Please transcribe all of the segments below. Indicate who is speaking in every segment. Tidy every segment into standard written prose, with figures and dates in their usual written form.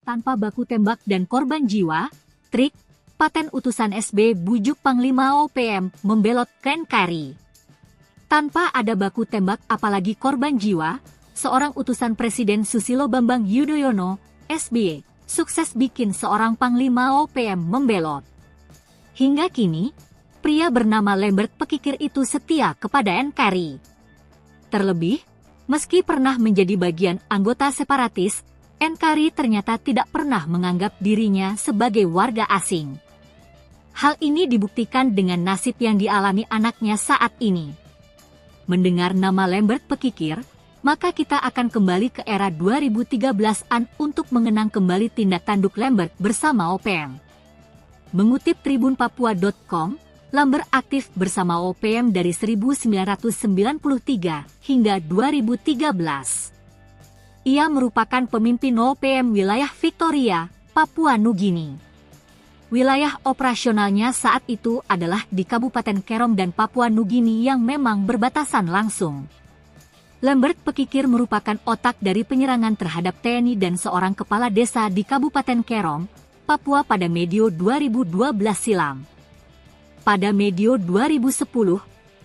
Speaker 1: tanpa baku tembak dan korban jiwa, trik, paten utusan SB bujuk Panglima OPM membelot ke NKRI. Tanpa ada baku tembak apalagi korban jiwa, seorang utusan Presiden Susilo Bambang Yudhoyono, SBY, sukses bikin seorang Panglima OPM membelot. Hingga kini, pria bernama Lambert Pekikir itu setia kepada NKRI. Terlebih, meski pernah menjadi bagian anggota separatis, NKRI ternyata tidak pernah menganggap dirinya sebagai warga asing. Hal ini dibuktikan dengan nasib yang dialami anaknya saat ini. Mendengar nama Lambert Pekikir, maka kita akan kembali ke era 2013-an untuk mengenang kembali tindak tanduk Lambert bersama OPM. Mengutip tribunpapua.com, Lambert aktif bersama OPM dari 1993 hingga 2013. Ia merupakan pemimpin OPM wilayah Victoria, Papua Nugini. Wilayah operasionalnya saat itu adalah di Kabupaten Kerom dan Papua Nugini yang memang berbatasan langsung. Lambert Pekikir merupakan otak dari penyerangan terhadap TNI dan seorang kepala desa di Kabupaten Kerom, Papua pada medio 2012 silam. Pada medio 2010,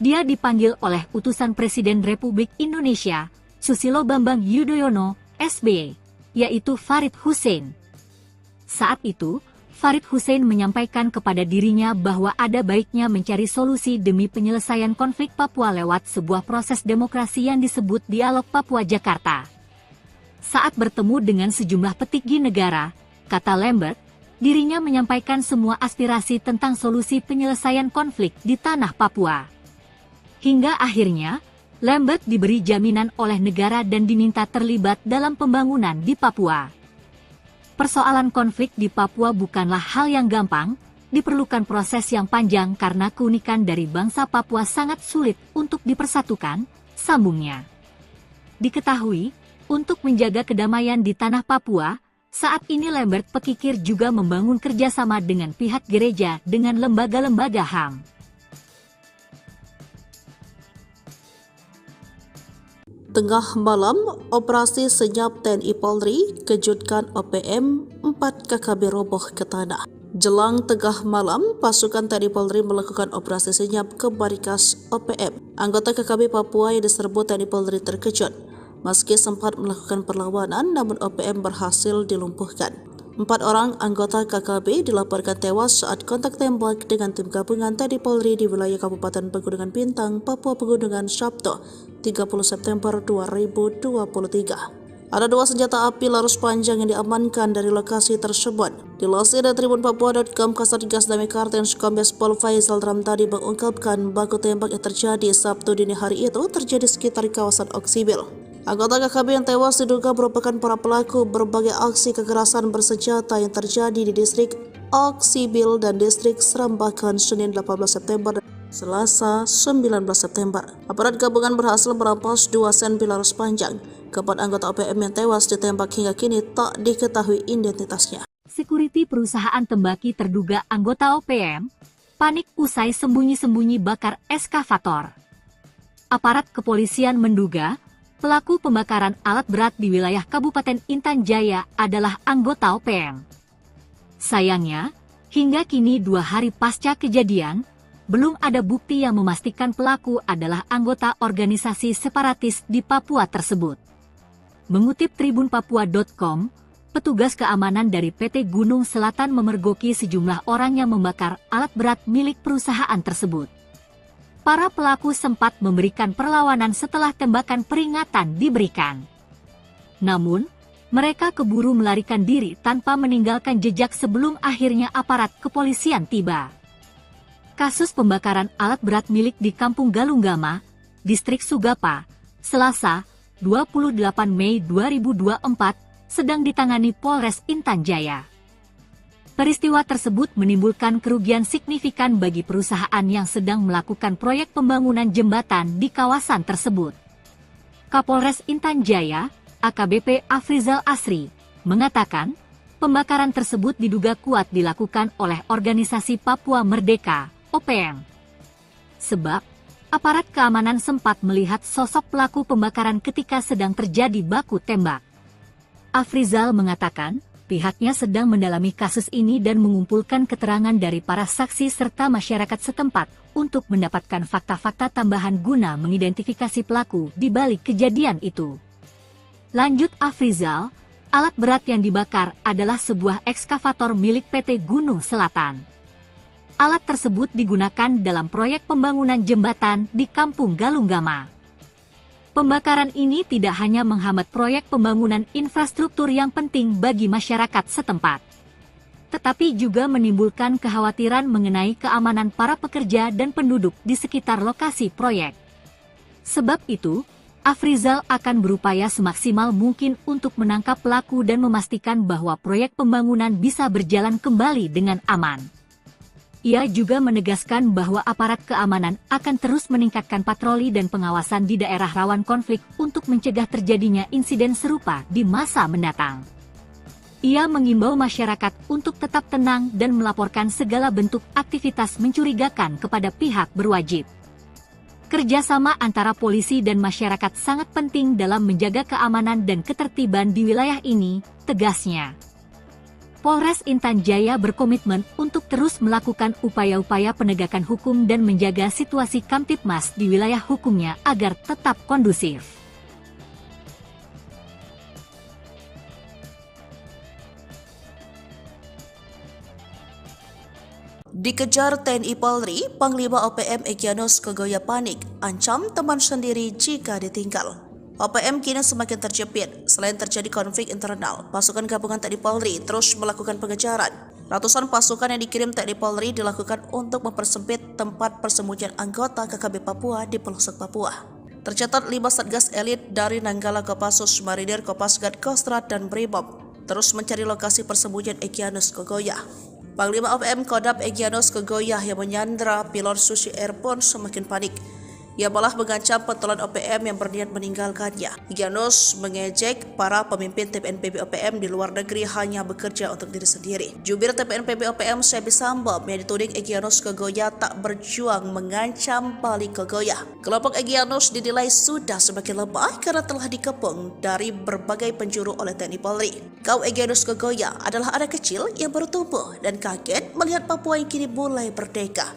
Speaker 1: dia dipanggil oleh utusan Presiden Republik Indonesia, Susilo Bambang Yudhoyono, SBY, yaitu Farid Hussein. Saat itu, Farid Hussein menyampaikan kepada dirinya bahwa ada baiknya mencari solusi demi penyelesaian konflik Papua lewat sebuah proses demokrasi yang disebut Dialog Papua Jakarta. Saat bertemu dengan sejumlah petinggi negara, kata Lambert, dirinya menyampaikan semua aspirasi tentang solusi penyelesaian konflik di tanah Papua. Hingga akhirnya, Lambert diberi jaminan oleh negara dan diminta terlibat dalam pembangunan di Papua. Persoalan konflik di Papua bukanlah hal yang gampang, diperlukan proses yang panjang karena keunikan dari bangsa Papua sangat sulit untuk dipersatukan, sambungnya. Diketahui, untuk menjaga kedamaian di tanah Papua, saat ini Lambert Pekikir juga membangun kerjasama dengan pihak gereja dengan lembaga-lembaga HAM.
Speaker 2: Tengah malam, operasi senyap TNI Polri kejutkan OPM, 4 KKB roboh ke tanah. Jelang tengah malam, pasukan TNI Polri melakukan operasi senyap ke markas OPM. Anggota KKB Papua yang diserbu TNI Polri terkejut. Meski sempat melakukan perlawanan, namun OPM berhasil dilumpuhkan. 4 orang anggota KKB dilaporkan tewas saat kontak tembak dengan tim gabungan TNI Polri di wilayah Kabupaten Pegunungan Bintang, Papua Pegunungan, Sabtu, 30 September 2023. Ada 2 senjata api laras panjang yang diamankan dari lokasi tersebut. Dilansir dari tribunpapua.com, Kasatgas Damai Kartens Kombes Pol Faisal Ramtadi mengungkapkan baku tembak yang terjadi Sabtu dini hari itu terjadi sekitar kawasan Oksibil. Anggota KKB yang tewas diduga merupakan para pelaku berbagai aksi kekerasan bersenjata yang terjadi di distrik Oksibil dan distrik Serambakan Senin 18 September dan Selasa 19 September. Aparat gabungan berhasil merampas 2 sen laras panjang. Keempat anggota OPM yang tewas ditembak hingga kini tak diketahui identitasnya.
Speaker 1: Security perusahaan tembaki terduga anggota OPM panik usai sembunyi-sembunyi bakar eskavator. Aparat kepolisian menduga pelaku pembakaran alat berat di wilayah Kabupaten Intan Jaya adalah anggota OPM. Sayangnya, hingga kini 2 hari pasca kejadian, belum ada bukti yang memastikan pelaku adalah anggota organisasi separatis di Papua tersebut. Mengutip tribunpapua.com, petugas keamanan dari PT Gunung Selatan memergoki sejumlah orang yang membakar alat berat milik perusahaan tersebut. Para pelaku sempat memberikan perlawanan setelah tembakan peringatan diberikan. Namun, mereka keburu melarikan diri tanpa meninggalkan jejak sebelum akhirnya aparat kepolisian tiba. Kasus pembakaran alat berat milik di Kampung Galunggama, Distrik Sugapa, Selasa, 28 Mei 2024, sedang ditangani Polres Intan Jaya. Peristiwa tersebut menimbulkan kerugian signifikan bagi perusahaan yang sedang melakukan proyek pembangunan jembatan di kawasan tersebut. Kapolres Intan Jaya, AKBP Afrizal Asri, mengatakan pembakaran tersebut diduga kuat dilakukan oleh organisasi Papua Merdeka, OPM. Sebab, aparat keamanan sempat melihat sosok pelaku pembakaran ketika sedang terjadi baku tembak. Afrizal mengatakan, Pihaknya sedang mendalami kasus ini dan mengumpulkan keterangan dari para saksi serta masyarakat setempat untuk mendapatkan fakta-fakta tambahan guna mengidentifikasi pelaku di balik kejadian itu. Lanjut Afrizal, alat berat yang dibakar adalah sebuah ekskavator milik PT Gunung Selatan. Alat tersebut digunakan dalam proyek pembangunan jembatan di Kampung Galunggama. Pembakaran ini tidak hanya menghambat proyek pembangunan infrastruktur yang penting bagi masyarakat setempat, tetapi juga menimbulkan kekhawatiran mengenai keamanan para pekerja dan penduduk di sekitar lokasi proyek. Sebab itu, Afrizal akan berupaya semaksimal mungkin untuk menangkap pelaku dan memastikan bahwa proyek pembangunan bisa berjalan kembali dengan aman. Ia juga menegaskan bahwa aparat keamanan akan terus meningkatkan patroli dan pengawasan di daerah rawan konflik untuk mencegah terjadinya insiden serupa di masa mendatang. Ia mengimbau masyarakat untuk tetap tenang dan melaporkan segala bentuk aktivitas mencurigakan kepada pihak berwajib. Kerjasama antara polisi dan masyarakat sangat penting dalam menjaga keamanan dan ketertiban di wilayah ini, tegasnya. Polres Intan Jaya berkomitmen untuk terus melakukan upaya-upaya penegakan hukum dan menjaga situasi Kamtibmas di wilayah hukumnya agar tetap kondusif.
Speaker 2: Dikejar TNI Polri, Panglima OPM Egyanus Kogoya panik, ancam teman sendiri jika ditinggal. OPM kini semakin terjepit. Selain terjadi konflik internal, pasukan gabungan TNI Polri terus melakukan pengejaran. Ratusan pasukan yang dikirim TNI Polri dilakukan untuk mempersempit tempat persembunyian anggota KKB Papua di pelosok Papua. Tercatat 5 satgas elit dari Nanggala Kopassus, Marinir, Kopasgat, Kostrad, dan Brimob terus mencari lokasi persembunyian Egyanus Kogoya. Panglima OPM Kodam Egyanus Kogoya yang menyandra pilot Susi Air pun semakin panik. Ia malah mengancam pentolan OPM yang berniat meninggalkannya. Egyanus mengejek para pemimpin TPNPB OPM di luar negeri hanya bekerja untuk diri sendiri. Jubir TPNPB OPM Sebi Sambom yang dituding Egyanus Kogoya tak berjuang mengancam balik Kogoya. Kelompok Egyanus dinilai sudah semakin lemah karena telah dikepung dari berbagai penjuru oleh TNI Polri. Kau Egyanus Kogoya adalah anak kecil yang baru tumbuh dan kaget melihat Papua yang kini mulai merdeka,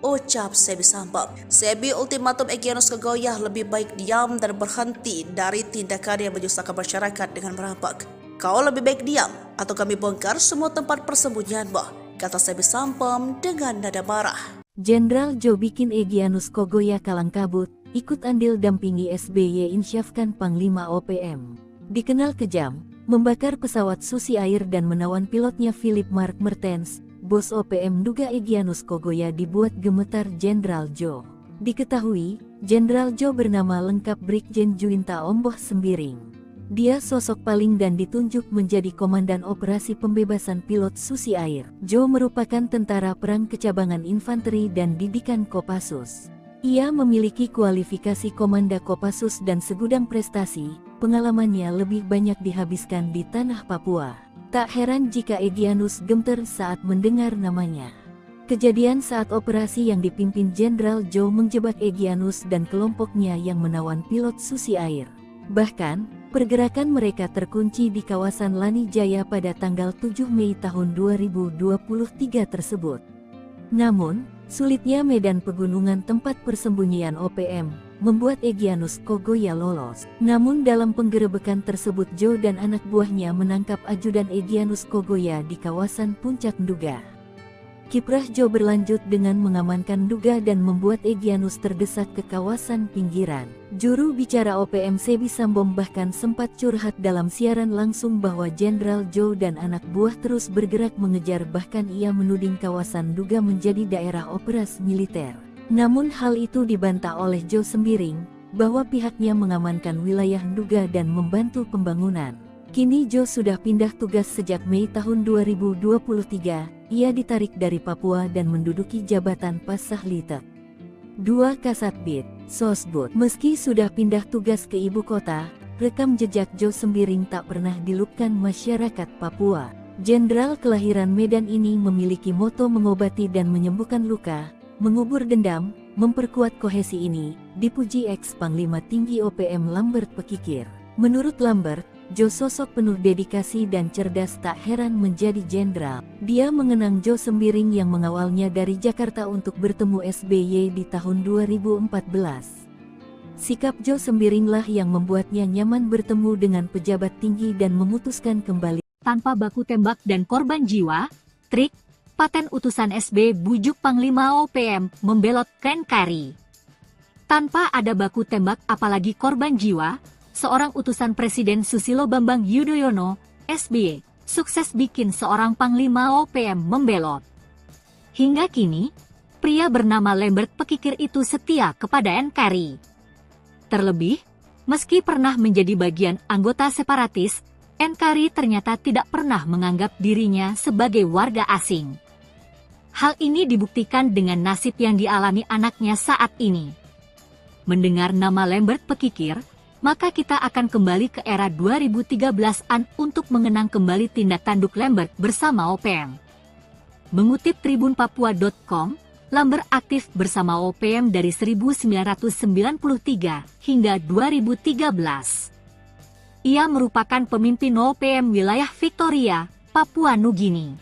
Speaker 2: ucap Sebi Sambom. Sebi ultimatum Egyanus Kogoya lebih baik diam dan berhenti dari tindakan yang menyusahkan masyarakat dengan merampok. Kau lebih baik diam atau kami bongkar semua tempat persembunyianmu, kata Sebi Sambom dengan nada marah.
Speaker 3: Jenderal Jo bikin Egyanus Kogoya kalang kabut, ikut andil dampingi SBY insyafkan Panglima OPM. Dikenal kejam, membakar pesawat Susi Air dan menawan pilotnya Philip Mark Mertens. Bos OPM duga Egyanus Kogoya dibuat gemetar Jenderal Jo. Diketahui, Jenderal Jo bernama lengkap Brigjen Juinta Omboh Sembiring. Dia sosok paling dan ditunjuk menjadi Komandan Operasi Pembebasan Pilot Susi Air. Jo merupakan tentara perang kecabangan infanteri dan didikan Kopassus. Ia memiliki kualifikasi Komanda Kopassus dan segudang prestasi. Pengalamannya lebih banyak dihabiskan di tanah Papua. Tak heran jika Egyanus gemeter saat mendengar namanya. Kejadian saat operasi yang dipimpin Jenderal Jo menjebak Egyanus dan kelompoknya yang menawan pilot Susi Air. Bahkan, pergerakan mereka terkunci di kawasan Lani Jaya pada tanggal 7 Mei tahun 2023 tersebut. Namun, sulitnya medan pegunungan tempat persembunyian OPM membuat Egyanus Kogoya lolos. Namun dalam penggerebekan tersebut Jo dan anak buahnya menangkap ajudan Egyanus Kogoya di kawasan Puncak Nduga. Kiprah Jo berlanjut dengan mengamankan Nduga dan membuat Egyanus terdesak ke kawasan pinggiran. Juru bicara OPM Sebi Sambom bahkan sempat curhat dalam siaran langsung bahwa Jenderal Jo dan anak buah terus bergerak mengejar, bahkan ia menuding kawasan Nduga menjadi daerah operasi militer. Namun hal itu dibantah oleh Jo Sembiring, bahwa pihaknya mengamankan wilayah Nduga dan membantu pembangunan. Kini Jo sudah pindah tugas sejak Mei tahun 2023, ia ditarik dari Papua dan menduduki jabatan Pasahlitek 2 Kasatbid, Sosbud. Meski sudah pindah tugas ke ibu kota, rekam jejak Jo Sembiring tak pernah dilupkan masyarakat Papua. Jenderal kelahiran Medan ini memiliki moto mengobati dan menyembuhkan luka, mengubur dendam, memperkuat kohesi ini, dipuji ex Panglima Tinggi OPM Lambert Pekikir. Menurut Lambert, Jo sosok penuh dedikasi dan cerdas, tak heran menjadi jenderal. Dia mengenang Jo Sembiring yang mengawalnya dari Jakarta untuk bertemu SBY di tahun 2014. Sikap Jo Sembiringlah yang membuatnya nyaman bertemu dengan pejabat tinggi dan memutuskan kembali.
Speaker 1: Tanpa baku tembak dan korban jiwa, trik, paten utusan SB bujuk Panglima OPM membelot ke NKRI. Tanpa ada baku tembak apalagi korban jiwa, seorang utusan Presiden Susilo Bambang Yudhoyono, SBY, sukses bikin seorang Panglima OPM membelot. Hingga kini, pria bernama Lambert Pekikir itu setia kepada NKRI. Terlebih, meski pernah menjadi bagian anggota separatis, NKRI ternyata tidak pernah menganggap dirinya sebagai warga asing. Hal ini dibuktikan dengan nasib yang dialami anaknya saat ini. Mendengar nama Lambert Pekikir, maka kita akan kembali ke era 2013-an untuk mengenang kembali tindak tanduk Lambert bersama OPM. Mengutip tribunpapua.com, Lambert aktif bersama OPM dari 1993 hingga 2013. Ia merupakan pemimpin OPM wilayah Victoria, Papua Nugini.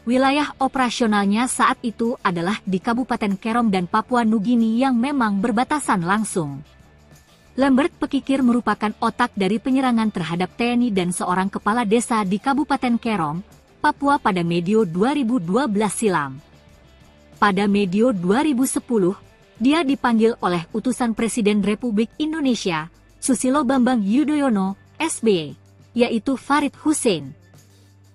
Speaker 1: Wilayah operasionalnya saat itu adalah di Kabupaten Kerom dan Papua Nugini yang memang berbatasan langsung. Lambert Pekikir merupakan otak dari penyerangan terhadap TNI dan seorang kepala desa di Kabupaten Kerom, Papua pada medio 2012 silam. Pada medio 2010, dia dipanggil oleh utusan Presiden Republik Indonesia, Susilo Bambang Yudhoyono, SBY, yaitu Farid Hussein.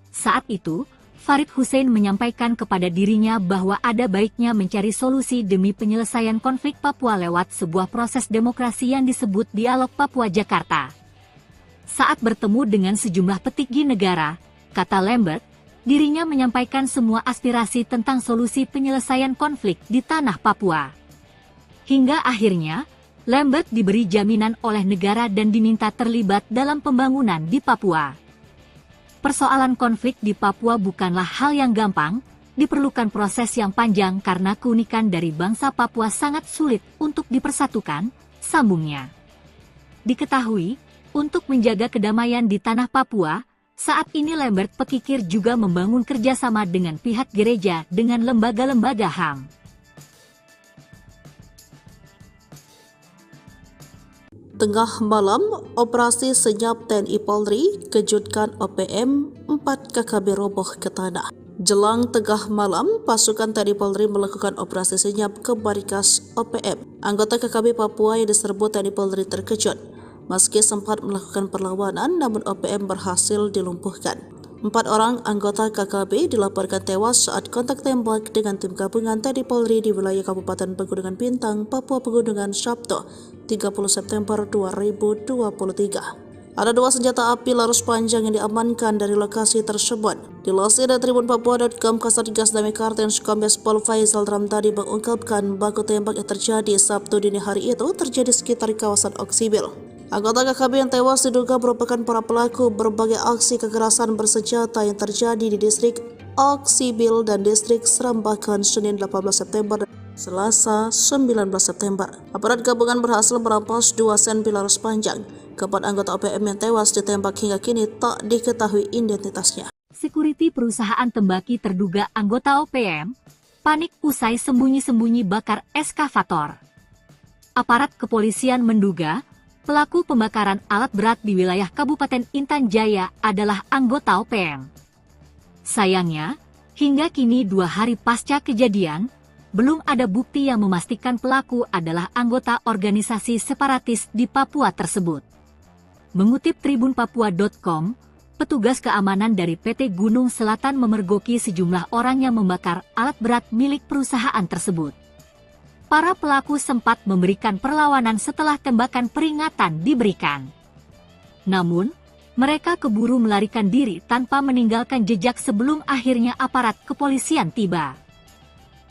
Speaker 1: Saat itu, Farid Hussein menyampaikan kepada dirinya bahwa ada baiknya mencari solusi demi penyelesaian konflik Papua lewat sebuah proses demokrasi yang disebut Dialog Papua Jakarta. Saat bertemu dengan sejumlah petinggi negara, kata Lambert, dirinya menyampaikan semua aspirasi tentang solusi penyelesaian konflik di tanah Papua. Hingga akhirnya, Lambert diberi jaminan oleh negara dan diminta terlibat dalam pembangunan di Papua. Persoalan konflik di Papua bukanlah hal yang gampang, diperlukan proses yang panjang karena keunikan dari bangsa Papua sangat sulit untuk dipersatukan, sambungnya. Diketahui, untuk menjaga kedamaian di tanah Papua, saat ini Lambert Pekikir juga membangun kerjasama dengan pihak gereja dengan lembaga-lembaga HAM.
Speaker 2: Tengah malam, operasi senyap TNI Polri kejutkan OPM, 4 KKB roboh ke tanah. Jelang tengah malam, pasukan TNI Polri melakukan operasi senyap ke markas OPM. Anggota KKB Papua yang diserbu TNI Polri terkejut. Meski sempat melakukan perlawanan, namun OPM berhasil dilumpuhkan. 4 orang anggota KKB dilaporkan tewas saat kontak tembak dengan tim gabungan TNI Polri di wilayah Kabupaten Pegunungan Bintang, Papua Pegunungan, Sabtu, 30 September 2023. Ada 2 senjata api laras panjang yang diamankan dari lokasi tersebut. Dilansir dari tribunpapua.com, Kasatgas Damai Kartens Kombes Pol Faisal Ramtadi mengungkapkan baku tembak yang terjadi Sabtu dini hari itu terjadi sekitar kawasan Oksibil. Anggota KKB yang tewas diduga merupakan para pelaku berbagai aksi kekerasan bersenjata yang terjadi di distrik Oksibil dan distrik Serambakan Senin 18 September dan Selasa 19 September. Aparat gabungan berhasil merampas 2 senpi laras panjang. Keempat anggota OPM yang tewas ditembak hingga kini tak diketahui identitasnya.
Speaker 1: Security perusahaan tembaki terduga anggota OPM panik usai sembunyi-sembunyi bakar eskavator. Aparat kepolisian menduga pelaku pembakaran alat berat di wilayah Kabupaten Intan Jaya adalah anggota OPM. Sayangnya, hingga kini 2 hari pasca kejadian, belum ada bukti yang memastikan pelaku adalah anggota organisasi separatis di Papua tersebut. Mengutip tribunpapua.com, petugas keamanan dari PT Gunung Selatan memergoki sejumlah orang yang membakar alat berat milik perusahaan tersebut. Para pelaku sempat memberikan perlawanan setelah tembakan peringatan diberikan. Namun, mereka keburu melarikan diri tanpa meninggalkan jejak sebelum akhirnya aparat kepolisian tiba.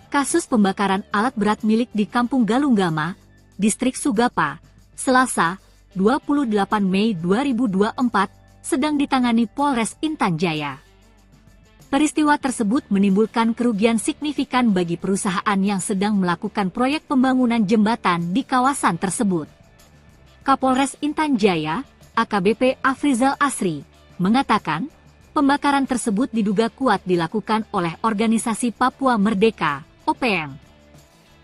Speaker 1: Kasus pembakaran alat berat milik di Kampung Galunggama, Distrik Sugapa, Selasa, 28 Mei 2024, sedang ditangani Polres Intan Jaya. Peristiwa tersebut menimbulkan kerugian signifikan bagi perusahaan yang sedang melakukan proyek pembangunan jembatan di kawasan tersebut. Kapolres Intan Jaya, AKBP Afrizal Asri, mengatakan, pembakaran tersebut diduga kuat dilakukan oleh Organisasi Papua Merdeka, OPM.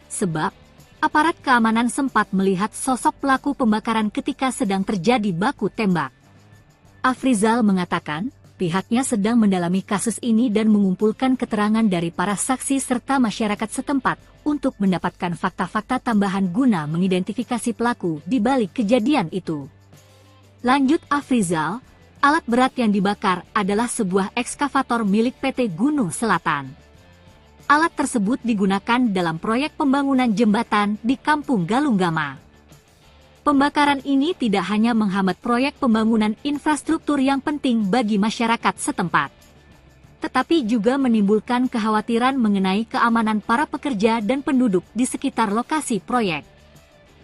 Speaker 1: Sebab, aparat keamanan sempat melihat sosok pelaku pembakaran ketika sedang terjadi baku tembak. Afrizal mengatakan, pihaknya sedang mendalami kasus ini dan mengumpulkan keterangan dari para saksi serta masyarakat setempat untuk mendapatkan fakta-fakta tambahan guna mengidentifikasi pelaku di balik kejadian itu. Lanjut Afrizal, alat berat yang dibakar adalah sebuah ekskavator milik PT Gunung Selatan. Alat tersebut digunakan dalam proyek pembangunan jembatan di Kampung Galunggama. Pembakaran ini tidak hanya menghambat proyek pembangunan infrastruktur yang penting bagi masyarakat setempat, tetapi juga menimbulkan kekhawatiran mengenai keamanan para pekerja dan penduduk di sekitar lokasi proyek.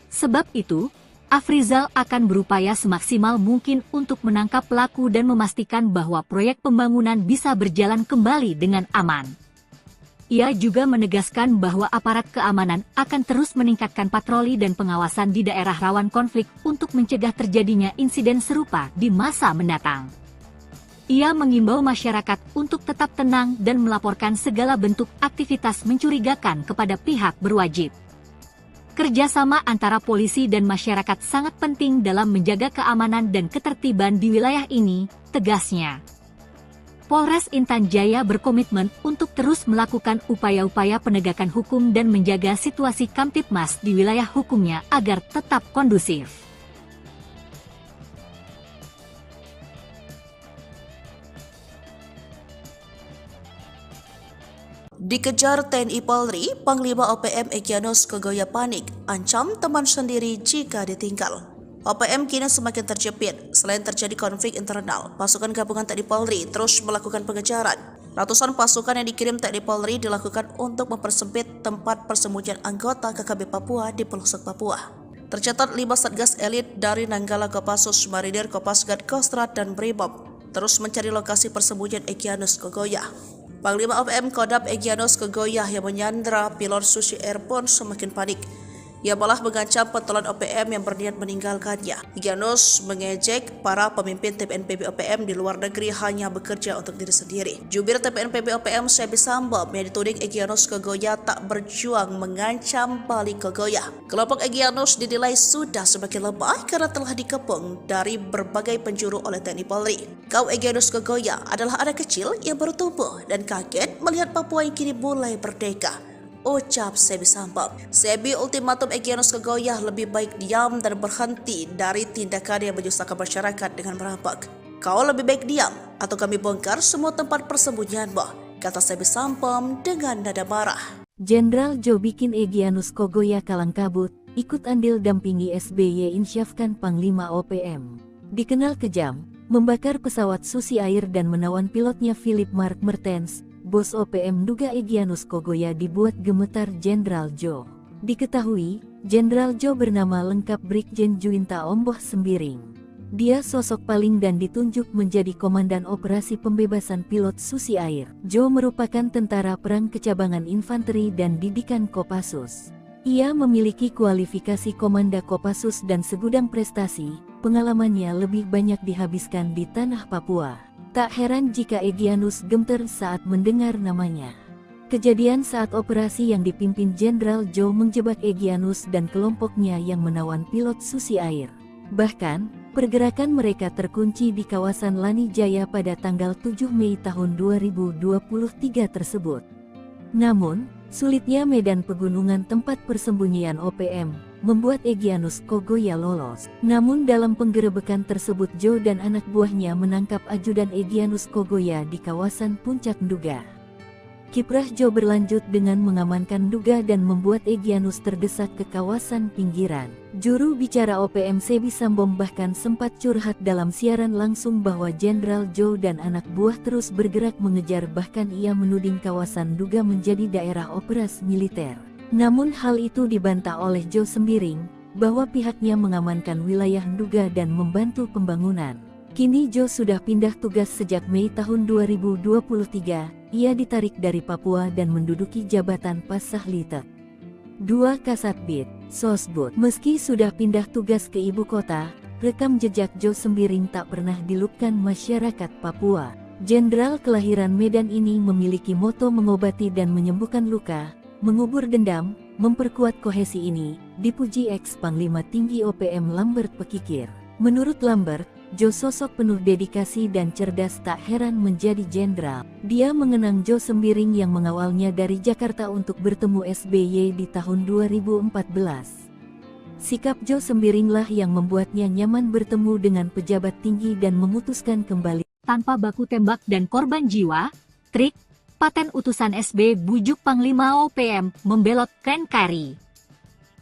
Speaker 1: Sebab itu, Afrizal akan berupaya semaksimal mungkin untuk menangkap pelaku dan memastikan bahwa proyek pembangunan bisa berjalan kembali dengan aman. Ia juga menegaskan bahwa aparat keamanan akan terus meningkatkan patroli dan pengawasan di daerah rawan konflik untuk mencegah terjadinya insiden serupa di masa mendatang. Ia mengimbau masyarakat untuk tetap tenang dan melaporkan segala bentuk aktivitas mencurigakan kepada pihak berwajib. Kerjasama antara polisi dan masyarakat sangat penting dalam menjaga keamanan dan ketertiban di wilayah ini, tegasnya. Polres Intan Jaya berkomitmen untuk terus melakukan upaya-upaya penegakan hukum dan menjaga situasi Kamtibmas di wilayah hukumnya agar tetap kondusif.
Speaker 2: Dikejar TNI Polri, Panglima OPM Egyanus Kogoya panik, ancam teman sendiri jika ditinggal. OPM kini semakin terjepit. Selain terjadi konflik internal, pasukan gabungan TNI Polri terus melakukan pengejaran. Ratusan pasukan yang dikirim TNI Polri dilakukan untuk mempersempit tempat persembunyian anggota KKB Papua di pelosok Papua. Tercatat 5 satgas elit dari Nanggala Kopassus, Marinir, Kopasgat, Kostrad, dan Brimob terus mencari lokasi persembunyian Egyanus Kogoya. Panglima OPM Kodam Egyanus Kogoya yang menyandra pilot Susi Air pun semakin panik. Ia malah mengancam pentolan OPM yang berniat meninggalkannya. Egyanus mengejek para pemimpin TPNPB OPM di luar negeri hanya bekerja untuk diri sendiri. Jubir TPNPB OPM Sebi Sambo yang dituding Egyanus Kogoya tak berjuang mengancam balik Kogoya. Kelompok Egyanus dinilai sudah semakin lemah karena telah dikepung dari berbagai penjuru oleh TNI Polri. Kau Egyanus Kogoya adalah anak kecil yang baru tumbuh dan kaget melihat Papua yang kini mulai merdeka, ucap Sebi Sambo. Sebi ultimatum Egyanus Kogoya lebih baik diam dan berhenti dari tindakan yang menyusahkan masyarakat dengan merampok. Kau lebih baik diam atau kami bongkar semua tempat persembunyianmu, kata Sebi Sambo dengan nada marah.
Speaker 3: Jenderal Jo bikin Egyanus Kogoya kalang kabut, ikut andil dampingi SBY insyafkan Panglima OPM. Dikenal kejam, membakar pesawat Susi Air dan menawan pilotnya Philip Mark Mertens. Bos OPM duga Egyanus Kogoya dibuat gemetar Jenderal Jo. Diketahui, Jenderal Jo bernama lengkap Brigjen Juinta Omboh Sembiring. Dia sosok paling dan ditunjuk menjadi Komandan Operasi Pembebasan Pilot Susi Air. Jo merupakan tentara perang kecabangan infanteri dan didikan Kopassus. Ia memiliki kualifikasi Komanda Kopassus dan segudang prestasi, pengalamannya lebih banyak dihabiskan di tanah Papua. Tak heran jika Egyanus gemeter saat mendengar namanya. Kejadian saat operasi yang dipimpin Jenderal Jo menjebak Egyanus dan kelompoknya yang menawan pilot Susi Air. Bahkan, pergerakan mereka terkunci di kawasan Lani Jaya pada tanggal 7 Mei tahun 2023 tersebut. Namun, sulitnya medan pegunungan tempat persembunyian OPM membuat Egyanus Kogoya lolos. Namun dalam penggerebekan tersebut Jo dan anak buahnya menangkap ajudan Egyanus Kogoya di kawasan Puncak Nduga. Kiprah Jo berlanjut dengan mengamankan Nduga dan membuat Egyanus terdesak ke kawasan pinggiran. Juru bicara OPM Sebi Sambo bahkan sempat curhat dalam siaran langsung bahwa Jenderal Jo dan anak buah terus bergerak mengejar, bahkan ia menuding kawasan Nduga menjadi daerah operasi militer. Namun hal itu dibantah oleh Jo Sembiring, bahwa pihaknya mengamankan wilayah Nduga dan membantu pembangunan. Kini Jo sudah pindah tugas sejak Mei tahun 2023, ia ditarik dari Papua dan menduduki jabatan Pasahlitek 2 Kasatbid, Sosbud. Meski sudah pindah tugas ke ibu kota, rekam jejak Jo Sembiring tak pernah dilupakan masyarakat Papua. Jenderal kelahiran Medan ini memiliki moto mengobati dan menyembuhkan luka, mengubur dendam, memperkuat kohesi ini, dipuji ex-Panglima Tinggi OPM Lambert Pekikir. Menurut Lambert, Jo sosok penuh dedikasi dan cerdas, tak heran menjadi jenderal. Dia mengenang Jo Sembiring yang mengawalnya dari Jakarta untuk bertemu SBY di tahun 2014. Sikap Jo Sembiringlah yang membuatnya nyaman bertemu dengan pejabat tinggi dan memutuskan kembali.
Speaker 1: Tanpa baku tembak dan korban jiwa, trik, paten utusan SB bujuk Panglima OPM membelot NKRI.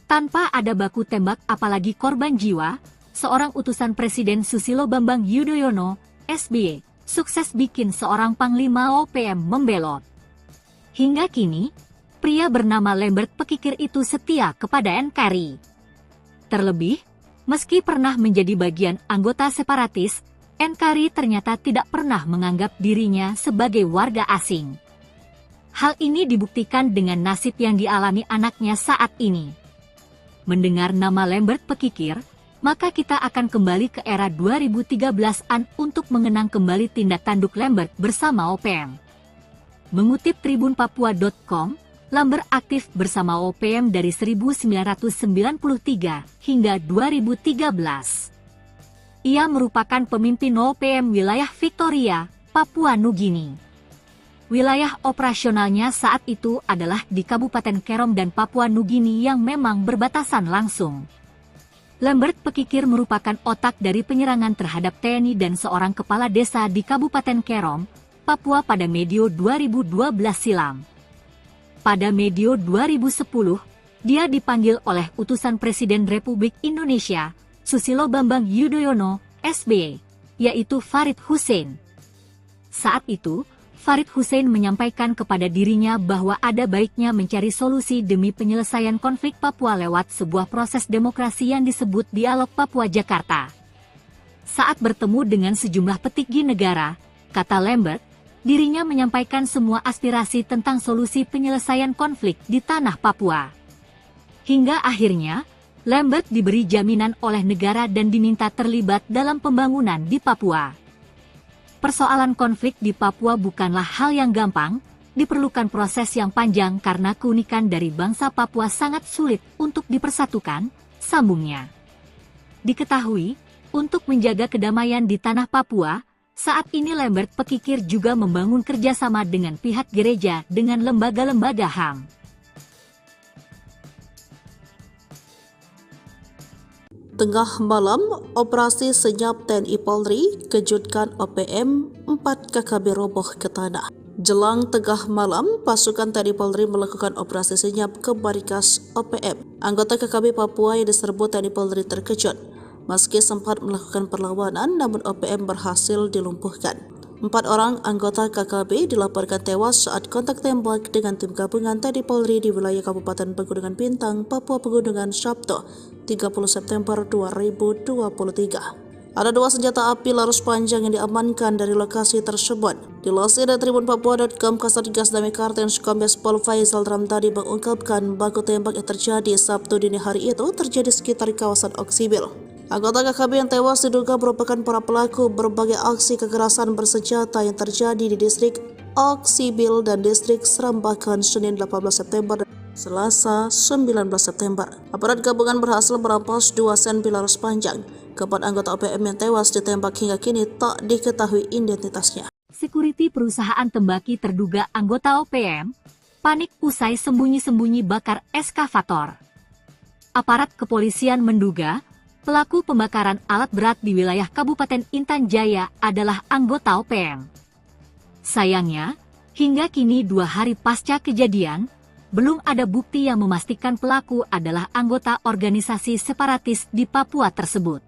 Speaker 1: Tanpa ada baku tembak apalagi korban jiwa, seorang utusan Presiden Susilo Bambang Yudhoyono, SBY, sukses bikin seorang Panglima OPM membelot. Hingga kini, pria bernama Lambert Pekikir itu setia kepada NKRI. Terlebih, meski pernah menjadi bagian anggota separatis, NKRI ternyata tidak pernah menganggap dirinya sebagai warga asing. Hal ini dibuktikan dengan nasib yang dialami anaknya saat ini. Mendengar nama Lambert Pekikir, maka kita akan kembali ke era 2013-an untuk mengenang kembali tindak tanduk Lambert bersama OPM. Mengutip tribunpapua.com, Lambert aktif bersama OPM dari 1993 hingga 2013. Ia merupakan pemimpin OPM wilayah Victoria, Papua Nugini. Wilayah operasionalnya saat itu adalah di Kabupaten Kerom dan Papua Nugini yang memang berbatasan langsung. Lambert Pekikir merupakan otak dari penyerangan terhadap TNI dan seorang kepala desa di Kabupaten Kerom, Papua pada medio 2012 silam. Pada medio 2010, dia dipanggil oleh utusan Presiden Republik Indonesia, Susilo Bambang Yudhoyono, SBY, yaitu Farid Hussein. Saat itu, Farid Hussein menyampaikan kepada dirinya bahwa ada baiknya mencari solusi demi penyelesaian konflik Papua lewat sebuah proses demokrasi yang disebut Dialog Papua Jakarta. Saat bertemu dengan sejumlah petinggi negara, kata Lambert, dirinya menyampaikan semua aspirasi tentang solusi penyelesaian konflik di tanah Papua. Hingga akhirnya, Lambert diberi jaminan oleh negara dan diminta terlibat dalam pembangunan di Papua. Persoalan konflik di Papua bukanlah hal yang gampang, diperlukan proses yang panjang karena keunikan dari bangsa Papua sangat sulit untuk dipersatukan, sambungnya. Diketahui, untuk menjaga kedamaian di tanah Papua, saat ini Lambert Pekikir juga membangun kerjasama dengan pihak gereja dengan lembaga-lembaga HAM.
Speaker 2: Tengah malam, operasi senyap TNI Polri kejutkan OPM, 4 KKB roboh ke tanah. Jelang tengah malam, pasukan TNI Polri melakukan operasi senyap ke markas OPM. Anggota KKB Papua yang diserbu TNI Polri terkejut. Meski sempat melakukan perlawanan, namun OPM berhasil dilumpuhkan. 4 orang anggota KKB dilaporkan tewas saat kontak tembak dengan tim gabungan TNI Polri di wilayah Kabupaten Pegunungan Bintang, Papua Pegunungan, Sabtu, 30 September 2023. Ada 2 senjata api laras panjang yang diamankan dari lokasi tersebut. Dilansir dari tribunpapua.com, Kasatgas Damai Kartens Kombes Pol Faisal Ramtadi mengungkapkan baku tembak yang terjadi Sabtu dini hari itu terjadi sekitar kawasan Oksibil. Anggota KKB yang tewas diduga merupakan para pelaku berbagai aksi kekerasan bersenjata yang terjadi di distrik Oksibil dan distrik Serambakan Senin 18 September dan Selasa 19 September. Aparat gabungan berhasil merampas 2 senpi laras panjang. Keempat anggota OPM yang tewas ditembak hingga kini tak diketahui identitasnya.
Speaker 1: Security perusahaan tembaki terduga anggota OPM panik usai sembunyi-sembunyi bakar eskavator. Aparat kepolisian menduga pelaku pembakaran alat berat di wilayah Kabupaten Intan Jaya adalah anggota OPM. Sayangnya, hingga kini 2 hari pasca kejadian, belum ada bukti yang memastikan pelaku adalah anggota organisasi separatis di Papua tersebut.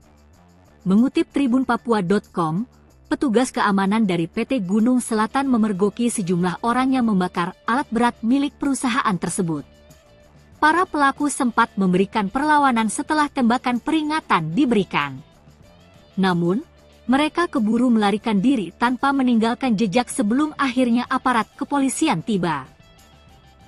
Speaker 1: Mengutip tribunpapua.com, petugas keamanan dari PT Gunung Selatan memergoki sejumlah orang yang membakar alat berat milik perusahaan tersebut. Para pelaku sempat memberikan perlawanan setelah tembakan peringatan diberikan. Namun, mereka keburu melarikan diri tanpa meninggalkan jejak sebelum akhirnya aparat kepolisian tiba.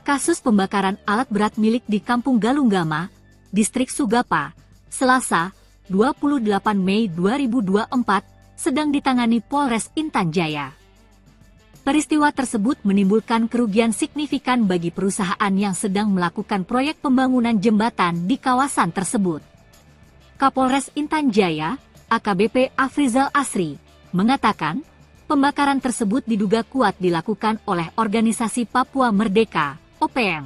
Speaker 1: Kasus pembakaran alat berat milik di Kampung Galunggama, Distrik Sugapa, Selasa, 28 Mei 2024, sedang ditangani Polres Intan Jaya. Peristiwa tersebut menimbulkan kerugian signifikan bagi perusahaan yang sedang melakukan proyek pembangunan jembatan di kawasan tersebut. Kapolres Intan Jaya, AKBP Afrizal Asri, mengatakan, pembakaran tersebut diduga kuat dilakukan oleh Organisasi Papua Merdeka, OPM.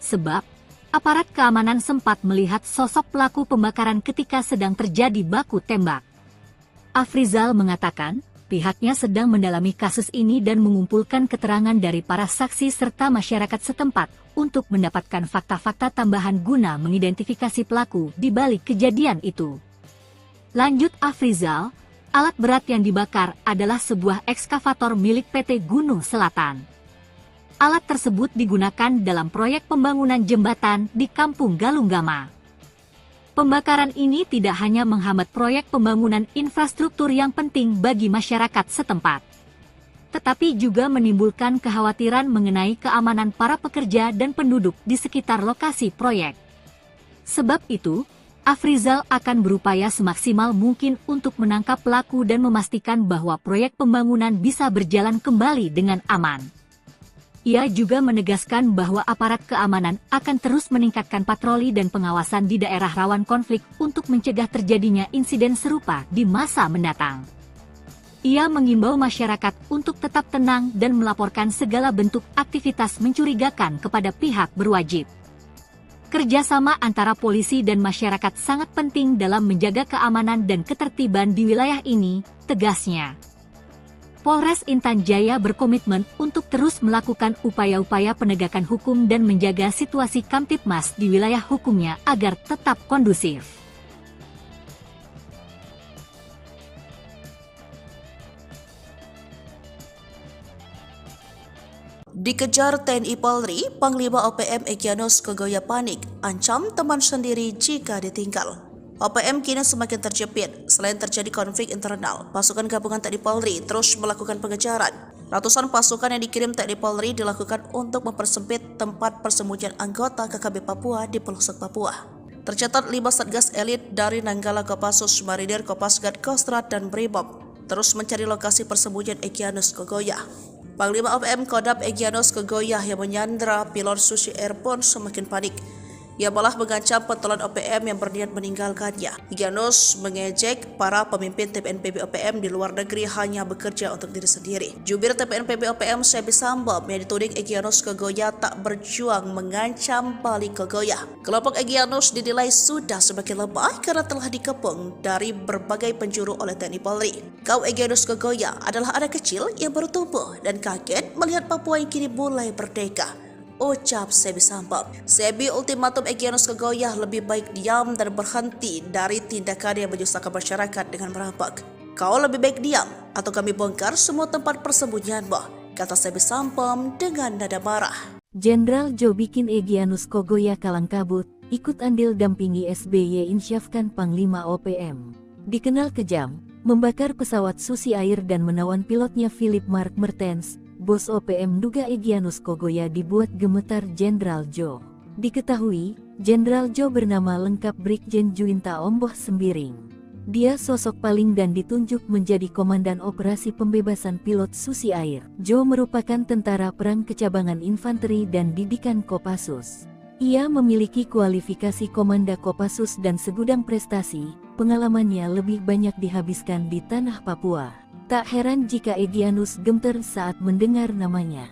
Speaker 1: Sebab, aparat keamanan sempat melihat sosok pelaku pembakaran ketika sedang terjadi baku tembak. Afrizal mengatakan, pihaknya sedang mendalami kasus ini dan mengumpulkan keterangan dari para saksi serta masyarakat setempat untuk mendapatkan fakta-fakta tambahan guna mengidentifikasi pelaku di balik kejadian itu. Lanjut Afrizal, alat berat yang dibakar adalah sebuah ekskavator milik PT Gunung Selatan. Alat tersebut digunakan dalam proyek pembangunan jembatan di Kampung Galunggama. Pembakaran ini tidak hanya menghambat proyek pembangunan infrastruktur yang penting bagi masyarakat setempat, tetapi juga menimbulkan kekhawatiran mengenai keamanan para pekerja dan penduduk di sekitar lokasi proyek. Sebab itu, Afrizal akan berupaya semaksimal mungkin untuk menangkap pelaku dan memastikan bahwa proyek pembangunan bisa berjalan kembali dengan aman. Ia juga menegaskan bahwa aparat keamanan akan terus meningkatkan patroli dan pengawasan di daerah rawan konflik untuk mencegah terjadinya insiden serupa di masa mendatang. Ia mengimbau masyarakat untuk tetap tenang dan melaporkan segala bentuk aktivitas mencurigakan kepada pihak berwajib. Kerjasama antara polisi dan masyarakat sangat penting dalam menjaga keamanan dan ketertiban di wilayah ini, tegasnya. Polres Intan Jaya berkomitmen untuk terus melakukan upaya-upaya penegakan hukum dan menjaga situasi Kamtibmas di wilayah hukumnya agar tetap kondusif.
Speaker 2: Dikejar TNI Polri, Panglima OPM Egyanus Kogoya panik, ancam teman sendiri jika ditinggal. OPM kini semakin terjepit. Selain terjadi konflik internal, pasukan gabungan TNI Polri terus melakukan pengejaran. Ratusan pasukan yang dikirim TNI Polri dilakukan untuk mempersempit tempat persembunyian anggota KKB Papua di pelosok Papua. Tercatat 5 satgas elit dari Nanggala Kopassus, Marinir, Kopasgat, Kostrad, dan Brimob terus mencari lokasi persembunyian Egyanus Kogoya. Panglima OPM Kodam Egyanus Kogoya yang menyandra pilot Susi Air pun semakin panik. Ia malah mengancam pentolan OPM yang berniat meninggalkannya. Egyanus mengejek para pemimpin TPNPB OPM di luar negeri hanya bekerja untuk diri sendiri. Jubir TPNPB OPM Sebi Sambom yang dituding Egyanus Kogoya tak berjuang mengancam balik Kogoya. Kelompok Egyanus dinilai sudah semakin lemah karena telah dikepung dari berbagai penjuru oleh TNI Polri. Kau Egyanus Kogoya adalah anak kecil yang baru tumbuh dan kaget melihat Papua yang kini mulai merdeka, ucap Sebi Sambom. Sebi ultimatum Egyanus Kogoya lebih baik diam dan berhenti dari tindakan yang menyusahkan masyarakat dengan merampok. Kau lebih baik diam atau kami bongkar semua tempat persembunyianmu, kata Sebi Sambom dengan nada marah.
Speaker 3: Jenderal Jo bikin Egyanus Kogoya kalang kabut, ikut andil dampingi SBY insyafkan Panglima OPM. Dikenal kejam, membakar pesawat Susi Air dan menawan pilotnya Philip Mark Mertens. Bos OPM duga Egyanus Kogoya dibuat gemetar Jenderal Jo. Diketahui, Jenderal Jo bernama lengkap Brigjen Juinta Omboh Sembiring. Dia sosok paling dan ditunjuk menjadi Komandan Operasi Pembebasan Pilot Susi Air. Jo merupakan tentara perang kecabangan infanteri dan didikan Kopassus. Ia memiliki kualifikasi Komanda Kopassus dan segudang prestasi, pengalamannya lebih banyak dihabiskan di tanah Papua. Tak heran jika Egyanus gemeter saat mendengar namanya.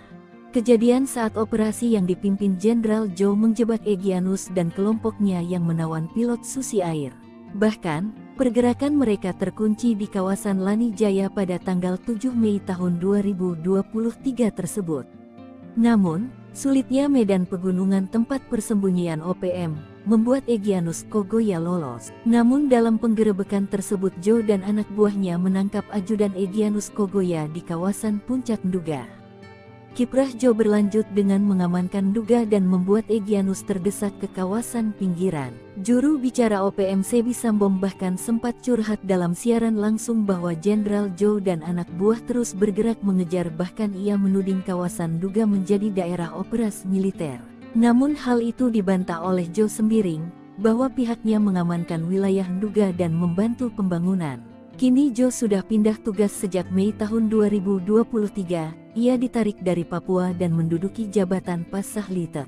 Speaker 3: Kejadian saat operasi yang dipimpin Jenderal Jo menjebak Egyanus dan kelompoknya yang menawan pilot Susi Air. Bahkan, pergerakan mereka terkunci di kawasan Lani Jaya pada tanggal 7 Mei tahun 2023 tersebut. Namun, sulitnya medan pegunungan tempat persembunyian OPM membuat Egyanus Kogoya lolos. Namun dalam penggerebekan tersebut Jo dan anak buahnya menangkap ajudan Egyanus Kogoya di kawasan Puncak Nduga. Kiprah Jo berlanjut dengan mengamankan Nduga dan membuat Egyanus terdesak ke kawasan pinggiran. Juru bicara OPM Sebi Sambom bahkan sempat curhat dalam siaran langsung bahwa Jenderal Jo dan anak buah terus bergerak mengejar, bahkan ia menuding kawasan Nduga menjadi daerah operasi militer. Namun hal itu dibantah oleh Jo Sembiring. bahwa pihaknya mengamankan wilayah Nduga dan membantu pembangunan. Kini Jo sudah pindah tugas sejak Mei tahun 2023, ia ditarik dari Papua dan menduduki jabatan Pasahlitek.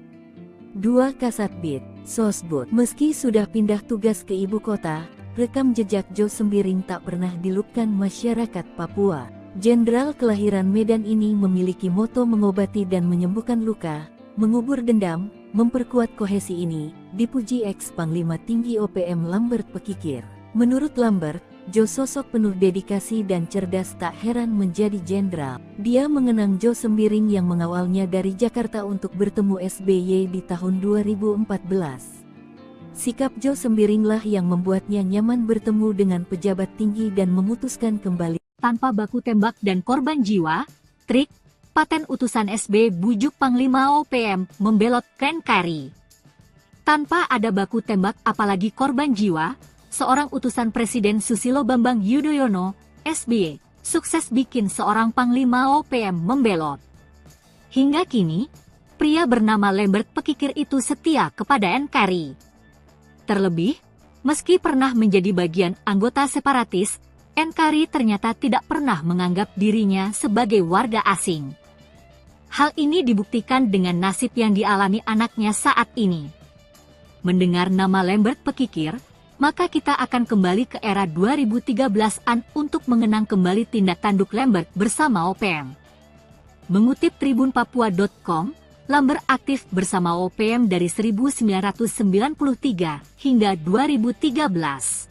Speaker 3: 2 Kasatbid, Sosbud. Meski sudah pindah tugas ke ibu kota, rekam jejak Jo Sembiring tak pernah dilupkan masyarakat Papua. Jenderal kelahiran Medan ini memiliki moto mengobati dan menyembuhkan luka, mengubur dendam, memperkuat kohesi ini, dipuji ex-Panglima Tinggi OPM Lambert Pekikir. Menurut Lambert, Jo sosok penuh dedikasi dan cerdas, tak heran menjadi jenderal. Dia mengenang Jo Sembiring yang mengawalnya dari Jakarta untuk bertemu SBY di tahun 2014. Sikap Jo Sembiringlah yang membuatnya nyaman bertemu dengan pejabat tinggi dan memutuskan kembali.
Speaker 1: Tanpa baku tembak dan korban jiwa, trik, paten utusan SB bujuk Panglima OPM membelot ke NKRI. Tanpa ada baku tembak apalagi korban jiwa, seorang utusan Presiden Susilo Bambang Yudhoyono, SBY, sukses bikin seorang Panglima OPM membelot. Hingga kini, pria bernama Lambert Pekikir itu setia kepada NKRI. Terlebih, meski pernah menjadi bagian anggota separatis, NKRI ternyata tidak pernah menganggap dirinya sebagai warga asing. Hal ini dibuktikan dengan nasib yang dialami anaknya saat ini. Mendengar nama Lambert Pekikir, maka kita akan kembali ke era 2013-an untuk mengenang kembali tindak tanduk Lambert bersama OPM. Mengutip tribunpapua.com, Lambert aktif bersama OPM dari 1993 hingga 2013.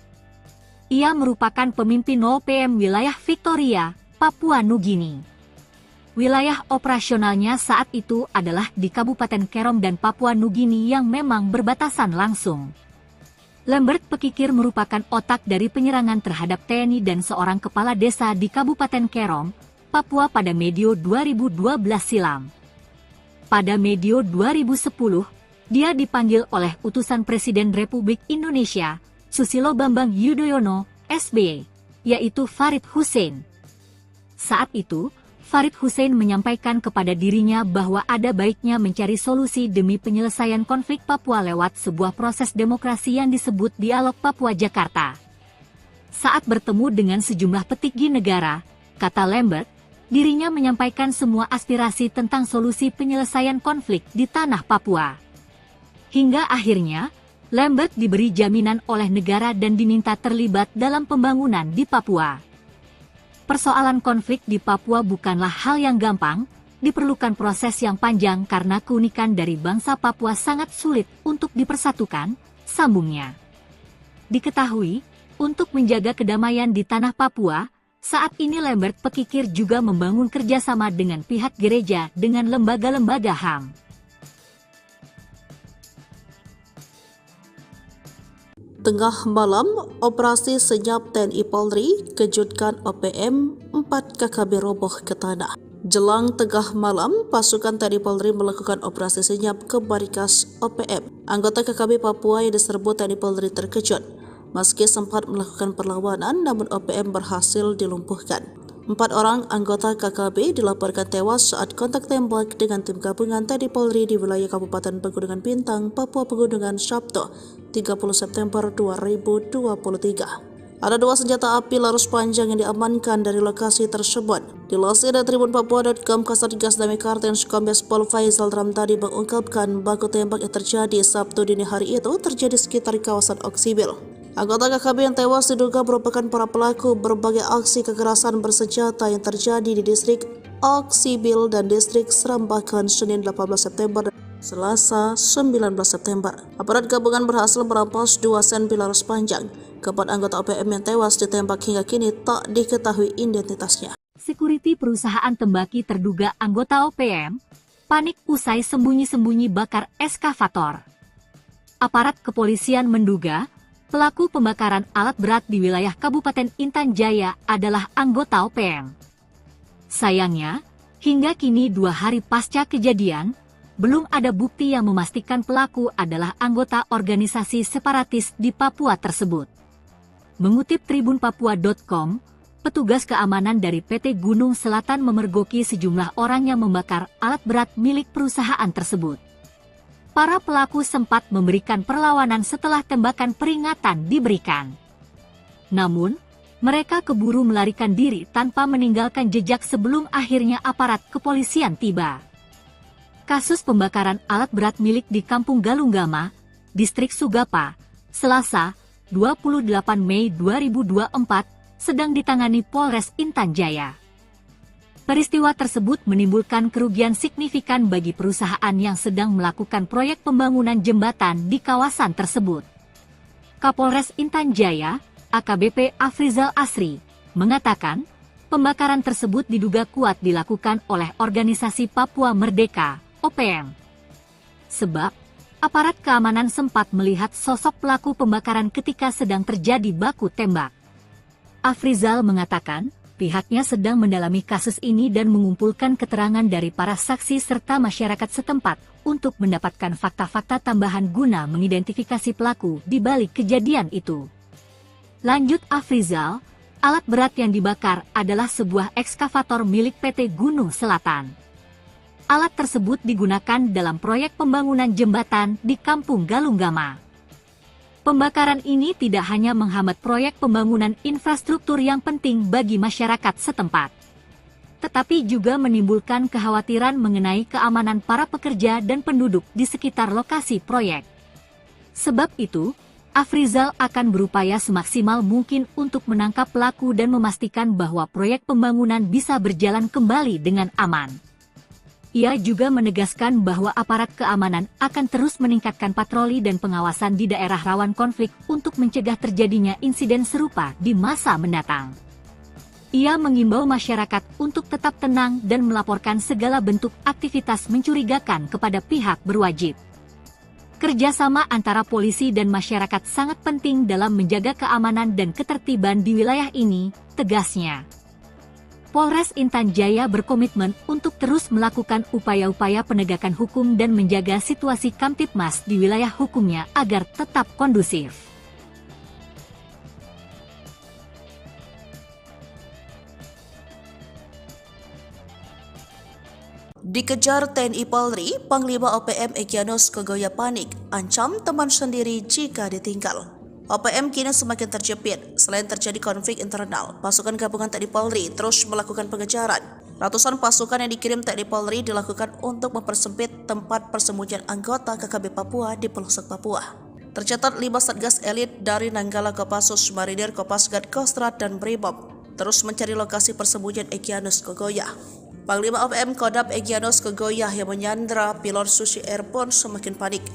Speaker 1: Ia merupakan pemimpin OPM wilayah Victoria, Papua Nugini. Wilayah operasionalnya saat itu adalah di Kabupaten Kerom dan Papua Nugini yang memang berbatasan langsung. Lambert Pekikir merupakan otak dari penyerangan terhadap TNI dan seorang kepala desa di Kabupaten Kerom, Papua pada medio 2012 silam. Pada medio 2010, dia dipanggil oleh utusan Presiden Republik Indonesia, Susilo Bambang Yudhoyono, SBY, yaitu Farid Hussein. Saat itu, Farid Hussein menyampaikan kepada dirinya bahwa ada baiknya mencari solusi demi penyelesaian konflik Papua lewat sebuah proses demokrasi yang disebut Dialog Papua Jakarta. Saat bertemu dengan sejumlah petinggi negara, kata Lambert, dirinya menyampaikan semua aspirasi tentang solusi penyelesaian konflik di tanah Papua. Hingga akhirnya, Lambert diberi jaminan oleh negara dan diminta terlibat dalam pembangunan di Papua. Persoalan konflik di Papua bukanlah hal yang gampang, diperlukan proses yang panjang karena keunikan dari bangsa Papua sangat sulit untuk dipersatukan, sambungnya. Diketahui, untuk menjaga kedamaian di tanah Papua, saat ini Lambert Pekikir juga membangun kerjasama dengan pihak gereja dengan lembaga-lembaga HAM.
Speaker 2: Tengah malam, operasi senyap TNI Polri kejutkan OPM, 4 KKB roboh ke tanah. Jelang tengah malam, pasukan TNI Polri melakukan operasi senyap ke markas OPM. Anggota KKB Papua yang diserbu TNI Polri terkejut. Meski sempat melakukan perlawanan, namun OPM berhasil dilumpuhkan. 4 orang anggota KKB dilaporkan tewas saat kontak tembak dengan tim gabungan TNI Polri di wilayah Kabupaten Pegunungan Bintang, Papua Pegunungan, Sabtu, 30 September 2023. Ada 2 senjata api laras panjang yang diamankan dari lokasi tersebut. Dilansir dari tribunpapua.com, Kasatgas Damai Kartens Kombes Pol Faisal Ramtadi mengungkapkan baku tembak yang terjadi Sabtu dini hari itu terjadi sekitar kawasan Oksibil. Anggota KKB yang tewas diduga merupakan para pelaku berbagai aksi kekerasan bersenjata yang terjadi di distrik Oksibil dan distrik Serambakan Senin 18 September dan Selasa 19 September. Aparat gabungan berhasil merampas 2 senpi laras panjang. Keempat anggota OPM yang tewas ditembak hingga kini tak diketahui identitasnya.
Speaker 1: Security perusahaan tembaki terduga anggota OPM panik usai sembunyi-sembunyi bakar eskavator. Aparat kepolisian menduga pelaku pembakaran alat berat di wilayah Kabupaten Intan Jaya adalah anggota OPM. Sayangnya, hingga kini 2 hari pasca kejadian, belum ada bukti yang memastikan pelaku adalah anggota organisasi separatis di Papua tersebut. Mengutip tribunpapua.com, petugas keamanan dari PT Gunung Selatan memergoki sejumlah orang yang membakar alat berat milik perusahaan tersebut. para pelaku sempat memberikan perlawanan setelah tembakan peringatan diberikan. Namun, mereka keburu melarikan diri tanpa meninggalkan jejak sebelum akhirnya aparat kepolisian tiba. Kasus pembakaran alat berat milik di Kampung Galunggama, Distrik Sugapa, Selasa, 28 Mei 2024, sedang ditangani Polres Intan Jaya. Peristiwa tersebut menimbulkan kerugian signifikan bagi perusahaan yang sedang melakukan proyek pembangunan jembatan di kawasan tersebut. Kapolres Intan Jaya, AKBP Afrizal Asri, mengatakan, pembakaran tersebut diduga kuat dilakukan oleh Organisasi Papua Merdeka, OPM. Sebab, aparat keamanan sempat melihat sosok pelaku pembakaran ketika sedang terjadi baku tembak. Afrizal mengatakan, pihaknya sedang mendalami kasus ini dan mengumpulkan keterangan dari para saksi serta masyarakat setempat untuk mendapatkan fakta-fakta tambahan guna mengidentifikasi pelaku di balik kejadian itu. Lanjut Afrizal, alat berat yang dibakar adalah sebuah ekskavator milik PT Gunung Selatan. Alat tersebut digunakan dalam proyek pembangunan jembatan di Kampung Galunggama. Pembakaran ini tidak hanya menghambat proyek pembangunan infrastruktur yang penting bagi masyarakat setempat, tetapi juga menimbulkan kekhawatiran mengenai keamanan para pekerja dan penduduk di sekitar lokasi proyek. Sebab itu, Afrizal akan berupaya semaksimal mungkin untuk menangkap pelaku dan memastikan bahwa proyek pembangunan bisa berjalan kembali dengan aman. Ia juga menegaskan bahwa aparat keamanan akan terus meningkatkan patroli dan pengawasan di daerah rawan konflik untuk mencegah terjadinya insiden serupa di masa mendatang. Ia mengimbau masyarakat untuk tetap tenang dan melaporkan segala bentuk aktivitas mencurigakan kepada pihak berwajib. Kerjasama antara polisi dan masyarakat sangat penting dalam menjaga keamanan dan ketertiban di wilayah ini, tegasnya. Polres Intan Jaya berkomitmen untuk terus melakukan upaya-upaya penegakan hukum dan menjaga situasi Kamtibmas di wilayah hukumnya agar tetap kondusif.
Speaker 2: Dikejar TNI Polri, Panglima OPM Egyanus Kogoya panik, ancam teman sendiri jika ditinggal. OPM kini semakin terjepit. Selain terjadi konflik internal, pasukan gabungan TNI Polri terus melakukan pengejaran. Ratusan pasukan yang dikirim TNI Polri dilakukan untuk mempersempit tempat persembunyian anggota KKB Papua di pelosok Papua. Tercatat 5 satgas elit dari Nanggala Kopassus, Marinir, Kopasgat, Kostrad, dan Brimob terus mencari lokasi persembunyian Egyanus Kogoya. Panglima OPM Kodam Egyanus Kogoya yang menyandra pilot Susi Air pun semakin panik.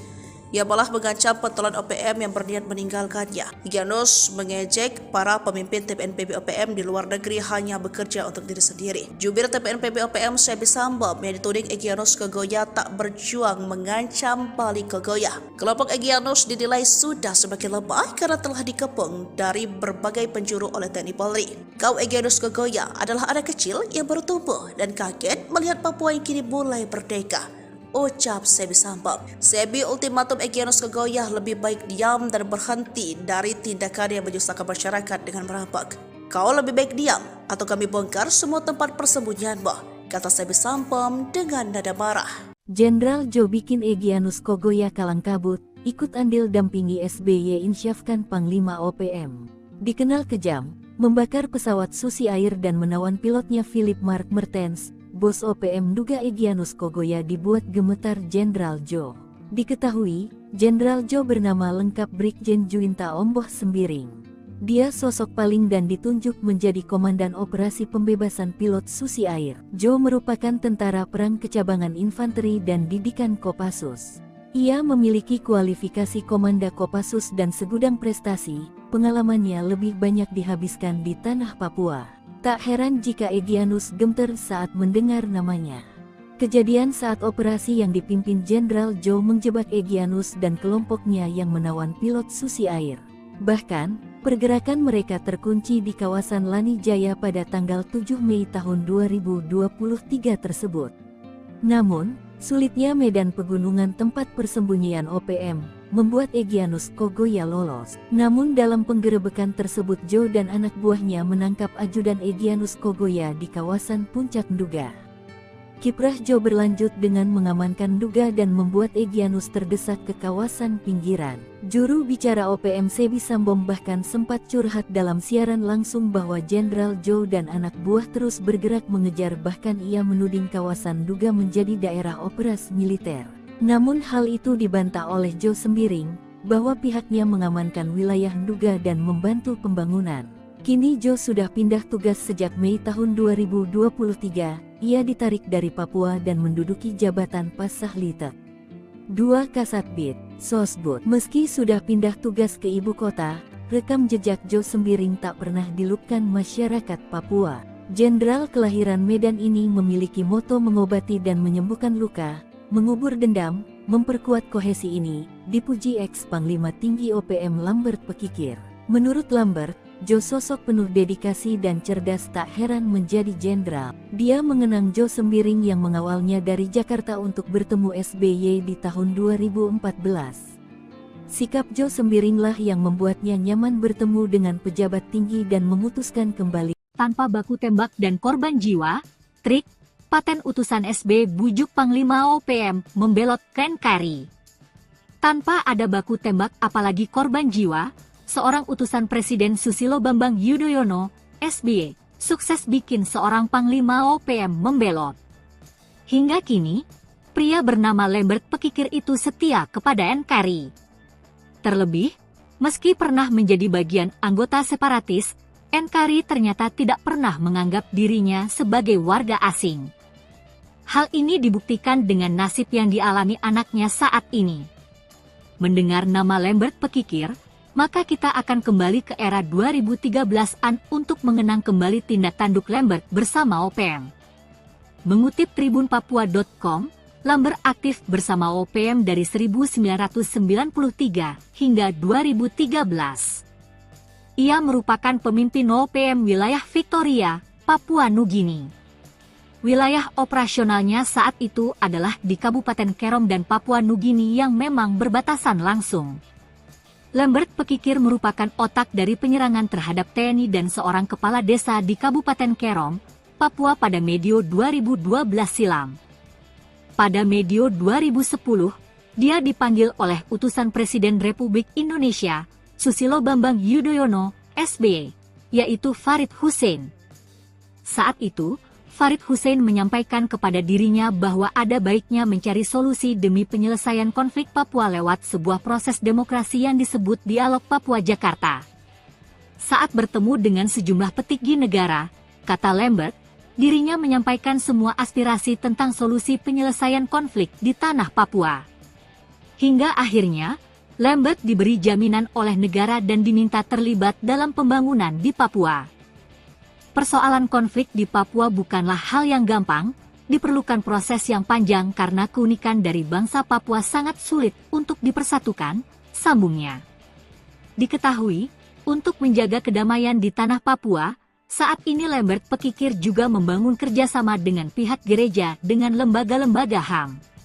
Speaker 2: Ia malah mengancam pentolan OPM yang berniat meninggalkannya. Egyanus mengejek para pemimpin TPNPB OPM di luar negeri hanya bekerja untuk diri sendiri. Jubir TPNPB OPM Sebi Sambam yang dituding Egyanus Kogoya tak berjuang mengancam balik Kogoya. Kelompok Egyanus dinilai sudah semakin lemah karena telah dikepung dari berbagai penjuru oleh TNI Polri. Kau Egyanus Kogoya adalah anak kecil yang baru tumbuh dan kaget melihat Papua yang kini mulai merdeka, ucap Sebi Sambam. Sebi ultimatum Egyanus Kogoya lebih baik diam dan berhenti dari tindakan yang menyusahkan masyarakat dengan merampok. Kau lebih baik diam atau kami bongkar semua tempat persembunyianmu, kata Sebi Sambam dengan nada marah.
Speaker 3: Jenderal Jo bikin Egyanus Kogoya kalang kabut, ikut andil dampingi SBY insyafkan Panglima OPM. Dikenal kejam, membakar pesawat Susi Air dan menawan pilotnya Philip Mark Mertens. Bos OPM duga Egyanus Kogoya dibuat gemetar Jenderal Jo. Diketahui, Jenderal Jo bernama lengkap Brigjen Juinta Omboh Sembiring. Dia sosok paling dan ditunjuk menjadi Komandan Operasi Pembebasan Pilot Susi Air. Jo merupakan tentara perang kecabangan infanteri dan didikan Kopassus. Ia memiliki kualifikasi Komanda Kopassus dan segudang prestasi, pengalamannya lebih banyak dihabiskan di tanah Papua. Tak heran jika Egyanus gemeter saat mendengar namanya. Kejadian saat operasi yang dipimpin Jenderal Jo menjebak Egyanus dan kelompoknya yang menawan pilot Susi Air. Bahkan, pergerakan mereka terkunci di kawasan Lani Jaya pada tanggal 7 Mei tahun 2023 tersebut. Namun, sulitnya medan pegunungan tempat persembunyian OPM membuat Egyanus Kogoya lolos. Namun dalam penggerebekan tersebut Jo dan anak buahnya menangkap ajudan Egyanus Kogoya di kawasan Puncak Nduga. Kiprah Jo berlanjut dengan mengamankan Duga dan membuat Egyanus terdesak ke kawasan pinggiran. Juru bicara OPM Sebi Sambom bahkan sempat curhat dalam siaran langsung bahwa Jenderal Jo dan anak buah terus bergerak mengejar, bahkan ia menuding kawasan Duga menjadi daerah operasi militer. Namun hal itu dibantah oleh Jo Sembiring, bahwa pihaknya mengamankan wilayah Duga dan membantu pembangunan. Kini Jo sudah pindah tugas sejak Mei tahun 2023. Ia ditarik dari Papua dan menduduki jabatan Pasahlitek. 2 Kasatbid, Sosbud. Meski sudah pindah tugas ke ibu kota, rekam jejak Jo Sembiring tak pernah dilupkan masyarakat Papua. Jenderal kelahiran Medan ini memiliki moto mengobati dan menyembuhkan luka, mengubur dendam, memperkuat kohesi. Ini dipuji ex Panglima Tinggi OPM Lambert Pekikir. Menurut Lambert, Jo sosok penuh dedikasi dan cerdas, tak heran menjadi jenderal. Dia mengenang Jo Sembiring yang mengawalnya dari Jakarta untuk bertemu SBY di tahun 2014. Sikap Jo Sembiringlah yang membuatnya nyaman bertemu dengan pejabat tinggi dan memutuskan kembali.
Speaker 1: Tanpa baku tembak dan korban jiwa, trik, paten utusan SB bujuk Panglima OPM membelot ke NKRI. Tanpa ada baku tembak apalagi korban jiwa, seorang utusan Presiden Susilo Bambang Yudhoyono, SBY, sukses bikin seorang Panglima OPM membelot. Hingga kini, pria bernama Lambert Pekikir itu setia kepada NKRI. Terlebih, meski pernah menjadi bagian anggota separatis, NKRI ternyata tidak pernah menganggap dirinya sebagai warga asing. Hal ini dibuktikan dengan nasib yang dialami anaknya saat ini. Mendengar nama Lambert Pekikir, maka kita akan kembali ke era 2013-an untuk mengenang kembali tindak tanduk Lambert bersama OPM. Mengutip tribunpapua.com, Lambert aktif bersama OPM dari 1993 hingga 2013. Ia merupakan pemimpin OPM wilayah Victoria, Papua Nugini. Wilayah operasionalnya saat itu adalah di Kabupaten Kerom dan Papua Nugini yang memang berbatasan langsung. Lambert Pekikir merupakan otak dari penyerangan terhadap TNI dan seorang kepala desa di Kabupaten Kerom, Papua pada medio 2012 silam. Pada medio 2010, dia dipanggil oleh utusan Presiden Republik Indonesia, Susilo Bambang Yudhoyono, SBY, yaitu Farid Hussein. Saat itu, Farid Hussein menyampaikan kepada dirinya bahwa ada baiknya mencari solusi demi penyelesaian konflik Papua lewat sebuah proses demokrasi yang disebut Dialog Papua Jakarta. Saat bertemu dengan sejumlah petinggi negara, kata Lambert, dirinya menyampaikan semua aspirasi tentang solusi penyelesaian konflik di tanah Papua. Hingga akhirnya, Lambert diberi jaminan oleh negara dan diminta terlibat dalam pembangunan di Papua. Persoalan konflik di Papua bukanlah hal yang gampang, diperlukan proses yang panjang karena keunikan dari bangsa Papua sangat sulit untuk dipersatukan, sambungnya. Diketahui, untuk menjaga kedamaian di tanah Papua, saat ini Lambert Pekikir juga membangun kerjasama dengan pihak gereja dengan lembaga-lembaga HAM.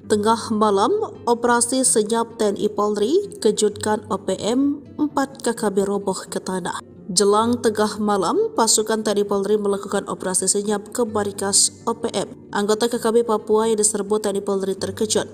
Speaker 2: Tengah malam, operasi senyap TNI Polri kejutkan OPM, 4 KKB roboh ke tanah. Jelang tengah malam, pasukan TNI Polri melakukan operasi senyap ke markas OPM. Anggota KKB Papua yang diserbu TNI Polri terkejut.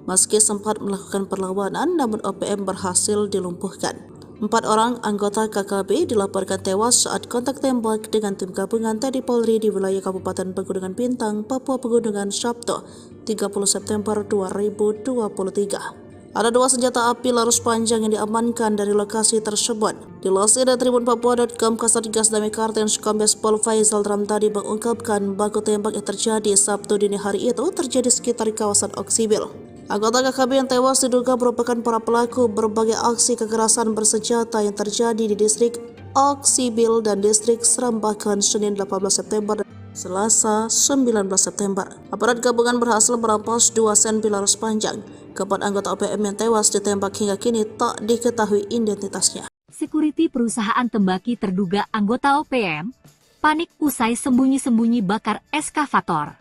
Speaker 2: Meski sempat melakukan perlawanan, namun OPM berhasil dilumpuhkan. 4 orang anggota KKB dilaporkan tewas saat kontak tembak dengan tim gabungan TNI Polri di wilayah Kabupaten Pegunungan Bintang, Papua Pegunungan, Sabtu 30 September 2023. Ada 2 senjata api laras panjang yang diamankan dari lokasi tersebut. Dilansir dari tribunpapua.com, Kasatgas Damai Kartens Kombes Pol Faisal Ramtadi mengungkapkan baku tembak yang terjadi Sabtu dini hari itu terjadi sekitar kawasan Oksibil. Anggota KKB yang tewas diduga merupakan para pelaku berbagai aksi kekerasan bersenjata yang terjadi di distrik Oksibil dan distrik Serambakan Senin 18 September dan Selasa 19 September. Aparat gabungan berhasil merampas 2 senpi laras panjang. Keempat anggota OPM yang tewas ditembak hingga kini tak diketahui identitasnya.
Speaker 1: Security perusahaan tembaki terduga anggota OPM panik usai sembunyi-sembunyi bakar eskavator.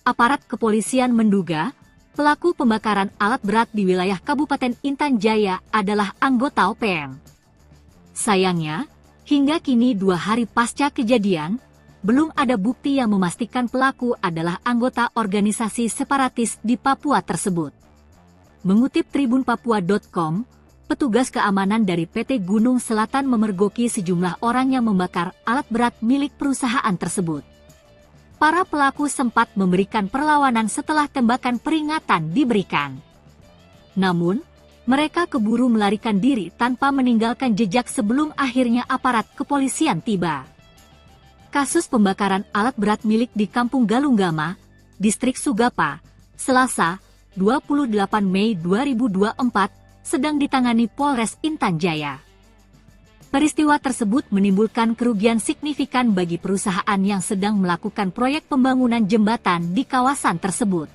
Speaker 1: Aparat kepolisian menduga pelaku pembakaran alat berat di wilayah Kabupaten Intan Jaya adalah anggota OPM. Sayangnya, Hingga kini 2 hari pasca kejadian, belum ada bukti yang memastikan pelaku adalah anggota organisasi separatis di Papua tersebut. Mengutip tribunpapua.com, petugas keamanan dari PT Gunung Selatan memergoki sejumlah orang yang membakar alat berat milik perusahaan tersebut. Para pelaku sempat memberikan perlawanan setelah tembakan peringatan diberikan. Namun, mereka keburu melarikan diri tanpa meninggalkan jejak sebelum akhirnya aparat kepolisian tiba. Kasus pembakaran alat berat milik di Kampung Galunggama, Distrik Sugapa, Selasa, 28 Mei 2024, sedang ditangani Polres Intan Jaya. Peristiwa tersebut menimbulkan kerugian signifikan bagi perusahaan yang sedang melakukan proyek pembangunan jembatan di kawasan tersebut.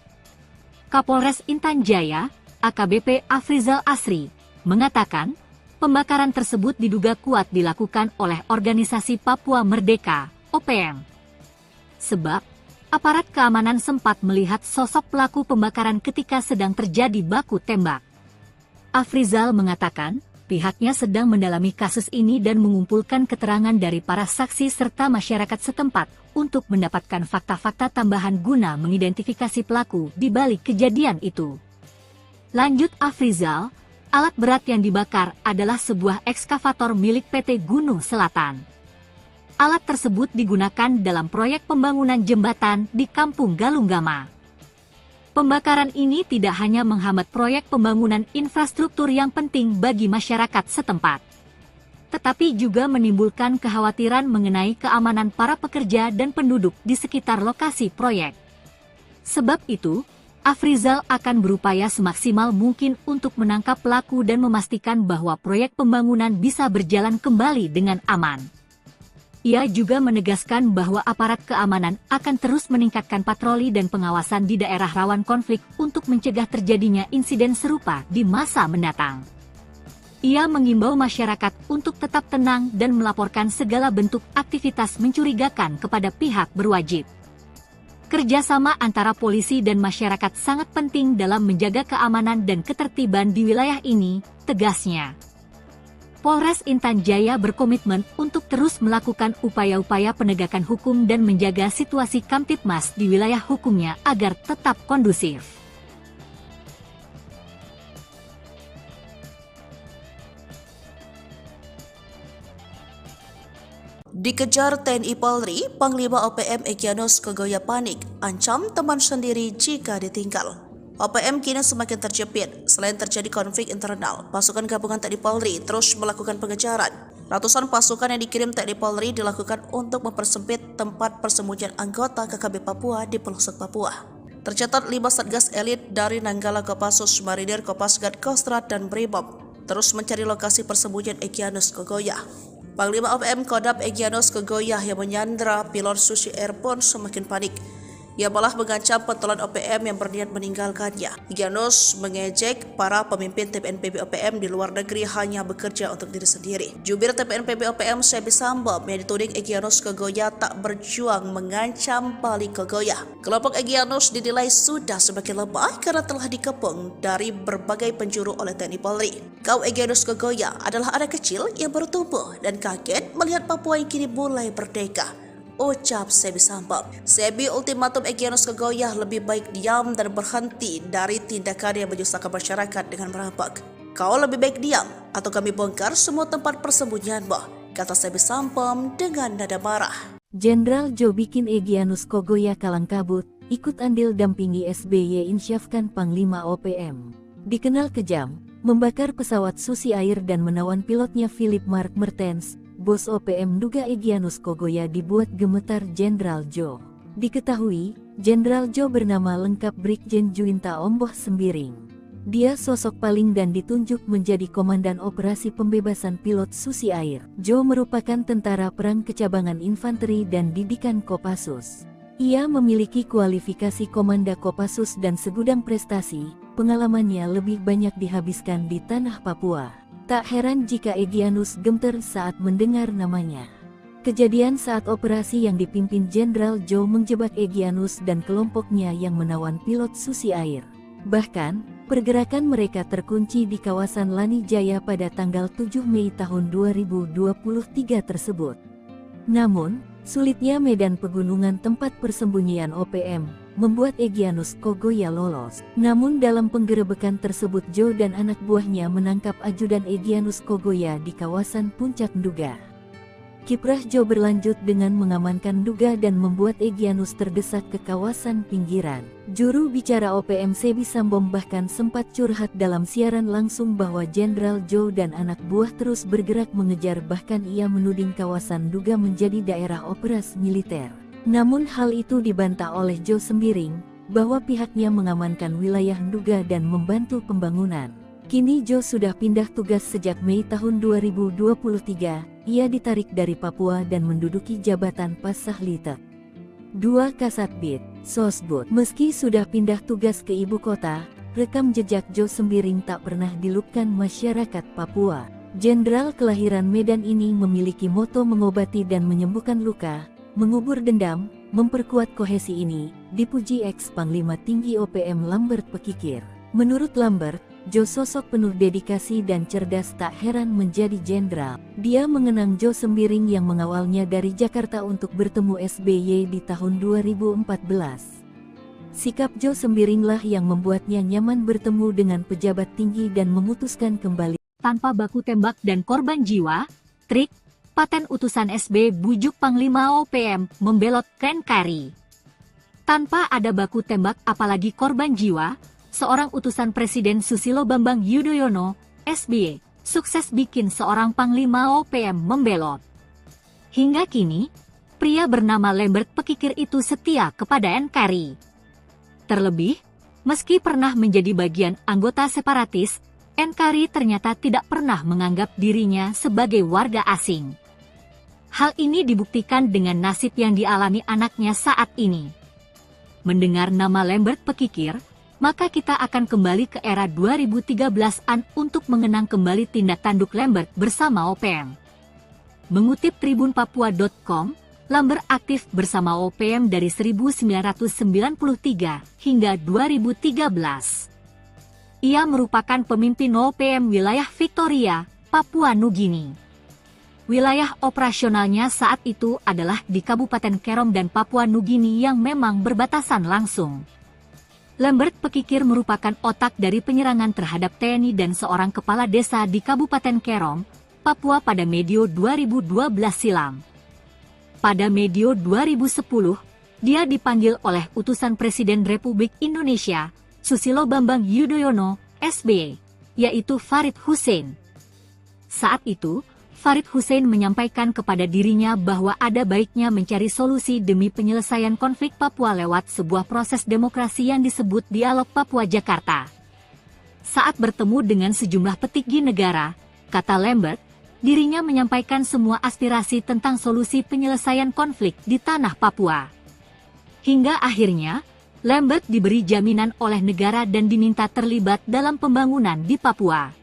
Speaker 1: Kapolres Intan Jaya, AKBP Afrizal Asri, mengatakan, pembakaran tersebut diduga kuat dilakukan oleh Organisasi Papua Merdeka, OPM. Sebab, aparat keamanan sempat melihat sosok pelaku pembakaran ketika sedang terjadi baku tembak. Afrizal mengatakan, pihaknya sedang mendalami kasus ini dan mengumpulkan keterangan dari para saksi serta masyarakat setempat untuk mendapatkan fakta-fakta tambahan guna mengidentifikasi pelaku di balik kejadian itu. Lanjut Afrizal, alat berat yang dibakar adalah sebuah ekskavator milik PT Gunung Selatan. Alat tersebut digunakan dalam proyek pembangunan jembatan di Kampung Galunggama. Pembakaran ini tidak hanya menghambat proyek pembangunan infrastruktur yang penting bagi masyarakat setempat, tetapi juga menimbulkan kekhawatiran mengenai keamanan para pekerja dan penduduk di sekitar lokasi proyek. Sebab itu, Afrizal akan berupaya semaksimal mungkin untuk menangkap pelaku dan memastikan bahwa proyek pembangunan bisa berjalan kembali dengan aman. Ia juga menegaskan bahwa aparat keamanan akan terus meningkatkan patroli dan pengawasan di daerah rawan konflik untuk mencegah terjadinya insiden serupa di masa mendatang. Ia mengimbau masyarakat untuk tetap tenang dan melaporkan segala bentuk aktivitas mencurigakan kepada pihak berwajib. Kerjasama antara polisi dan masyarakat sangat penting dalam menjaga keamanan dan ketertiban di wilayah ini, tegasnya. Polres Intan Jaya berkomitmen untuk terus melakukan upaya-upaya penegakan hukum dan menjaga situasi Kamtibmas di wilayah hukumnya agar tetap kondusif.
Speaker 2: Dikejar TNI Polri, Panglima OPM Egyanus Kogoya panik, ancam teman sendiri jika ditinggal. OPM kini semakin terjepit. Selain terjadi konflik internal, pasukan gabungan TNI Polri terus melakukan pengejaran. Ratusan pasukan yang dikirim TNI Polri dilakukan untuk mempersempit tempat persembunyian anggota KKB Papua di pelosok Papua. Tercatat 5 satgas elit dari Nanggala Kopassus, Marinir, Kopasgat, Kostrad, dan Brimob terus mencari lokasi persembunyian Egyanus Kogoya. Panglima OPM Kodam Egyanus Kogoya yang menyandra pilot Susi Air pun semakin panik. Ia malah mengancam pentolan OPM yang berniat meninggalkannya. Egyanus mengejek para pemimpin TPNPB OPM di luar negeri hanya bekerja untuk diri sendiri. Jubir TPNPB OPM Sebi Sambom yang dituding Egyanus Kogoya tak berjuang mengancam balik Kogoya. Kelompok Egyanus dinilai sudah semakin lemah karena telah dikepung dari berbagai penjuru oleh TNI Polri. Kau Egyanus Kogoya adalah anak kecil yang baru tumbuh dan kaget melihat Papua yang kini mulai merdeka, ucap Sebi Sambom. Sebi ultimatum Egyanus Kogoya lebih baik diam dan berhenti dari tindakan yang menyusahkan masyarakat dengan merampok. Kau lebih baik diam atau kami bongkar semua tempat persembunyianmu, kata Sebi Sambom dengan nada marah.
Speaker 3: Jenderal Jo bikin Egyanus Kogoya kalang kabut, ikut andil dampingi SBY insyafkan Panglima OPM. Dikenal kejam, membakar pesawat Susi Air dan menawan pilotnya Philip Mark Mertens. Bos OPM duga Egyanus Kogoya dibuat gemetar Jenderal Jo. Diketahui, Jenderal Jo bernama lengkap Brigjen Juwinta Omboh Sembiring. Dia sosok paling dan ditunjuk menjadi Komandan Operasi Pembebasan Pilot Susi Air. Jo merupakan tentara perang kecabangan infanteri dan didikan Kopassus. Ia memiliki kualifikasi Komanda Kopassus dan segudang prestasi, pengalamannya lebih banyak dihabiskan di tanah Papua. Tak heran jika Egyanus gemeter saat mendengar namanya. Kejadian saat operasi yang dipimpin Jenderal Jo menjebak Egyanus dan kelompoknya yang menawan pilot Susi Air. Bahkan, Pergerakan mereka terkunci di kawasan Lani Jaya pada tanggal 7 Mei tahun 2023 tersebut. Namun, sulitnya medan pegunungan tempat persembunyian OPM membuat Egyanus Kogoya lolos. Namun dalam penggerebekan tersebut Joe dan anak buahnya menangkap ajudan Egyanus Kogoya di kawasan Puncak Nduga. Kiprah Joe berlanjut dengan mengamankan Nduga dan membuat Egyanus terdesak ke kawasan pinggiran. Juru bicara OPM Sebi Sambom bahkan sempat curhat dalam siaran langsung bahwa Jenderal Joe dan anak buah terus bergerak mengejar, bahkan ia menuding kawasan Nduga menjadi daerah operasi militer. Namun hal itu dibantah oleh Joe Sembiring, bahwa pihaknya mengamankan wilayah Nduga dan membantu pembangunan. Kini Joe sudah pindah tugas sejak Mei tahun 2023, ia ditarik dari Papua dan menduduki jabatan Pasahlitek. 2 Kasatbit, Sosbud. Meski sudah pindah tugas ke ibu kota, rekam jejak Joe Sembiring tak pernah dilupakan masyarakat Papua. Jenderal kelahiran Medan ini memiliki moto mengobati dan menyembuhkan luka, mengubur dendam, memperkuat kohesi ini, dipuji ex-Panglima Tinggi OPM Lambert Pekikir. Menurut Lambert, Joe sosok penuh dedikasi dan cerdas, tak heran menjadi jenderal. Dia mengenang Joe Sembiring yang mengawalnya dari Jakarta untuk bertemu SBY di tahun 2014. Sikap Joe Sembiringlah yang membuatnya nyaman bertemu dengan pejabat tinggi dan memutuskan kembali.
Speaker 1: Tanpa baku tembak dan korban jiwa, trik, paten utusan SB bujuk Panglima OPM membelot ke NKRI. Tanpa ada baku tembak apalagi korban jiwa, seorang utusan Presiden Susilo Bambang Yudhoyono, SBY, sukses bikin seorang Panglima OPM membelot. Hingga kini, pria bernama Lambert Pekikir itu setia kepada NKRI. Terlebih, meski pernah menjadi bagian anggota separatis, NKRI ternyata tidak pernah menganggap dirinya sebagai warga asing. Hal ini dibuktikan dengan nasib yang dialami anaknya saat ini. Mendengar nama Lambert Pekikir, maka kita akan kembali ke era 2013-an untuk mengenang kembali tindak tanduk Lambert bersama OPM. Mengutip tribunpapua.com, Lambert aktif bersama OPM dari 1993 hingga 2013. Ia merupakan pemimpin OPM wilayah Victoria, Papua Nugini. Wilayah operasionalnya saat itu adalah di Kabupaten Kerom dan Papua Nugini yang memang berbatasan langsung. Lambert Pekikir merupakan otak dari penyerangan terhadap TNI dan seorang kepala desa di Kabupaten Kerom, Papua pada medio 2012 silam. Pada medio 2010, dia dipanggil oleh utusan Presiden Republik Indonesia, Susilo Bambang Yudhoyono, SBY, yaitu Farid Hussein. Saat itu, Farid Hussein menyampaikan kepada dirinya bahwa ada baiknya mencari solusi demi penyelesaian konflik Papua lewat sebuah proses demokrasi yang disebut Dialog Papua Jakarta. Saat bertemu dengan sejumlah petinggi negara, kata Lambert, dirinya menyampaikan semua aspirasi tentang solusi penyelesaian konflik di tanah Papua. Hingga akhirnya, Lambert diberi jaminan oleh negara dan diminta terlibat dalam pembangunan di Papua.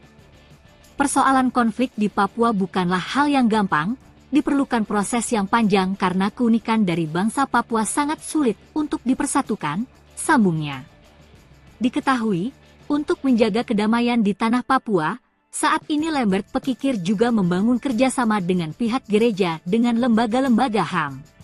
Speaker 1: Persoalan konflik di Papua bukanlah hal yang gampang, diperlukan proses yang panjang karena keunikan dari bangsa Papua sangat sulit untuk dipersatukan, sambungnya. Diketahui, untuk menjaga kedamaian di tanah Papua, saat ini Lambert Pekikir juga membangun kerjasama dengan pihak gereja dengan lembaga-lembaga HAM.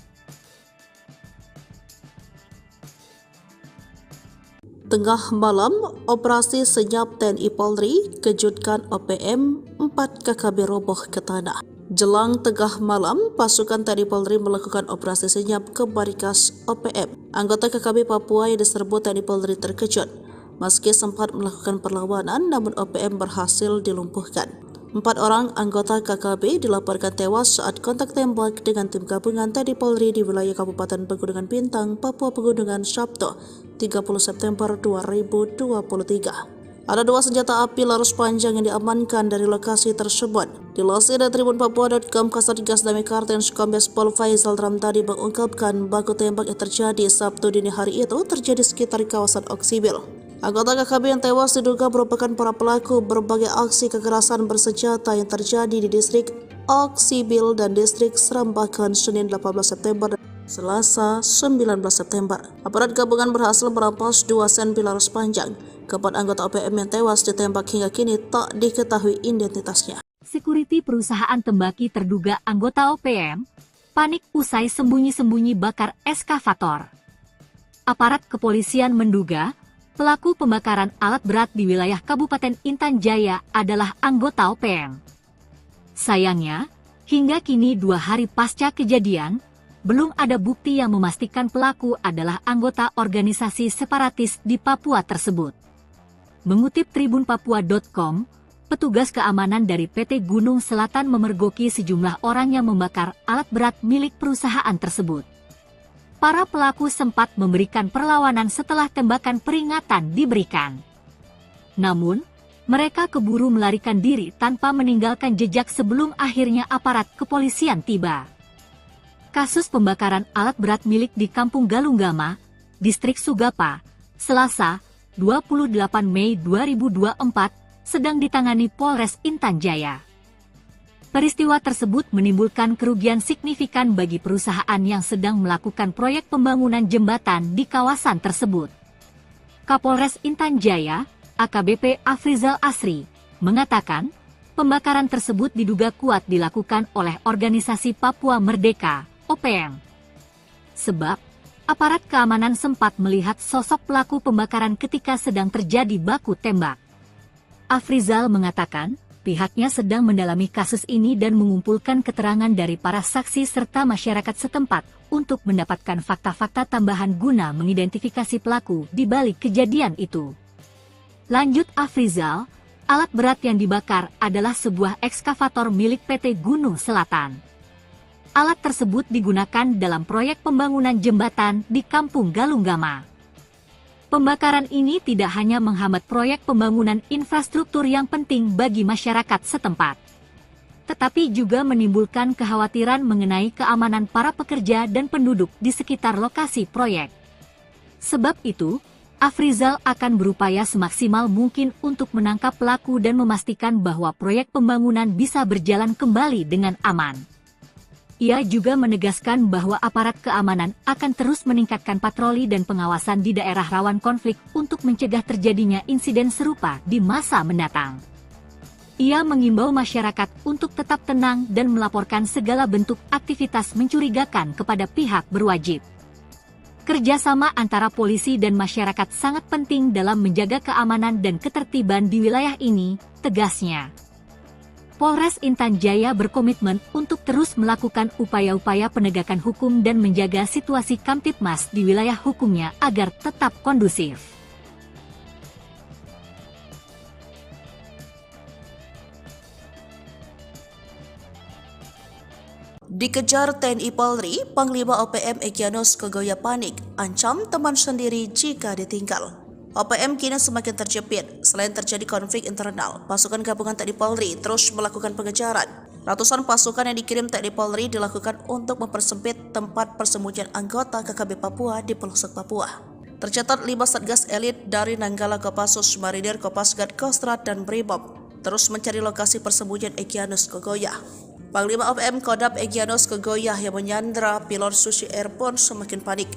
Speaker 2: Tengah malam, operasi senyap TNI Polri kejutkan OPM, 4 KKB roboh ke tanah. Jelang tengah malam, pasukan TNI Polri melakukan operasi senyap ke markas OPM. Anggota KKB Papua yang diserbu TNI Polri terkejut. Meski sempat melakukan perlawanan, namun OPM berhasil dilumpuhkan. 4 orang anggota KKB dilaporkan tewas saat kontak tembak dengan tim gabungan TNI Polri di wilayah Kabupaten Pegunungan Bintang, Papua Pegunungan, Sabtu, 30 September 2023. Ada 2 senjata api laras panjang yang diamankan dari lokasi tersebut. Dilansir dari tribunpapua.com, Kasatgas Damai Kartens Kombes Pol Faisal Ramtadi mengungkapkan baku tembak yang terjadi Sabtu dini hari itu terjadi sekitar kawasan Oksibil. Anggota KKB yang tewas diduga merupakan para pelaku berbagai aksi kekerasan bersenjata yang terjadi di distrik Oksibil dan distrik Serambakan Senin 18 September Selasa 19 September. Aparat gabungan berhasil merampas 2 senpi laras panjang, Keempat anggota OPM yang tewas ditembak hingga kini tak diketahui identitasnya.
Speaker 1: Security perusahaan tembaki terduga anggota OPM panik usai sembunyi-sembunyi bakar eskavator. Aparat kepolisian menduga pelaku pembakaran alat berat di wilayah Kabupaten Intan Jaya adalah anggota OPM. Sayangnya, hingga kini 2 hari pasca kejadian, belum ada bukti yang memastikan pelaku adalah anggota organisasi separatis di Papua tersebut. Mengutip tribunpapua.com, petugas keamanan dari PT Gunung Selatan memergoki sejumlah orang yang membakar alat berat milik perusahaan tersebut. Para pelaku sempat memberikan perlawanan setelah tembakan peringatan diberikan. Namun, mereka keburu melarikan diri tanpa meninggalkan jejak sebelum akhirnya aparat kepolisian tiba. Kasus pembakaran alat berat milik di Kampung Galunggama, Distrik Sugapa, Selasa, 28 Mei 2024, sedang ditangani Polres Intan Jaya. Peristiwa tersebut menimbulkan kerugian signifikan bagi perusahaan yang sedang melakukan proyek pembangunan jembatan di kawasan tersebut. Kapolres Intan Jaya, AKBP Afrizal Asri, mengatakan pembakaran tersebut diduga kuat dilakukan oleh Organisasi Papua Merdeka, OPM. Sebab, aparat keamanan sempat melihat sosok pelaku pembakaran ketika sedang terjadi baku tembak. Afrizal mengatakan, pihaknya sedang mendalami kasus ini dan mengumpulkan keterangan dari para saksi serta masyarakat setempat untuk mendapatkan fakta-fakta tambahan guna mengidentifikasi pelaku di balik kejadian itu. Lanjut Afrizal, alat berat yang dibakar adalah sebuah ekskavator milik PT Gunung Selatan. Alat tersebut digunakan dalam proyek pembangunan jembatan di Kampung Galunggama. Pembakaran ini tidak hanya menghambat proyek pembangunan infrastruktur yang penting bagi masyarakat setempat, tetapi juga menimbulkan kekhawatiran mengenai keamanan para pekerja dan penduduk di sekitar lokasi proyek. Sebab itu, Afrizal akan berupaya semaksimal mungkin untuk menangkap pelaku dan memastikan bahwa proyek pembangunan bisa berjalan kembali dengan aman. Ia juga menegaskan bahwa aparat keamanan akan terus meningkatkan patroli dan pengawasan di daerah rawan konflik untuk mencegah terjadinya insiden serupa di masa mendatang. Ia mengimbau masyarakat untuk tetap tenang dan melaporkan segala bentuk aktivitas mencurigakan kepada pihak berwajib. Kerjasama antara polisi dan masyarakat sangat penting dalam menjaga keamanan dan ketertiban di wilayah ini, tegasnya. Polres Intan Jaya berkomitmen untuk terus melakukan upaya-upaya penegakan hukum dan menjaga situasi Kamtipmas di wilayah hukumnya agar tetap kondusif.
Speaker 2: Dikejar TNI Polri, Panglima OPM Egyanus Kogoya panik, ancam teman sendiri jika ditinggal. OPM kini semakin terjepit. Selain terjadi konflik internal, pasukan gabungan TNI Polri terus melakukan pengejaran. Ratusan pasukan yang dikirim TNI Polri dilakukan untuk mempersempit tempat persembunyian anggota KKB Papua di pelosok Papua. Tercatat 5 satgas elit dari Nanggala Kopassus, Marinir, Kopasgat, Kostrad, dan Brimob terus mencari lokasi persembunyian Egyanus Kogoya. Panglima OPM Kodam Egyanus Kogoya yang menyandra pilot Susi Air pun semakin panik.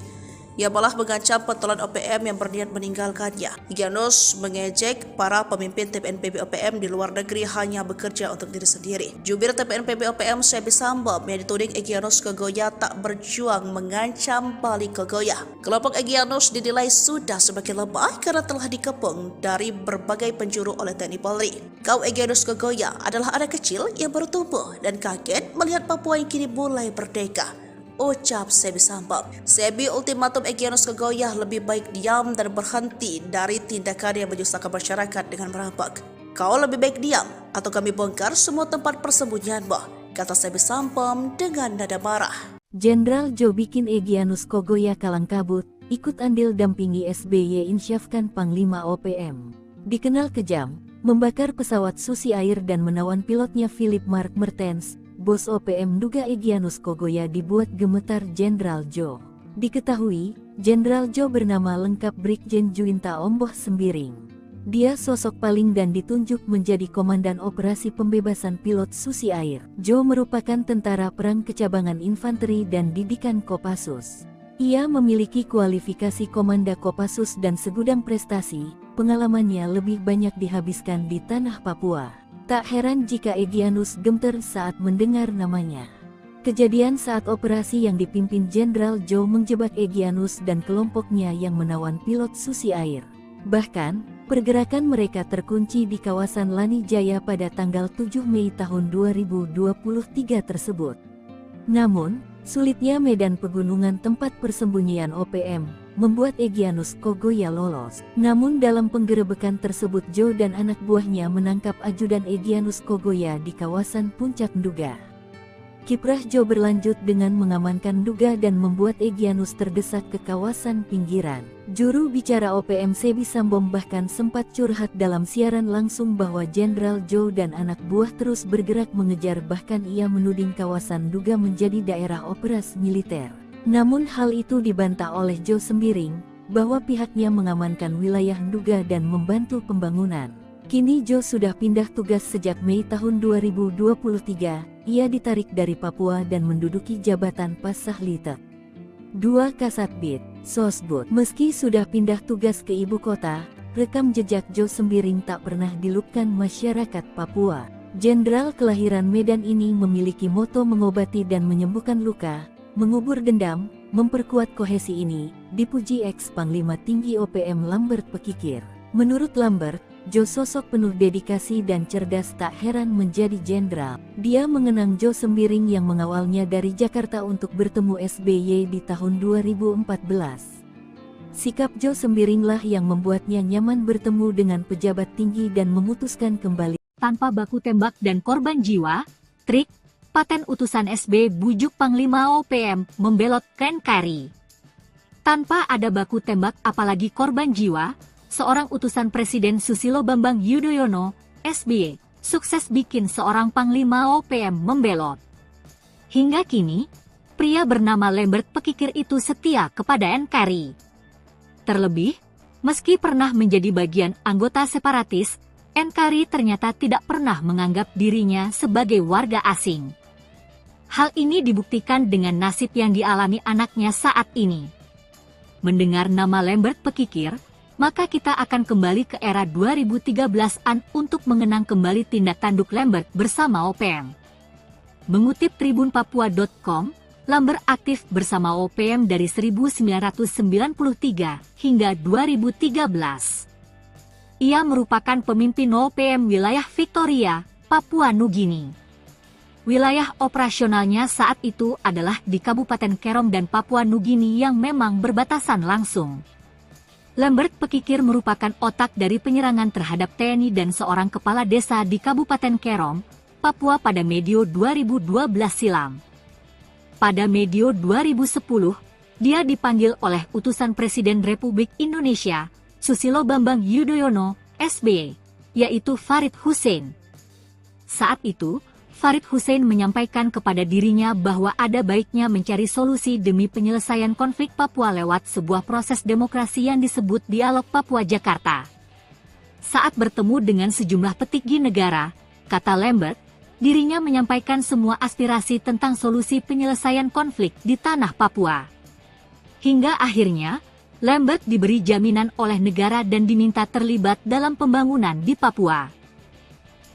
Speaker 2: Ia malah mengancam pentolan OPM yang berniat meninggalkannya. Egyanus mengejek para pemimpin TPNPB OPM di luar negeri hanya bekerja untuk diri sendiri. Jubir TPNPB OPM Sebi Sambom yang dituding Egyanus Kogoya tak berjuang mengancam balik Kogoya. Kelompok Egyanus dinilai sudah semakin lemah karena telah dikepung dari berbagai penjuru oleh TNI Polri. Kau Egyanus Kogoya adalah anak kecil yang baru tumbuh dan kaget melihat Papua yang kini mulai merdeka, ucap Sebi Sambom. Sebi ultimatum Egyanus Kogoya lebih baik diam dan berhenti dari tindakan yang menyusahkan masyarakat dengan merampok. Kau lebih baik diam atau kami bongkar semua tempat persembunyianmu, kata Sebi Sambom dengan nada marah.
Speaker 3: Jenderal Jo bikin Egyanus Kogoya kalang kabut, ikut andil dampingi SBY insyafkan Panglima OPM. Dikenal kejam, membakar pesawat Susi Air dan menawan pilotnya Philip Mark Mertens. Bos OPM duga Egyanus Kogoya dibuat gemetar Jenderal Jo. Diketahui, Jenderal Jo bernama lengkap Brigjen Juinta Omboh Sembiring. Dia sosok paling dan ditunjuk menjadi Komandan Operasi Pembebasan Pilot Susi Air. Jo merupakan tentara perang kecabangan infanteri dan didikan Kopassus. Ia memiliki kualifikasi Komanda Kopassus dan segudang prestasi, pengalamannya lebih banyak dihabiskan di tanah Papua. Tak heran jika Egyanus gemeter saat mendengar namanya. Kejadian saat operasi yang dipimpin Jenderal Joe menjebak Egyanus dan kelompoknya yang menawan pilot Susi Air. Bahkan, pergerakan mereka terkunci di kawasan Lani Jaya pada tanggal 7 Mei tahun 2023 tersebut. Namun, sulitnya medan pegunungan tempat persembunyian OPM membuat Egyanus Kogoya lolos. Namun dalam penggerebekan tersebut Joe dan anak buahnya menangkap ajudan Egyanus Kogoya di kawasan Puncak Nduga. Kiprah Joe berlanjut dengan mengamankan Nduga dan membuat Egyanus terdesak ke kawasan pinggiran. Juru bicara OPM Sebi Sambom bahkan sempat curhat dalam siaran langsung bahwa Jenderal Joe dan anak buah terus bergerak mengejar, bahkan ia menuding kawasan Nduga menjadi daerah operasi militer. Namun hal itu dibantah oleh Joe Sembiring, bahwa pihaknya mengamankan wilayah Nduga dan membantu pembangunan. Kini Joe sudah pindah tugas sejak Mei tahun 2023, ia ditarik dari Papua dan menduduki jabatan Pasahlitek. 2 Kasatbid, Sosbud. Meski sudah pindah tugas ke ibu kota, rekam jejak Joe Sembiring tak pernah dilupkan masyarakat Papua. Jenderal kelahiran Medan ini memiliki moto mengobati dan menyembuhkan luka, mengubur dendam, memperkuat kohesi ini, dipuji ex-Panglima Tinggi OPM Lambert Pekikir. Menurut Lambert, Joe sosok penuh dedikasi dan cerdas, tak heran menjadi jenderal. Dia mengenang Joe Sembiring yang mengawalnya dari Jakarta untuk bertemu SBY di tahun 2014. Sikap Joe Sembiringlah yang membuatnya nyaman bertemu dengan pejabat tinggi dan memutuskan kembali.
Speaker 1: Tanpa baku tembak dan korban jiwa, trik, paten utusan SB bujuk Panglima OPM membelot ke NKRI. Tanpa ada baku tembak apalagi korban jiwa, seorang utusan Presiden Susilo Bambang Yudhoyono, SBY, sukses bikin seorang Panglima OPM membelot. Hingga kini, pria bernama Lambert Pekikir itu setia kepada NKRI. Terlebih, meski pernah menjadi bagian anggota separatis, NKRI ternyata tidak pernah menganggap dirinya sebagai warga asing. Hal ini dibuktikan dengan nasib yang dialami anaknya saat ini. Mendengar nama Lambert Pekikir, maka kita akan kembali ke era 2013-an untuk mengenang kembali tindak tanduk Lambert bersama OPM. Mengutip tribunpapua.com, Lambert aktif bersama OPM dari 1993 hingga 2013. Ia merupakan pemimpin OPM wilayah Victoria, Papua Nugini. Wilayah operasionalnya saat itu adalah di Kabupaten Kerom dan Papua Nugini yang memang berbatasan langsung. Lambert Pekikir merupakan otak dari penyerangan terhadap TNI dan seorang kepala desa di Kabupaten Kerom, Papua pada medio 2012 silam. Pada medio 2010, dia dipanggil oleh utusan Presiden Republik Indonesia, Susilo Bambang Yudhoyono, SBY, yaitu Farid Hussein. Saat itu, Farid Hussein menyampaikan kepada dirinya bahwa ada baiknya mencari solusi demi penyelesaian konflik Papua lewat sebuah proses demokrasi yang disebut Dialog Papua Jakarta. Saat bertemu dengan sejumlah petinggi negara, kata Lambert, dirinya menyampaikan semua aspirasi tentang solusi penyelesaian konflik di tanah Papua. Hingga akhirnya, Lambert diberi jaminan oleh negara dan diminta terlibat dalam pembangunan di Papua.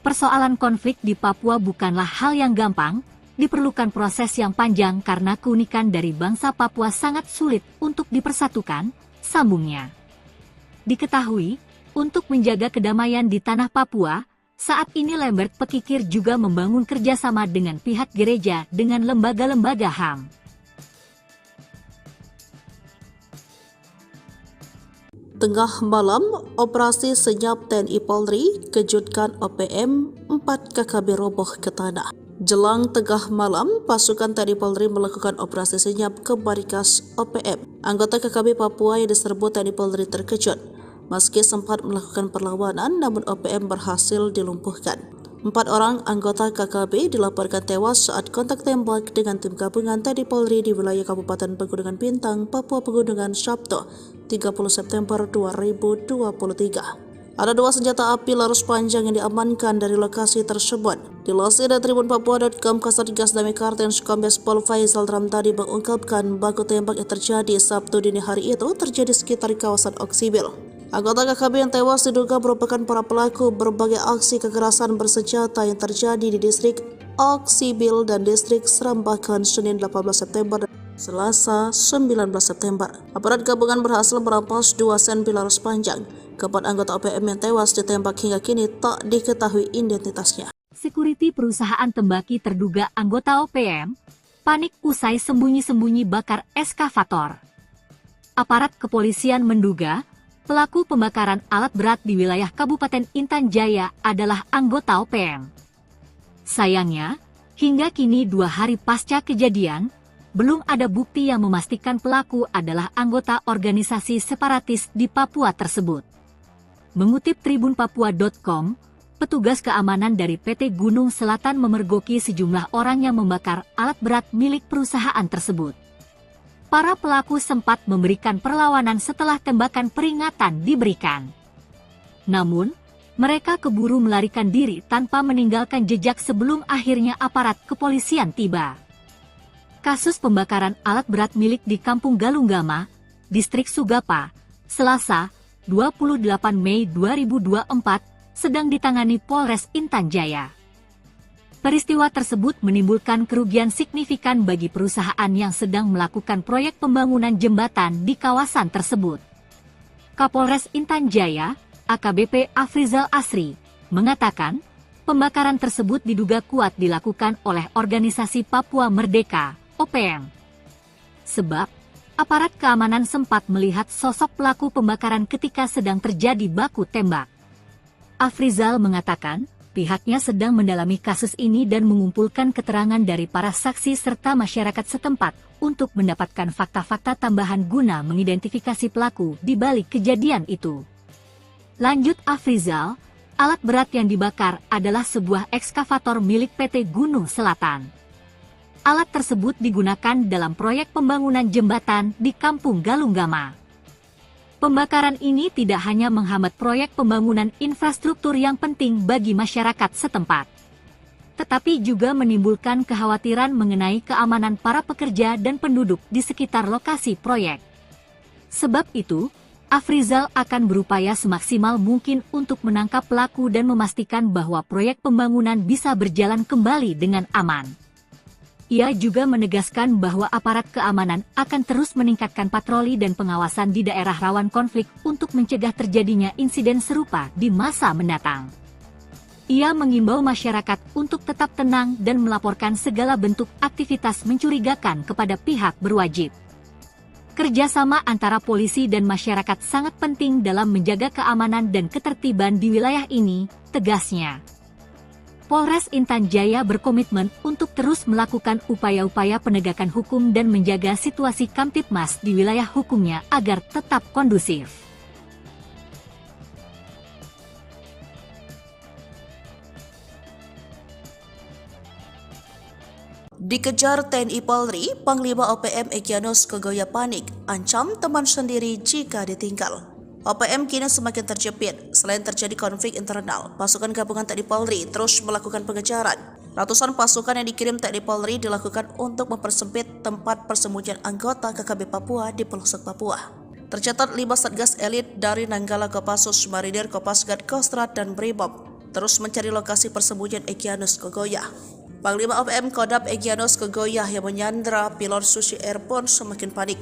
Speaker 1: Persoalan konflik di Papua bukanlah hal yang gampang, diperlukan proses yang panjang karena keunikan dari bangsa Papua sangat sulit untuk dipersatukan, sambungnya. Diketahui, untuk menjaga kedamaian di tanah Papua, saat ini Lambert Pekikir juga membangun kerjasama dengan pihak gereja dengan lembaga-lembaga HAM.
Speaker 2: Tengah malam, operasi senyap TNI Polri kejutkan OPM, 4 KKB roboh ke tanah. Jelang tengah malam, pasukan TNI Polri melakukan operasi senyap ke markas OPM. Anggota KKB Papua yang diserbu TNI Polri terkejut. Meski sempat melakukan perlawanan, namun OPM berhasil dilumpuhkan. 4 orang anggota KKB dilaporkan tewas saat kontak tembak dengan tim gabungan TNI Polri di wilayah Kabupaten Pegunungan Bintang, Papua Pegunungan, Sabtu, 30 September 2023. Ada 2 senjata api laras panjang yang diamankan dari lokasi tersebut. Dilansir dari tribunpapua.com, Kasatgas Damai Kartens Kombes Pol Faisal Ramtadi mengungkapkan baku tembak yang terjadi Sabtu dini hari itu terjadi sekitar kawasan Oksibil. Anggota KKB yang tewas diduga merupakan para pelaku berbagai aksi kekerasan bersenjata yang terjadi di distrik Oksibil dan distrik Serambakan Senin 18 September Selasa 19 September. Aparat gabungan berhasil merampas 2 sen Pilaros panjang. Keempat anggota OPM yang tewas ditembak hingga kini tak diketahui identitasnya.
Speaker 1: Security perusahaan tembaki terduga anggota OPM panik usai sembunyi-sembunyi bakar eskavator. Aparat kepolisian menduga pelaku pembakaran alat berat di wilayah Kabupaten Intan Jaya adalah anggota OPM. Sayangnya, hingga kini 2 hari pasca kejadian, belum ada bukti yang memastikan pelaku adalah anggota organisasi separatis di Papua tersebut. Mengutip tribunpapua.com, petugas keamanan dari PT Gunung Selatan memergoki sejumlah orang yang membakar alat berat milik perusahaan tersebut. Para pelaku sempat memberikan perlawanan setelah tembakan peringatan diberikan. Namun, mereka keburu melarikan diri tanpa meninggalkan jejak sebelum akhirnya aparat kepolisian tiba. Kasus pembakaran alat berat milik di Kampung Galunggama, Distrik Sugapa, Selasa, 28 Mei 2024, sedang ditangani Polres Intan Jaya. Peristiwa tersebut menimbulkan kerugian signifikan bagi perusahaan yang sedang melakukan proyek pembangunan jembatan di kawasan tersebut. Kapolres Intan Jaya, AKBP Afrizal Asri, mengatakan pembakaran tersebut diduga kuat dilakukan oleh Organisasi Papua Merdeka, OPM. Sebab, aparat keamanan sempat melihat sosok pelaku pembakaran ketika sedang terjadi baku tembak. Afrizal mengatakan, pihaknya sedang mendalami kasus ini dan mengumpulkan keterangan dari para saksi serta masyarakat setempat untuk mendapatkan fakta-fakta tambahan guna mengidentifikasi pelaku di balik kejadian itu. Lanjut Afrizal, alat berat yang dibakar adalah sebuah ekskavator milik PT Gunung Selatan. Alat tersebut digunakan dalam proyek pembangunan jembatan di Kampung Galunggama. Pembakaran ini tidak hanya menghambat proyek pembangunan infrastruktur yang penting bagi masyarakat setempat, tetapi juga menimbulkan kekhawatiran mengenai keamanan para pekerja dan penduduk di sekitar lokasi proyek. Sebab itu, Afrizal akan berupaya semaksimal mungkin untuk menangkap pelaku dan memastikan bahwa proyek pembangunan bisa berjalan kembali dengan aman. Ia juga menegaskan bahwa aparat keamanan akan terus meningkatkan patroli dan pengawasan di daerah rawan konflik untuk mencegah terjadinya insiden serupa di masa mendatang. Ia mengimbau masyarakat untuk tetap tenang dan melaporkan segala bentuk aktivitas mencurigakan kepada pihak berwajib. Kerjasama antara polisi dan masyarakat sangat penting dalam menjaga keamanan dan ketertiban di wilayah ini, tegasnya. Polres Intan Jaya berkomitmen untuk terus melakukan upaya-upaya penegakan hukum dan menjaga situasi Kamtipmas di wilayah hukumnya agar tetap kondusif.
Speaker 2: Dikejar TNI Polri, Panglima OPM Egyanus Kogoya panik, ancam teman sendiri jika ditinggal. OPM kini semakin terjepit. Selain terjadi konflik internal, pasukan gabungan TNI Polri terus melakukan pengejaran. Ratusan pasukan yang dikirim TNI Polri dilakukan untuk mempersempit tempat persembunyian anggota KKB Papua di pelosok Papua. Tercatat 5 satgas elit dari Nanggala Kopassus, Marinir, Kopasgat, Kostrad, dan Brimob terus mencari lokasi persembunyian Egyanus Kogoya. Panglima OPM Kodam Egyanus Kogoya yang menyandra pilot Susi Air pun semakin panik.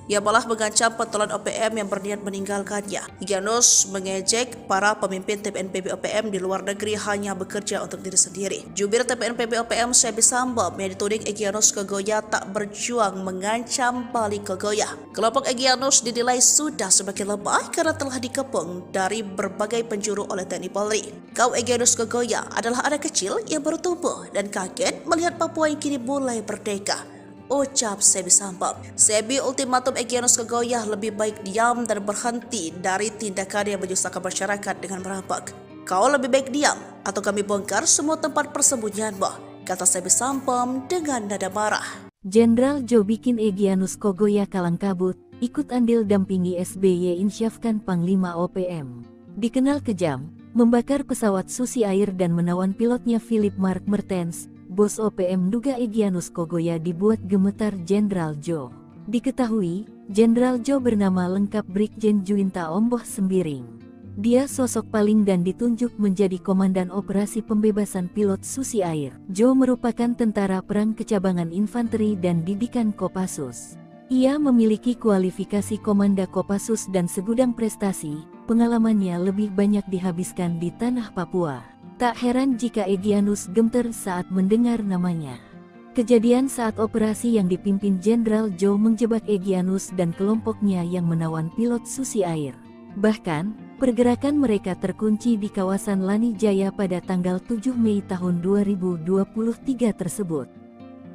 Speaker 2: Ia malah mengancam pentolan OPM yang berniat meninggalkannya. Egyanus mengejek para pemimpin TPNPB OPM di luar negeri hanya bekerja untuk diri sendiri. Jubir TPNPB OPM Sebi Sambom yang dituding Egyanus Kogoya tak berjuang mengancam balik Kogoya. Kelompok Egyanus dinilai sudah semakin lemah karena telah dikepung dari berbagai penjuru oleh TNI Polri. Kau Egyanus Kogoya adalah anak kecil yang baru tumbuh dan kaget melihat Papua yang kini mulai merdeka, ucap Sebi Sambom. Sebi ultimatum Egyanus Kogoya lebih baik diam dan berhenti dari tindakan yang menyusahkan masyarakat dengan merampok. Kau lebih baik diam atau kami bongkar semua tempat persembunyianmu, kata Sebi Sambom dengan nada marah.
Speaker 3: Jenderal Jo bikin Egyanus Kogoya kalang kabut, ikut andil dampingi SBY insyafkan Panglima OPM. Dikenal kejam, membakar pesawat Susi Air dan menawan pilotnya Philip Mark Mertens. Bos OPM duga Egyanus Kogoya dibuat gemetar Jenderal Jo. Diketahui, Jenderal Jo bernama lengkap Brigjen Juinta Omboh Sembiring. Dia sosok paling dan ditunjuk menjadi Komandan Operasi Pembebasan Pilot Susi Air. Jo merupakan tentara perang kecabangan infanteri dan didikan Kopassus. Ia memiliki kualifikasi Komanda Kopassus dan segudang prestasi, pengalamannya lebih banyak dihabiskan di tanah Papua. Tak heran jika Egyanus gemeter saat mendengar namanya. Kejadian saat operasi yang dipimpin Jenderal Jo menjebak Egyanus dan kelompoknya yang menawan pilot Susi Air. Bahkan, pergerakan mereka terkunci di kawasan Lani Jaya pada tanggal 7 Mei tahun 2023 tersebut.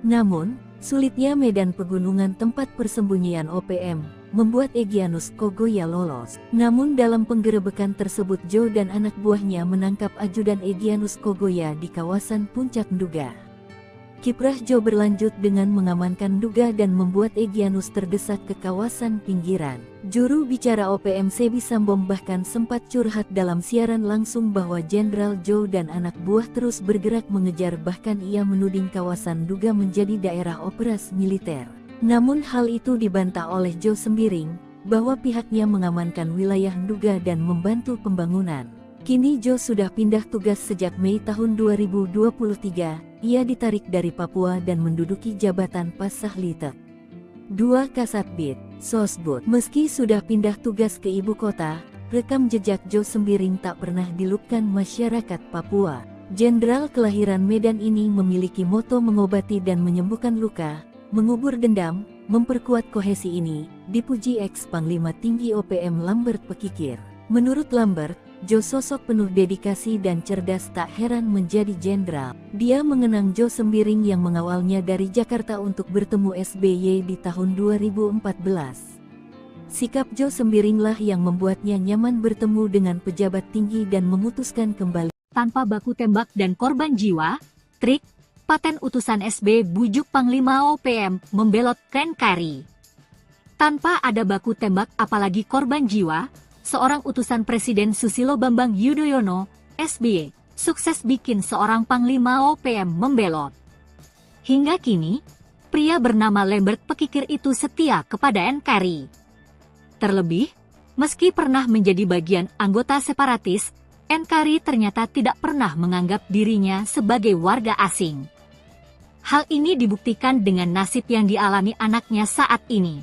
Speaker 3: Namun, sulitnya medan pegunungan tempat persembunyian OPM membuat Egyanus Kogoya lolos. Namun dalam penggerebekan tersebut Jo dan anak buahnya menangkap ajudan Egyanus Kogoya di kawasan Puncak Nduga. Kiprah Jo berlanjut dengan mengamankan Nduga dan membuat Egyanus terdesak ke kawasan pinggiran. Juru bicara OPM Sebi Sambom bahkan sempat curhat dalam siaran langsung bahwa Jenderal Jo dan anak buah terus bergerak mengejar, bahkan ia menuding kawasan Nduga menjadi daerah operasi militer. Namun hal itu dibantah oleh Jo Sembiring, bahwa pihaknya mengamankan wilayah Nduga dan membantu pembangunan. Kini Jo sudah pindah tugas sejak Mei tahun 2023, ia ditarik dari Papua dan menduduki jabatan Pasahlitek. 2 Kasatbid, Sosbud. Meski sudah pindah tugas ke ibu kota, rekam jejak Jo Sembiring tak pernah dilupkan masyarakat Papua. Jenderal kelahiran Medan ini memiliki moto mengobati dan menyembuhkan luka, mengubur dendam, memperkuat kohesi ini, dipuji ex-Panglima Tinggi OPM Lambert Pekikir. Menurut Lambert, Jo sosok penuh dedikasi dan cerdas, tak heran menjadi jenderal. Dia mengenang Jo Sembiring yang mengawalnya dari Jakarta untuk bertemu SBY di tahun 2014. Sikap Jo Sembiringlah yang membuatnya nyaman bertemu dengan pejabat tinggi dan memutuskan kembali.
Speaker 1: Tanpa baku tembak dan korban jiwa, trik, paten utusan SB bujuk Panglima OPM membelot NKRI. Tanpa ada baku tembak apalagi korban jiwa, seorang utusan Presiden Susilo Bambang Yudhoyono, SBY, sukses bikin seorang Panglima OPM membelot. Hingga kini, pria bernama Lambert Pekikir itu setia kepada NKRI. Terlebih, meski pernah menjadi bagian anggota separatis, NKRI ternyata tidak pernah menganggap dirinya sebagai warga asing. Hal ini dibuktikan dengan nasib yang dialami anaknya saat ini.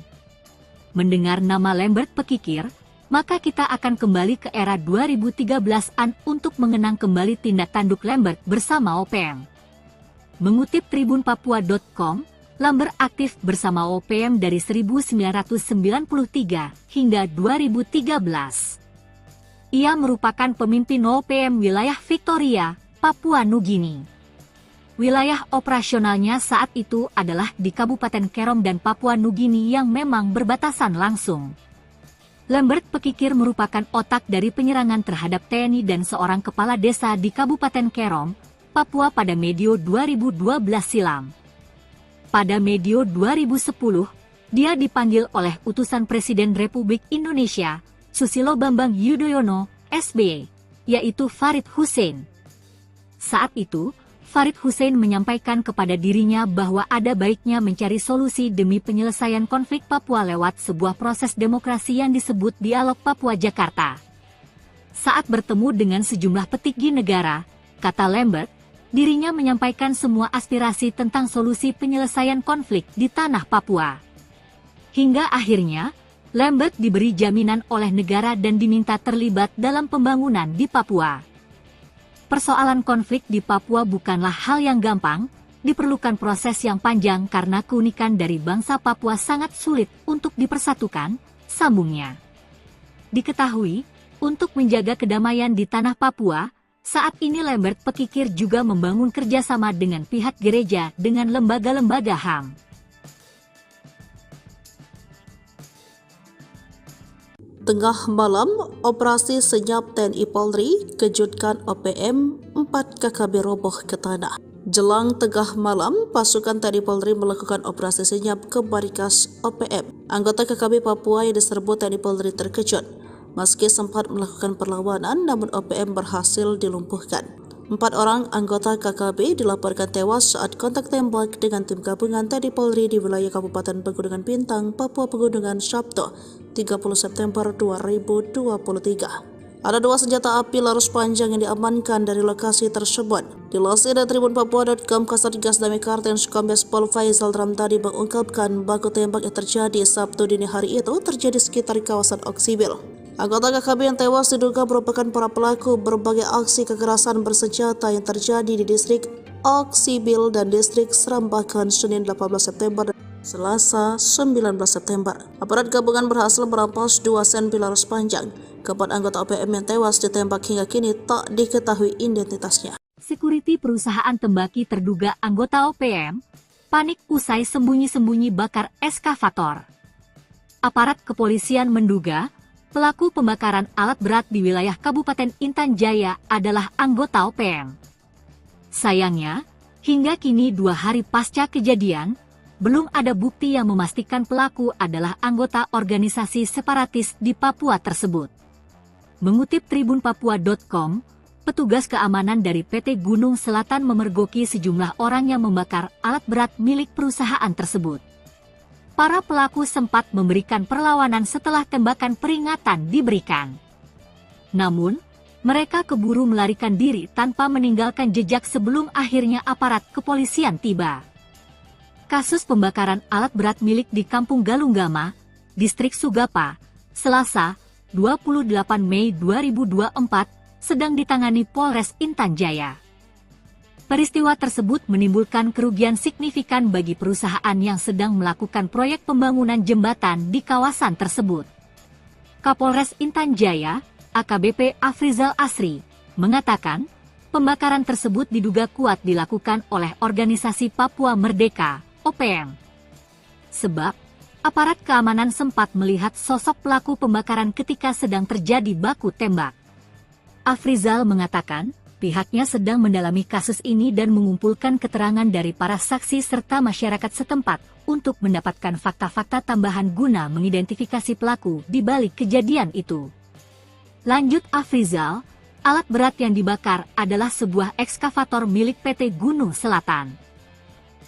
Speaker 1: Mendengar nama Lambert Pekikir, maka kita akan kembali ke era 2013-an untuk mengenang kembali tindak tanduk Lambert bersama OPM. Mengutip tribunpapua.com, Lambert aktif bersama OPM dari 1993 hingga 2013. Ia merupakan pemimpin OPM wilayah Victoria, Papua Nugini. Wilayah operasionalnya saat itu adalah di Kabupaten Kerom dan Papua Nugini yang memang berbatasan langsung. Lambert Pekikir merupakan otak dari penyerangan terhadap TNI dan seorang kepala desa di Kabupaten Kerom, Papua pada medio 2012 silam. Pada medio 2010, dia dipanggil oleh utusan Presiden Republik Indonesia, Susilo Bambang Yudhoyono, SBY, yaitu Farid Hussein. Saat itu, Farid Hussein menyampaikan kepada dirinya bahwa ada baiknya mencari solusi demi penyelesaian konflik Papua lewat sebuah proses demokrasi yang disebut Dialog Papua Jakarta. Saat bertemu dengan sejumlah petinggi negara, kata Lambert, dirinya menyampaikan semua aspirasi tentang solusi penyelesaian konflik di tanah Papua. Hingga akhirnya, Lambert diberi jaminan oleh negara dan diminta terlibat dalam pembangunan di Papua. Persoalan konflik di Papua bukanlah hal yang gampang, diperlukan proses yang panjang karena keunikan dari bangsa Papua sangat sulit untuk dipersatukan, sambungnya. Diketahui, untuk menjaga kedamaian di tanah Papua, saat ini Lambert Pekikir juga membangun kerjasama dengan pihak gereja dengan lembaga-lembaga HAM.
Speaker 2: Tengah malam, operasi senyap TNI Polri kejutkan OPM, 4 KKB roboh ke tanah. Jelang tengah malam, pasukan TNI Polri melakukan operasi senyap ke markas OPM. Anggota KKB Papua yang diserbu TNI Polri terkejut. Meski sempat melakukan perlawanan, namun OPM berhasil dilumpuhkan. 4 orang anggota KKB dilaporkan tewas saat kontak tembak dengan tim gabungan TNI Polri di wilayah Kabupaten Pegunungan Bintang, Papua Pegunungan, Sabtu 30 September 2023. Ada 2 senjata api laras panjang yang diamankan dari lokasi tersebut. Dilansir dari tribunpapua.com, Kasatgas Damai Kartens Kombes Pol Faisal Ramtadi mengungkapkan baku tembak yang terjadi Sabtu dini hari itu terjadi sekitar kawasan Oksibil. Anggota KKB yang tewas diduga merupakan para pelaku berbagai aksi kekerasan bersenjata yang terjadi di distrik Oksibil dan distrik Serambakan Senin 18 September dan Selasa 19 September. Aparat gabungan berhasil merampas 2 senpi laras panjang. Keempat anggota OPM yang tewas ditembak hingga kini tak diketahui identitasnya.
Speaker 1: Security perusahaan tembaki terduga anggota OPM panik usai sembunyi-sembunyi bakar eskavator. Aparat kepolisian menduga pelaku pembakaran alat berat di wilayah Kabupaten Intan Jaya adalah anggota OPM. Sayangnya, hingga kini 2 hari pasca kejadian, belum ada bukti yang memastikan pelaku adalah anggota organisasi separatis di Papua tersebut. Mengutip tribunpapua.com, petugas keamanan dari PT Gunung Selatan memergoki sejumlah orang yang membakar alat berat milik perusahaan tersebut. Para pelaku sempat memberikan perlawanan setelah tembakan peringatan diberikan. Namun, mereka keburu melarikan diri tanpa meninggalkan jejak sebelum akhirnya aparat kepolisian tiba. Kasus pembakaran alat berat milik di Kampung Galunggama, Distrik Sugapa, Selasa, 28 Mei 2024, sedang ditangani Polres Intan Jaya. Peristiwa tersebut menimbulkan kerugian signifikan bagi perusahaan yang sedang melakukan proyek pembangunan jembatan di kawasan tersebut. Kapolres Intan Jaya, AKBP Afrizal Asri, mengatakan pembakaran tersebut diduga kuat dilakukan oleh Organisasi Papua Merdeka, OPM. Sebab, aparat keamanan sempat melihat sosok pelaku pembakaran ketika sedang terjadi baku tembak. Afrizal mengatakan, pihaknya sedang mendalami kasus ini dan mengumpulkan keterangan dari para saksi serta masyarakat setempat untuk mendapatkan fakta-fakta tambahan guna mengidentifikasi pelaku di balik kejadian itu. Lanjut Afrizal, alat berat yang dibakar adalah sebuah ekskavator milik PT Gunung Selatan.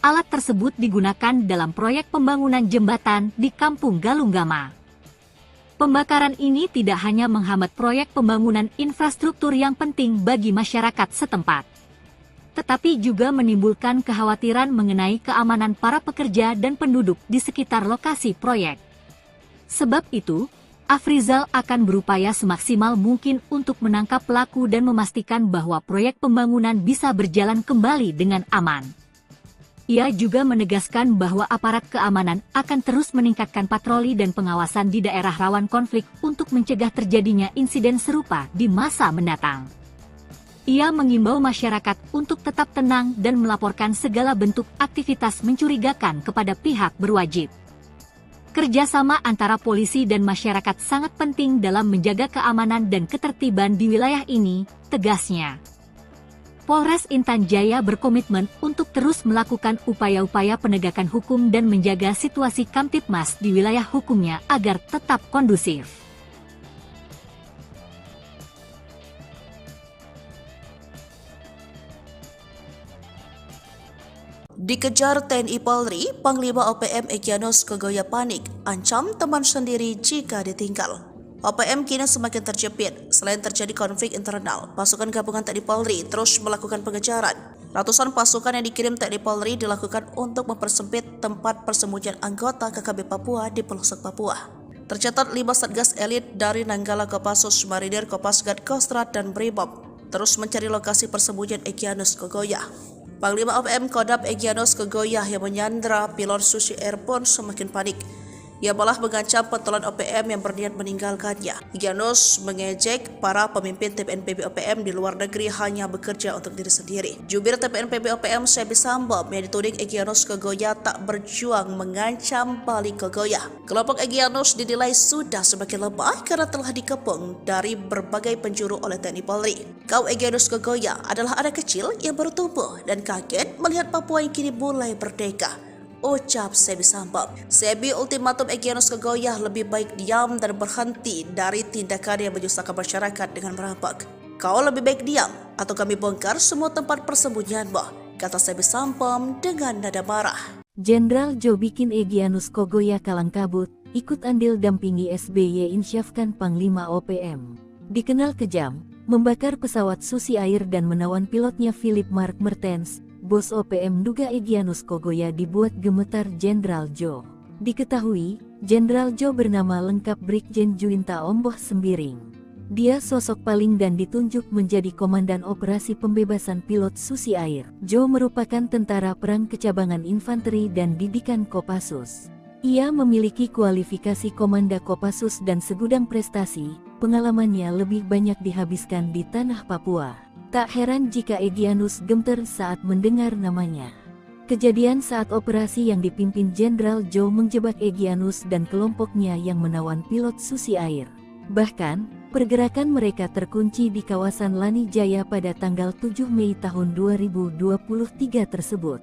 Speaker 1: Alat tersebut digunakan dalam proyek pembangunan jembatan di Kampung Galunggama. Pembakaran ini tidak hanya menghambat proyek pembangunan infrastruktur yang penting bagi masyarakat setempat, tetapi juga menimbulkan kekhawatiran mengenai keamanan para pekerja dan penduduk di sekitar lokasi proyek. Sebab itu, Afrizal akan berupaya semaksimal mungkin untuk menangkap pelaku dan memastikan bahwa proyek pembangunan bisa berjalan kembali dengan aman. Ia juga menegaskan bahwa aparat keamanan akan terus meningkatkan patroli dan pengawasan di daerah rawan konflik untuk mencegah terjadinya insiden serupa di masa mendatang. Ia mengimbau masyarakat untuk tetap tenang dan melaporkan segala bentuk aktivitas mencurigakan kepada pihak berwajib. Kerjasama antara polisi dan masyarakat sangat penting dalam menjaga keamanan dan ketertiban di wilayah ini, tegasnya. Polres Intan Jaya berkomitmen untuk terus melakukan upaya-upaya penegakan hukum dan menjaga situasi Kamtipmas di wilayah hukumnya agar tetap kondusif.
Speaker 2: Dikejar TNI Polri, Panglima OPM Egyanus Kogoya panik, ancam teman sendiri jika ditinggal. OPM kini semakin terjepit. Selain terjadi konflik internal, pasukan gabungan TNI Polri terus melakukan pengejaran. Ratusan pasukan yang dikirim TNI Polri dilakukan untuk mempersempit tempat persembunyian anggota KKB Papua di pelosok Papua. Tercatat 5 satgas elit dari Nanggala Kopassus, Marinir, Kopasgat, Kostrad, dan Brimob terus mencari lokasi persembunyian Egyanus Kogoya. Panglima OPM Kodam Egyanus Kogoya yang menyandra pilot Susi Air pun semakin panik. Ia malah mengancam pentolan OPM yang berniat meninggalkannya. Egyanus mengejek para pemimpin TPNPB OPM di luar negeri hanya bekerja untuk diri sendiri. Jubir TPNPB OPM Sebi Sambo yang dituding Egyanus Kogoya tak berjuang mengancam balik Kogoya. Kelompok Egyanus dinilai sudah semakin lemah karena telah dikepung dari berbagai penjuru oleh TNI Polri. Kau Egyanus Kogoya adalah anak kecil yang baru tumbuh dan kaget melihat Papua yang kini mulai merdeka, ucap Sebi Sambo. Sebi ultimatum Egyanus Kogoya lebih baik diam dan berhenti dari tindakan yang menyusahkan masyarakat dengan merampok. Kau lebih baik diam atau kami bongkar semua tempat persembunyianmu, kata Sebi Sampom dengan nada marah.
Speaker 3: Jenderal Jo bikin Egyanus Kogoya kalang kabut, ikut andil dampingi SBY insyafkan Panglima OPM. Dikenal kejam, membakar pesawat Susi Air dan menawan pilotnya Philip Mark Mertens, bos OPM duga Egyanus Kogoya dibuat gemetar Jenderal Jo. Diketahui, Jenderal Jo bernama lengkap Brigjen Juwinta Omboh Sembiring. Dia sosok paling dan ditunjuk menjadi Komandan Operasi Pembebasan Pilot Susi Air. Jo merupakan tentara perang kecabangan infanteri dan didikan Kopassus. Ia memiliki kualifikasi Komanda Kopassus dan segudang prestasi, pengalamannya lebih banyak dihabiskan di tanah Papua. Tak heran jika Egyanus gemeter saat mendengar namanya. Kejadian saat operasi yang dipimpin Jenderal Jo menjebak Egyanus dan kelompoknya yang menawan pilot Susi Air. Bahkan, pergerakan mereka terkunci di kawasan Lani Jaya pada tanggal 7 Mei tahun 2023 tersebut.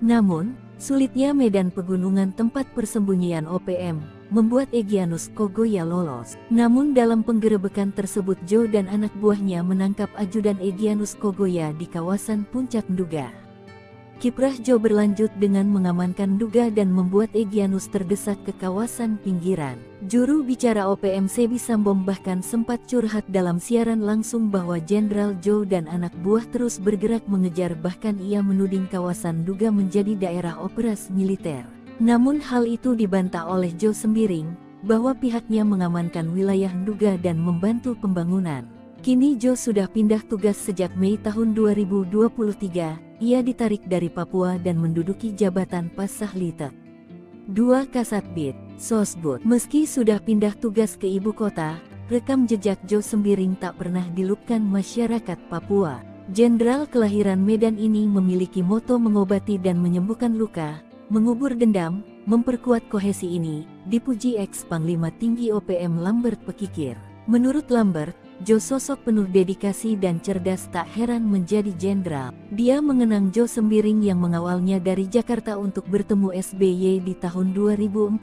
Speaker 3: Namun, sulitnya medan pegunungan tempat persembunyian OPM membuat Egyanus Kogoya lolos. Namun dalam penggerebekan tersebut Jo dan anak buahnya menangkap ajudan Egyanus Kogoya di kawasan Puncak Nduga. Kiprah Jo berlanjut dengan mengamankan Nduga dan membuat Egyanus terdesak ke kawasan pinggiran. Juru bicara OPM Sebi Sampom bahkan sempat curhat dalam siaran langsung bahwa Jenderal Jo dan anak buah terus bergerak mengejar, bahkan ia menuding kawasan Nduga menjadi daerah operasi militer. Namun hal itu dibantah oleh Jo Sembiring, bahwa pihaknya mengamankan wilayah Nduga dan membantu pembangunan. Kini Jo sudah pindah tugas sejak Mei tahun 2023. Ia ditarik dari Papua dan menduduki jabatan Pasahlitek 2 Kasatbid, Sosbud. Meski sudah pindah tugas ke ibu kota, rekam jejak Jo Sembiring tak pernah dilupkan masyarakat Papua. Jenderal kelahiran Medan ini memiliki moto mengobati dan menyembuhkan luka, mengubur dendam, memperkuat kohesi ini, dipuji ex-Panglima Tinggi OPM Lambert Pekikir. Menurut Lambert, Jo sosok penuh dedikasi dan cerdas, tak heran menjadi jenderal. Dia mengenang Jo Sembiring yang mengawalnya dari Jakarta untuk bertemu SBY di tahun 2014.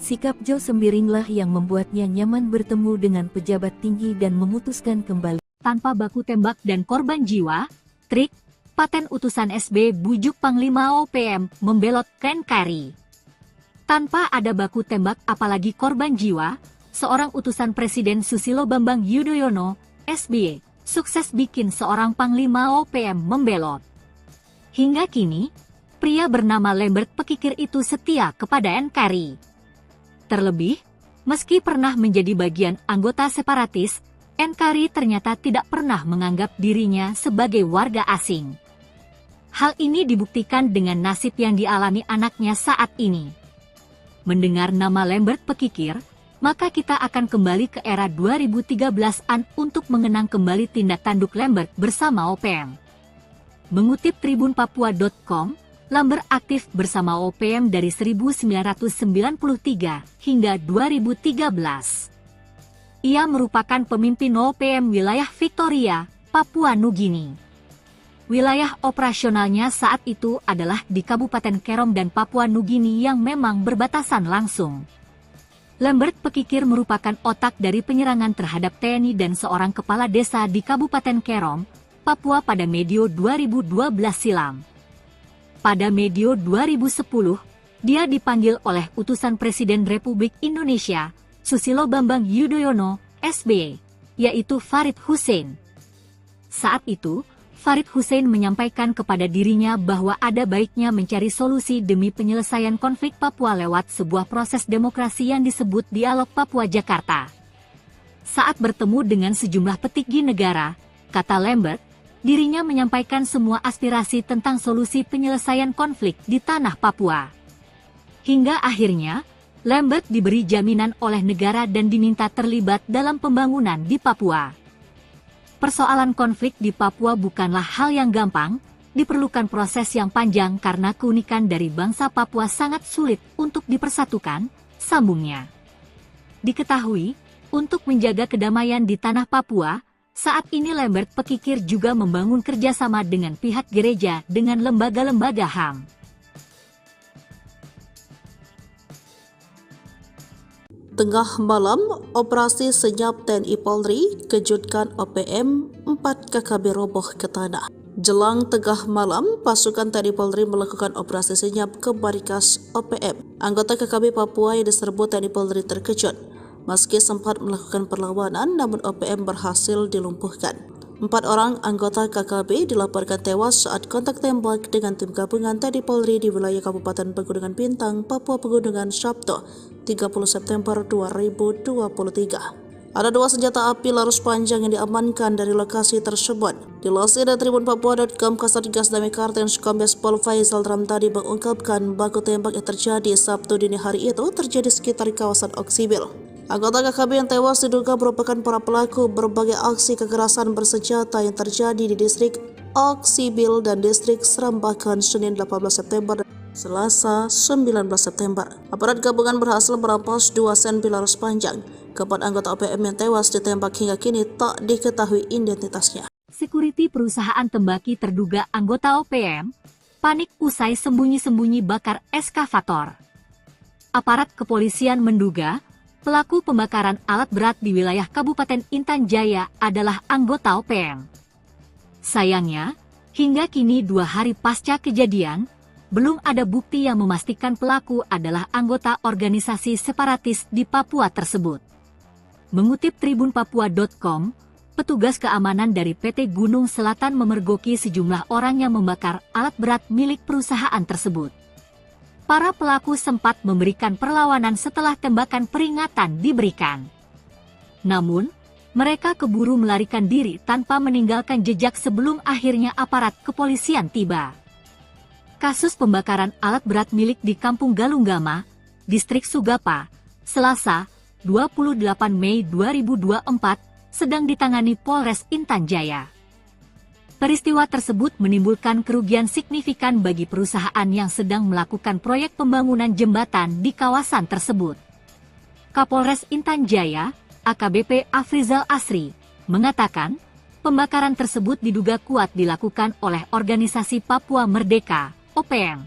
Speaker 3: Sikap Jo Sembiringlah yang membuatnya nyaman bertemu dengan pejabat tinggi dan memutuskan kembali.
Speaker 1: Tanpa baku tembak dan korban jiwa, trik, paten utusan SB bujuk Panglima OPM membelot ke NKRI. Tanpa ada baku tembak apalagi korban jiwa, seorang utusan Presiden Susilo Bambang Yudhoyono, SBY, sukses bikin seorang Panglima OPM membelot. Hingga kini, pria bernama Lambert Pekikir itu setia kepada NKRI. Terlebih, meski pernah menjadi bagian anggota separatis, NKRI ternyata tidak pernah menganggap dirinya sebagai warga asing. Hal ini dibuktikan dengan nasib yang dialami anaknya saat ini. Mendengar nama Lambert Pekikir, maka kita akan kembali ke era 2013-an untuk mengenang kembali tindak tanduk Lambert bersama OPM. Mengutip tribunpapua.com, Lambert aktif bersama OPM dari 1993 hingga 2013. Ia merupakan pemimpin OPM wilayah Victoria, Papua Nugini. Wilayah operasionalnya saat itu adalah di Kabupaten Kerom dan Papua Nugini yang memang berbatasan langsung. Lambert Pekikir merupakan otak dari penyerangan terhadap TNI dan seorang kepala desa di Kabupaten Kerom, Papua pada medio 2012 silam. Pada medio 2010, dia dipanggil oleh utusan Presiden Republik Indonesia, Susilo Bambang Yudhoyono, SBY, yaitu Farid Hussein. Saat itu, Farid Hussein menyampaikan kepada dirinya bahwa ada baiknya mencari solusi demi penyelesaian konflik Papua lewat sebuah proses demokrasi yang disebut Dialog Papua Jakarta. Saat bertemu dengan sejumlah petinggi negara, kata Lambert, dirinya menyampaikan semua aspirasi tentang solusi penyelesaian konflik di tanah Papua. Hingga akhirnya, Lambert diberi jaminan oleh negara dan diminta terlibat dalam pembangunan di Papua. Persoalan konflik di Papua bukanlah hal yang gampang, diperlukan proses yang panjang karena keunikan dari bangsa Papua sangat sulit untuk dipersatukan, sambungnya. Diketahui, untuk menjaga kedamaian di tanah Papua, saat ini Lambert Pekikir juga membangun kerjasama dengan pihak gereja dengan lembaga-lembaga HAM.
Speaker 2: Tengah malam, operasi senyap TNI Polri kejutkan OPM 4 KKB roboh ke tanah. Jelang tengah malam, pasukan TNI Polri melakukan operasi senyap ke markas OPM. Anggota KKB Papua yang diserbu TNI Polri terkejut. Meski sempat melakukan perlawanan, namun OPM berhasil dilumpuhkan. 4 orang anggota KKB dilaporkan tewas saat kontak tembak dengan tim gabungan TNI Polri di wilayah Kabupaten Pegunungan Bintang, Papua Pegunungan, Sabtu 30 September 2023. Ada 2 senjata api laras panjang yang diamankan dari lokasi tersebut. Dilansir dari tribunpapua.com, Kasatgas Damai Kartens Kombes Pol Faisal Ramtadi mengungkapkan baku tembak yang terjadi Sabtu dini hari itu terjadi sekitar kawasan Oksibil. Anggota KKB yang tewas diduga merupakan para pelaku berbagai aksi kekerasan bersenjata yang terjadi di distrik Oksibil dan distrik Serambakan Senin 18 September dan Selasa 19 September. Aparat gabungan berhasil merampas 2 senpi laras panjang. Keempat anggota OPM yang tewas ditembak hingga kini tak diketahui identitasnya.
Speaker 1: Security perusahaan tembaki terduga anggota OPM panik usai sembunyi-sembunyi bakar eskavator. Aparat kepolisian menduga pelaku pembakaran alat berat di wilayah Kabupaten Intan Jaya adalah anggota OPM. Sayangnya, hingga kini 2 hari pasca kejadian, belum ada bukti yang memastikan pelaku adalah anggota organisasi separatis di Papua tersebut. Mengutip tribunpapua.com, petugas keamanan dari PT Gunung Selatan memergoki sejumlah orang yang membakar alat berat milik perusahaan tersebut. Para pelaku sempat memberikan perlawanan setelah tembakan peringatan diberikan. Namun, mereka keburu melarikan diri tanpa meninggalkan jejak sebelum akhirnya aparat kepolisian tiba. Kasus pembakaran alat berat milik di Kampung Galunggama, Distrik Sugapa, Selasa, 28 Mei 2024, sedang ditangani Polres Intan Jaya. Peristiwa tersebut menimbulkan kerugian signifikan bagi perusahaan yang sedang melakukan proyek pembangunan jembatan di kawasan tersebut. Kapolres Intan Jaya, AKBP Afrizal Asri, mengatakan pembakaran tersebut diduga kuat dilakukan oleh Organisasi Papua Merdeka, OPM.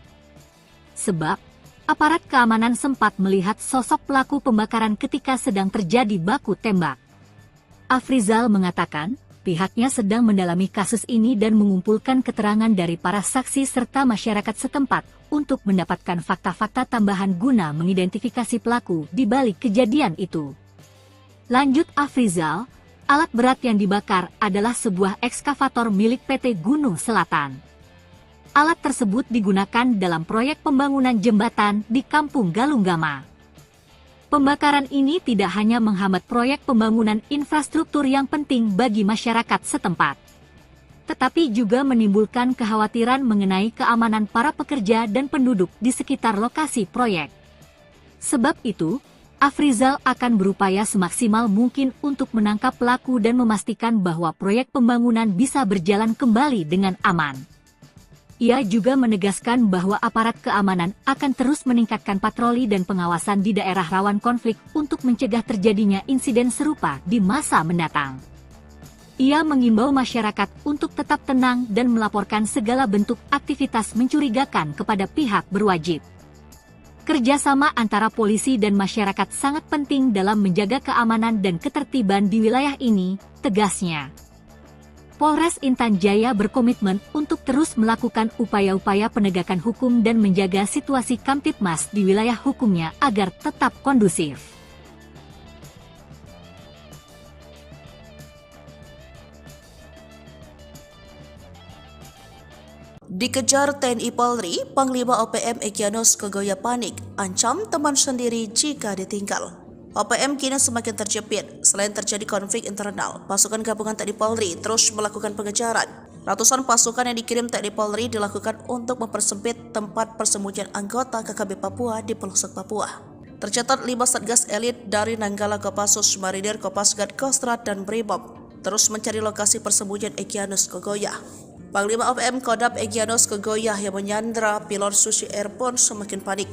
Speaker 1: Sebab, aparat keamanan sempat melihat sosok pelaku pembakaran ketika sedang terjadi baku tembak. Afrizal mengatakan, pihaknya sedang mendalami kasus ini dan mengumpulkan keterangan dari para saksi serta masyarakat setempat untuk mendapatkan fakta-fakta tambahan guna mengidentifikasi pelaku di balik kejadian itu. Lanjut Afrizal, alat berat yang dibakar adalah sebuah ekskavator milik PT Gunung Selatan. Alat tersebut digunakan dalam proyek pembangunan jembatan di Kampung Galunggama. Pembakaran ini tidak hanya menghambat proyek pembangunan infrastruktur yang penting bagi masyarakat setempat, tetapi juga menimbulkan kekhawatiran mengenai keamanan para pekerja dan penduduk di sekitar lokasi proyek. Sebab itu, Afrizal akan berupaya semaksimal mungkin untuk menangkap pelaku dan memastikan bahwa proyek pembangunan bisa berjalan kembali dengan aman. Ia juga menegaskan bahwa aparat keamanan akan terus meningkatkan patroli dan pengawasan di daerah rawan konflik untuk mencegah terjadinya insiden serupa di masa mendatang. Ia mengimbau masyarakat untuk tetap tenang dan melaporkan segala bentuk aktivitas mencurigakan kepada pihak berwajib. Kerjasama antara polisi dan masyarakat sangat penting dalam menjaga keamanan dan ketertiban di wilayah ini, tegasnya. Polres Intan Jaya berkomitmen untuk terus melakukan upaya-upaya penegakan hukum dan menjaga situasi Kamtibmas di wilayah hukumnya agar tetap kondusif.
Speaker 2: Dikejar TNI Polri, Panglima OPM Egyanus Kogoya panik, ancam teman sendiri jika ditinggal. OPM kini semakin terjepit. Selain terjadi konflik internal, pasukan gabungan TNI Polri terus melakukan pengejaran. Ratusan pasukan yang dikirim TNI Polri dilakukan untuk mempersempit tempat persembunyian anggota KKB Papua di pelosok Papua. Tercatat 5 satgas elit dari Nanggala Kopassus, Marinir, Kopasgat, Kostrad, dan Brimob terus mencari lokasi persembunyian Egyanus Kogoya. Panglima OPM Kodam Egyanus Kogoya yang menyandra pilot Susi Air pun semakin panik.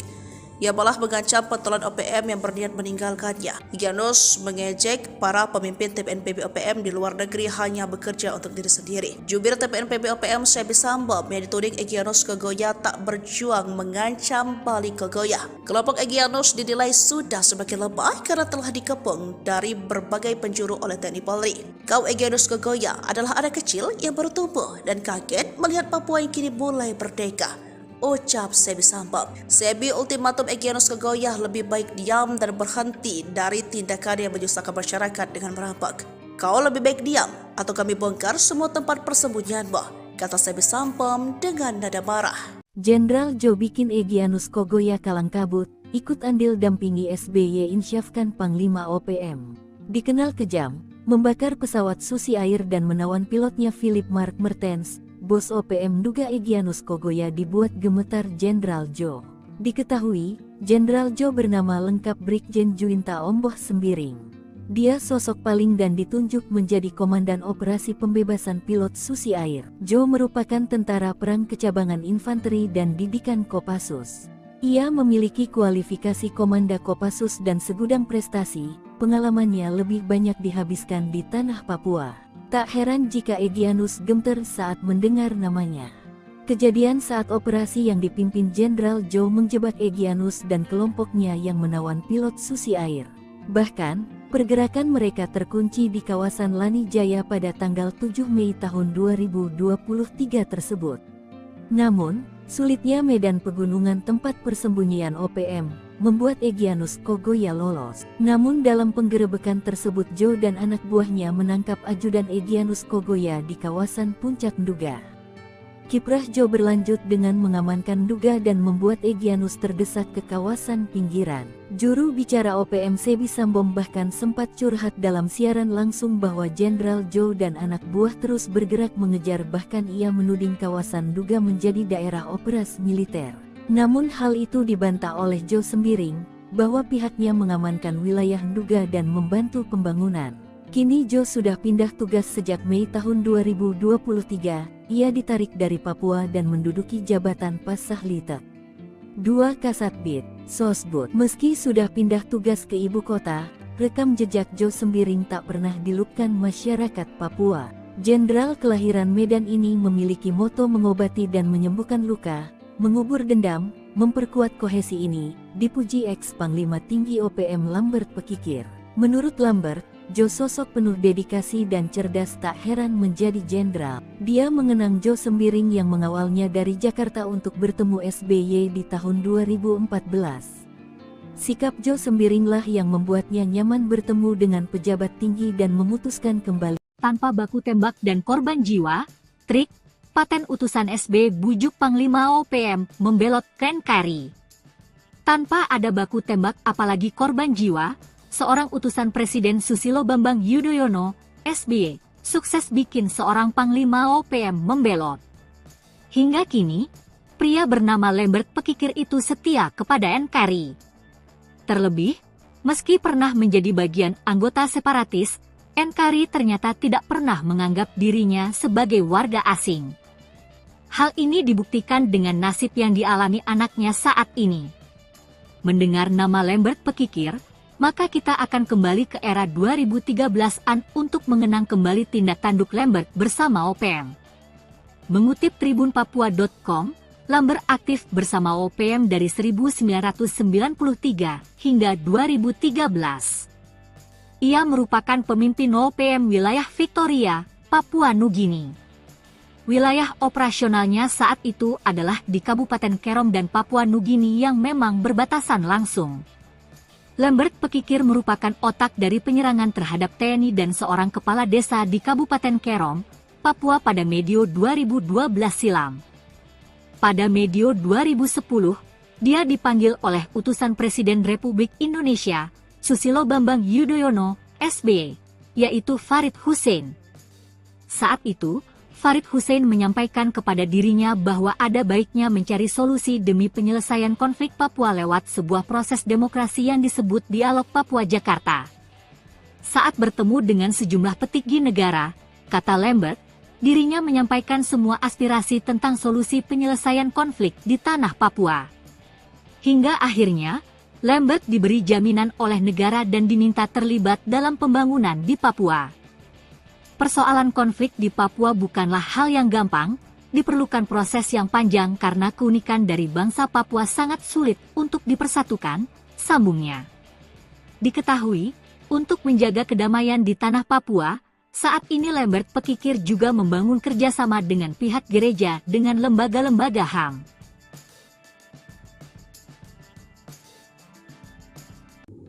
Speaker 2: Ia malah mengancam pentolan OPM yang berniat meninggalkannya. Egyanus mengejek para pemimpin TPNPB OPM di luar negeri hanya bekerja untuk diri sendiri. Jubir TPNPB OPM Sebi Sambom yang dituding Egyanus Kogoya tak berjuang mengancam balik Kogoya. Kelompok Egyanus dinilai sudah semakin lemah karena telah dikepung dari berbagai penjuru oleh TNI Polri. Kau Egyanus Kogoya adalah anak kecil yang baru tumbuh dan kaget melihat Papua yang kini mulai merdeka, ucap Sebi Sambom. Sebi ultimatum Egyanus Kogoya lebih baik diam dan berhenti dari tindakan yang menyusahkan masyarakat dengan merampok. Kau lebih baik diam atau kami bongkar semua tempat persembunyianmu, kata Sebi Sambom dengan nada marah.
Speaker 3: Jenderal Jo bikin Egyanus Kogoya kalang kabut, ikut andil dampingi SBY insyafkan Panglima OPM. Dikenal kejam, membakar pesawat Susi Air dan menawan pilotnya Philip Mark Mertens, bos OPM duga Egyanus Kogoya dibuat gemetar Jenderal Jo. Diketahui, Jenderal Jo bernama lengkap Brigjen Juinta Omboh Sembiring. Dia sosok paling dan ditunjuk menjadi Komandan Operasi Pembebasan Pilot Susi Air. Jo merupakan tentara perang kecabangan infanteri dan didikan Kopassus. Ia memiliki kualifikasi Komanda Kopassus dan segudang prestasi, pengalamannya lebih banyak dihabiskan di tanah Papua. Tak heran jika Egyanus gemeter saat mendengar namanya. Kejadian saat operasi yang dipimpin Jenderal Jo menjebak Egyanus dan kelompoknya yang menawan pilot Susi Air. Bahkan, pergerakan mereka terkunci di kawasan Lani Jaya pada tanggal 7 Mei tahun 2023 tersebut. Namun, sulitnya medan pegunungan tempat persembunyian OPM membuat Egyanus Kogoya lolos. Namun dalam penggerebekan tersebut Jo dan anak buahnya menangkap ajudan Egyanus Kogoya di kawasan Puncak Nduga. Kiprah Jo berlanjut dengan mengamankan Nduga dan membuat Egyanus terdesak ke kawasan pinggiran. Juru bicara OPM Sebi Sambom bahkan sempat curhat dalam siaran langsung bahwa Jenderal Jo dan anak buah terus bergerak mengejar, bahkan ia menuding kawasan Nduga menjadi daerah operasi militer. Namun hal itu dibantah oleh Jo Sembiring, bahwa pihaknya mengamankan wilayah Nduga dan membantu pembangunan. Kini Jo sudah pindah tugas sejak Mei tahun 2023, ia ditarik dari Papua dan menduduki jabatan Pasahlitek 2 Kasatbid, Sosbud. Meski sudah pindah tugas ke ibu kota, rekam jejak Jo Sembiring tak pernah dilupkan masyarakat Papua. Jenderal kelahiran Medan ini memiliki moto mengobati dan menyembuhkan luka, mengubur dendam, memperkuat kohesi ini, dipuji ex Panglima Tinggi OPM Lambert Pekikir. Menurut Lambert, Jo sosok penuh dedikasi dan cerdas, tak heran menjadi jenderal. Dia mengenang Jo Sembiring yang mengawalnya dari Jakarta untuk bertemu SBY di tahun 2014. Sikap Jo Sembiringlah yang membuatnya nyaman bertemu dengan pejabat tinggi dan memutuskan kembali.
Speaker 1: Tanpa baku tembak dan korban jiwa, trik, paten utusan SB bujuk Panglima OPM membelot NKRI. Tanpa ada baku tembak apalagi korban jiwa, seorang utusan Presiden Susilo Bambang Yudhoyono, SBY, sukses bikin seorang Panglima OPM membelot. Hingga kini, pria bernama Lambert Pekikir itu setia kepada NKRI. Terlebih, meski pernah menjadi bagian anggota separatis, NKRI ternyata tidak pernah menganggap dirinya sebagai warga asing. Hal ini dibuktikan dengan nasib yang dialami anaknya saat ini. Mendengar nama Lambert Pekikir, maka kita akan kembali ke era 2013-an untuk mengenang kembali tindak tanduk Lambert bersama OPM. Mengutip tribunpapua.com, Lambert aktif bersama OPM dari 1993 hingga 2013. Ia merupakan pemimpin OPM wilayah Victoria, Papua Nugini. Wilayah operasionalnya saat itu adalah di Kabupaten Kerom dan Papua Nugini yang memang berbatasan langsung. Lambert Pekikir merupakan otak dari penyerangan terhadap TNI dan seorang kepala desa di Kabupaten Kerom, Papua pada medio 2012 silam. Pada medio 2010, dia dipanggil oleh utusan Presiden Republik Indonesia, Susilo Bambang Yudhoyono, SBY, yaitu Farid Hussein. Saat itu, Farid Hussein menyampaikan kepada dirinya bahwa ada baiknya mencari solusi demi penyelesaian konflik Papua lewat sebuah proses demokrasi yang disebut Dialog Papua Jakarta. Saat bertemu dengan sejumlah petinggi negara, kata Lambert, dirinya menyampaikan semua aspirasi tentang solusi penyelesaian konflik di tanah Papua. Hingga akhirnya, Lambert diberi jaminan oleh negara dan diminta terlibat dalam pembangunan di Papua. Persoalan konflik di Papua bukanlah hal yang gampang, diperlukan proses yang panjang karena keunikan dari bangsa Papua sangat sulit untuk dipersatukan, sambungnya. Diketahui, untuk menjaga kedamaian di tanah Papua, saat ini Lambert Pekikir juga membangun kerjasama dengan pihak gereja dengan lembaga-lembaga HAM.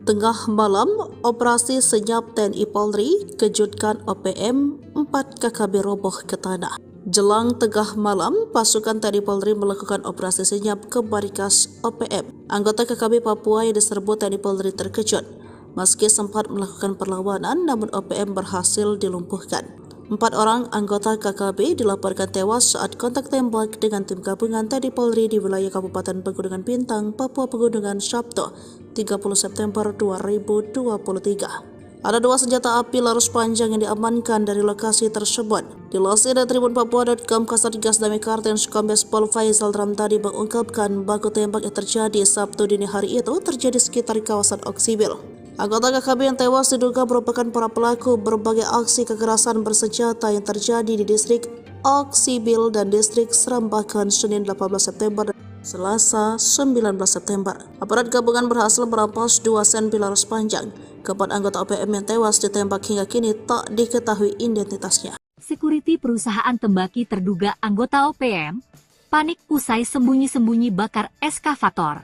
Speaker 2: Tengah malam, operasi senyap TNI Polri kejutkan OPM, 4 KKB roboh ke tanah. Jelang tengah malam, pasukan TNI Polri melakukan operasi senyap ke markas OPM. Anggota KKB Papua yang diserbu TNI Polri terkejut. Meski sempat melakukan perlawanan, namun OPM berhasil dilumpuhkan. 4 orang anggota KKB dilaporkan tewas saat kontak tembak dengan tim gabungan TNI Polri di wilayah Kabupaten Pegunungan Bintang, Papua Pegunungan, Sabtu 30 September 2023. Ada 2 senjata api laras panjang yang diamankan dari lokasi tersebut. Dilansir dari tribunpapua.com, Kasatgas Damai Kartens Kombes Pol Faisal Ramtadi mengungkapkan baku tembak yang terjadi Sabtu dini hari itu terjadi sekitar kawasan Oksibil. Anggota KKB yang tewas diduga merupakan para pelaku berbagai aksi kekerasan bersenjata yang terjadi di distrik Oksibil dan distrik Serambakan Senin 18 September dan Selasa 19 September. Aparat gabungan berhasil merampas 2 senpi laras panjang. Keempat anggota OPM yang tewas ditembak hingga kini tak diketahui identitasnya.
Speaker 1: Security perusahaan tembaki terduga anggota OPM panik usai sembunyi-sembunyi bakar eskavator.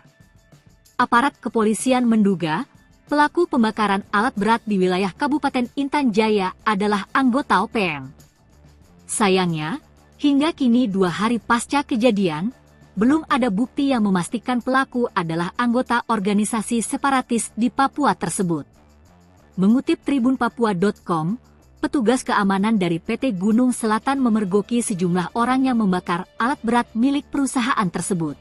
Speaker 1: Aparat kepolisian menduga pelaku pembakaran alat berat di wilayah Kabupaten Intan Jaya adalah anggota OPM. Sayangnya, hingga kini 2 hari pasca kejadian, belum ada bukti yang memastikan pelaku adalah anggota organisasi separatis di Papua tersebut. Mengutip tribunpapua.com, petugas keamanan dari PT Gunung Selatan memergoki sejumlah orang yang membakar alat berat milik perusahaan tersebut.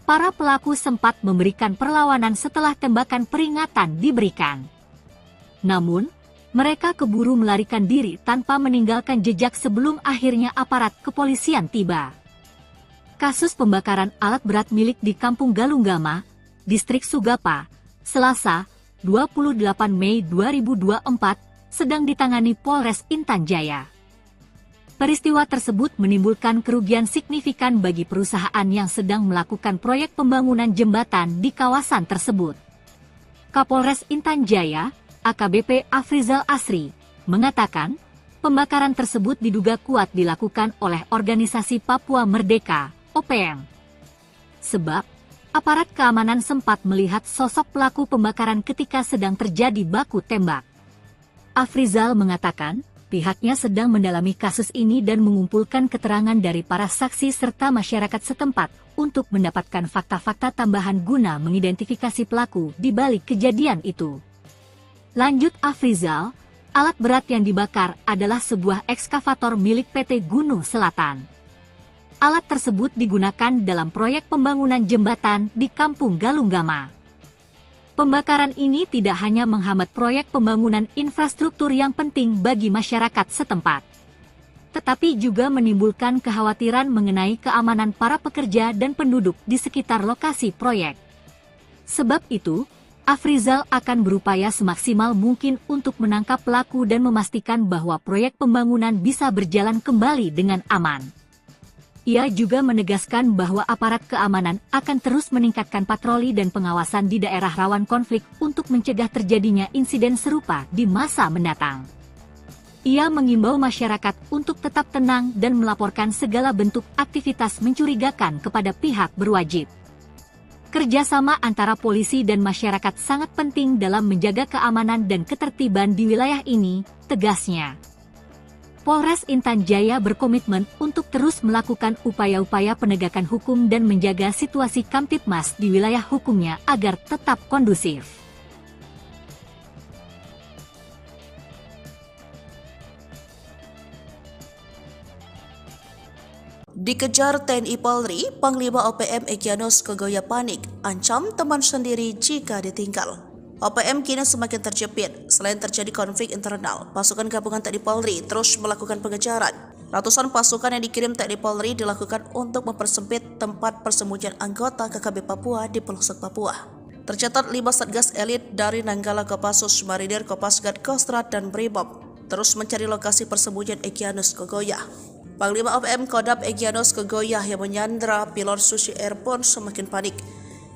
Speaker 1: Para pelaku sempat memberikan perlawanan setelah tembakan peringatan diberikan. Namun, mereka keburu melarikan diri tanpa meninggalkan jejak sebelum akhirnya aparat kepolisian tiba. Kasus pembakaran alat berat milik di Kampung Galunggama, Distrik Sugapa, Selasa, 28 Mei 2024, sedang ditangani Polres Intan Jaya. Peristiwa tersebut menimbulkan kerugian signifikan bagi perusahaan yang sedang melakukan proyek pembangunan jembatan di kawasan tersebut. Kapolres Intan Jaya, AKBP Afrizal Asri, mengatakan, pembakaran tersebut diduga kuat dilakukan oleh Organisasi Papua Merdeka, OPM. Sebab, aparat keamanan sempat melihat sosok pelaku pembakaran ketika sedang terjadi baku tembak. Afrizal mengatakan, pihaknya sedang mendalami kasus ini dan mengumpulkan keterangan dari para saksi serta masyarakat setempat untuk mendapatkan fakta-fakta tambahan guna mengidentifikasi pelaku di balik kejadian itu. Lanjut Afrizal, alat berat yang dibakar adalah sebuah ekskavator milik PT Gunung Selatan. Alat tersebut digunakan dalam proyek pembangunan jembatan di Kampung Galunggama. Pembakaran ini tidak hanya menghambat proyek pembangunan infrastruktur yang penting bagi masyarakat setempat, tetapi juga menimbulkan kekhawatiran mengenai keamanan para pekerja dan penduduk di sekitar lokasi proyek. Sebab itu, Afrizal akan berupaya semaksimal mungkin untuk menangkap pelaku dan memastikan bahwa proyek pembangunan bisa berjalan kembali dengan aman. Ia juga menegaskan bahwa aparat keamanan akan terus meningkatkan patroli dan pengawasan di daerah rawan konflik untuk mencegah terjadinya insiden serupa di masa mendatang. Ia mengimbau masyarakat untuk tetap tenang dan melaporkan segala bentuk aktivitas mencurigakan kepada pihak berwajib. Kerjasama antara polisi dan masyarakat sangat penting dalam menjaga keamanan dan ketertiban di wilayah ini, tegasnya. Polres Intan Jaya berkomitmen untuk terus melakukan upaya-upaya penegakan hukum dan menjaga situasi Kamtibmas di wilayah hukumnya agar tetap kondusif.
Speaker 2: Dikejar TNI Polri, Panglima OPM Egyanus Kogoya panik, ancam teman sendiri jika ditinggal. OPM kini semakin terjepit. Selain terjadi konflik internal, pasukan gabungan TNI Polri terus melakukan pengejaran. Ratusan pasukan yang dikirim TNI Polri dilakukan untuk mempersempit tempat persembunyian anggota KKB Papua di pelosok Papua. Tercatat 5 Satgas elit dari Nanggala Kopassus, Marinir, Kopasgat, Kostrad, dan Brimob terus mencari lokasi persembunyian Egyanus Kogoya. Panglima OPM Kodam Egyanus Kogoya yang menyandra pilot Susi Air pun semakin panik.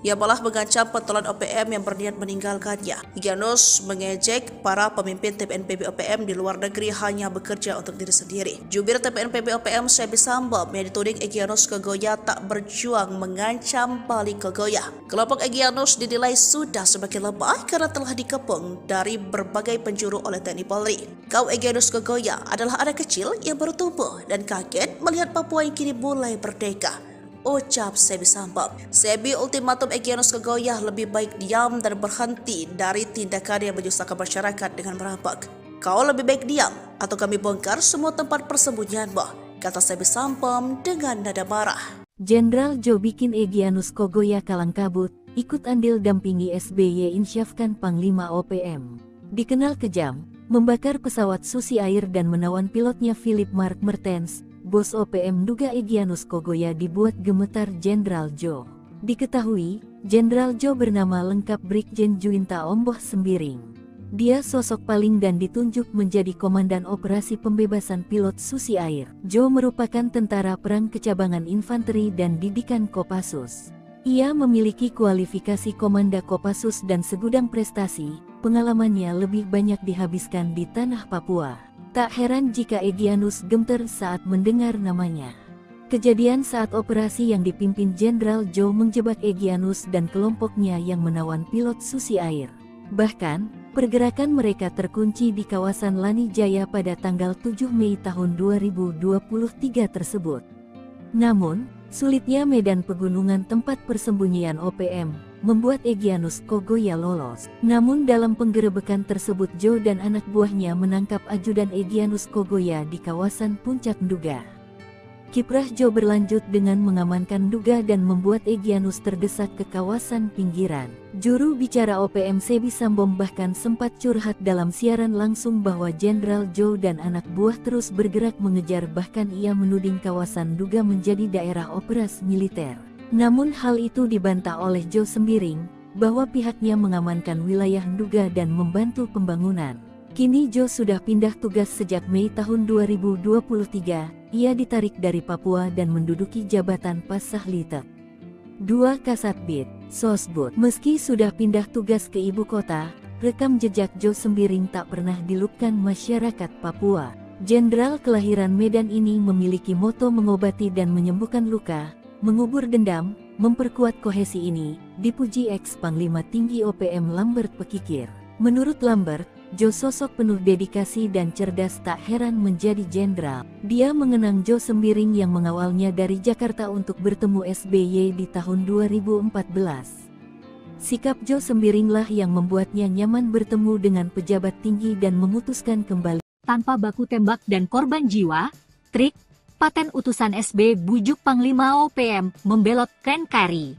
Speaker 2: Ia malah mengancam pentolan OPM yang berniat meninggalkannya. Egyanus mengejek para pemimpin TPNPB OPM di luar negeri hanya bekerja untuk diri sendiri. Jubir TPNPB OPM Sebi Sambom yang dituding Egyanus Kogoya tak berjuang mengancam balik Kogoya. Kelompok Egyanus dinilai sudah semakin lemah karena telah dikepung dari berbagai penjuru oleh TNI Polri. Kau Egyanus Kogoya adalah anak kecil yang baru tumbuh dan kaget melihat Papua yang kini mulai merdeka, ucap Sebi Sambom. Sebi ultimatum Egyanus Kogoya lebih baik diam dan berhenti dari tindakan yang menyusahkan masyarakat dengan merampok. Kau lebih baik diam atau kami bongkar semua tempat persembunyianmu, kata Sebi Sambom dengan nada marah.
Speaker 3: Jenderal Jo bikin Egyanus Kogoya kalang kabut, ikut andil dampingi SBY insyafkan Panglima OPM. Dikenal kejam, membakar pesawat Susi Air dan menawan pilotnya Philip Mark Mertens. Bos OPM duga Egyanus Kogoya dibuat gemetar Jenderal Jo. Diketahui, Jenderal Jo bernama lengkap Brigjen Juinta Omboh Sembiring. Dia sosok paling dan ditunjuk menjadi Komandan Operasi Pembebasan Pilot Susi Air. Jo merupakan tentara perang kecabangan infanteri dan didikan Kopassus. Ia memiliki kualifikasi Komanda Kopassus dan segudang prestasi, pengalamannya lebih banyak dihabiskan di tanah Papua. Tak heran jika Egyanus gemeter saat mendengar namanya. Kejadian saat operasi yang dipimpin Jenderal Jo menjebak Egyanus dan kelompoknya yang menawan pilot Susi Air. Bahkan, pergerakan mereka terkunci di kawasan Lani Jaya pada tanggal 7 Mei tahun 2023 tersebut. Namun, sulitnya medan pegunungan tempat persembunyian OPM membuat Egyanus Kogoya lolos. Namun dalam penggerebekan tersebut Jo dan anak buahnya menangkap ajudan Egyanus Kogoya di kawasan Puncak Nduga. Kiprah Jo berlanjut dengan mengamankan Nduga dan membuat Egyanus terdesak ke kawasan pinggiran. Juru bicara OPM Sebi Sambom bahkan sempat curhat dalam siaran langsung bahwa Jenderal Jo dan anak buah terus bergerak mengejar, bahkan ia menuding kawasan Nduga menjadi daerah operasi militer. Namun hal itu dibantah oleh Jo Sembiring, bahwa pihaknya mengamankan wilayah Nduga dan membantu pembangunan. Kini Jo sudah pindah tugas sejak Mei tahun 2023, ia ditarik dari Papua dan menduduki jabatan Pasahlitek 2 Kasatbid, Sosbud. Meski sudah pindah tugas ke ibu kota, rekam jejak Jo Sembiring tak pernah dilupkan masyarakat Papua. Jenderal kelahiran Medan ini memiliki moto mengobati dan menyembuhkan luka, mengubur dendam, memperkuat kohesi ini, dipuji ex-Panglima Tinggi OPM Lambert Pekikir. Menurut Lambert, Jo sosok penuh dedikasi dan cerdas, tak heran menjadi jenderal. Dia mengenang Jo Sembiring yang mengawalnya dari Jakarta untuk bertemu SBY di tahun 2014. Sikap Jo Sembiringlah yang membuatnya nyaman bertemu dengan pejabat tinggi dan memutuskan kembali.
Speaker 1: Tanpa baku tembak dan korban jiwa, trik paten utusan SB bujuk Panglima OPM membelot NKRI.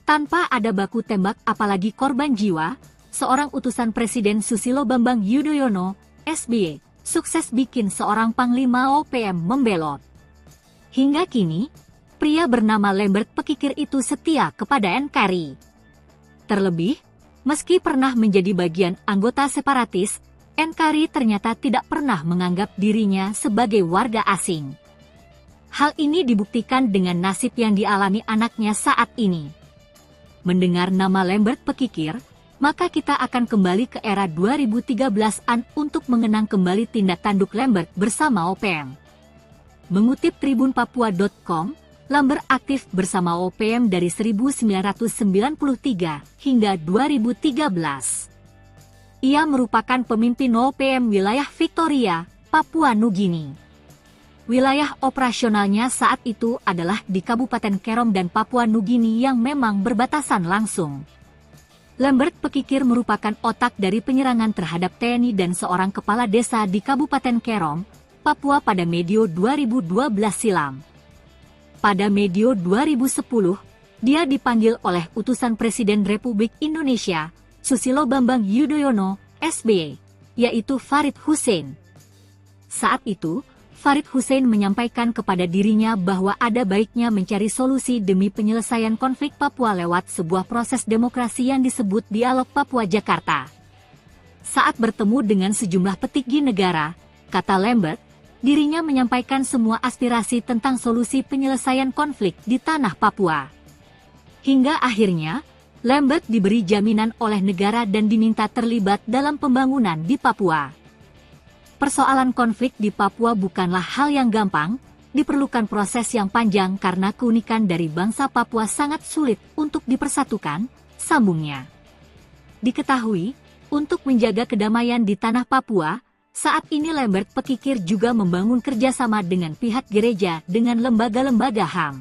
Speaker 1: Tanpa ada baku tembak apalagi korban jiwa, seorang utusan Presiden Susilo Bambang Yudhoyono, SBY, sukses bikin seorang Panglima OPM membelot. Hingga kini, pria bernama Lambert Pekikir itu setia kepada NKRI. Terlebih, meski pernah menjadi bagian anggota separatis, NKRI ternyata tidak pernah menganggap dirinya sebagai warga asing. Hal ini dibuktikan dengan nasib yang dialami anaknya saat ini. Mendengar nama Lambert Pekikir, maka kita akan kembali ke era 2013-an untuk mengenang kembali tindak tanduk Lambert bersama OPM. Mengutip tribunpapua.com, Lambert aktif bersama OPM dari 1993 hingga 2013. Ia merupakan pemimpin OPM wilayah Victoria, Papua Nugini. Wilayah operasionalnya saat itu adalah di Kabupaten Kerom dan Papua Nugini yang memang berbatasan langsung. Lambert Pekikir merupakan otak dari penyerangan terhadap TNI dan seorang kepala desa di Kabupaten Kerom, Papua pada medio 2012 silam. Pada medio 2010, dia dipanggil oleh utusan Presiden Republik Indonesia, Susilo Bambang Yudhoyono, SBY, yaitu Farid Hussein. Saat itu, Farid Hussein menyampaikan kepada dirinya bahwa ada baiknya mencari solusi demi penyelesaian konflik Papua lewat sebuah proses demokrasi yang disebut Dialog Papua Jakarta. Saat bertemu dengan sejumlah petinggi negara, kata Lambert, dirinya menyampaikan semua aspirasi tentang solusi penyelesaian konflik di tanah Papua. Hingga akhirnya, Lambert diberi jaminan oleh negara dan diminta terlibat dalam pembangunan di Papua. Persoalan konflik di Papua bukanlah hal yang gampang, diperlukan proses yang panjang karena keunikan dari bangsa Papua sangat sulit untuk dipersatukan, sambungnya. Diketahui, untuk menjaga kedamaian di tanah Papua, saat ini Lambert Pekikir juga membangun kerjasama dengan pihak gereja dengan lembaga-lembaga HAM.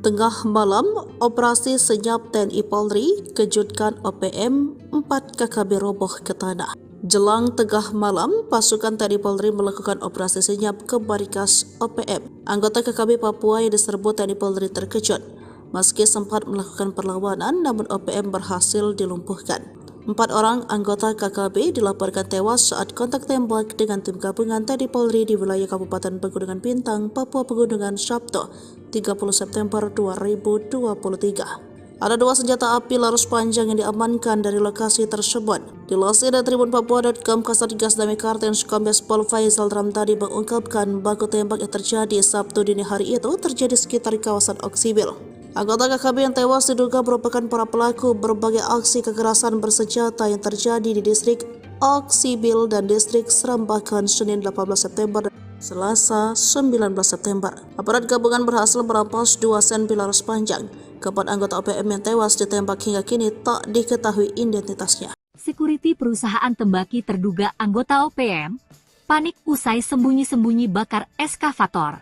Speaker 2: Tengah malam, operasi senyap TNI Polri kejutkan OPM, 4 KKB roboh ke tanah. Jelang tengah malam, pasukan TNI Polri melakukan operasi senyap ke markas OPM. Anggota KKB Papua yang diserbu TNI Polri terkejut. Meski sempat melakukan perlawanan, namun OPM berhasil dilumpuhkan. 4 orang anggota KKB dilaporkan tewas saat kontak tembak dengan tim gabungan TNI Polri di wilayah Kabupaten Pegunungan Bintang, Papua Pegunungan, Sabtu 30 September 2023. Ada 2 senjata api laras panjang yang diamankan dari lokasi tersebut. Dilansir dari tribunpapua.com, Kasatgas Damai Kartens Kombes Pol Faisal Ramtadi mengungkapkan baku tembak yang terjadi Sabtu dini hari itu terjadi sekitar kawasan Oksibil. Anggota KKB yang tewas diduga merupakan para pelaku berbagai aksi kekerasan bersenjata yang terjadi di distrik Oksibil dan distrik Serambakan Senin 18 September Selasa 19 September. Aparat gabungan berhasil merampas 2 senpi laras panjang. Keempat anggota OPM yang tewas ditembak hingga kini tak diketahui identitasnya.
Speaker 1: Security perusahaan tembaki terduga anggota OPM panik usai sembunyi-sembunyi bakar eskavator.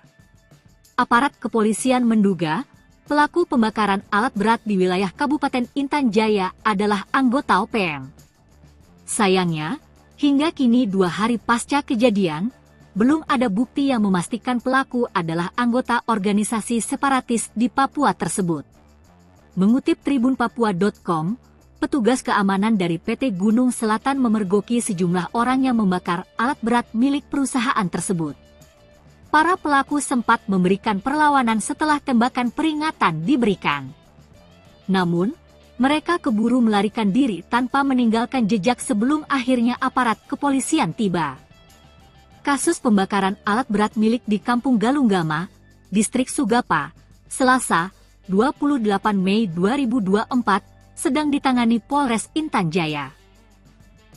Speaker 1: Aparat kepolisian menduga pelaku pembakaran alat berat di wilayah Kabupaten Intan Jaya adalah anggota OPM. Sayangnya, hingga kini 2 hari pasca kejadian, belum ada bukti yang memastikan pelaku adalah anggota organisasi separatis di Papua tersebut. Mengutip tribunpapua.com, petugas keamanan dari PT Gunung Selatan memergoki sejumlah orang yang membakar alat berat milik perusahaan tersebut. Para pelaku sempat memberikan perlawanan setelah tembakan peringatan diberikan. Namun, mereka keburu melarikan diri tanpa meninggalkan jejak sebelum akhirnya aparat kepolisian tiba. Kasus pembakaran alat berat milik di Kampung Galunggama, Distrik Sugapa, Selasa, 28 Mei 2024, sedang ditangani Polres Intan Jaya.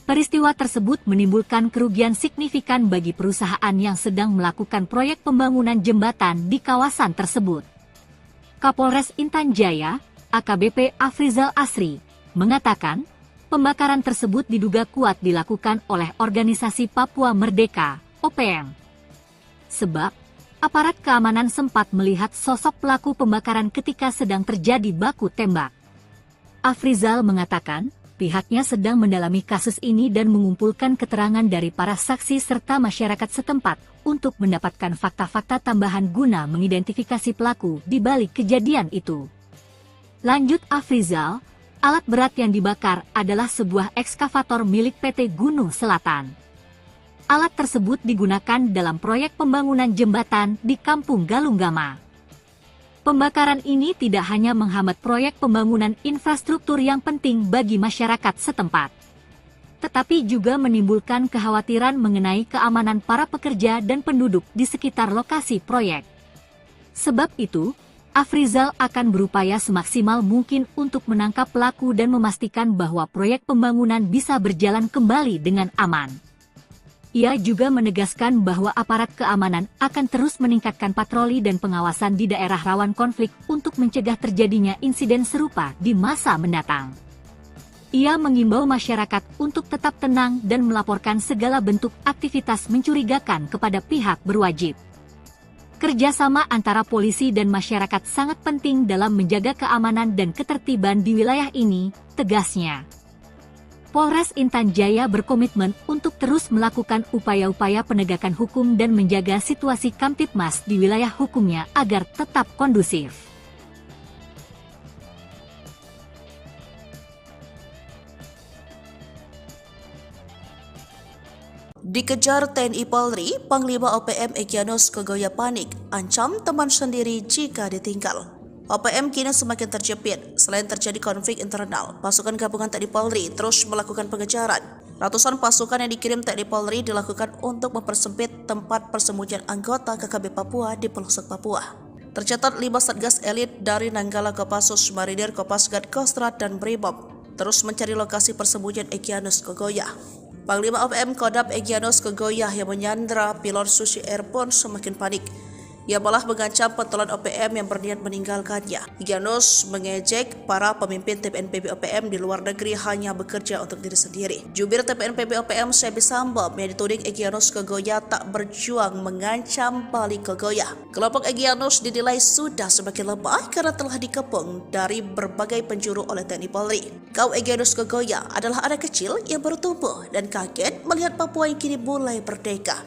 Speaker 1: Peristiwa tersebut menimbulkan kerugian signifikan bagi perusahaan yang sedang melakukan proyek pembangunan jembatan di kawasan tersebut. Kapolres Intan Jaya, AKBP Afrizal Asri, mengatakan, pembakaran tersebut diduga kuat dilakukan oleh Organisasi Papua Merdeka, OPM. Sebab, aparat keamanan sempat melihat sosok pelaku pembakaran ketika sedang terjadi baku tembak. Afrizal mengatakan, pihaknya sedang mendalami kasus ini dan mengumpulkan keterangan dari para saksi serta masyarakat setempat untuk mendapatkan fakta-fakta tambahan guna mengidentifikasi pelaku di balik kejadian itu. Lanjut Afrizal, alat berat yang dibakar adalah sebuah ekskavator milik PT Gunung Selatan. Alat tersebut digunakan dalam proyek pembangunan jembatan di Kampung Galunggama. Pembakaran ini tidak hanya menghambat proyek pembangunan infrastruktur yang penting bagi masyarakat setempat, tetapi juga menimbulkan kekhawatiran mengenai keamanan para pekerja dan penduduk di sekitar lokasi proyek. Sebab itu, Afrizal akan berupaya semaksimal mungkin untuk menangkap pelaku dan memastikan bahwa proyek pembangunan bisa berjalan kembali dengan aman. Ia juga menegaskan bahwa aparat keamanan akan terus meningkatkan patroli dan pengawasan di daerah rawan konflik untuk mencegah terjadinya insiden serupa di masa mendatang. Ia mengimbau masyarakat untuk tetap tenang dan melaporkan segala bentuk aktivitas mencurigakan kepada pihak berwajib. Kerjasama antara polisi dan masyarakat sangat penting dalam menjaga keamanan dan ketertiban di wilayah ini, tegasnya. Polres Intan Jaya berkomitmen untuk terus melakukan upaya-upaya penegakan hukum dan menjaga situasi Kamtibmas di wilayah hukumnya agar tetap kondusif.
Speaker 2: Dikejar TNI Polri, Panglima OPM Egyanus Kogoya panik, ancam teman sendiri jika ditinggal. OPM kini semakin terjepit. Selain terjadi konflik internal, pasukan gabungan TNI Polri terus melakukan pengejaran. Ratusan pasukan yang dikirim TNI Polri dilakukan untuk mempersempit tempat persembunyian anggota KKB Papua di pelosok Papua. Tercatat 5 satgas elit dari Nanggala Kopassus, Marinir, Kopasgat, Kostrad, dan Brimob terus mencari lokasi persembunyian Egyanus Kogoya. Panglima OPM Kodam Egyanus Kogoya yang menyandra pilot Susi Air pun semakin panik. Ia malah mengancam pentolan OPM yang berniat meninggalkannya. Egyanus mengejek para pemimpin TPNPB OPM di luar negeri hanya bekerja untuk diri sendiri. Jubir TPNPB OPM Sebi Sambom yang dituding Egyanus Kogoya tak berjuang mengancam balik Kogoya. Kelompok Egyanus dinilai sudah semakin lemah karena telah dikepung dari berbagai penjuru oleh TNI Polri. Kau Egyanus Kogoya adalah anak kecil yang baru tumbuh dan kaget melihat Papua yang kini mulai merdeka,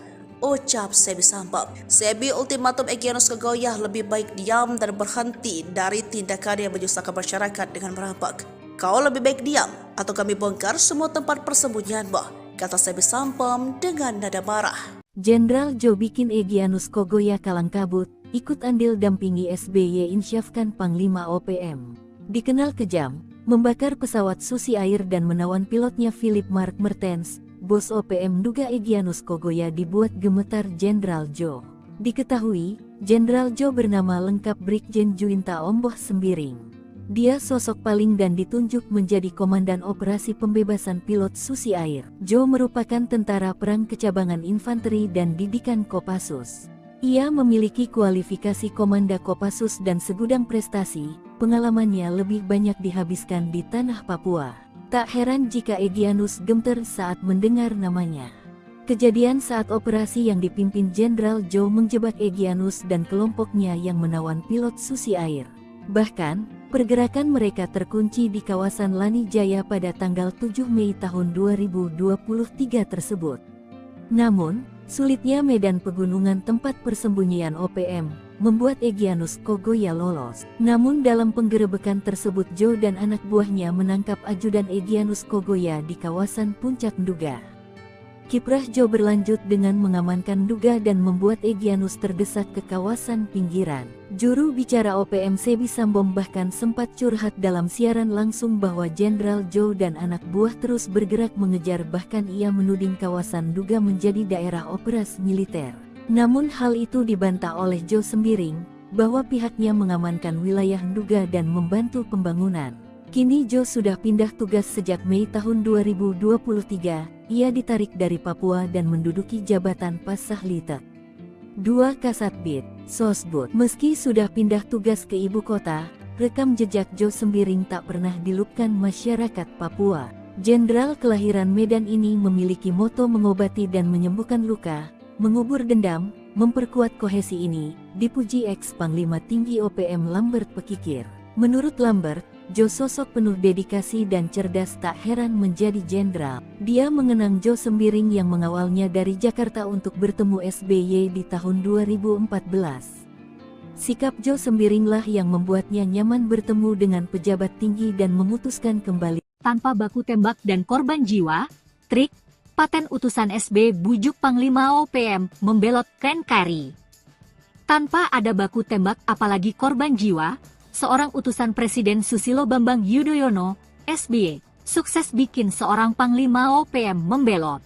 Speaker 2: ucap Sebi Sambom. Sebi ultimatum Egyanus Kogoya lebih baik diam dan berhenti dari tindakan yang menyusahkan masyarakat dengan merampok. Kau lebih baik diam atau kami bongkar semua tempat persembunyianmu, kata Sebi Sambom dengan nada marah.
Speaker 3: Jenderal Jo bikin Egyanus Kogoya kalang kabut, ikut andil dampingi SBY insyafkan Panglima OPM. Dikenal kejam, membakar pesawat Susi Air dan menawan pilotnya Philip Mark Mertens. Bos OPM duga Egyanus Kogoya dibuat gemetar Jenderal Jo. Diketahui, Jenderal Jo bernama lengkap Brigjen Juinta Omboh Sembiring. Dia sosok paling dan ditunjuk menjadi Komandan Operasi Pembebasan Pilot Susi Air. Jo merupakan tentara perang kecabangan infanteri dan didikan Kopassus. Ia memiliki kualifikasi Komanda Kopassus dan segudang prestasi, pengalamannya lebih banyak dihabiskan di tanah Papua. Tak heran jika Egyanus gemeter saat mendengar namanya. Kejadian saat operasi yang dipimpin Jenderal Jo menjebak Egyanus dan kelompoknya yang menawan pilot Susi Air. Bahkan, pergerakan mereka terkunci di kawasan Lani Jaya pada tanggal 7 Mei tahun 2023 tersebut. Namun, sulitnya medan pegunungan tempat persembunyian OPM membuat Egyanus Kogoya lolos. Namun dalam penggerebekan tersebut Jo dan anak buahnya menangkap ajudan Egyanus Kogoya di kawasan Puncak Nduga. Kiprah Jo berlanjut dengan mengamankan Nduga dan membuat Egyanus terdesak ke kawasan pinggiran. Juru bicara OPM Sebi Sambom bahkan sempat curhat dalam siaran langsung bahwa Jenderal Jo dan anak buah terus bergerak mengejar, bahkan ia menuding kawasan Nduga menjadi daerah operasi militer. Namun hal itu dibantah oleh Jo Sembiring, bahwa pihaknya mengamankan wilayah Nduga dan membantu pembangunan. Kini Jo sudah pindah tugas sejak Mei tahun 2023, ia ditarik dari Papua dan menduduki jabatan Pasahlitek 2 Kasatbid, Sosbud. Meski sudah pindah tugas ke ibu kota, rekam jejak Jo Sembiring tak pernah dilupkan masyarakat Papua. Jenderal kelahiran Medan ini memiliki moto mengobati dan menyembuhkan luka, mengubur dendam, memperkuat kohesi ini, dipuji ex-Panglima Tinggi OPM Lambert Pekikir. Menurut Lambert, Jo sosok penuh dedikasi dan cerdas, tak heran menjadi jenderal. Dia mengenang Jo Sembiring yang mengawalnya dari Jakarta untuk bertemu SBY di tahun 2014. Sikap Jo Sembiringlah yang membuatnya nyaman bertemu dengan pejabat tinggi dan memutuskan kembali.
Speaker 1: Tanpa baku tembak dan korban jiwa, trik paten utusan SB bujuk Panglima OPM membelot NKRI. Tanpa ada baku tembak apalagi korban jiwa, seorang utusan Presiden Susilo Bambang Yudhoyono, SBY, sukses bikin seorang Panglima OPM membelot.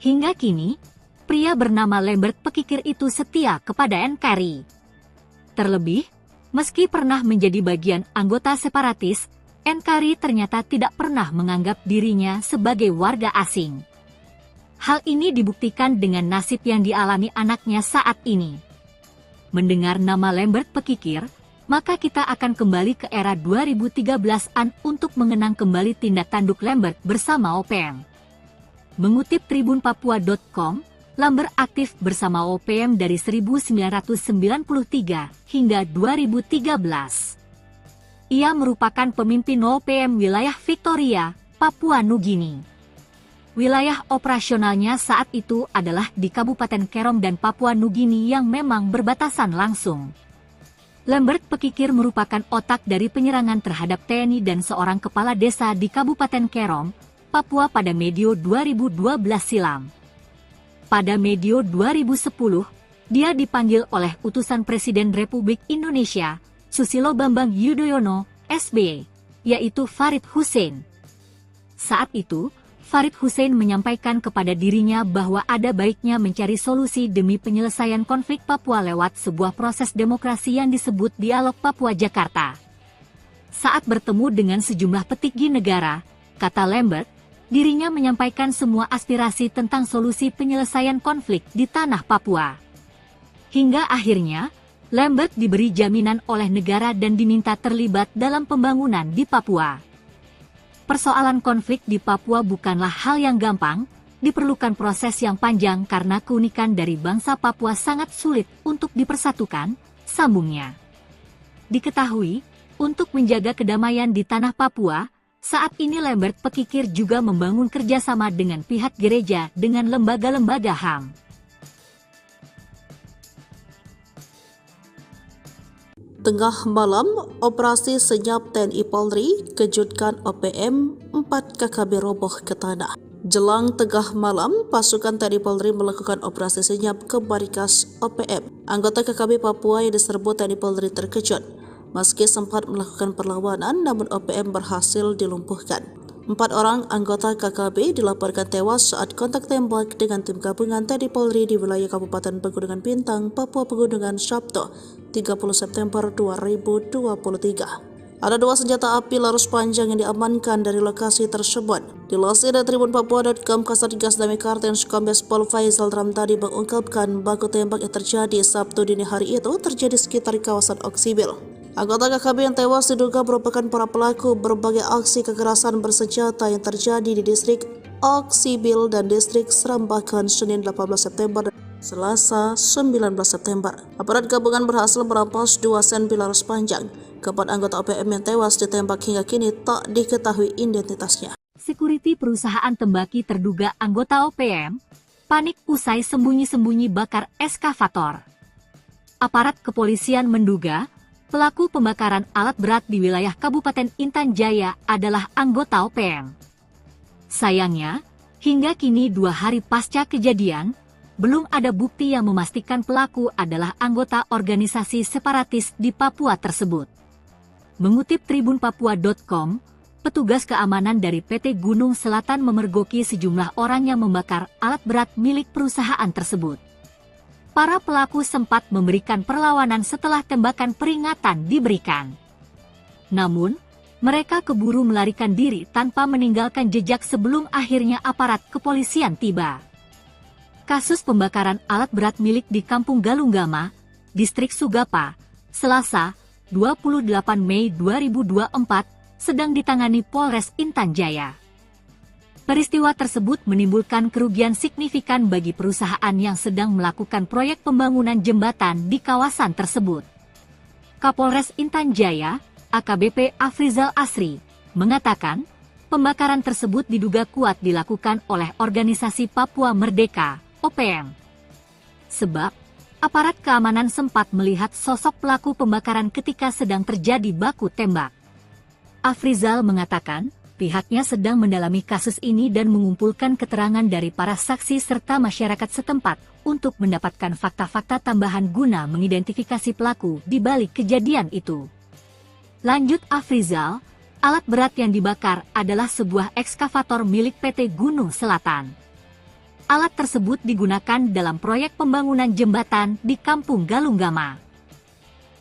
Speaker 1: Hingga kini, pria bernama Lambert Pekikir itu setia kepada NKRI. Terlebih, meski pernah menjadi bagian anggota separatis, NKRI ternyata tidak pernah menganggap dirinya sebagai warga asing. Hal ini dibuktikan dengan nasib yang dialami anaknya saat ini. Mendengar nama Lambert Pekikir, maka kita akan kembali ke era 2013-an untuk mengenang kembali tindak tanduk Lambert bersama OPM. Mengutip tribunpapua.com, Lambert aktif bersama OPM dari 1993 hingga 2013. Ia merupakan pemimpin OPM wilayah Victoria, Papua Nugini. Wilayah operasionalnya saat itu adalah di Kabupaten Kerom dan Papua Nugini yang memang berbatasan langsung. Lambert Pekikir merupakan otak dari penyerangan terhadap TNI dan seorang kepala desa di Kabupaten Kerom, Papua pada medio 2012 silam. Pada Medio 2010, dia dipanggil oleh utusan Presiden Republik Indonesia, Susilo Bambang Yudhoyono, SBY, yaitu Farid Hussein. Saat itu, Farid Hussein menyampaikan kepada dirinya bahwa ada baiknya mencari solusi demi penyelesaian konflik Papua lewat sebuah proses demokrasi yang disebut Dialog Papua Jakarta. Saat bertemu dengan sejumlah petinggi negara, kata Lambert, dirinya menyampaikan semua aspirasi tentang solusi penyelesaian konflik di tanah Papua. Hingga akhirnya, Lambert diberi jaminan oleh negara dan diminta terlibat dalam pembangunan di Papua. Persoalan konflik di Papua bukanlah hal yang gampang, diperlukan proses yang panjang karena keunikan dari bangsa Papua sangat sulit untuk dipersatukan, sambungnya. Diketahui, untuk menjaga kedamaian di tanah Papua, saat ini Lambert Pekikir juga membangun kerjasama dengan pihak gereja dengan lembaga-lembaga HAM.
Speaker 2: Tengah malam, operasi senyap TNI Polri kejutkan OPM, 4 KKB roboh ke tanah. Jelang tengah malam, pasukan TNI Polri melakukan operasi senyap ke markas OPM. Anggota KKB Papua yang diserbu TNI Polri terkejut. Meski sempat melakukan perlawanan, namun OPM berhasil dilumpuhkan. 4 orang anggota KKB dilaporkan tewas saat kontak tembak dengan tim gabungan TNI Polri di wilayah Kabupaten Pegunungan Bintang, Papua Pegunungan, Sabtu, 30 September 2023. Ada 2 senjata api laras panjang yang diamankan dari lokasi tersebut. Dilansir dari tribunpapua.com, Kasatgas Damai Kartens Kombes Pol Faisal Ramtadi mengungkapkan baku tembak yang terjadi Sabtu dini hari itu terjadi sekitar kawasan Oksibil. Anggota KKB yang tewas diduga merupakan para pelaku berbagai aksi kekerasan bersenjata yang terjadi di distrik Oksibil dan distrik Serambakan Senin 18 September dan Selasa 19 September. Aparat gabungan berhasil merampas 2 senpi laras panjang. Keempat anggota OPM yang tewas ditembak hingga kini tak diketahui identitasnya.
Speaker 1: Security perusahaan tembaki terduga anggota OPM panik usai sembunyi-sembunyi bakar eskavator. Aparat kepolisian menduga pelaku pembakaran alat berat di wilayah Kabupaten Intan Jaya adalah anggota OPM. Sayangnya, hingga kini 2 hari pasca kejadian, belum ada bukti yang memastikan pelaku adalah anggota organisasi separatis di Papua tersebut. Mengutip tribunpapua.com, petugas keamanan dari PT Gunung Selatan memergoki sejumlah orang yang membakar alat berat milik perusahaan tersebut. Para pelaku sempat memberikan perlawanan setelah tembakan peringatan diberikan. Namun, mereka keburu melarikan diri tanpa meninggalkan jejak sebelum akhirnya aparat kepolisian tiba. Kasus pembakaran alat berat milik di Kampung Galunggama, Distrik Sugapa, Selasa, 28 Mei 2024, sedang ditangani Polres Intan Jaya. Peristiwa tersebut menimbulkan kerugian signifikan bagi perusahaan yang sedang melakukan proyek pembangunan jembatan di kawasan tersebut. Kapolres Intan Jaya, AKBP Afrizal Asri, mengatakan pembakaran tersebut diduga kuat dilakukan oleh organisasi Papua Merdeka, OPM. Sebab, aparat keamanan sempat melihat sosok pelaku pembakaran ketika sedang terjadi baku tembak. Afrizal mengatakan, pihaknya sedang mendalami kasus ini dan mengumpulkan keterangan dari para saksi serta masyarakat setempat untuk mendapatkan fakta-fakta tambahan guna mengidentifikasi pelaku di balik kejadian itu. Lanjut Afrizal, alat berat yang dibakar adalah sebuah ekskavator milik PT Gunung Selatan. Alat tersebut digunakan dalam proyek pembangunan jembatan di Kampung Galunggama.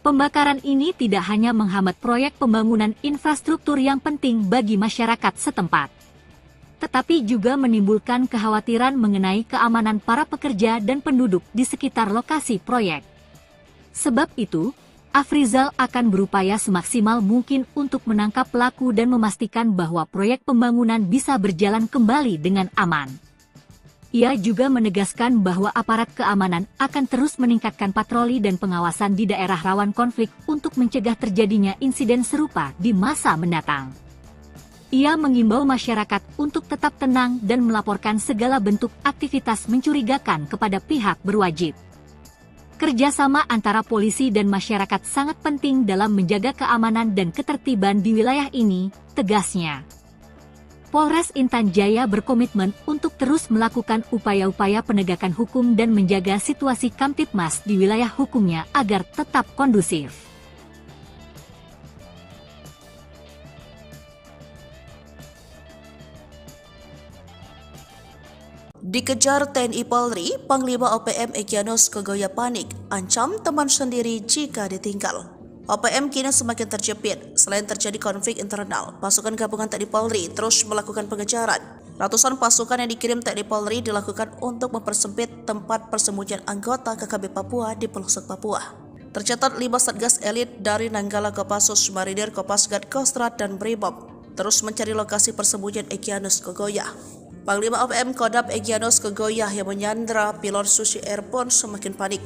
Speaker 1: Pembakaran ini tidak hanya menghambat proyek pembangunan infrastruktur yang penting bagi masyarakat setempat, tetapi juga menimbulkan kekhawatiran mengenai keamanan para pekerja dan penduduk di sekitar lokasi proyek. Sebab itu, Afrizal akan berupaya semaksimal mungkin untuk menangkap pelaku dan memastikan bahwa proyek pembangunan bisa berjalan kembali dengan aman. Ia juga menegaskan bahwa aparat keamanan akan terus meningkatkan patroli dan pengawasan di daerah rawan konflik untuk mencegah terjadinya insiden serupa di masa mendatang. Ia mengimbau masyarakat untuk tetap tenang dan melaporkan segala bentuk aktivitas mencurigakan kepada pihak berwajib. Kerjasama antara polisi dan masyarakat sangat penting dalam menjaga keamanan dan ketertiban di wilayah ini, tegasnya. Polres Intan Jaya berkomitmen untuk terus melakukan upaya-upaya penegakan hukum dan menjaga situasi Kamtibmas di wilayah hukumnya agar tetap kondusif.
Speaker 2: Dikejar TNI Polri, Panglima OPM Egyanus Kogoya panik, ancam teman sendiri jika ditinggal. OPM kini semakin terjepit. Selain terjadi konflik internal, pasukan gabungan TNI Polri terus melakukan pengejaran. Ratusan pasukan yang dikirim TNI Polri dilakukan untuk mempersempit tempat persembunyian anggota KKB Papua di pelosok Papua. Tercatat 5 satgas elit dari Nanggala Kopassus, Marinir, Kopasgat, Kostrad, dan Brimob terus mencari lokasi persembunyian Egyanus Kogoya. Panglima OPM Kodam Egyanus Kogoya yang menyandra pilot Susi Air pun semakin panik.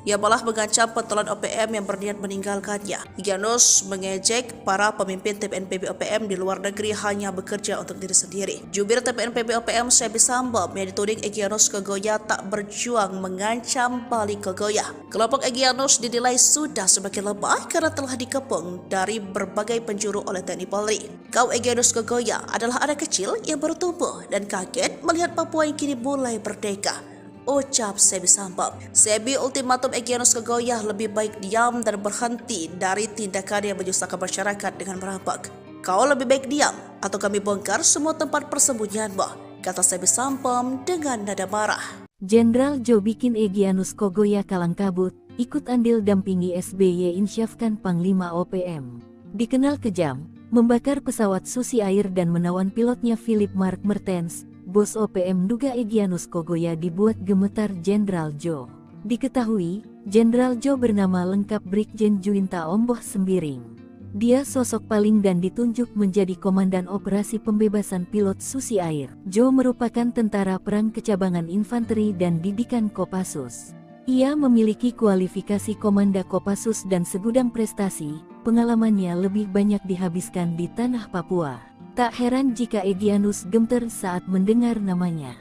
Speaker 2: Ia malah mengancam pentolan OPM yang berniat meninggalkannya. Egyanus mengejek para pemimpin TPNPB OPM di luar negeri hanya bekerja untuk diri sendiri. Jubir TPNPB OPM Sebi Sambom yang dituding Egyanus Kogoya tak berjuang mengancam balik Kogoya. Kelompok Egyanus dinilai sudah semakin lemah karena telah dikepung dari berbagai penjuru oleh TNI Polri. Kau Egyanus Kogoya adalah anak kecil yang baru tumbuh dan kaget melihat Papua yang kini mulai merdeka, ucap Sebi Sambom. Sebi ultimatum Egyanus Kogoya lebih baik diam dan berhenti dari tindakan yang menyusahkan masyarakat dengan merampok. Kau lebih baik diam atau kami bongkar semua tempat persembunyianmu, kata Sebi Sambom dengan nada marah.
Speaker 3: Jenderal Jo bikin Egyanus Kogoya kalang kabut, ikut andil dampingi SBY insyafkan Panglima OPM. Dikenal kejam, membakar pesawat Susi Air dan menawan pilotnya Philip Mark Mertens. Bos OPM duga Egyanus Kogoya dibuat gemetar Jenderal Jo. Diketahui, Jenderal Jo bernama lengkap Brigjen Juwinta Omboh Sembiring. Dia sosok paling dan ditunjuk menjadi Komandan Operasi Pembebasan Pilot Susi Air. Jo merupakan tentara perang kecabangan infanteri dan didikan Kopassus. Ia memiliki kualifikasi Komanda Kopassus dan segudang prestasi, pengalamannya lebih banyak dihabiskan di tanah Papua. Tak heran jika Egyanus gemeter saat mendengar namanya.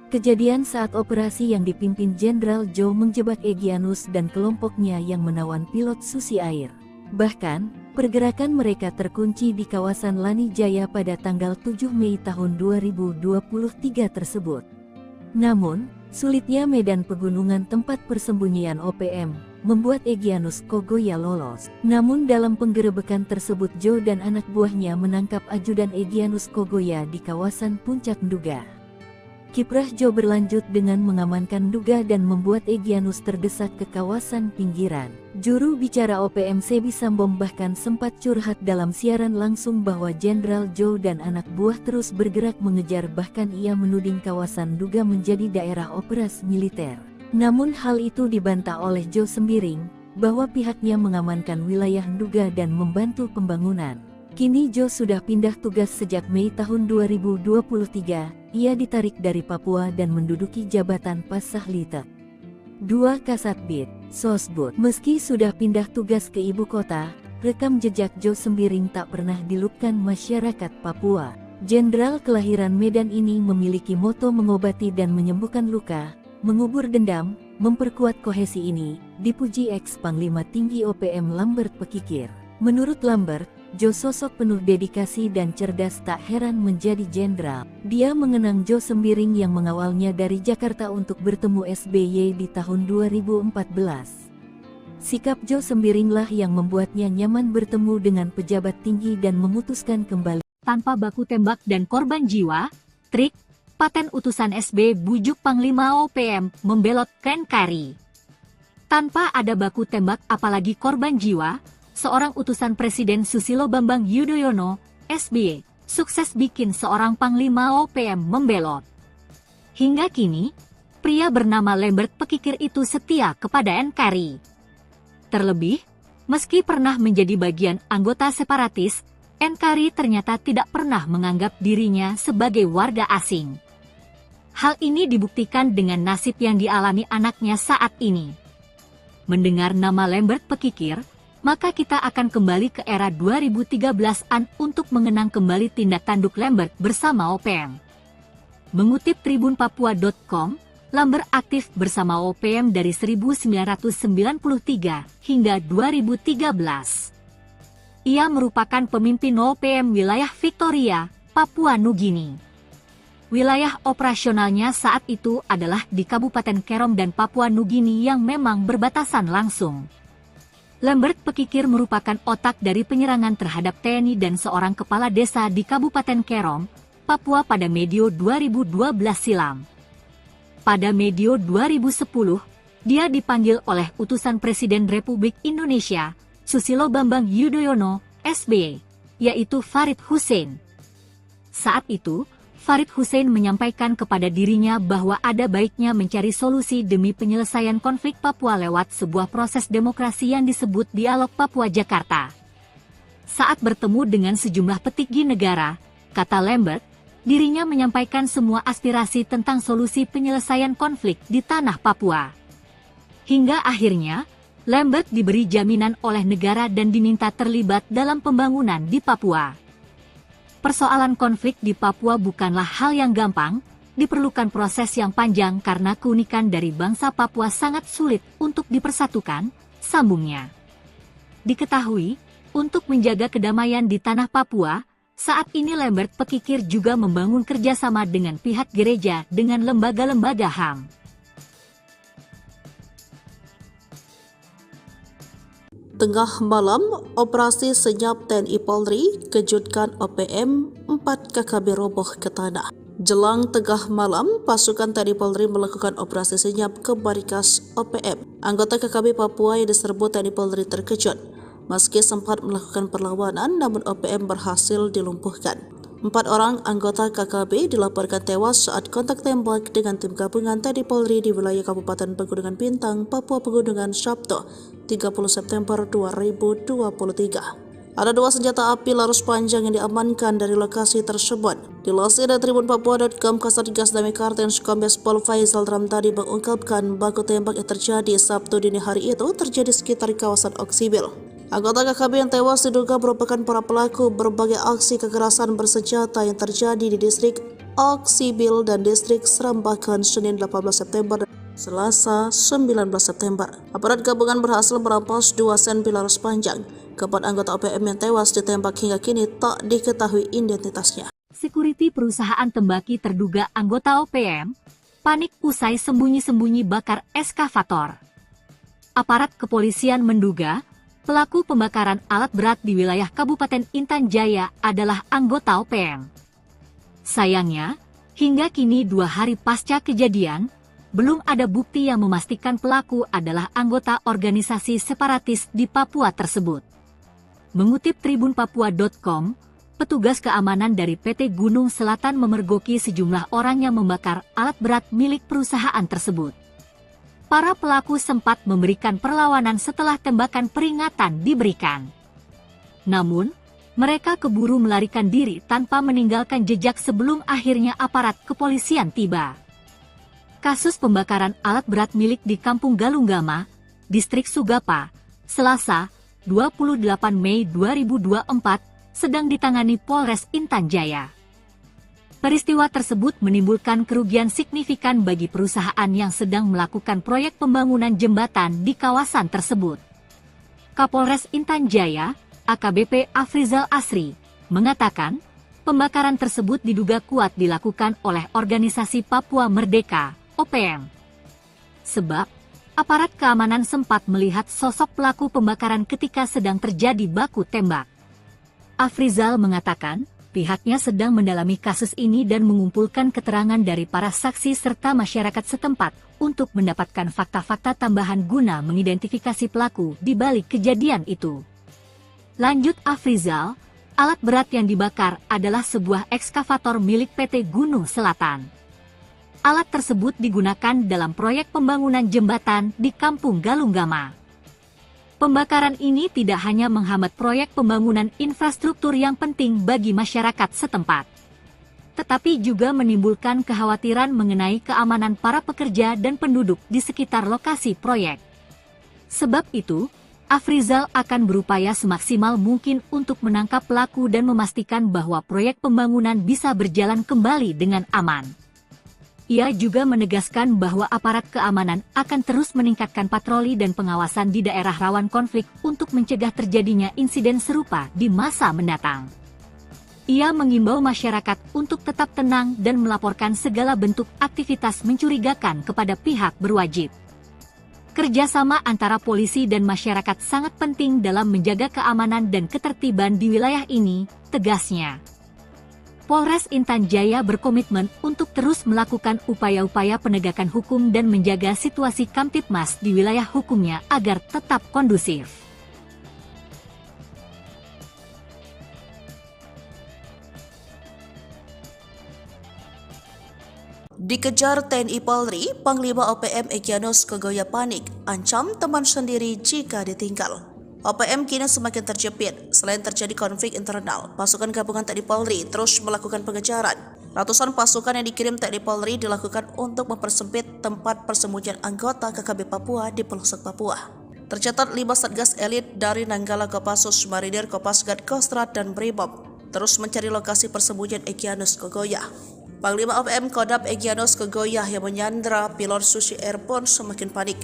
Speaker 3: Kejadian saat operasi yang dipimpin Jenderal Jo menjebak Egyanus dan kelompoknya yang menawan pilot Susi Air. Bahkan, pergerakan mereka terkunci di kawasan Lani Jaya pada tanggal 7 Mei tahun 2023 tersebut. Namun, sulitnya medan pegunungan tempat persembunyian OPM membuat Egyanus Kogoya lolos. Namun dalam penggerebekan tersebut Jo dan anak buahnya menangkap ajudan Egyanus Kogoya di kawasan Puncak Nduga. Kiprah Jo berlanjut dengan mengamankan Nduga dan membuat Egyanus terdesak ke kawasan pinggiran. Juru bicara OPM Sebi Sambom bahkan sempat curhat dalam siaran langsung bahwa Jenderal Jo dan anak buah terus bergerak mengejar, bahkan ia menuding kawasan Nduga menjadi daerah operasi militer. Namun hal itu dibantah oleh Jo Sembiring, bahwa pihaknya mengamankan wilayah Nduga dan membantu pembangunan. Kini Jo sudah pindah tugas sejak Mei tahun 2023, ia ditarik dari Papua dan menduduki jabatan Pasahlitek 2 Kasatbid, Sosbud. Meski sudah pindah tugas ke ibu kota, rekam jejak Jo Sembiring tak pernah dilupkan masyarakat Papua. Jenderal kelahiran Medan ini memiliki moto mengobati dan menyembuhkan luka, mengubur dendam, memperkuat kohesi ini, dipuji ex-Panglima Tinggi OPM Lambert Pekikir. Menurut Lambert, Jo sosok penuh dedikasi dan cerdas, tak heran menjadi jenderal. Dia mengenang Jo Sembiring yang mengawalnya dari Jakarta untuk bertemu SBY di tahun 2014. Sikap Jo Sembiringlah yang membuatnya nyaman bertemu dengan pejabat tinggi dan memutuskan kembali.
Speaker 1: Tanpa baku tembak dan korban jiwa, trik paten utusan SB bujuk Panglima OPM membelot ke NKRI. Tanpa ada baku tembak apalagi korban jiwa, seorang utusan Presiden Susilo Bambang Yudhoyono, SBY, sukses bikin seorang Panglima OPM membelot. Hingga kini, pria bernama Lambert Pekikir itu setia kepada NKRI. Terlebih, meski pernah menjadi bagian anggota separatis, NKRI ternyata tidak pernah menganggap dirinya sebagai warga asing. Hal ini dibuktikan dengan nasib yang dialami anaknya saat ini. Mendengar nama Lambert Pekikir, maka kita akan kembali ke era 2013-an untuk mengenang kembali tindak tanduk Lambert bersama OPM. Mengutip tribunpapua.com, Lambert aktif bersama OPM dari 1993 hingga 2013. Ia merupakan pemimpin OPM wilayah Victoria, Papua Nugini. Wilayah operasionalnya saat itu adalah di Kabupaten Kerom dan Papua Nugini yang memang berbatasan langsung. Lambert Pekikir merupakan otak dari penyerangan terhadap TNI dan seorang kepala desa di Kabupaten Kerom, Papua pada medio 2012 silam. Pada medio 2010, dia dipanggil oleh utusan Presiden Republik Indonesia, Susilo Bambang Yudhoyono, SBY, yaitu Farid Hussein. Saat itu, Farid Hussein menyampaikan kepada dirinya bahwa ada baiknya mencari solusi demi penyelesaian konflik Papua lewat sebuah proses demokrasi yang disebut Dialog Papua Jakarta. Saat bertemu dengan sejumlah petinggi negara, kata Lambert, dirinya menyampaikan semua aspirasi tentang solusi penyelesaian konflik di tanah Papua. Hingga akhirnya, Lambert diberi jaminan oleh negara dan diminta terlibat dalam pembangunan di Papua. Persoalan konflik di Papua bukanlah hal yang gampang, diperlukan proses yang panjang karena keunikan dari bangsa Papua sangat sulit untuk dipersatukan, sambungnya. Diketahui, untuk menjaga kedamaian di tanah Papua, saat ini Lambert Pekikir juga membangun kerjasama dengan pihak gereja dengan lembaga-lembaga HAM.
Speaker 2: Tengah malam, operasi senyap TNI Polri kejutkan OPM, 4 KKB roboh ke tanah. Jelang tengah malam, pasukan TNI Polri melakukan operasi senyap ke markas OPM. Anggota KKB Papua yang diserbu TNI Polri terkejut. Meski sempat melakukan perlawanan, namun OPM berhasil dilumpuhkan. 4 orang anggota KKB dilaporkan tewas saat kontak tembak dengan tim gabungan TNI Polri di wilayah Kabupaten Pegunungan Bintang, Papua Pegunungan, Sabtu, 30 September 2023. Ada 2 senjata api laras panjang yang diamankan dari lokasi tersebut. Dilansir dari tribunpapua.com, Kasatgas Damai Kartens Kombes Pol Faisal Ramtadi mengungkapkan baku tembak yang terjadi Sabtu dini hari itu terjadi sekitar kawasan Oksibil. Anggota KKB yang tewas diduga merupakan para pelaku berbagai aksi kekerasan bersenjata yang terjadi di distrik Oksibil dan distrik Serambakan Senin 18 September dan Selasa 19 September. Aparat gabungan berhasil merampas 2 senpi laras panjang. Keempat anggota OPM yang tewas ditembak hingga kini tak diketahui identitasnya.
Speaker 1: Security perusahaan tembaki terduga anggota OPM panik usai sembunyi-sembunyi bakar eskavator. Aparat kepolisian menduga pelaku pembakaran alat berat di wilayah Kabupaten Intan Jaya adalah anggota OPM. Sayangnya, hingga kini 2 hari pasca kejadian, belum ada bukti yang memastikan pelaku adalah anggota organisasi separatis di Papua tersebut. Mengutip tribunpapua.com, petugas keamanan dari PT Gunung Selatan memergoki sejumlah orang yang membakar alat berat milik perusahaan tersebut. Para pelaku sempat memberikan perlawanan setelah tembakan peringatan diberikan. Namun, mereka keburu melarikan diri tanpa meninggalkan jejak sebelum akhirnya aparat kepolisian tiba. Kasus pembakaran alat berat milik di Kampung Galunggama, Distrik Sugapa, Selasa, 28 Mei 2024, sedang ditangani Polres Intan Jaya. Peristiwa tersebut menimbulkan kerugian signifikan bagi perusahaan yang sedang melakukan proyek pembangunan jembatan di kawasan tersebut. Kapolres Intan Jaya, AKBP Afrizal Asri, mengatakan, pembakaran tersebut diduga kuat dilakukan oleh Organisasi Papua Merdeka, OPM. Sebab, aparat keamanan sempat melihat sosok pelaku pembakaran ketika sedang terjadi baku tembak. Afrizal mengatakan, pihaknya sedang mendalami kasus ini dan mengumpulkan keterangan dari para saksi serta masyarakat setempat untuk mendapatkan fakta-fakta tambahan guna mengidentifikasi pelaku di balik kejadian itu. Lanjut Afrizal, alat berat yang dibakar adalah sebuah ekskavator milik PT Gunung Selatan. Alat tersebut digunakan dalam proyek pembangunan jembatan di Kampung Galunggama. Pembakaran ini tidak hanya menghambat proyek pembangunan infrastruktur yang penting bagi masyarakat setempat, tetapi juga menimbulkan kekhawatiran mengenai keamanan para pekerja dan penduduk di sekitar lokasi proyek. Sebab itu, Afrizal akan berupaya semaksimal mungkin untuk menangkap pelaku dan memastikan bahwa proyek pembangunan bisa berjalan kembali dengan aman. Ia juga menegaskan bahwa aparat keamanan akan terus meningkatkan patroli dan pengawasan di daerah rawan konflik untuk mencegah terjadinya insiden serupa di masa mendatang. Ia mengimbau masyarakat untuk tetap tenang dan melaporkan segala bentuk aktivitas mencurigakan kepada pihak berwajib. Kerjasama antara polisi dan masyarakat sangat penting dalam menjaga keamanan dan ketertiban di wilayah ini, tegasnya. Polres Intan Jaya berkomitmen untuk terus melakukan upaya-upaya penegakan hukum dan menjaga situasi Kamtibmas di wilayah hukumnya agar tetap kondusif.
Speaker 2: Dikejar TNI Polri, Panglima OPM Egyanus Kogoya panik, ancam teman sendiri jika ditinggal. OPM kini semakin terjepit. Selain terjadi konflik internal, pasukan gabungan TNI Polri terus melakukan pengejaran. Ratusan pasukan yang dikirim TNI Polri dilakukan untuk mempersempit tempat persembunyian anggota KKB Papua di pelosok Papua. Tercatat 5 satgas elit dari Nanggala Kopassus, Marinir, Kopasgat, Kostrad, dan Brimob terus mencari lokasi persembunyian Egyanus Kogoya. Panglima OPM Kodam Egyanus Kogoya yang menyandra pilot Susi Air pun semakin panik.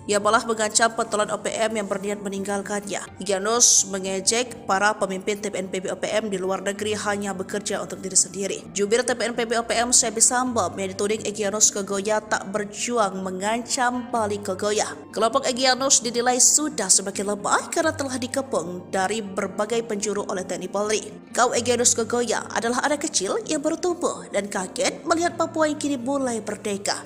Speaker 2: Ia malah mengancam pentolan OPM yang berniat meninggalkannya. Egyanus mengejek para pemimpin TPNPB OPM di luar negeri hanya bekerja untuk diri sendiri. Jubir TPNPB OPM Sebi Sambo yang dituding Egyanus Kogoya tak berjuang mengancam balik Kogoya. Kelompok Egyanus dinilai sudah semakin lemah karena telah dikepung dari berbagai penjuru oleh TNI Polri. Kau Egyanus Kogoya adalah anak kecil yang baru tumbuh dan kaget melihat Papua yang kini mulai merdeka,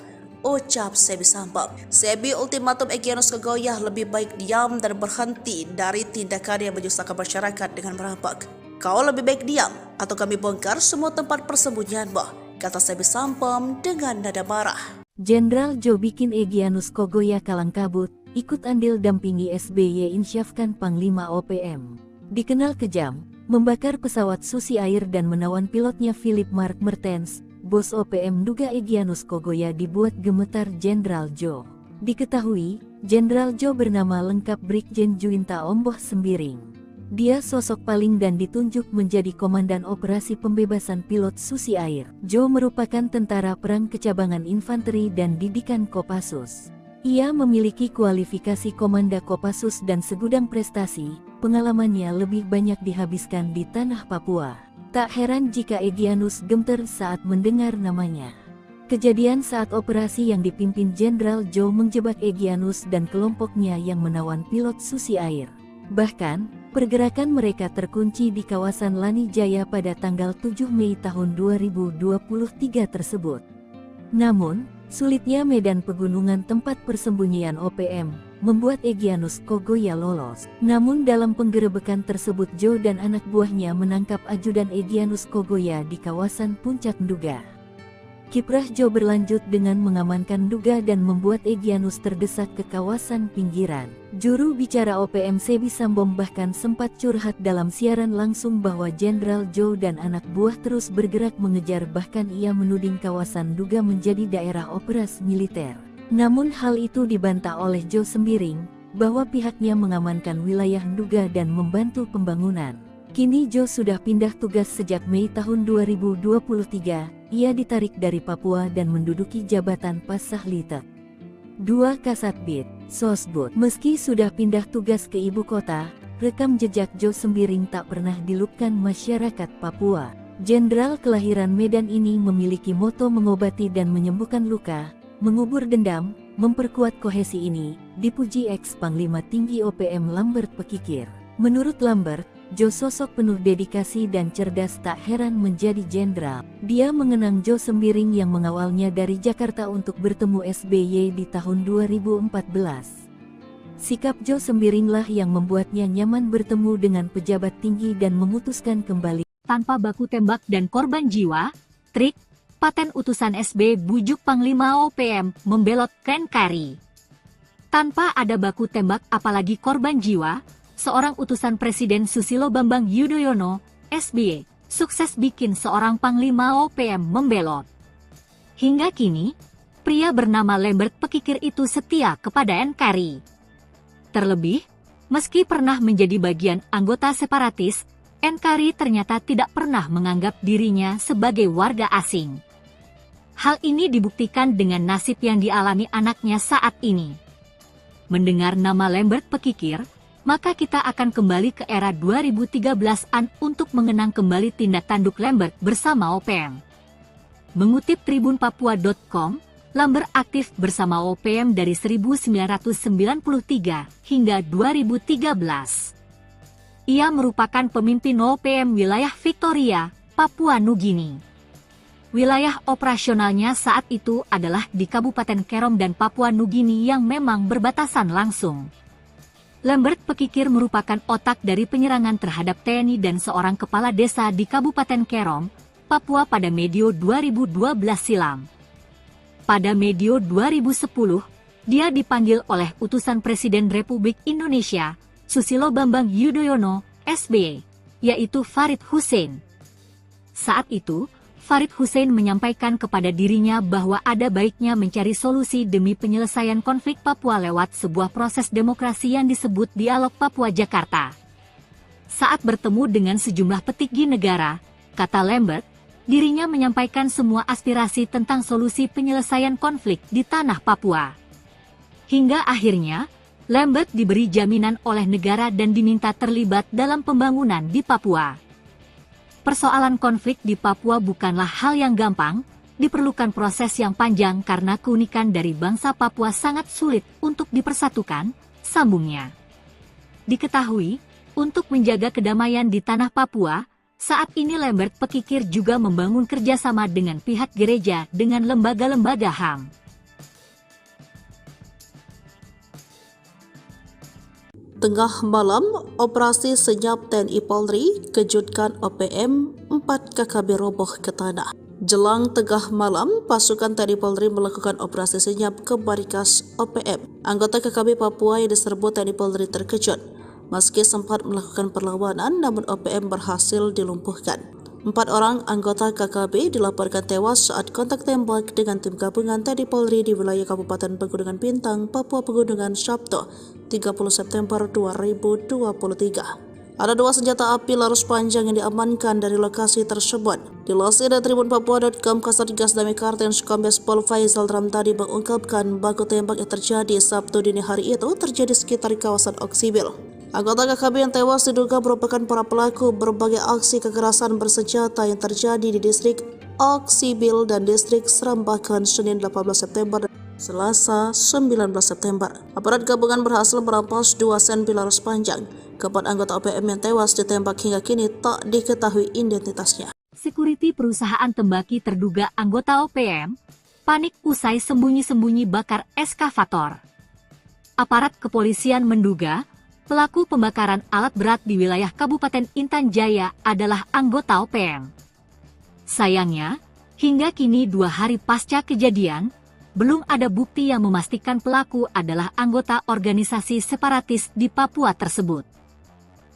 Speaker 2: ucap Sebi Sambo. Sebi ultimatum Egyanus Kogoya lebih baik diam dan berhenti dari tindakan yang menyusahkan masyarakat dengan merampok. Kau lebih baik diam atau kami bongkar semua tempat persembunyianmu, kata Sebi Sambo dengan nada marah.
Speaker 3: Jenderal Jo bikin Egyanus Kogoya kalang kabut, ikut andil dampingi SBY insyafkan Panglima OPM. Dikenal kejam, membakar pesawat Susi Air dan menawan pilotnya Philip Mark Mertens. Bos OPM duga Egyanus Kogoya dibuat gemetar Jenderal Jo. Diketahui, Jenderal Jo bernama lengkap Brigjen Juinta Omboh Sembiring. Dia sosok paling dan ditunjuk menjadi Komandan Operasi Pembebasan Pilot Susi Air. Jo merupakan tentara perang kecabangan infanteri dan didikan Kopassus. Ia memiliki kualifikasi Komanda Kopassus dan segudang prestasi, pengalamannya lebih banyak dihabiskan di tanah Papua. Tak heran jika Egyanus gemetar saat mendengar namanya. Kejadian saat operasi yang dipimpin Jenderal Jo menjebak Egyanus dan kelompoknya yang menawan pilot Susi Air. Bahkan, pergerakan mereka terkunci di kawasan Lani Jaya pada tanggal 7 Mei tahun 2023 tersebut. Namun, sulitnya medan pegunungan tempat persembunyian OPM membuat Egyanus Kogoya lolos. Namun dalam penggerebekan tersebut Jo dan anak buahnya menangkap ajudan Egyanus Kogoya di kawasan Puncak Nduga. Kiprah Jo berlanjut dengan mengamankan Nduga dan membuat Egyanus terdesak ke kawasan pinggiran. Juru bicara OPM Sebi Sambo bahkan sempat curhat dalam siaran langsung bahwa Jenderal Jo dan anak buah terus bergerak mengejar, bahkan ia menuding kawasan Nduga menjadi daerah operasi militer. Namun hal itu dibantah oleh Jo Sembiring, bahwa pihaknya mengamankan wilayah Nduga dan membantu pembangunan. Kini Jo sudah pindah tugas sejak Mei tahun 2023, ia ditarik dari Papua dan menduduki jabatan Pasahlitek 2 Kasatbid, Sosbud. Meski sudah pindah tugas ke ibu kota, rekam jejak Jo Sembiring tak pernah dilupkan masyarakat Papua. Jenderal kelahiran Medan ini memiliki moto mengobati dan menyembuhkan luka, mengubur dendam, memperkuat kohesi ini, dipuji ex-Panglima Tinggi OPM Lambert Pekikir. Menurut Lambert, Jo sosok penuh dedikasi dan cerdas, tak heran menjadi jenderal. Dia mengenang Jo Sembiring yang mengawalnya dari Jakarta untuk bertemu SBY di tahun 2014. Sikap Jo Sembiringlah yang membuatnya nyaman bertemu dengan pejabat tinggi dan memutuskan kembali.
Speaker 1: Tanpa baku tembak dan korban jiwa, trik paten utusan SB bujuk Panglima OPM membelot Ken Kari. Tanpa ada baku tembak apalagi korban jiwa, seorang utusan Presiden Susilo Bambang Yudhoyono, SBY, sukses bikin seorang Panglima OPM membelot. Hingga kini, pria bernama Lambert Pekikir itu setia kepada Nkari. Terlebih, meski pernah menjadi bagian anggota separatis, Nkari ternyata tidak pernah menganggap dirinya sebagai warga asing. Hal ini dibuktikan dengan nasib yang dialami anaknya saat ini. Mendengar nama Lambert Pekikir, maka kita akan kembali ke era 2013-an untuk mengenang kembali tindak tanduk Lambert bersama OPM. Mengutip tribunpapua.com, Lambert aktif bersama OPM dari 1993 hingga 2013. Ia merupakan pemimpin OPM wilayah Victoria, Papua Nugini. Wilayah operasionalnya saat itu adalah di Kabupaten Kerom dan Papua Nugini yang memang berbatasan langsung. Lambert Pekikir merupakan otak dari penyerangan terhadap TNI dan seorang kepala desa di Kabupaten Kerom, Papua pada medio 2012 silam. Pada medio 2010, dia dipanggil oleh utusan Presiden Republik Indonesia, Susilo Bambang Yudhoyono, SBY, yaitu Farid Hussein. Saat itu, Farid Hussein menyampaikan kepada dirinya bahwa ada baiknya mencari solusi demi penyelesaian konflik Papua lewat sebuah proses demokrasi yang disebut Dialog Papua Jakarta. Saat bertemu dengan sejumlah petinggi negara, kata Lambert, dirinya menyampaikan semua aspirasi tentang solusi penyelesaian konflik di tanah Papua. Hingga akhirnya, Lambert diberi jaminan oleh negara dan diminta terlibat dalam pembangunan di Papua. Persoalan konflik di Papua bukanlah hal yang gampang, diperlukan proses yang panjang karena keunikan dari bangsa Papua sangat sulit untuk dipersatukan, sambungnya. Diketahui, untuk menjaga kedamaian di tanah Papua, saat ini Lambert Pekikir juga membangun kerjasama dengan pihak gereja dengan lembaga-lembaga HAM.
Speaker 2: Tengah malam, operasi senyap TNI Polri kejutkan OPM, 4 KKB roboh ke tanah. Jelang tengah malam, pasukan TNI Polri melakukan operasi senyap ke markas OPM. Anggota KKB Papua yang diserbu TNI Polri terkejut. Meski sempat melakukan perlawanan, namun OPM berhasil dilumpuhkan. 4 orang anggota KKB dilaporkan tewas saat kontak tembak dengan tim gabungan TNI Polri di wilayah Kabupaten Pegunungan Bintang, Papua Pegunungan, Sabtu, 30 September 2023. Ada 2 senjata api laras panjang yang diamankan dari lokasi tersebut. Dilansir dari tribunpapua.com, Kasatgas Damai Kartens Kombes Pol Faisal Ramtadi mengungkapkan baku tembak yang terjadi Sabtu dini hari itu terjadi sekitar kawasan Oksibil. Anggota KKB yang tewas diduga merupakan para pelaku berbagai aksi kekerasan bersenjata yang terjadi di distrik Oksibil dan distrik Serambakan Senin 18 September dan Selasa 19 September. Aparat gabungan berhasil merampas 2 senpi laras panjang. Keempat anggota OPM yang tewas ditembak hingga kini tak diketahui identitasnya.
Speaker 1: Security perusahaan tembaki terduga anggota OPM panik usai sembunyi-sembunyi bakar eskavator. Aparat kepolisian menduga pelaku pembakaran alat berat di wilayah Kabupaten Intan Jaya adalah anggota OPM. Sayangnya, hingga kini 2 hari pasca kejadian, belum ada bukti yang memastikan pelaku adalah anggota organisasi separatis di Papua tersebut.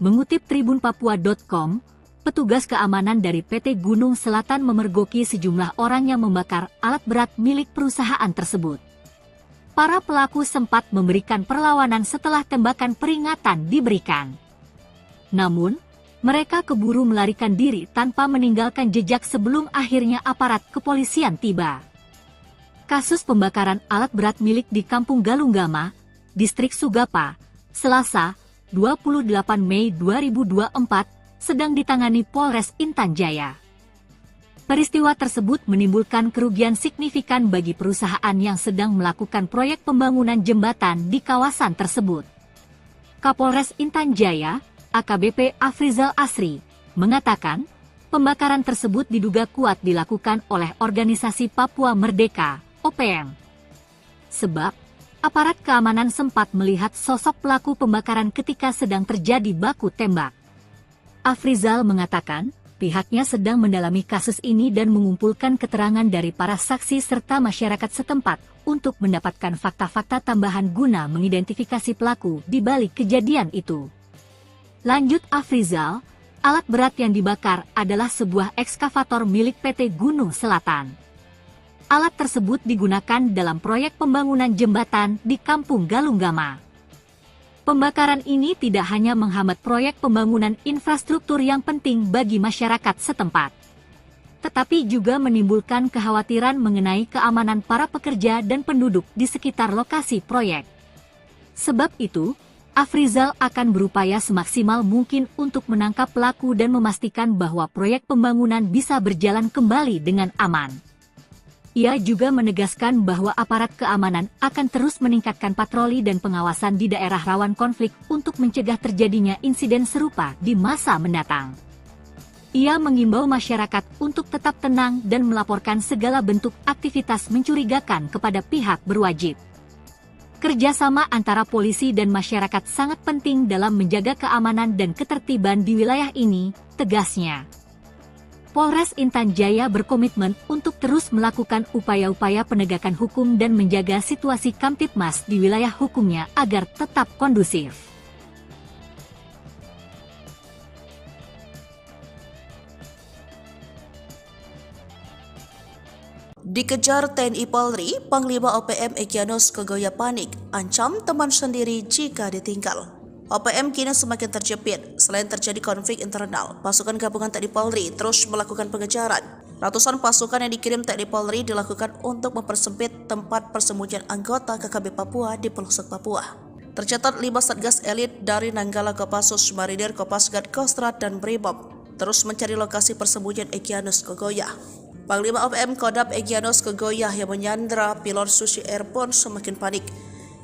Speaker 1: Mengutip tribunpapua.com, petugas keamanan dari PT Gunung Selatan memergoki sejumlah orang yang membakar alat berat milik perusahaan tersebut. Para pelaku sempat memberikan perlawanan setelah tembakan peringatan diberikan. Namun, mereka keburu melarikan diri tanpa meninggalkan jejak sebelum akhirnya aparat kepolisian tiba. Kasus pembakaran alat berat milik di Kampung Galunggama, Distrik Sugapa, Selasa, 28 Mei 2024, sedang ditangani Polres Intan Jaya. Peristiwa tersebut menimbulkan kerugian signifikan bagi perusahaan yang sedang melakukan proyek pembangunan jembatan di kawasan tersebut. Kapolres Intan Jaya, AKBP Afrizal Asri, mengatakan pembakaran tersebut diduga kuat dilakukan oleh organisasi Papua Merdeka, OPM. Sebab, aparat keamanan sempat melihat sosok pelaku pembakaran ketika sedang terjadi baku tembak. Afrizal mengatakan, pihaknya sedang mendalami kasus ini dan mengumpulkan keterangan dari para saksi serta masyarakat setempat untuk mendapatkan fakta-fakta tambahan guna mengidentifikasi pelaku di balik kejadian itu. Lanjut Afrizal, alat berat yang dibakar adalah sebuah ekskavator milik PT Gunung Selatan. Alat tersebut digunakan dalam proyek pembangunan jembatan di Kampung Galunggama. Pembakaran ini tidak hanya menghambat proyek pembangunan infrastruktur yang penting bagi masyarakat setempat, tetapi juga menimbulkan kekhawatiran mengenai keamanan para pekerja dan penduduk di sekitar lokasi proyek. Sebab itu, Afrizal akan berupaya semaksimal mungkin untuk menangkap pelaku dan memastikan bahwa proyek pembangunan bisa berjalan kembali dengan aman. Ia juga menegaskan bahwa aparat keamanan akan terus meningkatkan patroli dan pengawasan di daerah rawan konflik untuk mencegah terjadinya insiden serupa di masa mendatang. Ia mengimbau masyarakat untuk tetap tenang dan melaporkan segala bentuk aktivitas mencurigakan kepada pihak berwajib. Kerjasama antara polisi dan masyarakat sangat penting dalam menjaga keamanan dan ketertiban di wilayah ini, tegasnya. Polres Intan Jaya berkomitmen untuk terus melakukan upaya-upaya penegakan hukum dan menjaga situasi Kamtibmas di wilayah hukumnya agar tetap kondusif.
Speaker 2: Dikejar TNI Polri, Panglima OPM Egyanus Kogoya panik, ancam teman sendiri jika ditinggal. OPM kini semakin terjepit. Selain terjadi konflik internal, pasukan gabungan TNI Polri terus melakukan pengejaran. Ratusan pasukan yang dikirim TNI Polri dilakukan untuk mempersempit tempat persembunyian anggota KKB Papua di pelosok Papua. Tercatat 5 satgas elit dari Nanggala Kopassus, Marinir, Kopasgat, Kostrad, dan Brimob terus mencari lokasi persembunyian Egyanus Kogoya. Panglima OPM Kodam Egyanus Kogoya yang menyandra pilot Susi Air pun semakin panik.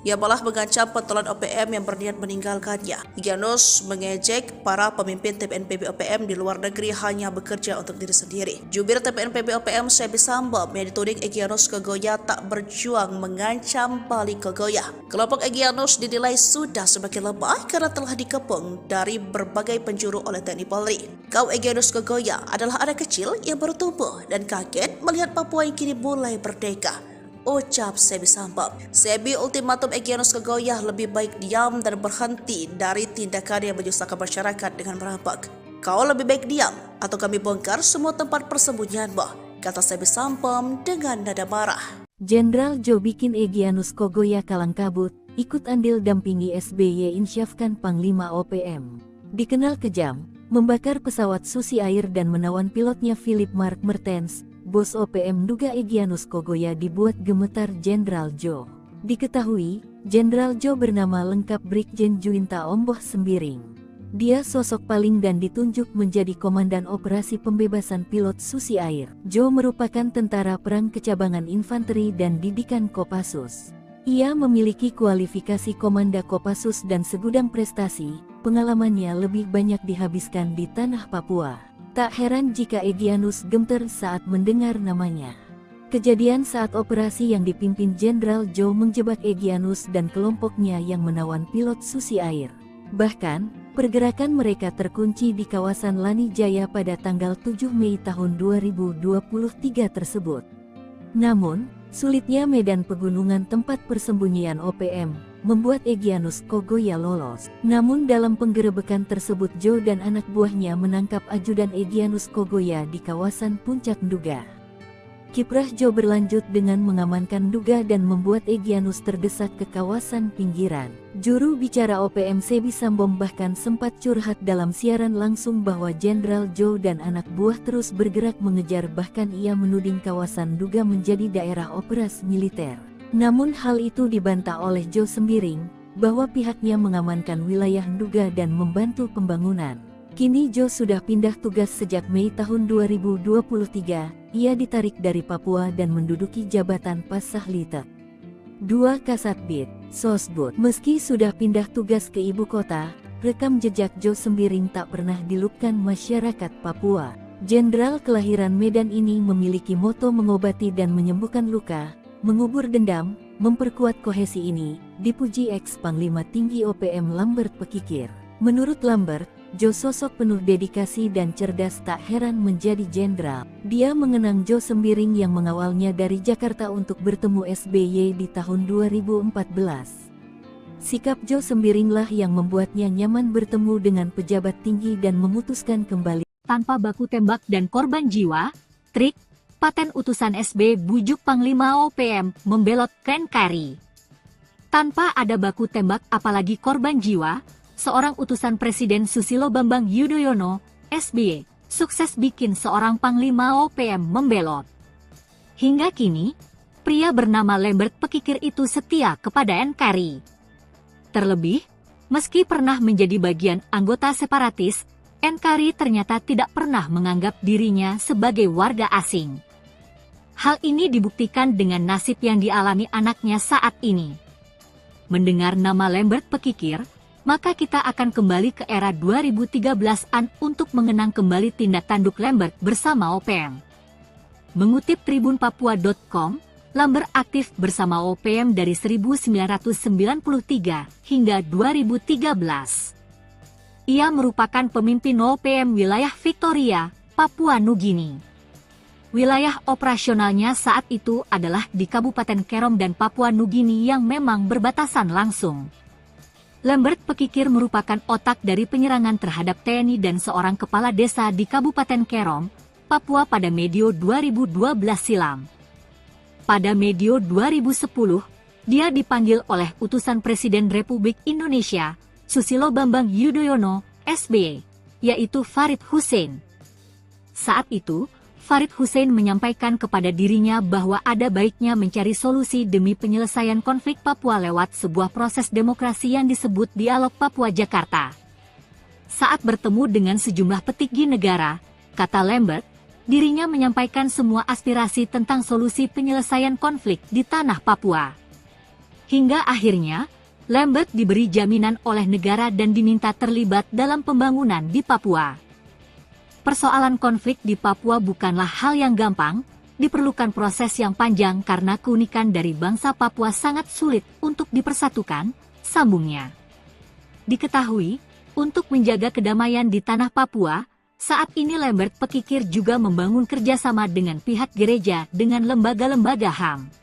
Speaker 2: Ia malah mengancam pentolan OPM yang berniat meninggalkannya. Egyanus mengejek para pemimpin TPNPB OPM di luar negeri hanya bekerja untuk diri sendiri. Jubir TPNPB OPM Sebi Sambom yang dituding Egyanus Kogoya tak berjuang mengancam balik Kogoya. Kelompok Egyanus dinilai sudah semakin lemah karena telah dikepung dari berbagai penjuru oleh TNI Polri. Kau Egyanus Kogoya adalah anak kecil yang baru tumbuh dan kaget melihat Papua yang kini mulai merdeka, ucap Sebi Sambom. Sebi ultimatum Egyanus Kogoya lebih baik diam dan berhenti dari tindakan yang menyusahkan masyarakat dengan merampok. Kau lebih baik diam atau kami bongkar semua tempat persembunyianmu, kata Sebi Sambom dengan nada marah.
Speaker 3: Jenderal Jo bikin Egyanus Kogoya kalang kabut, ikut andil dampingi SBY insyafkan Panglima OPM. Dikenal kejam, membakar pesawat Susi Air dan menawan pilotnya Philip Mark Mertens, bos OPM duga Egyanus Kogoya dibuat gemetar Jenderal Jo. Diketahui, Jenderal Jo bernama lengkap Brigjen Juinta Omboh Sembiring. Dia sosok paling dan ditunjuk menjadi Komandan Operasi Pembebasan Pilot Susi Air. Jo merupakan tentara perang kecabangan infanteri dan didikan Kopassus. Ia memiliki kualifikasi Komanda Kopassus dan segudang prestasi. Pengalamannya lebih banyak dihabiskan di tanah Papua. Tak heran jika Egyanus gemeter saat mendengar namanya. Kejadian saat operasi yang dipimpin Jenderal Jo menjebak Egyanus dan kelompoknya yang menawan pilot Susi Air. Bahkan, pergerakan mereka terkunci di kawasan Lani Jaya pada tanggal 7 Mei tahun 2023 tersebut. Namun, sulitnya medan pegunungan tempat persembunyian OPM membuat Egyanus Kogoya lolos. Namun dalam penggerebekan tersebut Jo dan anak buahnya menangkap ajudan Egyanus Kogoya di kawasan Puncak Nduga. Kiprah Jo berlanjut dengan mengamankan Nduga dan membuat Egyanus terdesak ke kawasan pinggiran. Juru bicara OPM Sebi Sambom bahkan sempat curhat dalam siaran langsung bahwa Jenderal Jo dan anak buah terus bergerak mengejar, bahkan ia menuding kawasan Nduga menjadi daerah operasi militer. Namun hal itu dibantah oleh Jo Sembiring, bahwa pihaknya mengamankan wilayah Nduga dan membantu pembangunan. Kini Jo sudah pindah tugas sejak Mei tahun 2023, ia ditarik dari Papua dan menduduki jabatan Pasahlitek 2 Kasatbid, Sosbud. Meski sudah pindah tugas ke ibu kota, rekam jejak Jo Sembiring tak pernah dilupkan masyarakat Papua. Jenderal kelahiran Medan ini memiliki moto mengobati dan menyembuhkan luka, mengubur dendam, memperkuat kohesi ini, dipuji ex-Panglima Tinggi OPM Lambert Pekikir. Menurut Lambert, Jo sosok penuh dedikasi dan cerdas, tak heran menjadi jenderal. Dia mengenang Jo Sembiring yang mengawalnya dari Jakarta untuk bertemu SBY di tahun 2014. Sikap Jo Sembiringlah yang membuatnya nyaman bertemu dengan pejabat tinggi dan memutuskan kembali.
Speaker 1: Tanpa baku tembak dan korban jiwa, trik paten utusan SB bujuk Panglima OPM membelot Kenkari. Tanpa ada baku tembak apalagi korban jiwa, seorang utusan Presiden Susilo Bambang Yudhoyono, SBY, sukses bikin seorang Panglima OPM membelot. Hingga kini, pria bernama Lambert Pekikir itu setia kepada Nkri. Terlebih, Meski pernah menjadi bagian anggota separatis, Enkari ternyata tidak pernah menganggap dirinya sebagai warga asing. Hal ini dibuktikan dengan nasib yang dialami anaknya saat ini. Mendengar nama Lambert Pekikir, maka kita akan kembali ke era 2013-an untuk mengenang kembali tindak tanduk Lambert bersama OPM. Mengutip tribunpapua.com, Lambert aktif bersama OPM dari 1993 hingga 2013. Ia merupakan pemimpin OPM wilayah Victoria, Papua Nugini. Wilayah operasionalnya saat itu adalah di Kabupaten Kerom dan Papua Nugini yang memang berbatasan langsung. Lambert Pekikir merupakan otak dari penyerangan terhadap TNI dan seorang kepala desa di Kabupaten Kerom, Papua pada medio 2012 silam. Pada medio 2010, dia dipanggil oleh utusan Presiden Republik Indonesia, Susilo Bambang Yudhoyono, SBY, yaitu Farid Hussein. Saat itu, Farid Hussein menyampaikan kepada dirinya bahwa ada baiknya mencari solusi demi penyelesaian konflik Papua lewat sebuah proses demokrasi yang disebut Dialog Papua Jakarta. Saat bertemu dengan sejumlah petinggi negara, kata Lambert, dirinya menyampaikan semua aspirasi tentang solusi penyelesaian konflik di tanah Papua. Hingga akhirnya, Lambert diberi jaminan oleh negara dan diminta terlibat dalam pembangunan di Papua. Persoalan konflik di Papua bukanlah hal yang gampang, diperlukan proses yang panjang karena keunikan dari bangsa Papua sangat sulit untuk dipersatukan, sambungnya. Diketahui, untuk menjaga kedamaian di tanah Papua, saat ini Lambert Pekikir juga membangun kerjasama dengan pihak gereja dengan lembaga-lembaga HAM.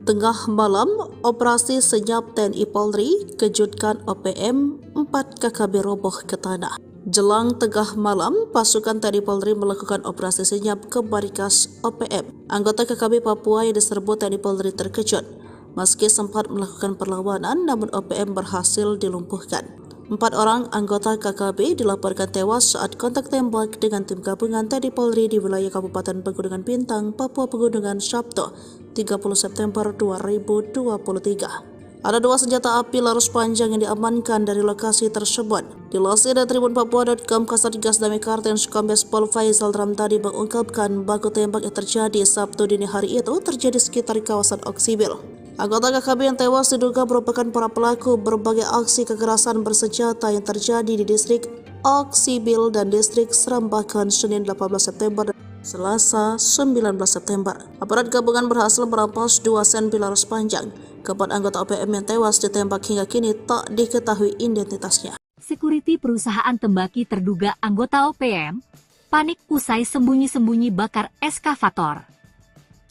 Speaker 2: Tengah malam, operasi senyap TNI Polri kejutkan OPM, 4 KKB roboh ke tanah. Jelang tengah malam, pasukan TNI Polri melakukan operasi senyap ke markas OPM. Anggota KKB Papua yang diserbu TNI Polri terkejut. Meski sempat melakukan perlawanan, namun OPM berhasil dilumpuhkan. 4 orang anggota KKB dilaporkan tewas saat kontak tembak dengan tim gabungan TNI Polri di wilayah Kabupaten Pegunungan Bintang, Papua Pegunungan, Sabtu, 30 September 2023. Ada 2 senjata api laras panjang yang diamankan dari lokasi tersebut. Dilansir dari tribunpapua.com, Kasatgas Damai Kartens Kombes Pol Faisal Ramtadi mengungkapkan baku tembak yang terjadi Sabtu dini hari itu terjadi sekitar kawasan Oksibil. Anggota KKB yang tewas diduga merupakan para pelaku berbagai aksi kekerasan bersenjata yang terjadi di distrik Oksibil dan distrik Serambakan Senin 18 September dan Selasa 19 September. Aparat gabungan berhasil merampas 2 senpi laras panjang. Keempat anggota OPM yang tewas ditembak hingga kini tak diketahui identitasnya.
Speaker 1: Security perusahaan tembaki terduga anggota OPM panik usai sembunyi-sembunyi bakar eskavator.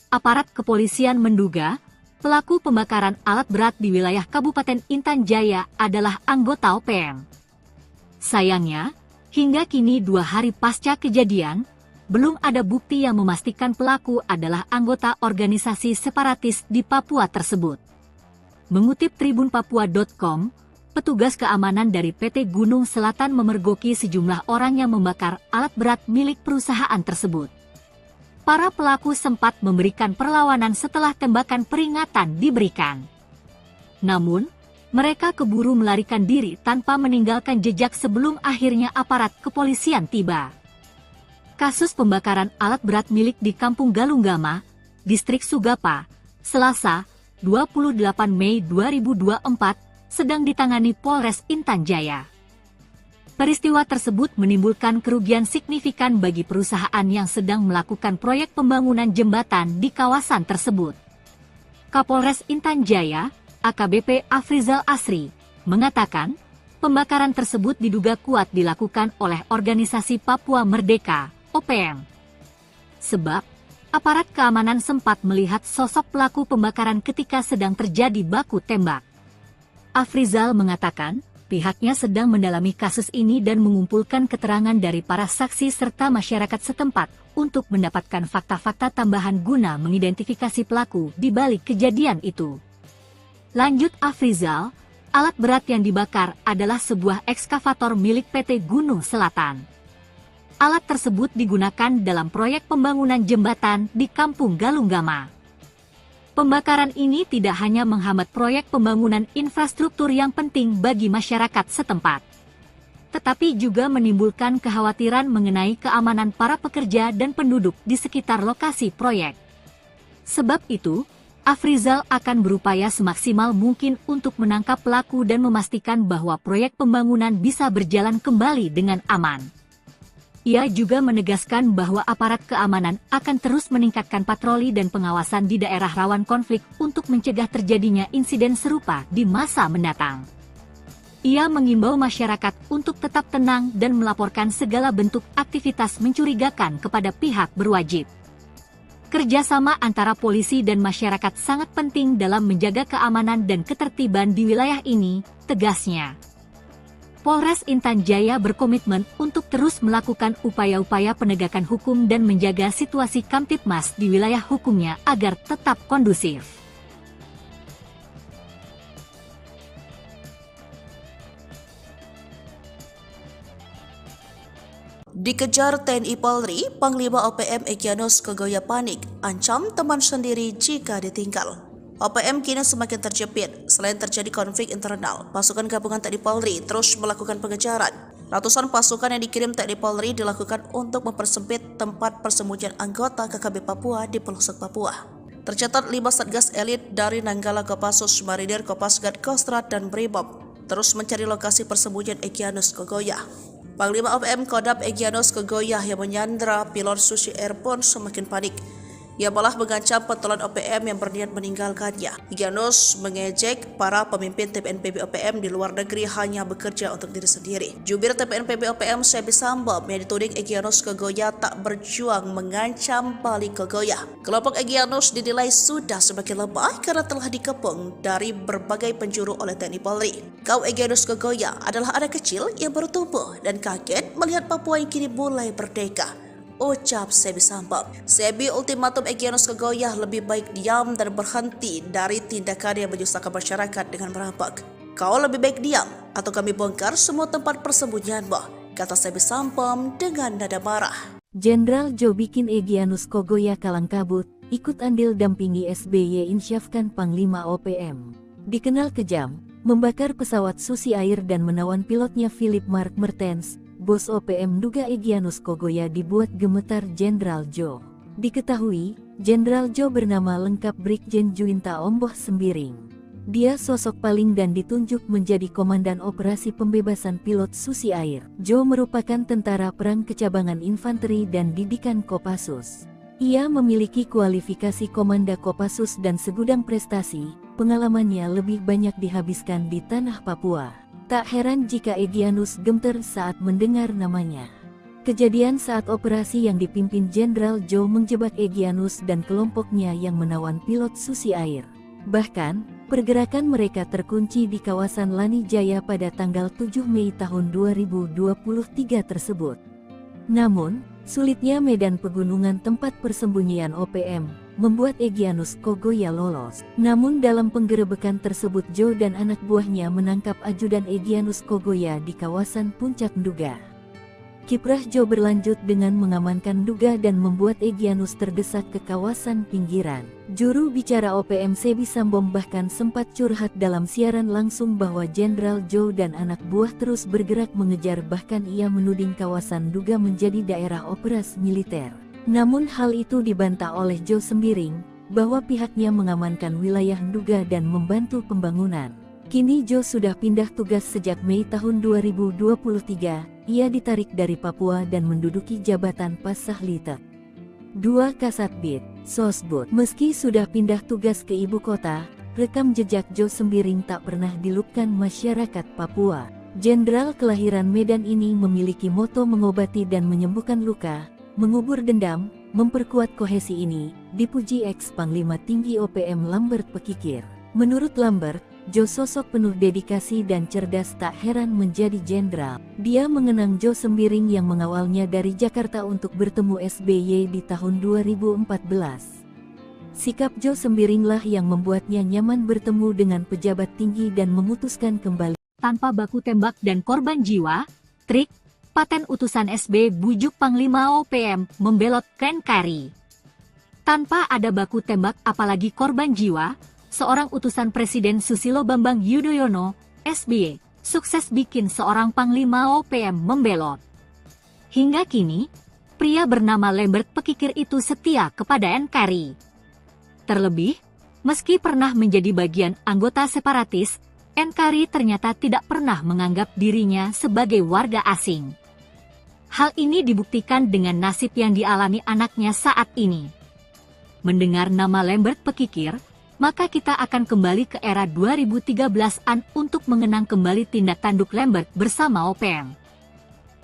Speaker 1: Aparat kepolisian menduga pelaku pembakaran alat berat di wilayah Kabupaten Intan Jaya adalah anggota OPM. Sayangnya, hingga kini 2 hari pasca kejadian, belum ada bukti yang memastikan pelaku adalah anggota organisasi separatis di Papua tersebut. Mengutip tribunpapua.com, petugas keamanan dari PT Gunung Selatan memergoki sejumlah orang yang membakar alat berat milik perusahaan tersebut. Para pelaku sempat memberikan perlawanan setelah tembakan peringatan diberikan. Namun, mereka keburu melarikan diri tanpa meninggalkan jejak sebelum akhirnya aparat kepolisian tiba. Kasus pembakaran alat berat milik di Kampung Galunggama, Distrik Sugapa, Selasa, 28 Mei 2024, sedang ditangani Polres Intan Jaya. Peristiwa tersebut menimbulkan kerugian signifikan bagi perusahaan yang sedang melakukan proyek pembangunan jembatan di kawasan tersebut. Kapolres Intan Jaya, AKBP Afrizal Asri, mengatakan pembakaran tersebut diduga kuat dilakukan oleh organisasi Papua Merdeka, OPM. Sebab, aparat keamanan sempat melihat sosok pelaku pembakaran ketika sedang terjadi baku tembak. Afrizal mengatakan, pihaknya sedang mendalami kasus ini dan mengumpulkan keterangan dari para saksi serta masyarakat setempat untuk mendapatkan fakta-fakta tambahan guna mengidentifikasi pelaku di balik kejadian itu. Lanjut Afrizal, alat berat yang dibakar adalah sebuah ekskavator milik PT Gunung Selatan. Alat tersebut digunakan dalam proyek pembangunan jembatan di Kampung Galunggama. Pembakaran ini tidak hanya menghambat proyek pembangunan infrastruktur yang penting bagi masyarakat setempat, tetapi juga menimbulkan kekhawatiran mengenai keamanan para pekerja dan penduduk di sekitar lokasi proyek. Sebab itu, Afrizal akan berupaya semaksimal mungkin untuk menangkap pelaku dan memastikan bahwa proyek pembangunan bisa berjalan kembali dengan aman. Ia juga menegaskan bahwa aparat keamanan akan terus meningkatkan patroli dan pengawasan di daerah rawan konflik untuk mencegah terjadinya insiden serupa di masa mendatang. Ia mengimbau masyarakat untuk tetap tenang dan melaporkan segala bentuk aktivitas mencurigakan kepada pihak berwajib. Kerjasama antara polisi dan masyarakat sangat penting dalam menjaga keamanan dan ketertiban di wilayah ini, tegasnya. Polres Intan Jaya berkomitmen untuk terus melakukan upaya-upaya penegakan hukum dan menjaga situasi Kamtibmas di wilayah hukumnya agar tetap kondusif.
Speaker 2: Dikejar TNI Polri, Panglima OPM Egyanus Kogoya panik, ancam teman sendiri jika ditinggal. OPM kini semakin terjepit. Selain terjadi konflik internal, pasukan gabungan TNI Polri terus melakukan pengejaran. Ratusan pasukan yang dikirim TNI Polri dilakukan untuk mempersempit tempat persembunyian anggota KKB Papua di pelosok Papua. Tercatat 5 satgas elit dari Nanggala Kopassus, Marinir, Kopasgat, Kostrad, dan Brimob terus mencari lokasi persembunyian Egyanus Kogoya. Panglima OPM Kodam Egyanus Kogoya yang menyandra pilot Susi Air pun semakin panik. Ia malah mengancam pentolan OPM yang berniat meninggalkannya. Egyanus mengejek para pemimpin TPNPB OPM di luar negeri hanya bekerja untuk diri sendiri. Jubir TPNPB OPM Sebi Sambom yang dituding Egyanus Kogoya tak berjuang mengancam balik Kogoya. Kelompok Egyanus dinilai sudah semakin lemah karena telah dikepung dari berbagai penjuru oleh TNI Polri. Kau Egyanus Kogoya adalah anak kecil yang baru tumbuh dan kaget melihat Papua yang kini mulai merdeka, ucap Sebi Sambom. Sebi ultimatum Egyanus Kogoya lebih baik diam dan berhenti dari tindakan yang menyusahkan masyarakat dengan merampok. Kau lebih baik diam atau kami bongkar semua tempat persembunyianmu, kata Sebi Sambom dengan nada marah.
Speaker 3: Jenderal Jo bikin Egyanus Kogoya kalang kabut, ikut andil dampingi SBY insyafkan Panglima OPM. Dikenal kejam, membakar pesawat Susi Air dan menawan pilotnya Philip Mark Mertens. Bos OPM duga Egyanus Kogoya dibuat gemetar Jenderal Jo. Diketahui, Jenderal Jo bernama lengkap Brigjen Juwinta Omboh Sembiring. Dia sosok paling dan ditunjuk menjadi Komandan Operasi Pembebasan Pilot Susi Air. Jo merupakan tentara perang kecabangan infanteri dan didikan Kopassus. Ia memiliki kualifikasi Komanda Kopassus dan segudang prestasi, pengalamannya lebih banyak dihabiskan di tanah Papua. Tak heran jika Egyanus gemeter saat mendengar namanya. Kejadian saat operasi yang dipimpin Jenderal Jo menjebak Egyanus dan kelompoknya yang menawan pilot Susi Air. Bahkan, pergerakan mereka terkunci di kawasan Lani Jaya pada tanggal 7 Mei tahun 2023 tersebut. Namun, sulitnya medan pegunungan tempat persembunyian OPM membuat Egyanus Kogoya lolos. Namun dalam penggerebekan tersebut Jo dan anak buahnya menangkap ajudan Egyanus Kogoya di kawasan Puncak Nduga. Kiprah Jo berlanjut dengan mengamankan Nduga dan membuat Egyanus terdesak ke kawasan pinggiran. Juru bicara OPM Sebi Sambom bahkan sempat curhat dalam siaran langsung bahwa Jenderal Jo dan anak buah terus bergerak mengejar, bahkan ia menuding kawasan Nduga menjadi daerah operasi militer. Namun hal itu dibantah oleh Jo Sembiring, bahwa pihaknya mengamankan wilayah Nduga dan membantu pembangunan. Kini Jo sudah pindah tugas sejak Mei tahun 2023, ia ditarik dari Papua dan menduduki jabatan Pasahlitek 2 Kasatbid, Sosbud. Meski sudah pindah tugas ke ibu kota, rekam jejak Jo Sembiring tak pernah dilupkan masyarakat Papua. Jenderal kelahiran Medan ini memiliki moto mengobati dan menyembuhkan luka, mengubur dendam, memperkuat kohesi ini, dipuji ex-Panglima Tinggi OPM Lambert Pekikir. Menurut Lambert, Jo sosok penuh dedikasi dan cerdas, tak heran menjadi jenderal. Dia mengenang Jo Sembiring yang mengawalnya dari Jakarta untuk bertemu SBY di tahun 2014. Sikap Jo Sembiringlah yang membuatnya nyaman bertemu dengan pejabat tinggi dan memutuskan kembali.
Speaker 1: Tanpa baku tembak dan korban jiwa, trik paten utusan SB bujuk Panglima OPM membelot Ken Kari. Tanpa ada baku tembak apalagi korban jiwa, seorang utusan Presiden Susilo Bambang Yudhoyono, SBY, sukses bikin seorang Panglima OPM membelot. Hingga kini, pria bernama Lambert Pekikir itu setia kepada NKRI. Terlebih, meski pernah menjadi bagian anggota separatis, NKRI ternyata tidak pernah menganggap dirinya sebagai warga asing. Hal ini dibuktikan dengan nasib yang dialami anaknya saat ini. Mendengar nama Lambert Pekikir, maka kita akan kembali ke era 2013-an untuk mengenang kembali tindak tanduk Lambert bersama OPM.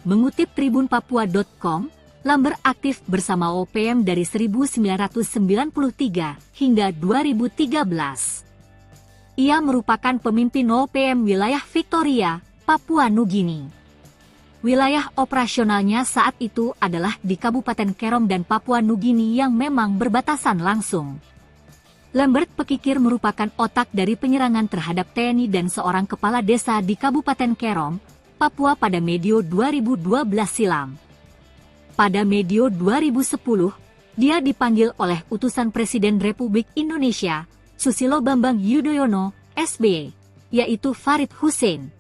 Speaker 1: Mengutip tribunpapua.com, Lambert aktif bersama OPM dari 1993 hingga 2013. Ia merupakan pemimpin OPM wilayah Victoria, Papua Nugini. Wilayah operasionalnya saat itu adalah di Kabupaten Kerom dan Papua Nugini yang memang berbatasan langsung. Lambert Pekikir merupakan otak dari penyerangan terhadap TNI dan seorang kepala desa di Kabupaten Kerom, Papua pada medio 2012 silam. Pada medio 2010, dia dipanggil oleh utusan Presiden Republik Indonesia, Susilo Bambang Yudhoyono, SBY, yaitu Farid Hussein.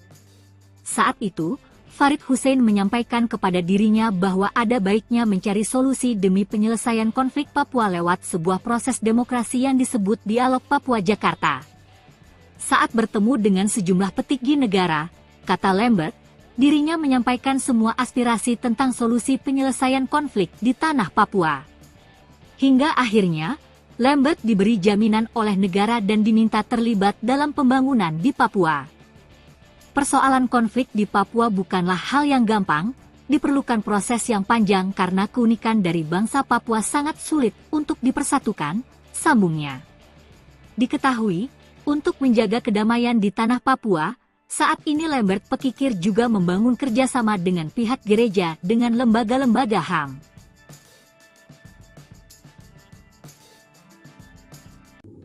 Speaker 1: Saat itu, Farid Hussein menyampaikan kepada dirinya bahwa ada baiknya mencari solusi demi penyelesaian konflik Papua lewat sebuah proses demokrasi yang disebut Dialog Papua Jakarta. Saat bertemu dengan sejumlah petinggi negara, kata Lambert, dirinya menyampaikan semua aspirasi tentang solusi penyelesaian konflik di tanah Papua. Hingga akhirnya, Lambert diberi jaminan oleh negara dan diminta terlibat dalam pembangunan di Papua. Persoalan konflik di Papua bukanlah hal yang gampang, diperlukan proses yang panjang karena keunikan dari bangsa Papua sangat sulit untuk dipersatukan, sambungnya. Diketahui, untuk menjaga kedamaian di tanah Papua, saat ini Lambert Pekikir juga membangun kerjasama dengan pihak gereja dengan lembaga-lembaga HAM.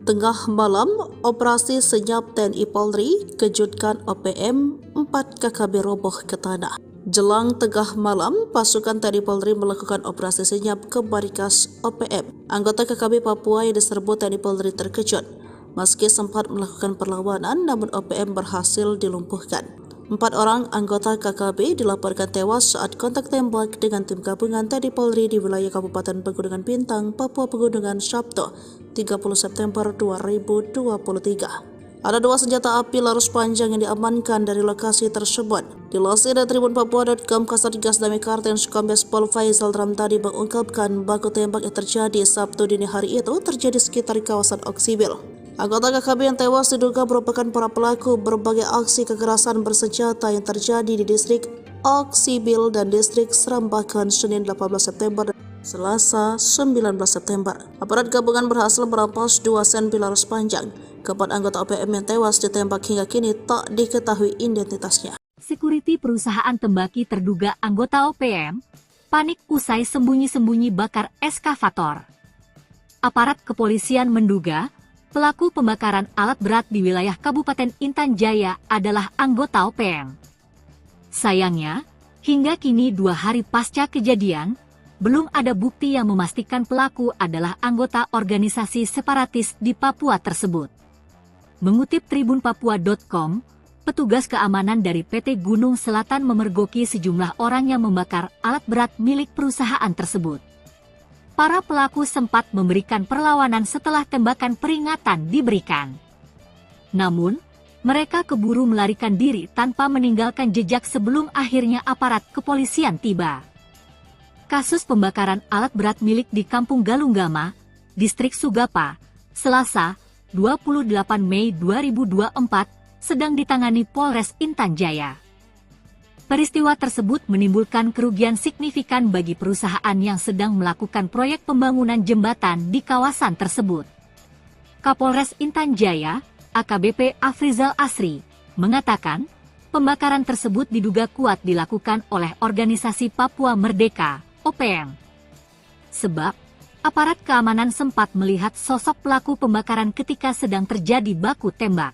Speaker 2: Tengah malam, operasi senyap TNI Polri kejutkan OPM, 4 KKB roboh ke tanah. Jelang tengah malam, pasukan TNI Polri melakukan operasi senyap ke markas OPM. Anggota KKB Papua yang diserbu TNI Polri terkejut. Meski sempat melakukan perlawanan, namun OPM berhasil dilumpuhkan. 4 orang anggota KKB dilaporkan tewas saat kontak tembak dengan tim gabungan TNI Polri di wilayah Kabupaten Pegunungan Bintang, Papua Pegunungan, Sabtu, 30 September 2023. Ada 2 senjata api laras panjang yang diamankan dari lokasi tersebut. Dilansir dari tribunpapua.com, Kasatgas Damai Kartens Kombes Pol Faisal Ramtadi mengungkapkan baku tembak yang terjadi Sabtu dini hari itu terjadi sekitar kawasan Oksibil. Anggota KKB yang tewas diduga merupakan para pelaku berbagai aksi kekerasan bersenjata yang terjadi di distrik Oksibil dan distrik Serambakan Senin 18 September dan Selasa 19 September. Aparat gabungan berhasil merampas 2 senpi laras panjang. Keempat anggota OPM yang tewas ditembak hingga kini tak diketahui identitasnya.
Speaker 1: Security perusahaan tembaki terduga anggota OPM panik usai sembunyi-sembunyi bakar eskavator. Aparat kepolisian menduga pelaku pembakaran alat berat di wilayah Kabupaten Intan Jaya adalah anggota OPM. Sayangnya, hingga kini 2 hari pasca kejadian, belum ada bukti yang memastikan pelaku adalah anggota organisasi separatis di Papua tersebut. Mengutip tribunpapua.com, petugas keamanan dari PT Gunung Selatan memergoki sejumlah orang yang membakar alat berat milik perusahaan tersebut. Para pelaku sempat memberikan perlawanan setelah tembakan peringatan diberikan. Namun, mereka keburu melarikan diri tanpa meninggalkan jejak sebelum akhirnya aparat kepolisian tiba. Kasus pembakaran alat berat milik di Kampung Galunggama, Distrik Sugapa, Selasa, 28 Mei 2024, sedang ditangani Polres Intan Jaya. Peristiwa tersebut menimbulkan kerugian signifikan bagi perusahaan yang sedang melakukan proyek pembangunan jembatan di kawasan tersebut. Kapolres Intan Jaya, AKBP Afrizal Asri, mengatakan, pembakaran tersebut diduga kuat dilakukan oleh Organisasi Papua Merdeka, OPM. Sebab, aparat keamanan sempat melihat sosok pelaku pembakaran ketika sedang terjadi baku tembak.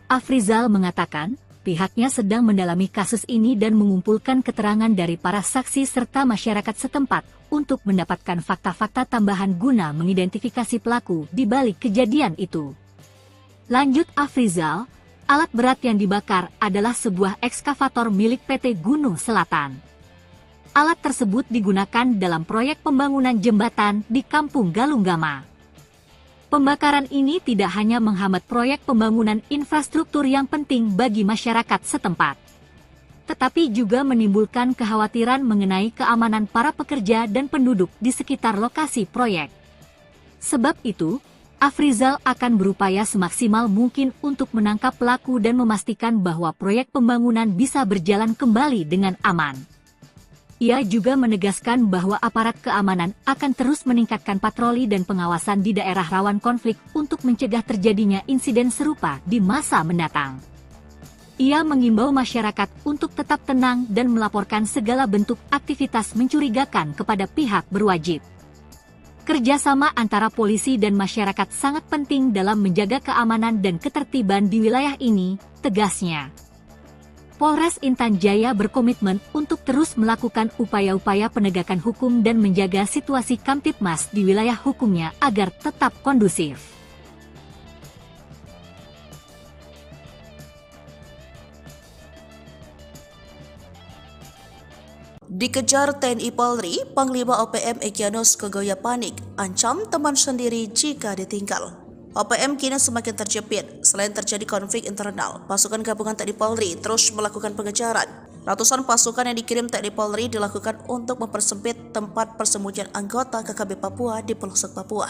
Speaker 1: Afrizal mengatakan, Pihaknya sedang mendalami kasus ini dan mengumpulkan keterangan dari para saksi serta masyarakat setempat untuk mendapatkan fakta-fakta tambahan guna mengidentifikasi pelaku di balik kejadian itu. Lanjut Afrizal, alat berat yang dibakar adalah sebuah ekskavator milik PT Gunung Selatan. Alat tersebut digunakan dalam proyek pembangunan jembatan di Kampung Galunggama. Pembakaran ini tidak hanya menghambat proyek pembangunan infrastruktur yang penting bagi masyarakat setempat, tetapi juga menimbulkan kekhawatiran mengenai keamanan para pekerja dan penduduk di sekitar lokasi proyek. Sebab itu, Afrizal akan berupaya semaksimal mungkin untuk menangkap pelaku dan memastikan bahwa proyek pembangunan bisa berjalan kembali dengan aman. Ia juga menegaskan bahwa aparat keamanan akan terus meningkatkan patroli dan pengawasan di daerah rawan konflik untuk mencegah terjadinya insiden serupa di masa mendatang. Ia mengimbau masyarakat untuk tetap tenang dan melaporkan segala bentuk aktivitas mencurigakan kepada pihak berwajib. Kerjasama antara polisi dan masyarakat sangat penting dalam menjaga keamanan dan ketertiban di wilayah ini, tegasnya. Polres Intan Jaya berkomitmen untuk terus melakukan upaya-upaya penegakan hukum dan menjaga situasi Kamtibmas di wilayah hukumnya agar tetap kondusif.
Speaker 2: Dikejar TNI Polri, Panglima OPM Egyanus Kogoya panik, ancam teman sendiri jika ditinggal. OPM kini semakin terjepit. Selain terjadi konflik internal, pasukan gabungan TNI Polri terus melakukan pengejaran. Ratusan pasukan yang dikirim TNI Polri dilakukan untuk mempersempit tempat persembunyian anggota KKB Papua di pelosok Papua.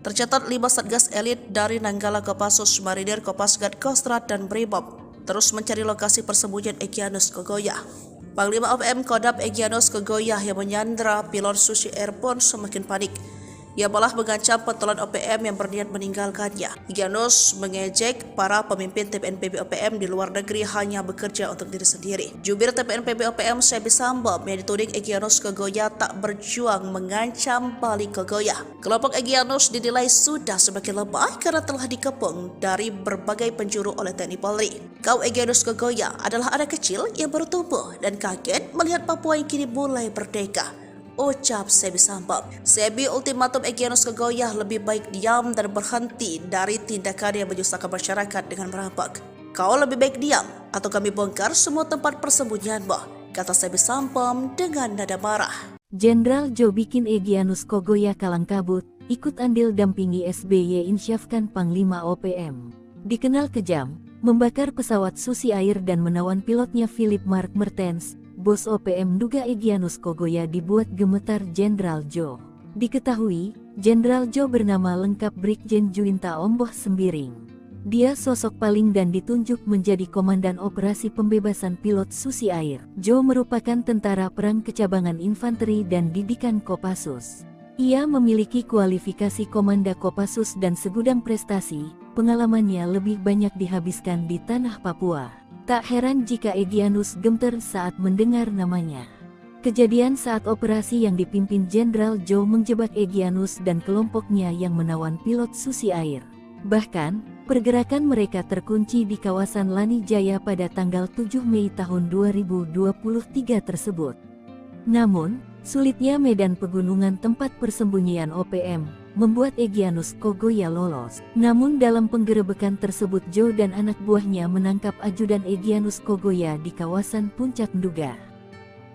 Speaker 2: Tercatat 5 satgas elit dari Nanggala Kopassus, Marinir, Kopasgat, Kostrad, dan Brimob terus mencari lokasi persembunyian Egyanus Kogoya. Panglima OPM Kodam Egyanus Kogoya yang menyandra pilot Susi Air pun semakin panik. Ia malah mengancam pentolan OPM yang berniat meninggalkannya. Egyanus mengejek para pemimpin TPNPB OPM di luar negeri hanya bekerja untuk diri sendiri. Jubir TPNPB OPM Sebi Sambom yang dituding Egyanus Kogoya tak berjuang mengancam balik Kogoya. Kelompok Egyanus dinilai sudah semakin lemah karena telah dikepung dari berbagai penjuru oleh TNI Polri. Kau Egyanus Kogoya adalah anak kecil yang baru tumbuh dan kaget melihat Papua yang kini mulai merdeka, ucap Sebi Sambom. Sebi ultimatum Egyanus Kogoya lebih baik diam dan berhenti dari tindakan yang menyusahkan masyarakat dengan merampok. Kau lebih baik diam atau kami bongkar semua tempat persembunyianmu, kata Sebi Sambom dengan nada marah.
Speaker 3: Jenderal Jo bikin Egyanus Kogoya kalang kabut, ikut andil dampingi SBY insyafkan Panglima OPM. Dikenal kejam, membakar pesawat Susi Air dan menawan pilotnya Philip Mark Mertens. Bos OPM duga Egyanus Kogoya dibuat gemetar Jenderal Jo. Diketahui, Jenderal Jo bernama lengkap Brigjen Juinta Omboh Sembiring. Dia sosok paling dan ditunjuk menjadi Komandan Operasi Pembebasan Pilot Susi Air. Jo merupakan tentara perang kecabangan infanteri dan didikan Kopassus. Ia memiliki kualifikasi Komanda Kopassus dan segudang prestasi, pengalamannya lebih banyak dihabiskan di tanah Papua. Tak heran jika Egyanus gemeter saat mendengar namanya. Kejadian saat operasi yang dipimpin Jenderal Jo menjebak Egyanus dan kelompoknya yang menawan pilot Susi Air. Bahkan, pergerakan mereka terkunci di kawasan Lani Jaya pada tanggal 7 Mei tahun 2023 tersebut. Namun, sulitnya medan pegunungan tempat persembunyian OPM membuat Egyanus Kogoya lolos. Namun dalam penggerebekan tersebut Jo dan anak buahnya menangkap ajudan Egyanus Kogoya di kawasan Puncak Nduga.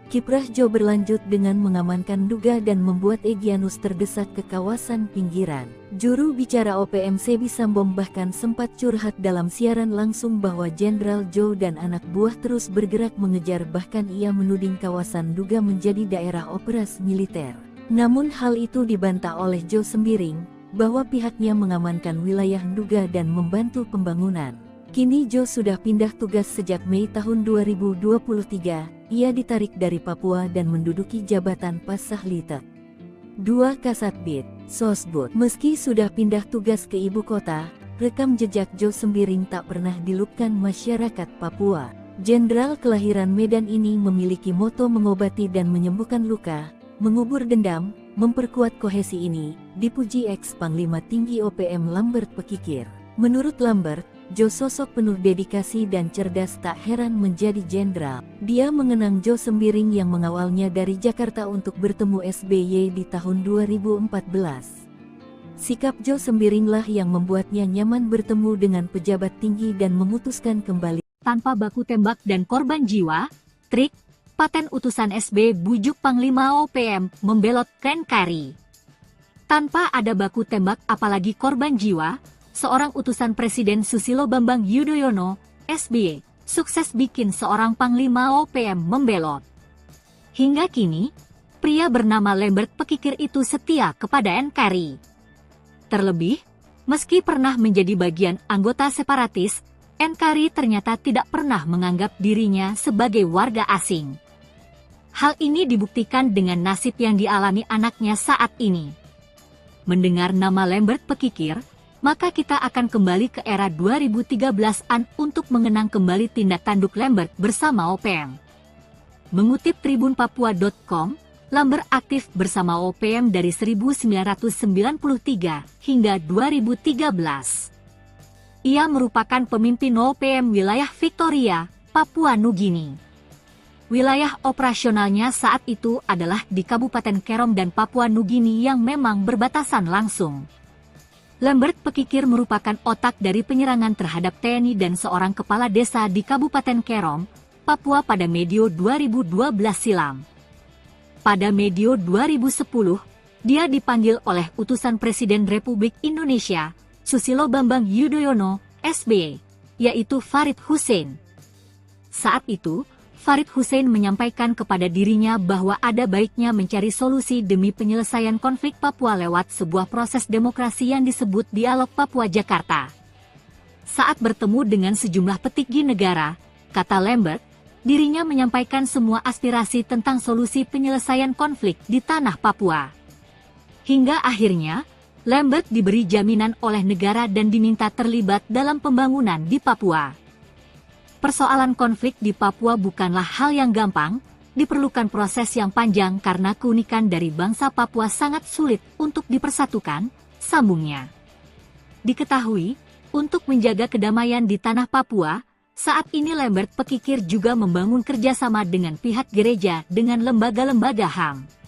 Speaker 3: Kiprah Jo berlanjut dengan mengamankan Nduga dan membuat Egyanus terdesak ke kawasan pinggiran. Juru bicara OPM Sebi Sambom bahkan sempat curhat dalam siaran langsung bahwa Jenderal Jo dan anak buah terus bergerak mengejar, bahkan ia menuding kawasan Nduga menjadi daerah operasi militer. Namun hal itu dibantah oleh Jo Sembiring, bahwa pihaknya mengamankan wilayah Nduga dan membantu pembangunan. Kini Jo sudah pindah tugas sejak Mei tahun 2023, ia ditarik dari Papua dan menduduki jabatan Pasahlitek 2 Kasatbid, Sosbud. Meski sudah pindah tugas ke ibu kota, rekam jejak Jo Sembiring tak pernah dilupkan masyarakat Papua. Jenderal kelahiran Medan ini memiliki moto mengobati dan menyembuhkan luka, mengubur dendam, memperkuat kohesi ini, dipuji ex Panglima Tinggi OPM Lambert Pekikir. Menurut Lambert, Jo sosok penuh dedikasi dan cerdas, tak heran menjadi jenderal. Dia mengenang Jo Sembiring yang mengawalnya dari Jakarta untuk bertemu SBY di tahun 2014. Sikap Jo Sembiringlah yang membuatnya nyaman bertemu dengan pejabat tinggi dan memutuskan kembali
Speaker 1: tanpa baku tembak dan korban jiwa. Trik, paten utusan SB bujuk Panglima OPM membelot ke NKRI. Tanpa ada baku tembak apalagi korban jiwa, seorang utusan Presiden Susilo Bambang Yudhoyono, SBY, sukses bikin seorang Panglima OPM membelot. Hingga kini, pria bernama Lambert Pekikir itu setia kepada NKRI. Terlebih, meski pernah menjadi bagian anggota separatis, NKRI ternyata tidak pernah menganggap dirinya sebagai warga asing. Hal ini dibuktikan dengan nasib yang dialami anaknya saat ini. Mendengar nama Lambert Pekikir, maka kita akan kembali ke era 2013-an untuk mengenang kembali tindak tanduk Lambert bersama OPM. Mengutip tribunpapua.com, Lambert aktif bersama OPM dari 1993 hingga 2013. Ia merupakan pemimpin OPM wilayah Victoria, Papua Nugini. Wilayah operasionalnya saat itu adalah di Kabupaten Kerom dan Papua Nugini yang memang berbatasan langsung. Lambert Pekikir merupakan otak dari penyerangan terhadap TNI dan seorang kepala desa di Kabupaten Kerom, Papua pada medio 2012 silam. Pada medio 2010, dia dipanggil oleh utusan Presiden Republik Indonesia, Susilo Bambang Yudhoyono, SBY, yaitu Farid Hussein. Saat itu, Farid Hussein menyampaikan kepada dirinya bahwa ada baiknya mencari solusi demi penyelesaian konflik Papua lewat sebuah proses demokrasi yang disebut Dialog Papua Jakarta. Saat bertemu dengan sejumlah petinggi negara, kata Lambert, dirinya menyampaikan semua aspirasi tentang solusi penyelesaian konflik di tanah Papua. Hingga akhirnya, Lambert diberi jaminan oleh negara dan diminta terlibat dalam pembangunan di Papua. Persoalan konflik di Papua bukanlah hal yang gampang, diperlukan proses yang panjang karena keunikan dari bangsa Papua sangat sulit untuk dipersatukan, sambungnya. Diketahui, untuk menjaga kedamaian di tanah Papua, saat ini Lambert Pekikir juga membangun kerjasama dengan pihak gereja dengan lembaga-lembaga HAM.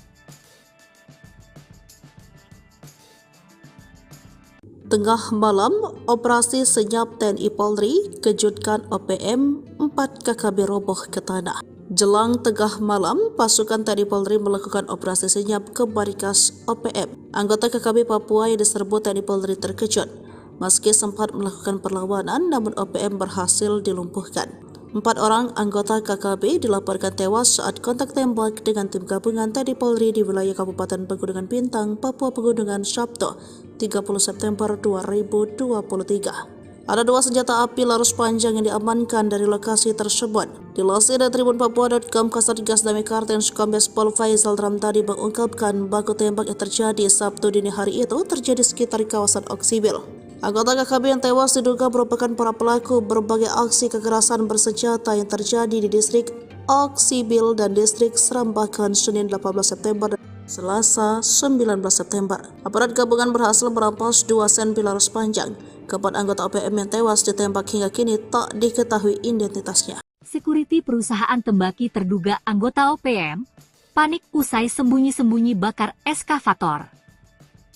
Speaker 2: Tengah malam, operasi senyap TNI Polri kejutkan OPM, 4 KKB roboh ke tanah. Jelang tengah malam, pasukan TNI Polri melakukan operasi senyap ke markas OPM. Anggota KKB Papua yang diserbu TNI Polri terkejut. Meski sempat melakukan perlawanan, namun OPM berhasil dilumpuhkan. 4 orang anggota KKB dilaporkan tewas saat kontak tembak dengan tim gabungan TNI Polri di wilayah Kabupaten Pegunungan Bintang, Papua Pegunungan, Sabtu 30 September 2023. Ada 2 senjata api laras panjang yang diamankan dari lokasi tersebut. Dilansir dari tribunpapua.com, Kasatgas Damai Kartens Kombes Pol Faisal Ramtadi mengungkapkan baku tembak yang terjadi Sabtu dini hari itu terjadi sekitar kawasan Oksibil. Anggota KKB yang tewas diduga merupakan para pelaku berbagai aksi kekerasan bersenjata yang terjadi di distrik Oksibil dan distrik Serambakan Senin 18 September dan Selasa 19 September. Aparat gabungan berhasil merampas 2 senpi laras panjang. Keempat anggota OPM yang tewas ditembak hingga kini tak diketahui identitasnya.
Speaker 1: Security perusahaan tembaki terduga anggota OPM panik usai sembunyi-sembunyi bakar eskavator.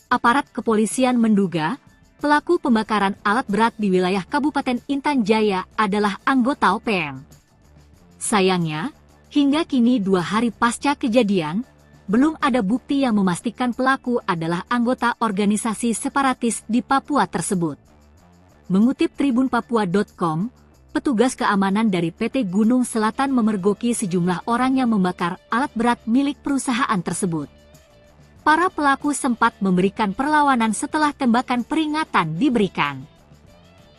Speaker 1: Aparat kepolisian menduga pelaku pembakaran alat berat di wilayah Kabupaten Intan Jaya adalah anggota OPM. Sayangnya, hingga kini 2 hari pasca kejadian, belum ada bukti yang memastikan pelaku adalah anggota organisasi separatis di Papua tersebut. Mengutip tribunpapua.com, petugas keamanan dari PT Gunung Selatan memergoki sejumlah orang yang membakar alat berat milik perusahaan tersebut. Para pelaku sempat memberikan perlawanan setelah tembakan peringatan diberikan.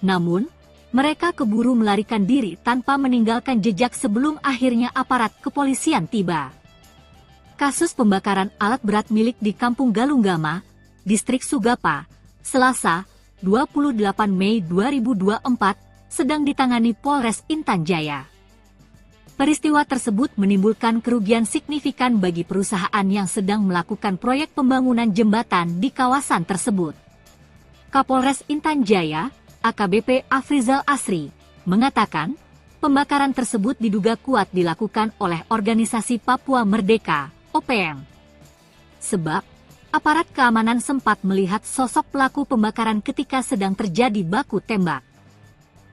Speaker 1: Namun, mereka keburu melarikan diri tanpa meninggalkan jejak sebelum akhirnya aparat kepolisian tiba. Kasus pembakaran alat berat milik di Kampung Galunggama, Distrik Sugapa, Selasa, 28 Mei 2024, sedang ditangani Polres Intan Jaya. Peristiwa tersebut menimbulkan kerugian signifikan bagi perusahaan yang sedang melakukan proyek pembangunan jembatan di kawasan tersebut. Kapolres Intan Jaya, AKBP Afrizal Asri, mengatakan, pembakaran tersebut diduga kuat dilakukan oleh Organisasi Papua Merdeka, OPM. Sebab, aparat keamanan sempat melihat sosok pelaku pembakaran ketika sedang terjadi baku tembak.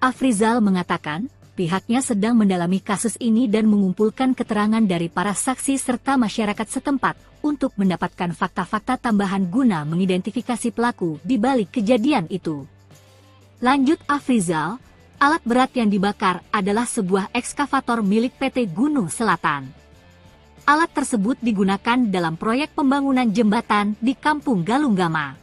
Speaker 1: Afrizal mengatakan, pihaknya sedang mendalami kasus ini dan mengumpulkan keterangan dari para saksi serta masyarakat setempat untuk mendapatkan fakta-fakta tambahan guna mengidentifikasi pelaku di balik kejadian itu. Lanjut Afrizal, alat berat yang dibakar adalah sebuah ekskavator milik PT Gunung Selatan. Alat tersebut digunakan dalam proyek pembangunan jembatan di Kampung Galunggama.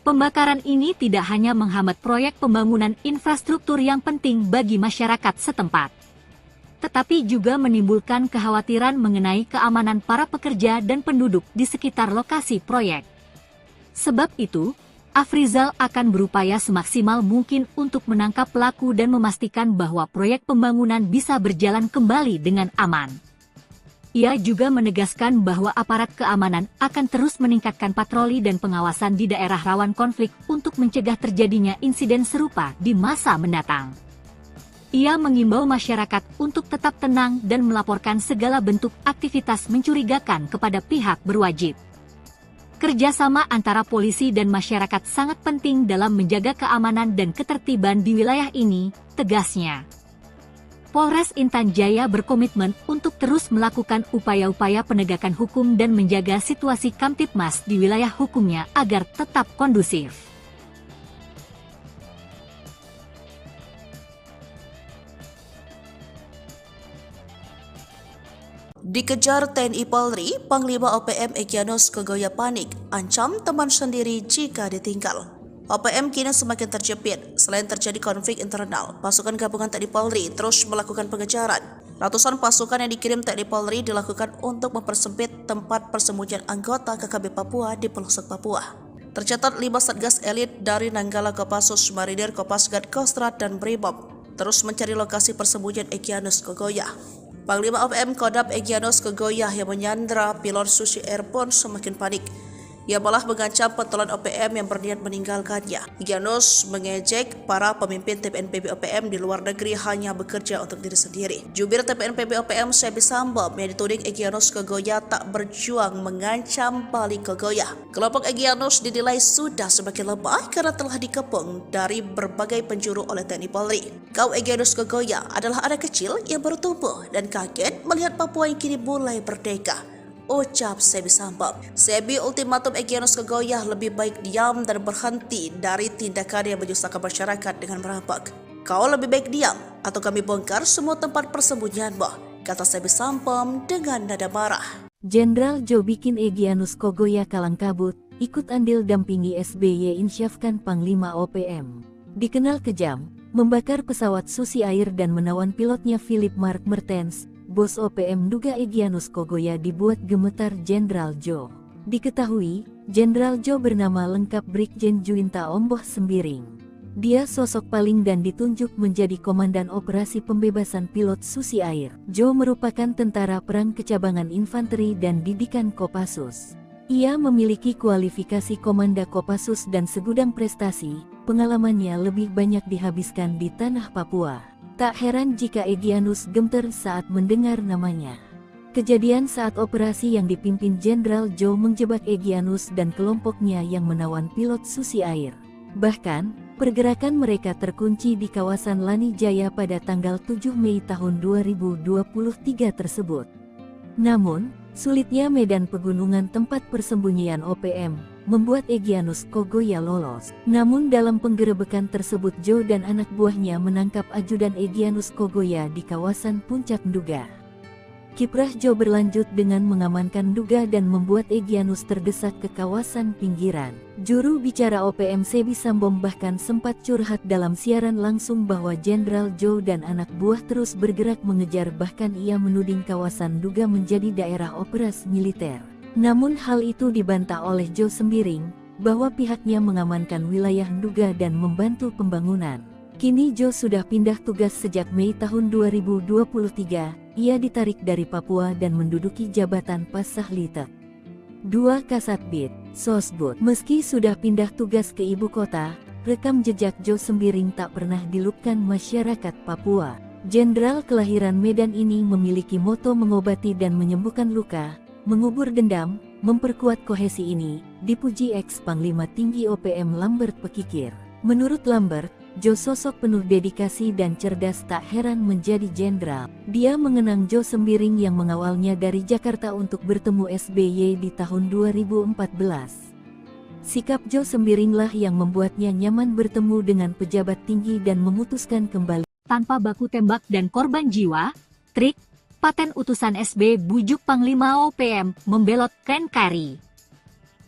Speaker 1: Pembakaran ini tidak hanya menghambat proyek pembangunan infrastruktur yang penting bagi masyarakat setempat, tetapi juga menimbulkan kekhawatiran mengenai keamanan para pekerja dan penduduk di sekitar lokasi proyek. Sebab itu, Afrizal akan berupaya semaksimal mungkin untuk menangkap pelaku dan memastikan bahwa proyek pembangunan bisa berjalan kembali dengan aman. Ia juga menegaskan bahwa aparat keamanan akan terus meningkatkan patroli dan pengawasan di daerah rawan konflik untuk mencegah terjadinya insiden serupa di masa mendatang. Ia mengimbau masyarakat untuk tetap tenang dan melaporkan segala bentuk aktivitas mencurigakan kepada pihak berwajib. Kerjasama antara polisi dan masyarakat sangat penting dalam menjaga keamanan dan ketertiban di wilayah ini, tegasnya. Polres Intan Jaya berkomitmen untuk terus melakukan upaya-upaya penegakan hukum dan menjaga situasi Kamtibmas di wilayah hukumnya agar tetap kondusif.
Speaker 2: Dikejar TNI Polri, Panglima OPM Egyanus Kogoya panik, ancam teman sendiri jika ditinggal. OPM kini semakin terjepit. Selain terjadi konflik internal, pasukan gabungan TNI Polri terus melakukan pengejaran. Ratusan pasukan yang dikirim TNI Polri dilakukan untuk mempersempit tempat persembunyian anggota KKB Papua di pelosok Papua. Tercatat 5 satgas elit dari Nanggala Kopassus, Marinir, Kopasgat, Kostrad, dan Brimob terus mencari lokasi persembunyian Egyanus Kogoya. Panglima OPM Kodam Egyanus Kogoya yang menyandra pilot Susi Air pun semakin panik. Ia malah mengancam pentolan OPM yang berniat meninggalkannya. Egyanus mengejek para pemimpin TPNPB OPM di luar negeri hanya bekerja untuk diri sendiri. Jubir TPNPB OPM Sebi Sambom yang dituding Egyanus Kogoya tak berjuang mengancam balik Kogoya. Kelompok Egyanus dinilai sudah semakin lemah karena telah dikepung dari berbagai penjuru oleh TNI Polri. Kau Egyanus Kogoya adalah anak kecil yang baru tumbuh dan kaget melihat Papua yang kini mulai merdeka, ucap Sebi Sambom. Sebi ultimatum Egyanus Kogoya lebih baik diam dan berhenti dari tindakan yang menyusahkan masyarakat dengan merampok. Kau lebih baik diam atau kami bongkar semua tempat persembunyianmu, kata Sebi Sambom dengan nada marah.
Speaker 3: Jenderal Jo bikin Egyanus Kogoya kalang kabut, ikut andil dampingi SBY insyafkan Panglima OPM. Dikenal kejam, membakar pesawat Susi Air dan menawan pilotnya Philip Mark Mertens. Bos OPM duga Egyanus Kogoya dibuat gemetar Jenderal Jo. Diketahui, Jenderal Jo bernama lengkap Brigjen Juinta Omboh Sembiring. Dia sosok paling dan ditunjuk menjadi Komandan Operasi Pembebasan Pilot Susi Air. Jo merupakan tentara perang kecabangan infanteri dan didikan Kopassus. Ia memiliki kualifikasi Komanda Kopassus dan segudang prestasi, pengalamannya lebih banyak dihabiskan di tanah Papua. Tak heran jika Egyanus gemeter saat mendengar namanya. Kejadian saat operasi yang dipimpin Jenderal Jo menjebak Egyanus dan kelompoknya yang menawan pilot Susi Air. Bahkan, pergerakan mereka terkunci di kawasan Lani Jaya pada tanggal 7 Mei tahun 2023 tersebut. Namun, sulitnya medan pegunungan tempat persembunyian OPM membuat Egyanus Kogoya lolos. Namun dalam penggerebekan tersebut Jo dan anak buahnya menangkap ajudan Egyanus Kogoya di kawasan Puncak Nduga. Kiprah Jo berlanjut dengan mengamankan Nduga dan membuat Egyanus terdesak ke kawasan pinggiran. Juru bicara OPM Sebi Sambom bahkan sempat curhat dalam siaran langsung bahwa Jenderal Jo dan anak buah terus bergerak mengejar, bahkan ia menuding kawasan Nduga menjadi daerah operasi militer. Namun hal itu dibantah oleh Jo Sembiring, bahwa pihaknya mengamankan wilayah Nduga dan membantu pembangunan. Kini Jo sudah pindah tugas sejak Mei tahun 2023, ia ditarik dari Papua dan menduduki jabatan Pasahlitek 2 Kasatbid, Sosbud. Meski sudah pindah tugas ke ibu kota, rekam jejak Jo Sembiring tak pernah dilupakan masyarakat Papua. Jenderal kelahiran Medan ini memiliki moto mengobati dan menyembuhkan luka, mengubur dendam, memperkuat kohesi ini, dipuji ex-Panglima Tinggi OPM Lambert Pekikir. Menurut Lambert, Jo sosok penuh dedikasi dan cerdas, tak heran menjadi jenderal. Dia mengenang Jo Sembiring yang mengawalnya dari Jakarta untuk bertemu SBY di tahun 2014. Sikap Jo Sembiringlah yang membuatnya nyaman bertemu dengan pejabat tinggi dan memutuskan kembali.
Speaker 1: Tanpa baku tembak dan korban jiwa, trik, paten utusan SB bujuk Panglima OPM membelot ke NKRI.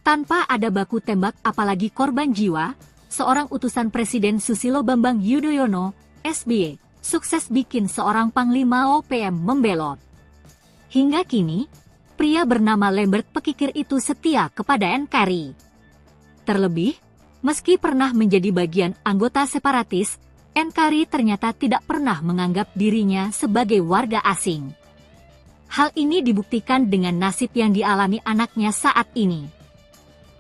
Speaker 1: Tanpa ada baku tembak apalagi korban jiwa, seorang utusan Presiden Susilo Bambang Yudhoyono, SBY, sukses bikin seorang Panglima OPM membelot. Hingga kini, pria bernama Lambert Pekikir itu setia kepada NKRI. Terlebih, meski pernah menjadi bagian anggota separatis, NKRI ternyata tidak pernah menganggap dirinya sebagai warga asing. Hal ini dibuktikan dengan nasib yang dialami anaknya saat ini.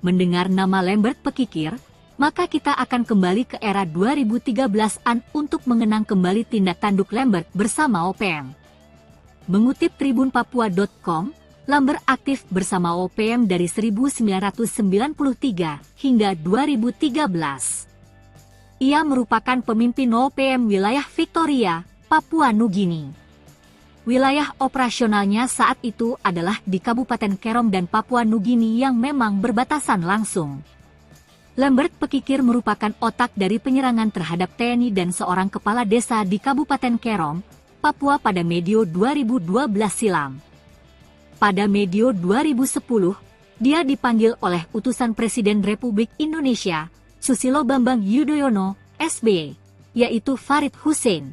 Speaker 1: Mendengar nama Lambert Pekikir, maka kita akan kembali ke era 2013-an untuk mengenang kembali tindak tanduk Lambert bersama OPM. Mengutip tribunpapua.com, Lambert aktif bersama OPM dari 1993 hingga 2013. Ia merupakan pemimpin OPM wilayah Victoria, Papua Nugini. Wilayah operasionalnya saat itu adalah di Kabupaten Kerom dan Papua Nugini yang memang berbatasan langsung. Lambert Pekikir merupakan otak dari penyerangan terhadap TNI dan seorang kepala desa di Kabupaten Kerom, Papua pada medio 2012 silam. Pada medio 2010, dia dipanggil oleh utusan Presiden Republik Indonesia, Susilo Bambang Yudhoyono, SBY, yaitu Farid Hussein.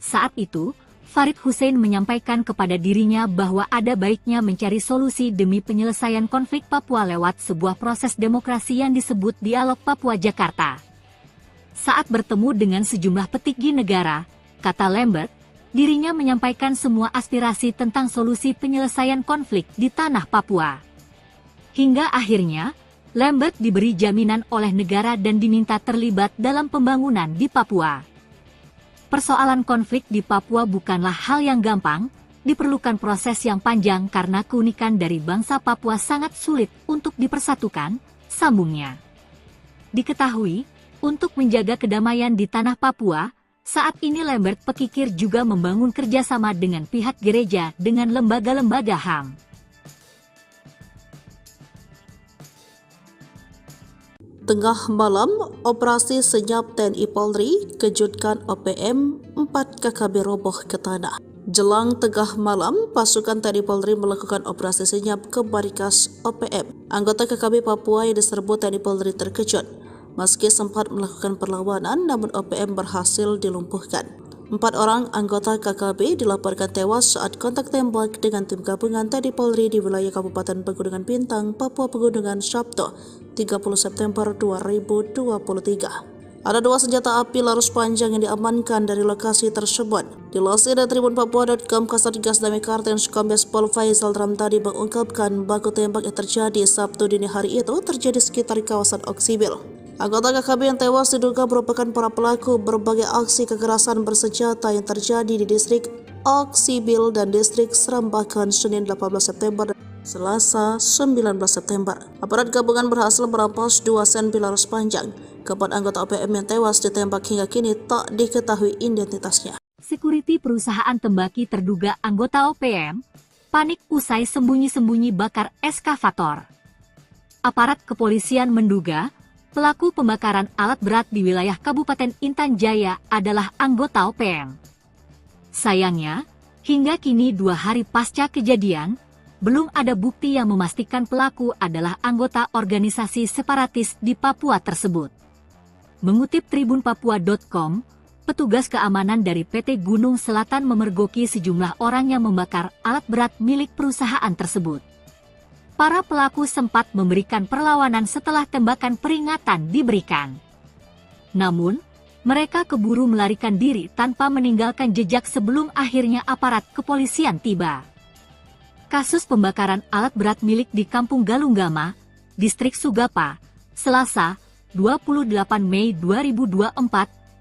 Speaker 1: Saat itu, Farid Hussein menyampaikan kepada dirinya bahwa ada baiknya mencari solusi demi penyelesaian konflik Papua lewat sebuah proses demokrasi yang disebut Dialog Papua Jakarta. Saat bertemu dengan sejumlah petinggi negara, kata Lambert, dirinya menyampaikan semua aspirasi tentang solusi penyelesaian konflik di tanah Papua. Hingga akhirnya, Lambert diberi jaminan oleh negara dan diminta terlibat dalam pembangunan di Papua. Persoalan konflik di Papua bukanlah hal yang gampang, diperlukan proses yang panjang karena keunikan dari bangsa Papua sangat sulit untuk dipersatukan, sambungnya. Diketahui, untuk menjaga kedamaian di tanah Papua, saat ini Lambert Pekikir juga membangun kerjasama dengan pihak gereja dengan lembaga-lembaga HAM.
Speaker 2: Tengah malam, operasi senyap TNI Polri kejutkan OPM, 4 KKB roboh ke tanah. Jelang tengah malam, pasukan TNI Polri melakukan operasi senyap ke markas OPM. Anggota KKB Papua yang diserbu TNI Polri terkejut. Meski sempat melakukan perlawanan, namun OPM berhasil dilumpuhkan. 4 orang anggota KKB dilaporkan tewas saat kontak tembak dengan tim gabungan TNI Polri di wilayah Kabupaten Pegunungan Bintang, Papua Pegunungan, Sabtu, 30 September 2023. Ada 2 senjata api laras panjang yang diamankan dari lokasi tersebut. Dilansir dari tribunpapua.com, Kasatgas Damai Kartens Kombes Pol Faisal Ramtadi mengungkapkan baku tembak yang terjadi Sabtu dini hari itu terjadi sekitar kawasan Oksibil. Anggota KKB yang tewas diduga merupakan para pelaku berbagai aksi kekerasan bersenjata yang terjadi di distrik Oksibil dan distrik Serambakan Senin 18 September Selasa 19 September. Aparat gabungan berhasil merampas 2 senpi laras panjang. Keempat anggota OPM yang tewas ditembak hingga kini tak diketahui identitasnya.
Speaker 1: Security perusahaan tembaki terduga anggota OPM panik usai sembunyi-sembunyi bakar eskavator. Aparat kepolisian menduga pelaku pembakaran alat berat di wilayah Kabupaten Intan Jaya adalah anggota OPM. Sayangnya, hingga kini 2 hari pasca kejadian, belum ada bukti yang memastikan pelaku adalah anggota organisasi separatis di Papua tersebut. Mengutip tribunpapua.com, petugas keamanan dari PT Gunung Selatan memergoki sejumlah orang yang membakar alat berat milik perusahaan tersebut. Para pelaku sempat memberikan perlawanan setelah tembakan peringatan diberikan. Namun, mereka keburu melarikan diri tanpa meninggalkan jejak sebelum akhirnya aparat kepolisian tiba. Kasus pembakaran alat berat milik di Kampung Galunggama, Distrik Sugapa, Selasa, 28 Mei 2024,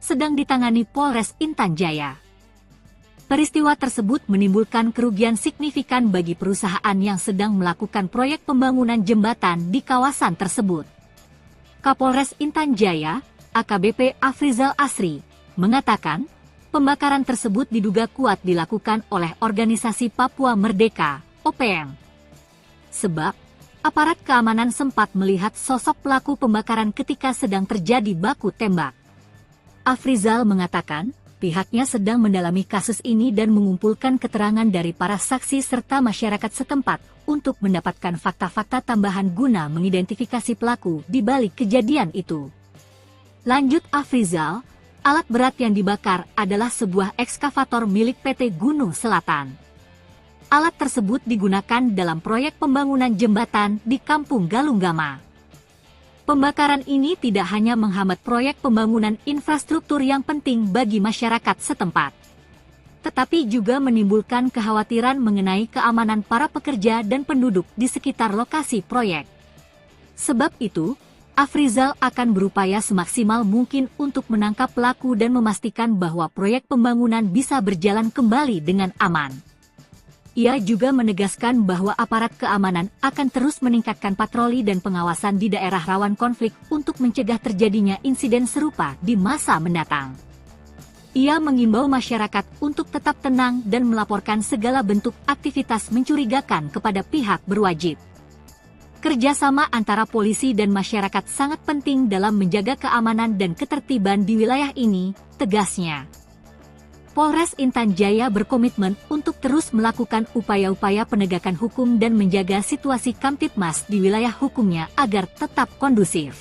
Speaker 1: sedang ditangani Polres Intan Jaya. Peristiwa tersebut menimbulkan kerugian signifikan bagi perusahaan yang sedang melakukan proyek pembangunan jembatan di kawasan tersebut. Kapolres Intan Jaya, AKBP Afrizal Asri, mengatakan, pembakaran tersebut diduga kuat dilakukan oleh Organisasi Papua Merdeka, OPM. Sebab, aparat keamanan sempat melihat sosok pelaku pembakaran ketika sedang terjadi baku tembak. Afrizal mengatakan, pihaknya sedang mendalami kasus ini dan mengumpulkan keterangan dari para saksi serta masyarakat setempat untuk mendapatkan fakta-fakta tambahan guna mengidentifikasi pelaku di balik kejadian itu. Lanjut Afrizal, alat berat yang dibakar adalah sebuah ekskavator milik PT Gunung Selatan. Alat tersebut digunakan dalam proyek pembangunan jembatan di Kampung Galunggama. Pembakaran ini tidak hanya menghambat proyek pembangunan infrastruktur yang penting bagi masyarakat setempat, tetapi juga menimbulkan kekhawatiran mengenai keamanan para pekerja dan penduduk di sekitar lokasi proyek. Sebab itu, Afrizal akan berupaya semaksimal mungkin untuk menangkap pelaku dan memastikan bahwa proyek pembangunan bisa berjalan kembali dengan aman. Ia juga menegaskan bahwa aparat keamanan akan terus meningkatkan patroli dan pengawasan di daerah rawan konflik untuk mencegah terjadinya insiden serupa di masa mendatang. Ia mengimbau masyarakat untuk tetap tenang dan melaporkan segala bentuk aktivitas mencurigakan kepada pihak berwajib. Kerjasama antara polisi dan masyarakat sangat penting dalam menjaga keamanan dan ketertiban di wilayah ini, tegasnya. Polres Intan Jaya berkomitmen untuk terus melakukan upaya-upaya penegakan hukum dan menjaga situasi Kamtibmas di wilayah hukumnya agar tetap kondusif.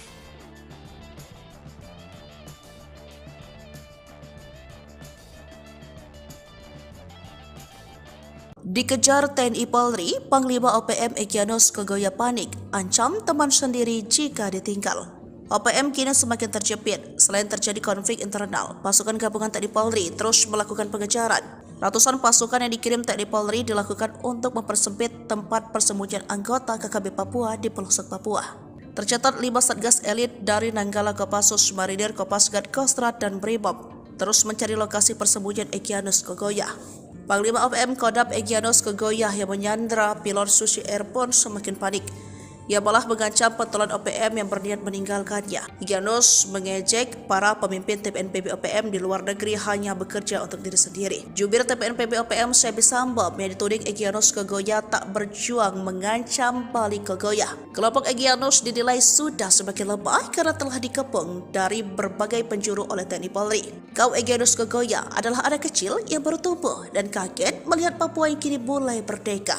Speaker 2: Dikejar TNI Polri, Panglima OPM Egyanus Kogoya panik, ancam teman sendiri jika ditinggal. OPM kini semakin terjepit. Selain terjadi konflik internal, pasukan gabungan TNI Polri terus melakukan pengejaran. Ratusan pasukan yang dikirim TNI Polri dilakukan untuk mempersempit tempat persembunyian anggota KKB Papua di pelosok Papua. Tercatat 5 satgas elit dari Nanggala Kopassus, Marinir, Kopasgat, Kostrad, dan Brimob terus mencari lokasi persembunyian Egyanus Kogoya. Panglima OPM Kodam Egyanus Kogoya yang menyandra pilot Susi Air pun semakin panik. Ia malah mengancam pentolan OPM yang berniat meninggalkannya. Egyanus mengejek para pemimpin TPNPB OPM di luar negeri hanya bekerja untuk diri sendiri. Jubir TPNPB OPM Sebi Sambo yang dituding Egyanus Kogoya tak berjuang mengancam balik Kogoya. Kelompok Egyanus dinilai sudah semakin lemah karena telah dikepung dari berbagai penjuru oleh TNI Polri. Kau Egyanus Kogoya adalah anak kecil yang baru tumbuh dan kaget melihat Papua yang kini mulai merdeka,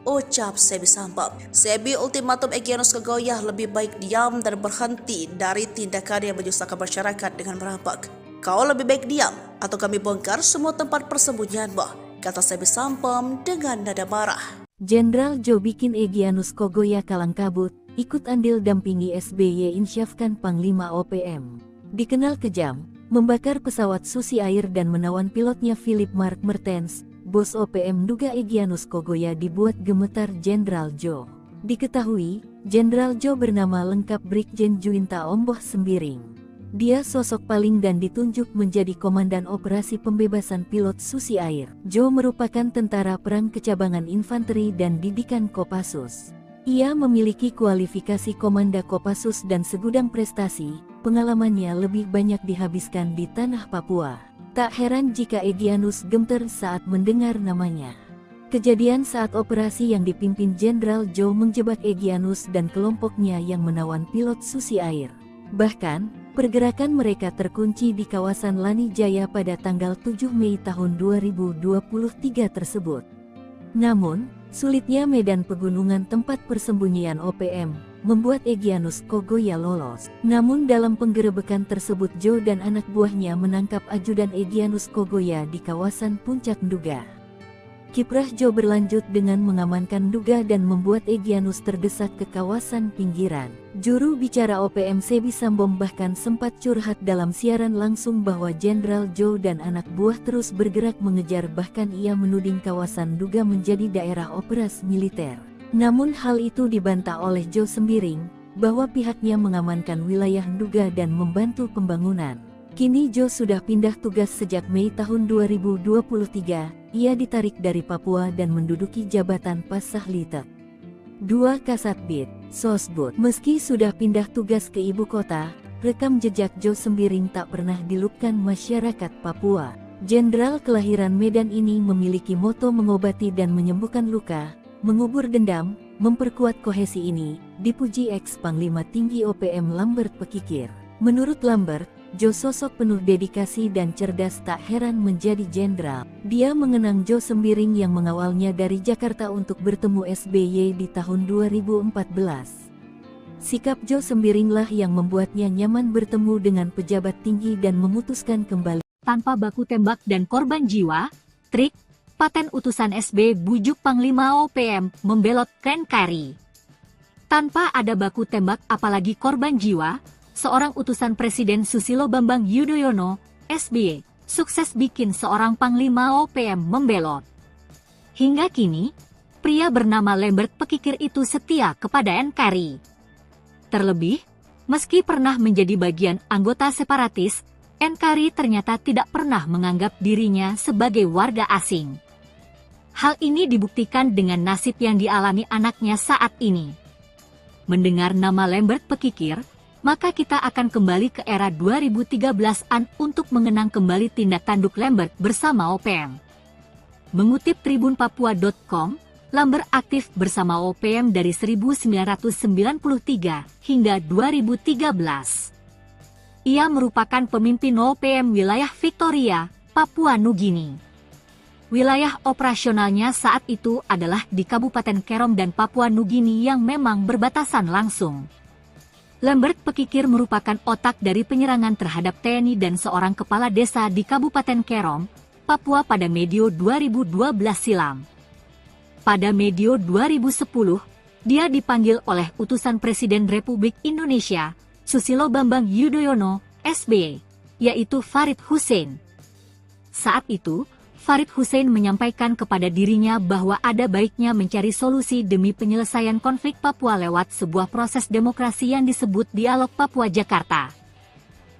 Speaker 2: ucap Sebi Sambo. Sebi ultimatum Egyanus Kogoya lebih baik diam dan berhenti dari tindakan yang menyusahkan masyarakat dengan merampok. Kau lebih baik diam atau kami bongkar semua tempat persembunyianmu, kata Sebi Sambo dengan nada marah.
Speaker 3: Jenderal Jo bikin Egyanus Kogoya kalang kabut, ikut andil dampingi SBY insyafkan Panglima OPM. Dikenal kejam, membakar pesawat Susi Air dan menawan pilotnya Philip Mark Mertens. Bos OPM duga Egyanus Kogoya dibuat gemetar Jenderal Jo. Diketahui, Jenderal Jo bernama lengkap Brigjen Juinta Omboh Sembiring. Dia sosok paling dan ditunjuk menjadi Komandan Operasi Pembebasan Pilot Susi Air. Jo merupakan tentara perang kecabangan infanteri dan didikan Kopassus. Ia memiliki kualifikasi Komanda Kopassus dan segudang prestasi, pengalamannya lebih banyak dihabiskan di tanah Papua. Tak heran jika Egyanus gemetar saat mendengar namanya. Kejadian saat operasi yang dipimpin Jenderal Jo menjebak Egyanus dan kelompoknya yang menawan pilot Susi Air. Bahkan, pergerakan mereka terkunci di kawasan Lani Jaya pada tanggal 7 Mei tahun 2023 tersebut. Namun, sulitnya medan pegunungan tempat persembunyian OPM membuat Egyanus Kogoya lolos. Namun dalam penggerebekan tersebut Jo dan anak buahnya menangkap ajudan Egyanus Kogoya di kawasan Puncak Nduga. Kiprah Jo berlanjut dengan mengamankan Nduga dan membuat Egyanus terdesak ke kawasan pinggiran. Juru bicara OPM Sebi Sambo bahkan sempat curhat dalam siaran langsung bahwa Jenderal Jo dan anak buah terus bergerak mengejar, bahkan ia menuding kawasan Nduga menjadi daerah operasi militer. Namun hal itu dibantah oleh Jo Sembiring, bahwa pihaknya mengamankan wilayah Nduga dan membantu pembangunan. Kini Jo sudah pindah tugas sejak Mei tahun 2023, ia ditarik dari Papua dan menduduki jabatan Pasahlitek. 2 Kasatbid, Sosbud. Meski sudah pindah tugas ke ibu kota, rekam jejak Jo Sembiring tak pernah dilupkan masyarakat Papua. Jenderal kelahiran Medan ini memiliki moto mengobati dan menyembuhkan luka, mengubur dendam, memperkuat kohesi ini, dipuji ex-Panglima Tinggi OPM Lambert Pekikir. Menurut Lambert, Jo sosok penuh dedikasi dan cerdas, tak heran menjadi jenderal. Dia mengenang Jo Sembiring yang mengawalnya dari Jakarta untuk bertemu SBY di tahun 2014. Sikap Jo Sembiringlah yang membuatnya nyaman bertemu dengan pejabat tinggi dan memutuskan kembali.
Speaker 1: Tanpa baku tembak dan korban jiwa, trik, paten utusan SB bujuk Panglima OPM membelot ke NKRI. Tanpa ada baku tembak apalagi korban jiwa, seorang utusan Presiden Susilo Bambang Yudhoyono, SBY, sukses bikin seorang Panglima OPM membelot. Hingga kini, pria bernama Lambert Pekikir itu setia kepada NKRI. Terlebih, meski pernah menjadi bagian anggota separatis, NKRI ternyata tidak pernah menganggap dirinya sebagai warga asing. Hal ini dibuktikan dengan nasib yang dialami anaknya saat ini. Mendengar nama Lambert Pekikir, maka kita akan kembali ke era 2013-an untuk mengenang kembali tindak tanduk Lambert bersama OPM. Mengutip tribunpapua.com, Lambert aktif bersama OPM dari 1993 hingga 2013. Ia merupakan pemimpin OPM wilayah Victoria, Papua Nugini. Wilayah operasionalnya saat itu adalah di Kabupaten Kerom dan Papua Nugini yang memang berbatasan langsung. Lambert Pekikir merupakan otak dari penyerangan terhadap TNI dan seorang kepala desa di Kabupaten Kerom, Papua pada medio 2012 silam. Pada medio 2010, dia dipanggil oleh utusan Presiden Republik Indonesia, Susilo Bambang Yudhoyono, SBY, yaitu Farid Hussein. Saat itu, Farid Hussein menyampaikan kepada dirinya bahwa ada baiknya mencari solusi demi penyelesaian konflik Papua lewat sebuah proses demokrasi yang disebut Dialog Papua Jakarta.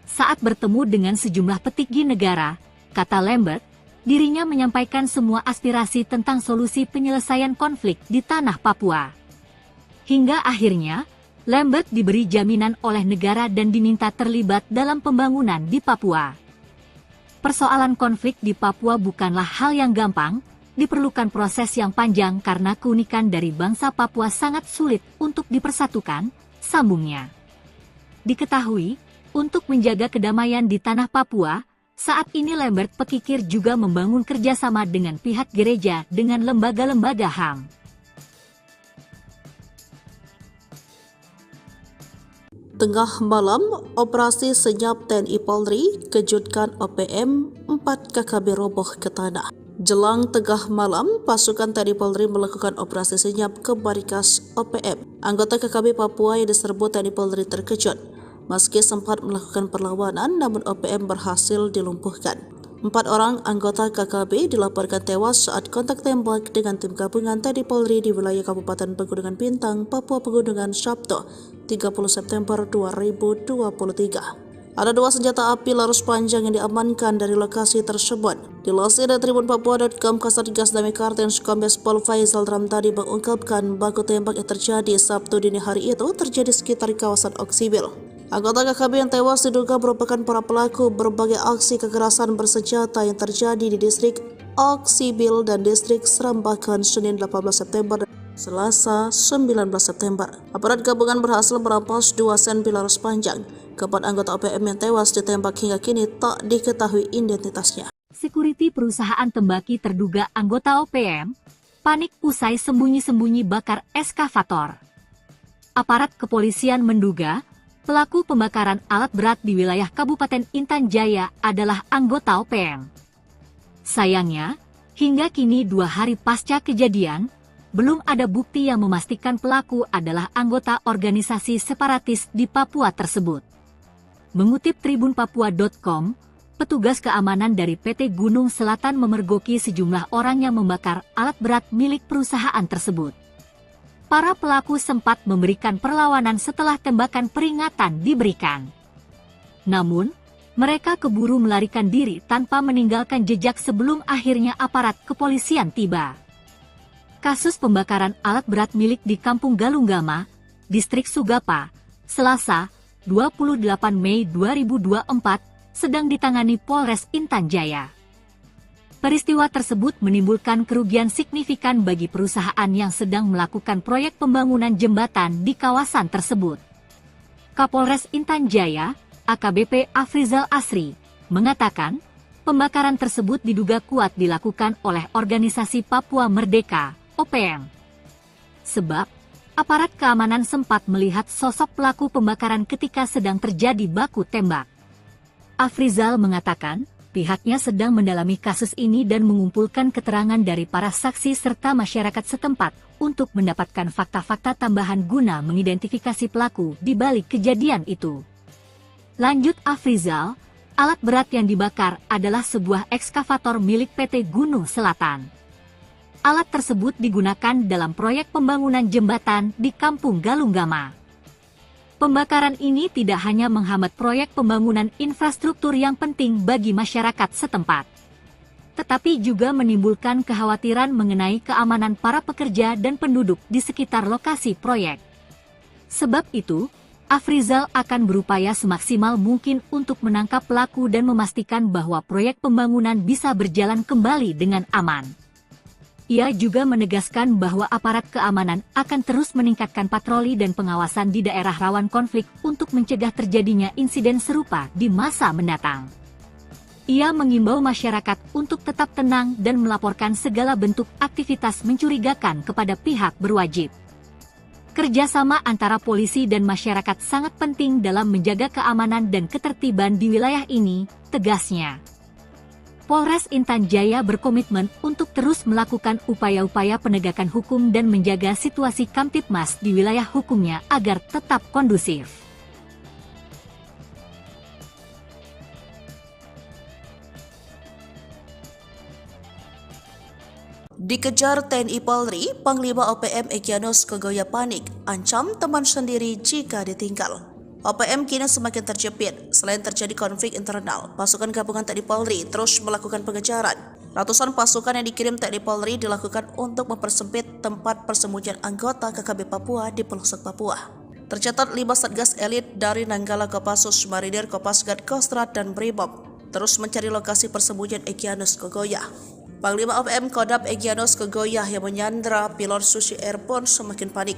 Speaker 1: Saat bertemu dengan sejumlah petinggi negara, kata Lambert, dirinya menyampaikan semua aspirasi tentang solusi penyelesaian konflik di tanah Papua. Hingga akhirnya, Lambert diberi jaminan oleh negara dan diminta terlibat dalam pembangunan di Papua. Persoalan konflik di Papua bukanlah hal yang gampang, diperlukan proses yang panjang karena keunikan dari bangsa Papua sangat sulit untuk dipersatukan, sambungnya. Diketahui, untuk menjaga kedamaian di tanah Papua, saat ini Lambert Pekikir juga membangun kerjasama dengan pihak gereja dengan lembaga-lembaga HAM.
Speaker 2: Tengah malam, operasi senyap TNI Polri kejutkan OPM, 4 KKB roboh ke tanah. Jelang tengah malam, pasukan TNI Polri melakukan operasi senyap ke markas OPM. Anggota KKB Papua yang diserbu TNI Polri terkejut. Meski sempat melakukan perlawanan, namun OPM berhasil dilumpuhkan. 4 orang anggota KKB dilaporkan tewas saat kontak tembak dengan tim gabungan TNI Polri di wilayah Kabupaten Pegunungan Bintang, Papua Pegunungan, Sabtu, 30 September 2023. Ada 2 senjata api laras panjang yang diamankan dari lokasi tersebut. Dilansir dari tribunpapua.com, Kasatgas Damai Kartens Kombes Pol Faisal Ramtadi mengungkapkan baku tembak yang terjadi Sabtu dini hari itu terjadi sekitar kawasan Oksibil. Anggota KKB yang tewas diduga merupakan para pelaku berbagai aksi kekerasan bersenjata yang terjadi di distrik Oksibil dan distrik Serambakan Senin 18 September dan Selasa 19 September. Aparat gabungan berhasil merampas 2 senpi laras panjang. Keempat anggota OPM yang tewas ditembak hingga kini tak diketahui identitasnya.
Speaker 1: Security perusahaan tembaki terduga anggota OPM panik usai sembunyi-sembunyi bakar eskavator. Aparat kepolisian menduga pelaku pembakaran alat berat di wilayah Kabupaten Intan Jaya adalah anggota OPM. Sayangnya, hingga kini 2 hari pasca kejadian, belum ada bukti yang memastikan pelaku adalah anggota organisasi separatis di Papua tersebut. Mengutip tribunpapua.com, petugas keamanan dari PT Gunung Selatan memergoki sejumlah orang yang membakar alat berat milik perusahaan tersebut. para pelaku sempat memberikan perlawanan setelah tembakan peringatan diberikan. Namun, mereka keburu melarikan diri tanpa meninggalkan jejak sebelum akhirnya aparat kepolisian tiba. Kasus pembakaran alat berat milik di Kampung Galunggama, Distrik Sugapa, Selasa, 28 Mei 2024, sedang ditangani Polres Intan Jaya. Peristiwa tersebut menimbulkan kerugian signifikan bagi perusahaan yang sedang melakukan proyek pembangunan jembatan di kawasan tersebut. Kapolres Intan Jaya, AKBP Afrizal Asri, mengatakan, pembakaran tersebut diduga kuat dilakukan oleh Organisasi Papua Merdeka, OPM. Sebab, aparat keamanan sempat melihat sosok pelaku pembakaran ketika sedang terjadi baku tembak. Afrizal mengatakan, pihaknya sedang mendalami kasus ini dan mengumpulkan keterangan dari para saksi serta masyarakat setempat untuk mendapatkan fakta-fakta tambahan guna mengidentifikasi pelaku di balik kejadian itu. Lanjut Afrizal, alat berat yang dibakar adalah sebuah ekskavator milik PT Gunung Selatan. Alat tersebut digunakan dalam proyek pembangunan jembatan di Kampung Galunggama. Pembakaran ini tidak hanya menghambat proyek pembangunan infrastruktur yang penting bagi masyarakat setempat, tetapi juga menimbulkan kekhawatiran mengenai keamanan para pekerja dan penduduk di sekitar lokasi proyek. Sebab itu, Afrizal akan berupaya semaksimal mungkin untuk menangkap pelaku dan memastikan bahwa proyek pembangunan bisa berjalan kembali dengan aman. Ia juga menegaskan bahwa aparat keamanan akan terus meningkatkan patroli dan pengawasan di daerah rawan konflik untuk mencegah terjadinya insiden serupa di masa mendatang. Ia mengimbau masyarakat untuk tetap tenang dan melaporkan segala bentuk aktivitas mencurigakan kepada pihak berwajib. Kerjasama antara polisi dan masyarakat sangat penting dalam menjaga keamanan dan ketertiban di wilayah ini, tegasnya. Polres Intan Jaya berkomitmen untuk terus melakukan upaya-upaya penegakan hukum dan menjaga situasi Kamtibmas di wilayah hukumnya agar tetap kondusif.
Speaker 2: Dikejar TNI Polri, Panglima OPM Egyanus Kogoya panik, ancam teman sendiri jika ditinggal. OPM kini semakin terjepit. Selain terjadi konflik internal, pasukan gabungan TNI Polri terus melakukan pengejaran. Ratusan pasukan yang dikirim TNI Polri dilakukan untuk mempersempit tempat persembunyian anggota KKB Papua di pelosok Papua. Tercatat 5 satgas elit dari Nanggala Kopassus, Marinir, Kopasgat, Kostrad, dan Brimob terus mencari lokasi persembunyian Egyanus Kogoya. Panglima OPM Kodam Egyanus Kogoya yang menyandra pilot Susi Air pun semakin panik.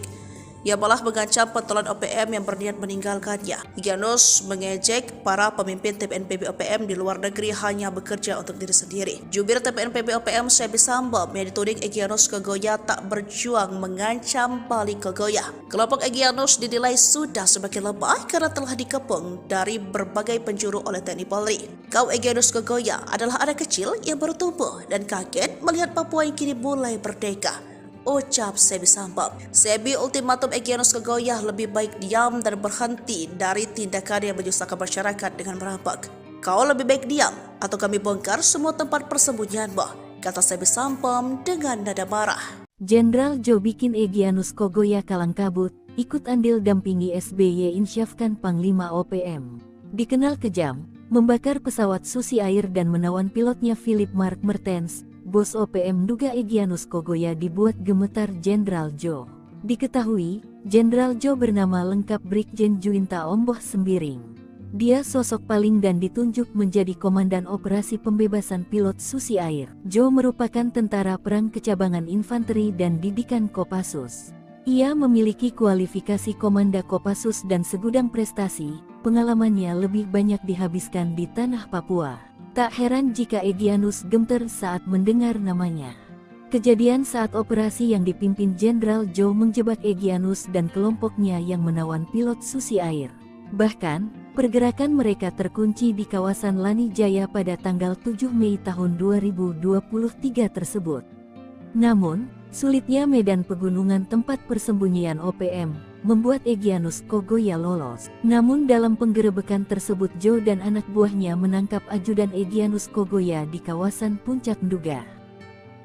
Speaker 2: Ia malah mengancam pentolan OPM yang berniat meninggalkannya. Egyanus mengejek para pemimpin TPNPB OPM di luar negeri hanya bekerja untuk diri sendiri. Jubir TPNPB OPM Sebi Sambom yang dituding Egyanus Kogoya tak berjuang mengancam balik Kogoya. Kelompok Egyanus dinilai sudah semakin lemah karena telah dikepung dari berbagai penjuru oleh TNI Polri. Kau Egyanus Kogoya adalah anak kecil yang baru tumbuh dan kaget melihat Papua yang kini mulai merdeka, ucap Sebi Sambom. Sebi ultimatum Egyanus Kogoya lebih baik diam dan berhenti dari tindakan yang menyusahkan masyarakat dengan merampok. Kau lebih baik diam atau kami bongkar semua tempat persembunyianmu, kata Sebi Sambom dengan nada marah.
Speaker 3: Jenderal Jo bikin Egyanus Kogoya kalang kabut, ikut andil dampingi SBY insyafkan Panglima OPM. Dikenal kejam, membakar pesawat Susi Air dan menawan pilotnya Philip Mark Mertens, bos OPM duga Egyanus Kogoya dibuat gemetar Jenderal Jo. Diketahui, Jenderal Jo bernama lengkap Brigjen Juinta Omboh Sembiring. Dia sosok paling dan ditunjuk menjadi Komandan Operasi Pembebasan Pilot Susi Air. Jo merupakan tentara perang kecabangan infanteri dan didikan Kopassus. Ia memiliki kualifikasi Komanda Kopassus dan segudang prestasi, pengalamannya lebih banyak dihabiskan di tanah Papua. Tak heran jika Egyanus gemetar saat mendengar namanya. Kejadian saat operasi yang dipimpin Jenderal Jo menjebak Egyanus dan kelompoknya yang menawan pilot Susi Air. Bahkan, pergerakan mereka terkunci di kawasan Lani Jaya pada tanggal 7 Mei tahun 2023 tersebut. Namun, sulitnya medan pegunungan tempat persembunyian OPM membuat Egyanus Kogoya lolos. Namun dalam penggerebekan tersebut Jo dan anak buahnya menangkap ajudan Egyanus Kogoya di kawasan Puncak Nduga.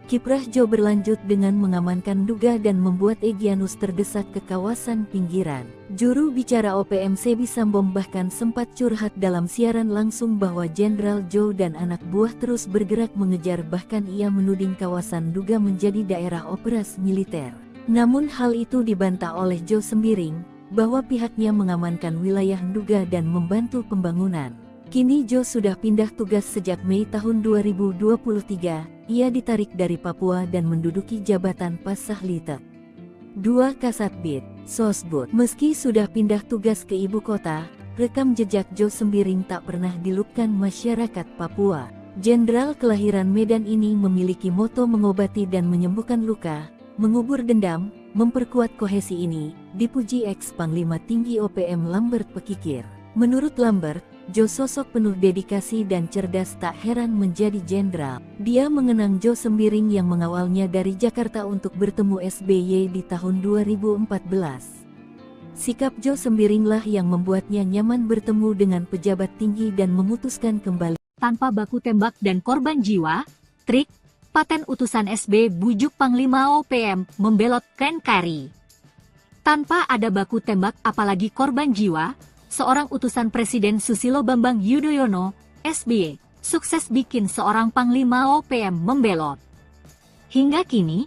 Speaker 3: Kiprah Joe berlanjut dengan mengamankan Nduga dan membuat Egyanus terdesak ke kawasan pinggiran. Juru bicara OPM Sebi Sambom bahkan sempat curhat dalam siaran langsung bahwa Jenderal Joe dan anak buah terus bergerak mengejar, bahkan ia menuding kawasan Nduga menjadi daerah operasi militer. Namun hal itu dibantah oleh Joe Sembiring, bahwa pihaknya mengamankan wilayah Nduga dan membantu pembangunan. Kini Joe sudah pindah tugas sejak Mei tahun 2023, ia ditarik dari Papua dan menduduki jabatan Pasahlitet. 2 Kasatbit, Sosbud. Meski sudah pindah tugas ke ibu kota, rekam jejak Joe Sembiring tak pernah dilupkan masyarakat Papua. Jenderal kelahiran Medan ini memiliki moto mengobati dan menyembuhkan luka, mengubur dendam, memperkuat kohesi ini, dipuji ex-Panglima Tinggi OPM Lambert Pekikir. Menurut Lambert, Joe sosok penuh dedikasi dan cerdas, tak heran menjadi jenderal. Dia mengenang Joe Sembiring yang mengawalnya dari Jakarta untuk bertemu SBY di tahun 2014. Sikap Joe Sembiringlah yang membuatnya nyaman bertemu dengan pejabat tinggi dan memutuskan kembali.
Speaker 1: Tanpa baku tembak dan korban jiwa, trik, paten utusan SB bujuk Panglima OPM membelot ke NKRI. Tanpa ada baku tembak apalagi korban jiwa, seorang utusan Presiden Susilo Bambang Yudhoyono, SBY, sukses bikin seorang Panglima OPM membelot. Hingga kini,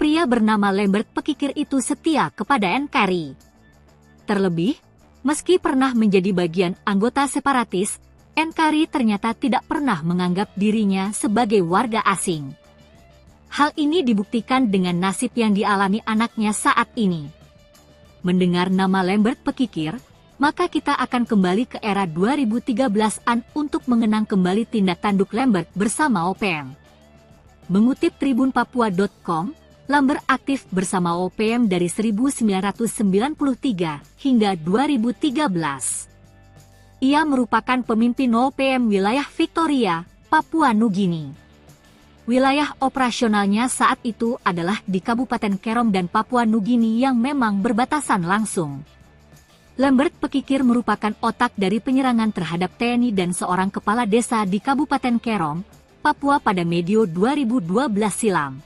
Speaker 1: pria bernama Lambert Pekikir itu setia kepada NKRI. Terlebih, meski pernah menjadi bagian anggota separatis, NKRI ternyata tidak pernah menganggap dirinya sebagai warga asing. Hal ini dibuktikan dengan nasib yang dialami anaknya saat ini. Mendengar nama Lambert Pekikir, maka kita akan kembali ke era 2013-an untuk mengenang kembali tindak tanduk Lambert bersama OPM. Mengutip tribunpapua.com, Lambert aktif bersama OPM dari 1993 hingga 2013. Ia merupakan pemimpin OPM wilayah Victoria, Papua Nugini. Wilayah operasionalnya saat itu adalah di Kabupaten Kerom dan Papua Nugini yang memang berbatasan langsung. Lambert Pekikir merupakan otak dari penyerangan terhadap TNI dan seorang kepala desa di Kabupaten Kerom, Papua pada medio 2012 silam.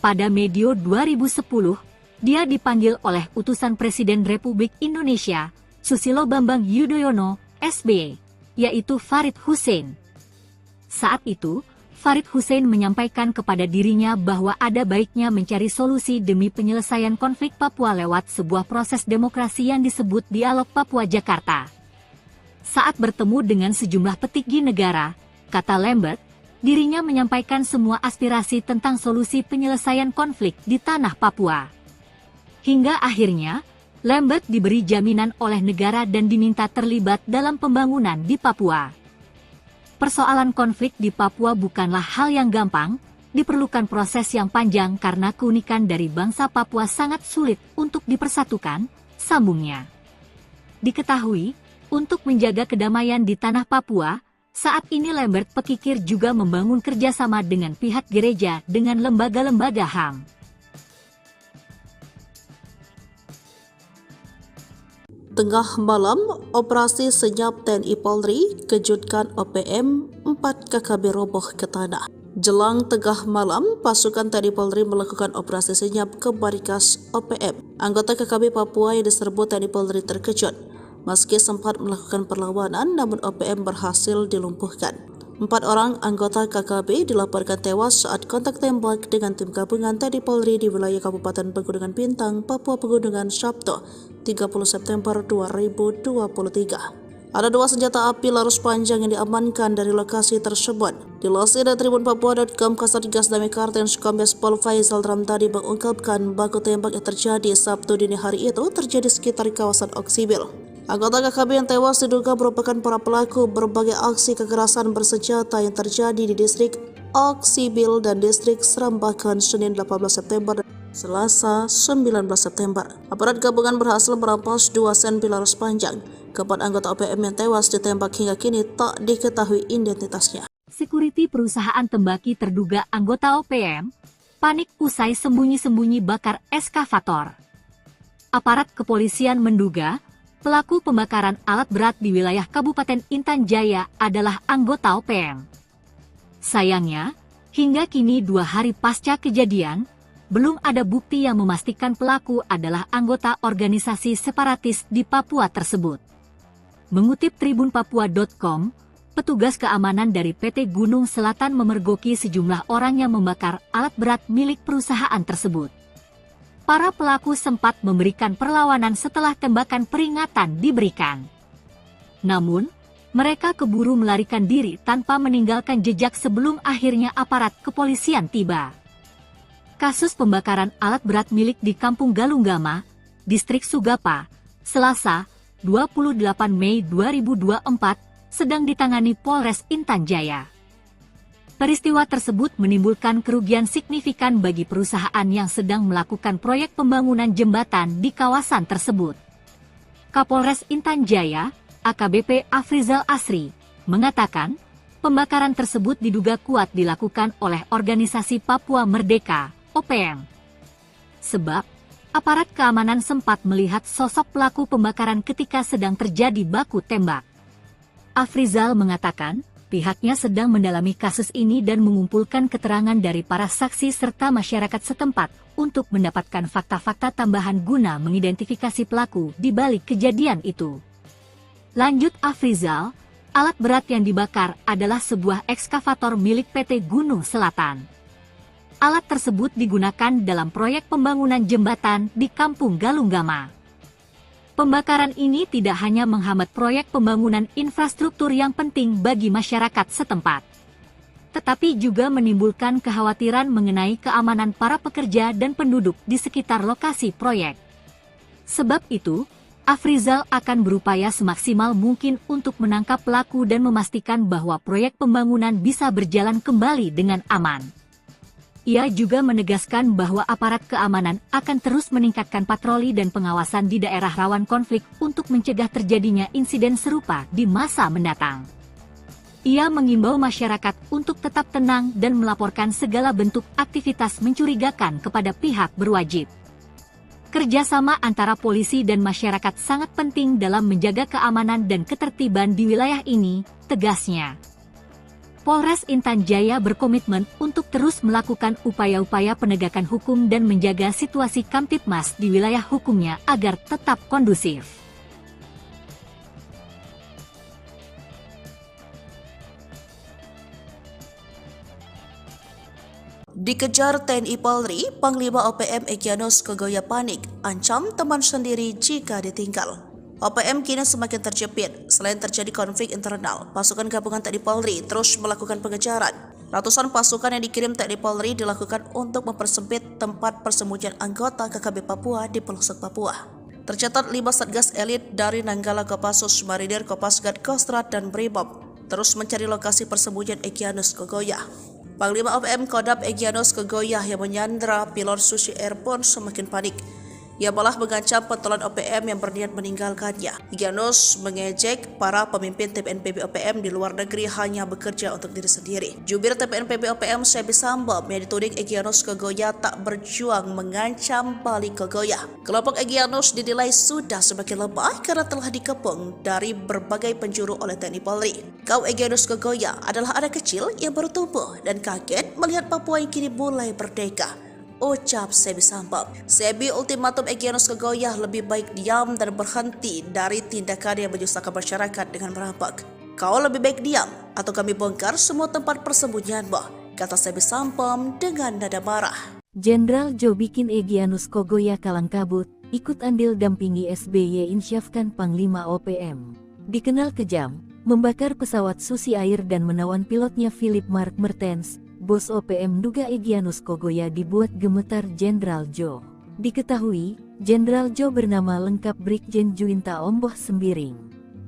Speaker 1: Pada medio 2010, dia dipanggil oleh utusan Presiden Republik Indonesia, Susilo Bambang Yudhoyono, SBY, yaitu Farid Hussein. Saat itu, Farid Hussein menyampaikan kepada dirinya bahwa ada baiknya mencari solusi demi penyelesaian konflik Papua lewat sebuah proses demokrasi yang disebut Dialog Papua Jakarta. Saat bertemu dengan sejumlah petinggi negara, kata Lambert, dirinya menyampaikan semua aspirasi tentang solusi penyelesaian konflik di tanah Papua. Hingga akhirnya, Lambert diberi jaminan oleh negara dan diminta terlibat dalam pembangunan di Papua. Persoalan konflik di Papua bukanlah hal yang gampang, diperlukan proses yang panjang karena keunikan dari bangsa Papua sangat sulit untuk dipersatukan, sambungnya. Diketahui, untuk menjaga kedamaian di tanah Papua, saat ini Lambert Pekikir juga membangun kerjasama dengan pihak gereja dengan lembaga-lembaga HAM.
Speaker 2: Tengah malam, operasi senyap TNI Polri kejutkan OPM, 4 KKB roboh ke tanah. Jelang tengah malam, pasukan TNI Polri melakukan operasi senyap ke markas OPM. Anggota KKB Papua yang diserbu TNI Polri terkejut. Meski sempat melakukan perlawanan, namun OPM berhasil dilumpuhkan. 4 orang anggota KKB dilaporkan tewas saat kontak tembak dengan tim gabungan TNI Polri di wilayah Kabupaten Pegunungan Bintang, Papua Pegunungan, Sabtu, 30 September 2023. Ada 2 senjata api laras panjang yang diamankan dari lokasi tersebut. Dilansir dari tribunpapua.com, Kasatgas Damai Kartens Kombes Pol Faisal Ramtadi mengungkapkan baku tembak yang terjadi Sabtu dini hari itu terjadi sekitar kawasan Oksibil. Anggota KKB yang tewas diduga merupakan para pelaku berbagai aksi kekerasan bersenjata yang terjadi di distrik Oksibil dan distrik Serambakan Senin 18 September dan Selasa 19 September. Aparat gabungan berhasil merampas 2 senpi laras panjang. Keempat anggota OPM yang tewas ditembak hingga kini tak diketahui identitasnya.
Speaker 1: Security perusahaan tembaki terduga anggota OPM panik usai sembunyi-sembunyi bakar eskavator. Aparat kepolisian menduga pelaku pembakaran alat berat di wilayah Kabupaten Intan Jaya adalah anggota OPM. Sayangnya, Hingga kini 2 hari pasca kejadian, belum ada bukti yang memastikan pelaku adalah anggota organisasi separatis di Papua tersebut. Mengutip tribunpapua.com, petugas keamanan dari PT Gunung Selatan memergoki sejumlah orang yang membakar alat berat milik perusahaan tersebut. Para pelaku sempat memberikan perlawanan setelah tembakan peringatan diberikan. Namun, mereka keburu melarikan diri tanpa meninggalkan jejak sebelum akhirnya aparat kepolisian tiba. Kasus pembakaran alat berat milik di Kampung Galunggama, Distrik Sugapa, Selasa, 28 Mei 2024, sedang ditangani Polres Intan Jaya. Peristiwa tersebut menimbulkan kerugian signifikan bagi perusahaan yang sedang melakukan proyek pembangunan jembatan di kawasan tersebut. Kapolres Intan Jaya, AKBP Afrizal Asri, mengatakan, pembakaran tersebut diduga kuat dilakukan oleh Organisasi Papua Merdeka, OPM. Sebab, aparat keamanan sempat melihat sosok pelaku pembakaran ketika sedang terjadi baku tembak. Afrizal mengatakan, pihaknya sedang mendalami kasus ini dan mengumpulkan keterangan dari para saksi serta masyarakat setempat untuk mendapatkan fakta-fakta tambahan guna mengidentifikasi pelaku di balik kejadian itu. Lanjut Afrizal, alat berat yang dibakar adalah sebuah ekskavator milik PT Gunung Selatan. Alat tersebut digunakan dalam proyek pembangunan jembatan di Kampung Galunggama. Pembakaran ini tidak hanya menghambat proyek pembangunan infrastruktur yang penting bagi masyarakat setempat, tetapi juga menimbulkan kekhawatiran mengenai keamanan para pekerja dan penduduk di sekitar lokasi proyek. Sebab itu, Afrizal akan berupaya semaksimal mungkin untuk menangkap pelaku dan memastikan bahwa proyek pembangunan bisa berjalan kembali dengan aman. Ia juga menegaskan bahwa aparat keamanan akan terus meningkatkan patroli dan pengawasan di daerah rawan konflik untuk mencegah terjadinya insiden serupa di masa mendatang. Ia mengimbau masyarakat untuk tetap tenang dan melaporkan segala bentuk aktivitas mencurigakan kepada pihak berwajib. Kerjasama antara polisi dan masyarakat sangat penting dalam menjaga keamanan dan ketertiban di wilayah ini, tegasnya. Polres Intan Jaya berkomitmen untuk terus melakukan upaya-upaya penegakan hukum dan menjaga situasi Kamtipmas di wilayah hukumnya agar tetap kondusif.
Speaker 2: Dikejar TNI Polri, Panglima OPM Egyanus Kogoya panik, ancam teman sendiri jika ditinggal. OPM kini semakin terjepit. Selain terjadi konflik internal, pasukan gabungan TNI Polri terus melakukan pengejaran. Ratusan pasukan yang dikirim TNI Polri dilakukan untuk mempersempit tempat persembunyian anggota KKB Papua di pelosok Papua. Tercatat 5 satgas elit dari Nanggala Kopassus, Marinir, Kopasgat, Kostrad, dan Brimob terus mencari lokasi persembunyian Egyanus Kogoya. Panglima OPM Kodam Egyanus Kogoya yang menyandra pilot Susi Air pun semakin panik. Ia malah mengancam pentolan OPM yang berniat meninggalkannya. Egyanus mengejek para pemimpin TPNPB OPM di luar negeri hanya bekerja untuk diri sendiri. Jubir TPNPB OPM Sebi Sambam yang dituding Egyanus Kogoya tak berjuang mengancam balik Kogoya. Kelompok Egyanus dinilai sudah semakin lemah karena telah dikepung dari berbagai penjuru oleh TNI Polri. Kau Egyanus Kogoya adalah anak kecil yang baru tumbuh dan kaget melihat Papua yang kini mulai merdeka, ucap Sebi Sambam. Sebi ultimatum Egyanus Kogoya lebih baik diam dan berhenti dari tindakan yang menyusahkan masyarakat dengan merampok. Kau lebih baik diam atau kami bongkar semua tempat persembunyianmu, kata Sebi Sambam dengan nada marah.
Speaker 3: Jenderal Jo bikin Egyanus Kogoya kalang kabut, ikut andil dampingi SBY insyafkan Panglima OPM. Dikenal kejam, membakar pesawat Susi Air dan menawan pilotnya Philip Mark Mertens. Bos OPM duga Egyanus Kogoya dibuat gemetar Jenderal Jo. Diketahui, Jenderal Jo bernama lengkap Brigjen Juwinta Omboh Sembiring.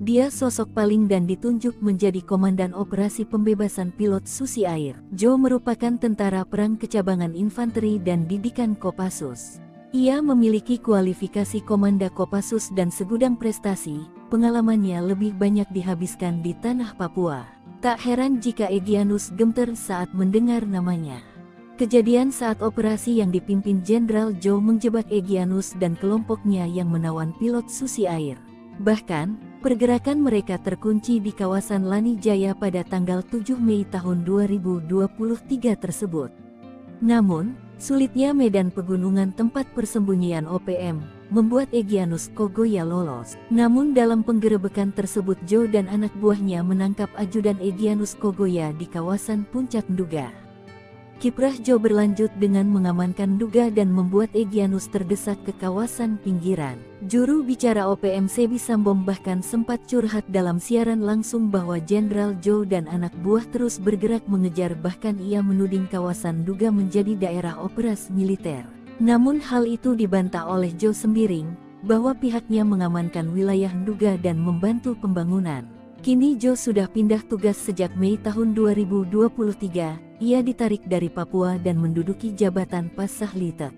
Speaker 3: Dia sosok paling dan ditunjuk menjadi Komandan Operasi Pembebasan Pilot Susi Air. Jo merupakan tentara perang kecabangan infanteri dan didikan Kopassus. Ia memiliki kualifikasi Komanda Kopassus dan segudang prestasi. Pengalamannya lebih banyak dihabiskan di tanah Papua. Tak heran jika Egyanus gemeter saat mendengar namanya. Kejadian saat operasi yang dipimpin Jenderal Jo menjebak Egyanus dan kelompoknya yang menawan pilot Susi Air. Bahkan, Pergerakan mereka terkunci di kawasan Lani Jaya pada tanggal 7 Mei tahun 2023 tersebut. Namun, sulitnya medan pegunungan tempat persembunyian OPM membuat Egyanus Kogoya lolos. Namun dalam penggerebekan tersebut Joe dan anak buahnya menangkap ajudan Egyanus Kogoya di kawasan Puncak Nduga. Kiprah Joe berlanjut dengan mengamankan Nduga dan membuat Egyanus terdesak ke kawasan pinggiran. Juru bicara OPM Sebi Sambom bahkan sempat curhat dalam siaran langsung bahwa Jenderal Joe dan anak buah terus bergerak mengejar, bahkan ia menuding kawasan Nduga menjadi daerah operasi militer. Namun hal itu dibantah oleh Joe Sembiring, bahwa pihaknya mengamankan wilayah Nduga dan membantu pembangunan. Kini Joe sudah pindah tugas sejak Mei tahun 2023, ia ditarik dari Papua dan menduduki jabatan Pasahlitet.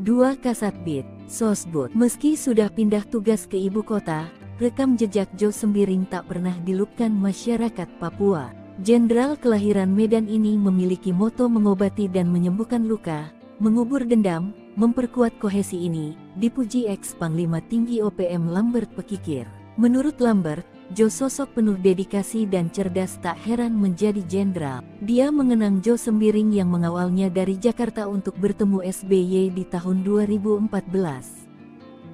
Speaker 3: 2 Kasatbit, Sosbud. Meski sudah pindah tugas ke ibu kota, rekam jejak Joe Sembiring tak pernah dilupkan masyarakat Papua. Jenderal kelahiran Medan ini memiliki moto mengobati dan menyembuhkan luka, mengubur dendam, memperkuat kohesi ini, dipuji ex-Panglima Tinggi OPM Lambert Pekikir. Menurut Lambert, Joe sosok penuh dedikasi dan cerdas, tak heran menjadi jenderal. Dia mengenang Joe Sembiring yang mengawalnya dari Jakarta untuk bertemu SBY di tahun 2014.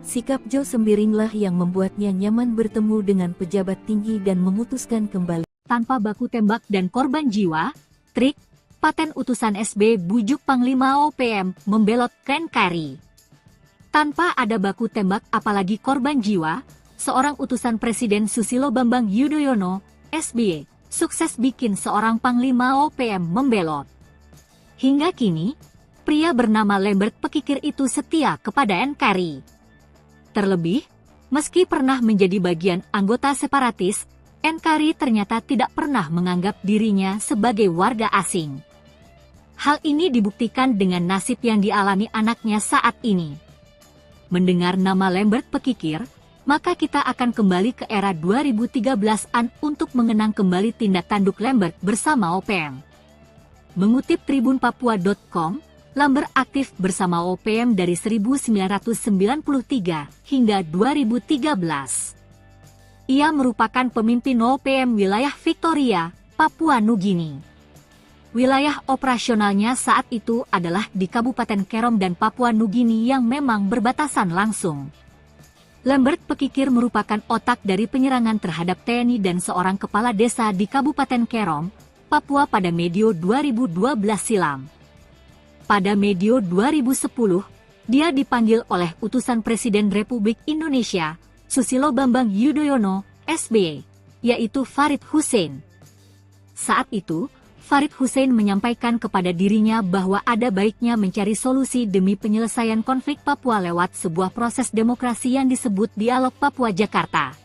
Speaker 3: Sikap Joe Sembiringlah yang membuatnya nyaman bertemu dengan pejabat tinggi dan memutuskan kembali.
Speaker 1: Tanpa baku tembak dan korban jiwa, trik, paten utusan SB bujuk Panglima OPM membelot ke NKRI. Tanpa ada baku tembak apalagi korban jiwa, seorang utusan Presiden Susilo Bambang Yudhoyono, SBY, sukses bikin seorang Panglima OPM membelot. Hingga kini, pria bernama Lambert Pekikir itu setia kepada NKRI. Terlebih, meski pernah menjadi bagian anggota separatis, NKRI ternyata tidak pernah menganggap dirinya sebagai warga asing. Hal ini dibuktikan dengan nasib yang dialami anaknya saat ini. Mendengar nama Lambert Pekikir, maka kita akan kembali ke era 2013-an untuk mengenang kembali tindak tanduk Lambert bersama OPM. Mengutip tribunpapua.com, Lambert aktif bersama OPM dari 1993 hingga 2013. Ia merupakan pemimpin OPM wilayah Victoria, Papua Nugini. Wilayah operasionalnya saat itu adalah di Kabupaten Kerom dan Papua Nugini yang memang berbatasan langsung. Lambert Pekikir merupakan otak dari penyerangan terhadap TNI dan seorang kepala desa di Kabupaten Kerom, Papua pada medio 2012 silam. Pada medio 2010, dia dipanggil oleh utusan Presiden Republik Indonesia, Susilo Bambang Yudhoyono, SBY, yaitu Farid Hussein. Saat itu, Farid Hussein menyampaikan kepada dirinya bahwa ada baiknya mencari solusi demi penyelesaian konflik Papua lewat sebuah proses demokrasi yang disebut Dialog Papua Jakarta.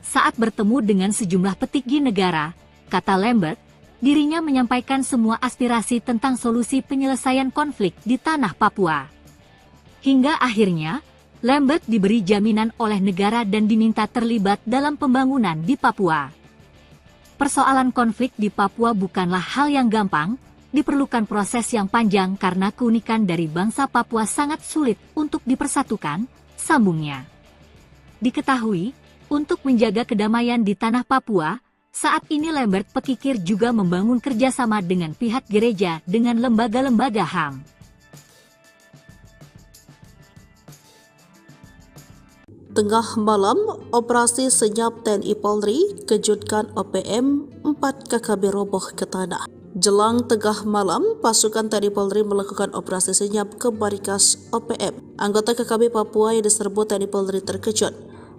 Speaker 1: Saat bertemu dengan sejumlah petinggi negara, kata Lambert, dirinya menyampaikan semua aspirasi tentang solusi penyelesaian konflik di tanah Papua. Hingga akhirnya, Lambert diberi jaminan oleh negara dan diminta terlibat dalam pembangunan di Papua. Persoalan konflik di Papua bukanlah hal yang gampang, diperlukan proses yang panjang karena keunikan dari bangsa Papua sangat sulit untuk dipersatukan, sambungnya. Diketahui, untuk menjaga kedamaian di tanah Papua, saat ini Lambert Pekikir juga membangun kerjasama dengan pihak gereja dengan lembaga-lembaga HAM.
Speaker 2: Tengah malam, operasi senyap TNI Polri kejutkan OPM, 4 KKB roboh ke tanah. Jelang tengah malam, pasukan TNI Polri melakukan operasi senyap ke markas OPM. Anggota KKB Papua yang diserbu TNI Polri terkejut.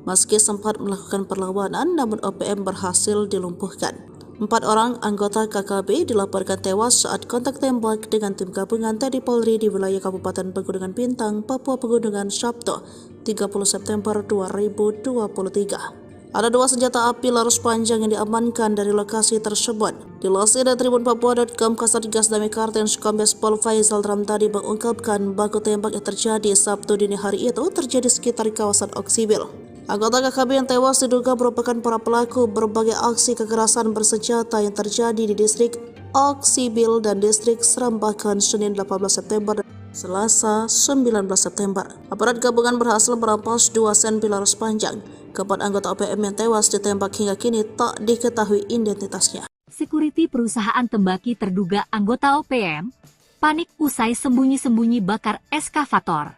Speaker 2: Meski sempat melakukan perlawanan, namun OPM berhasil dilumpuhkan. 4 orang anggota KKB dilaporkan tewas saat kontak tembak dengan tim gabungan TNI Polri di wilayah Kabupaten Pegunungan Bintang, Papua Pegunungan, Sabtu 30 September 2023. Ada 2 senjata api laras panjang yang diamankan dari lokasi tersebut. Dilansir dari tribunpapua.com, Kasatgas Damai Kartens Kombes Pol Faisal Ramtadi mengungkapkan baku tembak yang terjadi Sabtu dini hari itu terjadi sekitar kawasan Oksibil. Anggota KKB yang tewas diduga merupakan para pelaku berbagai aksi kekerasan bersenjata yang terjadi di distrik Oksibil dan distrik Serambakan Senin 18 September dan Selasa 19 September. Aparat gabungan berhasil merampas 2 senpi laras panjang, Keempat anggota OPM yang tewas ditembak hingga kini tak diketahui identitasnya.
Speaker 1: Security perusahaan tembaki terduga anggota OPM panik usai sembunyi-sembunyi bakar eskavator.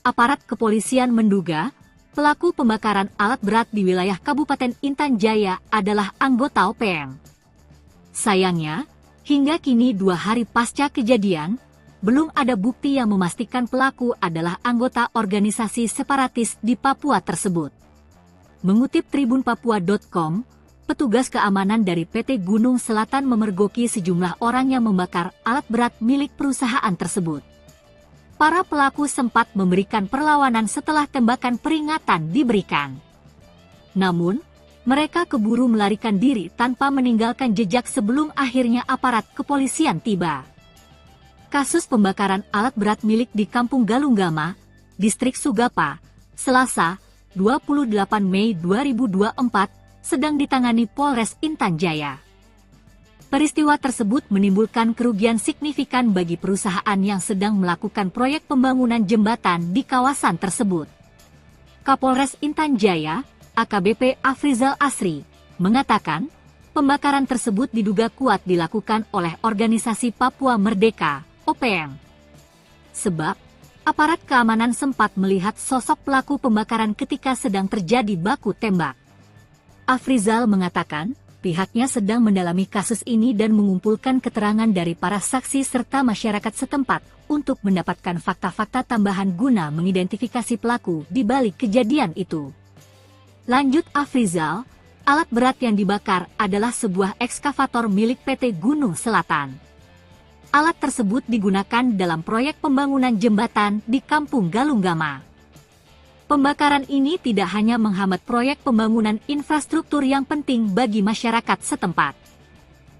Speaker 1: Aparat kepolisian menduga pelaku pembakaran alat berat di wilayah Kabupaten Intan Jaya adalah anggota OPM. Sayangnya, hingga kini 2 hari pasca kejadian, belum ada bukti yang memastikan pelaku adalah anggota organisasi separatis di Papua tersebut. Mengutip tribunpapua.com, petugas keamanan dari PT Gunung Selatan memergoki sejumlah orang yang membakar alat berat milik perusahaan tersebut. Para pelaku sempat memberikan perlawanan setelah tembakan peringatan diberikan. Namun, mereka keburu melarikan diri tanpa meninggalkan jejak sebelum akhirnya aparat kepolisian tiba. Kasus pembakaran alat berat milik di Kampung Galunggama, Distrik Sugapa, Selasa, 28 Mei 2024, sedang ditangani Polres Intan Jaya. Peristiwa tersebut menimbulkan kerugian signifikan bagi perusahaan yang sedang melakukan proyek pembangunan jembatan di kawasan tersebut. Kapolres Intan Jaya, AKBP Afrizal Asri, mengatakan pembakaran tersebut diduga kuat dilakukan oleh Organisasi Papua Merdeka, OPM. Sebab, aparat keamanan sempat melihat sosok pelaku pembakaran ketika sedang terjadi baku tembak. Afrizal mengatakan, pihaknya sedang mendalami kasus ini dan mengumpulkan keterangan dari para saksi serta masyarakat setempat untuk mendapatkan fakta-fakta tambahan guna mengidentifikasi pelaku di balik kejadian itu. Lanjut Afrizal, alat berat yang dibakar adalah sebuah ekskavator milik PT Gunung Selatan. Alat tersebut digunakan dalam proyek pembangunan jembatan di Kampung Galunggama. Pembakaran ini tidak hanya menghambat proyek pembangunan infrastruktur yang penting bagi masyarakat setempat,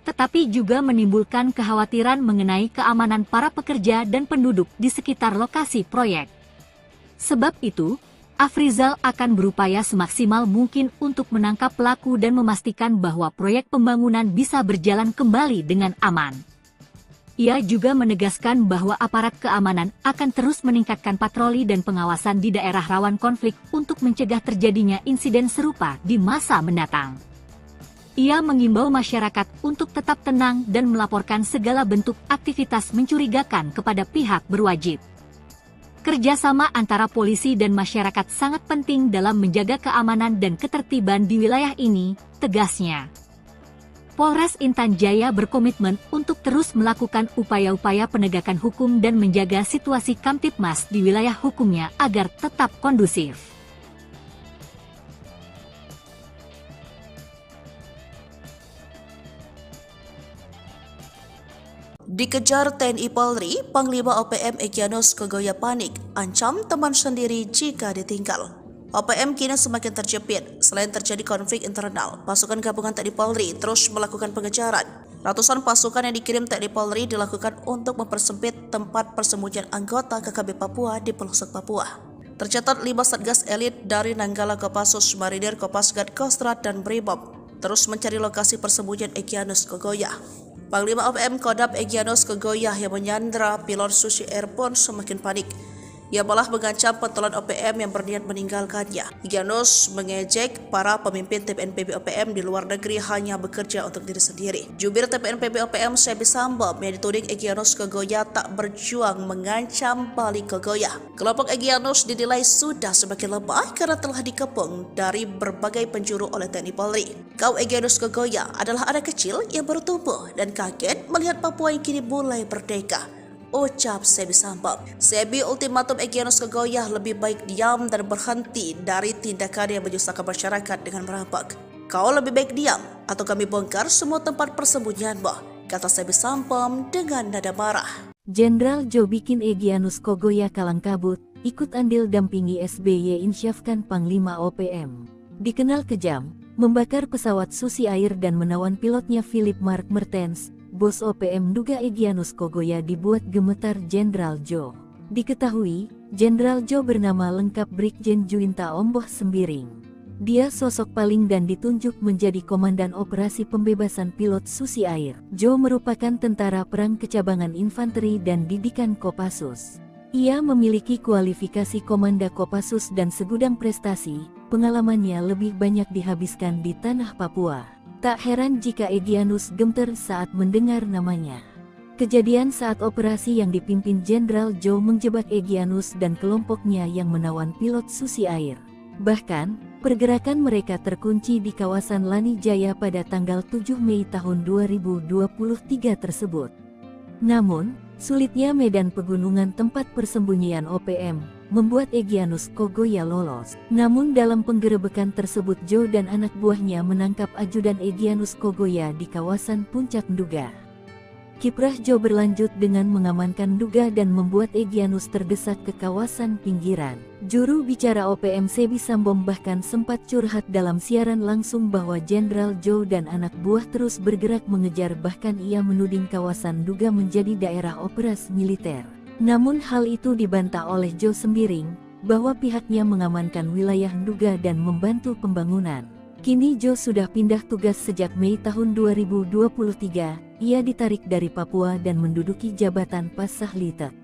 Speaker 1: tetapi juga menimbulkan kekhawatiran mengenai keamanan para pekerja dan penduduk di sekitar lokasi proyek. Sebab itu, Afrizal akan berupaya semaksimal mungkin untuk menangkap pelaku dan memastikan bahwa proyek pembangunan bisa berjalan kembali dengan aman. Ia juga menegaskan bahwa aparat keamanan akan terus meningkatkan patroli dan pengawasan di daerah rawan konflik untuk mencegah terjadinya insiden serupa di masa mendatang. Ia mengimbau masyarakat untuk tetap tenang dan melaporkan segala bentuk aktivitas mencurigakan kepada pihak berwajib. Kerjasama antara polisi dan masyarakat sangat penting dalam menjaga keamanan dan ketertiban di wilayah ini, tegasnya. Polres Intan Jaya berkomitmen untuk terus melakukan upaya-upaya penegakan hukum dan menjaga situasi Kamtibmas di wilayah hukumnya agar tetap kondusif.
Speaker 2: Dikejar TNI Polri, Panglima OPM Egyanus Kogoya panik, ancam teman sendiri jika ditinggal. OPM kini semakin terjepit. Selain terjadi konflik internal, pasukan gabungan TNI Polri terus melakukan pengejaran. Ratusan pasukan yang dikirim TNI Polri dilakukan untuk mempersempit tempat persembunyian anggota KKB Papua di pelosok Papua. Tercatat 5 satgas elit dari Nanggala Kopassus, Marinir, Kopasgat, Kostrad, dan Brimob terus mencari lokasi persembunyian Egyanus Kogoya. Panglima OPM Kodam Egyanus Kogoya yang menyandra pilot Susi Air pun semakin panik. Ia malah mengancam pentolan OPM yang berniat meninggalkannya. Egyanus mengejek para pemimpin TPNPB OPM di luar negeri hanya bekerja untuk diri sendiri. Jubir TPNPB OPM Sebi Sambam yang dituding Egyanus Kogoya tak berjuang mengancam balik Kogoya. Kelompok Egyanus dinilai sudah semakin lemah karena telah dikepung dari berbagai penjuru oleh TNI Polri. Kau Egyanus Kogoya adalah anak kecil yang baru tumbuh dan kaget melihat Papua yang kini mulai merdeka, ucap Sebi Sambam. Sebi ultimatum Egyanus Kogoya lebih baik diam dan berhenti dari tindakan yang menyusahkan masyarakat dengan merampok. Kau lebih baik diam atau kami bongkar semua tempat persembunyianmu, kata Sebi Sambam dengan nada marah.
Speaker 3: Jenderal Jo bikin Egyanus Kogoya kalang kabut, ikut andil dampingi SBY insyafkan Panglima OPM. Dikenal kejam, membakar pesawat Susi Air dan menawan pilotnya Philip Mark Mertens. Bos OPM duga Egyanus Kogoya dibuat gemetar Jenderal Jo. Diketahui, Jenderal Jo bernama lengkap Brigjen Juinta Omboh Sembiring. Dia sosok paling dan ditunjuk menjadi Komandan Operasi Pembebasan Pilot Susi Air. Jo merupakan tentara perang kecabangan infanteri dan didikan Kopassus. Ia memiliki kualifikasi Komanda Kopassus dan segudang prestasi, pengalamannya lebih banyak dihabiskan di tanah Papua. Tak heran jika Egyanus gemeter saat mendengar namanya. Kejadian saat operasi yang dipimpin Jenderal Joe menjebak Egyanus dan kelompoknya yang menawan pilot Susi Air. Bahkan, pergerakan mereka terkunci di kawasan Lani Jaya pada tanggal 7 Mei tahun 2023 tersebut. Namun, sulitnya medan pegunungan tempat persembunyian OPM membuat Egyanus Kogoya lolos. Namun dalam penggerebekan tersebut Joe dan anak buahnya menangkap ajudan Egyanus Kogoya di kawasan Puncak Nduga. Kiprah Joe berlanjut dengan mengamankan Nduga dan membuat Egyanus terdesak ke kawasan pinggiran. Juru bicara OPM Sebi Sambom bahkan sempat curhat dalam siaran langsung bahwa Jenderal Joe dan anak buah terus bergerak mengejar, bahkan ia menuding kawasan Nduga menjadi daerah operasi militer. Namun hal itu dibantah oleh Joe Sembiring, bahwa pihaknya mengamankan wilayah Nduga dan membantu pembangunan. Kini Joe sudah pindah tugas sejak Mei tahun 2023, ia ditarik dari Papua dan menduduki jabatan Pasahlitek.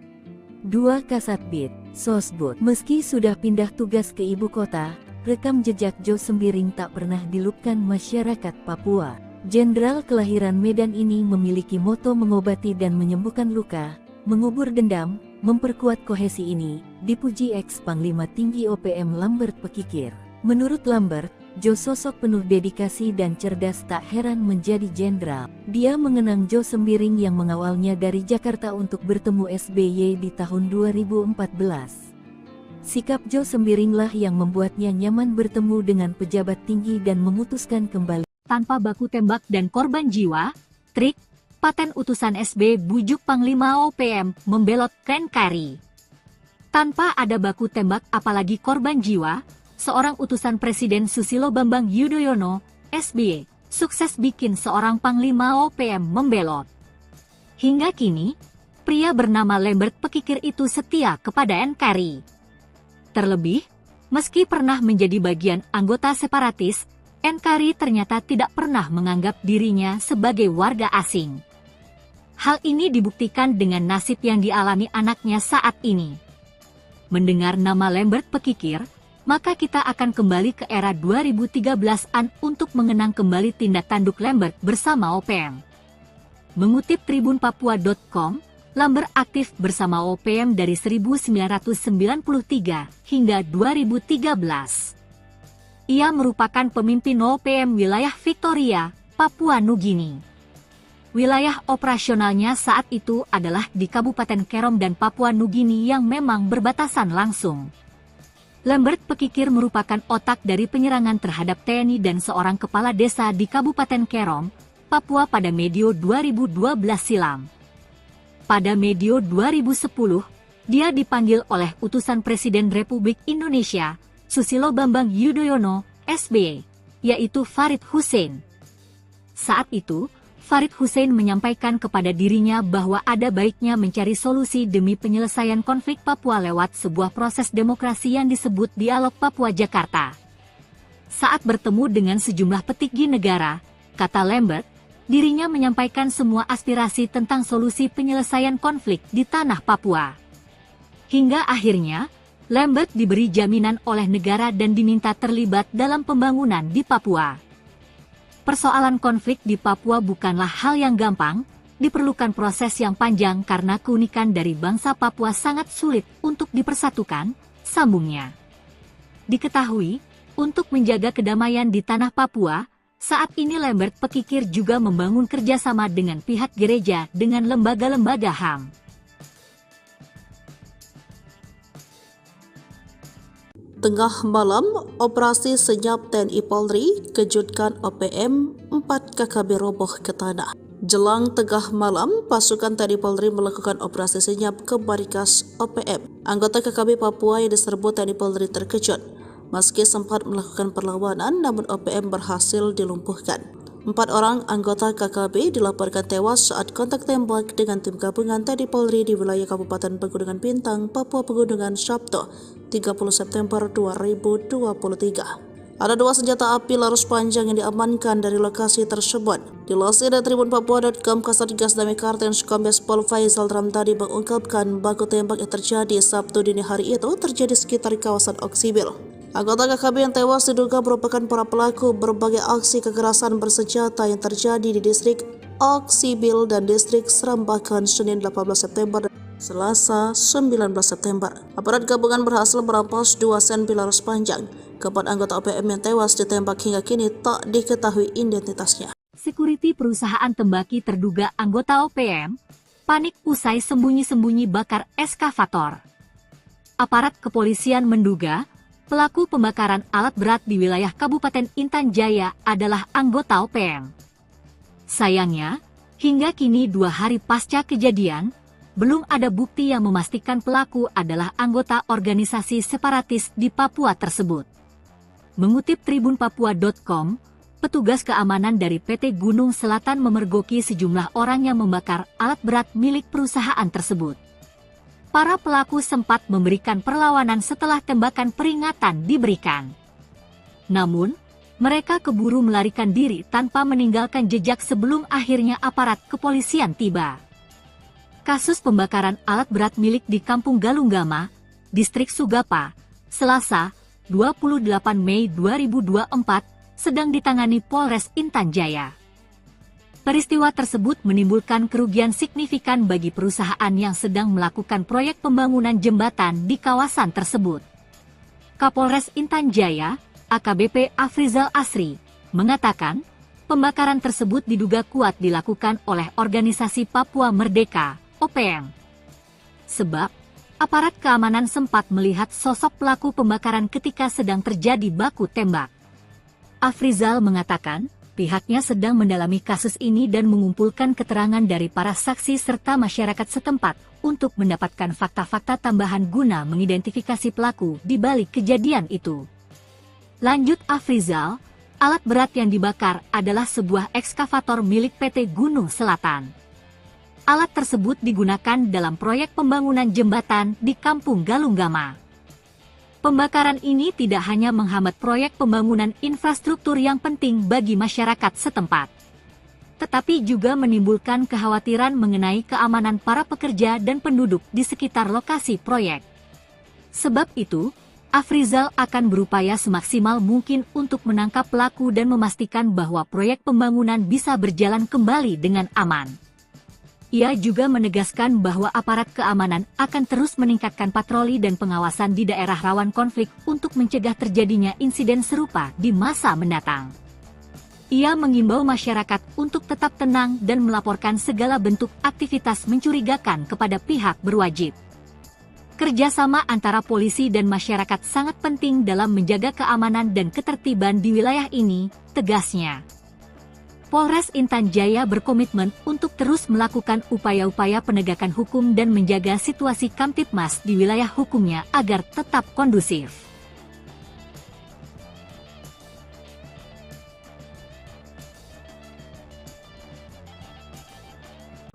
Speaker 3: 2 Kasatbid, Sosbud. Meski sudah pindah tugas ke ibu kota, rekam jejak Joe Sembiring tak pernah dilupkan masyarakat Papua. Jenderal kelahiran Medan ini memiliki moto mengobati dan menyembuhkan luka, mengubur dendam, memperkuat kohesi ini, dipuji ex-Panglima Tinggi OPM Lambert Pekikir. Menurut Lambert, Joe sosok penuh dedikasi dan cerdas, tak heran menjadi jenderal. Dia mengenang Joe Sembiring yang mengawalnya dari Jakarta untuk bertemu SBY di tahun 2014. Sikap Joe Sembiringlah yang membuatnya nyaman bertemu dengan pejabat tinggi dan memutuskan kembali.
Speaker 1: Tanpa baku tembak dan korban jiwa, trik, paten utusan SB bujuk Panglima OPM membelot ke NKRI. Tanpa ada baku tembak apalagi korban jiwa, seorang utusan Presiden Susilo Bambang Yudhoyono, SBY, sukses bikin seorang Panglima OPM membelot. Hingga kini, pria bernama Lambert Pekikir itu setia kepada NKRI. Terlebih, meski pernah menjadi bagian anggota separatis, NKRI ternyata tidak pernah menganggap dirinya sebagai warga asing. Hal ini dibuktikan dengan nasib yang dialami anaknya saat ini. Mendengar nama Lambert Pekikir, maka kita akan kembali ke era 2013-an untuk mengenang kembali tindak tanduk Lambert bersama OPM. Mengutip tribunpapua.com, Lambert aktif bersama OPM dari 1993 hingga 2013. Ia merupakan pemimpin OPM wilayah Victoria, Papua Nugini. Wilayah operasionalnya saat itu adalah di Kabupaten Kerom dan Papua Nugini yang memang berbatasan langsung. Lambert Pekikir merupakan otak dari penyerangan terhadap TNI dan seorang kepala desa di Kabupaten Kerom, Papua pada medio 2012 silam. Pada medio 2010, dia dipanggil oleh utusan Presiden Republik Indonesia, Susilo Bambang Yudhoyono, SBY, yaitu Farid Hussein. Saat itu, Farid Hussein menyampaikan kepada dirinya bahwa ada baiknya mencari solusi demi penyelesaian konflik Papua lewat sebuah proses demokrasi yang disebut Dialog Papua Jakarta. Saat bertemu dengan sejumlah petinggi negara, kata Lambert, dirinya menyampaikan semua aspirasi tentang solusi penyelesaian konflik di tanah Papua. Hingga akhirnya, Lambert diberi jaminan oleh negara dan diminta terlibat dalam pembangunan di Papua. Persoalan konflik di Papua bukanlah hal yang gampang, diperlukan proses yang panjang karena keunikan dari bangsa Papua sangat sulit untuk dipersatukan, sambungnya. Diketahui, untuk menjaga kedamaian di tanah Papua, saat ini Lambert Pekikir juga membangun kerjasama dengan pihak gereja dengan lembaga-lembaga HAM.
Speaker 2: Tengah malam, operasi senyap TNI Polri kejutkan OPM, 4 KKB roboh ke tanah. Jelang tengah malam, pasukan TNI Polri melakukan operasi senyap ke markas OPM. Anggota KKB Papua yang diserbu TNI Polri terkejut. Meski sempat melakukan perlawanan, namun OPM berhasil dilumpuhkan. 4 orang anggota KKB dilaporkan tewas saat kontak tembak dengan tim gabungan TNI Polri di wilayah Kabupaten Pegunungan Bintang, Papua Pegunungan, Sabtu 30 September 2023. Ada 2 senjata api laras panjang yang diamankan dari lokasi tersebut. Dilansir dari tribunpapua.com, Kasatgas Damai Kartens Kombes Pol Faisal Ramtadi mengungkapkan baku tembak yang terjadi Sabtu dini hari itu terjadi sekitar kawasan Oksibil. Anggota KKB yang tewas diduga merupakan para pelaku berbagai aksi kekerasan bersenjata yang terjadi di distrik Oksibil dan distrik Serambakan Senin 18 September dan Selasa 19 September. Aparat gabungan berhasil merampas 2 sen Pilaros panjang. Keempat anggota OPM yang tewas ditembak hingga kini tak diketahui identitasnya.
Speaker 1: Security perusahaan tembaki terduga anggota OPM panik usai sembunyi-sembunyi bakar eskavator. Aparat kepolisian menduga pelaku pembakaran alat berat di wilayah Kabupaten Intan Jaya adalah anggota OPM. Sayangnya, hingga kini 2 hari pasca kejadian, belum ada bukti yang memastikan pelaku adalah anggota organisasi separatis di Papua tersebut. Mengutip tribunpapua.com, petugas keamanan dari PT Gunung Selatan memergoki sejumlah orang yang membakar alat berat milik perusahaan tersebut. Para pelaku sempat memberikan perlawanan setelah tembakan peringatan diberikan. Namun, mereka keburu melarikan diri tanpa meninggalkan jejak sebelum akhirnya aparat kepolisian tiba. Kasus pembakaran alat berat milik di Kampung Galunggama, Distrik Sugapa, Selasa, 28 Mei 2024, sedang ditangani Polres Intan Jaya. Peristiwa tersebut menimbulkan kerugian signifikan bagi perusahaan yang sedang melakukan proyek pembangunan jembatan di kawasan tersebut. Kapolres Intan Jaya, AKBP Afrizal Asri, mengatakan pembakaran tersebut diduga kuat dilakukan oleh organisasi Papua Merdeka, OPM. Sebab, aparat keamanan sempat melihat sosok pelaku pembakaran ketika sedang terjadi baku tembak. Afrizal mengatakan, pihaknya sedang mendalami kasus ini dan mengumpulkan keterangan dari para saksi serta masyarakat setempat untuk mendapatkan fakta-fakta tambahan guna mengidentifikasi pelaku di balik kejadian itu. Lanjut Afrizal, alat berat yang dibakar adalah sebuah ekskavator milik PT Gunung Selatan. Alat tersebut digunakan dalam proyek pembangunan jembatan di Kampung Galunggama. Pembakaran ini tidak hanya menghambat proyek pembangunan infrastruktur yang penting bagi masyarakat setempat, tetapi juga menimbulkan kekhawatiran mengenai keamanan para pekerja dan penduduk di sekitar lokasi proyek. Sebab itu, Afrizal akan berupaya semaksimal mungkin untuk menangkap pelaku dan memastikan bahwa proyek pembangunan bisa berjalan kembali dengan aman. Ia juga menegaskan bahwa aparat keamanan akan terus meningkatkan patroli dan pengawasan di daerah rawan konflik untuk mencegah terjadinya insiden serupa di masa mendatang. Ia mengimbau masyarakat untuk tetap tenang dan melaporkan segala bentuk aktivitas mencurigakan kepada pihak berwajib. Kerjasama antara polisi dan masyarakat sangat penting dalam menjaga keamanan dan ketertiban di wilayah ini, tegasnya. Polres Intan Jaya berkomitmen untuk terus melakukan upaya-upaya penegakan hukum dan menjaga situasi Kamtibmas di wilayah hukumnya agar tetap kondusif.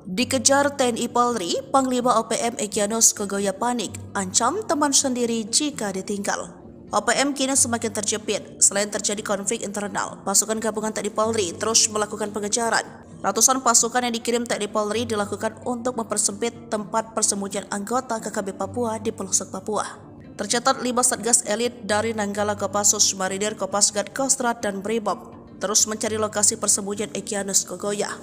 Speaker 2: Dikejar TNI Polri, Panglima OPM Egyanus Kogoya panik, ancam teman sendiri jika ditinggal. OPM kini semakin terjepit. Selain terjadi konflik internal, pasukan gabungan TNI Polri terus melakukan pengejaran. Ratusan pasukan yang dikirim TNI Polri dilakukan untuk mempersempit tempat persembunyian anggota KKB Papua di pelosok Papua. Tercatat 5 satgas elit dari Nanggala Kopassus, Marinir, Kopasgat, Kostrad, dan Brimob terus mencari lokasi persembunyian Egyanus Kogoya.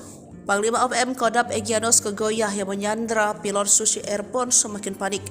Speaker 2: Panglima OPM Kodam Egyanus Kogoya yang menyandra pilot Susi Air pun semakin panik.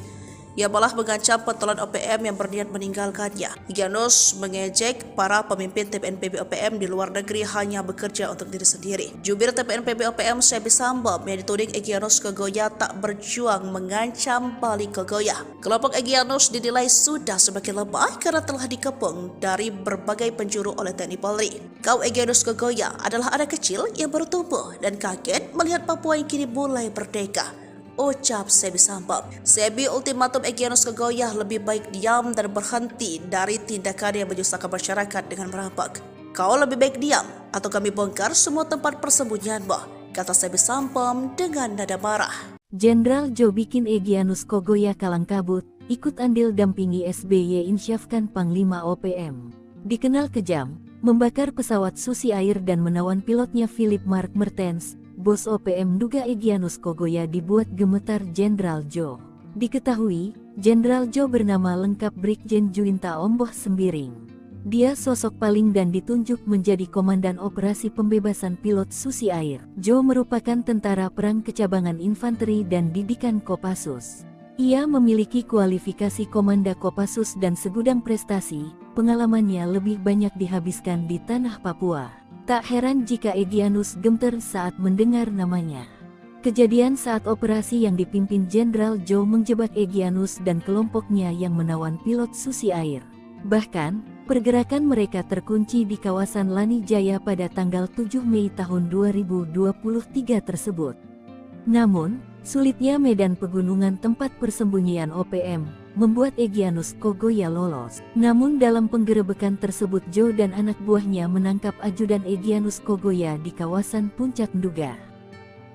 Speaker 2: Ia malah mengancam pentolan OPM yang berniat meninggalkannya. Egyanus mengejek para pemimpin TPNPB OPM di luar negeri hanya bekerja untuk diri sendiri. Jubir TPNPB OPM Sebi Sambom yang dituding Egyanus Kogoya tak berjuang mengancam balik Kogoya. Kelompok Egyanus dinilai sudah semakin lemah karena telah dikepung dari berbagai penjuru oleh TNI Polri. Kau Egyanus Kogoya adalah anak kecil yang baru tumbuh dan kaget melihat Papua yang kini mulai merdeka, ucap Sebi Sambom. Sebi ultimatum Egyanus Kogoya lebih baik diam dan berhenti dari tindakan yang menyusahkan masyarakat dengan merampok. Kau lebih baik diam atau kami bongkar semua tempat persembunyianmu, kata Sebi Sambom dengan nada marah.
Speaker 3: Jenderal Jo bikin Egyanus Kogoya kalang kabut, ikut andil dampingi SBY insyafkan Panglima OPM. Dikenal kejam, membakar pesawat Susi Air dan menawan pilotnya Philip Mark Mertens. Bos OPM duga Egyanus Kogoya dibuat gemetar Jenderal Jo. Diketahui, Jenderal Jo bernama lengkap Brigjen Juinta Omboh Sembiring. Dia sosok paling dan ditunjuk menjadi Komandan Operasi Pembebasan Pilot Susi Air. Jo merupakan tentara perang kecabangan infanteri dan didikan Kopassus. Ia memiliki kualifikasi Komanda Kopassus dan segudang prestasi, pengalamannya lebih banyak dihabiskan di tanah Papua. Tak heran jika Egyanus gemeter saat mendengar namanya. Kejadian saat operasi yang dipimpin Jenderal Jo menjebak Egyanus dan kelompoknya yang menawan pilot Susi Air. Bahkan, pergerakan mereka terkunci di kawasan Lani Jaya pada tanggal 7 Mei tahun 2023 tersebut. Namun, sulitnya medan pegunungan tempat persembunyian OPM membuat Egyanus Kogoya lolos. Namun dalam penggerebekan tersebut Jo dan anak buahnya menangkap ajudan Egyanus Kogoya di kawasan Puncak Nduga.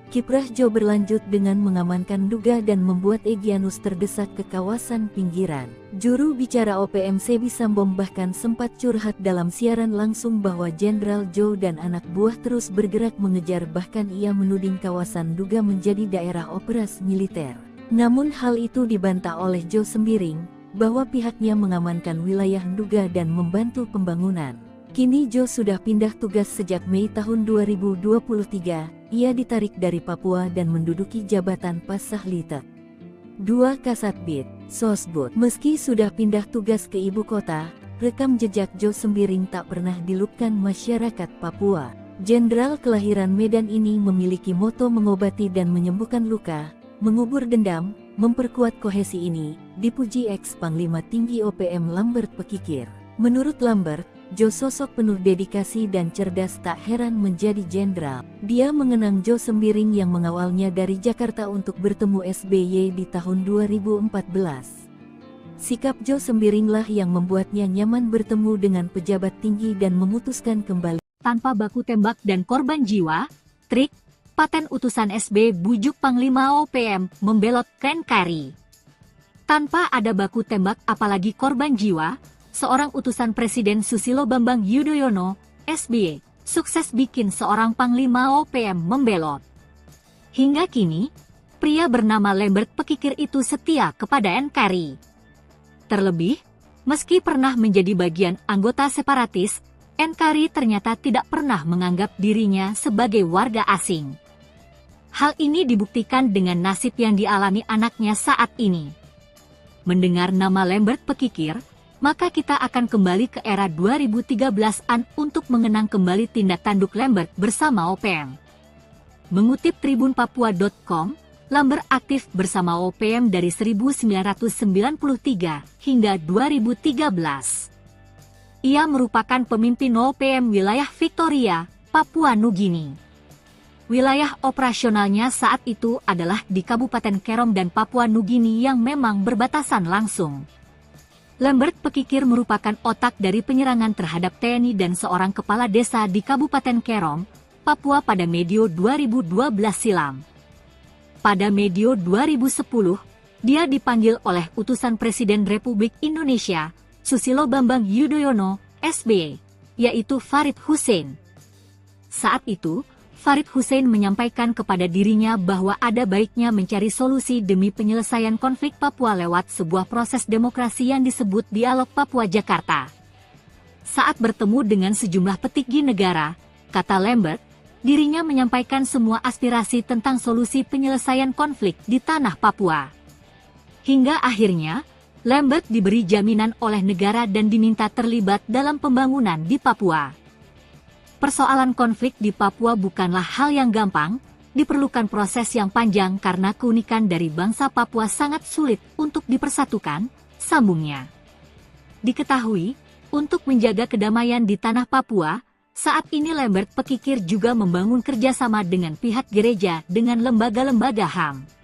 Speaker 3: Kiprah Jo berlanjut dengan mengamankan Nduga dan membuat Egyanus terdesak ke kawasan pinggiran. Juru bicara OPM Sebi Sambom bahkan sempat curhat dalam siaran langsung bahwa Jenderal Jo dan anak buah terus bergerak mengejar, bahkan ia menuding kawasan Nduga menjadi daerah operasi militer. Namun hal itu dibantah oleh Jo Sembiring, bahwa pihaknya mengamankan wilayah Nduga dan membantu pembangunan. Kini Jo sudah pindah tugas sejak Mei tahun 2023. Ia ditarik dari Papua dan menduduki jabatan Pasahlitek 2 Kasatbid, Sosbud. Meski sudah pindah tugas ke ibu kota, rekam jejak Jo Sembiring tak pernah dilupkan masyarakat Papua. Jenderal kelahiran Medan ini memiliki moto mengobati dan menyembuhkan luka, mengubur dendam, memperkuat kohesi ini, dipuji ex-Panglima Tinggi OPM Lambert Pekikir. Menurut Lambert, Jo sosok penuh dedikasi dan cerdas, tak heran menjadi jenderal. Dia mengenang Jo Sembiring yang mengawalnya dari Jakarta untuk bertemu SBY di tahun 2014. Sikap Jo Sembiringlah yang membuatnya nyaman bertemu dengan pejabat tinggi dan memutuskan kembali.
Speaker 1: Tanpa baku tembak dan korban jiwa, trik, paten utusan SB bujuk Panglima OPM membelot ke NKRI. Tanpa ada baku tembak apalagi korban jiwa, seorang utusan Presiden Susilo Bambang Yudhoyono, SBY, sukses bikin seorang Panglima OPM membelot. Hingga kini, pria bernama Lambert Pekikir itu setia kepada NKRI. Terlebih, meski pernah menjadi bagian anggota separatis, NKRI ternyata tidak pernah menganggap dirinya sebagai warga asing. Hal ini dibuktikan dengan nasib yang dialami anaknya saat ini. Mendengar nama Lambert Pekikir, maka kita akan kembali ke era 2013-an untuk mengenang kembali tindak tanduk Lambert bersama OPM. Mengutip tribunpapua.com, Lambert aktif bersama OPM dari 1993 hingga 2013. Ia merupakan pemimpin OPM wilayah Victoria, Papua Nugini. Wilayah operasionalnya saat itu adalah di Kabupaten Kerom dan Papua Nugini yang memang berbatasan langsung. Lambert Pekikir merupakan otak dari penyerangan terhadap TNI dan seorang kepala desa di Kabupaten Kerom, Papua pada medio 2012 silam. Pada medio 2010, dia dipanggil oleh utusan Presiden Republik Indonesia, Susilo Bambang Yudhoyono, SBY, yaitu Farid Hussein. Saat itu, Farid Hussein menyampaikan kepada dirinya bahwa ada baiknya mencari solusi demi penyelesaian konflik Papua lewat sebuah proses demokrasi yang disebut Dialog Papua Jakarta. Saat bertemu dengan sejumlah petinggi negara, kata Lambert, dirinya menyampaikan semua aspirasi tentang solusi penyelesaian konflik di tanah Papua. Hingga akhirnya, Lambert diberi jaminan oleh negara dan diminta terlibat dalam pembangunan di Papua. Persoalan konflik di Papua bukanlah hal yang gampang, diperlukan proses yang panjang karena keunikan dari bangsa Papua sangat sulit untuk dipersatukan, sambungnya. Diketahui, untuk menjaga kedamaian di tanah Papua, saat ini Lambert Pekikir juga membangun kerjasama dengan pihak gereja dengan lembaga-lembaga HAM.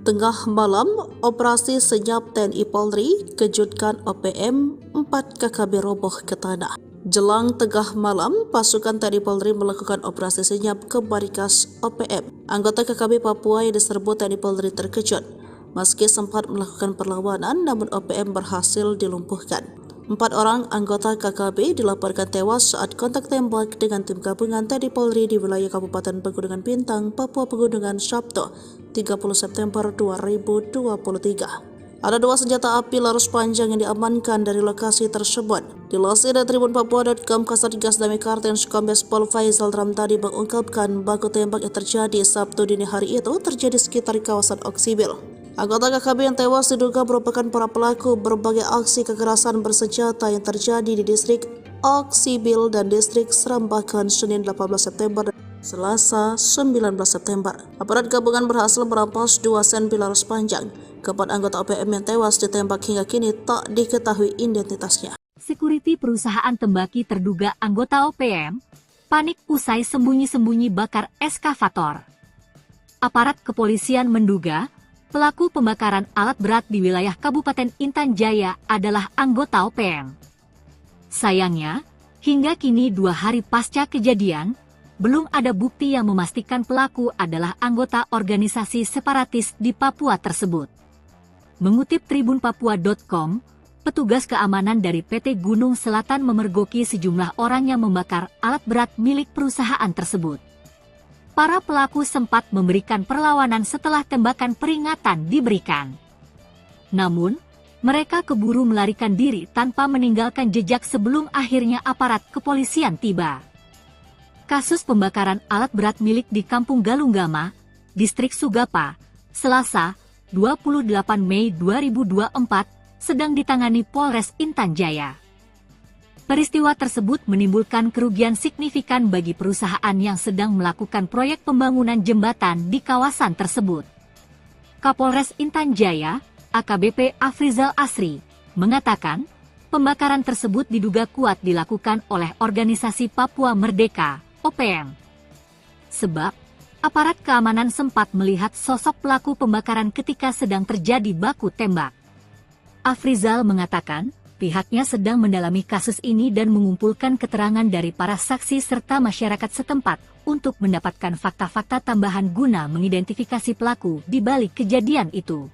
Speaker 2: Tengah malam, operasi senyap TNI Polri kejutkan OPM, 4 KKB roboh ke tanah. Jelang tengah malam, pasukan TNI Polri melakukan operasi senyap ke markas OPM. Anggota KKB Papua yang diserbu TNI Polri terkejut. Meski sempat melakukan perlawanan, namun OPM berhasil dilumpuhkan. 4 orang anggota KKB dilaporkan tewas saat kontak tembak dengan tim gabungan TNI Polri di wilayah Kabupaten Pegunungan Bintang, Papua Pegunungan, Sabtu 30 September 2023. Ada 2 senjata api laras panjang yang diamankan dari lokasi tersebut. Dilansir dari Tribun Papua.com, Kasatgas Damai Kartens Kombes Pol Faisal Ramtadi mengungkapkan baku tembak yang terjadi Sabtu dini hari itu terjadi sekitar kawasan Oksibil. Anggota KKB yang tewas diduga merupakan para pelaku berbagai aksi kekerasan bersenjata yang terjadi di distrik Oksibil dan distrik Serambakan Senin 18 September dan Selasa 19 September. Aparat gabungan berhasil merampas 2 senpi laras panjang. Keempat anggota OPM yang tewas ditembak hingga kini tak diketahui identitasnya.
Speaker 1: Security perusahaan tembaki terduga anggota OPM panik usai sembunyi-sembunyi bakar eskavator. Aparat kepolisian menduga pelaku pembakaran alat berat di wilayah Kabupaten Intan Jaya adalah anggota OPM. Sayangnya, hingga kini 2 hari pasca kejadian, belum ada bukti yang memastikan pelaku adalah anggota organisasi separatis di Papua tersebut. Mengutip tribunpapua.com, petugas keamanan dari PT Gunung Selatan memergoki sejumlah orang yang membakar alat berat milik perusahaan tersebut. Para pelaku sempat memberikan perlawanan setelah tembakan peringatan diberikan. Namun, mereka keburu melarikan diri tanpa meninggalkan jejak sebelum akhirnya aparat kepolisian tiba. Kasus pembakaran alat berat milik di Kampung Galunggama, Distrik Sugapa, Selasa, 28 Mei 2024, sedang ditangani Polres Intan Jaya. Peristiwa tersebut menimbulkan kerugian signifikan bagi perusahaan yang sedang melakukan proyek pembangunan jembatan di kawasan tersebut. Kapolres Intan Jaya, AKBP Afrizal Asri, mengatakan pembakaran tersebut diduga kuat dilakukan oleh Organisasi Papua Merdeka, OPM. Sebab, aparat keamanan sempat melihat sosok pelaku pembakaran ketika sedang terjadi baku tembak. Afrizal mengatakan, pihaknya sedang mendalami kasus ini dan mengumpulkan keterangan dari para saksi serta masyarakat setempat untuk mendapatkan fakta-fakta tambahan guna mengidentifikasi pelaku di balik kejadian itu.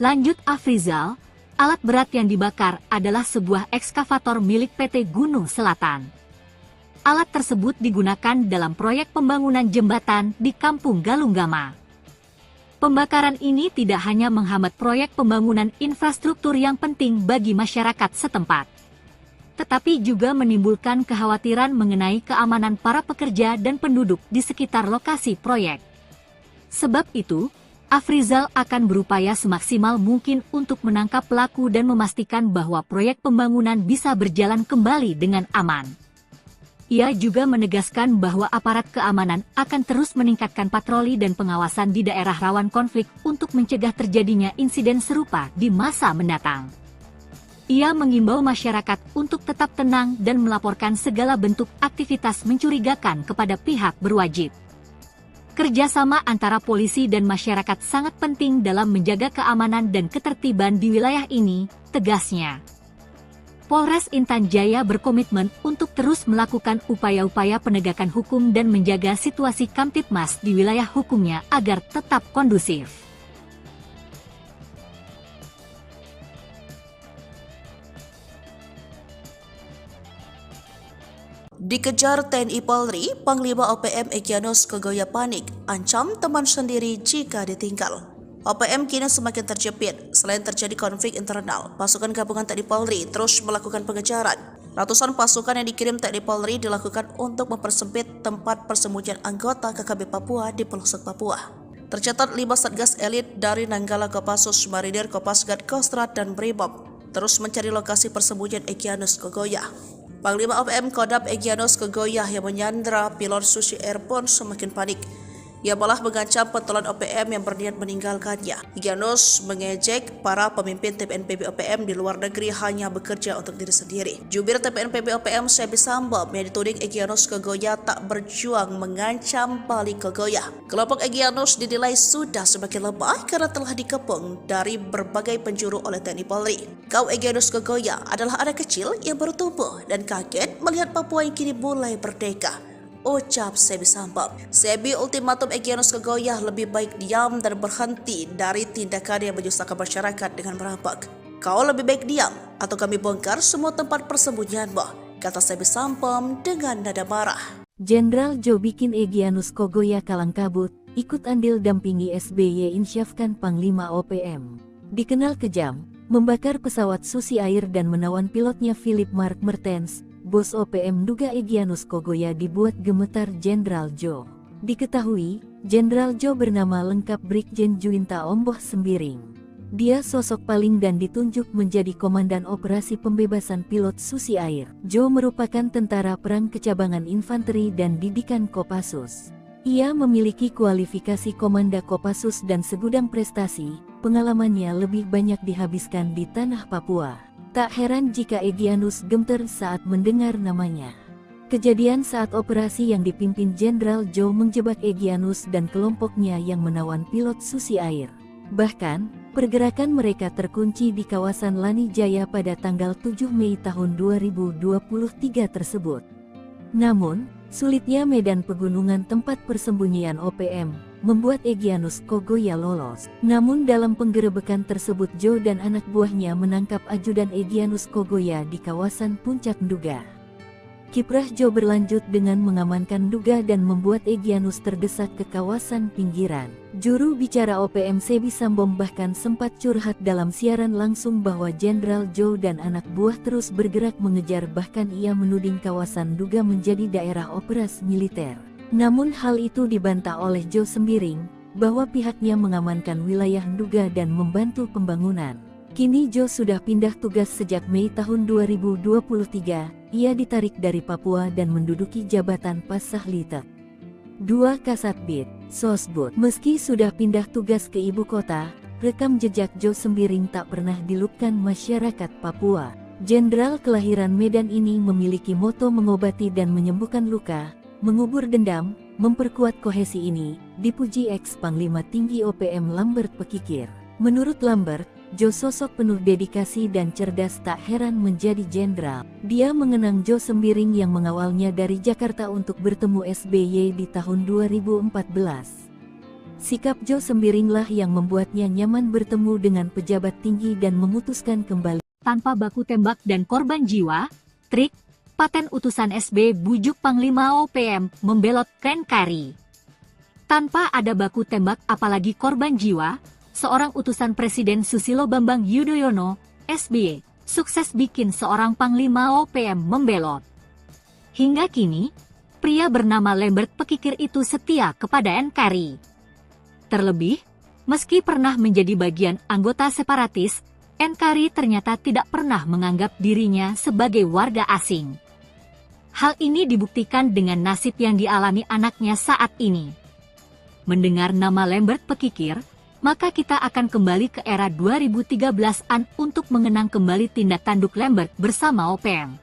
Speaker 1: Lanjut Afrizal, alat berat yang dibakar adalah sebuah ekskavator milik PT Gunung Selatan. Alat tersebut digunakan dalam proyek pembangunan jembatan di Kampung Galunggama. Pembakaran ini tidak hanya menghambat proyek pembangunan infrastruktur yang penting bagi masyarakat setempat, tetapi juga menimbulkan kekhawatiran mengenai keamanan para pekerja dan penduduk di sekitar lokasi proyek. Sebab itu, Afrizal akan berupaya semaksimal mungkin untuk menangkap pelaku dan memastikan bahwa proyek pembangunan bisa berjalan kembali dengan aman. Ia juga menegaskan bahwa aparat keamanan akan terus meningkatkan patroli dan pengawasan di daerah rawan konflik untuk mencegah terjadinya insiden serupa di masa mendatang. Ia mengimbau masyarakat untuk tetap tenang dan melaporkan segala bentuk aktivitas mencurigakan kepada pihak berwajib. Kerjasama antara polisi dan masyarakat sangat penting dalam menjaga keamanan dan ketertiban di wilayah ini, tegasnya. Polres Intan Jaya berkomitmen untuk terus melakukan upaya-upaya penegakan hukum dan menjaga situasi Kamtibmas di wilayah hukumnya agar tetap kondusif.
Speaker 2: Dikejar TNI Polri, Panglima OPM Egyanus Kogoya panik, ancam teman sendiri jika ditinggal. OPM kini semakin terjepit. Selain terjadi konflik internal, pasukan gabungan TNI Polri terus melakukan pengejaran. Ratusan pasukan yang dikirim TNI Polri dilakukan untuk mempersempit tempat persembunyian anggota KKB Papua di pelosok Papua. Tercatat 5 satgas elit dari Nanggala Kopassus, Marinir, Kopasgat, Kostrad, dan Brimob terus mencari lokasi persembunyian Egyanus Kogoya. Panglima OPM Kodam Egyanus Kogoya yang menyandra pilot Susi Air pun semakin panik. Ia malah mengancam pentolan OPM yang berniat meninggalkannya. Egyanus mengejek para pemimpin TPNPB OPM di luar negeri hanya bekerja untuk diri sendiri. Jubir TPNPB OPM Sebi Sambo yang dituding Egyanus Kogoya tak berjuang mengancam balik Kogoya. Kelompok Egyanus dinilai sudah semakin lemah karena telah dikepung dari berbagai penjuru oleh TNI Polri. Kau Egyanus Kogoya adalah anak kecil yang baru tumbuh dan kaget melihat Papua yang kini mulai merdeka, ucap Sebi Sambo. Sebi ultimatum Egyanus Kogoya lebih baik diam dan berhenti dari tindakan yang menyusahkan masyarakat dengan merampok. Kau lebih baik diam atau kami bongkar semua tempat persembunyianmu, kata Sebi Sampom dengan nada marah.
Speaker 3: Jenderal Jo bikin Egyanus Kogoya kalang kabut, ikut andil dampingi SBY insyafkan Panglima OPM. Dikenal kejam, membakar pesawat Susi Air dan menawan pilotnya Philip Mark Mertens, bos OPM duga Egyanus Kogoya dibuat gemetar Jenderal Jo. Diketahui, Jenderal Jo bernama lengkap Brigjen Juwinta Omboh Sembiring. Dia sosok paling dan ditunjuk menjadi Komandan Operasi Pembebasan Pilot Susi Air. Jo merupakan tentara perang kecabangan infanteri dan didikan Kopassus. Ia memiliki kualifikasi Komanda Kopassus dan segudang prestasi, pengalamannya lebih banyak dihabiskan di tanah Papua. Tak heran jika Egyanus gemeter saat mendengar namanya. Kejadian saat operasi yang dipimpin Jenderal Jo menjebak Egyanus dan kelompoknya yang menawan pilot Susi Air. Bahkan, pergerakan mereka terkunci di kawasan Lani Jaya pada tanggal 7 Mei tahun 2023 tersebut. Namun, sulitnya medan pegunungan tempat persembunyian OPM, membuat Egyanus Kogoya lolos. Namun dalam penggerebekan tersebut Jo dan anak buahnya menangkap ajudan Egyanus Kogoya di kawasan Puncak Nduga. Kiprah Jo berlanjut dengan mengamankan Nduga dan membuat Egyanus terdesak ke kawasan pinggiran. Juru bicara OPM Sebi Sampom bahkan sempat curhat dalam siaran langsung bahwa Jenderal Jo dan anak buah terus bergerak mengejar, bahkan ia menuding kawasan Nduga menjadi daerah operasi militer. Namun hal itu dibantah oleh Jo Sembiring, bahwa pihaknya mengamankan wilayah Nduga dan membantu pembangunan. Kini Jo sudah pindah tugas sejak Mei tahun 2023, ia ditarik dari Papua dan menduduki jabatan Pasahlitek. 2 Kasatbid, Sosbud. Meski sudah pindah tugas ke ibu kota, rekam jejak Jo Sembiring tak pernah dilupkan masyarakat Papua. Jenderal kelahiran Medan ini memiliki moto mengobati dan menyembuhkan luka, mengubur dendam, memperkuat kohesi ini, dipuji ex-Panglima Tinggi OPM Lambert Pekikir. Menurut Lambert, Jo sosok penuh dedikasi dan cerdas, tak heran menjadi jenderal. Dia mengenang Jo Sembiring yang mengawalnya dari Jakarta untuk bertemu SBY di tahun 2014. Sikap Jo Sembiringlah yang membuatnya nyaman bertemu dengan pejabat tinggi dan memutuskan kembali.
Speaker 1: Tanpa baku tembak dan korban jiwa, trik, paten utusan SB bujuk Panglima OPM membelot ke NKRI. Tanpa ada baku tembak apalagi korban jiwa, seorang utusan Presiden Susilo Bambang Yudhoyono, SBY, sukses bikin seorang Panglima OPM membelot. Hingga kini, pria bernama Lambert Pekikir itu setia kepada NKRI. Terlebih, meski pernah menjadi bagian anggota separatis, NKRI ternyata tidak pernah menganggap dirinya sebagai warga asing. Hal ini dibuktikan dengan nasib yang dialami anaknya saat ini. Mendengar nama Lambert Pekikir, maka kita akan kembali ke era 2013-an untuk mengenang kembali tindak tanduk Lambert bersama OPM.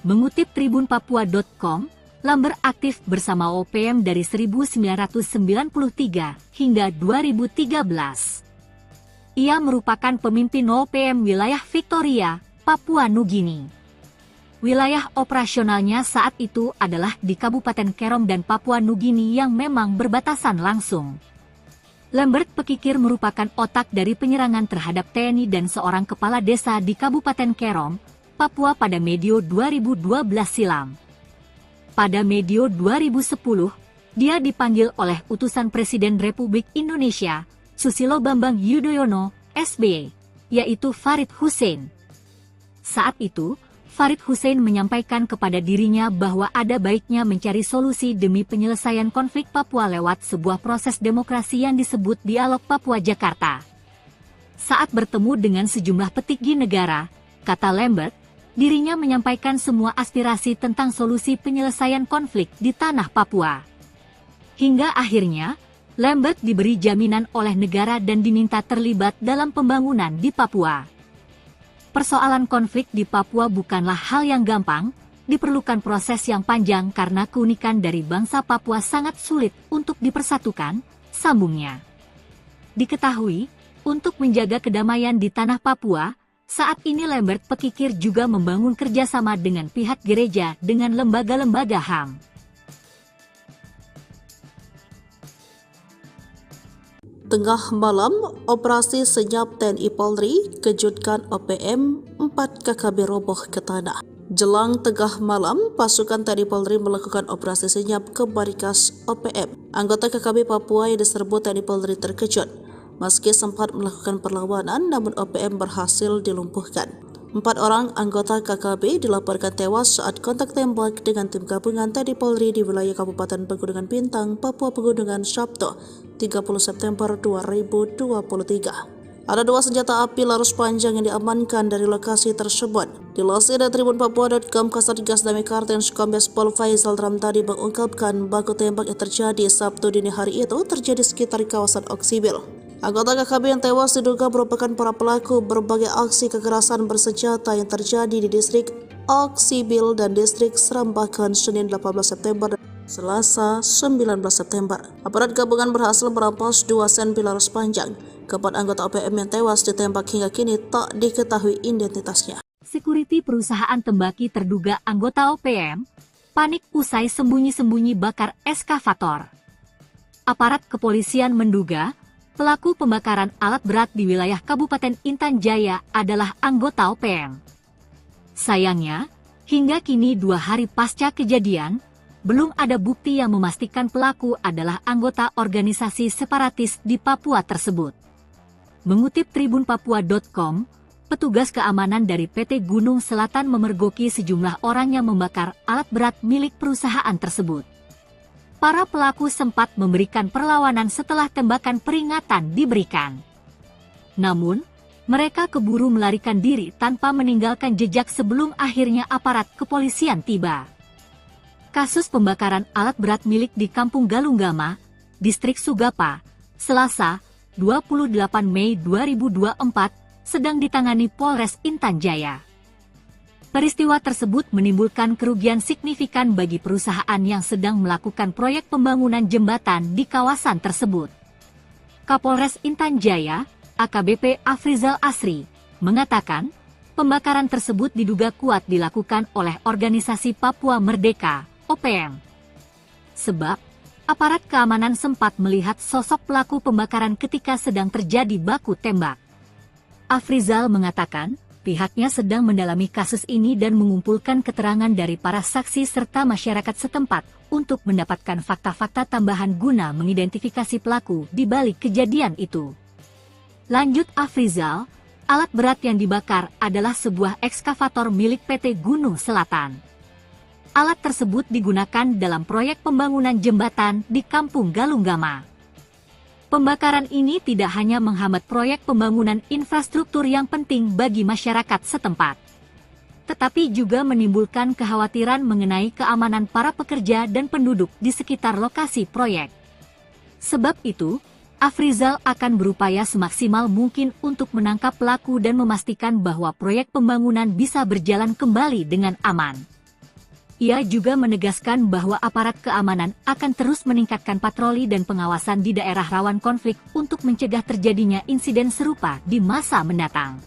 Speaker 1: Mengutip tribunpapua.com, Lambert aktif bersama OPM dari 1993 hingga 2013. Ia merupakan pemimpin OPM wilayah Victoria, Papua Nugini. Wilayah operasionalnya saat itu adalah di Kabupaten Kerom dan Papua Nugini yang memang berbatasan langsung. Lambert Pekikir merupakan otak dari penyerangan terhadap TNI dan seorang kepala desa di Kabupaten Kerom, Papua pada medio 2012 silam. Pada medio 2010, dia dipanggil oleh utusan Presiden Republik Indonesia, Susilo Bambang Yudhoyono, SBY, yaitu Farid Hussein. Saat itu, Farid Hussein menyampaikan kepada dirinya bahwa ada baiknya mencari solusi demi penyelesaian konflik Papua lewat sebuah proses demokrasi yang disebut Dialog Papua Jakarta. Saat bertemu dengan sejumlah petinggi negara, kata Lambert, dirinya menyampaikan semua aspirasi tentang solusi penyelesaian konflik di tanah Papua. Hingga akhirnya, Lambert diberi jaminan oleh negara dan diminta terlibat dalam pembangunan di Papua. Persoalan konflik di Papua bukanlah hal yang gampang, diperlukan proses yang panjang karena keunikan dari bangsa Papua sangat sulit untuk dipersatukan, sambungnya. Diketahui, untuk menjaga kedamaian di tanah Papua, saat ini Lambert Pekikir juga membangun kerjasama dengan pihak gereja dengan lembaga-lembaga HAM.
Speaker 2: Tengah malam, operasi senyap TNI Polri kejutkan OPM, 4 KKB roboh ke tanah. Jelang tengah malam, pasukan TNI Polri melakukan operasi senyap ke markas OPM. Anggota KKB Papua yang diserbu TNI Polri terkejut. Meski sempat melakukan perlawanan, namun OPM berhasil dilumpuhkan. 4 orang anggota KKB dilaporkan tewas saat kontak tembak dengan tim gabungan TNI Polri di wilayah Kabupaten Pegunungan Bintang, Papua Pegunungan, Sabtu 30 September 2023. Ada 2 senjata api laras panjang yang diamankan dari lokasi tersebut. Dilansir dari tribunpapua.com, Kasatgas Damai Kartens Kombes Pol Faisal Ramtadi mengungkapkan baku tembak yang terjadi Sabtu dini hari itu terjadi sekitar kawasan Oksibil. Anggota KKB yang tewas diduga merupakan para pelaku berbagai aksi kekerasan bersenjata yang terjadi di distrik Oksibil dan distrik Serambakan Senin 18 September Selasa 19 September. Aparat gabungan berhasil merampas 2 senpi laras panjang. Keempat anggota OPM yang tewas ditembak hingga kini tak diketahui identitasnya.
Speaker 1: Security perusahaan tembaki terduga anggota OPM panik usai sembunyi-sembunyi bakar eskavator. Aparat kepolisian menduga pelaku pembakaran alat berat di wilayah Kabupaten Intan Jaya adalah anggota OPM. Sayangnya, hingga kini 2 hari pasca kejadian, belum ada bukti yang memastikan pelaku adalah anggota organisasi separatis di Papua tersebut. Mengutip tribunpapua.com, petugas keamanan dari PT Gunung Selatan memergoki sejumlah orang yang membakar alat berat milik perusahaan tersebut. Para pelaku sempat memberikan perlawanan setelah tembakan peringatan diberikan. Namun, mereka keburu melarikan diri tanpa meninggalkan jejak sebelum akhirnya aparat kepolisian tiba. Kasus pembakaran alat berat milik di Kampung Galunggama, Distrik Sugapa, Selasa, 28 Mei 2024, sedang ditangani Polres Intan Jaya. Peristiwa tersebut menimbulkan kerugian signifikan bagi perusahaan yang sedang melakukan proyek pembangunan jembatan di kawasan tersebut. Kapolres Intan Jaya, AKBP Afrizal Asri, mengatakan pembakaran tersebut diduga kuat dilakukan oleh Organisasi Papua Merdeka, OPM. Sebab, aparat keamanan sempat melihat sosok pelaku pembakaran ketika sedang terjadi baku tembak. Afrizal mengatakan, pihaknya sedang mendalami kasus ini dan mengumpulkan keterangan dari para saksi serta masyarakat setempat untuk mendapatkan fakta-fakta tambahan guna mengidentifikasi pelaku di balik kejadian itu. Lanjut Afrizal, alat berat yang dibakar adalah sebuah ekskavator milik PT Gunung Selatan. Alat tersebut digunakan dalam proyek pembangunan jembatan di Kampung Galunggama. Pembakaran ini tidak hanya menghambat proyek pembangunan infrastruktur yang penting bagi masyarakat setempat, tetapi juga menimbulkan kekhawatiran mengenai keamanan para pekerja dan penduduk di sekitar lokasi proyek. Sebab itu, Afrizal akan berupaya semaksimal mungkin untuk menangkap pelaku dan memastikan bahwa proyek pembangunan bisa berjalan kembali dengan aman. Ia juga menegaskan bahwa aparat keamanan akan terus meningkatkan patroli dan pengawasan di daerah rawan konflik untuk mencegah terjadinya insiden serupa di masa mendatang.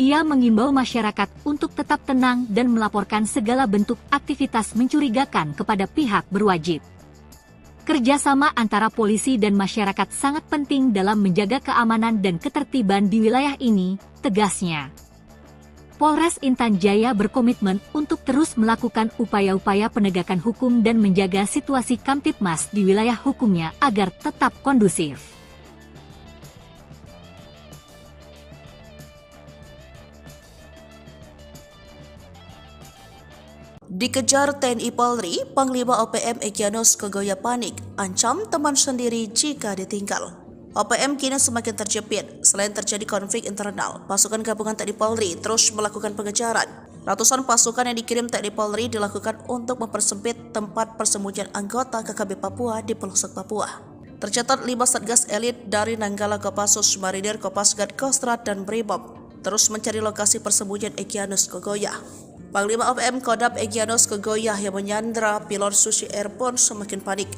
Speaker 1: Ia mengimbau masyarakat untuk tetap tenang dan melaporkan segala bentuk aktivitas mencurigakan kepada pihak berwajib. Kerjasama antara polisi dan masyarakat sangat penting dalam menjaga keamanan dan ketertiban di wilayah ini, tegasnya. Polres Intan Jaya berkomitmen untuk terus melakukan upaya-upaya penegakan hukum dan menjaga situasi Kamtipmas di wilayah hukumnya agar tetap kondusif.
Speaker 2: Dikejar TNI Polri, Panglima OPM Egyanus Kogoya panik, ancam teman sendiri jika ditinggal. OPM kini semakin terjepit. Selain terjadi konflik internal, pasukan gabungan TNI Polri terus melakukan pengejaran. Ratusan pasukan yang dikirim TNI Polri dilakukan untuk mempersempit tempat persembunyian anggota KKB Papua di pelosok Papua. Tercatat 5 satgas elit dari Nanggala Kopassus, Marinir, Kopasgat, Kostrad, dan Brimob terus mencari lokasi persembunyian Egyanus Kogoya. Panglima OPM Kodam Egyanus Kogoya yang menyandra pilot Susi Airborne semakin panik.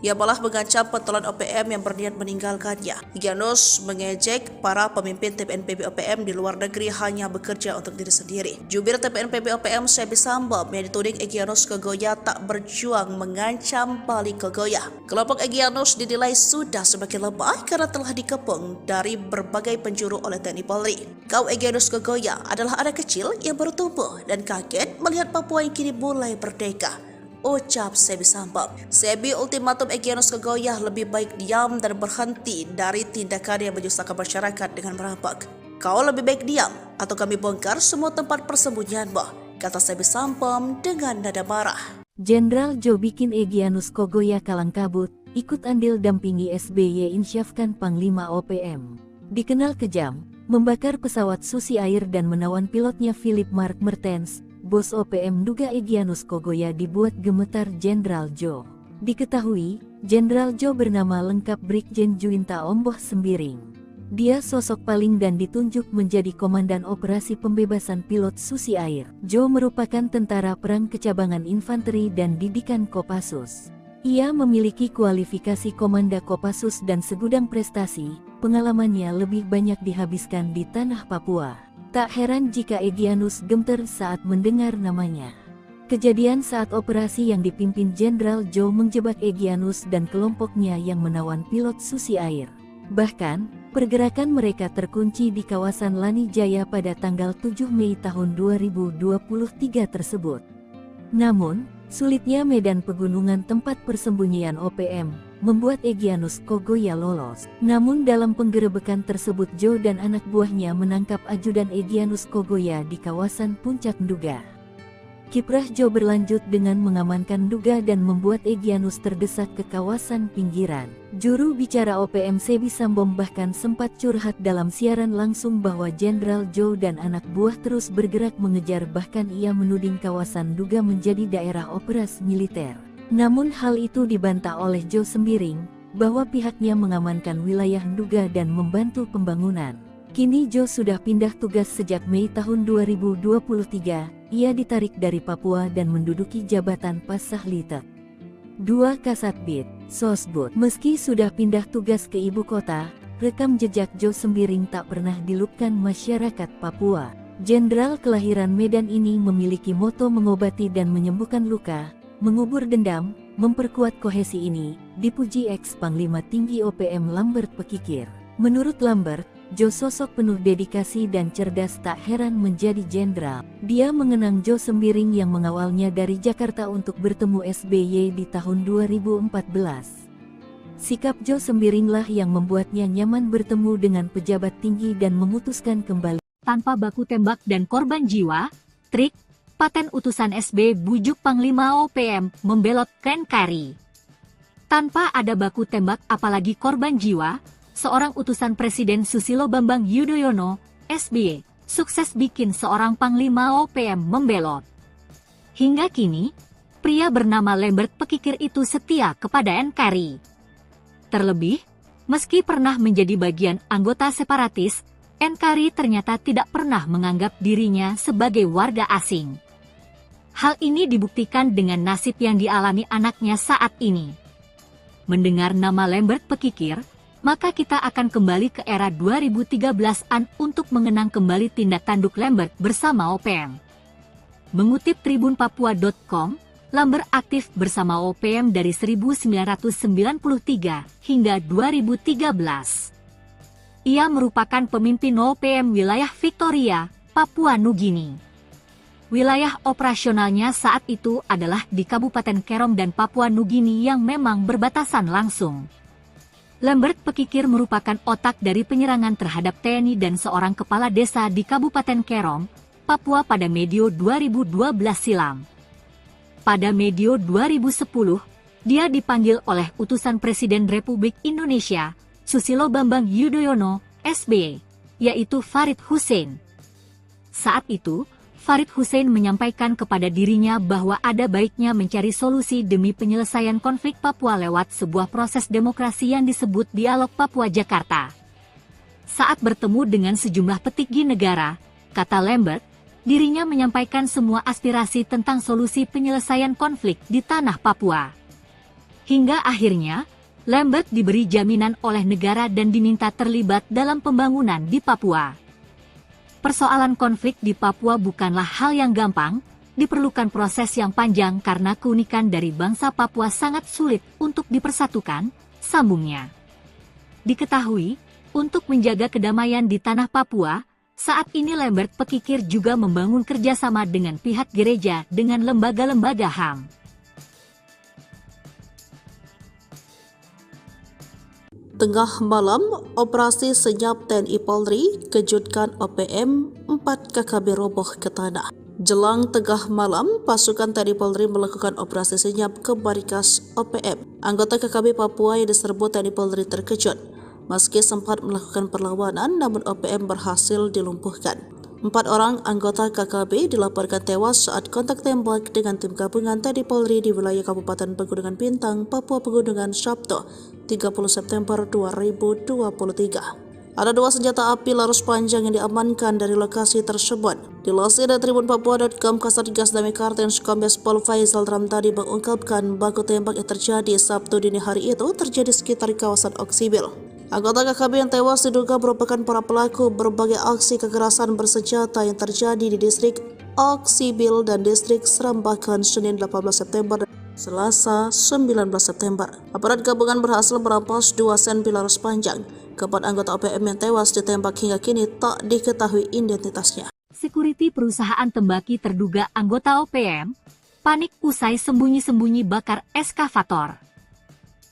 Speaker 2: Ia malah mengancam pentolan OPM yang berniat meninggalkannya. Egyanus mengejek para pemimpin TPNPB OPM di luar negeri hanya bekerja untuk diri sendiri. Jubir TPNPB OPM Febi Sambo yang dituding Egyanus Kogoya tak berjuang mengancam balik Kogoya. Kelompok Egyanus dinilai sudah semakin lemah karena telah dikepung dari berbagai penjuru oleh TNI Polri. Kau Egyanus Kogoya adalah anak kecil yang baru tumbuh dan kaget melihat Papua yang kini mulai merdeka, ucap Febi Sambo. Febi ultimatum Egyanus Kogoya lebih baik diam dan berhenti dari tindakan yang menyusahkan masyarakat dengan merampok. Kau lebih baik diam atau kami bongkar semua tempat persembunyianmu, kata Febi Sambo dengan nada marah.
Speaker 3: Jenderal Jo bikin Egyanus Kogoya kalang kabut, ikut andil dampingi SBY insyafkan Panglima OPM. Dikenal kejam, membakar pesawat Susi Air dan menawan pilotnya Philip Mark Mertens. Bos OPM duga Egyanus Kogoya dibuat gemetar Jenderal Jo. Diketahui, Jenderal Jo bernama lengkap Brigjen Juinta Omboh Sembiring. Dia sosok paling dan ditunjuk menjadi Komandan Operasi Pembebasan Pilot Susi Air. Jo merupakan tentara perang kecabangan infanteri dan didikan Kopassus. Ia memiliki kualifikasi Komanda Kopassus dan segudang prestasi, pengalamannya lebih banyak dihabiskan di tanah Papua. Tak heran jika Egyanus gemeter saat mendengar namanya. Kejadian saat operasi yang dipimpin Jenderal Jo menjebak Egyanus dan kelompoknya yang menawan pilot Susi Air. Bahkan, pergerakan mereka terkunci di kawasan Lani Jaya pada tanggal 7 Mei tahun 2023 tersebut. Namun, sulitnya medan pegunungan tempat persembunyian OPM membuat Egyanus Kogoya lolos. Namun dalam penggerebekan tersebut Jo dan anak buahnya menangkap ajudan Egyanus Kogoya di kawasan Puncak Nduga. Kiprah Jo berlanjut dengan mengamankan Nduga dan membuat Egyanus terdesak ke kawasan pinggiran. Juru bicara OPM Febi Sambo bahkan sempat curhat dalam siaran langsung bahwa Jenderal Jo dan anak buah terus bergerak mengejar, bahkan ia menuding kawasan Nduga menjadi daerah operasi militer. Namun hal itu dibantah oleh Jo Sembiring, bahwa pihaknya mengamankan wilayah Nduga dan membantu pembangunan. Kini Jo sudah pindah tugas sejak Mei tahun 2023, ia ditarik dari Papua dan menduduki jabatan Pasahlitek 2 Kasatbid, Sosbud. Meski sudah pindah tugas ke ibu kota, rekam jejak Jo Sembiring tak pernah dilupkan masyarakat Papua. Jenderal kelahiran Medan ini memiliki moto mengobati dan menyembuhkan luka, mengubur dendam, memperkuat kohesi ini, dipuji ex-Panglima Tinggi OPM Lambert Pekikir. Menurut Lambert, Jo sosok penuh dedikasi dan cerdas, tak heran menjadi jenderal. Dia mengenang Jo Sembiring yang mengawalnya dari Jakarta untuk bertemu SBY di tahun 2014. Sikap Jo Sembiringlah yang membuatnya nyaman bertemu dengan pejabat tinggi dan memutuskan kembali.
Speaker 1: Tanpa baku tembak dan korban jiwa, trik paten utusan SB bujuk Panglima OPM membelot ke NKRI. Tanpa ada baku tembak apalagi korban jiwa, seorang utusan Presiden Susilo Bambang Yudhoyono, SBY, sukses bikin seorang Panglima OPM membelot. Hingga kini, pria bernama Lambert Pekikir itu setia kepada NKRI. Terlebih, meski pernah menjadi bagian anggota separatis, NKRI ternyata tidak pernah menganggap dirinya sebagai warga asing. Hal ini dibuktikan dengan nasib yang dialami anaknya saat ini. Mendengar nama Lambert Pekikir, maka kita akan kembali ke era 2013-an untuk mengenang kembali tindak tanduk Lambert bersama OPM. Mengutip tribunpapua.com, Lambert aktif bersama OPM dari 1993 hingga 2013. Ia merupakan pemimpin OPM wilayah Victoria, Papua Nugini. Wilayah operasionalnya saat itu adalah di Kabupaten Kerom dan Papua Nugini yang memang berbatasan langsung. Lambert Pekikir merupakan otak dari penyerangan terhadap TNI dan seorang kepala desa di Kabupaten Kerom, Papua pada medio 2012 silam. Pada medio 2010, dia dipanggil oleh utusan Presiden Republik Indonesia, Susilo Bambang Yudhoyono, SBY, yaitu Farid Hussein. Saat itu, Farid Hussein menyampaikan kepada dirinya bahwa ada baiknya mencari solusi demi penyelesaian konflik Papua lewat sebuah proses demokrasi yang disebut Dialog Papua Jakarta. Saat bertemu dengan sejumlah petinggi negara, kata Lambert, dirinya menyampaikan semua aspirasi tentang solusi penyelesaian konflik di tanah Papua. Hingga akhirnya, Lambert diberi jaminan oleh negara dan diminta terlibat dalam pembangunan di Papua. Persoalan konflik di Papua bukanlah hal yang gampang, diperlukan proses yang panjang karena keunikan dari bangsa Papua sangat sulit untuk dipersatukan, sambungnya. Diketahui, untuk menjaga kedamaian di tanah Papua, saat ini Lambert Pekikir juga membangun kerjasama dengan pihak gereja dengan lembaga-lembaga HAM.
Speaker 2: Tengah malam, operasi senyap TNI Polri kejutkan OPM, 4 KKB roboh ke tanah. Jelang tengah malam, pasukan TNI Polri melakukan operasi senyap ke markas OPM. Anggota KKB Papua yang diserbu TNI Polri terkejut. Meski sempat melakukan perlawanan, namun OPM berhasil dilumpuhkan. 4 orang anggota KKB dilaporkan tewas saat kontak tembak dengan tim gabungan TNI Polri di wilayah Kabupaten Pegunungan Bintang, Papua Pegunungan, Sabtu, 30 September 2023. Ada 2 senjata api laras panjang yang diamankan dari lokasi tersebut. Dilansir dari tribunpapua.com, Kasatgas Damai Kartens Kombes Pol Faisal Ramtadi mengungkapkan baku tembak yang terjadi Sabtu dini hari itu terjadi sekitar kawasan Oksibil. Anggota KKB yang tewas diduga merupakan para pelaku berbagai aksi kekerasan bersenjata yang terjadi di distrik Oksibil dan distrik Serambakan Senin 18 September dan Selasa 19 September. Aparat gabungan berhasil merampas 2 senpi laras panjang. Keempat anggota OPM yang tewas ditembak hingga kini tak diketahui identitasnya.
Speaker 1: Security perusahaan tembaki terduga anggota OPM panik usai sembunyi-sembunyi bakar eskavator.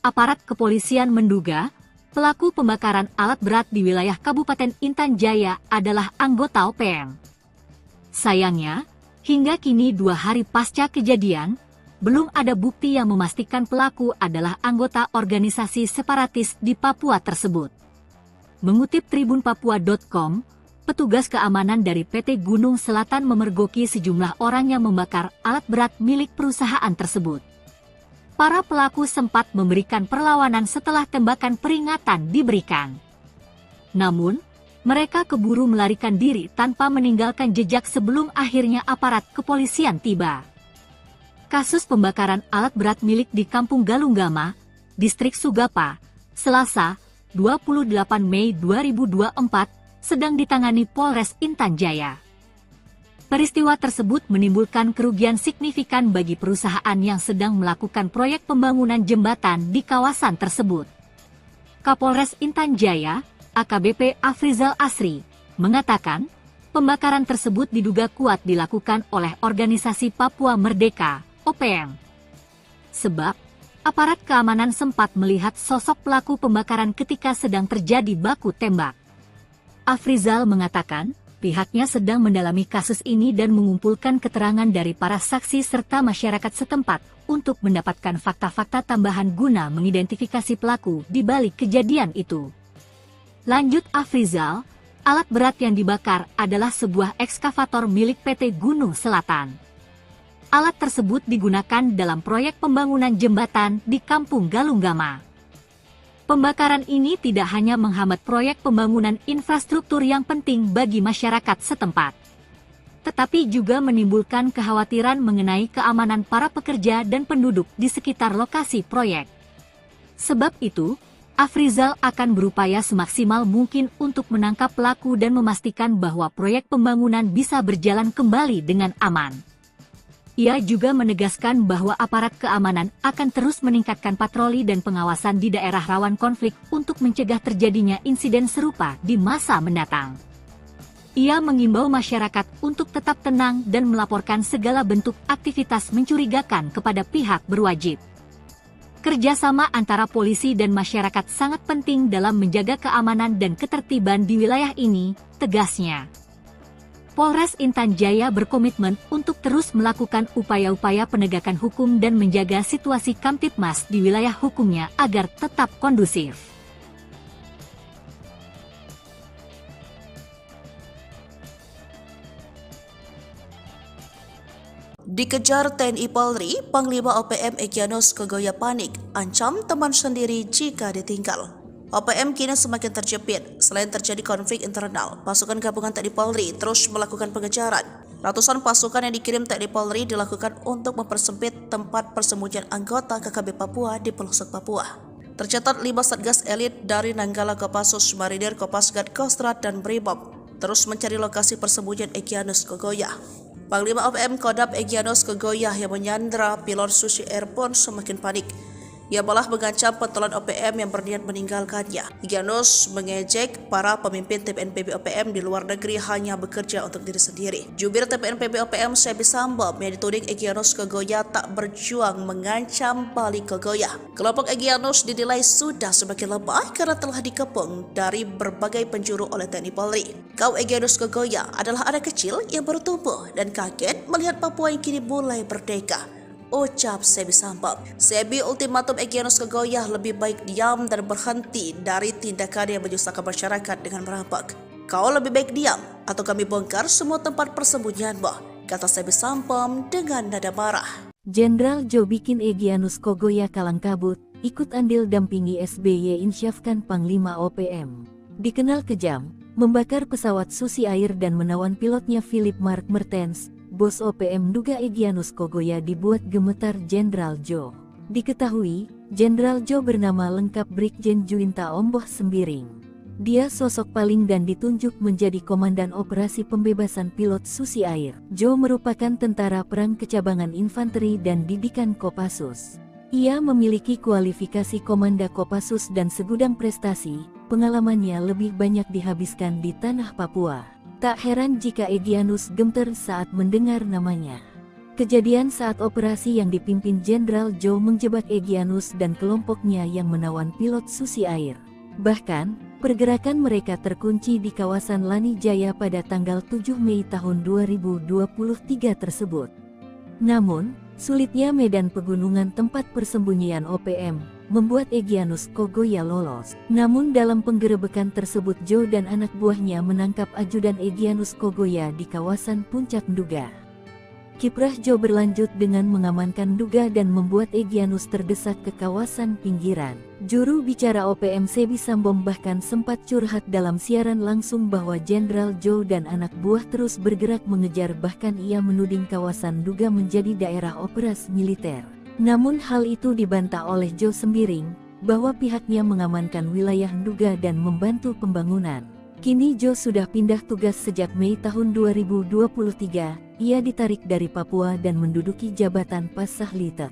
Speaker 1: Aparat kepolisian menduga pelaku pembakaran alat berat di wilayah Kabupaten Intan Jaya adalah anggota OPM. Sayangnya, hingga kini 2 hari pasca kejadian, belum ada bukti yang memastikan pelaku adalah anggota organisasi separatis di Papua tersebut. Mengutip tribunpapua.com, petugas keamanan dari PT Gunung Selatan memergoki sejumlah orang yang membakar alat berat milik perusahaan tersebut. Para pelaku sempat memberikan perlawanan setelah tembakan peringatan diberikan. Namun, mereka keburu melarikan diri tanpa meninggalkan jejak sebelum akhirnya aparat kepolisian tiba. Kasus pembakaran alat berat milik di Kampung Galunggama, Distrik Sugapa, Selasa, 28 Mei 2024, sedang ditangani Polres Intan Jaya. Peristiwa tersebut menimbulkan kerugian signifikan bagi perusahaan yang sedang melakukan proyek pembangunan jembatan di kawasan tersebut. Kapolres Intan Jaya, AKBP Afrizal Asri, mengatakan pembakaran tersebut diduga kuat dilakukan oleh Organisasi Papua Merdeka, OPM. Sebab, aparat keamanan sempat melihat sosok pelaku pembakaran ketika sedang terjadi baku tembak. Afrizal mengatakan, pihaknya sedang mendalami kasus ini dan mengumpulkan keterangan dari para saksi serta masyarakat setempat untuk mendapatkan fakta-fakta tambahan guna mengidentifikasi pelaku di balik kejadian itu. Lanjut Afrizal, alat berat yang dibakar adalah sebuah ekskavator milik PT Gunung Selatan. Alat tersebut digunakan dalam proyek pembangunan jembatan di Kampung Galunggama. Pembakaran ini tidak hanya menghambat proyek pembangunan infrastruktur yang penting bagi masyarakat setempat, tetapi juga menimbulkan kekhawatiran mengenai keamanan para pekerja dan penduduk di sekitar lokasi proyek. Sebab itu, Afrizal akan berupaya semaksimal mungkin untuk menangkap pelaku dan memastikan bahwa proyek pembangunan bisa berjalan kembali dengan aman. Ia juga menegaskan bahwa aparat keamanan akan terus meningkatkan patroli dan pengawasan di daerah rawan konflik untuk mencegah terjadinya insiden serupa di masa mendatang. Ia mengimbau masyarakat untuk tetap tenang dan melaporkan segala bentuk aktivitas mencurigakan kepada pihak berwajib. Kerjasama antara polisi dan masyarakat sangat penting dalam menjaga keamanan dan ketertiban di wilayah ini, tegasnya. Polres Intan Jaya berkomitmen untuk terus melakukan upaya-upaya penegakan hukum dan menjaga situasi Kamtipmas di wilayah hukumnya agar tetap kondusif.
Speaker 2: Dikejar TNI Polri, Panglima OPM Egyanus Kogoya panik, ancam teman sendiri jika ditinggal. OPM kini semakin terjepit. Selain terjadi konflik internal, pasukan gabungan TNI Polri terus melakukan pengejaran. Ratusan pasukan yang dikirim TNI Polri dilakukan untuk mempersempit tempat persembunyian anggota KKB Papua di pelosok Papua. Tercatat 5 satgas elit dari Nanggala Kopassus, Marinir, Kopasgat, Kostrad, dan Brimob terus mencari lokasi persembunyian Egyanus Kogoya. Panglima OPM Kodam Egyanus Kogoya yang menyandra pilot Susi Airborne semakin panik. Ia malah mengancam pentolan OPM yang berniat meninggalkannya. Egyanus mengejek para pemimpin TPNPB OPM di luar negeri hanya bekerja untuk diri sendiri. Jubir TPNPB OPM Sebi Sambom yang dituding Egyanus Kogoya tak berjuang mengancam balik Kogoya. Kelompok Egyanus dinilai sudah semakin lemah karena telah dikepung dari berbagai penjuru oleh TNI Polri. Kau Egyanus Kogoya adalah anak kecil yang baru tumbuh dan kaget melihat Papua yang kini mulai merdeka, ucap Sebi Sambom. Sebi ultimatum Egyanus Kogoya lebih baik diam dan berhenti dari tindakan yang menyusahkan masyarakat dengan merampok. Kau lebih baik diam atau kami bongkar semua tempat persembunyianmu, kata Sebi Sambom dengan nada marah.
Speaker 3: Jenderal Jo bikin Egyanus Kogoya kalang kabut, ikut andil dampingi SBY insyafkan Panglima OPM. Dikenal kejam, membakar pesawat Susi Air dan menawan pilotnya Philip Mark Mertens. Bos OPM duga Egyanus Kogoya dibuat gemetar Jenderal Jo. Diketahui, Jenderal Jo bernama lengkap Brigjen Juinta Omboh Sembiring. Dia sosok paling dan ditunjuk menjadi Komandan Operasi Pembebasan Pilot Susi Air. Jo merupakan tentara perang kecabangan infanteri dan didikan Kopassus. Ia memiliki kualifikasi Komanda Kopassus dan segudang prestasi, pengalamannya lebih banyak dihabiskan di tanah Papua. Tak heran jika Egyanus gemetar saat mendengar namanya. Kejadian saat operasi yang dipimpin Jenderal Jo menjebak Egyanus dan kelompoknya yang menawan pilot Susi Air. Bahkan, pergerakan mereka terkunci di kawasan Lani Jaya pada tanggal 7 Mei tahun 2023 tersebut. Namun, sulitnya medan pegunungan tempat persembunyian OPM membuat Egyanus Kogoya lolos. Namun dalam penggerebekan tersebut Jo dan anak buahnya menangkap ajudan Egyanus Kogoya di kawasan Puncak Nduga. Kiprah Jo berlanjut dengan mengamankan Nduga dan membuat Egyanus terdesak ke kawasan pinggiran. Juru bicara OPM Sebi Sambom bahkan sempat curhat dalam siaran langsung bahwa Jenderal Jo dan anak buah terus bergerak mengejar, bahkan ia menuding kawasan Nduga menjadi daerah operasi militer. Namun hal itu dibantah oleh Jo Sembiring, bahwa pihaknya mengamankan wilayah Nduga dan membantu pembangunan. Kini Jo sudah pindah tugas sejak Mei tahun 2023, ia ditarik dari Papua dan menduduki jabatan Pasahlitek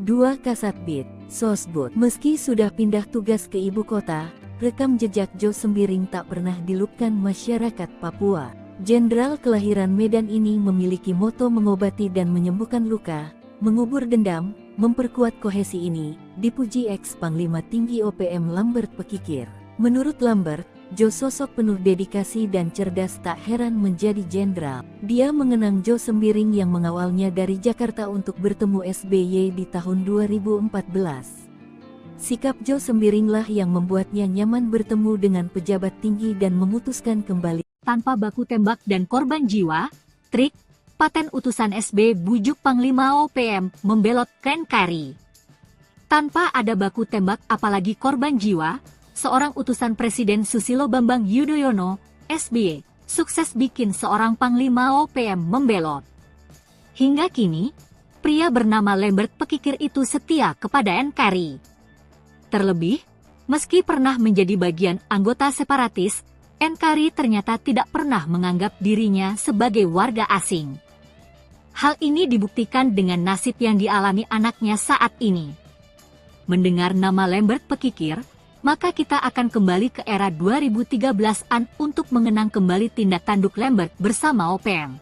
Speaker 3: 2 Kasatbid, Sosbud. Meski sudah pindah tugas ke ibu kota, rekam jejak Jo Sembiring tak pernah dilupkan masyarakat Papua. Jenderal kelahiran Medan ini memiliki moto mengobati dan menyembuhkan luka, mengubur dendam, memperkuat kohesi ini, dipuji ex-Panglima Tinggi OPM Lambert Pekikir. Menurut Lambert, Jo sosok penuh dedikasi dan cerdas, tak heran menjadi jenderal. Dia mengenang Jo Sembiring yang mengawalnya dari Jakarta untuk bertemu SBY di tahun 2014. Sikap Jo Sembiringlah yang membuatnya nyaman bertemu dengan pejabat tinggi dan memutuskan kembali.
Speaker 1: Tanpa baku tembak dan korban jiwa, trik paten utusan SB bujuk Panglima OPM membelot ke NKRI. Tanpa ada baku tembak apalagi korban jiwa, seorang utusan Presiden Susilo Bambang Yudhoyono, SBY, sukses bikin seorang Panglima OPM membelot. Hingga kini, pria bernama Lambert Pekikir itu setia kepada NKRI. Terlebih, meski pernah menjadi bagian anggota separatis, NKRI ternyata tidak pernah menganggap dirinya sebagai warga asing. Hal ini dibuktikan dengan nasib yang dialami anaknya saat ini. Mendengar nama Lambert Pekikir, maka kita akan kembali ke era 2013-an untuk mengenang kembali tindak tanduk Lambert bersama OPM.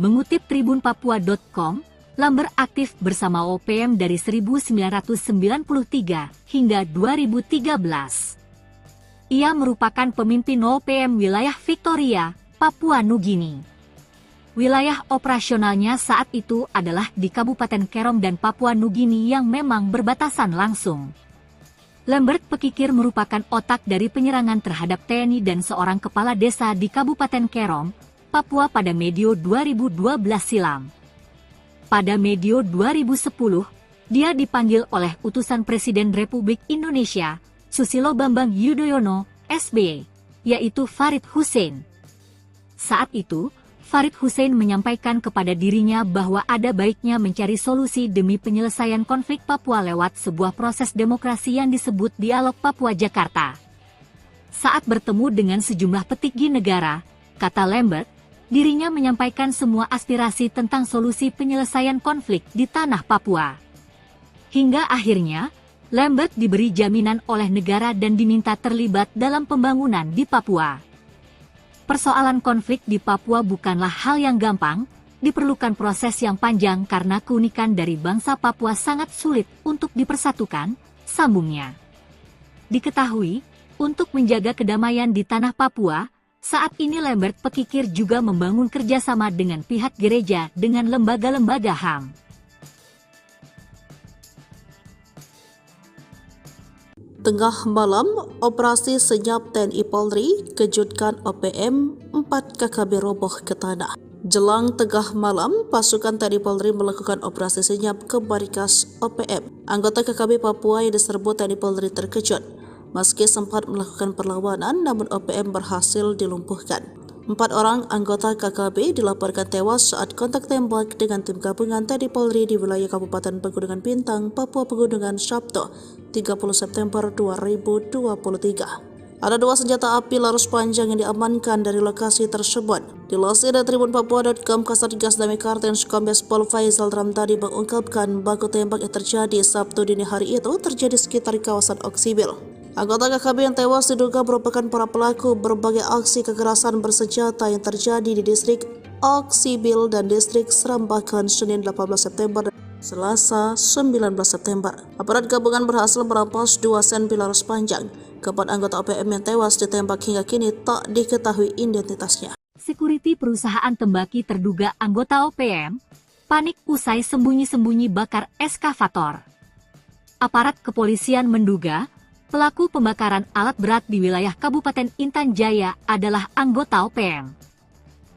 Speaker 1: Mengutip tribunpapua.com, Lambert aktif bersama OPM dari 1993 hingga 2013. Ia merupakan pemimpin OPM wilayah Victoria, Papua Nugini. Wilayah operasionalnya saat itu adalah di Kabupaten Kerom dan Papua Nugini yang memang berbatasan langsung. Lambert Pekikir merupakan otak dari penyerangan terhadap TNI dan seorang kepala desa di Kabupaten Kerom, Papua pada medio 2012 silam. Pada medio 2010, dia dipanggil oleh utusan Presiden Republik Indonesia, Susilo Bambang Yudhoyono, SBY, yaitu Farid Hussein. Saat itu, Farid Hussein menyampaikan kepada dirinya bahwa ada baiknya mencari solusi demi penyelesaian konflik Papua lewat sebuah proses demokrasi yang disebut Dialog Papua Jakarta. Saat bertemu dengan sejumlah petinggi negara, kata Lambert, dirinya menyampaikan semua aspirasi tentang solusi penyelesaian konflik di tanah Papua. Hingga akhirnya, Lambert diberi jaminan oleh negara dan diminta terlibat dalam pembangunan di Papua. Persoalan konflik di Papua bukanlah hal yang gampang, diperlukan proses yang panjang karena keunikan dari bangsa Papua sangat sulit untuk dipersatukan, sambungnya. Diketahui, untuk menjaga kedamaian di tanah Papua, saat ini Lambert Pekikir juga membangun kerjasama dengan pihak gereja dengan lembaga-lembaga HAM.
Speaker 2: Tengah malam, operasi senyap TNI Polri kejutkan OPM, 4 KKB roboh ke tanah. Jelang tengah malam, pasukan TNI Polri melakukan operasi senyap ke markas OPM. Anggota KKB Papua yang diserbu TNI Polri terkejut. Meski sempat melakukan perlawanan, namun OPM berhasil dilumpuhkan. 4 orang anggota KKB dilaporkan tewas saat kontak tembak dengan tim gabungan TNI Polri di wilayah Kabupaten Pegunungan Bintang, Papua Pegunungan, Sabtu, 30 September 2023. Ada 2 senjata api laras panjang yang diamankan dari lokasi tersebut. Dilansir dari tribunpapua.com, Kasatgas Damai Kartens Kombes Pol Faisal Ramtadi mengungkapkan baku tembak yang terjadi Sabtu dini hari itu terjadi sekitar kawasan Oksibil. Anggota KKB yang tewas diduga merupakan para pelaku berbagai aksi kekerasan bersenjata yang terjadi di distrik Oksibil dan distrik Serambakan Senin 18 September dan Selasa 19 September. Aparat gabungan berhasil merampas 2 senpi laras panjang. Keempat anggota OPM yang tewas ditembak hingga kini tak diketahui identitasnya.
Speaker 1: Security perusahaan tembaki terduga anggota OPM panik usai sembunyi-sembunyi bakar eskavator. Aparat kepolisian menduga pelaku pembakaran alat berat di wilayah Kabupaten Intan Jaya adalah anggota OPM.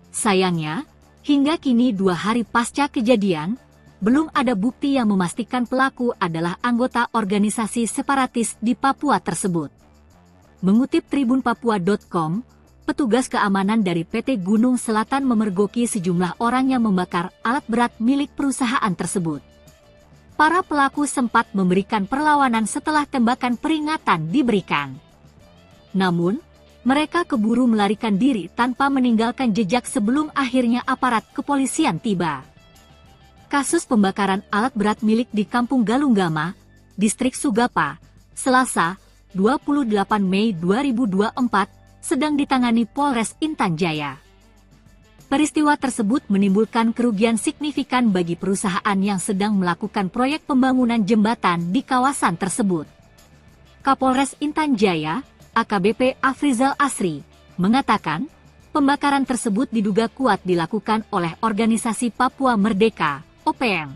Speaker 1: Sayangnya, hingga kini 2 hari pasca kejadian, belum ada bukti yang memastikan pelaku adalah anggota organisasi separatis di Papua tersebut. Mengutip tribunpapua.com, petugas keamanan dari PT Gunung Selatan memergoki sejumlah orang yang membakar alat berat milik perusahaan tersebut. Para pelaku sempat memberikan perlawanan setelah tembakan peringatan diberikan. Namun, mereka keburu melarikan diri tanpa meninggalkan jejak sebelum akhirnya aparat kepolisian tiba. Kasus pembakaran alat berat milik di Kampung Galunggama, Distrik Sugapa, Selasa, 28 Mei 2024, sedang ditangani Polres Intan Jaya. Peristiwa tersebut menimbulkan kerugian signifikan bagi perusahaan yang sedang melakukan proyek pembangunan jembatan di kawasan tersebut. Kapolres Intan Jaya, AKBP Afrizal Asri, mengatakan pembakaran tersebut diduga kuat dilakukan oleh Organisasi Papua Merdeka, OPM.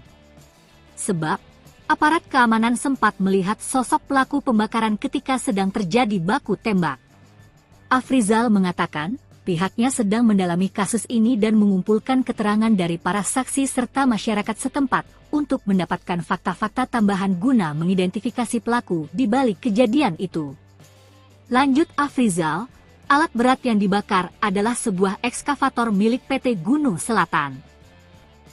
Speaker 1: Sebab, aparat keamanan sempat melihat sosok pelaku pembakaran ketika sedang terjadi baku tembak. Afrizal mengatakan, pihaknya sedang mendalami kasus ini dan mengumpulkan keterangan dari para saksi serta masyarakat setempat untuk mendapatkan fakta-fakta tambahan guna mengidentifikasi pelaku di balik kejadian itu. Lanjut Afrizal, alat berat yang dibakar adalah sebuah ekskavator milik PT Gunung Selatan.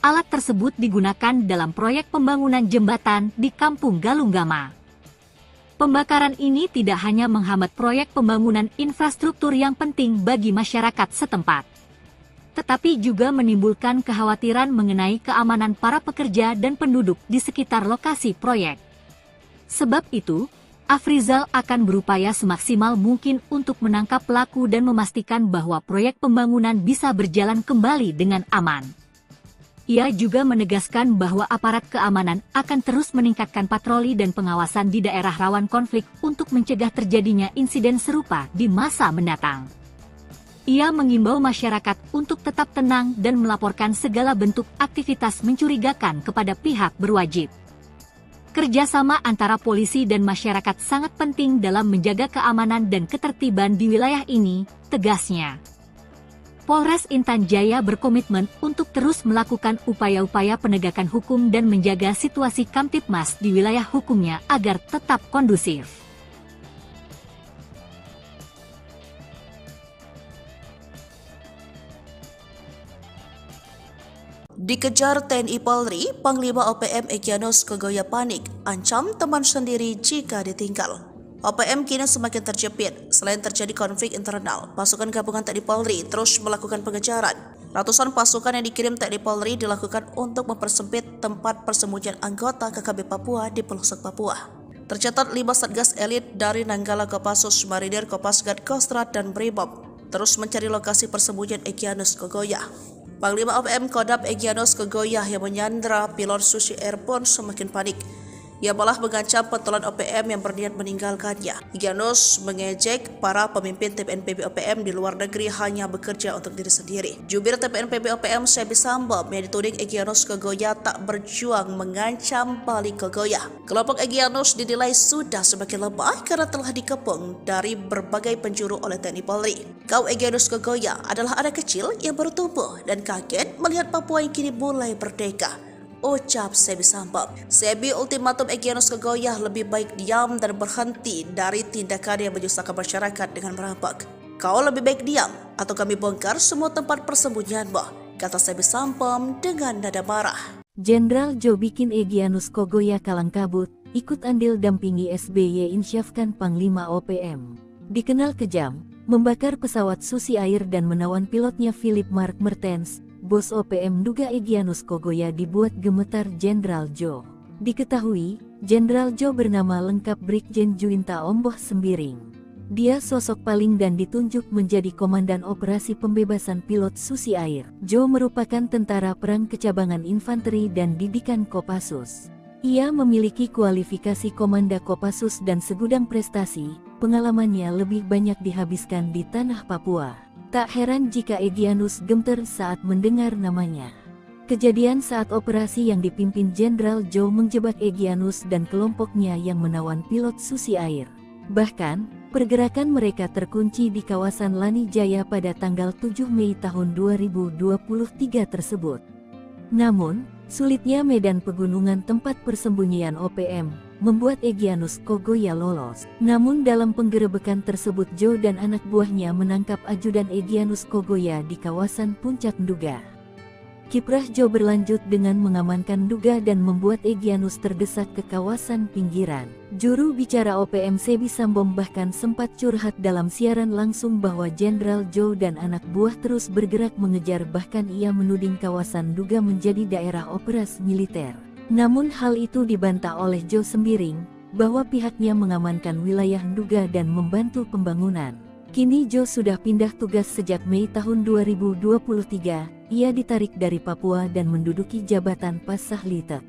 Speaker 1: Alat tersebut digunakan dalam proyek pembangunan jembatan di Kampung Galunggama. Pembakaran ini tidak hanya menghambat proyek pembangunan infrastruktur yang penting bagi masyarakat setempat, tetapi juga menimbulkan kekhawatiran mengenai keamanan para pekerja dan penduduk di sekitar lokasi proyek. Sebab itu, Afrizal akan berupaya semaksimal mungkin untuk menangkap pelaku dan memastikan bahwa proyek pembangunan bisa berjalan kembali dengan aman. Ia juga menegaskan bahwa aparat keamanan akan terus meningkatkan patroli dan pengawasan di daerah rawan konflik untuk mencegah terjadinya insiden serupa di masa mendatang. Ia mengimbau masyarakat untuk tetap tenang dan melaporkan segala bentuk aktivitas mencurigakan kepada pihak berwajib. Kerjasama antara polisi dan masyarakat sangat penting dalam menjaga keamanan dan ketertiban di wilayah ini, tegasnya. Polres Intan Jaya berkomitmen untuk terus melakukan upaya-upaya penegakan hukum dan menjaga situasi Kamtipmas di wilayah hukumnya agar tetap kondusif.
Speaker 2: Dikejar TNI Polri, Panglima OPM Egyanus Kogoya panik, ancam teman sendiri jika ditinggal. OPM kini semakin terjepit. Selain terjadi konflik internal, pasukan gabungan TNI Polri terus melakukan pengejaran. Ratusan pasukan yang dikirim TNI Polri dilakukan untuk mempersempit tempat persembunyian anggota KKB Papua di pelosok Papua. Tercatat 5 satgas elit dari Nanggala Kopassus, Marinir, Kopasgat, Kostrad, dan Brimob terus mencari lokasi persembunyian Egyanus Kogoya. Panglima OPM Kodam Egyanus Kogoya yang menyandra pilot Susi Air pun semakin panik. Ia malah mengancam pentolan OPM yang berniat meninggalkannya. Egyanus mengejek para pemimpin TPNPB OPM di luar negeri hanya bekerja untuk diri sendiri. Jubir TPNPB OPM Sebi Sambom yang dituding Egyanus Kogoya tak berjuang mengancam balik Kogoya. Kelompok Egyanus dinilai sudah semakin lemah karena telah dikepung dari berbagai penjuru oleh TNI Polri. Kau Egyanus Kogoya adalah anak kecil yang baru tumbuh dan kaget melihat Papua yang kini mulai merdeka, ucap Sebi Sambom. Sebi ultimatum Egyanus Kogoya lebih baik diam dan berhenti dari tindakan yang menyusahkan masyarakat dengan merampok. Kau lebih baik diam atau kami bongkar semua tempat persembunyianmu, kata Sebi Sambom dengan nada marah.
Speaker 3: Jenderal Jo bikin Egyanus Kogoya kalang kabut, ikut andil dampingi SBY insyafkan Panglima OPM. Dikenal kejam, membakar pesawat Susi Air dan menawan pilotnya Philip Mark Mertens. Bos OPM duga Egyanus Kogoya dibuat gemetar Jenderal Jo. Diketahui, Jenderal Jo bernama lengkap Brigjen Juinta Omboh Sembiring. Dia sosok paling dan ditunjuk menjadi Komandan Operasi Pembebasan Pilot Susi Air. Jo merupakan tentara perang kecabangan infanteri dan didikan Kopassus. Ia memiliki kualifikasi Komanda Kopassus dan segudang prestasi, pengalamannya lebih banyak dihabiskan di tanah Papua. Tak heran jika Egyanus gemeter saat mendengar namanya. Kejadian saat operasi yang dipimpin Jenderal Jo menjebak Egyanus dan kelompoknya yang menawan pilot Susi Air. Bahkan, pergerakan mereka terkunci di kawasan Lani Jaya pada tanggal 7 Mei tahun 2023 tersebut. Namun, sulitnya medan pegunungan tempat persembunyian OPM membuat Egyanus Kogoya lolos. Namun dalam penggerebekan tersebut Jo dan anak buahnya menangkap ajudan Egyanus Kogoya di kawasan Puncak Nduga. Kiprah Jo berlanjut dengan mengamankan Nduga dan membuat Egyanus terdesak ke kawasan pinggiran. Juru bicara OPM Sebi Sambom bahkan sempat curhat dalam siaran langsung bahwa Jenderal Jo dan anak buah terus bergerak mengejar, bahkan ia menuding kawasan Nduga menjadi daerah operasi militer. Namun hal itu dibantah oleh Jo Sembiring, bahwa pihaknya mengamankan wilayah Nduga dan membantu pembangunan. Kini Jo sudah pindah tugas sejak Mei tahun 2023, ia ditarik dari Papua dan menduduki jabatan Pasahlitek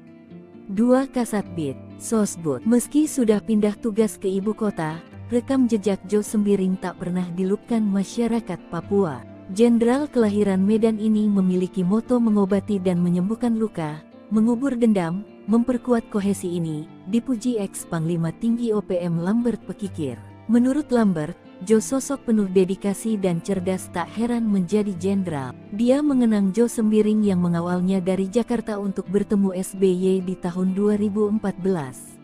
Speaker 3: 2 Kasatbid, Sosbud. Meski sudah pindah tugas ke ibu kota, rekam jejak Jo Sembiring tak pernah dilupkan masyarakat Papua. Jenderal kelahiran Medan ini memiliki moto mengobati dan menyembuhkan luka, mengubur dendam, memperkuat kohesi ini, dipuji ex-Panglima Tinggi OPM Lambert Pekikir. Menurut Lambert, Jo sosok penuh dedikasi dan cerdas, tak heran menjadi jenderal. Dia mengenang Jo Sembiring yang mengawalnya dari Jakarta untuk bertemu SBY di tahun 2014.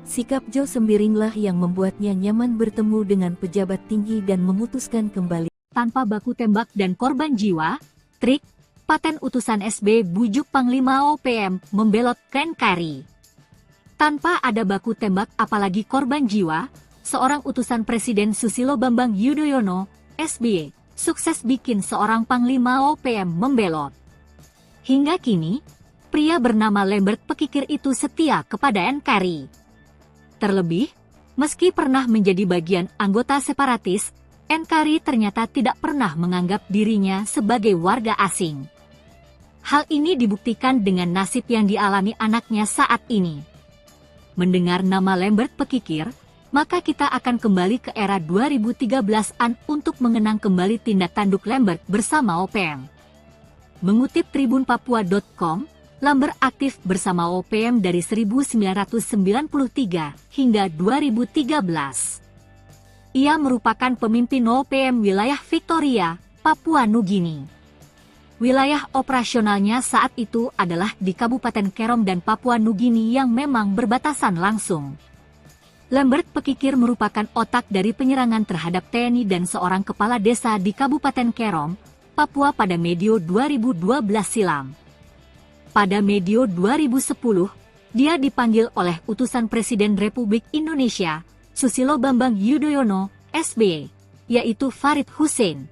Speaker 3: Sikap Jo Sembiringlah yang membuatnya nyaman bertemu dengan pejabat tinggi dan memutuskan kembali.
Speaker 1: Tanpa baku tembak dan korban jiwa, trik paten utusan SB bujuk Panglima OPM membelot ke NKRI. Tanpa ada baku tembak apalagi korban jiwa, seorang utusan Presiden Susilo Bambang Yudhoyono, SBY, sukses bikin seorang Panglima OPM membelot. Hingga kini, pria bernama Lambert Pekikir itu setia kepada NKRI. Terlebih, meski pernah menjadi bagian anggota separatis, NKRI ternyata tidak pernah menganggap dirinya sebagai warga asing. Hal ini dibuktikan dengan nasib yang dialami anaknya saat ini. Mendengar nama Lambert Pekikir, maka kita akan kembali ke era 2013-an untuk mengenang kembali tindak tanduk Lambert bersama OPM. Mengutip tribunpapua.com, Lambert aktif bersama OPM dari 1993 hingga 2013. Ia merupakan pemimpin OPM wilayah Victoria, Papua Nugini. Wilayah operasionalnya saat itu adalah di Kabupaten Kerom dan Papua Nugini yang memang berbatasan langsung. Lambert Pekikir merupakan otak dari penyerangan terhadap TNI dan seorang kepala desa di Kabupaten Kerom, Papua pada medio 2012 silam. Pada medio 2010, dia dipanggil oleh utusan Presiden Republik Indonesia, Susilo Bambang Yudhoyono, SBY, yaitu Farid Hussein.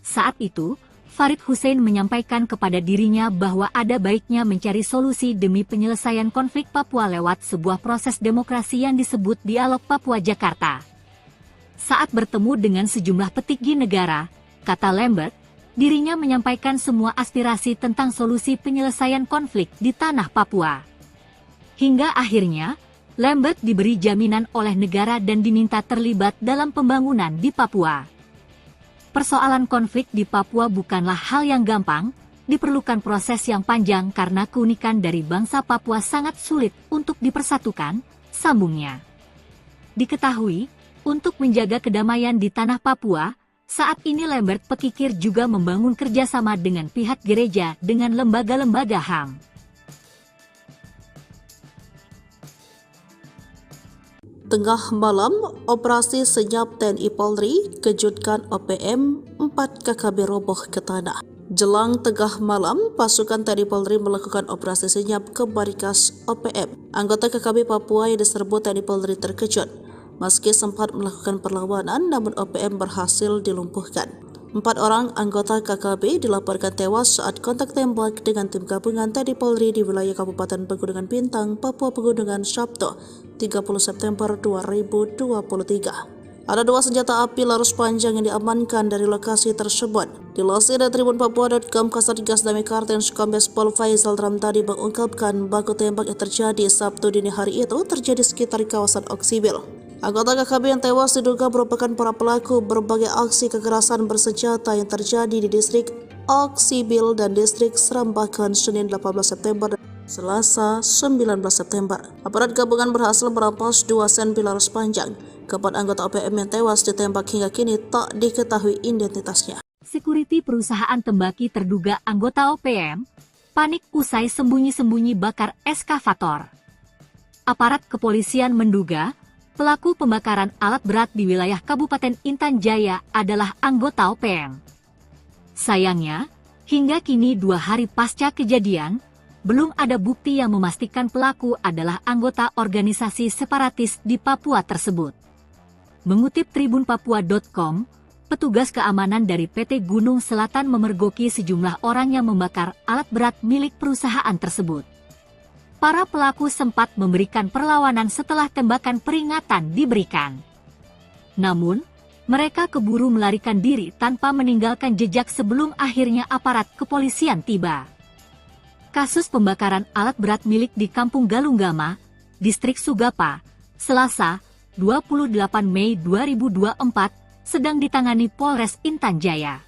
Speaker 1: Saat itu, Farid Hussein menyampaikan kepada dirinya bahwa ada baiknya mencari solusi demi penyelesaian konflik Papua lewat sebuah proses demokrasi yang disebut Dialog Papua Jakarta. Saat bertemu dengan sejumlah petinggi negara, kata Lambert, dirinya menyampaikan semua aspirasi tentang solusi penyelesaian konflik di tanah Papua. Hingga akhirnya, Lambert diberi jaminan oleh negara dan diminta terlibat dalam pembangunan di Papua. Persoalan konflik di Papua bukanlah hal yang gampang, diperlukan proses yang panjang karena keunikan dari bangsa Papua sangat sulit untuk dipersatukan, sambungnya. Diketahui, untuk menjaga kedamaian di tanah Papua, saat ini Lambert Pekikir juga membangun kerjasama dengan pihak gereja dengan lembaga-lembaga HAM.
Speaker 2: Tengah malam, operasi senyap TNI Polri kejutkan OPM, 4 KKB roboh ke tanah. Jelang tengah malam, pasukan TNI Polri melakukan operasi senyap ke markas OPM. Anggota KKB Papua yang diserbu TNI Polri terkejut. Meski sempat melakukan perlawanan, namun OPM berhasil dilumpuhkan. 4 orang anggota KKB dilaporkan tewas saat kontak tembak dengan tim gabungan TNI Polri di wilayah Kabupaten Pegunungan Bintang, Papua Pegunungan, Sabtu, 30 September 2023. Ada 2 senjata api laras panjang yang diamankan dari lokasi tersebut. Dilansir dari tribunpapua.com, Kasatgas Damai Kartens Kombes Pol Faisal Ramtadi mengungkapkan baku tembak yang terjadi Sabtu dini hari itu terjadi sekitar kawasan Oksibil. Anggota KKB yang tewas diduga merupakan para pelaku berbagai aksi kekerasan bersenjata yang terjadi di distrik Oksibil dan distrik Serambakan Senin 18 September dan Selasa 19 September. Aparat gabungan berhasil merampas 2 senpi laras panjang. Keempat anggota OPM yang tewas ditembak hingga kini tak diketahui identitasnya.
Speaker 1: Security perusahaan tembaki terduga anggota OPM panik usai sembunyi-sembunyi bakar eskavator. Aparat kepolisian menduga pelaku pembakaran alat berat di wilayah Kabupaten Intan Jaya adalah anggota OPM. Sayangnya, hingga kini 2 hari pasca kejadian, belum ada bukti yang memastikan pelaku adalah anggota organisasi separatis di Papua tersebut. Mengutip tribunpapua.com, petugas keamanan dari PT Gunung Selatan memergoki sejumlah orang yang membakar alat berat milik perusahaan tersebut. Para pelaku sempat memberikan perlawanan setelah tembakan peringatan diberikan. Namun, mereka keburu melarikan diri tanpa meninggalkan jejak sebelum akhirnya aparat kepolisian tiba. Kasus pembakaran alat berat milik di Kampung Galunggama, Distrik Sugapa, Selasa, 28 Mei 2024, sedang ditangani Polres Intan Jaya.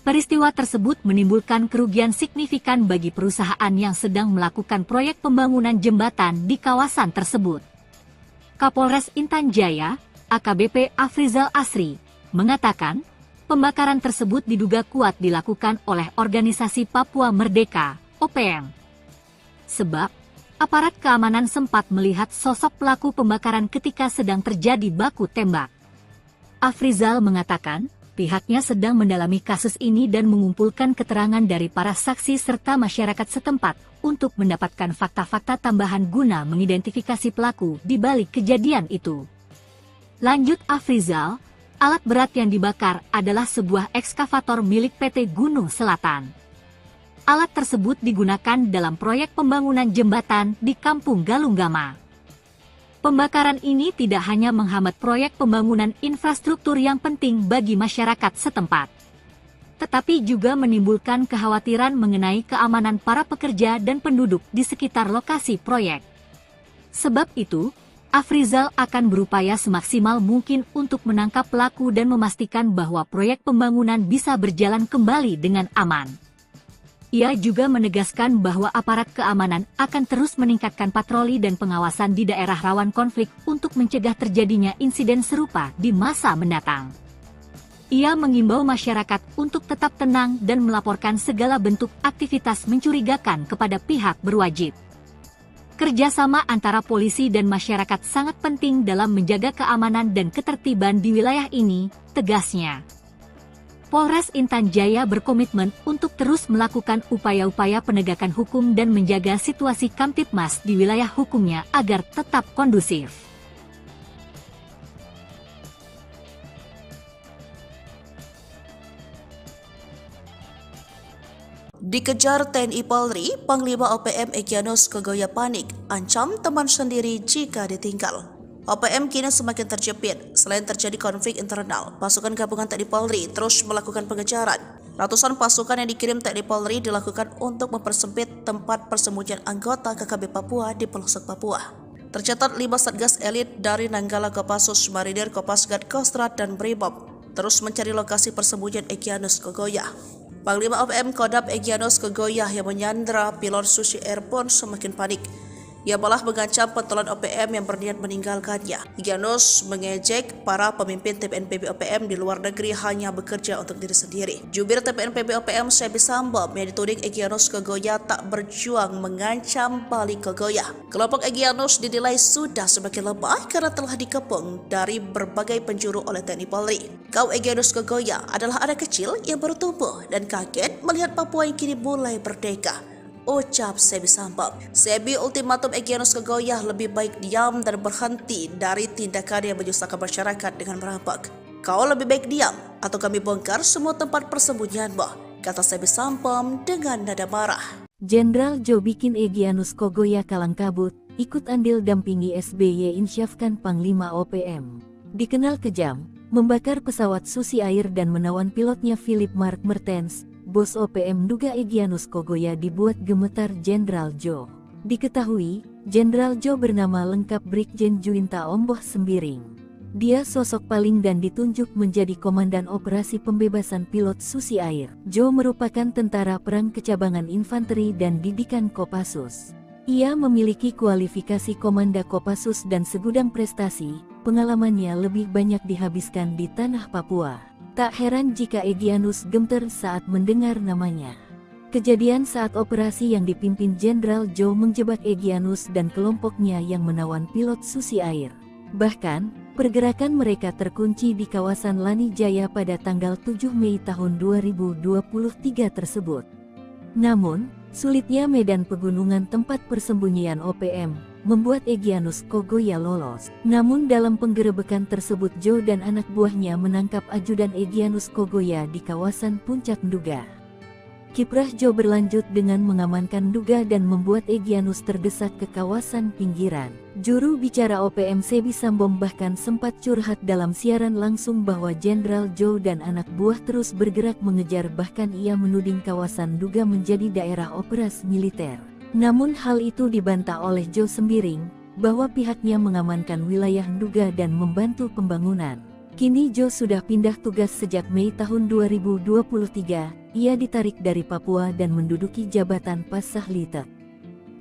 Speaker 1: Peristiwa tersebut menimbulkan kerugian signifikan bagi perusahaan yang sedang melakukan proyek pembangunan jembatan di kawasan tersebut. Kapolres Intan Jaya, AKBP Afrizal Asri, mengatakan pembakaran tersebut diduga kuat dilakukan oleh organisasi Papua Merdeka, OPM. Sebab, aparat keamanan sempat melihat sosok pelaku pembakaran ketika sedang terjadi baku tembak. Afrizal mengatakan, pihaknya sedang mendalami kasus ini dan mengumpulkan keterangan dari para saksi serta masyarakat setempat untuk mendapatkan fakta-fakta tambahan guna mengidentifikasi pelaku di balik kejadian itu. Lanjut Afrizal, alat berat yang dibakar adalah sebuah ekskavator milik PT Gunung Selatan. Alat tersebut digunakan dalam proyek pembangunan jembatan di Kampung Galunggama. Pembakaran ini tidak hanya menghambat proyek pembangunan infrastruktur yang penting bagi masyarakat setempat, tetapi juga menimbulkan kekhawatiran mengenai keamanan para pekerja dan penduduk di sekitar lokasi proyek. Sebab itu, Afrizal akan berupaya semaksimal mungkin untuk menangkap pelaku dan memastikan bahwa proyek pembangunan bisa berjalan kembali dengan aman. Ia juga menegaskan bahwa aparat keamanan akan terus meningkatkan patroli dan pengawasan di daerah rawan konflik untuk mencegah terjadinya insiden serupa di masa mendatang. Ia mengimbau masyarakat untuk tetap tenang dan melaporkan segala bentuk aktivitas mencurigakan kepada pihak berwajib. Kerjasama antara polisi dan masyarakat sangat penting dalam menjaga keamanan dan ketertiban di wilayah ini, tegasnya. Polres Intan Jaya berkomitmen untuk terus melakukan upaya-upaya penegakan hukum dan menjaga situasi Kamtibmas di wilayah hukumnya agar tetap kondusif.
Speaker 2: Dikejar TNI Polri, Panglima OPM Egyanus Kogoya panik, ancam teman sendiri jika ditinggal. OPM kini semakin terjepit. Selain terjadi konflik internal, pasukan gabungan TNI Polri terus melakukan pengejaran. Ratusan pasukan yang dikirim TNI Polri dilakukan untuk mempersempit tempat persembunyian anggota KKB Papua di pelosok Papua. Tercatat 5 satgas elit dari Nanggala Kopassus, Marinir, Kopasgat, Kostrad, dan Brimob terus mencari lokasi persembunyian Egyanus Kogoya. Panglima OPM Kodam Egyanus Kogoya yang menyandra pilot Susi Air pun semakin panik. Ia malah mengancam pentolan OPM yang berniat meninggalkannya. Egyanus mengejek para pemimpin TPNPB OPM di luar negeri hanya bekerja untuk diri sendiri. Jubir TPNPB OPM Sebi Sambo yang dituding Egyanus Kogoya tak berjuang mengancam balik Kogoya. Kelompok Egyanus dinilai sudah semakin lemah karena telah dikepung dari berbagai penjuru oleh TNI Polri. Kau Egyanus Kogoya adalah anak kecil yang baru tumbuh dan kaget melihat Papua yang kini mulai merdeka, ucap Sebi Sambo. Sebi ultimatum Egyanus Kogoya lebih baik diam dan berhenti dari tindakan yang menyusahkan masyarakat dengan merampok. Kau lebih baik diam atau kami bongkar semua tempat persembunyianmu, kata Sebi Sambo dengan nada marah.
Speaker 3: Jenderal Jo bikin Egyanus Kogoya kalang kabut, ikut andil dampingi SBY insyafkan Panglima OPM. Dikenal kejam, membakar pesawat Susi Air dan menawan pilotnya Philip Mark Mertens. Bos OPM duga Egyanus Kogoya dibuat gemetar Jenderal Jo. Diketahui, Jenderal Jo bernama lengkap Brigjen Juinta Omboh Sembiring. Dia sosok paling dan ditunjuk menjadi Komandan Operasi Pembebasan Pilot Susi Air. Jo merupakan tentara perang kecabangan infanteri dan didikan Kopassus. Ia memiliki kualifikasi Komanda Kopassus dan segudang prestasi, pengalamannya lebih banyak dihabiskan di tanah Papua. Tak heran jika Egyanus gemetar saat mendengar namanya. Kejadian saat operasi yang dipimpin Jenderal Jo menjebak Egyanus dan kelompoknya yang menawan pilot Susi Air. Bahkan, pergerakan mereka terkunci di kawasan Lani Jaya pada tanggal 7 Mei tahun 2023 tersebut. Namun, sulitnya medan pegunungan tempat persembunyian OPM membuat Egyanus Kogoya lolos. Namun dalam penggerebekan tersebut Jo dan anak buahnya menangkap ajudan Egyanus Kogoya di kawasan Puncak Nduga. Kiprah Jo berlanjut dengan mengamankan Nduga dan membuat Egyanus terdesak ke kawasan pinggiran. Juru bicara OPM Sebi Sambo bahkan sempat curhat dalam siaran langsung bahwa Jenderal Jo dan anak buah terus bergerak mengejar, bahkan ia menuding kawasan Nduga menjadi daerah operasi militer. Namun hal itu dibantah oleh Jo Sembiring, bahwa pihaknya mengamankan wilayah Nduga dan membantu pembangunan. Kini Jo sudah pindah tugas sejak Mei tahun 2023, ia ditarik dari Papua dan menduduki jabatan Pasahlitek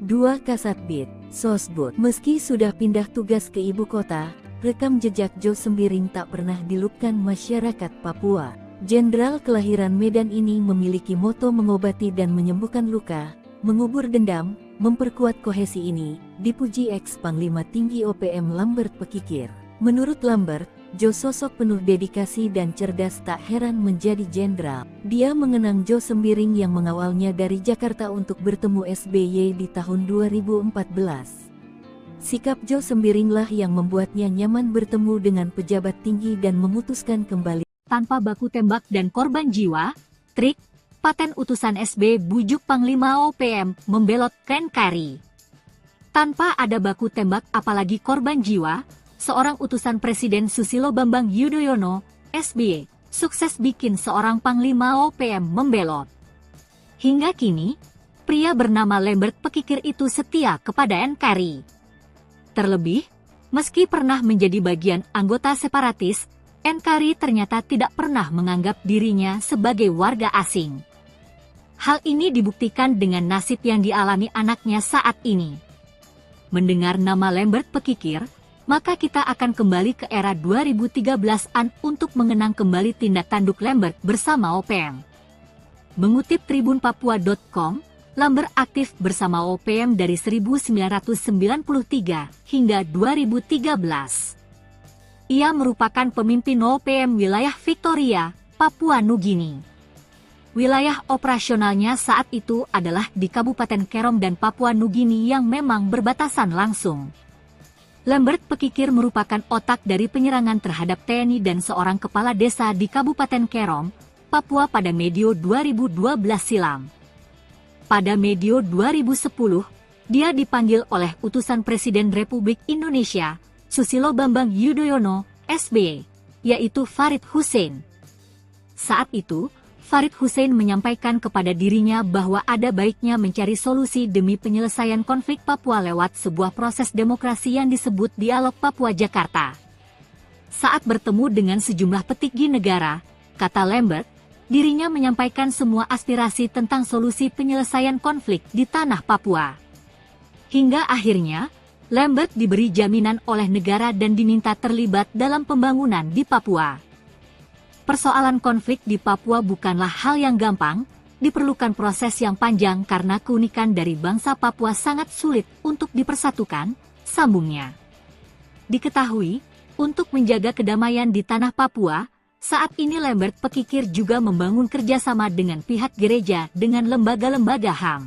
Speaker 3: 2 Kasatbid, Sosbud. Meski sudah pindah tugas ke ibu kota, rekam jejak Jo Sembiring tak pernah dilupkan masyarakat Papua. Jenderal kelahiran Medan ini memiliki moto mengobati dan menyembuhkan luka, mengubur dendam, memperkuat kohesi ini, dipuji ex-Panglima Tinggi OPM Lambert Pekikir. Menurut Lambert, Jo sosok penuh dedikasi dan cerdas, tak heran menjadi jenderal. Dia mengenang Jo Sembiring yang mengawalnya dari Jakarta untuk bertemu SBY di tahun 2014. Sikap Jo Sembiringlah yang membuatnya nyaman bertemu dengan pejabat tinggi dan memutuskan kembali.
Speaker 1: Tanpa baku tembak dan korban jiwa, trik paten utusan SB bujuk Panglima OPM membelot NKRI. Tanpa ada baku tembak apalagi korban jiwa, seorang utusan Presiden Susilo Bambang Yudhoyono, SBY, sukses bikin seorang Panglima OPM membelot. Hingga kini, pria bernama Lambert Pekikir itu setia kepada NKRI. Terlebih, meski pernah menjadi bagian anggota separatis, NKRI ternyata tidak pernah menganggap dirinya sebagai warga asing. Hal ini dibuktikan dengan nasib yang dialami anaknya saat ini. Mendengar nama Lambert Pekikir, maka kita akan kembali ke era 2013-an untuk mengenang kembali tindak tanduk Lambert bersama OPM. Mengutip tribunpapua.com, Lambert aktif bersama OPM dari 1993 hingga 2013. Ia merupakan pemimpin OPM wilayah Victoria, Papua Nugini. Wilayah operasionalnya saat itu adalah di Kabupaten Kerom dan Papua Nugini yang memang berbatasan langsung. Lambert Pekikir merupakan otak dari penyerangan terhadap TNI dan seorang kepala desa di Kabupaten Kerom, Papua pada medio 2012 silam. Pada medio 2010, dia dipanggil oleh utusan Presiden Republik Indonesia, Susilo Bambang Yudhoyono, SBY, yaitu Farid Hussein. Saat itu, Farid Hussein menyampaikan kepada dirinya bahwa ada baiknya mencari solusi demi penyelesaian konflik Papua lewat sebuah proses demokrasi yang disebut Dialog Papua Jakarta. Saat bertemu dengan sejumlah petinggi negara, kata Lambert, dirinya menyampaikan semua aspirasi tentang solusi penyelesaian konflik di tanah Papua. Hingga akhirnya, Lambert diberi jaminan oleh negara dan diminta terlibat dalam pembangunan di Papua. Persoalan konflik di Papua bukanlah hal yang gampang, diperlukan proses yang panjang karena keunikan dari bangsa Papua sangat sulit untuk dipersatukan, sambungnya. Diketahui, untuk menjaga kedamaian di tanah Papua, saat ini Lambert Pekikir juga membangun kerjasama dengan pihak gereja dengan lembaga-lembaga HAM.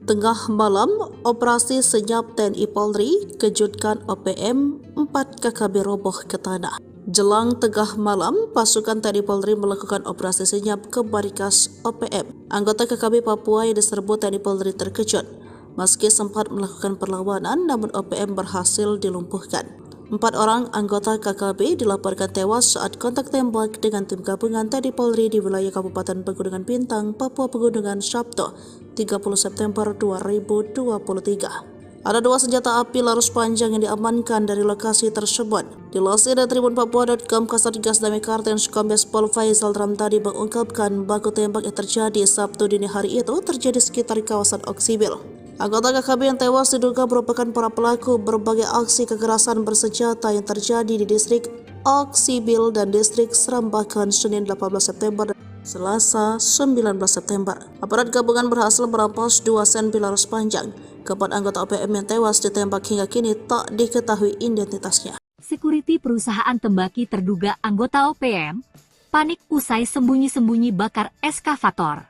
Speaker 2: Tengah malam, operasi senyap TNI Polri kejutkan OPM, 4 KKB roboh ke tanah. Jelang tengah malam, pasukan TNI Polri melakukan operasi senyap ke markas OPM. Anggota KKB Papua yang diserbu TNI Polri terkejut. Meski sempat melakukan perlawanan, namun OPM berhasil dilumpuhkan. 4 orang anggota KKB dilaporkan tewas saat kontak tembak dengan tim gabungan TNI Polri di wilayah Kabupaten Pegunungan Bintang, Papua Pegunungan, Sabtu, 30 September 2023. Ada 2 senjata api laras panjang yang diamankan dari lokasi tersebut. Dilansir dari tribunpapua.com, Kasatgas Damai Kartens Kombes Pol Faisal Ramtadi mengungkapkan baku tembak yang terjadi Sabtu dini hari itu terjadi sekitar kawasan Oksibil. Anggota KKB yang tewas diduga merupakan para pelaku berbagai aksi kekerasan bersenjata yang terjadi di distrik Oksibil dan distrik Serambakan Senin 18 September dan Selasa 19 September. Aparat gabungan berhasil merampas 2 senpi laras panjang. Keempat anggota OPM yang tewas ditembak hingga kini tak diketahui identitasnya.
Speaker 1: Security perusahaan tembaki terduga anggota OPM panik usai sembunyi-sembunyi bakar eskavator.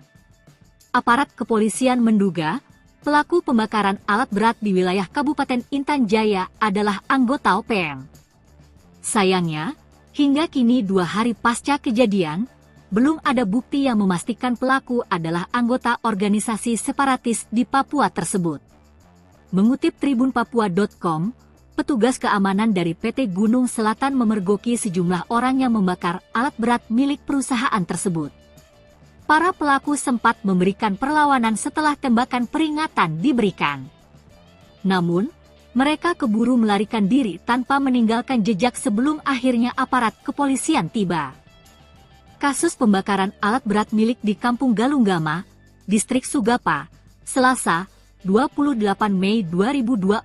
Speaker 1: Aparat kepolisian menduga pelaku pembakaran alat berat di wilayah Kabupaten Intan Jaya adalah anggota OPM. Sayangnya, hingga kini 2 hari pasca kejadian, belum ada bukti yang memastikan pelaku adalah anggota organisasi separatis di Papua tersebut. Mengutip tribunpapua.com, petugas keamanan dari PT Gunung Selatan memergoki sejumlah orang yang membakar alat berat milik perusahaan tersebut. Para pelaku sempat memberikan perlawanan setelah tembakan peringatan diberikan. Namun, mereka keburu melarikan diri tanpa meninggalkan jejak sebelum akhirnya aparat kepolisian tiba. Kasus pembakaran alat berat milik di Kampung Galunggama, Distrik Sugapa, Selasa, 28 Mei 2024,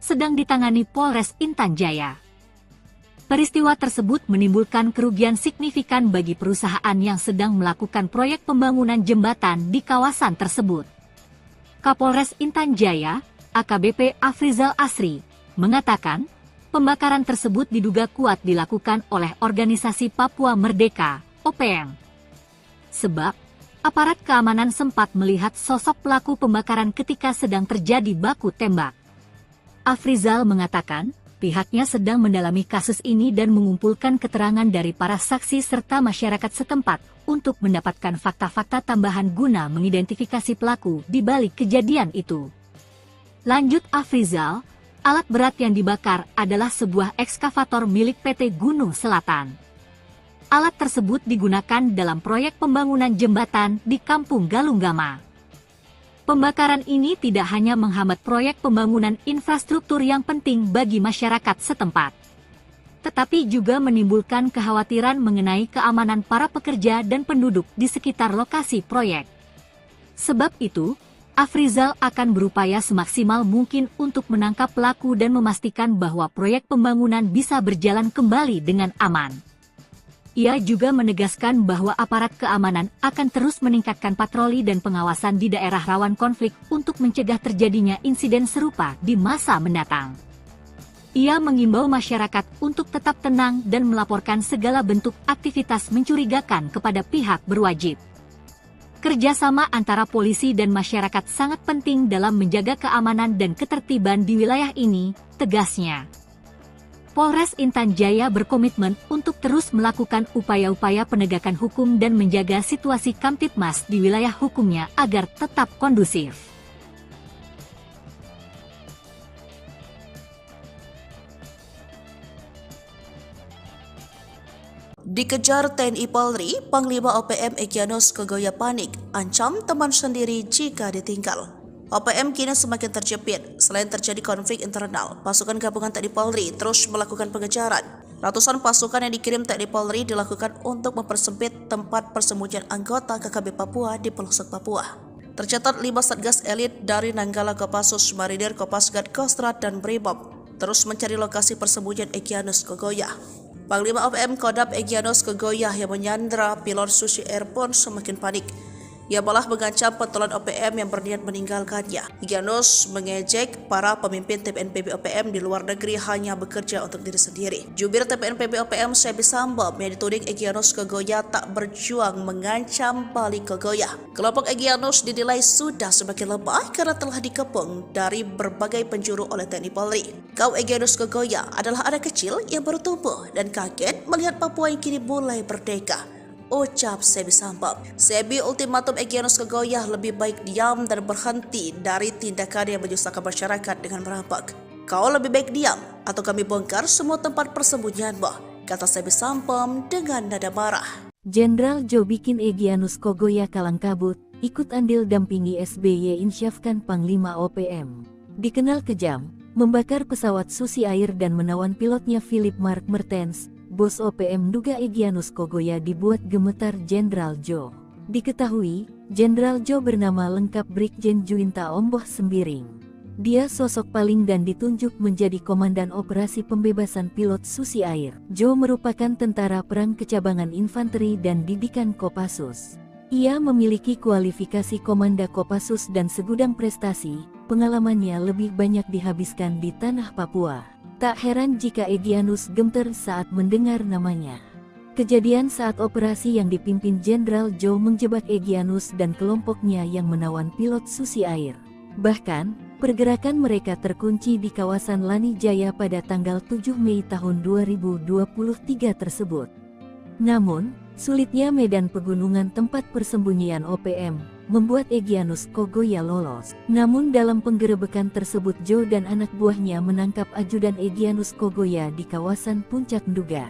Speaker 1: sedang ditangani Polres Intan Jaya. Peristiwa tersebut menimbulkan kerugian signifikan bagi perusahaan yang sedang melakukan proyek pembangunan jembatan di kawasan tersebut. Kapolres Intan Jaya, AKBP Afrizal Asri, mengatakan pembakaran tersebut diduga kuat dilakukan oleh organisasi Papua Merdeka, OPM. Sebab, aparat keamanan sempat melihat sosok pelaku pembakaran ketika sedang terjadi baku tembak. Afrizal mengatakan, pihaknya sedang mendalami kasus ini dan mengumpulkan keterangan dari para saksi serta masyarakat setempat untuk mendapatkan fakta-fakta tambahan guna mengidentifikasi pelaku di balik kejadian itu. Lanjut Afrizal, alat berat yang dibakar adalah sebuah ekskavator milik PT Gunung Selatan. Alat tersebut digunakan dalam proyek pembangunan jembatan di Kampung Galunggama. Pembakaran ini tidak hanya menghambat proyek pembangunan infrastruktur yang penting bagi masyarakat setempat, tetapi juga menimbulkan kekhawatiran mengenai keamanan para pekerja dan penduduk di sekitar lokasi proyek. Sebab itu, Afrizal akan berupaya semaksimal mungkin untuk menangkap pelaku dan memastikan bahwa proyek pembangunan bisa berjalan kembali dengan aman. Ia juga menegaskan bahwa aparat keamanan akan terus meningkatkan patroli dan pengawasan di daerah rawan konflik untuk mencegah terjadinya insiden serupa di masa mendatang. Ia mengimbau masyarakat untuk tetap tenang dan melaporkan segala bentuk aktivitas mencurigakan kepada pihak berwajib. Kerjasama antara polisi dan masyarakat sangat penting dalam menjaga keamanan dan ketertiban di wilayah ini, tegasnya. Polres Intan Jaya berkomitmen untuk terus melakukan upaya-upaya penegakan hukum dan menjaga situasi Kamtibmas di wilayah hukumnya agar tetap kondusif.
Speaker 2: Dikejar TNI Polri, Panglima OPM Egyanus Kogoya panik, ancam teman sendiri jika ditinggal. OPM kini semakin terjepit. Selain terjadi konflik internal, pasukan gabungan TNI Polri terus melakukan pengejaran. Ratusan pasukan yang dikirim TNI Polri dilakukan untuk mempersempit tempat persembunyian anggota KKB Papua di pelosok Papua. Tercatat 5 satgas elit dari Nanggala Kopassus, Marinir, Kopasgat, Kostrad, dan Brimob terus mencari lokasi persembunyian Egyanus Kogoya. Panglima OPM Kodam Egyanus Kogoya yang menyandra pilot Susi Air pun semakin panik. Ia malah mengancam pentolan OPM yang berniat meninggalkannya. Egyanus mengejek para pemimpin TPNPB OPM di luar negeri hanya bekerja untuk diri sendiri. Jubir TPNPB OPM Sebi Sambo yang dituding Egyanus Kogoya tak berjuang mengancam balik Kogoya. Kelompok Egyanus dinilai sudah semakin lemah karena telah dikepung dari berbagai penjuru oleh TNI Polri. Kau Egyanus Kogoya adalah anak kecil yang baru tumbuh dan kaget melihat Papua yang kini mulai merdeka, ucap Sebi Sambo. Sebi ultimatum Egyanus Kogoya lebih baik diam dan berhenti dari tindakan yang menyusahkan masyarakat dengan merampok. Kau lebih baik diam atau kami bongkar semua tempat persembunyianmu, kata Sebi Sambo dengan nada marah.
Speaker 3: Jenderal Jo bikin Egyanus Kogoya kalang kabut, ikut andil dampingi SBY insyafkan Panglima OPM. Dikenal kejam, membakar pesawat Susi Air dan menawan pilotnya Philip Mark Mertens. Bos OPM duga Egyanus Kogoya dibuat gemetar Jenderal Jo. Diketahui, Jenderal Jo bernama lengkap Brigjen Juinta Omboh Sembiring. Dia sosok paling dan ditunjuk menjadi Komandan Operasi Pembebasan Pilot Susi Air. Jo merupakan tentara perang kecabangan infanteri dan didikan Kopassus. Ia memiliki kualifikasi Komanda Kopassus dan segudang prestasi, pengalamannya lebih banyak dihabiskan di tanah Papua. Tak heran jika Egyanus gemeter saat mendengar namanya. Kejadian saat operasi yang dipimpin Jenderal Jo menjebak Egyanus dan kelompoknya yang menawan pilot Susi Air. Bahkan, pergerakan mereka terkunci di kawasan Lani Jaya pada tanggal 7 Mei tahun 2023 tersebut. Namun, sulitnya medan pegunungan tempat persembunyian OPM membuat Egyanus Kogoya lolos. Namun dalam penggerebekan tersebut Jo dan anak buahnya menangkap ajudan Egyanus Kogoya di kawasan Puncak Nduga.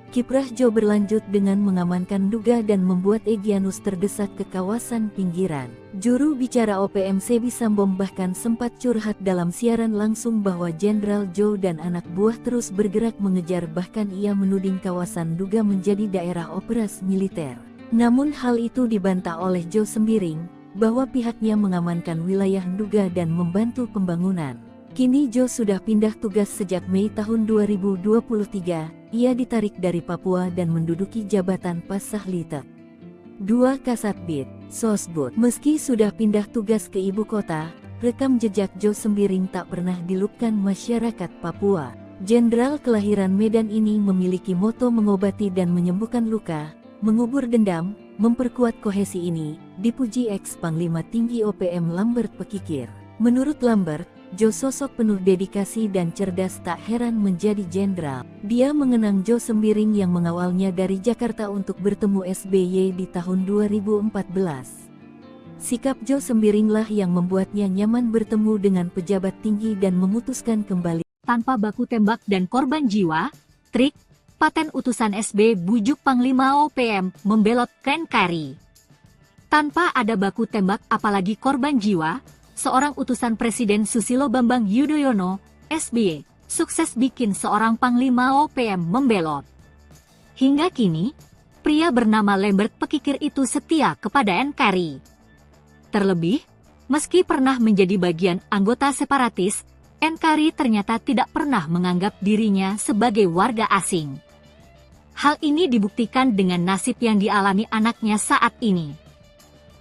Speaker 3: Kiprah Jo berlanjut dengan mengamankan Nduga dan membuat Egyanus terdesak ke kawasan pinggiran. Juru bicara OPM Sebi Sambo bahkan sempat curhat dalam siaran langsung bahwa Jenderal Jo dan anak buah terus bergerak mengejar, bahkan ia menuding kawasan Nduga menjadi daerah operasi militer. Namun hal itu dibantah oleh Jo Sembiring, bahwa pihaknya mengamankan wilayah Nduga dan membantu pembangunan. Kini Jo sudah pindah tugas sejak Mei tahun 2023, ia ditarik dari Papua dan menduduki jabatan Pasahlitek 2 Kasatbid, Sosbud. Meski sudah pindah tugas ke ibu kota, rekam jejak Jo Sembiring tak pernah dilupkan masyarakat Papua. Jenderal kelahiran Medan ini memiliki moto mengobati dan menyembuhkan luka, mengubur dendam, memperkuat kohesi ini, dipuji ex-Panglima Tinggi OPM Lambert Pekikir. Menurut Lambert, Jo sosok penuh dedikasi dan cerdas, tak heran menjadi jenderal. Dia mengenang Jo Sembiring yang mengawalnya dari Jakarta untuk bertemu SBY di tahun 2014. Sikap Jo Sembiringlah yang membuatnya nyaman bertemu dengan pejabat tinggi dan memutuskan kembali.
Speaker 1: Tanpa baku tembak dan korban jiwa, trik paten utusan SB bujuk Panglima OPM membelot NKRI. Tanpa ada baku tembak apalagi korban jiwa, seorang utusan Presiden Susilo Bambang Yudhoyono, SBY, sukses bikin seorang Panglima OPM membelot. Hingga kini, pria bernama Lambert Pekikir itu setia kepada NKRI. Terlebih, meski pernah menjadi bagian anggota separatis, NKRI ternyata tidak pernah menganggap dirinya sebagai warga asing. Hal ini dibuktikan dengan nasib yang dialami anaknya saat ini.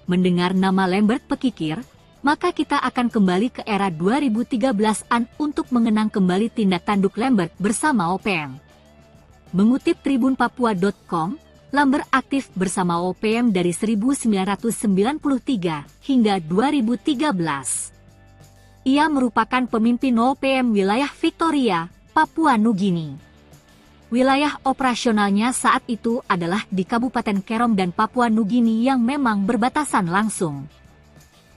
Speaker 1: Mendengar nama Lambert Pekikir, maka kita akan kembali ke era 2013-an untuk mengenang kembali tindak tanduk Lambert bersama OPM. Mengutip tribunpapua.com, Lambert aktif bersama OPM dari 1993 hingga 2013. Ia merupakan pemimpin OPM wilayah Victoria, Papua Nugini. Wilayah operasionalnya saat itu adalah di Kabupaten Kerom dan Papua Nugini yang memang berbatasan langsung.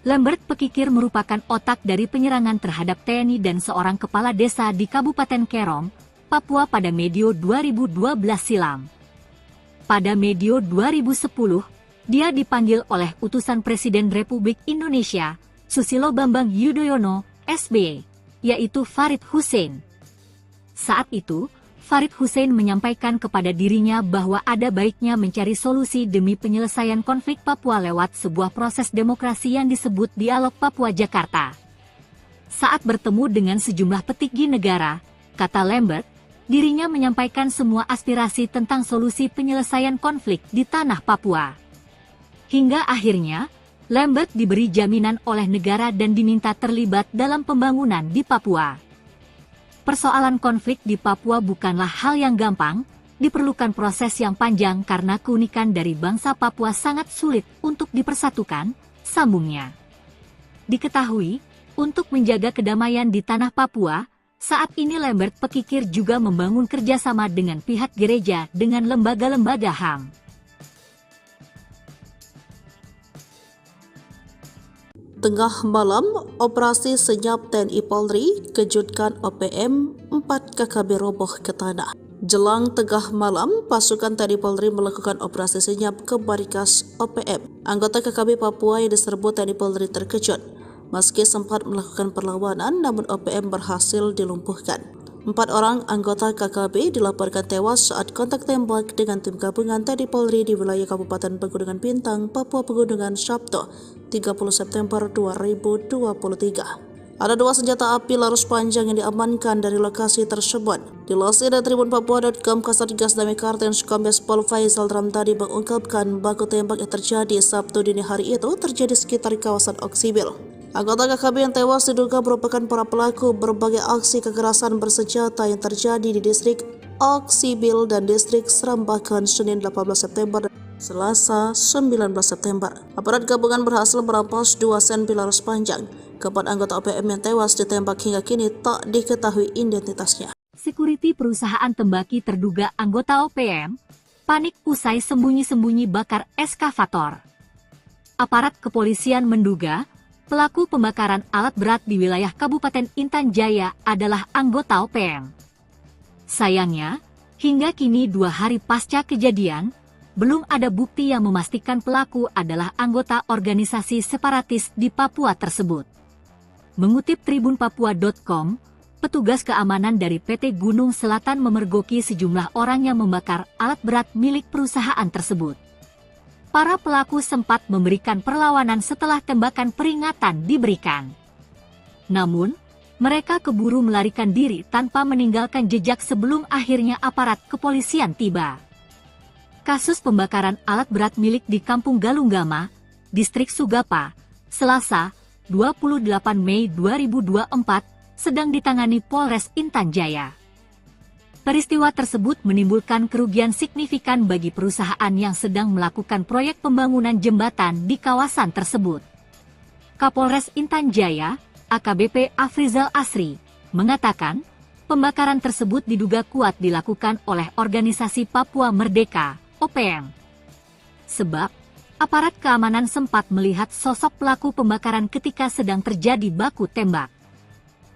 Speaker 1: Lambert Pekikir merupakan otak dari penyerangan terhadap TNI dan seorang kepala desa di Kabupaten Kerom, Papua pada medio 2012 silam. Pada medio 2010, dia dipanggil oleh utusan Presiden Republik Indonesia, Susilo Bambang Yudhoyono, SBY, yaitu Farid Hussein. Saat itu, Farid Hussein menyampaikan kepada dirinya bahwa ada baiknya mencari solusi demi penyelesaian konflik Papua lewat sebuah proses demokrasi yang disebut Dialog Papua Jakarta. Saat bertemu dengan sejumlah petinggi negara, kata Lambert, dirinya menyampaikan semua aspirasi tentang solusi penyelesaian konflik di tanah Papua. Hingga akhirnya, Lambert diberi jaminan oleh negara dan diminta terlibat dalam pembangunan di Papua. Persoalan konflik di Papua bukanlah hal yang gampang, diperlukan proses yang panjang karena keunikan dari bangsa Papua sangat sulit untuk dipersatukan, sambungnya. Diketahui, untuk menjaga kedamaian di tanah Papua, saat ini Lambert Pekikir juga membangun kerjasama dengan pihak gereja dengan lembaga-lembaga HAM.
Speaker 2: Tengah malam, operasi senyap TNI Polri kejutkan OPM, 4 KKB roboh ke tanah. Jelang tengah malam, pasukan TNI Polri melakukan operasi senyap ke markas OPM. Anggota KKB Papua yang diserbu TNI Polri terkejut. Meski sempat melakukan perlawanan, namun OPM berhasil dilumpuhkan. 4 orang anggota KKB dilaporkan tewas saat kontak tembak dengan tim gabungan TNI Polri di wilayah Kabupaten Pegunungan Bintang, Papua Pegunungan, Sabtu, 30 September 2023. Ada 2 senjata api laras panjang yang diamankan dari lokasi tersebut. Dilansir dari tribunpapua.com, Kasatgas Damai Kartens Kombes Pol Faisal Ramtadi mengungkapkan baku tembak yang terjadi Sabtu dini hari itu terjadi sekitar kawasan Oksibil. Anggota KKB yang tewas diduga merupakan para pelaku berbagai aksi kekerasan bersenjata yang terjadi di distrik Oksibil dan distrik Serambakan Senin 18 September Selasa 19 September. Aparat gabungan berhasil merampas 2 senpi laras panjang. Keempat anggota OPM yang tewas ditembak hingga kini tak diketahui identitasnya.
Speaker 1: Security perusahaan tembaki terduga anggota OPM panik usai sembunyi-sembunyi bakar eskavator. Aparat kepolisian menduga pelaku pembakaran alat berat di wilayah Kabupaten Intan Jaya adalah anggota OPM. Sayangnya, hingga kini 2 hari pasca kejadian, belum ada bukti yang memastikan pelaku adalah anggota organisasi separatis di Papua tersebut. Mengutip tribunpapua.com, petugas keamanan dari PT Gunung Selatan memergoki sejumlah orang yang membakar alat berat milik perusahaan tersebut. Para pelaku sempat memberikan perlawanan setelah tembakan peringatan diberikan. Namun, mereka keburu melarikan diri tanpa meninggalkan jejak sebelum akhirnya aparat kepolisian tiba. Kasus pembakaran alat berat milik di Kampung Galunggama, Distrik Sugapa, Selasa, 28 Mei 2024, sedang ditangani Polres Intan Jaya. Peristiwa tersebut menimbulkan kerugian signifikan bagi perusahaan yang sedang melakukan proyek pembangunan jembatan di kawasan tersebut. Kapolres Intan Jaya, AKBP Afrizal Asri, mengatakan, pembakaran tersebut diduga kuat dilakukan oleh Organisasi Papua Merdeka, OPM. Sebab, aparat keamanan sempat melihat sosok pelaku pembakaran ketika sedang terjadi baku tembak.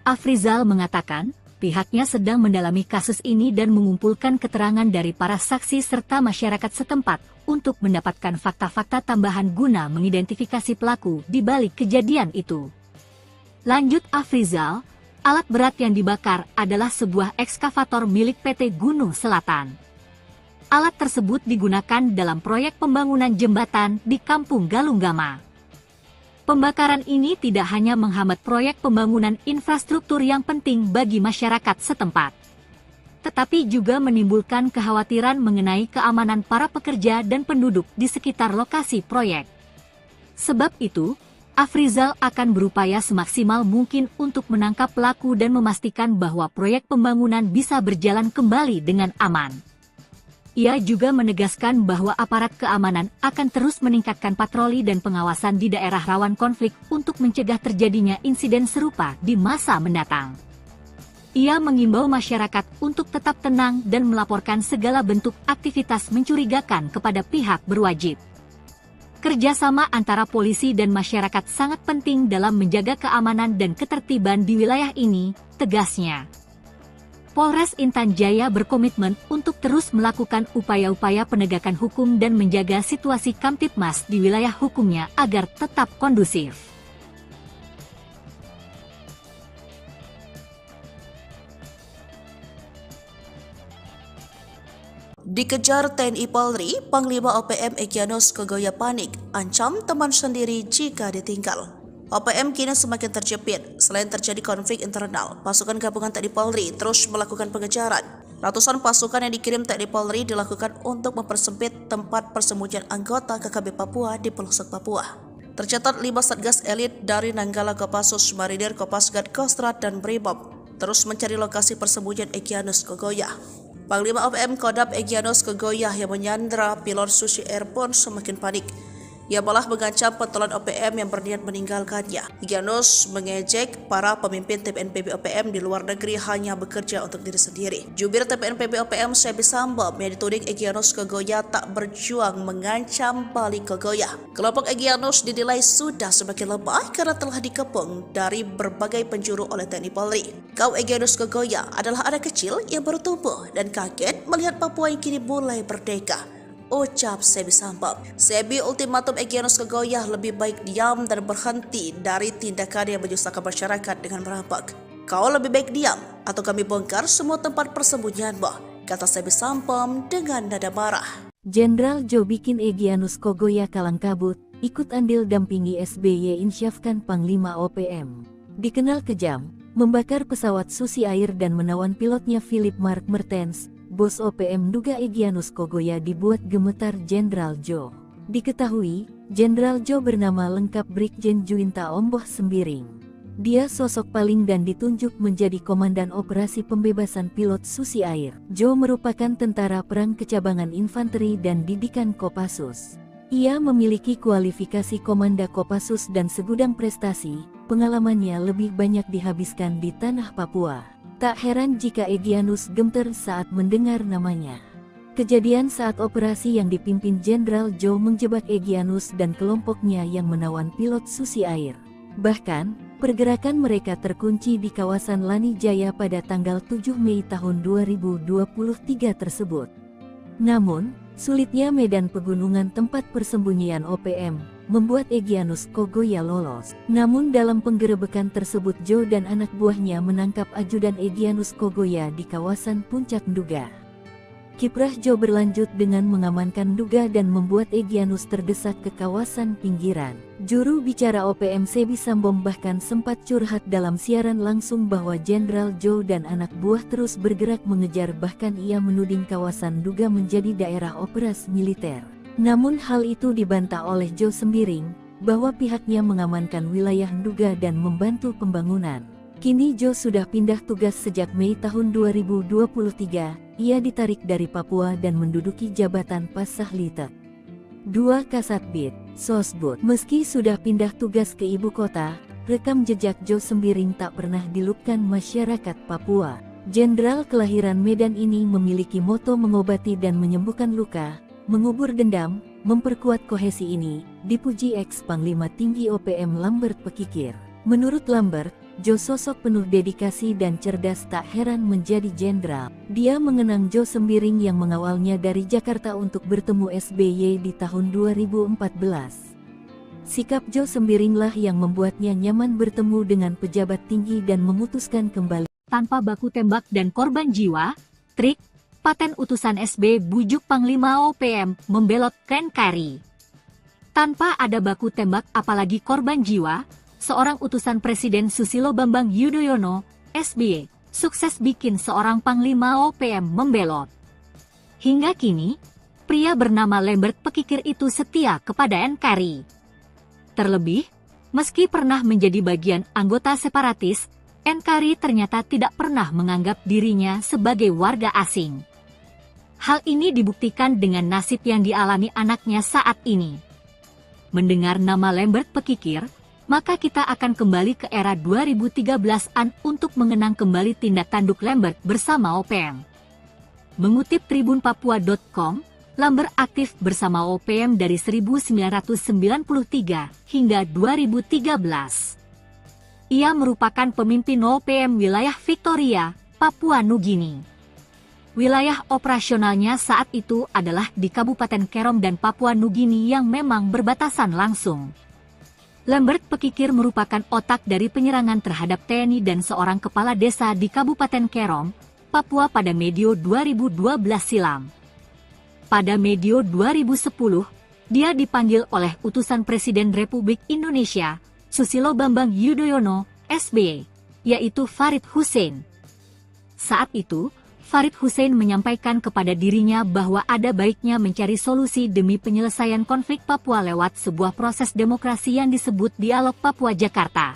Speaker 1: Afrizal mengatakan, pihaknya sedang mendalami kasus ini dan mengumpulkan keterangan dari para saksi serta masyarakat setempat untuk mendapatkan fakta-fakta tambahan guna mengidentifikasi pelaku di balik kejadian itu. Lanjut Afrizal, alat berat yang dibakar adalah sebuah ekskavator milik PT Gunung Selatan. Alat tersebut digunakan dalam proyek pembangunan jembatan di Kampung Galunggama. Pembakaran ini tidak hanya menghambat proyek pembangunan infrastruktur yang penting bagi masyarakat setempat, tetapi juga menimbulkan kekhawatiran mengenai keamanan para pekerja dan penduduk di sekitar lokasi proyek. Sebab itu, Afrizal akan berupaya semaksimal mungkin untuk menangkap pelaku dan memastikan bahwa proyek pembangunan bisa berjalan kembali dengan aman. Ia juga menegaskan bahwa aparat keamanan akan terus meningkatkan patroli dan pengawasan di daerah rawan konflik untuk mencegah terjadinya insiden serupa di masa mendatang. Ia mengimbau masyarakat untuk tetap tenang dan melaporkan segala bentuk aktivitas mencurigakan kepada pihak berwajib. Kerjasama antara polisi dan masyarakat sangat penting dalam menjaga keamanan dan ketertiban di wilayah ini, tegasnya. Polres Intan Jaya berkomitmen untuk terus melakukan upaya-upaya penegakan hukum dan menjaga situasi Kamtibmas di wilayah hukumnya agar tetap kondusif.
Speaker 2: Dikejar TNI Polri, Panglima OPM Egyanus Kogoya panik, ancam teman sendiri jika ditinggal. OPM kini semakin terjepit. Selain terjadi konflik internal, pasukan gabungan TNI Polri terus melakukan pengejaran. Ratusan pasukan yang dikirim TNI Polri dilakukan untuk mempersempit tempat persembunyian anggota KKB Papua di pelosok Papua. Tercatat 5 Satgas elit dari Nanggala Kopassus, Marinir, Kopasgat, Kostrad, dan Brimob terus mencari lokasi persembunyian Egyanus Kogoya. Panglima OPM Kodam Egyanus Kogoya yang menyandra pilot Susi Air pun semakin panik. Ia malah mengancam pentolan OPM yang berniat meninggalkannya. Egyanus mengejek para pemimpin TPNPB OPM di luar negeri hanya bekerja untuk diri sendiri. Jubir TPNPB OPM Sebi Sambom yang dituding Egyanus Kogoya tak berjuang mengancam balik Kogoya. Kelompok Egyanus dinilai sudah semakin lemah karena telah dikepung dari berbagai penjuru oleh TNI Polri. Kau Egyanus Kogoya adalah anak kecil yang baru tumbuh dan kaget melihat Papua yang kini mulai merdeka, ucap Sebi Sambom. Sebi ultimatum Egyanus Kogoya lebih baik diam dan berhenti dari tindakan yang menyusahkan masyarakat dengan merampok. Kau lebih baik diam atau kami bongkar semua tempat persembunyianmu, kata Sebi Sambom dengan nada marah.
Speaker 3: Jenderal Jo bikin Egyanus Kogoya kalang kabut, ikut andil dampingi SBY insyafkan Panglima OPM. Dikenal kejam, membakar pesawat Susi Air dan menawan pilotnya Philip Mark Mertens, bos OPM duga Egyanus Kogoya dibuat gemetar Jenderal Jo. Diketahui, Jenderal Jo bernama lengkap Brigjen Juinta Omboh Sembiring. Dia sosok paling dan ditunjuk menjadi Komandan Operasi Pembebasan Pilot Susi Air. Jo merupakan tentara perang kecabangan infanteri dan didikan Kopassus. Ia memiliki kualifikasi Komanda Kopassus dan segudang prestasi. Pengalamannya lebih banyak dihabiskan di tanah Papua. Tak heran jika Egyanus gemeter saat mendengar namanya. Kejadian saat operasi yang dipimpin Jenderal Jo menjebak Egyanus dan kelompoknya yang menawan pilot Susi Air. Bahkan, pergerakan mereka terkunci di kawasan Lani Jaya pada tanggal 7 Mei tahun 2023 tersebut. Namun, sulitnya medan pegunungan tempat persembunyian OPM membuat Egyanus Kogoya lolos. Namun dalam penggerebekan tersebut Jo dan anak buahnya menangkap ajudan Egyanus Kogoya di kawasan Puncak Nduga. Kiprah Jo berlanjut dengan mengamankan Nduga dan membuat Egyanus terdesak ke kawasan pinggiran. Juru bicara OPM Sebi Sambom bahkan sempat curhat dalam siaran langsung bahwa Jenderal Jo dan anak buah terus bergerak mengejar, bahkan ia menuding kawasan Nduga menjadi daerah operasi militer. Namun hal itu dibantah oleh Jo Sembiring, bahwa pihaknya mengamankan wilayah Nduga dan membantu pembangunan. Kini Jo sudah pindah tugas sejak Mei tahun 2023, ia ditarik dari Papua dan menduduki jabatan Pasahlitek 2 Kasatbid, Sosbud. Meski sudah pindah tugas ke ibu kota, rekam jejak Jo Sembiring tak pernah dilupkan masyarakat Papua. Jenderal kelahiran Medan ini memiliki moto mengobati dan menyembuhkan luka, mengubur dendam, memperkuat kohesi ini, dipuji ex-Panglima Tinggi OPM Lambert Pekikir. Menurut Lambert, Jo sosok penuh dedikasi dan cerdas, tak heran menjadi jenderal. Dia mengenang Jo Sembiring yang mengawalnya dari Jakarta untuk bertemu SBY di tahun 2014. Sikap Jo Sembiringlah yang membuatnya nyaman bertemu dengan pejabat tinggi dan memutuskan kembali.
Speaker 1: Tanpa baku tembak dan korban jiwa, trik paten utusan SB bujuk Panglima OPM membelot ke NKRI. Tanpa ada baku tembak apalagi korban jiwa, seorang utusan Presiden Susilo Bambang Yudhoyono, SBY, sukses bikin seorang Panglima OPM membelot. Hingga kini, pria bernama Lambert Pekikir itu setia kepada NKRI. Terlebih, Meski pernah menjadi bagian anggota separatis, Nkri ternyata tidak pernah menganggap dirinya sebagai warga asing. Hal ini dibuktikan dengan nasib yang dialami anaknya saat ini. Mendengar nama Lambert Pekikir, maka kita akan kembali ke era 2013-an untuk mengenang kembali tindak tanduk Lambert bersama OPM. Mengutip tribunpapua.com, Lambert aktif bersama OPM dari 1993 hingga 2013. Ia merupakan pemimpin OPM wilayah Victoria, Papua Nugini. Wilayah operasionalnya saat itu adalah di Kabupaten Kerom dan Papua Nugini yang memang berbatasan langsung. Lambert Pekikir merupakan otak dari penyerangan terhadap TNI dan seorang kepala desa di Kabupaten Kerom, Papua pada medio 2012 silam. Pada medio 2010, dia dipanggil oleh utusan Presiden Republik Indonesia, Susilo Bambang Yudhoyono, SBY, yaitu Farid Hussein. Saat itu, Farid Hussein menyampaikan kepada dirinya bahwa ada baiknya mencari solusi demi penyelesaian konflik Papua lewat sebuah proses demokrasi yang disebut Dialog Papua Jakarta.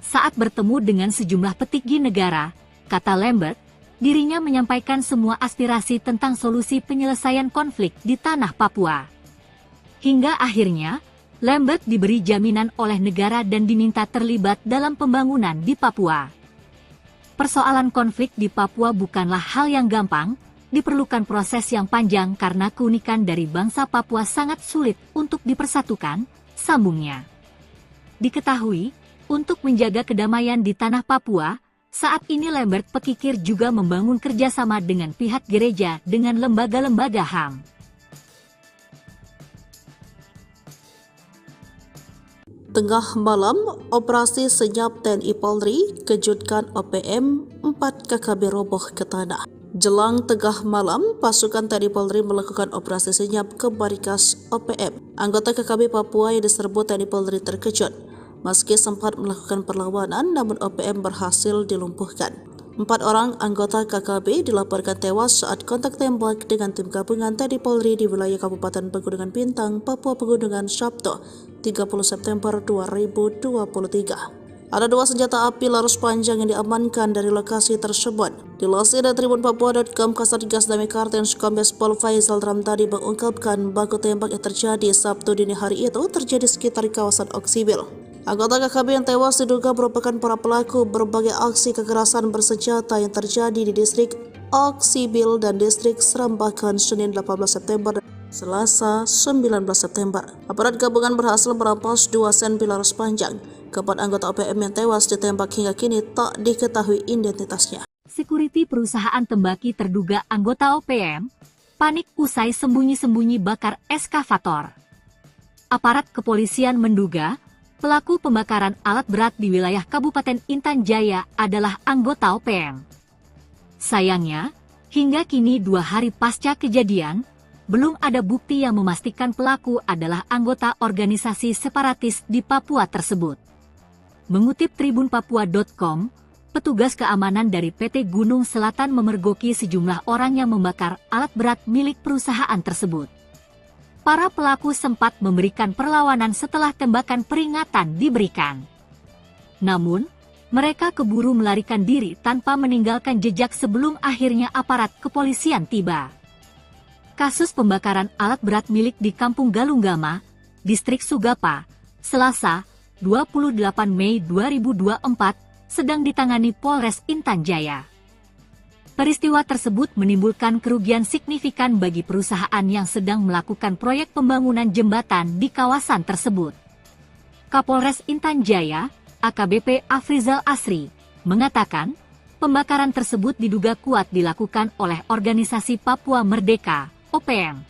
Speaker 1: Saat bertemu dengan sejumlah petinggi negara, kata Lambert, dirinya menyampaikan semua aspirasi tentang solusi penyelesaian konflik di tanah Papua. Hingga akhirnya, Lambert diberi jaminan oleh negara dan diminta terlibat dalam pembangunan di Papua. Persoalan konflik di Papua bukanlah hal yang gampang, diperlukan proses yang panjang karena keunikan dari bangsa Papua sangat sulit untuk dipersatukan, sambungnya. Diketahui, untuk menjaga kedamaian di tanah Papua, saat ini Lambert Pekikir juga membangun kerjasama dengan pihak gereja dengan lembaga-lembaga HAM.
Speaker 2: Tengah malam, operasi senyap TNI Polri kejutkan OPM, 4 KKB roboh ke tanah. Jelang tengah malam, pasukan TNI Polri melakukan operasi senyap ke markas OPM. Anggota KKB Papua yang diserbu TNI Polri terkejut. Meski sempat melakukan perlawanan, namun OPM berhasil dilumpuhkan. 4 orang anggota KKB dilaporkan tewas saat kontak tembak dengan tim gabungan TNI Polri di wilayah Kabupaten Pegunungan Bintang, Papua Pegunungan, Sabtu, 30 September 2023. Ada 2 senjata api laras panjang yang diamankan dari lokasi tersebut. Dilansir dari tribunpapua.com, Kasatgas Damai Kartens Kombes Pol Faisal Ramtadi mengungkapkan baku tembak yang terjadi Sabtu dini hari itu terjadi sekitar kawasan Oksibil. Anggota KKB yang tewas diduga merupakan para pelaku berbagai aksi kekerasan bersenjata yang terjadi di distrik Oksibil dan distrik Serambakan Senin 18 September, Selasa 19 September. Aparat gabungan berhasil merampas 2 senpi laras panjang. Keempat anggota OPM yang tewas ditembak hingga kini tak diketahui identitasnya.
Speaker 1: Security perusahaan tembaki terduga anggota OPM panik usai sembunyi-sembunyi bakar eskavator. Aparat kepolisian menduga pelaku pembakaran alat berat di wilayah Kabupaten Intan Jaya adalah anggota OPM. Sayangnya, hingga kini 2 hari pasca kejadian, belum ada bukti yang memastikan pelaku adalah anggota organisasi separatis di Papua tersebut. Mengutip tribunpapua.com, petugas keamanan dari PT Gunung Selatan memergoki sejumlah orang yang membakar alat berat milik perusahaan tersebut. Para pelaku sempat memberikan perlawanan setelah tembakan peringatan diberikan. Namun, mereka keburu melarikan diri tanpa meninggalkan jejak sebelum akhirnya aparat kepolisian tiba. Kasus pembakaran alat berat milik di Kampung Galunggama, Distrik Sugapa, Selasa, 28 Mei 2024, sedang ditangani Polres Intan Jaya. Peristiwa tersebut menimbulkan kerugian signifikan bagi perusahaan yang sedang melakukan proyek pembangunan jembatan di kawasan tersebut. Kapolres Intan Jaya, AKBP Afrizal Asri, mengatakan pembakaran tersebut diduga kuat dilakukan oleh organisasi Papua Merdeka, OPM.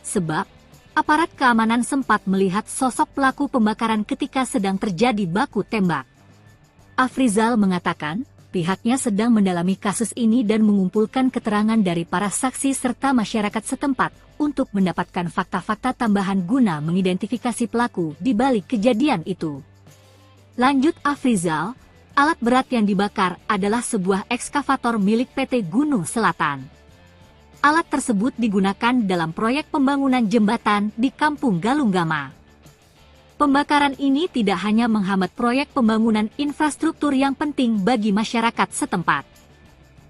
Speaker 1: Sebab, aparat keamanan sempat melihat sosok pelaku pembakaran ketika sedang terjadi baku tembak. Afrizal mengatakan, pihaknya sedang mendalami kasus ini dan mengumpulkan keterangan dari para saksi serta masyarakat setempat untuk mendapatkan fakta-fakta tambahan guna mengidentifikasi pelaku di balik kejadian itu. Lanjut Afrizal, alat berat yang dibakar adalah sebuah ekskavator milik PT Gunung Selatan. Alat tersebut digunakan dalam proyek pembangunan jembatan di Kampung Galunggama. Pembakaran ini tidak hanya menghambat proyek pembangunan infrastruktur yang penting bagi masyarakat setempat,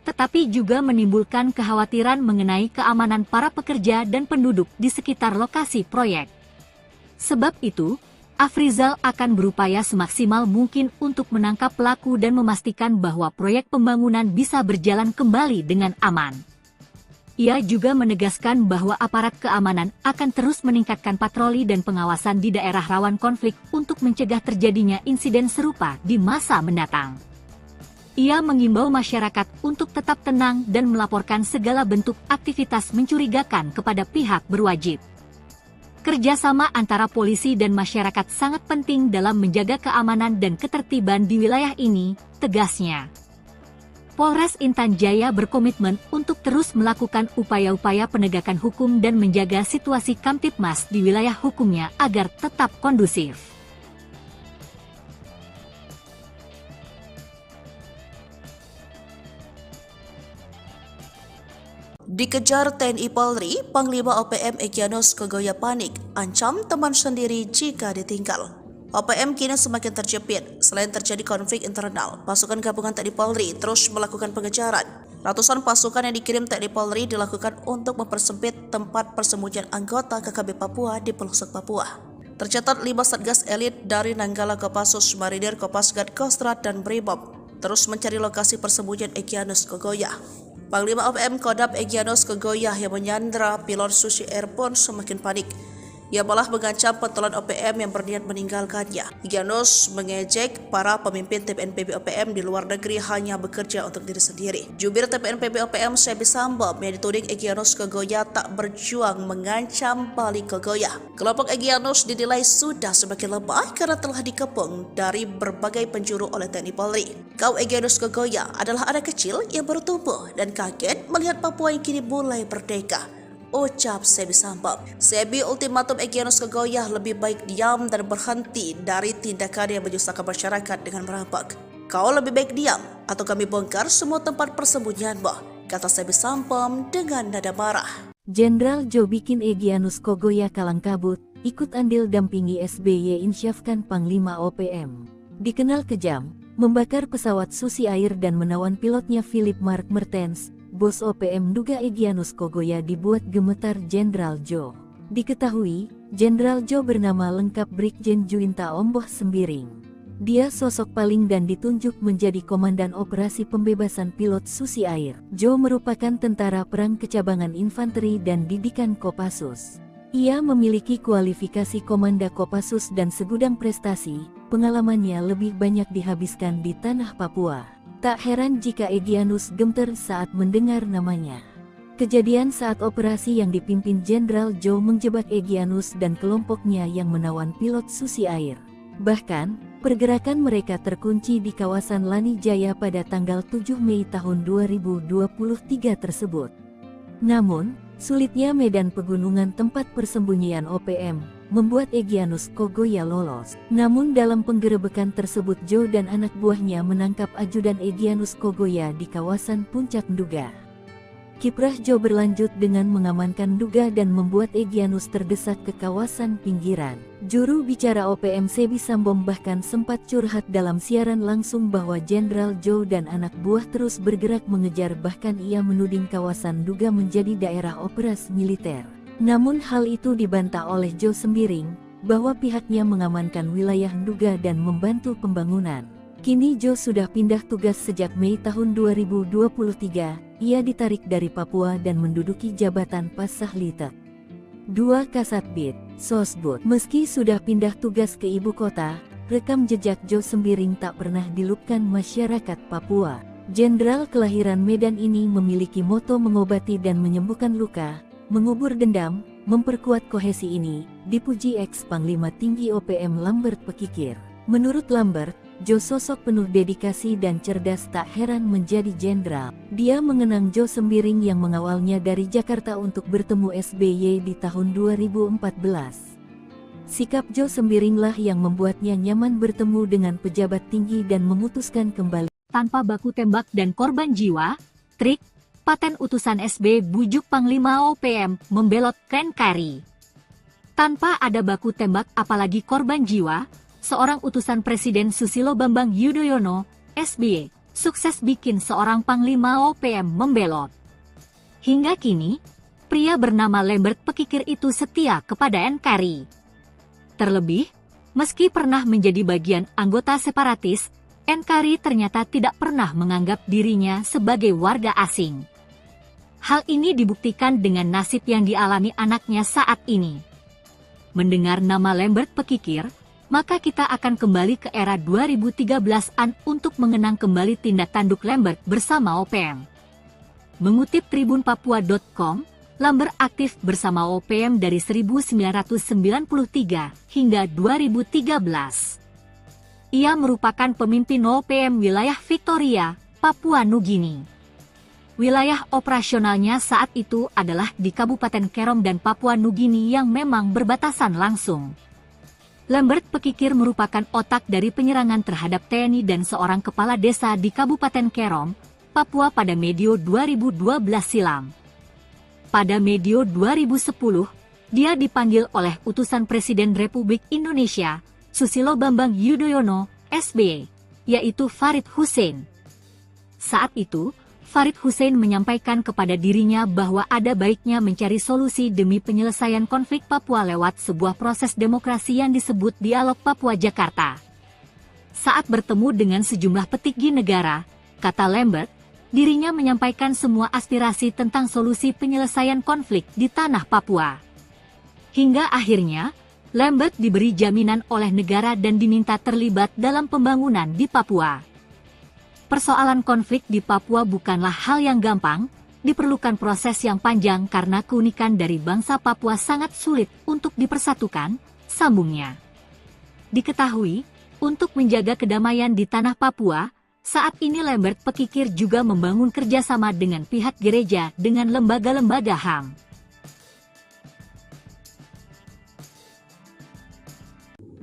Speaker 1: tetapi juga menimbulkan kekhawatiran mengenai keamanan para pekerja dan penduduk di sekitar lokasi proyek. Sebab itu, Afrizal akan berupaya semaksimal mungkin untuk menangkap pelaku dan memastikan bahwa proyek pembangunan bisa berjalan kembali dengan aman. Ia juga menegaskan bahwa aparat keamanan akan terus meningkatkan patroli dan pengawasan di daerah rawan konflik untuk mencegah terjadinya insiden serupa di masa mendatang. Ia mengimbau masyarakat untuk tetap tenang dan melaporkan segala bentuk aktivitas mencurigakan kepada pihak berwajib. Kerjasama antara polisi dan masyarakat sangat penting dalam menjaga keamanan dan ketertiban di wilayah ini, tegasnya. Polres Intan Jaya berkomitmen untuk terus melakukan upaya-upaya penegakan hukum dan menjaga situasi Kamtibmas di wilayah hukumnya agar tetap kondusif.
Speaker 2: Dikejar TNI Polri, Panglima OPM Egyanus Kogoya panik, ancam teman sendiri jika ditinggal. OPM kini semakin terjepit. Selain terjadi konflik internal, pasukan gabungan TNI Polri terus melakukan pengejaran. Ratusan pasukan yang dikirim TNI Polri dilakukan untuk mempersempit tempat persembunyian anggota KKB Papua di pelosok Papua. Tercatat 5 satgas elit dari Nanggala Kopassus, Marinir, Kopasgat, Kostrad, dan Brimob terus mencari lokasi persembunyian Egyanus Kogoya. Panglima OPM Kodam Egyanus Kogoya yang menyandra pilot Susi Air pun semakin panik. Ia malah mengancam pentolan OPM yang berniat meninggalkannya. Egyanus mengejek para pemimpin TPNPB OPM di luar negeri hanya bekerja untuk diri sendiri. Jubir TPNPB OPM Sebi Sambo yang dituding Egyanus Kogoya tak berjuang mengancam balik Kogoya. Kelompok Egyanus dinilai sudah semakin lemah karena telah dikepung dari berbagai penjuru oleh TNI Polri. Kau Egyanus Kogoya adalah anak kecil yang baru tumbuh dan kaget melihat Papua yang kini mulai merdeka, ucap Sebi Sambo. Sebi ultimatum Egyanus Kogoya lebih baik diam dan berhenti dari tindakan yang menyusahkan masyarakat dengan merampok. Kau lebih baik diam atau kami bongkar semua tempat persembunyianmu, kata Sebi Sambo dengan nada marah.
Speaker 3: Jenderal Jo bikin Egyanus Kogoya kalang kabut, ikut andil dampingi SBY insyafkan Panglima OPM. Dikenal kejam, membakar pesawat Susi Air dan menawan pilotnya Philip Mark Mertens. Bos OPM duga Egyanus Kogoya dibuat gemetar Jenderal Jo. Diketahui, Jenderal Jo bernama lengkap Brigjen Juinta Omboh Sembiring. Dia sosok paling dan ditunjuk menjadi Komandan Operasi Pembebasan Pilot Susi Air. Jo merupakan tentara perang kecabangan infanteri dan didikan Kopassus. Ia memiliki kualifikasi Komanda Kopassus dan segudang prestasi, pengalamannya lebih banyak dihabiskan di tanah Papua. Tak heran jika Egyanus gemetar saat mendengar namanya. Kejadian saat operasi yang dipimpin Jenderal Jo menjebak Egyanus dan kelompoknya yang menawan pilot Susi Air. Bahkan, pergerakan mereka terkunci di kawasan Lani Jaya pada tanggal 7 Mei tahun 2023 tersebut. Namun, sulitnya medan pegunungan tempat persembunyian OPM membuat Egyanus Kogoya lolos. Namun dalam penggerebekan tersebut Jo dan anak buahnya menangkap ajudan Egyanus Kogoya di kawasan Puncak Nduga. Kiprah Jo berlanjut dengan mengamankan Nduga dan membuat Egyanus terdesak ke kawasan pinggiran. Juru bicara OPM Sebi Sambo bahkan sempat curhat dalam siaran langsung bahwa Jenderal Jo dan anak buah terus bergerak mengejar, bahkan ia menuding kawasan Nduga menjadi daerah operasi militer. Namun hal itu dibantah oleh Jo Sembiring, bahwa pihaknya mengamankan wilayah Nduga dan membantu pembangunan. Kini Jo sudah pindah tugas sejak Mei tahun 2023, ia ditarik dari Papua dan menduduki jabatan Pasahlitek 2 Kasatbid, Sosbud. Meski sudah pindah tugas ke ibu kota, rekam jejak Jo Sembiring tak pernah dilupkan masyarakat Papua. Jenderal kelahiran Medan ini memiliki moto mengobati dan menyembuhkan luka, mengubur dendam, memperkuat kohesi ini, dipuji ex-Panglima Tinggi OPM Lambert Pekikir. Menurut Lambert, Jo sosok penuh dedikasi dan cerdas, tak heran menjadi jenderal. Dia mengenang Jo Sembiring yang mengawalnya dari Jakarta untuk bertemu SBY di tahun 2014. Sikap Jo Sembiringlah yang membuatnya nyaman bertemu dengan pejabat tinggi dan memutuskan kembali.
Speaker 1: Tanpa baku tembak dan korban jiwa, trik paten utusan SB bujuk Panglima OPM membelot ke NKRI. Tanpa ada baku tembak apalagi korban jiwa, seorang utusan Presiden Susilo Bambang Yudhoyono, SBY, sukses bikin seorang Panglima OPM membelot. Hingga kini, pria bernama Lambert Pekikir itu setia kepada NKRI. Terlebih, meski pernah menjadi bagian anggota separatis, NKRI ternyata tidak pernah menganggap dirinya sebagai warga asing. Hal ini dibuktikan dengan nasib yang dialami anaknya saat ini. Mendengar nama Lambert Pekikir, maka kita akan kembali ke era 2013-an untuk mengenang kembali tindak tanduk Lambert bersama OPM. Mengutip tribunpapua.com, Lambert aktif bersama OPM dari 1993 hingga 2013. Ia merupakan pemimpin OPM wilayah Victoria, Papua Nugini. Wilayah operasionalnya saat itu adalah di Kabupaten Kerom dan Papua Nugini yang memang berbatasan langsung. Lambert Pekikir merupakan otak dari penyerangan terhadap TNI dan seorang kepala desa di Kabupaten Kerom, Papua pada medio 2012 silam. Pada medio 2010, dia dipanggil oleh utusan Presiden Republik Indonesia, Susilo Bambang Yudhoyono, SBY, yaitu Farid Hussein. Saat itu, Farid Hussein menyampaikan kepada dirinya bahwa ada baiknya mencari solusi demi penyelesaian konflik Papua lewat sebuah proses demokrasi yang disebut Dialog Papua Jakarta. Saat bertemu dengan sejumlah petinggi negara, kata Lambert, dirinya menyampaikan semua aspirasi tentang solusi penyelesaian konflik di tanah Papua. Hingga akhirnya, Lambert diberi jaminan oleh negara dan diminta terlibat dalam pembangunan di Papua. Persoalan konflik di Papua bukanlah hal yang gampang, diperlukan proses yang panjang karena keunikan dari bangsa Papua sangat sulit untuk dipersatukan, sambungnya. Diketahui, untuk menjaga kedamaian di tanah Papua, saat ini Lambert Pekikir juga membangun kerjasama dengan pihak gereja dengan lembaga-lembaga HAM.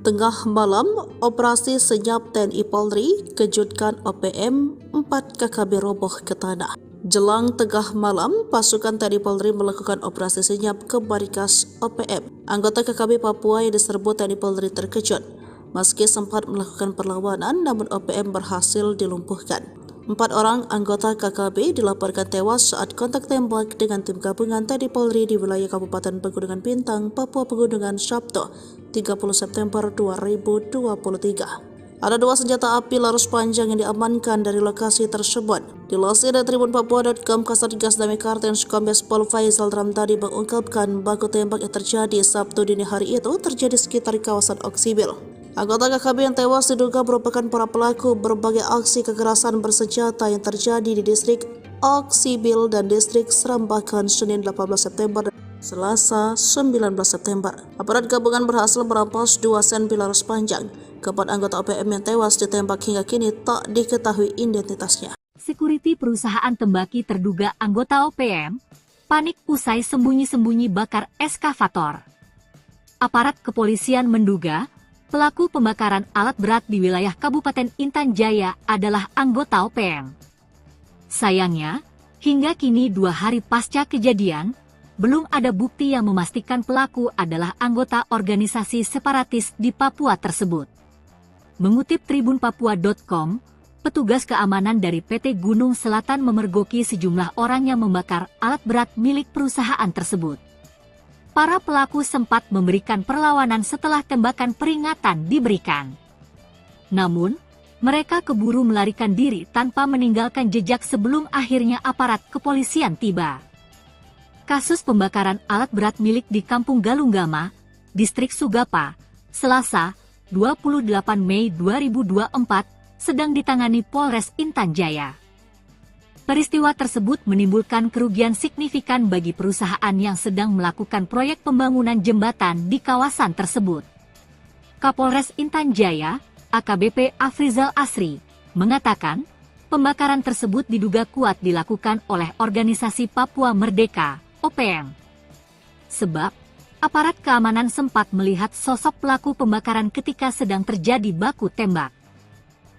Speaker 2: Tengah malam, operasi senyap TNI Polri kejutkan OPM, 4 KKB roboh ke tanah. Jelang tengah malam, pasukan TNI Polri melakukan operasi senyap ke markas OPM. Anggota KKB Papua yang diserbu TNI Polri terkejut. Meski sempat melakukan perlawanan, namun OPM berhasil dilumpuhkan. 4 orang anggota KKB dilaporkan tewas saat kontak tembak dengan tim gabungan TNI Polri di wilayah Kabupaten Pegunungan Bintang, Papua Pegunungan, Sabtu, 30 September 2023. Ada 2 senjata api laras panjang yang diamankan dari lokasi tersebut. Dilansir dari tribunpapua.com, Kasatgas Damai Kartens Kombes Pol Faisal Ramtadi mengungkapkan baku tembak yang terjadi Sabtu dini hari itu terjadi sekitar kawasan Oksibil. Anggota KKB yang tewas diduga merupakan para pelaku berbagai aksi kekerasan bersenjata yang terjadi di distrik Oksibil dan distrik Serambakan Senin 18 September dan Selasa 19 September. Aparat gabungan berhasil merampas 2 senpi laras panjang. Keempat anggota OPM yang tewas ditembak hingga kini tak diketahui identitasnya.
Speaker 1: Security perusahaan tembaki terduga anggota OPM panik usai sembunyi-sembunyi bakar eskavator. Aparat kepolisian menduga pelaku pembakaran alat berat di wilayah Kabupaten Intan Jaya adalah anggota OPM. Sayangnya, hingga kini 2 hari pasca kejadian, belum ada bukti yang memastikan pelaku adalah anggota organisasi separatis di Papua tersebut. Mengutip tribunpapua.com, petugas keamanan dari PT Gunung Selatan memergoki sejumlah orang yang membakar alat berat milik perusahaan tersebut. Para pelaku sempat memberikan perlawanan setelah tembakan peringatan diberikan. Namun, mereka keburu melarikan diri tanpa meninggalkan jejak sebelum akhirnya aparat kepolisian tiba. Kasus pembakaran alat berat milik di Kampung Galunggama, Distrik Sugapa, Selasa, 28 Mei 2024, sedang ditangani Polres Intan Jaya. Peristiwa tersebut menimbulkan kerugian signifikan bagi perusahaan yang sedang melakukan proyek pembangunan jembatan di kawasan tersebut. Kapolres Intan Jaya, AKBP Afrizal Asri, mengatakan pembakaran tersebut diduga kuat dilakukan oleh Organisasi Papua Merdeka, OPM. Sebab, aparat keamanan sempat melihat sosok pelaku pembakaran ketika sedang terjadi baku tembak.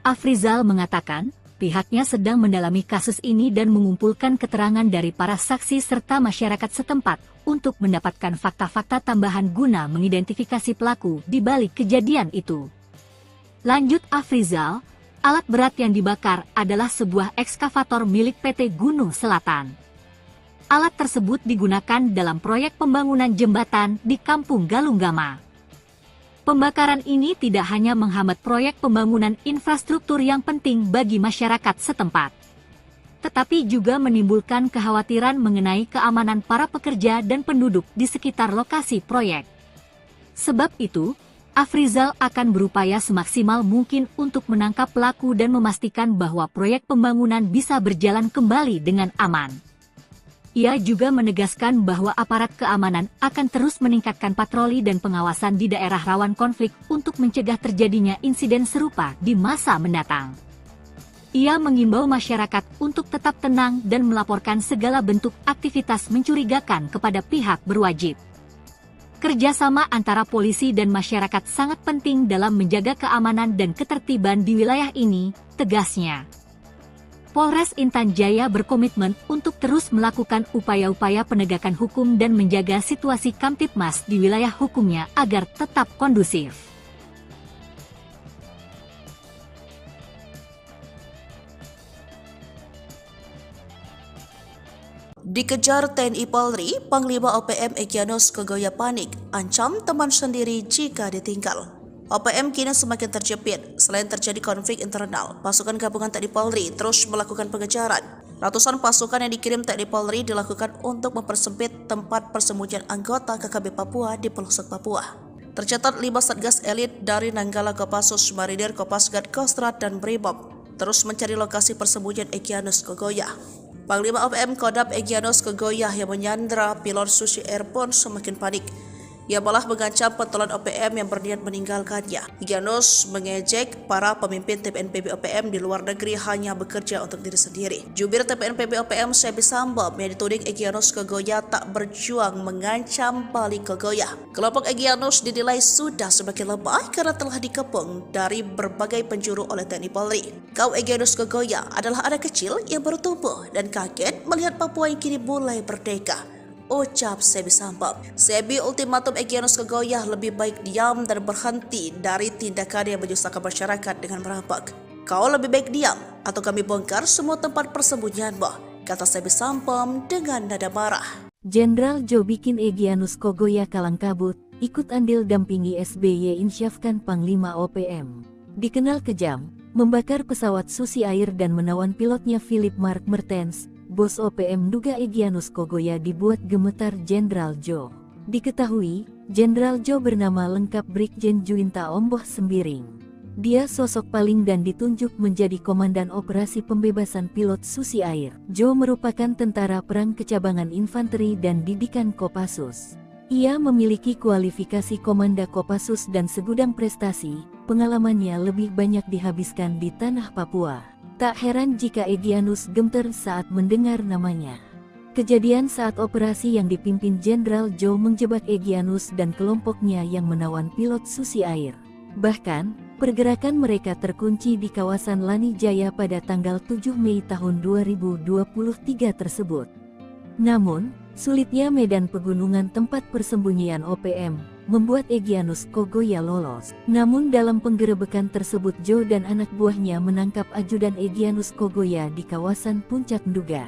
Speaker 1: Afrizal mengatakan, Pihaknya sedang mendalami kasus ini dan mengumpulkan keterangan dari para saksi serta masyarakat setempat untuk mendapatkan fakta-fakta tambahan guna mengidentifikasi pelaku di balik kejadian itu. Lanjut Afrizal, alat berat yang dibakar adalah sebuah ekskavator milik PT Gunung Selatan. Alat tersebut digunakan dalam proyek pembangunan jembatan di Kampung Galunggama. Pembakaran ini tidak hanya menghambat proyek pembangunan infrastruktur yang penting bagi masyarakat setempat, tetapi juga menimbulkan kekhawatiran mengenai keamanan para pekerja dan penduduk di sekitar lokasi proyek. Sebab itu, Afrizal akan berupaya semaksimal mungkin untuk menangkap pelaku dan memastikan bahwa proyek pembangunan bisa berjalan kembali dengan aman. Ia juga menegaskan bahwa aparat keamanan akan terus meningkatkan patroli dan pengawasan di daerah rawan konflik untuk mencegah terjadinya insiden serupa di masa mendatang. Ia mengimbau masyarakat untuk tetap tenang dan melaporkan segala bentuk aktivitas mencurigakan kepada pihak berwajib. Kerjasama antara polisi dan masyarakat sangat penting dalam menjaga keamanan dan ketertiban di wilayah ini, tegasnya. Polres Intan Jaya berkomitmen untuk terus melakukan upaya-upaya penegakan hukum dan menjaga situasi Kamtibmas di wilayah hukumnya agar tetap kondusif.
Speaker 2: Dikejar TNI Polri, Panglima OPM Egyanus Kogoya panik, ancam teman sendiri jika ditinggal. OPM kini semakin terjepit. Selain terjadi konflik internal, pasukan gabungan TNI Polri terus melakukan pengejaran. Ratusan pasukan yang dikirim TNI Polri dilakukan untuk mempersempit tempat persembunyian anggota KKB Papua di pelosok Papua. Tercatat 5 satgas elit dari Nanggala Kopassus, Marinir, Kopasgat, Kostrad, dan Brimob terus mencari lokasi persembunyian Egyanus Kogoya. Panglima OPM Kodam Egyanus Kogoya yang menyandra pilot Susi Air pun semakin panik. Ia malah mengancam pentolan OPM yang berniat meninggalkannya. Egyanus mengejek para pemimpin TPNPB OPM di luar negeri hanya bekerja untuk diri sendiri. Jubir TPNPB OPM Sebi Sambom yang dituding Egyanus Kogoya tak berjuang mengancam balik Kogoya. Kelompok Egyanus dinilai sudah semakin lemah karena telah dikepung dari berbagai penjuru oleh TNI Polri. Kau Egyanus Kogoya adalah anak kecil yang baru tumbuh dan kaget melihat Papua yang kini mulai merdeka, ucap Sebi Sambom. Sebi ultimatum Egyanus Kogoya lebih baik diam dan berhenti dari tindakan yang menyusahkan masyarakat dengan merampok. Kau lebih baik diam atau kami bongkar semua tempat persembunyianmu, kata Sebi Sambom dengan nada marah.
Speaker 3: Jenderal Jo bikin Egyanus Kogoya kalang kabut, ikut andil dampingi SBY insyafkan Panglima OPM. Dikenal kejam, membakar pesawat Susi Air dan menawan pilotnya Philip Mark Mertens. Bos OPM duga Egyanus Kogoya dibuat gemetar Jenderal Jo. Diketahui, Jenderal Jo bernama lengkap Brigjen Juinta Omboh Sembiring. Dia sosok paling dan ditunjuk menjadi Komandan Operasi Pembebasan Pilot Susi Air. Jo merupakan tentara perang kecabangan infanteri dan didikan Kopassus. Ia memiliki kualifikasi Komanda Kopassus dan segudang prestasi, pengalamannya lebih banyak dihabiskan di tanah Papua. Tak heran jika Egyanus gemeter saat mendengar namanya. Kejadian saat operasi yang dipimpin Jenderal Jo menjebak Egyanus dan kelompoknya yang menawan pilot Susi Air. Bahkan, pergerakan mereka terkunci di kawasan Lani Jaya pada tanggal 7 Mei tahun 2023 tersebut. Namun, sulitnya medan pegunungan tempat persembunyian OPM membuat Egyanus Kogoya lolos. Namun dalam penggerebekan tersebut Jo dan anak buahnya menangkap ajudan Egyanus Kogoya di kawasan Puncak Nduga.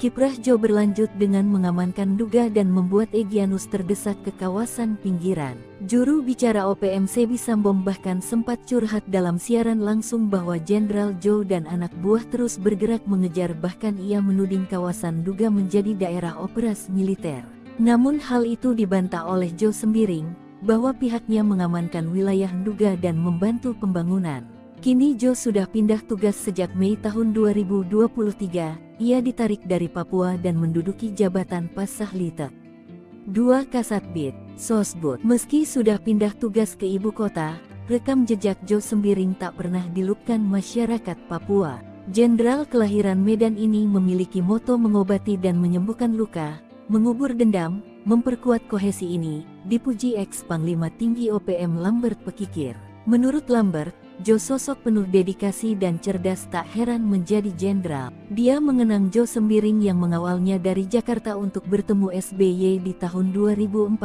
Speaker 3: Kiprah Jo berlanjut dengan mengamankan Nduga dan membuat Egyanus terdesak ke kawasan pinggiran. Juru bicara OPM Sebi Sambom bahkan sempat curhat dalam siaran langsung bahwa Jenderal Jo dan anak buah terus bergerak mengejar, bahkan ia menuding kawasan Nduga menjadi daerah operasi militer. Namun hal itu dibantah oleh Jo Sembiring, bahwa pihaknya mengamankan wilayah Nduga dan membantu pembangunan. Kini Jo sudah pindah tugas sejak Mei tahun 2023, ia ditarik dari Papua dan menduduki jabatan Pasahlitek 2 Kasatbid, Sosbud. Meski sudah pindah tugas ke ibu kota, rekam jejak Jo Sembiring tak pernah dilupkan masyarakat Papua. Jenderal kelahiran Medan ini memiliki moto mengobati dan menyembuhkan luka, mengubur dendam, memperkuat kohesi ini, dipuji ex Panglima Tinggi OPM Lambert Pekikir. Menurut Lambert, Jo sosok penuh dedikasi dan cerdas, tak heran menjadi jenderal. Dia mengenang Jo Sembiring yang mengawalnya dari Jakarta untuk bertemu SBY di tahun 2014.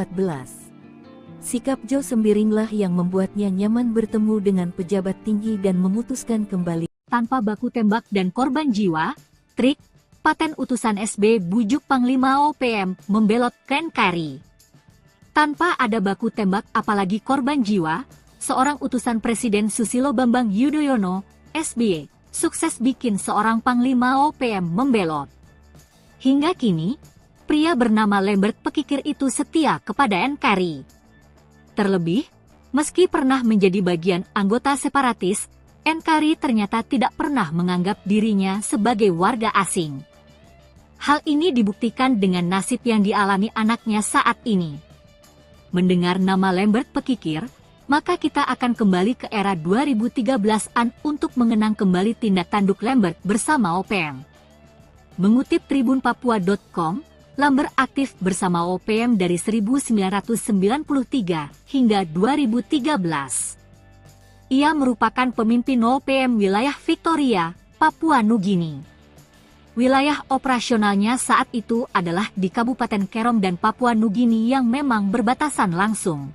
Speaker 3: Sikap Jo Sembiringlah yang membuatnya nyaman bertemu dengan pejabat tinggi dan memutuskan kembali.
Speaker 1: Tanpa baku tembak dan korban jiwa, trik, paten utusan SB bujuk Panglima OPM membelot ke NKRI. Tanpa ada baku tembak apalagi korban jiwa, seorang utusan Presiden Susilo Bambang Yudhoyono, SBY, sukses bikin seorang Panglima OPM membelot. Hingga kini, pria bernama Lambert Pekikir itu setia kepada NKRI. Terlebih, meski pernah menjadi bagian anggota separatis, NKRI ternyata tidak pernah menganggap dirinya sebagai warga asing. Hal ini dibuktikan dengan nasib yang dialami anaknya saat ini. Mendengar nama Lambert Pekikir, maka kita akan kembali ke era 2013-an untuk mengenang kembali tindak tanduk Lambert bersama OPM. Mengutip tribunpapua.com, Lambert aktif bersama OPM dari 1993 hingga 2013. Ia merupakan pemimpin OPM wilayah Victoria, Papua Nugini. Wilayah operasionalnya saat itu adalah di Kabupaten Kerom dan Papua Nugini yang memang berbatasan langsung.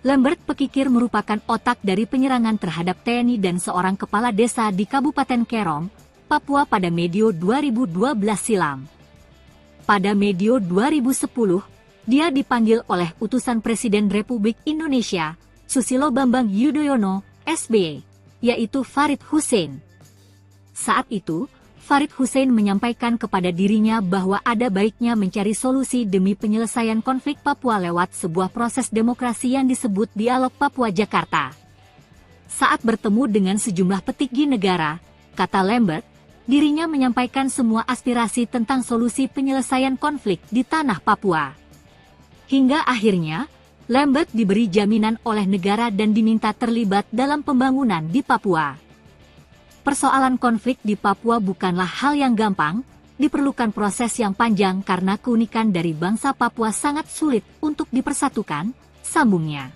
Speaker 1: Lambert Pekikir merupakan otak dari penyerangan terhadap TNI dan seorang kepala desa di Kabupaten Kerom, Papua pada medio 2012 silam. Pada medio 2010, dia dipanggil oleh utusan Presiden Republik Indonesia, Susilo Bambang Yudhoyono, SBY, yaitu Farid Hussein. Saat itu, Farid Hussein menyampaikan kepada dirinya bahwa ada baiknya mencari solusi demi penyelesaian konflik Papua lewat sebuah proses demokrasi yang disebut Dialog Papua Jakarta. Saat bertemu dengan sejumlah petinggi negara, kata Lambert, dirinya menyampaikan semua aspirasi tentang solusi penyelesaian konflik di tanah Papua. Hingga akhirnya, Lambert diberi jaminan oleh negara dan diminta terlibat dalam pembangunan di Papua. Persoalan konflik di Papua bukanlah hal yang gampang, diperlukan proses yang panjang karena keunikan dari bangsa Papua sangat sulit untuk dipersatukan, sambungnya.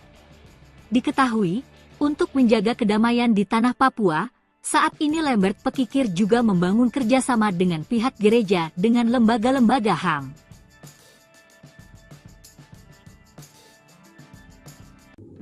Speaker 1: Diketahui, untuk menjaga kedamaian di tanah Papua, saat ini Lambert Pekikir juga membangun kerjasama dengan pihak gereja dengan lembaga-lembaga HAM.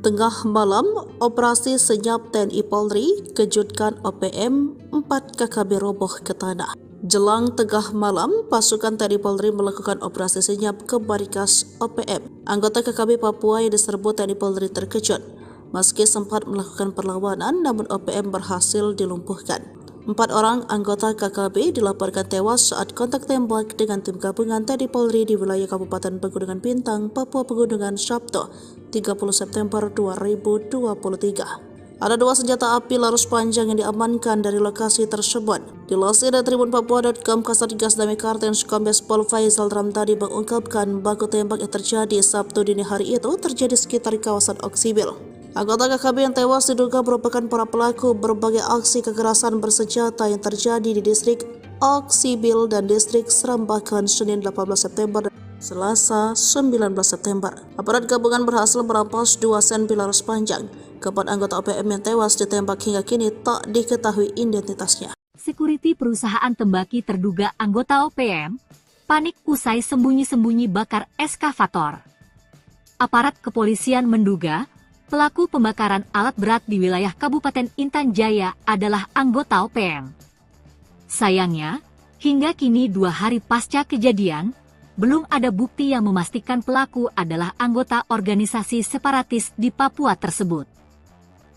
Speaker 2: Tengah malam, operasi senyap TNI Polri kejutkan OPM, 4 KKB roboh ke tanah. Jelang tengah malam, pasukan TNI Polri melakukan operasi senyap ke markas OPM. Anggota KKB Papua yang diserbu TNI Polri terkejut. Meski sempat melakukan perlawanan, namun OPM berhasil dilumpuhkan. 4 orang anggota KKB dilaporkan tewas saat kontak tembak dengan tim gabungan TNI Polri di wilayah Kabupaten Pegunungan Bintang, Papua Pegunungan, Sabtu, 30 September 2023. Ada 2 senjata api laras panjang yang diamankan dari lokasi tersebut. Dilansir dari tribunpapua.com, Kasatgas Damai Kartens Kombes Pol Faisal Ramtadi mengungkapkan baku tembak yang terjadi Sabtu dini hari itu terjadi sekitar kawasan Oksibil. Anggota KKB yang tewas diduga merupakan para pelaku berbagai aksi kekerasan bersenjata yang terjadi di distrik Oksibil dan distrik Serambakan Senin 18 September dan Selasa 19 September. Aparat gabungan berhasil merampas 2 senpi laras panjang. Keempat anggota OPM yang tewas ditembak hingga kini tak diketahui identitasnya.
Speaker 1: Security perusahaan tembaki terduga anggota OPM panik usai sembunyi-sembunyi bakar eskavator. Aparat kepolisian menduga pelaku pembakaran alat berat di wilayah Kabupaten Intan Jaya adalah anggota OPM. Sayangnya, hingga kini 2 hari pasca kejadian, belum ada bukti yang memastikan pelaku adalah anggota organisasi separatis di Papua tersebut.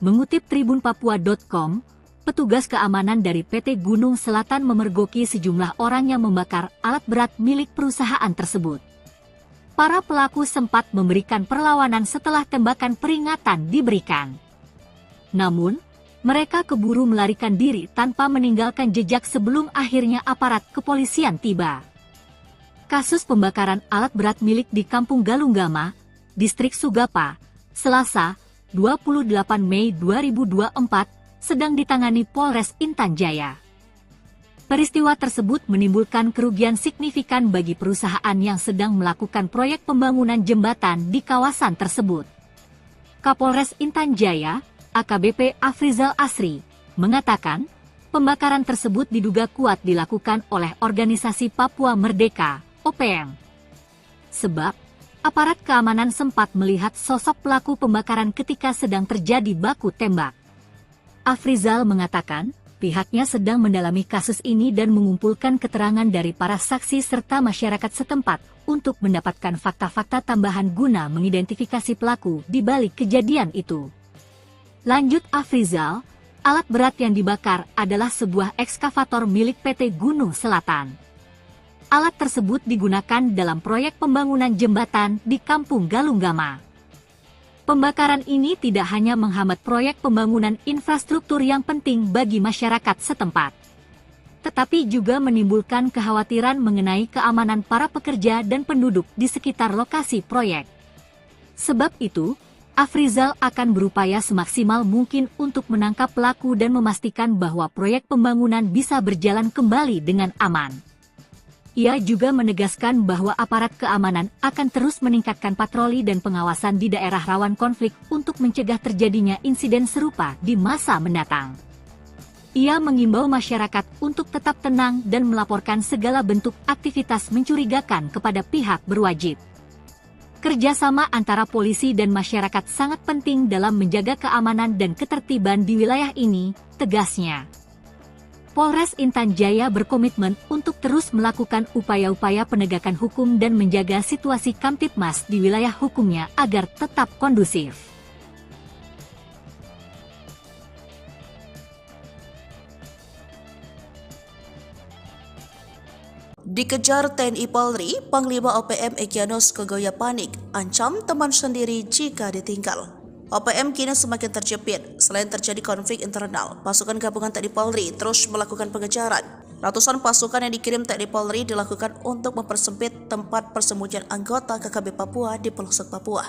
Speaker 1: Mengutip tribunpapua.com, petugas keamanan dari PT Gunung Selatan memergoki sejumlah orang yang membakar alat berat milik perusahaan tersebut. Para pelaku sempat memberikan perlawanan setelah tembakan peringatan diberikan. Namun, mereka keburu melarikan diri tanpa meninggalkan jejak sebelum akhirnya aparat kepolisian tiba. Kasus pembakaran alat berat milik di Kampung Galunggama, Distrik Sugapa, Selasa, 28 Mei 2024, sedang ditangani Polres Intan Jaya. Peristiwa tersebut menimbulkan kerugian signifikan bagi perusahaan yang sedang melakukan proyek pembangunan jembatan di kawasan tersebut. Kapolres Intan Jaya, AKBP Afrizal Asri, mengatakan, pembakaran tersebut diduga kuat dilakukan oleh Organisasi Papua Merdeka, OPM. Sebab, aparat keamanan sempat melihat sosok pelaku pembakaran ketika sedang terjadi baku tembak. Afrizal mengatakan, pihaknya sedang mendalami kasus ini dan mengumpulkan keterangan dari para saksi serta masyarakat setempat untuk mendapatkan fakta-fakta tambahan guna mengidentifikasi pelaku di balik kejadian itu. Lanjut Afrizal, alat berat yang dibakar adalah sebuah ekskavator milik PT Gunung Selatan. Alat tersebut digunakan dalam proyek pembangunan jembatan di Kampung Galunggama. Pembakaran ini tidak hanya menghambat proyek pembangunan infrastruktur yang penting bagi masyarakat setempat, tetapi juga menimbulkan kekhawatiran mengenai keamanan para pekerja dan penduduk di sekitar lokasi proyek. Sebab itu, Afrizal akan berupaya semaksimal mungkin untuk menangkap pelaku dan memastikan bahwa proyek pembangunan bisa berjalan kembali dengan aman. Ia juga menegaskan bahwa aparat keamanan akan terus meningkatkan patroli dan pengawasan di daerah rawan konflik untuk mencegah terjadinya insiden serupa di masa mendatang. Ia mengimbau masyarakat untuk tetap tenang dan melaporkan segala bentuk aktivitas mencurigakan kepada pihak berwajib. Kerjasama antara polisi dan masyarakat sangat penting dalam menjaga keamanan dan ketertiban di wilayah ini, tegasnya. Polres Intan Jaya berkomitmen untuk terus melakukan upaya-upaya penegakan hukum dan menjaga situasi Kamtibmas di wilayah hukumnya agar tetap kondusif.
Speaker 2: Dikejar TNI Polri, Panglima OPM Egyanus Kogoya panik, ancam teman sendiri jika ditinggal. OPM kini semakin terjepit. Selain terjadi konflik internal, pasukan gabungan TNI Polri terus melakukan pengejaran. Ratusan pasukan yang dikirim TNI Polri dilakukan untuk mempersempit tempat persembunyian anggota KKB Papua di pelosok Papua.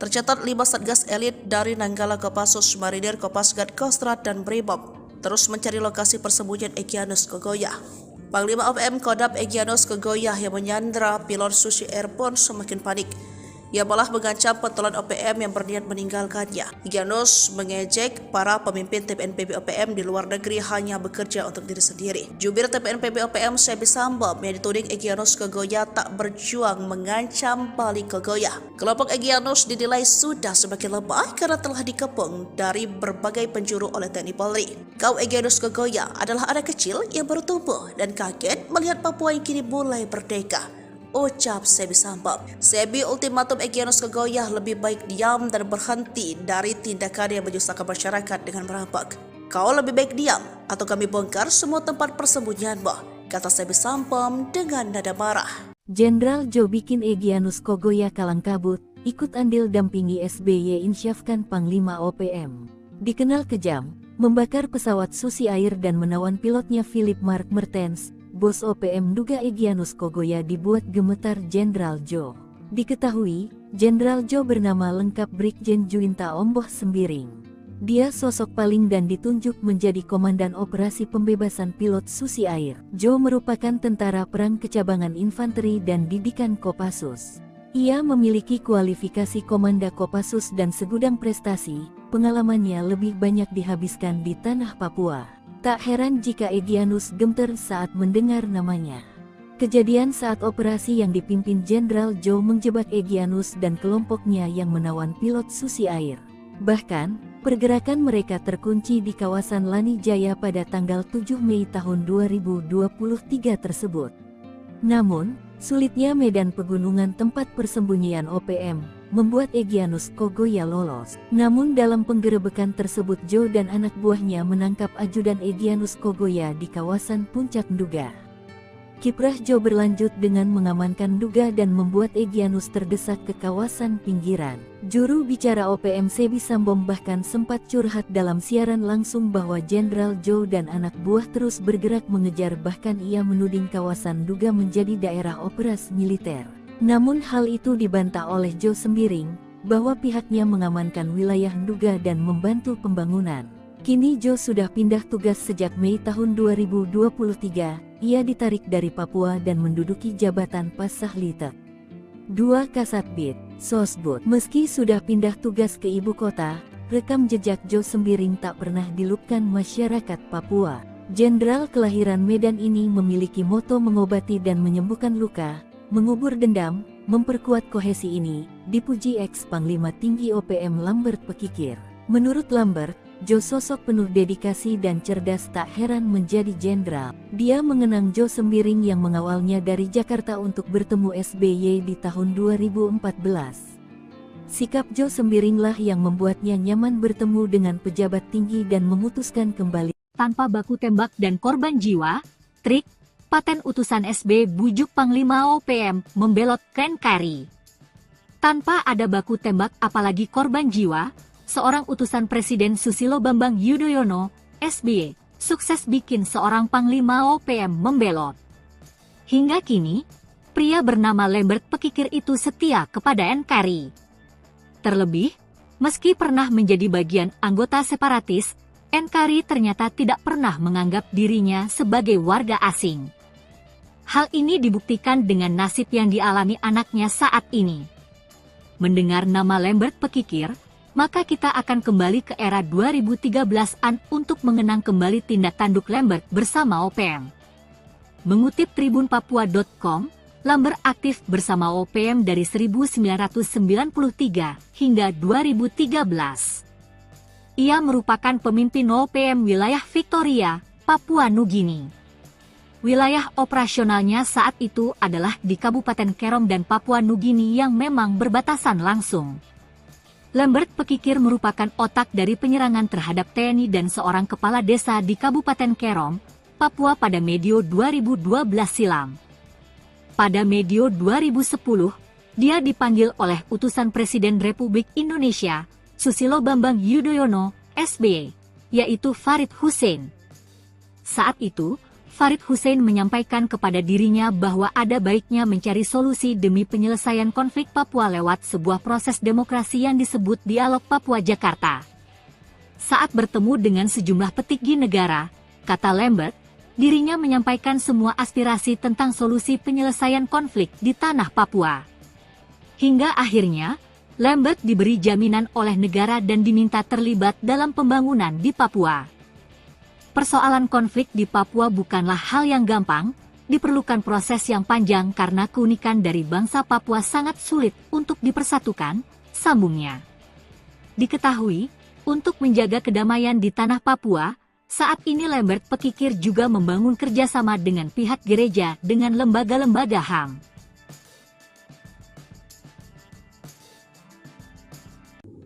Speaker 2: Tercatat 5 satgas elit dari Nanggala Kopassus, Marinir, Kopasgat, Kostrad, dan Brimob terus mencari lokasi persembunyian Egyanus Kogoya. Panglima OPM Kodam Egyanus Kogoya yang menyandra pilot Susi Air pun semakin panik. Ia malah mengancam pentolan OPM yang berniat meninggalkannya. Egyanus mengejek para pemimpin TPNPB OPM di luar negeri hanya bekerja untuk diri sendiri. Jubir TPNPB OPM Sebi Sambom yang dituding Egyanus Kogoya tak berjuang mengancam balik Kogoya. Kelompok Egyanus dinilai sudah semakin lemah karena telah dikepung dari berbagai penjuru oleh TNI Polri. Kau Egyanus Kogoya adalah anak kecil yang baru tumbuh dan kaget melihat Papua yang kini mulai merdeka, ucap Sebi Sambom. Sebi ultimatum Egyanus Kogoya lebih baik diam dan berhenti dari tindakan yang menyusahkan masyarakat dengan merampok. Kau lebih baik diam atau kami bongkar semua tempat persembunyianmu, kata Sebi Sambom dengan nada marah.
Speaker 3: Jenderal Jo bikin Egyanus Kogoya kalang kabut, ikut andil dampingi SBY insyafkan Panglima OPM. Dikenal kejam, membakar pesawat Susi Air dan menawan pilotnya Philip Mark Mertens. Bos OPM duga Egyanus Kogoya dibuat gemetar Jenderal Jo. Diketahui, Jenderal Jo bernama lengkap Brigjen Juinta Omboh Sembiring. Dia sosok paling dan ditunjuk menjadi Komandan Operasi Pembebasan Pilot Susi Air. Jo merupakan tentara perang kecabangan infanteri dan didikan Kopassus. Ia memiliki kualifikasi Komanda Kopassus dan segudang prestasi, pengalamannya lebih banyak dihabiskan di tanah Papua. Tak heran jika Egyanus gemetar saat mendengar namanya. Kejadian saat operasi yang dipimpin Jenderal Jo menjebak Egyanus dan kelompoknya yang menawan pilot Susi Air. Bahkan, pergerakan mereka terkunci di kawasan Lani Jaya pada tanggal 7 Mei tahun 2023 tersebut. Namun, sulitnya medan pegunungan tempat persembunyian OPM membuat Egyanus Kogoya lolos. Namun dalam penggerebekan tersebut Jo dan anak buahnya menangkap ajudan Egyanus Kogoya di kawasan Puncak Nduga. Kiprah Jo berlanjut dengan mengamankan Nduga dan membuat Egyanus terdesak ke kawasan pinggiran. Juru bicara OPM Sebi Sambom bahkan sempat curhat dalam siaran langsung bahwa Jenderal Jo dan anak buah terus bergerak mengejar, bahkan ia menuding kawasan Nduga menjadi daerah operasi militer. Namun hal itu dibantah oleh Jo Sembiring, bahwa pihaknya mengamankan wilayah Nduga dan membantu pembangunan. Kini Jo sudah pindah tugas sejak Mei tahun 2023, ia ditarik dari Papua dan menduduki jabatan Pasahlitek 2 Kasatbid, Sosbud. Meski sudah pindah tugas ke ibu kota, rekam jejak Jo Sembiring tak pernah dilupakan masyarakat Papua. Jenderal kelahiran Medan ini memiliki moto mengobati dan menyembuhkan luka, mengubur dendam, memperkuat kohesi ini, dipuji ex-Panglima Tinggi OPM Lambert Pekikir. Menurut Lambert, Jo sosok penuh dedikasi dan cerdas, tak heran menjadi jenderal. Dia mengenang Jo Sembiring yang mengawalnya dari Jakarta untuk bertemu SBY di tahun 2014. Sikap Jo Sembiringlah yang membuatnya nyaman bertemu dengan pejabat tinggi dan memutuskan kembali
Speaker 1: tanpa baku tembak dan korban jiwa. Trik, paten utusan SB bujuk Panglima OPM membelot ke NKRI. Tanpa ada baku tembak apalagi korban jiwa, seorang utusan Presiden Susilo Bambang Yudhoyono, SBY, sukses bikin seorang Panglima OPM membelot. Hingga kini, pria bernama Lambert Pekikir itu setia kepada NKRI. Terlebih, meski pernah menjadi bagian anggota separatis, NKRI ternyata tidak pernah menganggap dirinya sebagai warga asing. Hal ini dibuktikan dengan nasib yang dialami anaknya saat ini. Mendengar nama Lambert Pekikir, maka kita akan kembali ke era 2013-an untuk mengenang kembali tindak tanduk Lambert bersama OPM. Mengutip tribunpapua.com, Lambert aktif bersama OPM dari 1993 hingga 2013. Ia merupakan pemimpin OPM wilayah Victoria, Papua Nugini. Wilayah operasionalnya saat itu adalah di Kabupaten Kerom dan Papua Nugini yang memang berbatasan langsung. Lambert Pekikir merupakan otak dari penyerangan terhadap TNI dan seorang kepala desa di Kabupaten Kerom, Papua pada medio 2012 silam. Pada medio 2010, dia dipanggil oleh utusan Presiden Republik Indonesia, Susilo Bambang Yudhoyono, SBY, yaitu Farid Hussein. Saat itu, Farid Hussein menyampaikan kepada dirinya bahwa ada baiknya mencari solusi demi penyelesaian konflik Papua lewat sebuah proses demokrasi yang disebut Dialog Papua Jakarta. Saat bertemu dengan sejumlah petinggi negara, kata Lambert, dirinya menyampaikan semua aspirasi tentang solusi penyelesaian konflik di tanah Papua. Hingga akhirnya, Lambert diberi jaminan oleh negara dan diminta terlibat dalam pembangunan di Papua. Persoalan konflik di Papua bukanlah hal yang gampang, diperlukan proses yang panjang karena keunikan dari bangsa Papua sangat sulit untuk dipersatukan, sambungnya. Diketahui, untuk menjaga kedamaian di tanah Papua, saat ini Lambert Pekikir juga membangun kerjasama dengan pihak gereja dengan lembaga-lembaga HAM.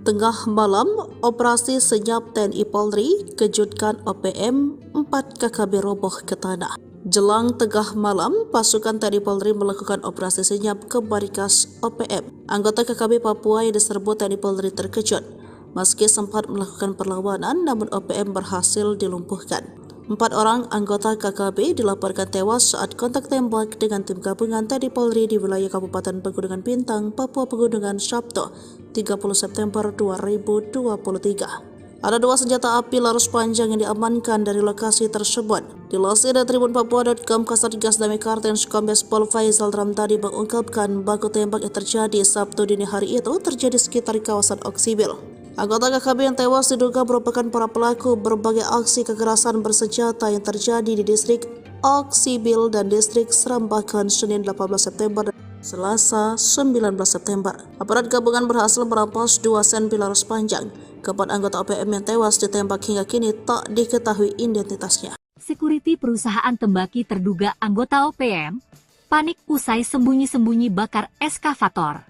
Speaker 2: Tengah malam, operasi senyap TNI Polri kejutkan OPM, 4 KKB roboh ke tanah. Jelang tengah malam, pasukan TNI Polri melakukan operasi senyap ke markas OPM. Anggota KKB Papua yang diserbu TNI Polri terkejut. Meski sempat melakukan perlawanan, namun OPM berhasil dilumpuhkan. 4 orang anggota KKB dilaporkan tewas saat kontak tembak dengan tim gabungan TNI Polri di wilayah Kabupaten Pegunungan Bintang, Papua Pegunungan, Sabtu, 30 September 2023. Ada 2 senjata api laras panjang yang diamankan dari lokasi tersebut. Dilansir dari tribunpapua.com, Kasatgas Damai Kartens Kombes Pol Faisal Ramtadi mengungkapkan baku tembak yang terjadi Sabtu dini hari itu terjadi sekitar kawasan Oksibil. Anggota KKB yang tewas diduga merupakan para pelaku berbagai aksi kekerasan bersenjata yang terjadi di distrik Oksibil dan distrik Serambakan Senin 18 September dan Selasa 19 September. Aparat gabungan berhasil merampas 2 senpi laras panjang. Keempat anggota OPM yang tewas ditembak hingga kini tak diketahui identitasnya.
Speaker 1: Security perusahaan tembaki terduga anggota OPM panik usai sembunyi-sembunyi bakar eskavator.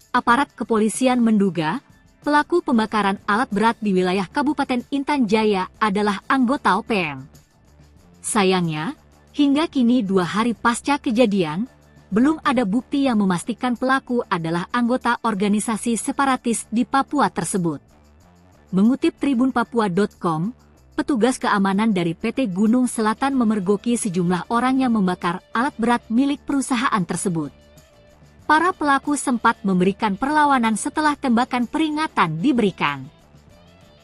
Speaker 1: Aparat kepolisian menduga pelaku pembakaran alat berat di wilayah Kabupaten Intan Jaya adalah anggota OPM. Sayangnya, hingga kini 2 hari pasca kejadian, belum ada bukti yang memastikan pelaku adalah anggota organisasi separatis di Papua tersebut. Mengutip tribunpapua.com, petugas keamanan dari PT Gunung Selatan memergoki sejumlah orang yang membakar alat berat milik perusahaan tersebut. Para pelaku sempat memberikan perlawanan setelah tembakan peringatan diberikan.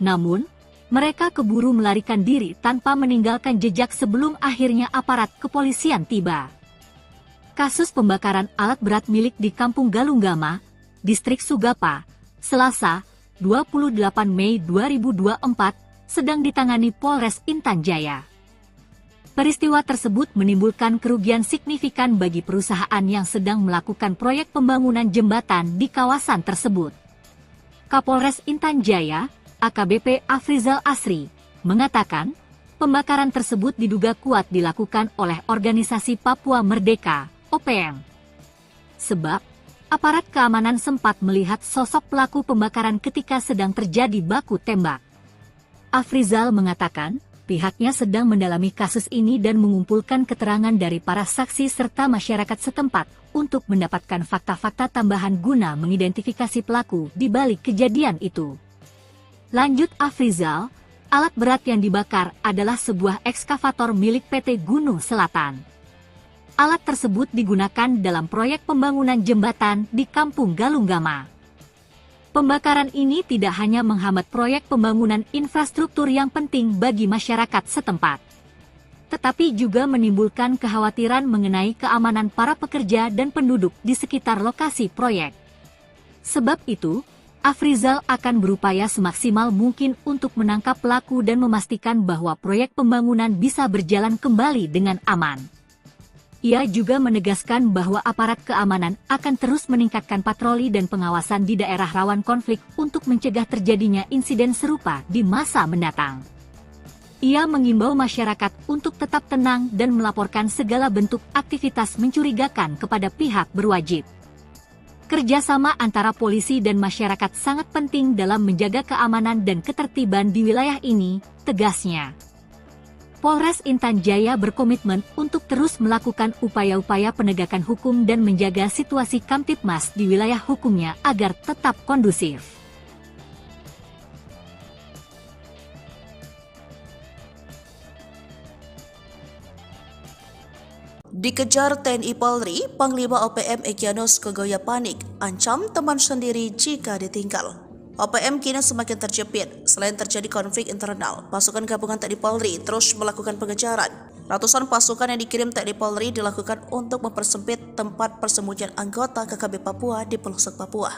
Speaker 1: Namun, mereka keburu melarikan diri tanpa meninggalkan jejak sebelum akhirnya aparat kepolisian tiba. Kasus pembakaran alat berat milik di Kampung Galunggama, Distrik Sugapa, Selasa, 28 Mei 2024, sedang ditangani Polres Intan Jaya. Peristiwa tersebut menimbulkan kerugian signifikan bagi perusahaan yang sedang melakukan proyek pembangunan jembatan di kawasan tersebut. Kapolres Intan Jaya, AKBP Afrizal Asri, mengatakan, pembakaran tersebut diduga kuat dilakukan oleh Organisasi Papua Merdeka, OPM. Sebab, aparat keamanan sempat melihat sosok pelaku pembakaran ketika sedang terjadi baku tembak. Afrizal mengatakan, pihaknya sedang mendalami kasus ini dan mengumpulkan keterangan dari para saksi serta masyarakat setempat untuk mendapatkan fakta-fakta tambahan guna mengidentifikasi pelaku di balik kejadian itu. Lanjut Afrizal, alat berat yang dibakar adalah sebuah ekskavator milik PT Gunung Selatan. Alat tersebut digunakan dalam proyek pembangunan jembatan di Kampung Galunggama. Pembakaran ini tidak hanya menghambat proyek pembangunan infrastruktur yang penting bagi masyarakat setempat, tetapi juga menimbulkan kekhawatiran mengenai keamanan para pekerja dan penduduk di sekitar lokasi proyek. Sebab itu, Afrizal akan berupaya semaksimal mungkin untuk menangkap pelaku dan memastikan bahwa proyek pembangunan bisa berjalan kembali dengan aman. Ia juga menegaskan bahwa aparat keamanan akan terus meningkatkan patroli dan pengawasan di daerah rawan konflik untuk mencegah terjadinya insiden serupa di masa mendatang. Ia mengimbau masyarakat untuk tetap tenang dan melaporkan segala bentuk aktivitas mencurigakan kepada pihak berwajib. Kerjasama antara polisi dan masyarakat sangat penting dalam menjaga keamanan dan ketertiban di wilayah ini, tegasnya. Polres Intan Jaya berkomitmen untuk terus melakukan upaya-upaya penegakan hukum dan menjaga situasi Kamtibmas di wilayah hukumnya agar tetap kondusif.
Speaker 2: Dikejar TNI Polri, Panglima OPM Egyanus Kogoya panik, ancam teman sendiri jika ditinggal. OPM kini semakin terjepit. Selain terjadi konflik internal, pasukan gabungan TNI Polri terus melakukan pengejaran. Ratusan pasukan yang dikirim TNI Polri dilakukan untuk mempersempit tempat persembunyian anggota KKB Papua di pelosok Papua.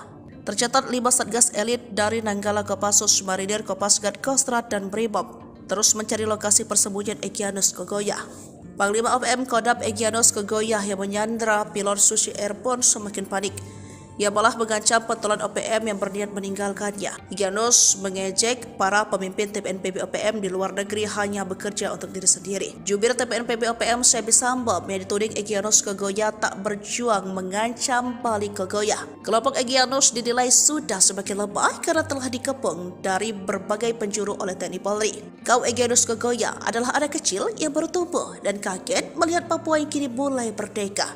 Speaker 2: Tercatat 5 satgas elit dari Nanggala Kopassus, Marinir, Kopasgat, Kostrad, dan Brimob terus mencari lokasi persembunyian Egyanus Kogoya. Panglima OPM Kodam Egyanus Kogoya yang menyandra pilot Susi Air pun semakin panik. Ia malah mengancam pentolan OPM yang berniat meninggalkannya. Egyanus mengejek para pemimpin TPNPB OPM di luar negeri hanya bekerja untuk diri sendiri. Jubir TPNPB OPM Sebi Sambo yang dituding Egyanus Kogoya tak berjuang mengancam balik Kogoya. Kelompok Egyanus dinilai sudah semakin lemah karena telah dikepung dari berbagai penjuru oleh TNI Polri. Kau Egyanus Kogoya adalah anak kecil yang baru tumbuh dan kaget melihat Papua yang kini mulai merdeka,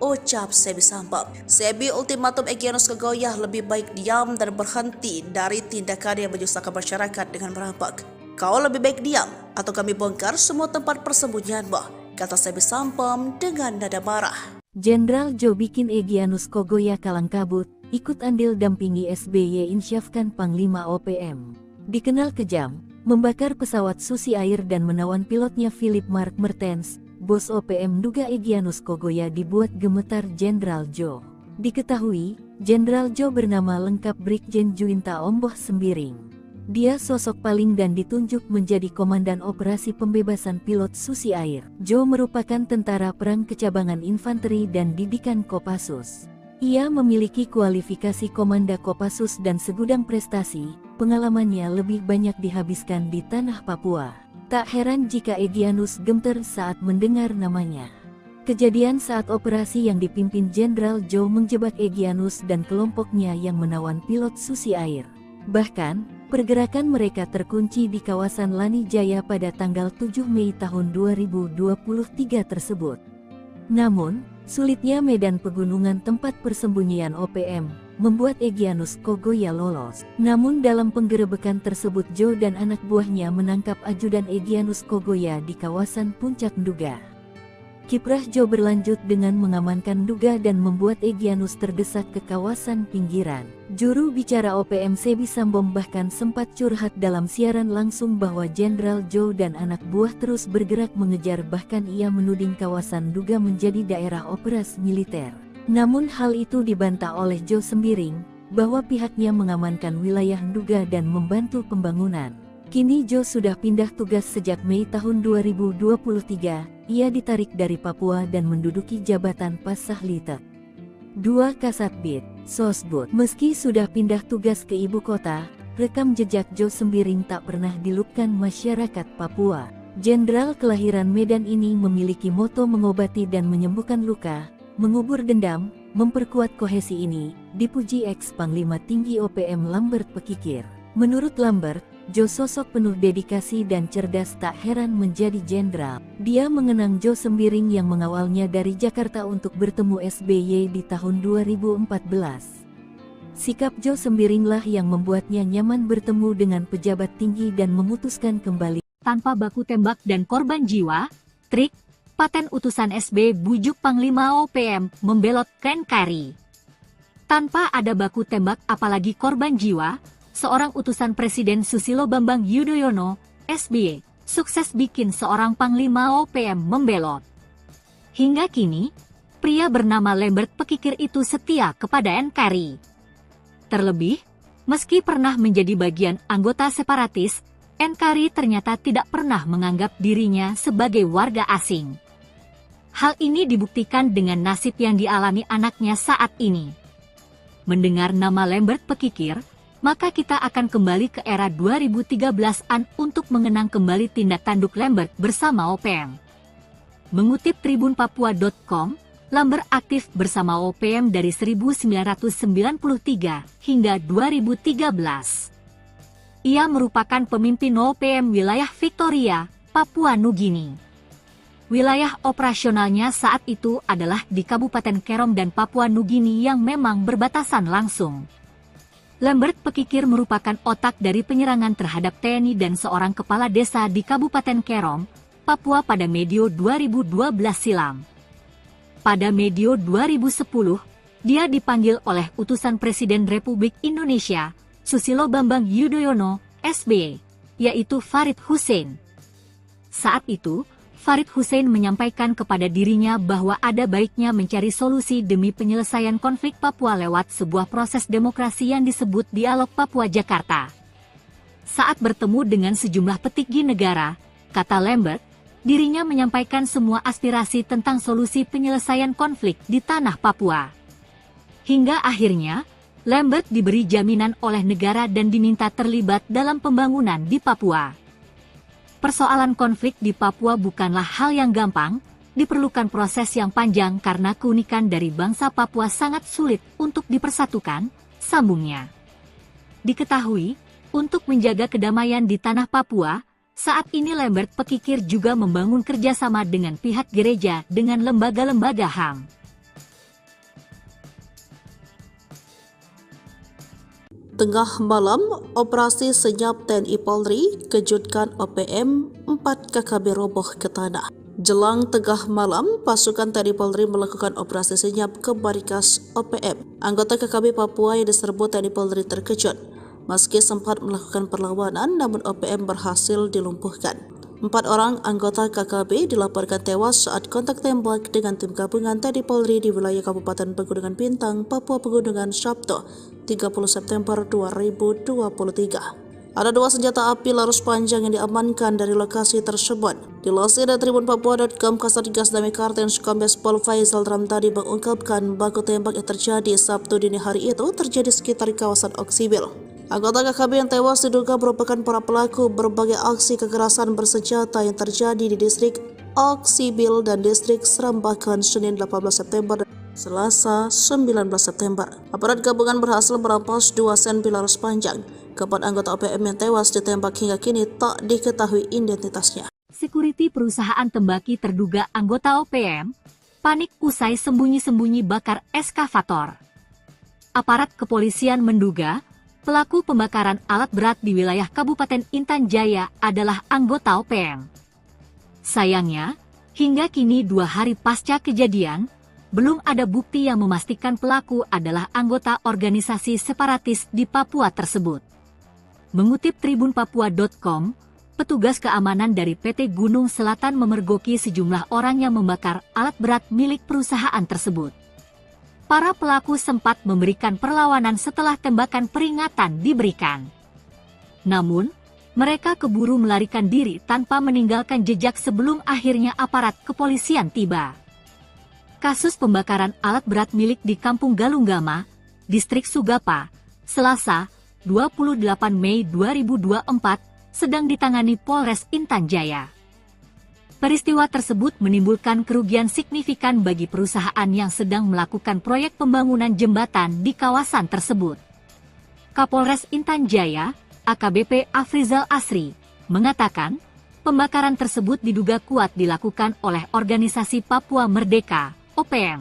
Speaker 2: ucap Sebi Sambo. Sebi ultimatum Egyanus Kogoya lebih baik diam dan berhenti dari tindakan yang menyusahkan masyarakat dengan merampok. Kau lebih baik diam atau kami bongkar semua tempat persembunyianmu, kata Sebi Sambo dengan nada marah.
Speaker 3: Jenderal Jo bikin Egyanus Kogoya kalang kabut, ikut andil dampingi SBY insyafkan Panglima OPM. Dikenal kejam, membakar pesawat Susi Air dan menawan pilotnya Philip Mark Mertens. Bos OPM duga Egyanus Kogoya dibuat gemetar Jenderal Jo. Diketahui, Jenderal Jo bernama lengkap Brigjen Juinta Omboh Sembiring. Dia sosok paling dan ditunjuk menjadi Komandan Operasi Pembebasan Pilot Susi Air. Jo merupakan tentara perang kecabangan infanteri dan didikan Kopassus. Ia memiliki kualifikasi Komanda Kopassus dan segudang prestasi, pengalamannya lebih banyak dihabiskan di tanah Papua. Tak heran jika Egyanus gemeter saat mendengar namanya. Kejadian saat operasi yang dipimpin Jenderal Jo menjebak Egyanus dan kelompoknya yang menawan pilot Susi Air. Bahkan, pergerakan mereka terkunci di kawasan Lani Jaya pada tanggal 7 Mei tahun 2023 tersebut. Namun, sulitnya medan pegunungan tempat persembunyian OPM membuat Egyanus Kogoya lolos. Namun dalam penggerebekan tersebut Jo dan anak buahnya menangkap ajudan Egyanus Kogoya di kawasan Puncak Nduga. Kiprah Jo berlanjut dengan mengamankan Nduga dan membuat Egyanus terdesak ke kawasan pinggiran. Juru bicara OPM Sebi Sambo bahkan sempat curhat dalam siaran langsung bahwa Jenderal Jo dan anak buah terus bergerak mengejar, bahkan ia menuding kawasan Nduga menjadi daerah operasi militer. Namun hal itu dibantah oleh Jo Sembiring, bahwa pihaknya mengamankan wilayah Nduga dan membantu pembangunan. Kini Jo sudah pindah tugas sejak Mei tahun 2023, ia ditarik dari Papua dan menduduki jabatan Pasahlitek. 2 Kasatbid, Sosbud. Meski sudah pindah tugas ke ibu kota, rekam jejak Jo Sembiring tak pernah dilupkan masyarakat Papua. Jenderal kelahiran Medan ini memiliki moto mengobati dan menyembuhkan luka, mengubur dendam, memperkuat kohesi ini, dipuji ex-Panglima Tinggi OPM Lambert Pekikir. Menurut Lambert, Jo sosok penuh dedikasi dan cerdas, tak heran menjadi jenderal. Dia mengenang Jo Sembiring yang mengawalnya dari Jakarta untuk bertemu SBY di tahun 2014. Sikap Jo Sembiringlah yang membuatnya nyaman bertemu dengan pejabat tinggi dan memutuskan kembali
Speaker 1: Tanpa baku tembak dan korban jiwa, trik, paten utusan SB bujuk Panglima OPM membelot ke NKRI. Tanpa ada baku tembak apalagi korban jiwa, seorang utusan Presiden Susilo Bambang Yudhoyono, SBY, sukses bikin seorang Panglima OPM membelot. Hingga kini, pria bernama Lambert Pekikir itu setia kepada NKRI. Terlebih, meski pernah menjadi bagian anggota separatis, NKRI ternyata tidak pernah menganggap dirinya sebagai warga asing. Hal ini dibuktikan dengan nasib yang dialami anaknya saat ini. Mendengar nama Lambert Pekikir, maka kita akan kembali ke era 2013-an untuk mengenang kembali tindak tanduk Lambert bersama OPM. Mengutip tribunpapua.com, Lambert aktif bersama OPM dari 1993 hingga 2013. Ia merupakan pemimpin OPM wilayah Victoria, Papua Nugini. Wilayah operasionalnya saat itu adalah di Kabupaten Kerom dan Papua Nugini yang memang berbatasan langsung. Lambert Pekikir merupakan otak dari penyerangan terhadap TNI dan seorang kepala desa di Kabupaten Kerom, Papua pada medio 2012 silam. Pada medio 2010, dia dipanggil oleh utusan Presiden Republik Indonesia, Susilo Bambang Yudhoyono, SBY, yaitu Farid Hussein. Saat itu, Farid Hussein menyampaikan kepada dirinya bahwa ada baiknya mencari solusi demi penyelesaian konflik Papua lewat sebuah proses demokrasi yang disebut Dialog Papua Jakarta. Saat bertemu dengan sejumlah petinggi negara, kata Lambert, dirinya menyampaikan semua aspirasi tentang solusi penyelesaian konflik di tanah Papua. Hingga akhirnya, Lambert diberi jaminan oleh negara dan diminta terlibat dalam pembangunan di Papua. Persoalan konflik di Papua bukanlah hal yang gampang, diperlukan proses yang panjang karena keunikan dari bangsa Papua sangat sulit untuk dipersatukan, sambungnya. Diketahui, untuk menjaga kedamaian di tanah Papua, saat ini Lambert Pekikir juga membangun kerjasama dengan pihak gereja dengan lembaga-lembaga HAM.
Speaker 2: Tengah malam, operasi senyap TNI Polri kejutkan OPM, 4 KKB roboh ke tanah. Jelang tengah malam, pasukan TNI Polri melakukan operasi senyap ke markas OPM. Anggota KKB Papua yang diserbu TNI Polri terkejut. Meski sempat melakukan perlawanan, namun OPM berhasil dilumpuhkan. 4 orang anggota KKB dilaporkan tewas saat kontak tembak dengan tim gabungan TNI Polri di wilayah Kabupaten Pegunungan Bintang, Papua Pegunungan, Sabtu, 30 September 2023. Ada 2 senjata api laras panjang yang diamankan dari lokasi tersebut. Dilansir dari tribunpapua.com, Kasatgas Damai Kartens Kombes Pol Faisal Ramtadi mengungkapkan baku tembak yang terjadi Sabtu dini hari itu terjadi sekitar kawasan Oksibil. Anggota KKB yang tewas diduga merupakan para pelaku berbagai aksi kekerasan bersenjata yang terjadi di distrik Oksibil dan distrik Serambakan Senin 18 September dan Selasa 19 September. Aparat gabungan berhasil merampas 2 senpi laras panjang. Keempat anggota OPM yang tewas ditembak hingga kini tak diketahui identitasnya.
Speaker 1: Security perusahaan tembaki terduga anggota OPM panik usai sembunyi-sembunyi bakar eskavator. Aparat kepolisian menduga pelaku pembakaran alat berat di wilayah Kabupaten Intan Jaya adalah anggota OPM. Sayangnya, hingga kini 2 hari pasca kejadian, belum ada bukti yang memastikan pelaku adalah anggota organisasi separatis di Papua tersebut. Mengutip tribunpapua.com, petugas keamanan dari PT Gunung Selatan memergoki sejumlah orang yang membakar alat berat milik perusahaan tersebut. para pelaku sempat memberikan perlawanan setelah tembakan peringatan diberikan. Namun, mereka keburu melarikan diri tanpa meninggalkan jejak sebelum akhirnya aparat kepolisian tiba. Kasus pembakaran alat berat milik di Kampung Galunggama, Distrik Sugapa, Selasa, 28 Mei 2024, sedang ditangani Polres Intan Jaya. Peristiwa tersebut menimbulkan kerugian signifikan bagi perusahaan yang sedang melakukan proyek pembangunan jembatan di kawasan tersebut. Kapolres Intan Jaya, AKBP Afrizal Asri, mengatakan, pembakaran tersebut diduga kuat dilakukan oleh Organisasi Papua Merdeka, OPM.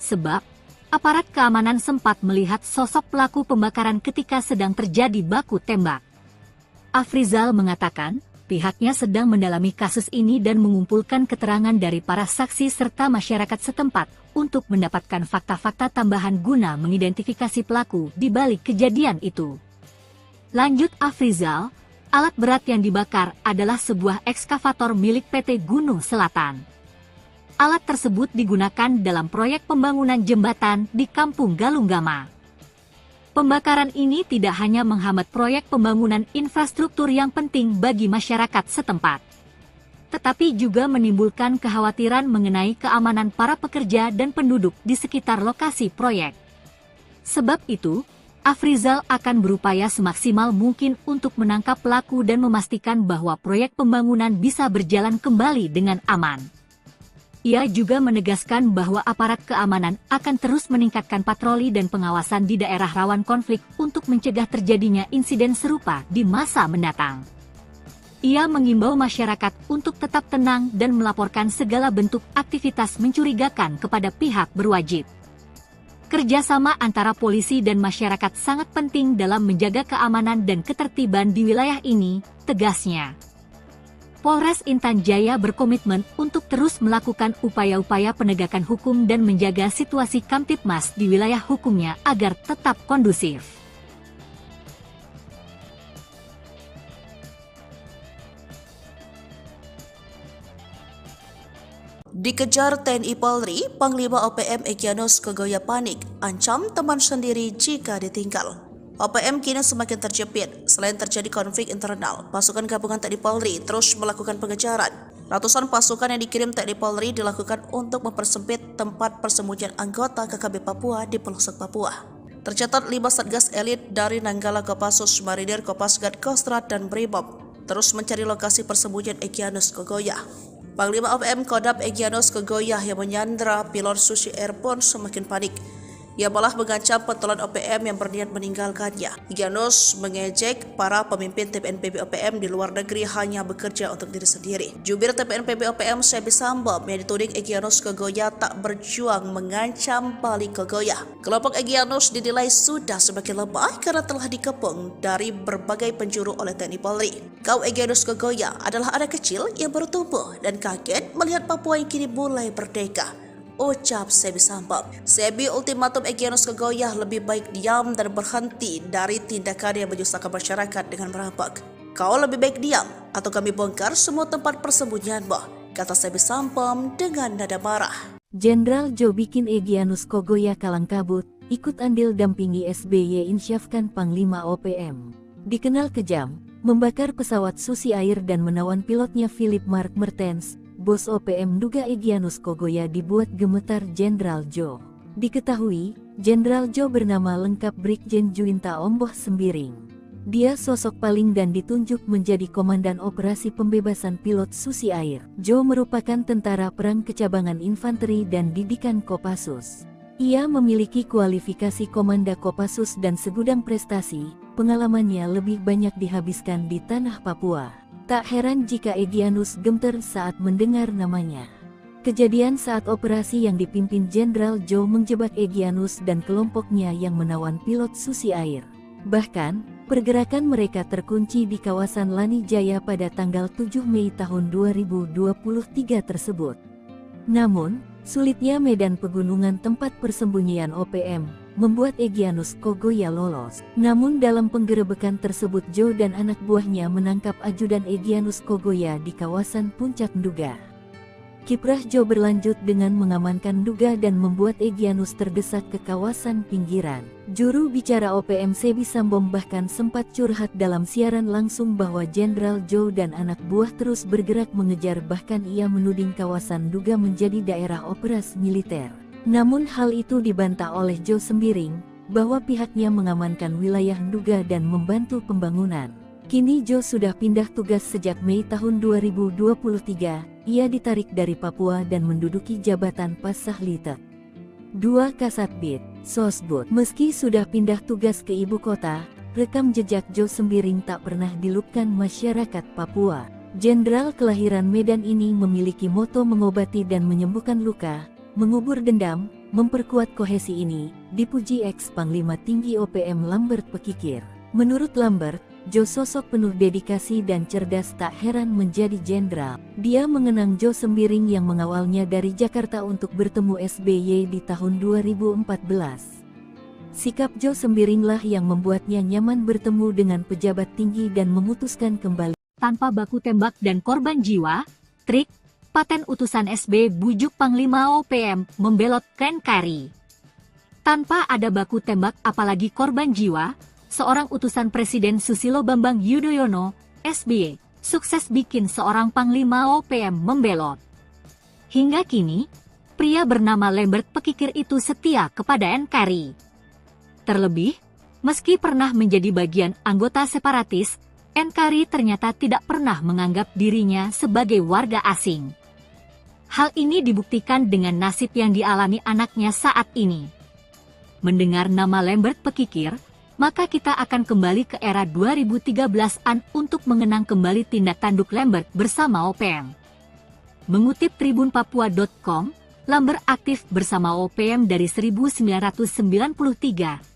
Speaker 1: Sebab, aparat keamanan sempat melihat sosok pelaku pembakaran ketika sedang terjadi baku tembak. Afrizal mengatakan, pihaknya sedang mendalami kasus ini dan mengumpulkan keterangan dari para saksi serta masyarakat setempat untuk mendapatkan fakta-fakta tambahan guna mengidentifikasi pelaku di balik kejadian itu. Lanjut Afrizal, alat berat yang dibakar adalah sebuah ekskavator milik PT Gunung Selatan. Alat tersebut digunakan dalam proyek pembangunan jembatan di Kampung Galunggama. Pembakaran ini tidak hanya menghambat proyek pembangunan infrastruktur yang penting bagi masyarakat setempat, tetapi juga menimbulkan kekhawatiran mengenai keamanan para pekerja dan penduduk di sekitar lokasi proyek. Sebab itu, Afrizal akan berupaya semaksimal mungkin untuk menangkap pelaku dan memastikan bahwa proyek pembangunan bisa berjalan kembali dengan aman. Ia juga menegaskan bahwa aparat keamanan akan terus meningkatkan patroli dan pengawasan di daerah rawan konflik untuk mencegah terjadinya insiden serupa di masa mendatang. Ia mengimbau masyarakat untuk tetap tenang dan melaporkan segala bentuk aktivitas mencurigakan kepada pihak berwajib. Kerjasama antara polisi dan masyarakat sangat penting dalam menjaga keamanan dan ketertiban di wilayah ini, tegasnya. Polres Intan Jaya berkomitmen untuk terus melakukan upaya-upaya penegakan hukum dan menjaga situasi Kamtibmas di wilayah hukumnya agar tetap kondusif.
Speaker 2: Dikejar TNI Polri, Panglima OPM Egyanus Kogoya panik, ancam teman sendiri jika ditinggal. OPM kini semakin terjepit. Selain terjadi konflik internal, pasukan gabungan TNI Polri terus melakukan pengejaran. Ratusan pasukan yang dikirim TNI Polri dilakukan untuk mempersempit tempat persembunyian anggota KKB Papua di pelosok Papua. Tercatat 5 satgas elit dari Nanggala Kopassus, Marinir, Kopasgat, Kostrad, dan Brimob terus mencari lokasi persembunyian Egyanus Kogoya. Panglima OPM Kodam Egyanus Kogoya yang menyandra pilot Susi Air pun semakin panik. Ia malah mengancam pentolan OPM yang berniat meninggalkannya. Egyanus mengejek para pemimpin TPNPB OPM di luar negeri hanya bekerja untuk diri sendiri. Jubir TPNPB OPM Sebi Sambom yang dituding Egyanus Kogoya tak berjuang mengancam balik Kogoya. Kelompok Egyanus dinilai sudah semakin lemah karena telah dikepung dari berbagai penjuru oleh TNI Polri. Kau Egyanus Kogoya adalah anak kecil yang baru tumbuh dan kaget melihat Papua yang kini mulai merdeka, ucap Sebi Sambom. Sebi ultimatum Egyanus Kogoya lebih baik diam dan berhenti dari tindakan yang menyusahkan masyarakat dengan merampok. Kau lebih baik diam atau kami bongkar semua tempat persembunyianmu, kata Sebi Sambom dengan nada marah.
Speaker 3: Jenderal Jo bikin Egyanus Kogoya kalang kabut, ikut andil dampingi SBY insyafkan Panglima OPM. Dikenal kejam, membakar pesawat Susi Air dan menawan pilotnya Philip Mark Mertens. Bos OPM duga Egyanus Kogoya dibuat gemetar Jenderal Jo. Diketahui, Jenderal Jo bernama lengkap Brigjen Juinta Omboh Sembiring. Dia sosok paling dan ditunjuk menjadi Komandan Operasi Pembebasan Pilot Susi Air. Jo merupakan tentara perang kecabangan infanteri dan didikan Kopassus. Ia memiliki kualifikasi Komanda Kopassus dan segudang prestasi, pengalamannya lebih banyak dihabiskan di tanah Papua. Tak heran jika Egyanus gemeter saat mendengar namanya. Kejadian saat operasi yang dipimpin Jenderal Jo menjebak Egyanus dan kelompoknya yang menawan pilot Susi Air. Bahkan, pergerakan mereka terkunci di kawasan Lani Jaya pada tanggal 7 Mei tahun 2023 tersebut. Namun, sulitnya medan pegunungan tempat persembunyian OPM membuat Egyanus Kogoya lolos. Namun dalam penggerebekan tersebut Jo dan anak buahnya menangkap ajudan Egyanus Kogoya di kawasan Puncak Nduga. Kiprah Jo berlanjut dengan mengamankan Duga dan membuat Egyanus terdesak ke kawasan pinggiran. Juru bicara OPM Sebi Sambom bahkan sempat curhat dalam siaran langsung bahwa Jenderal Jo dan anak buah terus bergerak mengejar, bahkan ia menuding kawasan Duga menjadi daerah operasi militer. Namun hal itu dibantah oleh Jo Sembiring, bahwa pihaknya mengamankan wilayah Duga dan membantu pembangunan. Kini Jo sudah pindah tugas sejak Mei tahun 2023, ia ditarik dari Papua dan menduduki jabatan Pasahlitek. 2 Kasatbid, Sosbud. Meski sudah pindah tugas ke ibu kota, rekam jejak Jo Sembiring tak pernah dilupkan masyarakat Papua. Jenderal kelahiran Medan ini memiliki moto mengobati dan menyembuhkan luka, mengubur dendam, memperkuat kohesi ini, dipuji ex Panglima Tinggi OPM Lambert Pekikir. Menurut Lambert, Jo sosok penuh dedikasi dan cerdas, tak heran menjadi jenderal. Dia mengenang Jo Sembiring yang mengawalnya dari Jakarta untuk bertemu SBY di tahun 2014. Sikap Jo Sembiringlah yang membuatnya nyaman bertemu dengan pejabat tinggi dan memutuskan kembali.
Speaker 1: Tanpa baku tembak dan korban jiwa, trik, paten utusan SB bujuk Panglima OPM membelot Kenkari. Tanpa ada baku tembak apalagi korban jiwa, seorang utusan Presiden Susilo Bambang Yudhoyono, SBY, sukses bikin seorang Panglima OPM membelot. Hingga kini, pria bernama Lambert Pekikir itu setia kepada NKRI. Terlebih, meski pernah menjadi bagian anggota separatis, NKRI ternyata tidak pernah menganggap dirinya sebagai warga asing. Hal ini dibuktikan dengan nasib yang dialami anaknya saat ini. Mendengar nama Lambert Pekikir, maka kita akan kembali ke era 2013-an untuk mengenang kembali tindak tanduk Lambert bersama OPM. Mengutip tribunpapua.com, Lambert aktif bersama OPM dari 1993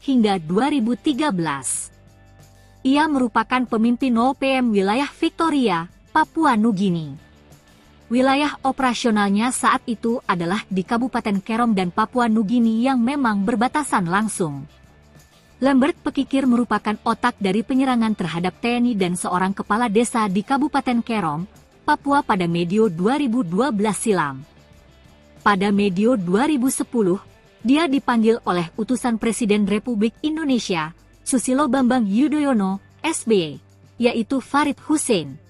Speaker 1: hingga 2013. Ia merupakan pemimpin OPM wilayah Victoria, Papua Nugini. Wilayah operasionalnya saat itu adalah di Kabupaten Kerom dan Papua Nugini yang memang berbatasan langsung. Lambert Pekikir merupakan otak dari penyerangan terhadap TNI dan seorang kepala desa di Kabupaten Kerom, Papua pada medio 2012 silam. Pada medio 2010, dia dipanggil oleh utusan Presiden Republik Indonesia, Susilo Bambang Yudhoyono, SBY, yaitu Farid Hussein.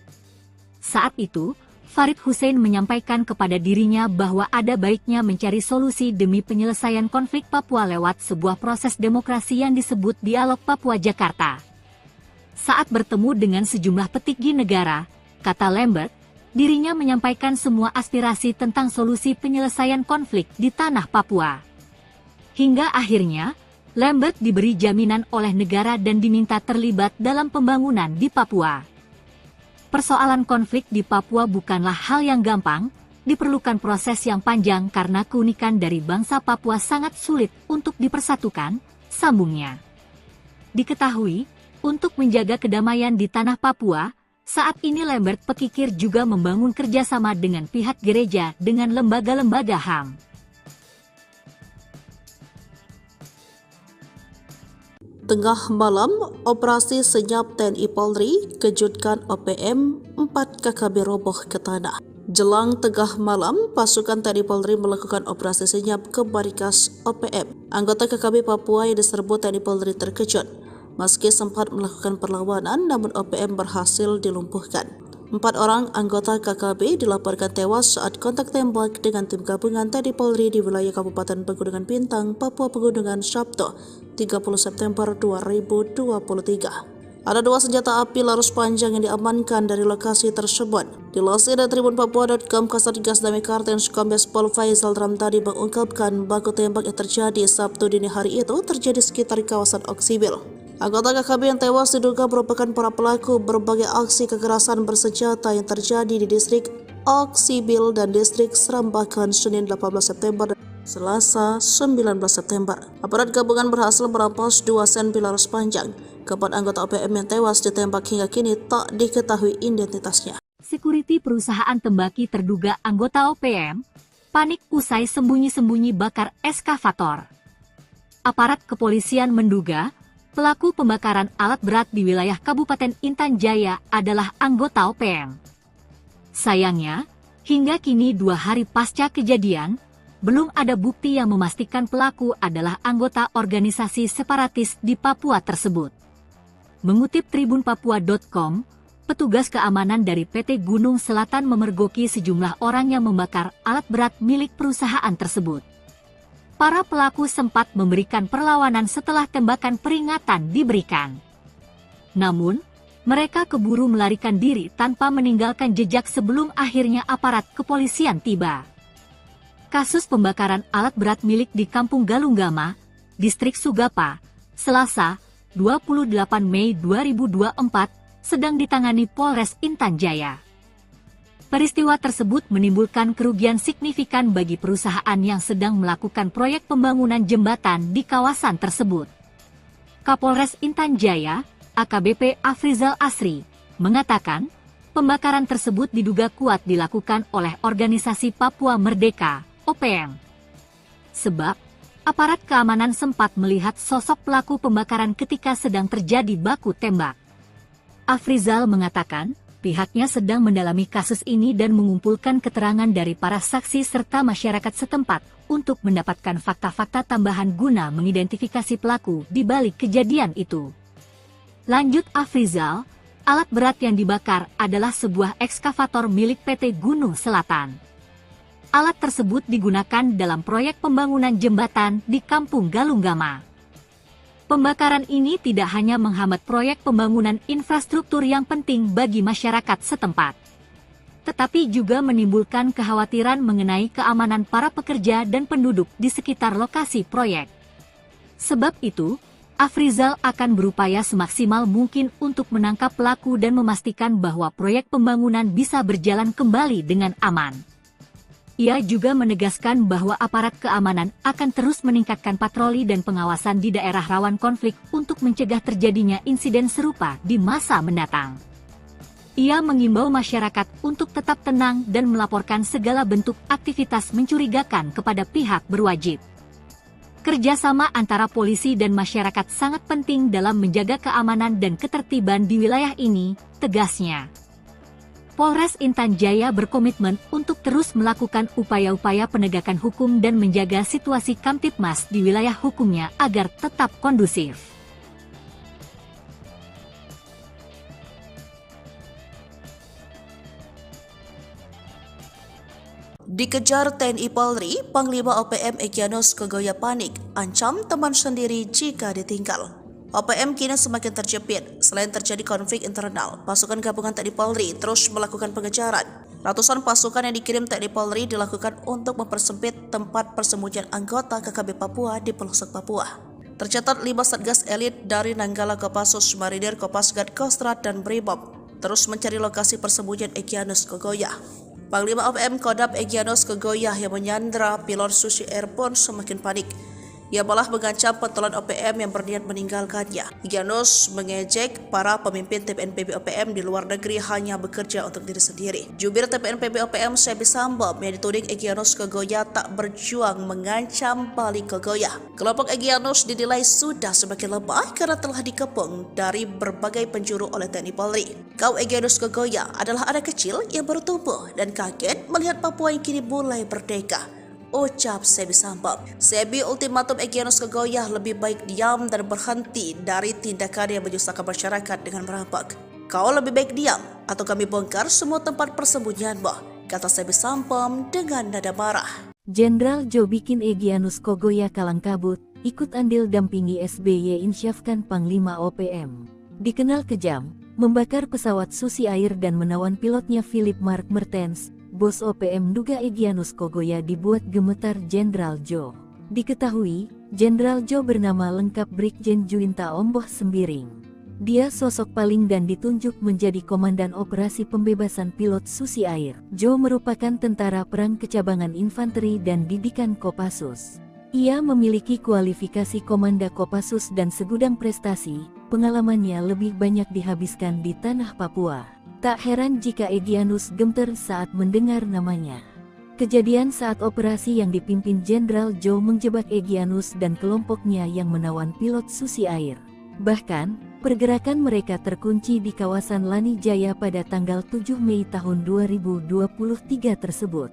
Speaker 1: Saat itu, Farid Hussein menyampaikan kepada dirinya bahwa ada baiknya mencari solusi demi penyelesaian konflik Papua lewat sebuah proses demokrasi yang disebut Dialog Papua Jakarta. Saat bertemu dengan sejumlah petinggi negara, kata Lambert, dirinya menyampaikan semua aspirasi tentang solusi penyelesaian konflik di tanah Papua. Hingga akhirnya, Lambert diberi jaminan oleh negara dan diminta terlibat dalam pembangunan di Papua. Persoalan konflik di Papua bukanlah hal yang gampang, diperlukan proses yang panjang karena keunikan dari bangsa Papua sangat sulit untuk dipersatukan, sambungnya. Diketahui, untuk menjaga kedamaian di tanah Papua, saat ini Lambert Pekikir juga membangun kerjasama dengan pihak gereja dengan lembaga-lembaga HAM.
Speaker 2: Tengah malam, operasi senyap TNI Polri kejutkan OPM, 4 KKB roboh ke tanah. Jelang tengah malam, pasukan TNI Polri melakukan operasi senyap ke markas OPM. Anggota KKB Papua yang diserbu TNI Polri terkejut. Meski sempat melakukan perlawanan, namun OPM berhasil dilumpuhkan. 4 orang anggota KKB dilaporkan tewas saat kontak tembak dengan tim gabungan TNI Polri di wilayah Kabupaten Pegunungan Bintang, Papua Pegunungan, Sabtu, 30 September 2023. Ada 2 senjata api laras panjang yang diamankan dari lokasi tersebut. Dilansir dari tribunpapua.com, Kasatgas Damai Kartens Kombes Pol Faisal Ramtadi mengungkapkan baku tembak yang terjadi Sabtu dini hari itu terjadi sekitar kawasan Oksibil. Anggota KKB yang tewas diduga merupakan para pelaku berbagai aksi kekerasan bersenjata yang terjadi di distrik Oksibil dan distrik Serambakan Senin 18 September dan Selasa 19 September. Aparat gabungan berhasil merampas 2 senpi laras panjang. Keempat anggota OPM yang tewas ditembak hingga kini tak diketahui identitasnya.
Speaker 1: Security perusahaan tembaki terduga anggota OPM panik usai sembunyi-sembunyi bakar eskavator. Aparat kepolisian menduga pelaku pembakaran alat berat di wilayah Kabupaten Intan Jaya adalah anggota OPM. Sayangnya, Hingga kini 2 hari pasca kejadian, belum ada bukti yang memastikan pelaku adalah anggota organisasi separatis di Papua tersebut. Mengutip tribunpapua.com, petugas keamanan dari PT Gunung Selatan memergoki sejumlah orang yang membakar alat berat milik perusahaan tersebut. Para pelaku sempat memberikan perlawanan setelah tembakan peringatan diberikan. Namun, mereka keburu melarikan diri tanpa meninggalkan jejak sebelum akhirnya aparat kepolisian tiba. Kasus pembakaran alat berat milik di Kampung Galunggama, Distrik Sugapa, Selasa, 28 Mei 2024, sedang ditangani Polres Intan Jaya. Peristiwa tersebut menimbulkan kerugian signifikan bagi perusahaan yang sedang melakukan proyek pembangunan jembatan di kawasan tersebut. Kapolres Intan Jaya, AKBP Afrizal Asri, mengatakan, pembakaran tersebut diduga kuat dilakukan oleh Organisasi Papua Merdeka, OPM. Sebab, aparat keamanan sempat melihat sosok pelaku pembakaran ketika sedang terjadi baku tembak. Afrizal mengatakan, pihaknya sedang mendalami kasus ini dan mengumpulkan keterangan dari para saksi serta masyarakat setempat untuk mendapatkan fakta-fakta tambahan guna mengidentifikasi pelaku di balik kejadian itu. Lanjut Afrizal, alat berat yang dibakar adalah sebuah ekskavator milik PT Gunung Selatan. Alat tersebut digunakan dalam proyek pembangunan jembatan di Kampung Galunggama. Pembakaran ini tidak hanya menghambat proyek pembangunan infrastruktur yang penting bagi masyarakat setempat, tetapi juga menimbulkan kekhawatiran mengenai keamanan para pekerja dan penduduk di sekitar lokasi proyek. Sebab itu, Afrizal akan berupaya semaksimal mungkin untuk menangkap pelaku dan memastikan bahwa proyek pembangunan bisa berjalan kembali dengan aman. Ia juga menegaskan bahwa aparat keamanan akan terus meningkatkan patroli dan pengawasan di daerah rawan konflik untuk mencegah terjadinya insiden serupa di masa mendatang. Ia mengimbau masyarakat untuk tetap tenang dan melaporkan segala bentuk aktivitas mencurigakan kepada pihak berwajib. Kerjasama antara polisi dan masyarakat sangat penting dalam menjaga keamanan dan ketertiban di wilayah ini, tegasnya. Polres Intan Jaya berkomitmen untuk terus melakukan upaya-upaya penegakan hukum dan menjaga situasi Kamtibmas di wilayah hukumnya agar tetap kondusif.
Speaker 2: Dikejar TNI Polri, Panglima OPM Egyanus Kogoya panik, ancam teman sendiri jika ditinggal. OPM kini semakin terjepit. Selain terjadi konflik internal, pasukan gabungan TNI Polri terus melakukan pengejaran. Ratusan pasukan yang dikirim TNI Polri dilakukan untuk mempersempit tempat persembunyian anggota KKB Papua di pelosok Papua. Tercatat 5 satgas elit dari Nanggala Kopassus, Marinir, Kopasgat, Kostrad, dan Brimob terus mencari lokasi persembunyian Egyanus Kogoya. Panglima OPM Kodam Egyanus Kogoya yang menyandra pilot Susi Air pun semakin panik. Ia malah mengancam pentolan OPM yang berniat meninggalkannya. Egyanus mengejek para pemimpin TPNPB OPM di luar negeri hanya bekerja untuk diri sendiri. Jubir TPNPB OPM Sebi Sambom yang dituding Egyanus Kogoya tak berjuang mengancam balik Kogoya. Kelompok Egyanus dinilai sudah semakin lemah karena telah dikepung dari berbagai penjuru oleh TNI Polri. Kau Egyanus Kogoya adalah anak kecil yang baru tumbuh dan kaget melihat Papua yang kini mulai merdeka, ucap Sebi Sambom. Sebi ultimatum Egyanus Kogoya lebih baik diam dan berhenti dari tindakan yang menyusahkan masyarakat dengan merampok. Kau lebih baik diam atau kami bongkar semua tempat persembunyianmu, kata Sebi Sambom dengan nada marah.
Speaker 3: Jenderal Jo bikin Egyanus Kogoya kalang kabut, ikut andil dampingi SBY insyafkan Panglima OPM. Dikenal kejam, membakar pesawat Susi Air dan menawan pilotnya Philip Mark Mertens. Bos OPM duga Egyanus Kogoya dibuat gemetar Jenderal Jo. Diketahui, Jenderal Jo bernama lengkap Brigjen Juinta Omboh Sembiring. Dia sosok paling dan ditunjuk menjadi Komandan Operasi Pembebasan Pilot Susi Air. Jo merupakan tentara perang kecabangan infanteri dan didikan Kopassus. Ia memiliki kualifikasi Komanda Kopassus dan segudang prestasi, pengalamannya lebih banyak dihabiskan di tanah Papua. Tak heran jika Egyanus gemeter saat mendengar namanya. Kejadian saat operasi yang dipimpin Jenderal Jo menjebak Egyanus dan kelompoknya yang menawan pilot Susi Air. Bahkan, Pergerakan mereka terkunci di kawasan Lani Jaya pada tanggal 7 Mei tahun 2023 tersebut.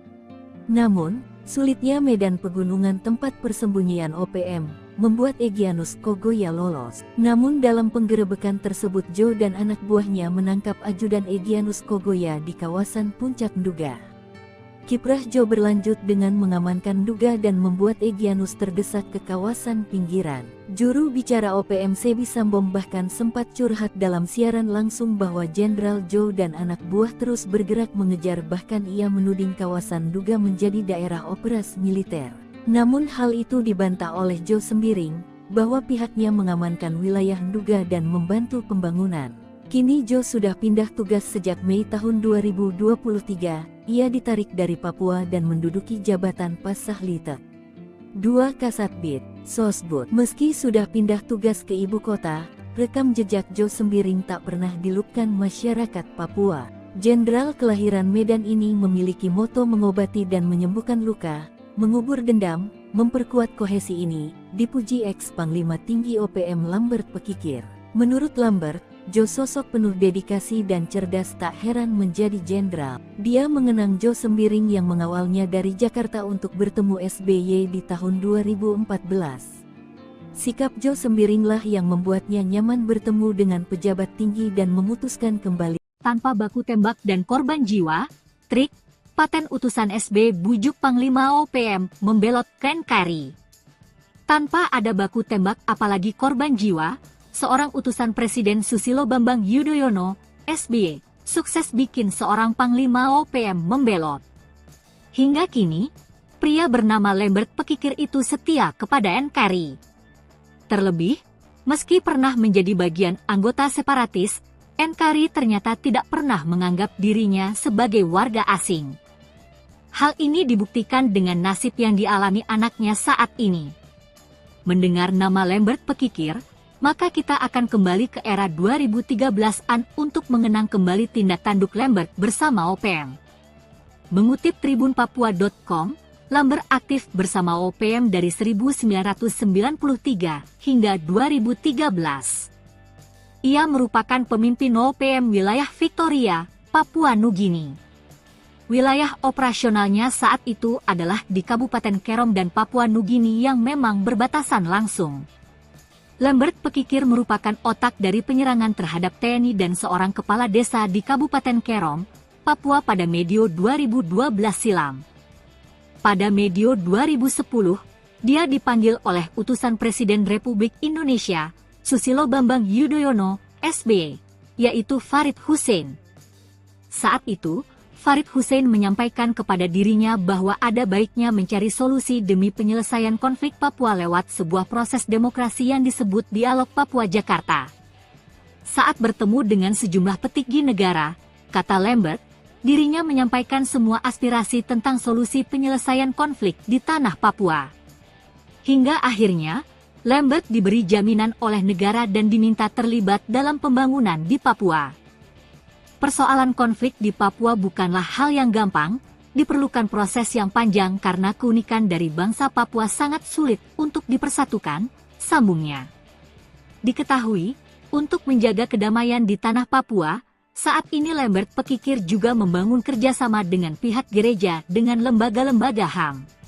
Speaker 3: Namun, sulitnya medan pegunungan tempat persembunyian OPM membuat Egyanus Kogoya lolos. Namun dalam penggerebekan tersebut Joe dan anak buahnya menangkap ajudan Egyanus Kogoya di kawasan Puncak Nduga. Kiprah Joe berlanjut dengan mengamankan Nduga dan membuat Egyanus terdesak ke kawasan pinggiran. Juru bicara OPM Sebi Sambom bahkan sempat curhat dalam siaran langsung bahwa Jenderal Joe dan anak buah terus bergerak mengejar, bahkan ia menuding kawasan Nduga menjadi daerah operasi militer. Namun hal itu dibantah oleh Joe Sembiring, bahwa pihaknya mengamankan wilayah Nduga dan membantu pembangunan. Kini Joe sudah pindah tugas sejak Mei tahun 2023, ia ditarik dari Papua dan menduduki jabatan Pasahlitek. 2 Kasatbit, Sosbud. Meski sudah pindah tugas ke ibu kota, rekam jejak Joe Sembiring tak pernah dilupkan masyarakat Papua. Jenderal kelahiran Medan ini memiliki moto mengobati dan menyembuhkan luka, mengubur dendam, memperkuat kohesi ini, dipuji ex-Panglima Tinggi OPM Lambert Pekikir. Menurut Lambert, Joe sosok penuh dedikasi dan cerdas, tak heran menjadi jenderal. Dia mengenang Joe Sembiring yang mengawalnya dari Jakarta untuk bertemu SBY di tahun 2014. Sikap Joe Sembiringlah yang membuatnya nyaman bertemu dengan pejabat tinggi dan memutuskan kembali.
Speaker 1: Tanpa baku tembak dan korban jiwa, trik, paten utusan SB bujuk Panglima OPM membelot NKRI. Tanpa ada baku tembak apalagi korban jiwa, seorang utusan Presiden Susilo Bambang Yudhoyono, SBY, sukses bikin seorang Panglima OPM membelot. Hingga kini, pria bernama Lambert Pekikir itu setia kepada NKRI. Terlebih, meski pernah menjadi bagian anggota separatis, NKRI ternyata tidak pernah menganggap dirinya sebagai warga asing. Hal ini dibuktikan dengan nasib yang dialami anaknya saat ini. Mendengar nama Lambert Pekikir, maka kita akan kembali ke era 2013-an untuk mengenang kembali tindak tanduk Lambert bersama OPM. Mengutip tribunpapua.com, Lambert aktif bersama OPM dari 1993 hingga 2013. Ia merupakan pemimpin OPM wilayah Victoria, Papua Nugini. Wilayah operasionalnya saat itu adalah di Kabupaten Kerom dan Papua Nugini yang memang berbatasan langsung. Lambert Pekikir merupakan otak dari penyerangan terhadap TNI dan seorang kepala desa di Kabupaten Kerom, Papua pada medio 2012 silam. Pada medio 2010, dia dipanggil oleh utusan Presiden Republik Indonesia, Susilo Bambang Yudhoyono, SBY, yaitu Farid Hussein. Saat itu, Farid Hussein menyampaikan kepada dirinya bahwa ada baiknya mencari solusi demi penyelesaian konflik Papua lewat sebuah proses demokrasi yang disebut Dialog Papua Jakarta. Saat bertemu dengan sejumlah petinggi negara, kata Lambert, dirinya menyampaikan semua aspirasi tentang solusi penyelesaian konflik di tanah Papua. Hingga akhirnya, Lambert diberi jaminan oleh negara dan diminta terlibat dalam pembangunan di Papua. Persoalan konflik di Papua bukanlah hal yang gampang, diperlukan proses yang panjang karena keunikan dari bangsa Papua sangat sulit untuk dipersatukan, sambungnya. Diketahui, untuk menjaga kedamaian di tanah Papua, saat ini Lambert Pekikir juga membangun kerjasama dengan pihak gereja dengan lembaga-lembaga HAM.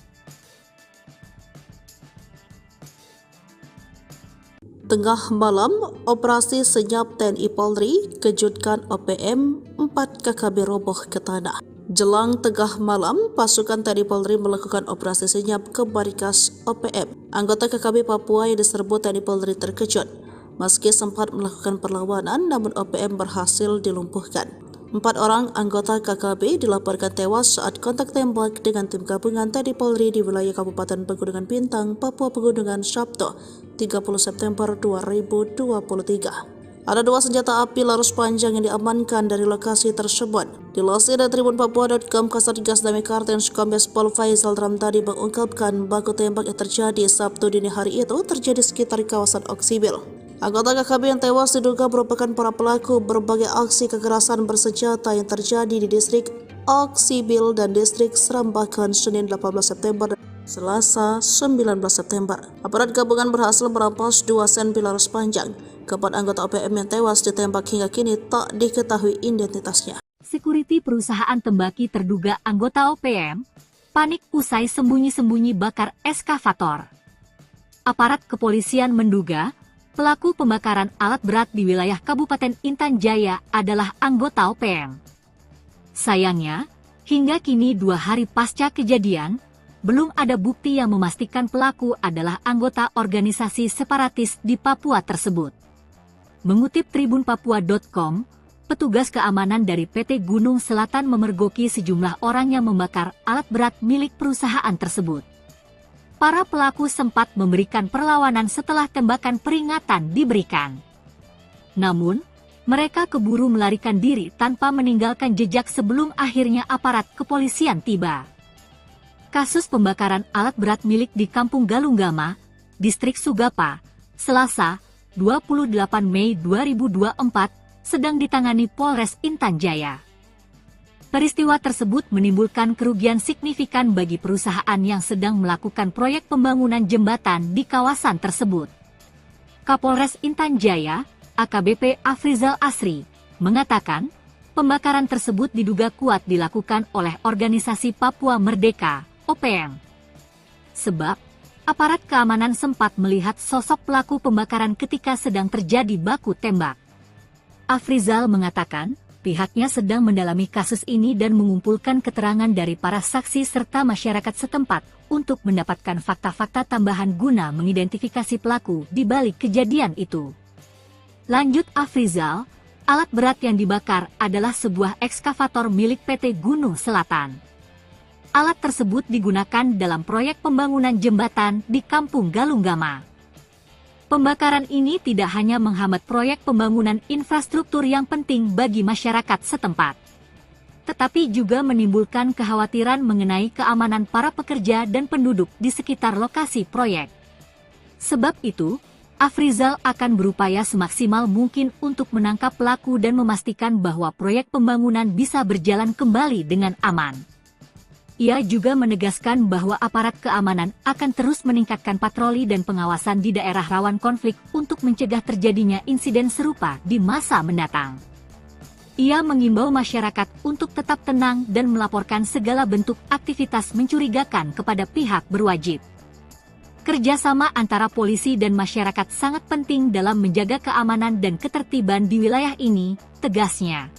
Speaker 2: Tengah malam, operasi senyap TNI Polri kejutkan OPM, 4 KKB roboh ke tanah. Jelang tengah malam, pasukan TNI Polri melakukan operasi senyap ke markas OPM. Anggota KKB Papua yang diserbu TNI Polri terkejut. Meski sempat melakukan perlawanan, namun OPM berhasil dilumpuhkan. 4 orang anggota KKB dilaporkan tewas saat kontak tembak dengan tim gabungan TNI Polri di wilayah Kabupaten Pegunungan Bintang, Papua Pegunungan, Sabtu 30 September 2023. Ada 2 senjata api laras panjang yang diamankan dari lokasi tersebut. Dilansir dari tribunpapua.com, Kasatgas Damai Kartens Kombes Pol Faisal Ramtadi mengungkapkan baku tembak yang terjadi Sabtu dini hari itu terjadi sekitar kawasan Oksibil. Anggota KKB yang tewas diduga merupakan para pelaku berbagai aksi kekerasan bersenjata yang terjadi di distrik Oksibil dan distrik Serambakan Senin 18 September dan Selasa 19 September. Aparat gabungan berhasil merampas 2 senpi laras panjang, Keempat anggota OPM yang tewas ditembak hingga kini tak diketahui identitasnya.
Speaker 1: Security perusahaan tembaki terduga anggota OPM panik usai sembunyi-sembunyi bakar eskavator. Aparat kepolisian menduga pelaku pembakaran alat berat di wilayah Kabupaten Intan Jaya adalah anggota OPM. Sayangnya, hingga kini 2 hari pasca kejadian, belum ada bukti yang memastikan pelaku adalah anggota organisasi separatis di Papua tersebut. Mengutip tribunpapua.com, petugas keamanan dari PT Gunung Selatan memergoki sejumlah orang yang membakar alat berat milik perusahaan tersebut. Para pelaku sempat memberikan perlawanan setelah tembakan peringatan diberikan. Namun, mereka keburu melarikan diri tanpa meninggalkan jejak sebelum akhirnya aparat kepolisian tiba. Kasus pembakaran alat berat milik di Kampung Galunggama, Distrik Sugapa, Selasa, 28 Mei 2024, sedang ditangani Polres Intan Jaya. Peristiwa tersebut menimbulkan kerugian signifikan bagi perusahaan yang sedang melakukan proyek pembangunan jembatan di kawasan tersebut. Kapolres Intan Jaya, AKBP Afrizal Asri, mengatakan pembakaran tersebut diduga kuat dilakukan oleh Organisasi Papua Merdeka, OPM. Sebab, aparat keamanan sempat melihat sosok pelaku pembakaran ketika sedang terjadi baku tembak. Afrizal mengatakan, pihaknya sedang mendalami kasus ini dan mengumpulkan keterangan dari para saksi serta masyarakat setempat untuk mendapatkan fakta-fakta tambahan guna mengidentifikasi pelaku di balik kejadian itu. Lanjut Afrizal, alat berat yang dibakar adalah sebuah ekskavator milik PT Gunung Selatan. Alat tersebut digunakan dalam proyek pembangunan jembatan di Kampung Galunggama. Pembakaran ini tidak hanya menghambat proyek pembangunan infrastruktur yang penting bagi masyarakat setempat, tetapi juga menimbulkan kekhawatiran mengenai keamanan para pekerja dan penduduk di sekitar lokasi proyek. Sebab itu, Afrizal akan berupaya semaksimal mungkin untuk menangkap pelaku dan memastikan bahwa proyek pembangunan bisa berjalan kembali dengan aman. Ia juga menegaskan bahwa aparat keamanan akan terus meningkatkan patroli dan pengawasan di daerah rawan konflik untuk mencegah terjadinya insiden serupa di masa mendatang. Ia mengimbau masyarakat untuk tetap tenang dan melaporkan segala bentuk aktivitas mencurigakan kepada pihak berwajib. Kerjasama antara polisi dan masyarakat sangat penting dalam menjaga keamanan dan ketertiban di wilayah ini, tegasnya.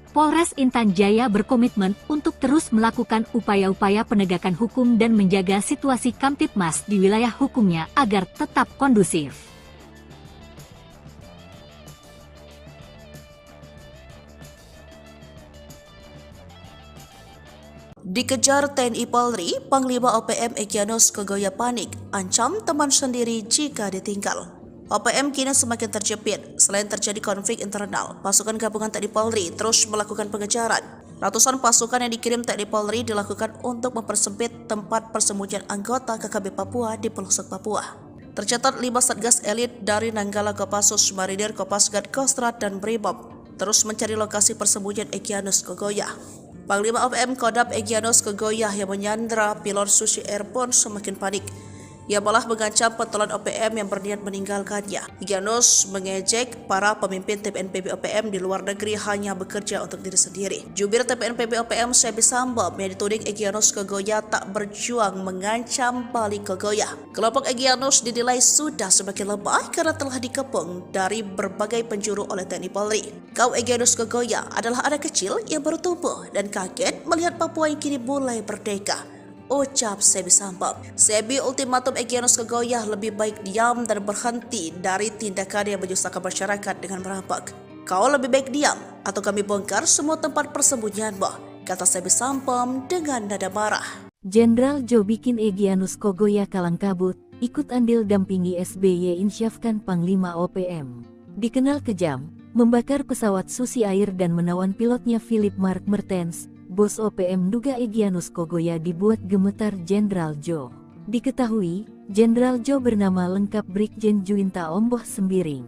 Speaker 1: Polres Intan Jaya berkomitmen untuk terus melakukan upaya-upaya penegakan hukum dan menjaga situasi Kamtipmas di wilayah hukumnya agar tetap kondusif.
Speaker 2: Dikejar TNI Polri, Panglima OPM Egyanus Kogoya panik, ancam teman sendiri jika ditinggal. OPM kini semakin terjepit. Selain terjadi konflik internal, pasukan gabungan TNI Polri terus melakukan pengejaran. Ratusan pasukan yang dikirim TNI Polri dilakukan untuk mempersempit tempat persembunyian anggota KKB Papua di pelosok Papua. Tercatat 5 satgas elit dari Nanggala Kopassus, Marinir, Kopasgat, Kostrad, dan Brimob terus mencari lokasi persembunyian Egyanus Kogoya. Panglima OPM Kodam Egyanus Kogoya yang menyandra pilot Susi Air pun semakin panik. Ia malah mengancam pentolan OPM yang berniat meninggalkannya. Egyanus mengejek para pemimpin TPNPB OPM di luar negeri hanya bekerja untuk diri sendiri. Jubir TPNPB OPM Sebi Sambam yang dituding Egyanus Kogoya tak berjuang mengancam balik Kogoya. Kelompok Egyanus dinilai sudah semakin lemah karena telah dikepung dari berbagai penjuru oleh TNI Polri. Kau Egyanus Kogoya adalah anak kecil yang baru tumbuh dan kaget melihat Papua yang kini mulai merdeka, ucap Sebi Sambam. Sebi ultimatum Egyanus Kogoya lebih baik diam dan berhenti dari tindakan yang menyusahkan masyarakat dengan merampok. Kau lebih baik diam atau kami bongkar semua tempat persembunyianmu, kata Sebi Sambam dengan nada marah.
Speaker 3: Jenderal Jo bikin Egyanus Kogoya kalang kabut, ikut andil dampingi SBY insyafkan Panglima OPM. Dikenal kejam, membakar pesawat Susi Air dan menawan pilotnya Philip Mark Mertens. Bos OPM duga Egyanus Kogoya dibuat gemetar Jenderal Jo. Diketahui, Jenderal Jo bernama lengkap Brigjen Juwinta Omboh Sembiring.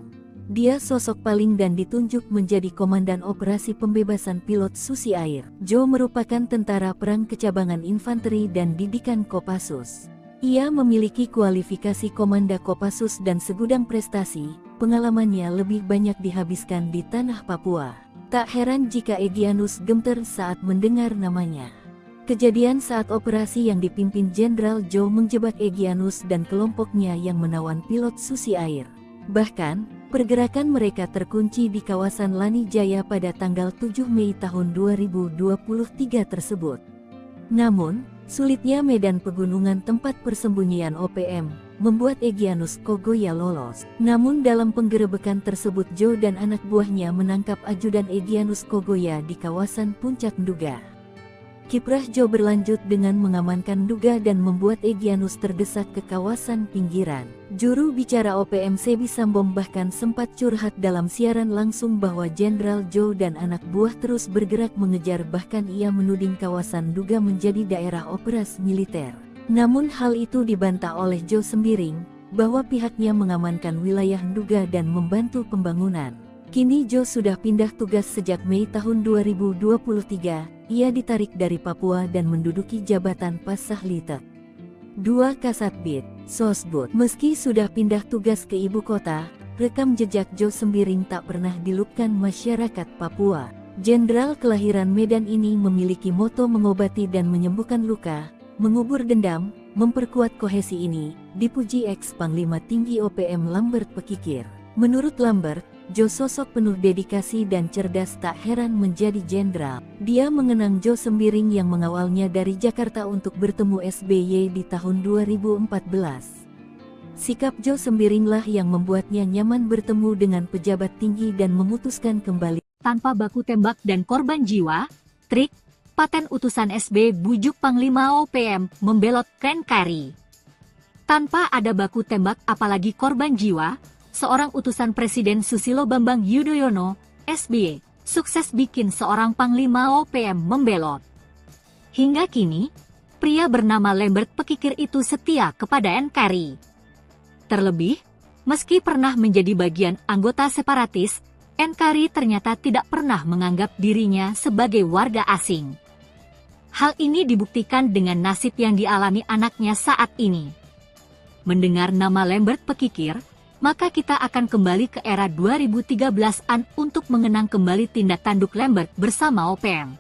Speaker 3: Dia sosok paling dan ditunjuk menjadi Komandan Operasi Pembebasan Pilot Susi Air. Jo merupakan tentara perang kecabangan infanteri dan didikan Kopassus. Ia memiliki kualifikasi Komanda Kopassus dan segudang prestasi, pengalamannya lebih banyak dihabiskan di tanah Papua. Tak heran jika Egyanus gemeter saat mendengar namanya. Kejadian saat operasi yang dipimpin Jenderal Joe menjebak Egyanus dan kelompoknya yang menawan pilot Susi Air. Bahkan, pergerakan mereka terkunci di kawasan Lani Jaya pada tanggal 7 Mei tahun 2023 tersebut. Namun, sulitnya medan pegunungan tempat persembunyian OPM membuat Egyanus Kogoya lolos. Namun dalam penggerebekan tersebut Joe dan anak buahnya menangkap ajudan Egyanus Kogoya di kawasan Puncak Nduga. Kiprah Joe berlanjut dengan mengamankan Nduga dan membuat Egyanus terdesak ke kawasan pinggiran. Juru bicara OPM Sebi Sambom bahkan sempat curhat dalam siaran langsung bahwa Jenderal Joe dan anak buah terus bergerak mengejar, bahkan ia menuding kawasan Nduga menjadi daerah operasi militer. Namun hal itu dibantah oleh Joe Sembiring, bahwa pihaknya mengamankan wilayah Nduga dan membantu pembangunan. Kini Joe sudah pindah tugas sejak Mei tahun 2023, ia ditarik dari Papua dan menduduki jabatan Pasahlitet 2 Kasatbid, Sosbud. Meski sudah pindah tugas ke ibu kota, rekam jejak Joe Sembiring tak pernah dilupkan masyarakat Papua. Jenderal kelahiran Medan ini memiliki moto mengobati dan menyembuhkan luka, mengubur dendam, memperkuat kohesi ini, dipuji ex-Panglima Tinggi OPM Lambert Pekikir. Menurut Lambert, Joe sosok penuh dedikasi dan cerdas, tak heran menjadi jenderal. Dia mengenang Joe Sembiring yang mengawalnya dari Jakarta untuk bertemu SBY di tahun 2014. Sikap Joe Sembiringlah yang membuatnya nyaman bertemu dengan pejabat tinggi dan memutuskan kembali.
Speaker 1: Tanpa baku tembak dan korban jiwa, trik paten utusan SB bujuk Panglima OPM membelot ke NKRI. Tanpa ada baku tembak apalagi korban jiwa, seorang utusan Presiden Susilo Bambang Yudhoyono, SBY, sukses bikin seorang Panglima OPM membelot. Hingga kini, pria bernama Lambert Pekikir itu setia kepada NKRI. Terlebih, meski pernah menjadi bagian anggota separatis, NKRI ternyata tidak pernah menganggap dirinya sebagai warga asing. Hal ini dibuktikan dengan nasib yang dialami anaknya saat ini. Mendengar nama Lambert Pekikir, maka kita akan kembali ke era 2013-an untuk mengenang kembali tindak tanduk Lambert bersama OPM.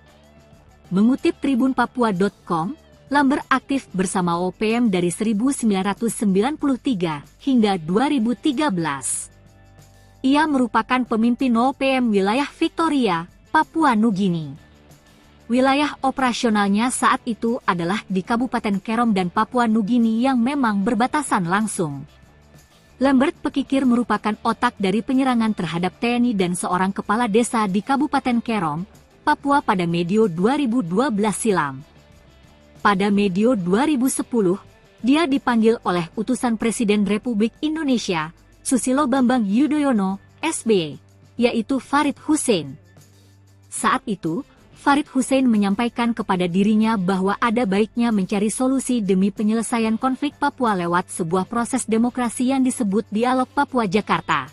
Speaker 1: Mengutip tribunpapua.com, Lambert aktif bersama OPM dari 1993 hingga 2013. Ia merupakan pemimpin OPM wilayah Victoria, Papua Nugini. Wilayah operasionalnya saat itu adalah di Kabupaten Kerom dan Papua Nugini yang memang berbatasan langsung. Lambert Pekikir merupakan otak dari penyerangan terhadap TNI dan seorang kepala desa di Kabupaten Kerom, Papua pada medio 2012 silam. Pada medio 2010, dia dipanggil oleh utusan Presiden Republik Indonesia, Susilo Bambang Yudhoyono, SBY, yaitu Farid Hussein. Saat itu, Farid Hussein menyampaikan kepada dirinya bahwa ada baiknya mencari solusi demi penyelesaian konflik Papua lewat sebuah proses demokrasi yang disebut Dialog Papua Jakarta.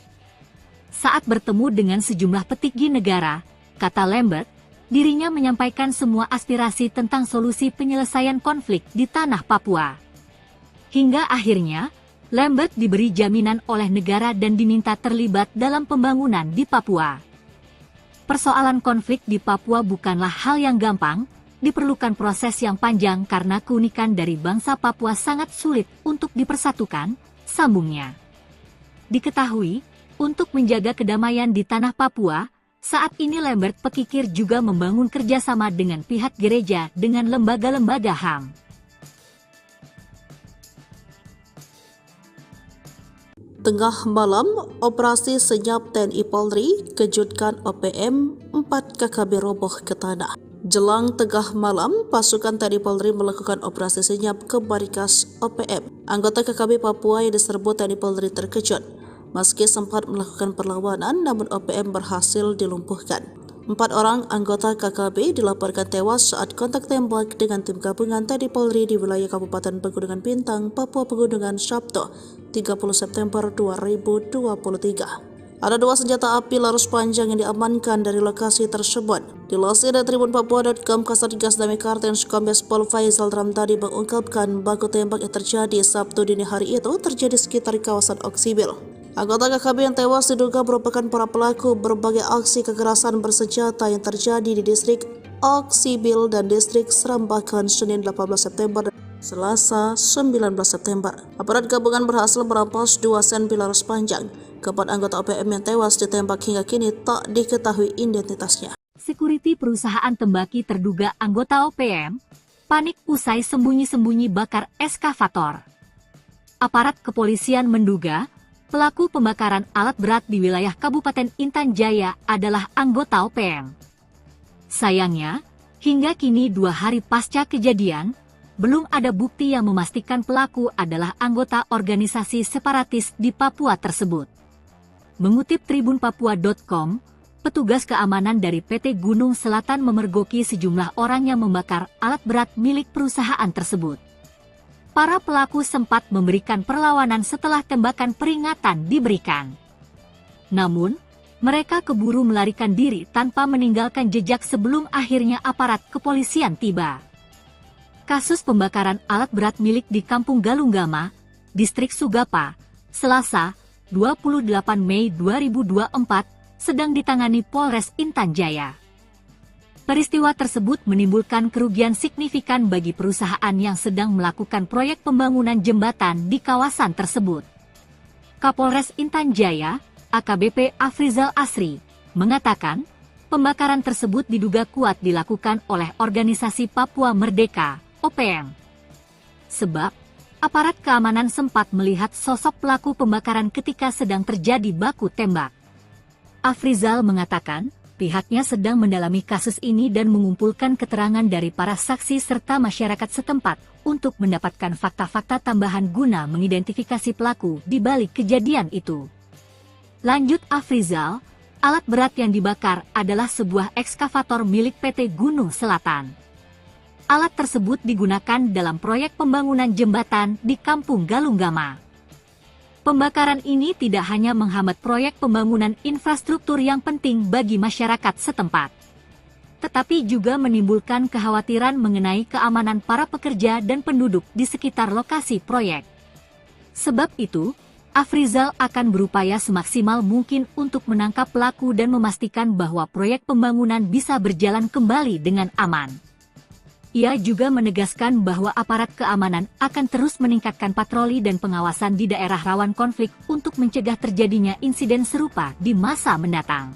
Speaker 1: Saat bertemu dengan sejumlah petinggi negara, kata Lambert, dirinya menyampaikan semua aspirasi tentang solusi penyelesaian konflik di tanah Papua. Hingga akhirnya, Lambert diberi jaminan oleh negara dan diminta terlibat dalam pembangunan di Papua. Persoalan konflik di Papua bukanlah hal yang gampang, diperlukan proses yang panjang karena keunikan dari bangsa Papua sangat sulit untuk dipersatukan, sambungnya. Diketahui, untuk menjaga kedamaian di tanah Papua, saat ini Lambert Pekikir juga membangun kerjasama dengan pihak gereja dengan lembaga-lembaga HAM.
Speaker 2: Tengah malam, operasi senyap TNI Polri kejutkan OPM, 4 KKB roboh ke tanah. Jelang tengah malam, pasukan TNI Polri melakukan operasi senyap ke markas OPM. Anggota KKB Papua yang diserbu TNI Polri terkejut. Meski sempat melakukan perlawanan, namun OPM berhasil dilumpuhkan. 4 orang anggota KKB dilaporkan tewas saat kontak tembak dengan tim gabungan TNI Polri di wilayah Kabupaten Pegunungan Bintang, Papua Pegunungan, Sabtu 30 September 2023. Ada 2 senjata api laras panjang yang diamankan dari lokasi tersebut. Dilansir dari tribunpapua.com, Kasatgas Damai Kartens Kombes Pol Faisal Ramtadi mengungkapkan baku tembak yang terjadi Sabtu dini hari itu terjadi sekitar kawasan Oksibil. Anggota KKB yang tewas diduga merupakan para pelaku berbagai aksi kekerasan bersenjata yang terjadi di distrik Oksibil dan distrik Serambakan Senin 18 September dan Selasa 19 September. Aparat gabungan berhasil merampas 2 sen Pilaros panjang. Keempat anggota OPM yang tewas ditembak hingga kini tak diketahui identitasnya.
Speaker 1: Security perusahaan tembaki terduga anggota OPM panik usai sembunyi-sembunyi bakar eskavator. Aparat kepolisian menduga pelaku pembakaran alat berat di wilayah Kabupaten Intan Jaya adalah anggota OPM. Sayangnya, hingga kini 2 hari pasca kejadian, belum ada bukti yang memastikan pelaku adalah anggota organisasi separatis di Papua tersebut. Mengutip tribunpapua.com, petugas keamanan dari PT Gunung Selatan memergoki sejumlah orang yang membakar alat berat milik perusahaan tersebut. Para pelaku sempat memberikan perlawanan setelah tembakan peringatan diberikan. Namun, mereka keburu melarikan diri tanpa meninggalkan jejak sebelum akhirnya aparat kepolisian tiba. Kasus pembakaran alat berat milik di Kampung Galunggama, Distrik Sugapa, Selasa, 28 Mei 2024, sedang ditangani Polres Intan Jaya. Peristiwa tersebut menimbulkan kerugian signifikan bagi perusahaan yang sedang melakukan proyek pembangunan jembatan di kawasan tersebut. Kapolres Intan Jaya, AKBP Afrizal Asri, mengatakan pembakaran tersebut diduga kuat dilakukan oleh Organisasi Papua Merdeka, OPM. Sebab, aparat keamanan sempat melihat sosok pelaku pembakaran ketika sedang terjadi baku tembak. Afrizal mengatakan, pihaknya sedang mendalami kasus ini dan mengumpulkan keterangan dari para saksi serta masyarakat setempat untuk mendapatkan fakta-fakta tambahan guna mengidentifikasi pelaku di balik kejadian itu. Lanjut Afrizal, alat berat yang dibakar adalah sebuah ekskavator milik PT Gunung Selatan. Alat tersebut digunakan dalam proyek pembangunan jembatan di Kampung Galunggama. Pembakaran ini tidak hanya menghambat proyek pembangunan infrastruktur yang penting bagi masyarakat setempat, tetapi juga menimbulkan kekhawatiran mengenai keamanan para pekerja dan penduduk di sekitar lokasi proyek. Sebab itu, Afrizal akan berupaya semaksimal mungkin untuk menangkap pelaku dan memastikan bahwa proyek pembangunan bisa berjalan kembali dengan aman. Ia juga menegaskan bahwa aparat keamanan akan terus meningkatkan patroli dan pengawasan di daerah rawan konflik untuk mencegah terjadinya insiden serupa di masa mendatang.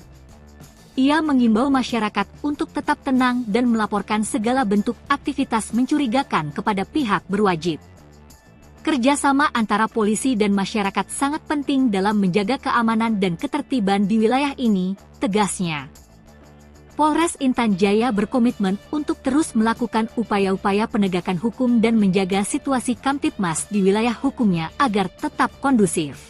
Speaker 1: Ia mengimbau masyarakat untuk tetap tenang dan melaporkan segala bentuk aktivitas mencurigakan kepada pihak berwajib. Kerjasama antara polisi dan masyarakat sangat penting dalam menjaga keamanan dan ketertiban di wilayah ini, tegasnya. Polres Intan Jaya berkomitmen untuk terus melakukan upaya-upaya penegakan hukum dan menjaga situasi Kamtipmas di wilayah hukumnya agar tetap kondusif.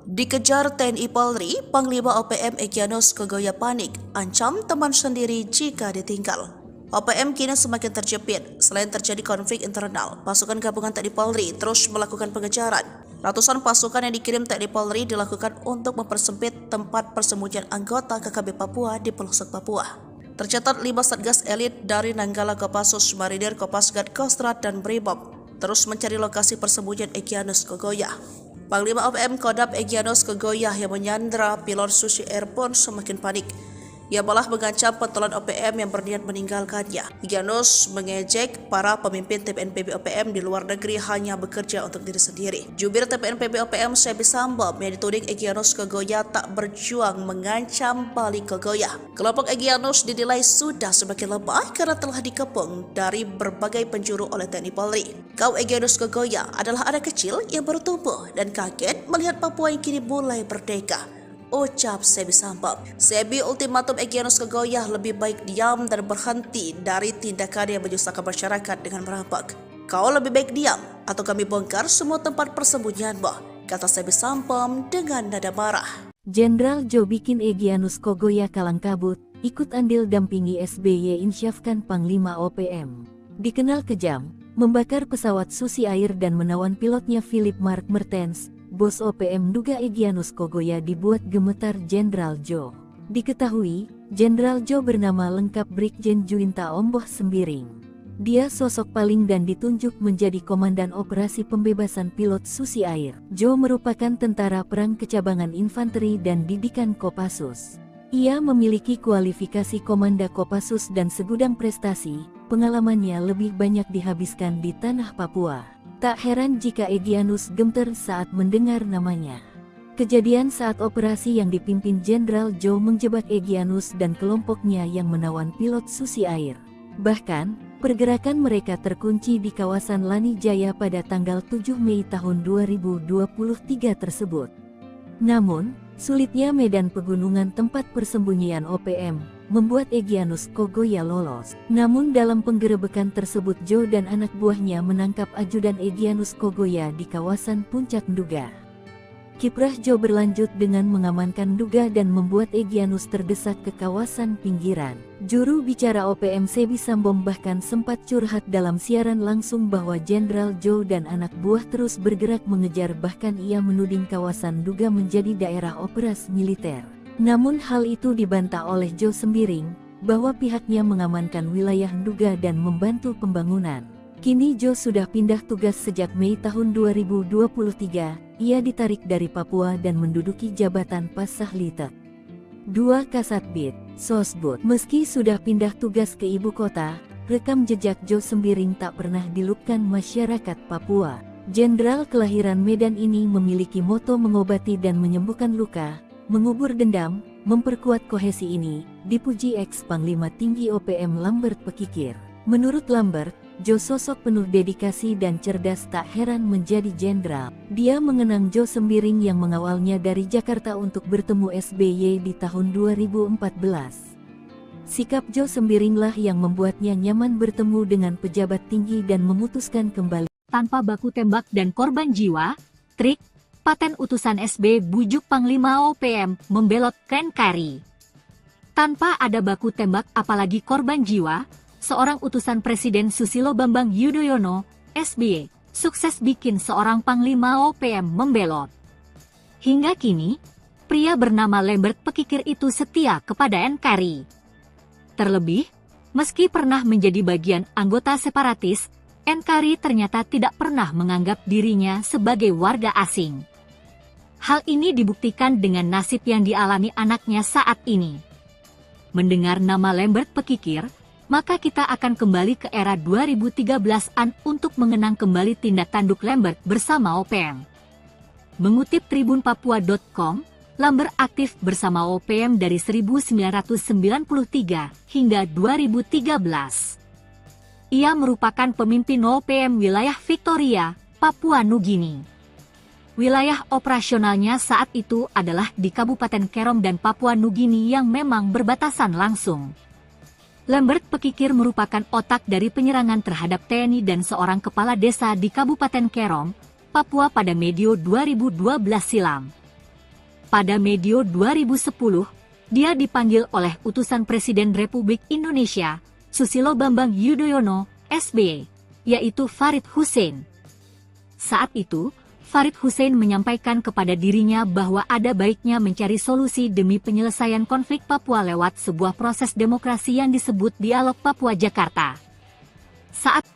Speaker 2: Dikejar TNI Polri, Panglima OPM Egyanus Kogoya panik, ancam teman sendiri jika ditinggal. OPM kini semakin terjepit. Selain terjadi konflik internal, pasukan gabungan TNI Polri terus melakukan pengejaran. Ratusan pasukan yang dikirim TNI Polri dilakukan untuk mempersempit tempat persembunyian anggota KKB Papua di pelosok Papua. Tercatat 5 satgas elit dari Nanggala Kopassus, Marinir, Kopasgat, Kostrad, dan Brimob terus mencari lokasi persembunyian Egyanus Kogoya. Panglima OPM Kodam Egyanus Kogoya yang menyandra pilot Susi Air pun semakin panik. Ia malah mengancam pentolan OPM yang berniat meninggalkannya. Egyanus mengejek para pemimpin TPNPB OPM di luar negeri hanya bekerja untuk diri sendiri. Jubir TPNPB OPM Sebi Sambam yang dituding Egyanus Kogoya tak berjuang mengancam balik Kogoya. Kelompok Egyanus dinilai sudah semakin lemah karena telah dikepung dari berbagai penjuru oleh TNI Polri. Kau Egyanus Kogoya adalah anak kecil yang baru tumbuh dan kaget melihat Papua yang kini mulai merdeka, ucap Sebi Sambam. Sebi ultimatum Egyanus Kogoya lebih baik diam dan berhenti dari tindakan yang menyusahkan masyarakat dengan merampok. Kau lebih baik diam atau kami bongkar semua tempat persembunyianmu, kata Sebi Sambam dengan nada marah.
Speaker 3: Jenderal Jo bikin Egyanus Kogoya kalang kabut, ikut andil dampingi SBY insyafkan Panglima OPM. Dikenal kejam, membakar pesawat Susi Air dan menawan pilotnya Philip Mark Mertens. Bos OPM duga Egyanus Kogoya dibuat gemetar Jenderal Jo. Diketahui, Jenderal Jo bernama lengkap Brigjen Juwinta Omboh Sembiring. Dia sosok paling dan ditunjuk menjadi Komandan Operasi Pembebasan Pilot Susi Air. Jo merupakan tentara perang kecabangan infanteri dan didikan Kopassus. Ia memiliki kualifikasi Komanda Kopassus dan segudang prestasi. Pengalamannya lebih banyak dihabiskan di tanah Papua. Tak heran jika Egyanus gemeter saat mendengar namanya. Kejadian saat operasi yang dipimpin Jenderal Jo menjebak Egyanus dan kelompoknya yang menawan pilot Susi Air. Bahkan, pergerakan mereka terkunci di kawasan Lani Jaya pada tanggal 7 Mei tahun 2023 tersebut. Namun, sulitnya medan pegunungan tempat persembunyian OPM membuat Egyanus Kogoya lolos. Namun dalam penggerebekan tersebut Jo dan anak buahnya menangkap ajudan Egyanus Kogoya di kawasan Puncak Nduga. Kiprah Jo berlanjut dengan mengamankan Nduga dan membuat Egyanus terdesak ke kawasan pinggiran. Juru bicara OPM Sebi Sambom bahkan sempat curhat dalam siaran langsung bahwa Jenderal Jo dan anak buah terus bergerak mengejar, bahkan ia menuding kawasan Nduga menjadi daerah operasi militer. Namun hal itu dibantah oleh Jo Sembiring, bahwa pihaknya mengamankan wilayah Nduga dan membantu pembangunan. Kini Jo sudah pindah tugas sejak Mei tahun 2023, ia ditarik dari Papua dan menduduki jabatan Pasahlitet 2 Kasatbid, Sosbud. Meski sudah pindah tugas ke ibu kota, rekam jejak Jo Sembiring tak pernah dilupkan masyarakat Papua. Jenderal kelahiran Medan ini memiliki moto mengobati dan menyembuhkan luka, mengubur dendam, memperkuat kohesi ini, dipuji ex Panglima Tinggi OPM Lambert Pekikir. Menurut Lambert, Jo sosok penuh dedikasi dan cerdas, tak heran menjadi jenderal. Dia mengenang Jo Sembiring yang mengawalnya dari Jakarta untuk bertemu SBY di tahun 2014. Sikap Jo Sembiringlah yang membuatnya nyaman bertemu dengan pejabat tinggi dan memutuskan kembali.
Speaker 1: Tanpa baku tembak dan korban jiwa, trik paten utusan SB bujuk Panglima OPM membelot ke NKRI. Tanpa ada baku tembak apalagi korban jiwa, seorang utusan Presiden Susilo Bambang Yudhoyono, SBY, sukses bikin seorang Panglima OPM membelot. Hingga kini, pria bernama Lambert Pekikir itu setia kepada NKRI. Terlebih, meski pernah menjadi bagian anggota separatis, NKRI ternyata tidak pernah menganggap dirinya sebagai warga asing. Hal ini dibuktikan dengan nasib yang dialami anaknya saat ini. Mendengar nama Lambert Pekikir, maka kita akan kembali ke era 2013-an untuk mengenang kembali tindak tanduk Lambert bersama OPM. Mengutip tribunpapua.com, Lambert aktif bersama OPM dari 1993 hingga 2013. Ia merupakan pemimpin OPM wilayah Victoria, Papua Nugini. Wilayah operasionalnya saat itu adalah di Kabupaten Kerom dan Papua Nugini yang memang berbatasan langsung. Lambert Pekikir merupakan otak dari penyerangan terhadap TNI dan seorang kepala desa di Kabupaten Kerom, Papua pada medio 2012 silam. Pada medio 2010, dia dipanggil oleh utusan Presiden Republik Indonesia, Susilo Bambang Yudhoyono, SBY, yaitu Farid Hussein. Saat itu, Farid Hussein menyampaikan kepada dirinya bahwa ada baiknya mencari solusi demi penyelesaian konflik Papua lewat sebuah proses demokrasi yang disebut Dialog Papua Jakarta. Saat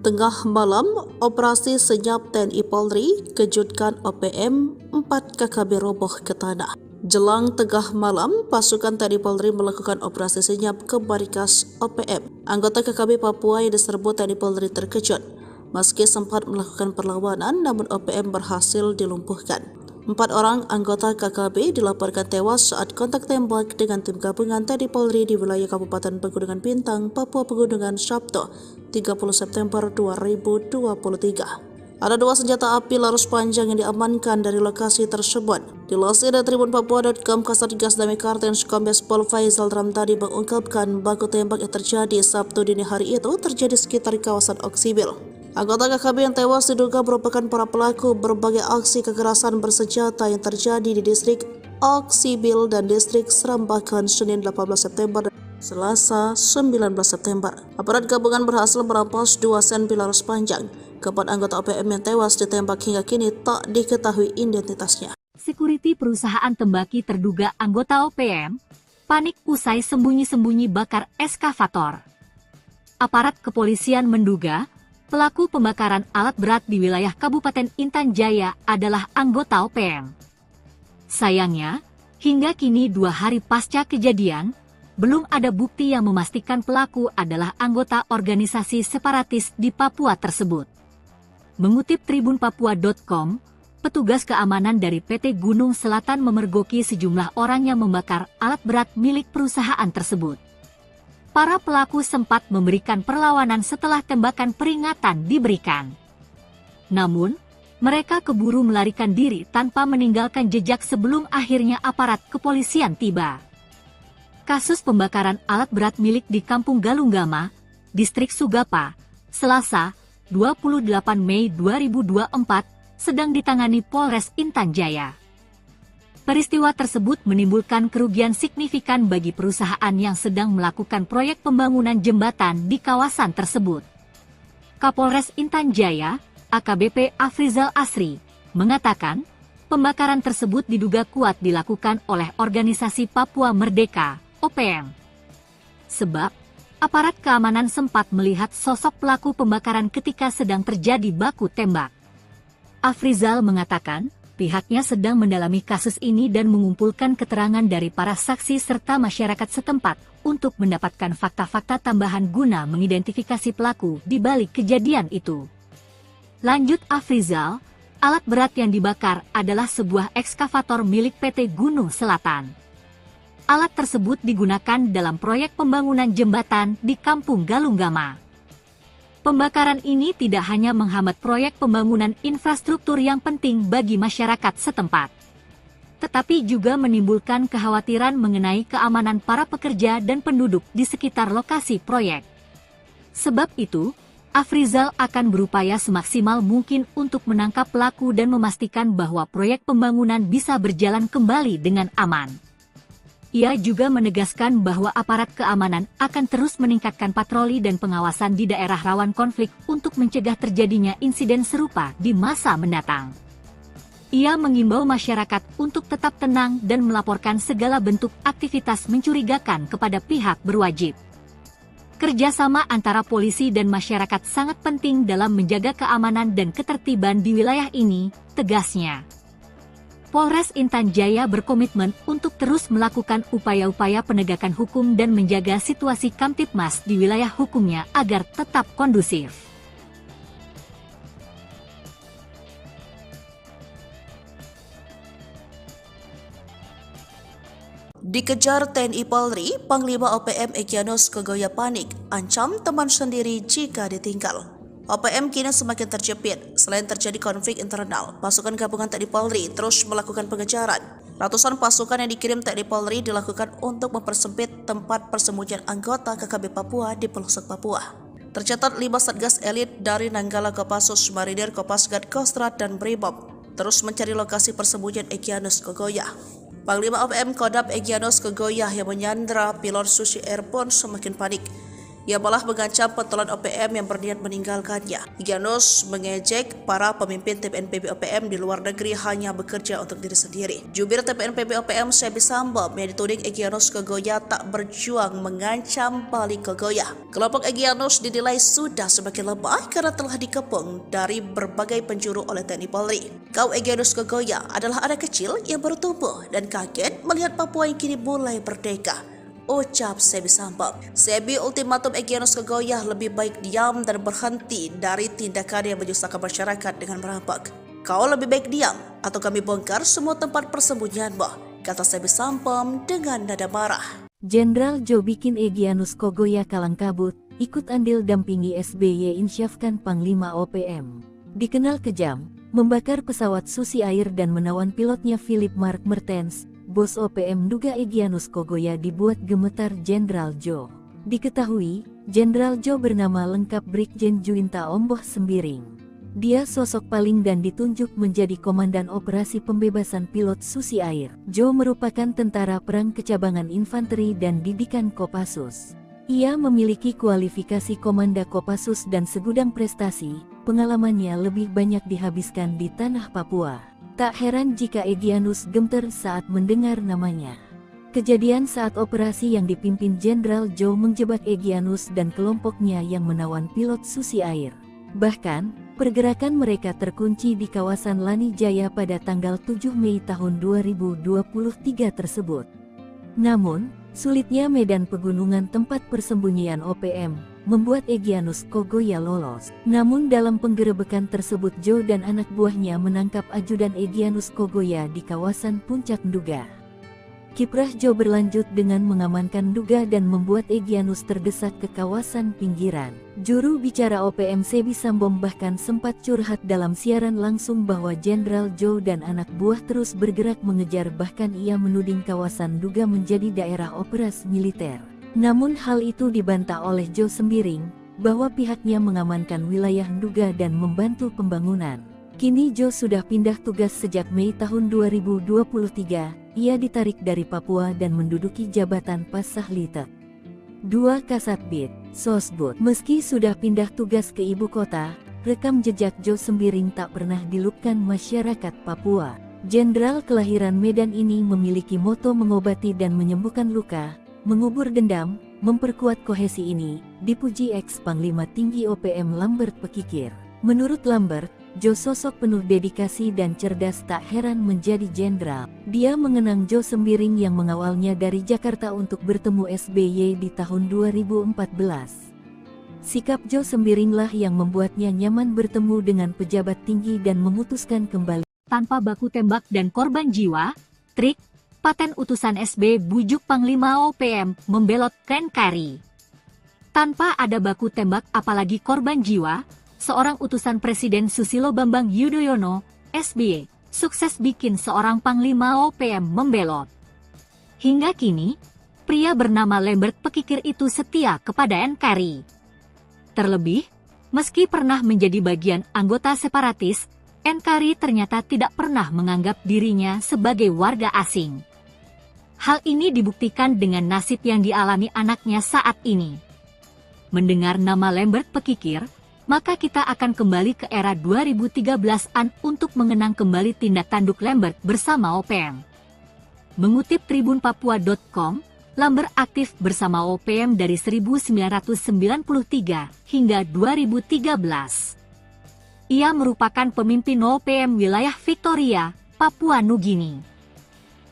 Speaker 2: tengah malam, operasi senyap TNI Polri kejutkan OPM, 4 KKB roboh ke tanah. Jelang tengah malam, pasukan TNI Polri melakukan operasi senyap ke markas OPM. Anggota KKB Papua yang diserbu TNI Polri terkejut. Meski sempat melakukan perlawanan, namun OPM berhasil dilumpuhkan. 4 orang anggota KKB dilaporkan tewas saat kontak tembak dengan tim gabungan TNI Polri di wilayah Kabupaten Pegunungan Bintang, Papua Pegunungan, Sabtu, 30 September 2023. Ada 2 senjata api laras panjang yang diamankan dari lokasi tersebut. Dilansir dari tribunpapua.com, Kasatgas Damai Kartens Kombes Pol Faisal Ramtadi mengungkapkan baku tembak yang terjadi Sabtu dini hari itu terjadi sekitar kawasan Oksibil. Anggota KKB yang tewas diduga merupakan para pelaku berbagai aksi kekerasan bersenjata yang terjadi di distrik Oksibil dan distrik Serambakan Senin 18 September dan Selasa 19 September. Aparat gabungan berhasil merampas 2 senpi laras panjang. Keempat anggota OPM yang tewas ditembak hingga kini tak diketahui identitasnya.
Speaker 1: security perusahaan tembaki terduga anggota OPM, panik usai sembunyi-sembunyi bakar eskavator. Aparat kepolisian menduga, pelaku pembakaran alat berat di wilayah Kabupaten Intan Jaya adalah anggota OPM. Sayangnya, hingga kini 2 hari pasca kejadian, belum ada bukti yang memastikan pelaku adalah anggota organisasi separatis di Papua tersebut. Mengutip tribunpapua.com, petugas keamanan dari PT Gunung Selatan memergoki sejumlah orang yang membakar alat berat milik perusahaan tersebut. Para pelaku sempat memberikan perlawanan setelah tembakan peringatan diberikan. Namun, mereka keburu melarikan diri tanpa meninggalkan jejak sebelum akhirnya aparat kepolisian tiba. Kasus pembakaran alat berat milik di Kampung Galunggama, Distrik Sugapa, Selasa, 28 Mei 2024, sedang ditangani Polres Intan Jaya. Peristiwa tersebut menimbulkan kerugian signifikan bagi perusahaan yang sedang melakukan proyek pembangunan jembatan di kawasan tersebut. Kapolres Intan Jaya, AKBP Afrizal Asri, mengatakan, pembakaran tersebut diduga kuat dilakukan oleh Organisasi Papua Merdeka, OPM. Sebab, aparat keamanan sempat melihat sosok pelaku pembakaran ketika sedang terjadi baku tembak. Afrizal mengatakan, pihaknya sedang mendalami kasus ini dan mengumpulkan keterangan dari para saksi serta masyarakat setempat untuk mendapatkan fakta-fakta tambahan guna mengidentifikasi pelaku di balik kejadian itu. Lanjut Afrizal, alat berat yang dibakar adalah sebuah ekskavator milik PT Gunung Selatan. Alat tersebut digunakan dalam proyek pembangunan jembatan di Kampung Galunggama. Pembakaran ini tidak hanya menghambat proyek pembangunan infrastruktur yang penting bagi masyarakat setempat, tetapi juga menimbulkan kekhawatiran mengenai keamanan para pekerja dan penduduk di sekitar lokasi proyek. Sebab itu, Afrizal akan berupaya semaksimal mungkin untuk menangkap pelaku dan memastikan bahwa proyek pembangunan bisa berjalan kembali dengan aman. Ia juga menegaskan bahwa aparat keamanan akan terus meningkatkan patroli dan pengawasan di daerah rawan konflik untuk mencegah terjadinya insiden serupa di masa mendatang. Ia mengimbau masyarakat untuk tetap tenang dan melaporkan segala bentuk aktivitas mencurigakan kepada pihak berwajib. Kerjasama antara polisi dan masyarakat sangat penting dalam menjaga keamanan dan ketertiban di wilayah ini, tegasnya. Polres Intan Jaya berkomitmen untuk terus melakukan upaya-upaya penegakan hukum dan menjaga situasi Kamtibmas di wilayah hukumnya agar tetap kondusif.
Speaker 2: Dikejar TNI Polri, Panglima OPM Egyanus Kogoya panik, ancam teman sendiri jika ditinggal. OPM kini semakin terjepit. Selain terjadi konflik internal, pasukan gabungan TNI Polri terus melakukan pengejaran. Ratusan pasukan yang dikirim TNI Polri dilakukan untuk mempersempit tempat persembunyian anggota KKB Papua di pelosok Papua. Tercatat 5 satgas elit dari Nanggala Kopassus, Marinir, Kopasgat, Kostrad, dan Brimob terus mencari lokasi persembunyian Egyanus Kogoya. Panglima OPM Kodam Egyanus Kogoya yang menyandra pilot Susi Air pun semakin panik. Ia malah mengancam pentolan OPM yang berniat meninggalkannya. Egyanus mengejek para pemimpin TPNPB OPM di luar negeri hanya bekerja untuk diri sendiri. Jubir TPNPB OPM Sebi Sambo yang dituding Egyanus Kogoya tak berjuang mengancam balik Kogoya. Kelompok Egyanus dinilai sudah semakin lemah karena telah dikepung dari berbagai penjuru oleh TNI Polri. Kau Egyanus Kogoya adalah anak kecil yang baru tumbuh dan kaget melihat Papua yang kini mulai merdeka, ucap Sebi Sambo. Sebi ultimatum Egyanus Kogoya lebih baik diam dan berhenti dari tindakan yang menyusahkan masyarakat dengan merampok. Kau lebih baik diam atau kami bongkar semua tempat persembunyianmu, kata Sebi Sambo dengan nada marah.
Speaker 3: Jenderal Jo bikin Egyanus Kogoya kalang kabut, ikut andil dampingi SBY insyafkan Panglima OPM. Dikenal kejam, membakar pesawat Susi Air dan menawan pilotnya Philip Mark Mertens. Bos OPM duga Egyanus Kogoya dibuat gemetar Jenderal Jo. Diketahui, Jenderal Jo bernama lengkap Brigjen Juinta Omboh Sembiring. Dia sosok paling dan ditunjuk menjadi Komandan Operasi Pembebasan Pilot Susi Air. Jo merupakan tentara perang kecabangan infanteri dan didikan Kopassus. Ia memiliki kualifikasi Komanda Kopassus dan segudang prestasi, pengalamannya lebih banyak dihabiskan di tanah Papua. Tak heran jika Egyanus gemeter saat mendengar namanya. Kejadian saat operasi yang dipimpin Jenderal Joe menjebak Egyanus dan kelompoknya yang menawan pilot Susi Air. Bahkan, pergerakan mereka terkunci di kawasan Lani Jaya pada tanggal 7 Mei tahun 2023 tersebut. Namun, sulitnya medan pegunungan tempat persembunyian OPM membuat Egyanus Kogoya lolos. Namun dalam penggerebekan tersebut Joe dan anak buahnya menangkap ajudan Egyanus Kogoya di kawasan Puncak Nduga. Kiprah Joe berlanjut dengan mengamankan Nduga dan membuat Egyanus terdesak ke kawasan pinggiran. Juru bicara OPM Sebi Sambom bahkan sempat curhat dalam siaran langsung bahwa Jenderal Joe dan anak buah terus bergerak mengejar, bahkan ia menuding kawasan Nduga menjadi daerah operasi militer. Namun hal itu dibantah oleh Joe Sembiring, bahwa pihaknya mengamankan wilayah Nduga dan membantu pembangunan. Kini Joe sudah pindah tugas sejak Mei tahun 2023, ia ditarik dari Papua dan menduduki jabatan Pasahlitek. 2 Kasatbid, Sosbud. Meski sudah pindah tugas ke ibu kota, rekam jejak Joe Sembiring tak pernah dilupkan masyarakat Papua. Jenderal kelahiran Medan ini memiliki moto mengobati dan menyembuhkan luka, mengubur dendam, memperkuat kohesi ini, dipuji ex-Panglima Tinggi OPM Lambert Pekikir. Menurut Lambert, Joe sosok penuh dedikasi dan cerdas, tak heran menjadi jenderal. Dia mengenang Joe Sembiring yang mengawalnya dari Jakarta untuk bertemu SBY di tahun 2014. Sikap Joe Sembiringlah yang membuatnya nyaman bertemu dengan pejabat tinggi dan memutuskan kembali.
Speaker 1: Tanpa baku tembak dan korban jiwa, trik, paten utusan SB bujuk Panglima OPM membelot ke NKRI. Tanpa ada baku tembak apalagi korban jiwa, seorang utusan Presiden Susilo Bambang Yudhoyono, SBY, sukses bikin seorang Panglima OPM membelot. Hingga kini, pria bernama Lambert Pekikir itu setia kepada NKRI. Terlebih, meski pernah menjadi bagian anggota separatis, NKRI ternyata tidak pernah menganggap dirinya sebagai warga asing. Hal ini dibuktikan dengan nasib yang dialami anaknya saat ini. Mendengar nama Lambert Pekikir, maka kita akan kembali ke era 2013-an untuk mengenang kembali tindak tanduk Lambert bersama OPM. Mengutip tribunpapua.com, Lambert aktif bersama OPM dari 1993 hingga 2013. Ia merupakan pemimpin OPM wilayah Victoria, Papua Nugini.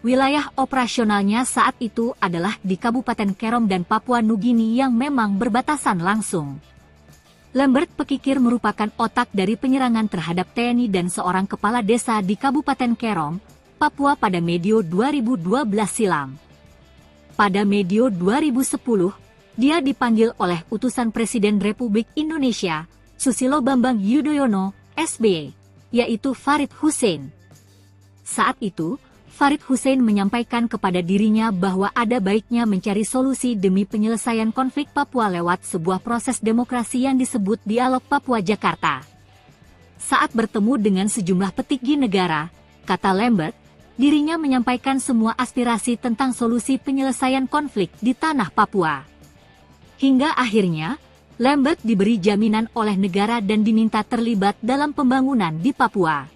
Speaker 1: Wilayah operasionalnya saat itu adalah di Kabupaten Kerom dan Papua Nugini yang memang berbatasan langsung. Lambert Pekikir merupakan otak dari penyerangan terhadap TNI dan seorang kepala desa di Kabupaten Kerom, Papua pada medio 2012 silam. Pada medio 2010, dia dipanggil oleh utusan Presiden Republik Indonesia, Susilo Bambang Yudhoyono, SBY, yaitu Farid Hussein. Saat itu, Farid Hussein menyampaikan kepada dirinya bahwa ada baiknya mencari solusi demi penyelesaian konflik Papua lewat sebuah proses demokrasi yang disebut Dialog Papua Jakarta. Saat bertemu dengan sejumlah petinggi negara, kata Lambert, dirinya menyampaikan semua aspirasi tentang solusi penyelesaian konflik di tanah Papua. Hingga akhirnya, Lambert diberi jaminan oleh negara dan diminta terlibat dalam pembangunan di Papua.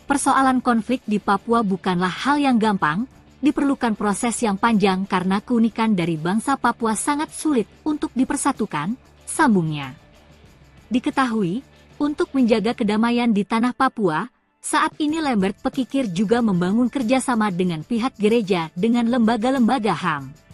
Speaker 1: Persoalan konflik di Papua bukanlah hal yang gampang, diperlukan proses yang panjang karena keunikan dari bangsa Papua sangat sulit untuk dipersatukan, sambungnya. Diketahui, untuk menjaga kedamaian di tanah Papua, saat ini Lambert Pekikir juga membangun kerjasama dengan pihak gereja dengan lembaga-lembaga HAM.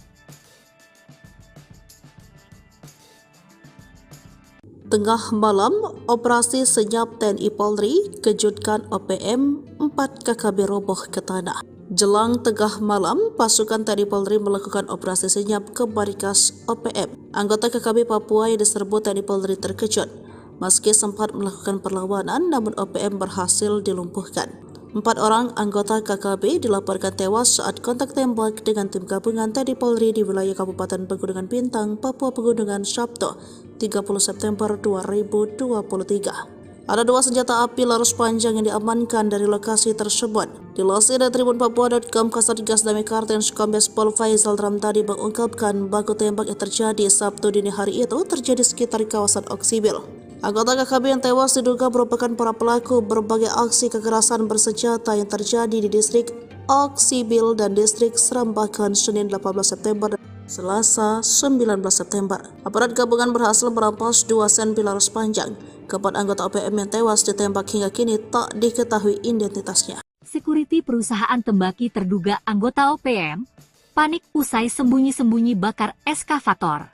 Speaker 2: Tengah malam, operasi senyap TNI Polri kejutkan OPM, 4 KKB roboh ke tanah. Jelang tengah malam, pasukan TNI Polri melakukan operasi senyap ke markas OPM. Anggota KKB Papua yang diserbu TNI Polri terkejut. Meski sempat melakukan perlawanan, namun OPM berhasil dilumpuhkan. 4 orang anggota KKB dilaporkan tewas saat kontak tembak dengan tim gabungan TNI Polri di wilayah Kabupaten Pegunungan Bintang, Papua Pegunungan, Sabtu 30 September 2023. Ada 2 senjata api laras panjang yang diamankan dari lokasi tersebut. Dilansir dari tribunpapua.com, Kasatgas Damai Kartens Kombes Pol Faisal Ramtadi mengungkapkan baku tembak yang terjadi Sabtu dini hari itu terjadi sekitar kawasan Oksibil. Anggota KKB yang tewas diduga merupakan para pelaku berbagai aksi kekerasan bersenjata yang terjadi di distrik Oksibil dan distrik Serambakan Senin 18 September dan Selasa 19 September. Aparat gabungan berhasil merampas 2 sen Pilaros panjang. Keempat anggota OPM yang tewas ditembak hingga kini tak diketahui identitasnya.
Speaker 1: Security perusahaan tembaki terduga anggota OPM panik usai sembunyi-sembunyi bakar eskavator.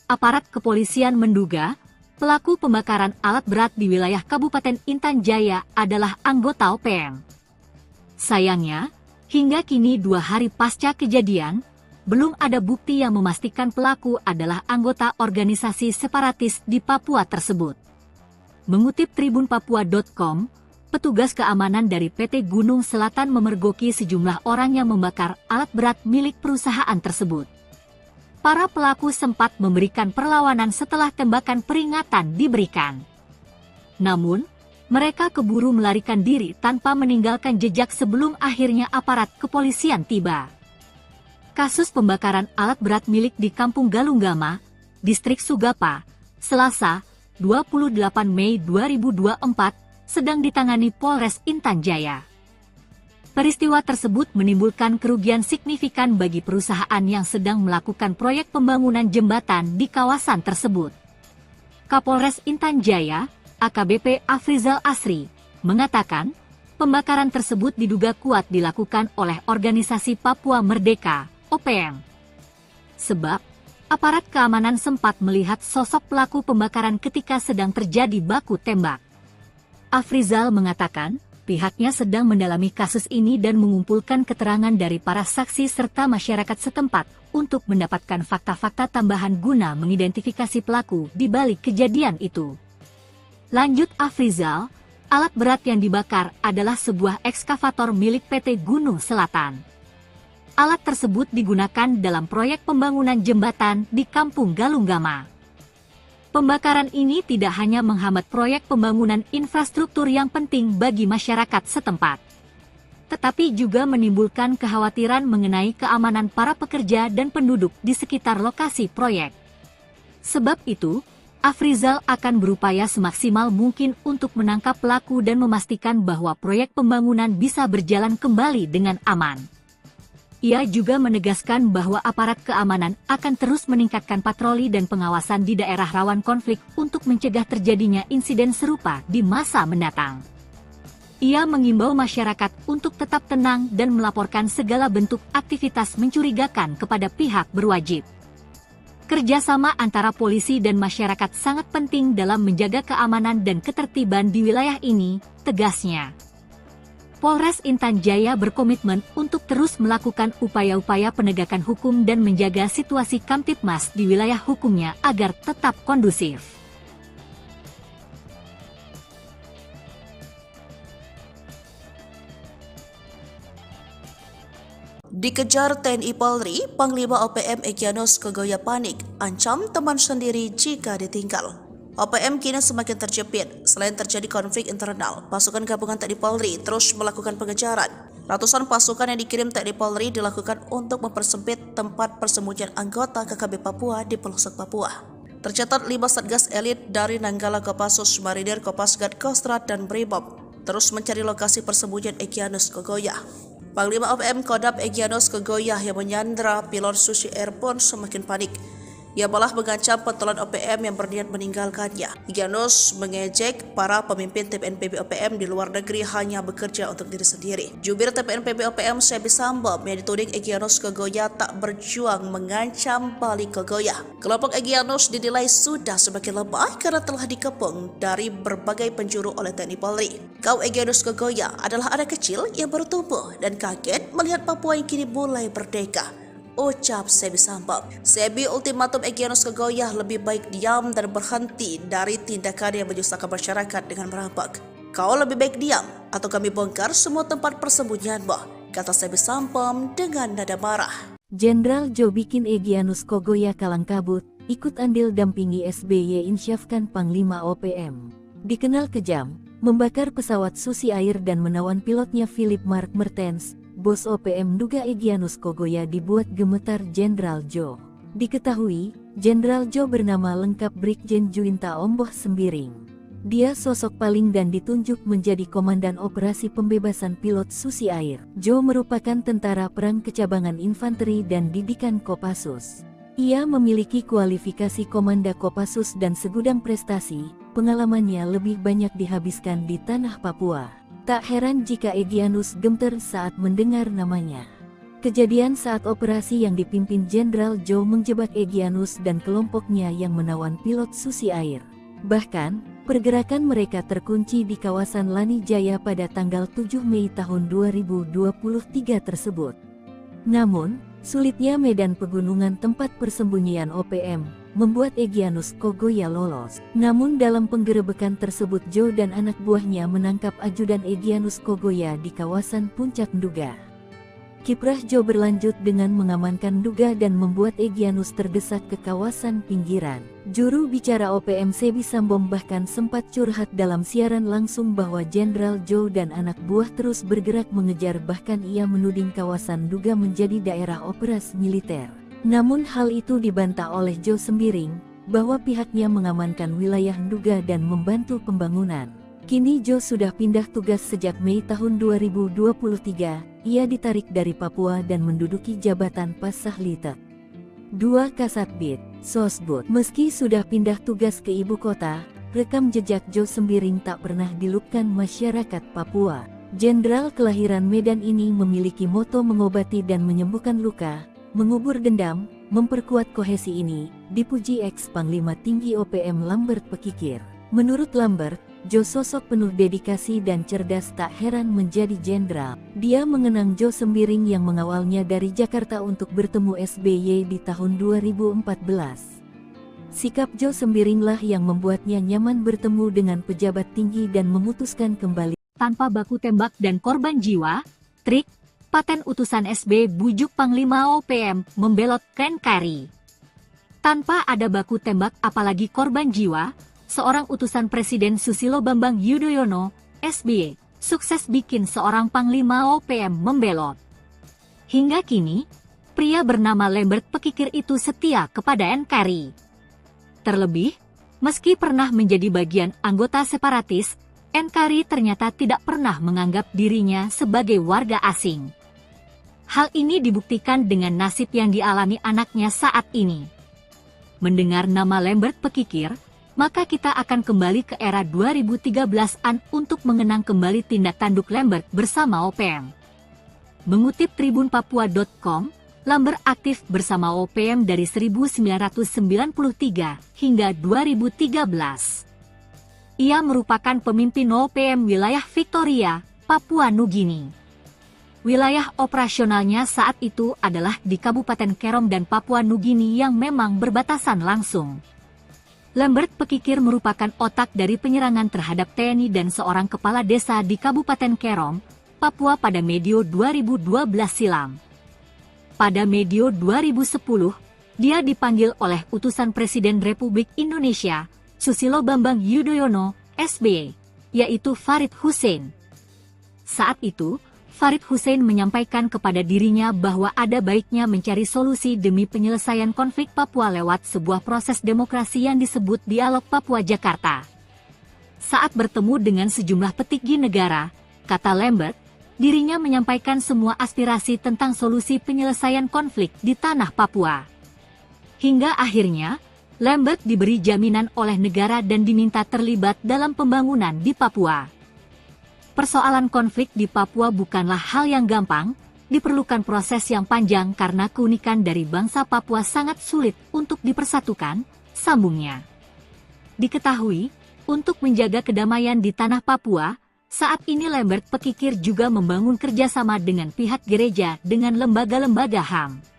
Speaker 1: Aparat kepolisian menduga pelaku pembakaran alat berat di wilayah Kabupaten Intan Jaya adalah anggota OPM. Sayangnya, hingga kini 2 hari pasca kejadian, belum ada bukti yang memastikan pelaku adalah anggota organisasi separatis di Papua tersebut. Mengutip tribunpapua.com, petugas keamanan dari PT Gunung Selatan memergoki sejumlah orang yang membakar alat berat milik perusahaan tersebut. Para pelaku sempat memberikan perlawanan setelah tembakan peringatan diberikan. Namun, mereka keburu melarikan diri tanpa meninggalkan jejak sebelum akhirnya aparat kepolisian tiba. Kasus pembakaran alat berat milik di Kampung Galunggama, Distrik Sugapa, Selasa, 28 Mei 2024, sedang ditangani Polres Intan Jaya. Peristiwa tersebut menimbulkan kerugian signifikan bagi perusahaan yang sedang melakukan proyek pembangunan jembatan di kawasan tersebut. Kapolres Intan Jaya, AKBP Afrizal Asri, mengatakan pembakaran tersebut diduga kuat dilakukan oleh organisasi Papua Merdeka, OPM. Sebab, aparat keamanan sempat melihat sosok pelaku pembakaran ketika sedang terjadi baku tembak. Afrizal mengatakan, pihaknya sedang mendalami kasus ini dan mengumpulkan keterangan dari para saksi serta masyarakat setempat untuk mendapatkan fakta-fakta tambahan guna mengidentifikasi pelaku di balik kejadian itu. Lanjut Afrizal, alat berat yang dibakar adalah sebuah ekskavator milik PT Gunung Selatan. Alat tersebut digunakan dalam proyek pembangunan jembatan di Kampung Galunggama. Pembakaran ini tidak hanya menghambat proyek pembangunan infrastruktur yang penting bagi masyarakat setempat, tetapi juga menimbulkan kekhawatiran mengenai keamanan para pekerja dan penduduk di sekitar lokasi proyek. Sebab itu, Afrizal akan berupaya semaksimal mungkin untuk menangkap pelaku dan memastikan bahwa proyek pembangunan bisa berjalan kembali dengan aman. Ia juga menegaskan bahwa aparat keamanan akan terus meningkatkan patroli dan pengawasan di daerah rawan konflik untuk mencegah terjadinya insiden serupa di masa mendatang. Ia mengimbau masyarakat untuk tetap tenang dan melaporkan segala bentuk aktivitas mencurigakan kepada pihak berwajib. Kerjasama antara polisi dan masyarakat sangat penting dalam menjaga keamanan dan ketertiban di wilayah ini, tegasnya. Polres Intan Jaya berkomitmen untuk terus melakukan upaya-upaya penegakan hukum dan menjaga situasi Kamtibmas di wilayah hukumnya agar tetap kondusif.
Speaker 2: Dikejar TNI Polri, Panglima OPM Egyanus Kogoya panik, ancam teman sendiri jika ditinggal. OPM kini semakin terjepit. Selain terjadi konflik internal, pasukan gabungan TNI Polri terus melakukan pengejaran. Ratusan pasukan yang dikirim TNI Polri dilakukan untuk mempersempit tempat persembunyian anggota KKB Papua di pelosok Papua. Tercatat 5 satgas elit dari Nanggala Kopassus, Marinir, Kopasgat, Kostrad, dan Brimob terus mencari lokasi persembunyian Egyanus Kogoya. Panglima OPM Kodam Egyanus Kogoya yang menyandra pilot Susi Air pun semakin panik. Ia malah mengancam pentolan OPM yang berniat meninggalkannya. Egyanus mengejek para pemimpin TPNPB OPM di luar negeri hanya bekerja untuk diri sendiri. Jubir TPNPB OPM Sebi Sambo yang dituding Egyanus Kogoya tak berjuang mengancam balik Kogoya. Kelompok Egyanus dinilai sudah semakin lemah karena telah dikepung dari berbagai penjuru oleh TNI Polri. Kau Egyanus Kogoya adalah anak kecil yang baru tumbuh dan kaget melihat Papua yang kini mulai merdeka, ucap Sebi Sambo. Sebi ultimatum Egyanus Kogoya lebih baik diam dan berhenti dari tindakan yang menyusahkan masyarakat dengan merampok. Kau lebih baik diam atau kami bongkar semua tempat persembunyianmu, kata Sebi Sambo dengan nada marah.
Speaker 3: Jenderal Jo bikin Egyanus Kogoya kalang kabut, ikut andil dampingi SBY insyafkan Panglima OPM. Dikenal kejam, membakar pesawat Susi Air dan menawan pilotnya Philip Mark Mertens. Bos OPM duga Egyanus Kogoya dibuat gemetar Jenderal Jo. Diketahui, Jenderal Jo bernama lengkap Brigjen Juinta Omboh Sembiring. Dia sosok paling dan ditunjuk menjadi Komandan Operasi Pembebasan Pilot Susi Air. Jo merupakan tentara perang kecabangan infanteri dan didikan Kopassus. Ia memiliki kualifikasi Komanda Kopassus dan segudang prestasi, pengalamannya lebih banyak dihabiskan di tanah Papua. Tak heran jika Egyanus gemeter saat mendengar namanya. Kejadian saat operasi yang dipimpin Jenderal Jo menjebak Egyanus dan kelompoknya yang menawan pilot Susi Air. Bahkan, pergerakan mereka terkunci di kawasan Lani Jaya pada tanggal 7 Mei tahun 2023 tersebut. Namun, sulitnya medan pegunungan tempat persembunyian OPM membuat Egyanus Kogoya lolos. Namun dalam penggerebekan tersebut Jo dan anak buahnya menangkap ajudan Egyanus Kogoya di kawasan Puncak Nduga. Kiprah Jo berlanjut dengan mengamankan Nduga dan membuat Egyanus terdesak ke kawasan pinggiran. Juru bicara OPM Sebi Sambom bahkan sempat curhat dalam siaran langsung bahwa Jenderal Jo dan anak buah terus bergerak mengejar, bahkan ia menuding kawasan Nduga menjadi daerah operasi militer. Namun hal itu dibantah oleh Jo Sembiring, bahwa pihaknya mengamankan wilayah Nduga dan membantu pembangunan. Kini Jo sudah pindah tugas sejak Mei tahun 2023, ia ditarik dari Papua dan menduduki jabatan Pasahlitek 2 Kasatbid, Sosbud. Meski sudah pindah tugas ke ibu kota, rekam jejak Jo Sembiring tak pernah dilupkan masyarakat Papua. Jenderal kelahiran Medan ini memiliki moto mengobati dan menyembuhkan luka, mengubur dendam, memperkuat kohesi ini, dipuji ex-Panglima Tinggi OPM Lambert Pekikir. Menurut Lambert, Jo sosok penuh dedikasi dan cerdas, tak heran menjadi jenderal. Dia mengenang Jo Sembiring yang mengawalnya dari Jakarta untuk bertemu SBY di tahun 2014. Sikap Jo Sembiringlah yang membuatnya nyaman bertemu dengan pejabat tinggi dan memutuskan kembali.
Speaker 1: Tanpa baku tembak dan korban jiwa, trik, paten utusan SB bujuk Panglima OPM membelot ke NKRI. Tanpa ada baku tembak apalagi korban jiwa, seorang utusan Presiden Susilo Bambang Yudhoyono, SBY, sukses bikin seorang Panglima OPM membelot. Hingga kini, pria bernama Lambert Pekikir itu setia kepada NKRI. Terlebih, meski pernah menjadi bagian anggota separatis, NKRI ternyata tidak pernah menganggap dirinya sebagai warga asing. Hal ini dibuktikan dengan nasib yang dialami anaknya saat ini. Mendengar nama Lambert Pekikir, maka kita akan kembali ke era 2013-an untuk mengenang kembali tindak tanduk Lambert bersama OPM. Mengutip tribunpapua.com, Lambert aktif bersama OPM dari 1993 hingga 2013. Ia merupakan pemimpin OPM wilayah Victoria, Papua Nugini. Wilayah operasionalnya saat itu adalah di Kabupaten Kerom dan Papua Nugini yang memang berbatasan langsung. Lambert Pekikir merupakan otak dari penyerangan terhadap TNI dan seorang kepala desa di Kabupaten Kerom, Papua pada medio 2012 silam. Pada medio 2010, dia dipanggil oleh utusan Presiden Republik Indonesia, Susilo Bambang Yudhoyono, SBY, yaitu Farid Hussein. Saat itu, Farid Hussein menyampaikan kepada dirinya bahwa ada baiknya mencari solusi demi penyelesaian konflik Papua lewat sebuah proses demokrasi yang disebut Dialog Papua Jakarta. Saat bertemu dengan sejumlah petinggi negara, kata Lambert, dirinya menyampaikan semua aspirasi tentang solusi penyelesaian konflik di tanah Papua. Hingga akhirnya, Lambert diberi jaminan oleh negara dan diminta terlibat dalam pembangunan di Papua. Persoalan konflik di Papua bukanlah hal yang gampang, diperlukan proses yang panjang karena keunikan dari bangsa Papua sangat sulit untuk dipersatukan, sambungnya. Diketahui, untuk menjaga kedamaian di tanah Papua, saat ini Lambert Pekikir juga membangun kerjasama dengan pihak gereja dengan lembaga-lembaga HAM.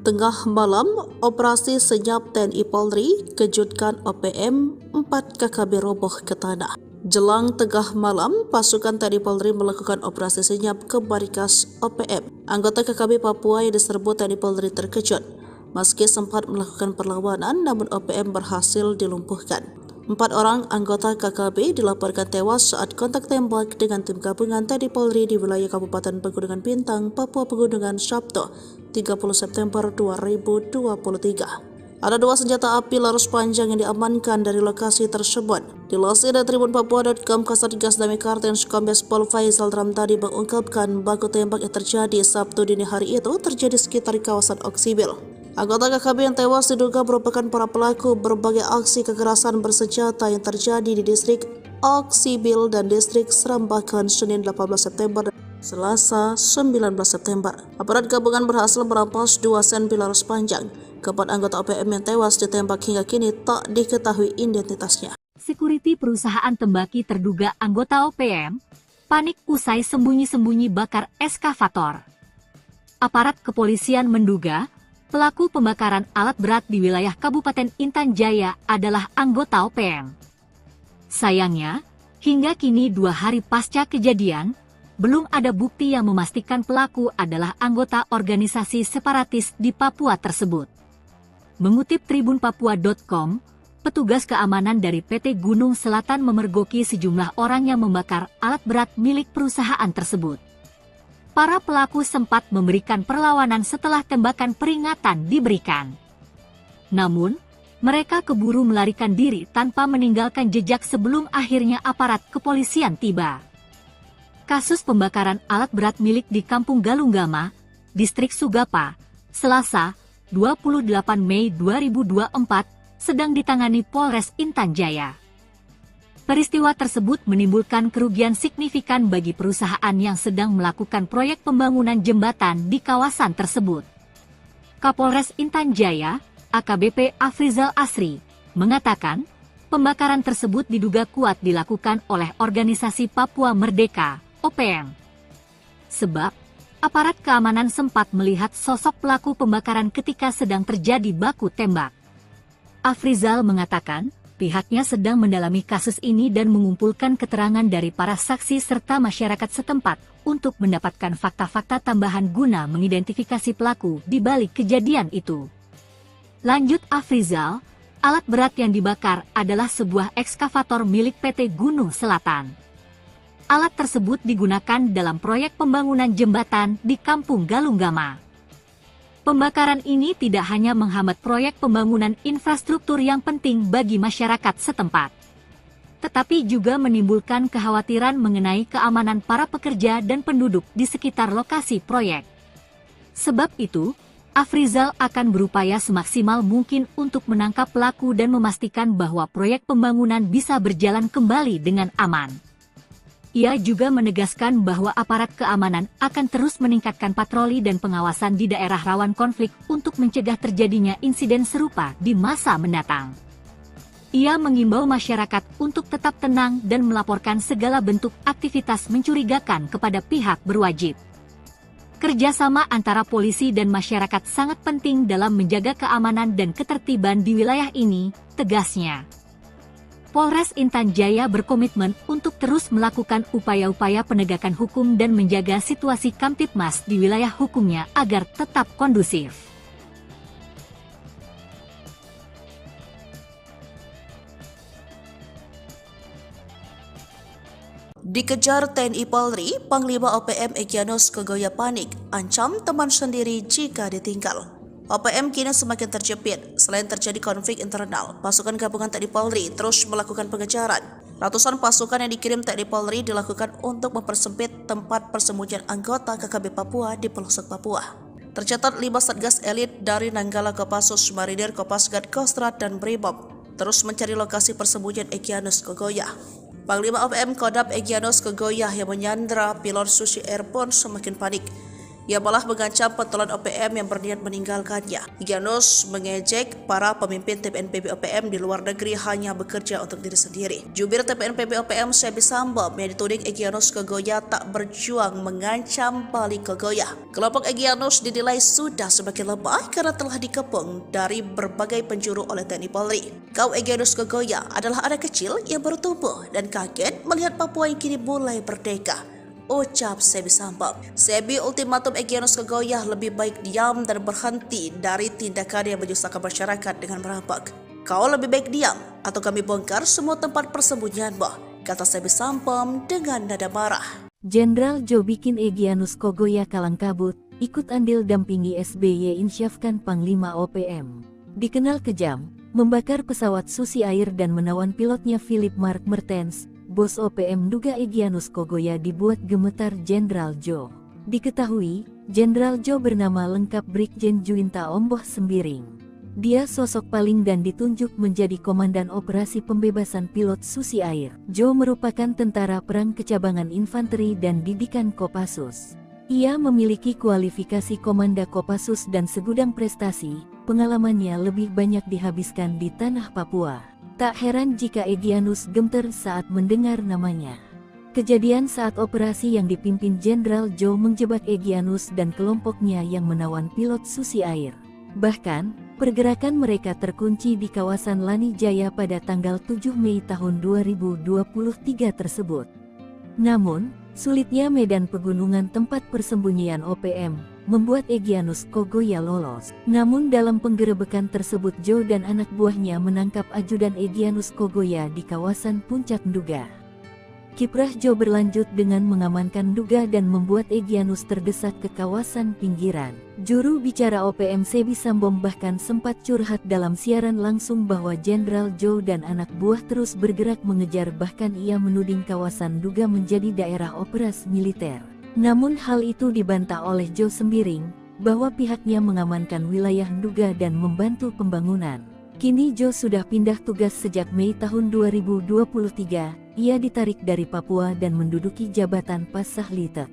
Speaker 2: Tengah malam, operasi senyap TNI Polri kejutkan OPM, 4 KKB roboh ke tanah. Jelang tengah malam, pasukan TNI Polri melakukan operasi senyap ke markas OPM. Anggota KKB Papua yang diserbu TNI Polri terkejut. Meski sempat melakukan perlawanan, namun OPM berhasil dilumpuhkan. 4 orang anggota KKB dilaporkan tewas saat kontak tembak dengan tim gabungan TNI Polri di wilayah Kabupaten Pegunungan Bintang, Papua Pegunungan, Sabtu 30 September 2023. Ada 2 senjata api laras panjang yang diamankan dari lokasi tersebut. Dilansir dari Tribun Papua.com, Kasatgas Damai Kartens Kombes Pol Faisal Ramtadi mengungkapkan baku tembak yang terjadi Sabtu dini hari itu terjadi sekitar kawasan Oksibil. Anggota KKB yang tewas diduga merupakan para pelaku berbagai aksi kekerasan bersenjata yang terjadi di distrik Oksibil dan distrik Serambakan Senin 18 September dan Selasa 19 September. Aparat gabungan berhasil merampas 2 senpi laras panjang. Keempat anggota OPM yang tewas ditembak hingga kini tak diketahui identitasnya.
Speaker 1: Security perusahaan tembaki terduga anggota OPM panik usai sembunyi-sembunyi bakar eskavator. Aparat kepolisian menduga pelaku pembakaran alat berat di wilayah Kabupaten Intan Jaya adalah anggota OPM. Sayangnya, hingga kini 2 hari pasca kejadian, belum ada bukti yang memastikan pelaku adalah anggota organisasi separatis di Papua tersebut. Mengutip tribunpapua.com, petugas keamanan dari PT Gunung Selatan memergoki sejumlah orang yang membakar alat berat milik perusahaan tersebut. Para pelaku sempat memberikan perlawanan setelah tembakan peringatan diberikan. Namun, mereka keburu melarikan diri tanpa meninggalkan jejak sebelum akhirnya aparat kepolisian tiba. Kasus pembakaran alat berat milik di Kampung Galunggama, Distrik Sugapa, Selasa, 28 Mei 2024, sedang ditangani Polres Intan Jaya. Peristiwa tersebut menimbulkan kerugian signifikan bagi perusahaan yang sedang melakukan proyek pembangunan jembatan di kawasan tersebut. Kapolres Intan Jaya, AKBP Afrizal Asri, mengatakan pembakaran tersebut diduga kuat dilakukan oleh Organisasi Papua Merdeka, OPM. Sebab, aparat keamanan sempat melihat sosok pelaku pembakaran ketika sedang terjadi baku tembak. Afrizal mengatakan, pihaknya sedang mendalami kasus ini dan mengumpulkan keterangan dari para saksi serta masyarakat setempat untuk mendapatkan fakta-fakta tambahan guna mengidentifikasi pelaku di balik kejadian itu. Lanjut Afrizal, alat berat yang dibakar adalah sebuah ekskavator milik PT Gunung Selatan. Alat tersebut digunakan dalam proyek pembangunan jembatan di Kampung Galunggama. Pembakaran ini tidak hanya menghambat proyek pembangunan infrastruktur yang penting bagi masyarakat setempat, tetapi juga menimbulkan kekhawatiran mengenai keamanan para pekerja dan penduduk di sekitar lokasi proyek. Sebab itu, Afrizal akan berupaya semaksimal mungkin untuk menangkap pelaku dan memastikan bahwa proyek pembangunan bisa berjalan kembali dengan aman. Ia juga menegaskan bahwa aparat keamanan akan terus meningkatkan patroli dan pengawasan di daerah rawan konflik untuk mencegah terjadinya insiden serupa di masa mendatang. Ia mengimbau masyarakat untuk tetap tenang dan melaporkan segala bentuk aktivitas mencurigakan kepada pihak berwajib. Kerjasama antara polisi dan masyarakat sangat penting dalam menjaga keamanan dan ketertiban di wilayah ini, tegasnya. Polres Intan Jaya berkomitmen untuk terus melakukan upaya-upaya penegakan hukum dan menjaga situasi Kamtibmas di wilayah hukumnya agar tetap kondusif.
Speaker 2: Dikejar TNI Polri, Panglima OPM Egyanus Kogoya panik, ancam teman sendiri jika ditinggal. OPM kini semakin terjepit. Selain terjadi konflik internal, pasukan gabungan TNI Polri terus melakukan pengejaran. Ratusan pasukan yang dikirim TNI Polri dilakukan untuk mempersempit tempat persembunyian anggota KKB Papua di pelosok Papua. Tercatat 5 satgas elit dari Nanggala Kopassus, Marinir, Kopasgat, Kostrad, dan Brimob terus mencari lokasi persembunyian Egyanus Kogoya. Panglima OPM Kodam Egyanus Kogoya yang menyandra pilot Susi Air pun semakin panik. Ia malah mengancam pentolan OPM yang berniat meninggalkannya. Egyanus mengejek para pemimpin TPNPB OPM di luar negeri hanya bekerja untuk diri sendiri. Jubir TPNPB OPM Sebi Sambo yang dituding Egyanus Kogoya tak berjuang mengancam balik Kogoya. Kelompok Egyanus dinilai sudah semakin lemah karena telah dikepung dari berbagai penjuru oleh TNI Polri. Kau Egyanus Kogoya adalah anak kecil yang baru tumbuh dan kaget melihat Papua yang kini mulai merdeka, ucap Sebi Sambo. Sebi ultimatum Egyanus Kogoya lebih baik diam dan berhenti dari tindakan yang menyusahkan masyarakat dengan merampok. Kau lebih baik diam atau kami bongkar semua tempat persembunyianmu, kata Sebi Sampom dengan nada marah.
Speaker 3: Jenderal Jo bikin Egyanus Kogoya kalang kabut, ikut andil dampingi SBY insyafkan Panglima OPM. Dikenal kejam, membakar pesawat Susi Air dan menawan pilotnya Philip Mark Mertens, bos OPM duga Egyanus Kogoya dibuat gemetar Jenderal Jo. Diketahui, Jenderal Jo bernama lengkap Brigjen Juinta Omboh Sembiring. Dia sosok paling dan ditunjuk menjadi Komandan Operasi Pembebasan Pilot Susi Air. Jo merupakan tentara perang kecabangan infanteri dan didikan Kopassus. Ia memiliki kualifikasi Komanda Kopassus dan segudang prestasi, pengalamannya lebih banyak dihabiskan di tanah Papua. Tak heran jika Egyanus gemeter saat mendengar namanya. Kejadian saat operasi yang dipimpin Jenderal Jo menjebak Egyanus dan kelompoknya yang menawan pilot Susi Air. Bahkan, pergerakan mereka terkunci di kawasan Lani Jaya pada tanggal 7 Mei tahun 2023 tersebut. Namun, sulitnya medan pegunungan tempat persembunyian OPM membuat Egyanus Kogoya lolos. Namun dalam penggerebekan tersebut Jo dan anak buahnya menangkap ajudan Egyanus Kogoya di kawasan Puncak Nduga. Kiprah Jo berlanjut dengan mengamankan Nduga dan membuat Egyanus terdesak ke kawasan pinggiran. Juru bicara OPM Sebi Sampom bahkan sempat curhat dalam siaran langsung bahwa Jenderal Jo dan anak buah terus bergerak mengejar, bahkan ia menuding kawasan Nduga menjadi daerah operasi militer. Namun hal itu dibantah oleh Jo Sembiring, bahwa pihaknya mengamankan wilayah Nduga dan membantu pembangunan. Kini Jo sudah pindah tugas sejak Mei tahun 2023, ia ditarik dari Papua dan menduduki jabatan Pasahlitek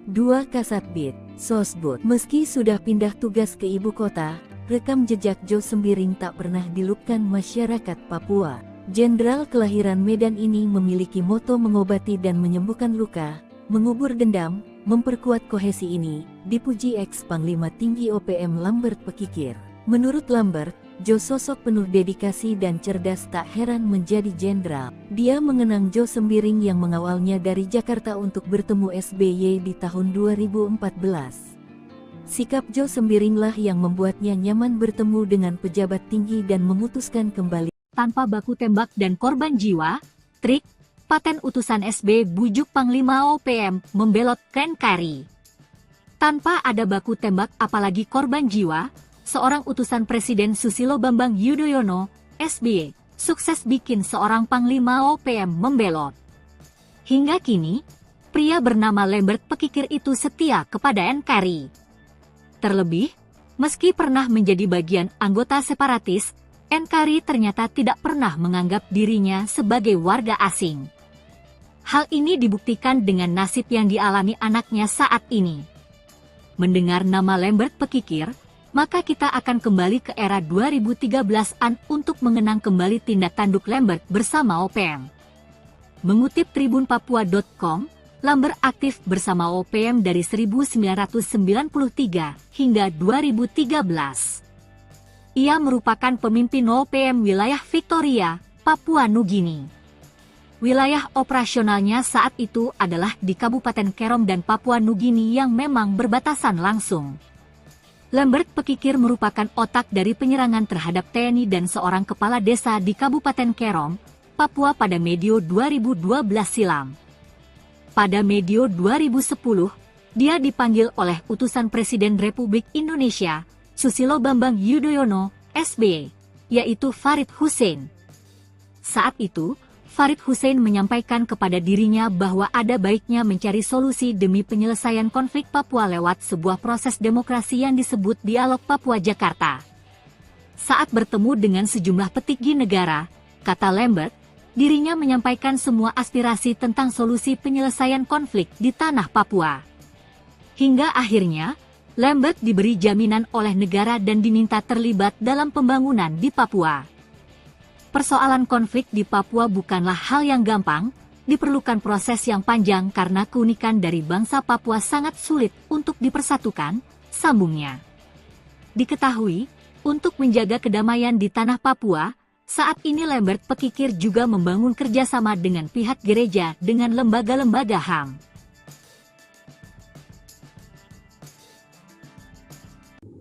Speaker 3: 2 Kasatbid, Sosbud. Meski sudah pindah tugas ke ibu kota, rekam jejak Jo Sembiring tak pernah dilupkan masyarakat Papua. Jenderal kelahiran Medan ini memiliki moto mengobati dan menyembuhkan luka, mengubur dendam, memperkuat kohesi ini, dipuji ex-Panglima Tinggi OPM Lambert Pekikir. Menurut Lambert, Jo sosok penuh dedikasi dan cerdas, tak heran menjadi jenderal. Dia mengenang Jo Sembiring yang mengawalnya dari Jakarta untuk bertemu SBY di tahun 2014. Sikap Jo Sembiringlah yang membuatnya nyaman bertemu dengan pejabat tinggi dan memutuskan kembali.
Speaker 1: Tanpa baku tembak dan korban jiwa, trik, paten utusan SB bujuk Panglima OPM membelot NKRI. Tanpa ada baku tembak apalagi korban jiwa, seorang utusan Presiden Susilo Bambang Yudhoyono, SBY, sukses bikin seorang Panglima OPM membelot. Hingga kini, pria bernama Lambert Pekikir itu setia kepada NKRI. Terlebih, meski pernah menjadi bagian anggota separatis, NKRI ternyata tidak pernah menganggap dirinya sebagai warga asing. Hal ini dibuktikan dengan nasib yang dialami anaknya saat ini. Mendengar nama Lambert Pekikir, maka kita akan kembali ke era 2013-an untuk mengenang kembali tindak tanduk Lambert bersama OPM. Mengutip tribunpapua.com, Lambert aktif bersama OPM dari 1993 hingga 2013. Ia merupakan pemimpin OPM wilayah Victoria, Papua Nugini. Wilayah operasionalnya saat itu adalah di Kabupaten Kerom dan Papua Nugini yang memang berbatasan langsung. Lambert Pekikir merupakan otak dari penyerangan terhadap TNI dan seorang kepala desa di Kabupaten Kerom, Papua pada medio 2012 silam. Pada medio 2010, dia dipanggil oleh utusan Presiden Republik Indonesia, Susilo Bambang Yudhoyono, SBY, yaitu Farid Hussein. Saat itu, Farid Hussein menyampaikan kepada dirinya bahwa ada baiknya mencari solusi demi penyelesaian konflik Papua lewat sebuah proses demokrasi yang disebut Dialog Papua Jakarta. Saat bertemu dengan sejumlah petinggi negara, kata Lambert, dirinya menyampaikan semua aspirasi tentang solusi penyelesaian konflik di tanah Papua. Hingga akhirnya, Lambert diberi jaminan oleh negara dan diminta terlibat dalam pembangunan di Papua. Persoalan konflik di Papua bukanlah hal yang gampang, diperlukan proses yang panjang karena keunikan dari bangsa Papua sangat sulit untuk dipersatukan, sambungnya. Diketahui, untuk menjaga kedamaian di tanah Papua, saat ini Lambert Pekikir juga membangun kerjasama dengan pihak gereja dengan lembaga-lembaga HAM.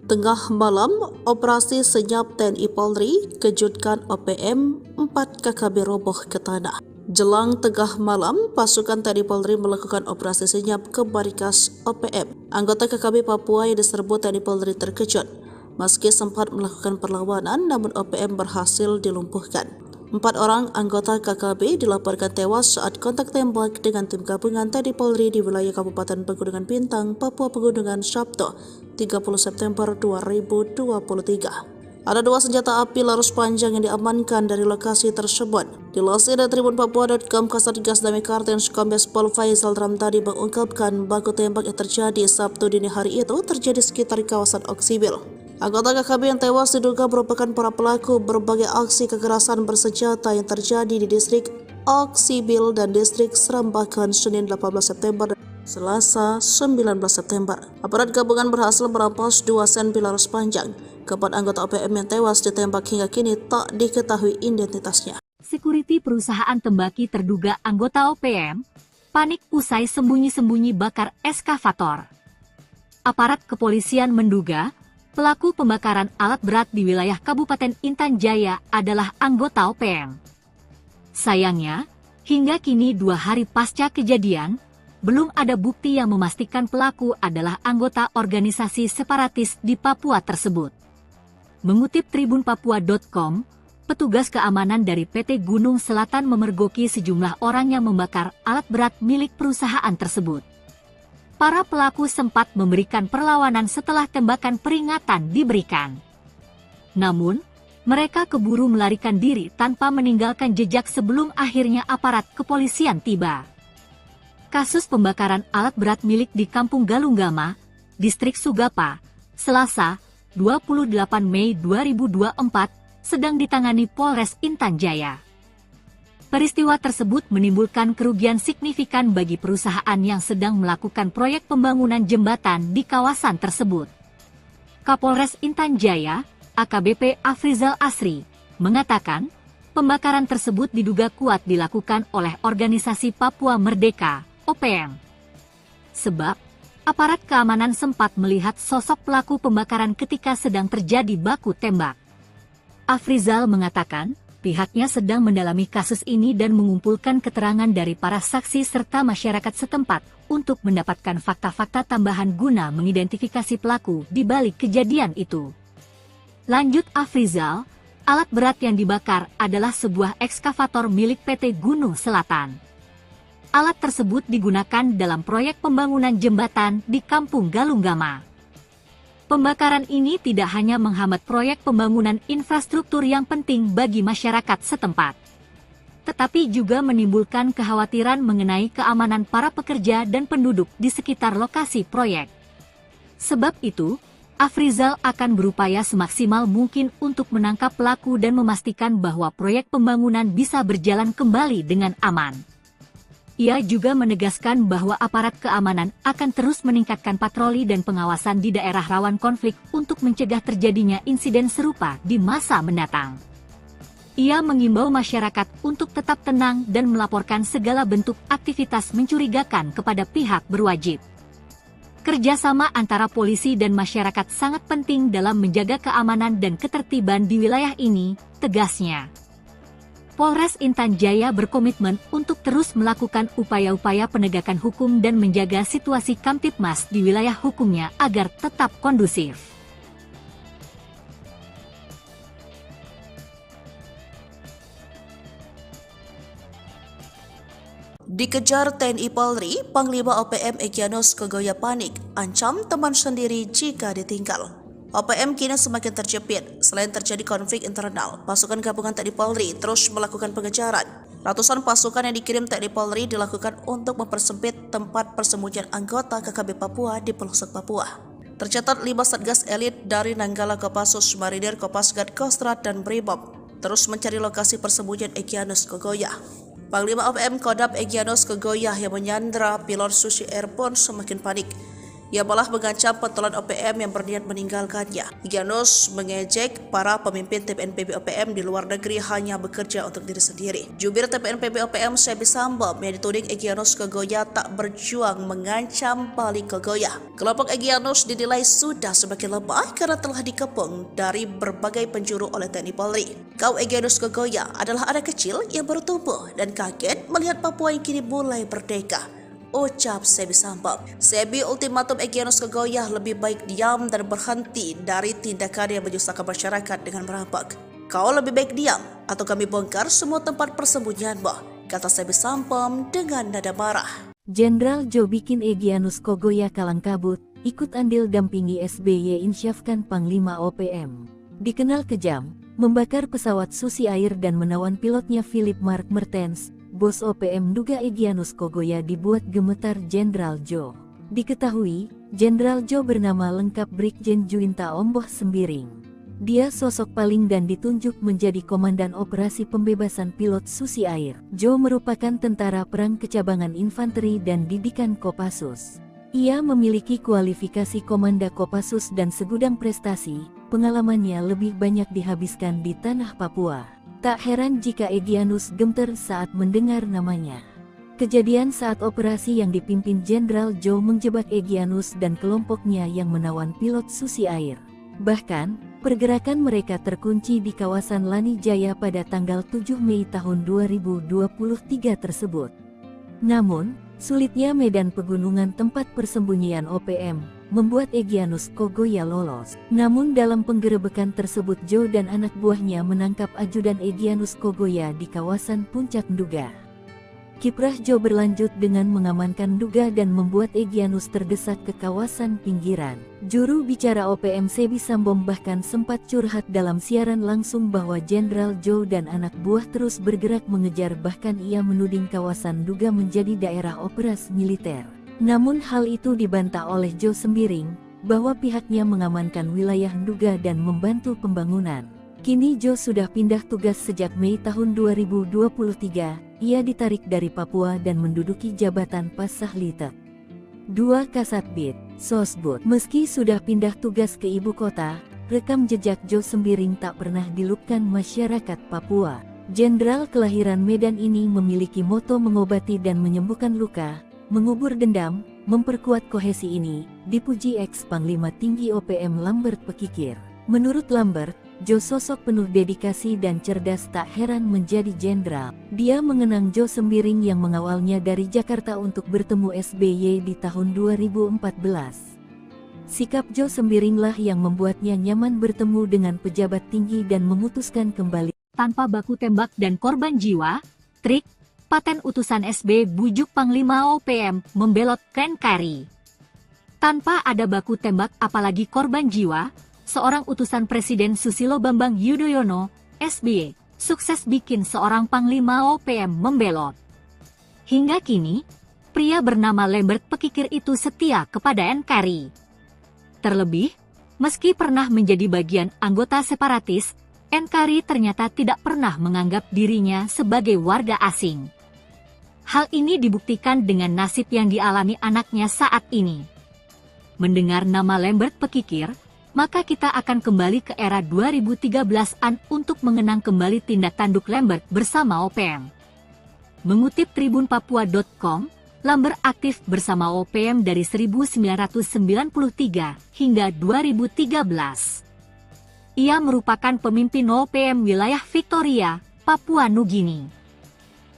Speaker 2: Tengah malam, operasi senyap TNI Polri kejutkan OPM, 4 KKB roboh ke tanah. Jelang tengah malam, pasukan TNI Polri melakukan operasi senyap ke markas OPM. Anggota KKB Papua yang diserbu TNI Polri terkejut. Meski sempat melakukan perlawanan, namun OPM berhasil dilumpuhkan. 4 orang anggota KKB dilaporkan tewas saat kontak tembak dengan tim gabungan TNI Polri di wilayah Kabupaten Pegunungan Bintang, Papua Pegunungan, Sabtu 30 September 2023. Ada 2 senjata api laras panjang yang diamankan dari lokasi tersebut. Dilansir dari tribunpapua.com, Kasatgas Damai Kartens Kombes Pol Faisal Ramtadi mengungkapkan baku tembak yang terjadi Sabtu dini hari itu terjadi sekitar kawasan Oksibil. Anggota KKB yang tewas diduga merupakan para pelaku berbagai aksi kekerasan bersenjata yang terjadi di distrik Oksibil dan distrik Serambakan Senin 18 September Selasa 19 September. Aparat gabungan berhasil merampas 2 senpi laras panjang. Keempat anggota OPM yang tewas ditembak hingga kini tak diketahui identitasnya.
Speaker 1: Security perusahaan tembaki terduga anggota OPM panik usai sembunyi-sembunyi bakar eskavator. Aparat kepolisian menduga pelaku pembakaran alat berat di wilayah Kabupaten Intan Jaya adalah anggota OPM. Sayangnya, hingga kini 2 hari pasca kejadian, belum ada bukti yang memastikan pelaku adalah anggota organisasi separatis di Papua tersebut. Mengutip tribunpapua.com, petugas keamanan dari PT Gunung Selatan memergoki sejumlah orang yang membakar alat berat milik perusahaan tersebut. Para pelaku sempat memberikan perlawanan setelah tembakan peringatan diberikan. Namun, mereka keburu melarikan diri tanpa meninggalkan jejak sebelum akhirnya aparat kepolisian tiba. Kasus pembakaran alat berat milik di Kampung Galunggama, Distrik Sugapa, Selasa, 28 Mei 2024, sedang ditangani Polres Intan Jaya. Peristiwa tersebut menimbulkan kerugian signifikan bagi perusahaan yang sedang melakukan proyek pembangunan jembatan di kawasan tersebut. Kapolres Intan Jaya, AKBP Afrizal Asri, mengatakan pembakaran tersebut diduga kuat dilakukan oleh organisasi Papua Merdeka, OPM. Sebab, aparat keamanan sempat melihat sosok pelaku pembakaran ketika sedang terjadi baku tembak. Afrizal mengatakan, pihaknya sedang mendalami kasus ini dan mengumpulkan keterangan dari para saksi serta masyarakat setempat untuk mendapatkan fakta-fakta tambahan guna mengidentifikasi pelaku di balik kejadian itu. Lanjut Afrizal, alat berat yang dibakar adalah sebuah ekskavator milik PT Gunung Selatan. Alat tersebut digunakan dalam proyek pembangunan jembatan di Kampung Galunggama. Pembakaran ini tidak hanya menghambat proyek pembangunan infrastruktur yang penting bagi masyarakat setempat, tetapi juga menimbulkan kekhawatiran mengenai keamanan para pekerja dan penduduk di sekitar lokasi proyek. Sebab itu, Afrizal akan berupaya semaksimal mungkin untuk menangkap pelaku dan memastikan bahwa proyek pembangunan bisa berjalan kembali dengan aman. Ia juga menegaskan bahwa aparat keamanan akan terus meningkatkan patroli dan pengawasan di daerah rawan konflik untuk mencegah terjadinya insiden serupa di masa mendatang. Ia mengimbau masyarakat untuk tetap tenang dan melaporkan segala bentuk aktivitas mencurigakan kepada pihak berwajib. Kerjasama antara polisi dan masyarakat sangat penting dalam menjaga keamanan dan ketertiban di wilayah ini, tegasnya. Polres Intan Jaya berkomitmen untuk terus melakukan upaya-upaya penegakan hukum dan menjaga situasi Kamtibmas di wilayah hukumnya agar tetap kondusif.
Speaker 2: Dikejar TNI Polri, Panglima OPM Egyanus Kogoya panik, ancam teman sendiri jika ditinggal. OPM kini semakin terjepit. Selain terjadi konflik internal, pasukan gabungan TNI Polri terus melakukan pengejaran. Ratusan pasukan yang dikirim TNI Polri dilakukan untuk mempersempit tempat persembunyian anggota KKB Papua di pelosok Papua. Tercatat 5 satgas elit dari Nanggala Kopassus, Marinir, Kopasgat, Kostrad, dan Brimob terus mencari lokasi persembunyian Egyanus Kogoya. Panglima OPM Kodam Egyanus Kogoya yang menyandra pilot Susi Airborne semakin panik. Ia malah mengancam pentolan OPM yang berniat meninggalkannya. Egyanus mengejek para pemimpin TPNPB OPM di luar negeri hanya bekerja untuk diri sendiri. Jubir TPNPB OPM Sebi Sambom yang dituding Egyanus Kogoya tak berjuang mengancam balik Kogoya. Kelompok Egyanus dinilai sudah semakin lemah karena telah dikepung dari berbagai penjuru oleh TNI Polri. Kau Egyanus Kogoya adalah anak kecil yang baru tumbuh dan kaget melihat Papua yang kini mulai merdeka, ucap Sebi Sambom. Sebi ultimatum Egyanus Kogoya lebih baik diam dan berhenti dari tindakan yang menyusahkan masyarakat dengan merampok. Kau lebih baik diam atau kami bongkar semua tempat persembunyianmu, kata Sebi Sambom dengan nada marah.
Speaker 3: Jenderal Jo bikin Egyanus Kogoya kalang kabut, ikut andil dampingi SBY insyafkan Panglima OPM. Dikenal kejam, membakar pesawat Susi Air dan menawan pilotnya Philip Mark Mertens, bos OPM duga Egyanus Kogoya dibuat gemetar Jenderal Jo. Diketahui, Jenderal Jo bernama lengkap Brigjen Juinta Omboh Sembiring. Dia sosok paling dan ditunjuk menjadi Komandan Operasi Pembebasan Pilot Susi Air. Jo merupakan tentara perang kecabangan infanteri dan didikan Kopassus. Ia memiliki kualifikasi Komanda Kopassus dan segudang prestasi, pengalamannya lebih banyak dihabiskan di tanah Papua. Tak heran jika Egyanus gemeter saat mendengar namanya. Kejadian saat operasi yang dipimpin Jenderal Jo menjebak Egyanus dan kelompoknya yang menawan pilot Susi Air. Bahkan, pergerakan mereka terkunci di kawasan Lani Jaya pada tanggal 7 Mei tahun 2023 tersebut. Namun, sulitnya medan pegunungan tempat persembunyian OPM membuat Egyanus Kogoya lolos. Namun dalam penggerebekan tersebut Jo dan anak buahnya menangkap ajudan Egyanus Kogoya di kawasan Puncak Nduga. Kiprah Jo berlanjut dengan mengamankan Nduga dan membuat Egyanus terdesak ke kawasan pinggiran. Juru bicara OPM Sebi Sambom bahkan sempat curhat dalam siaran langsung bahwa Jenderal Jo dan anak buah terus bergerak mengejar, bahkan ia menuding kawasan Nduga menjadi daerah operasi militer. Namun hal itu dibantah oleh Jo Sembiring, bahwa pihaknya mengamankan wilayah Nduga dan membantu pembangunan. Kini Jo sudah pindah tugas sejak Mei tahun 2023, ia ditarik dari Papua dan menduduki jabatan Pasahlitek. 2 Kasatbid, Sosbud. Meski sudah pindah tugas ke ibu kota, rekam jejak Jo Sembiring tak pernah dilupkan masyarakat Papua. Jenderal kelahiran Medan ini memiliki moto mengobati dan menyembuhkan luka, mengubur dendam, memperkuat kohesi ini, dipuji ex Panglima Tinggi OPM Lambert Pekikir. Menurut Lambert, Jo sosok penuh dedikasi dan cerdas, tak heran menjadi jenderal. Dia mengenang Jo Sembiring yang mengawalnya dari Jakarta untuk bertemu SBY di tahun 2014. Sikap Jo Sembiringlah yang membuatnya nyaman bertemu dengan pejabat tinggi dan memutuskan kembali.
Speaker 1: Tanpa baku tembak dan korban jiwa, trik, paten utusan SB bujuk Panglima OPM membelot Kenkari. Tanpa ada baku tembak apalagi korban jiwa, seorang utusan Presiden Susilo Bambang Yudhoyono, SBY, sukses bikin seorang Panglima OPM membelot. Hingga kini, pria bernama Lambert Pekikir itu setia kepada Nkri. Terlebih, meski pernah menjadi bagian anggota separatis, Nkri ternyata tidak pernah menganggap dirinya sebagai warga asing. Hal ini dibuktikan dengan nasib yang dialami anaknya saat ini. Mendengar nama Lambert Pekikir, maka kita akan kembali ke era 2013-an untuk mengenang kembali tindak tanduk Lambert bersama OPM. Mengutip tribunpapua.com, Lambert aktif bersama OPM dari 1993 hingga 2013. Ia merupakan pemimpin OPM wilayah Victoria, Papua Nugini.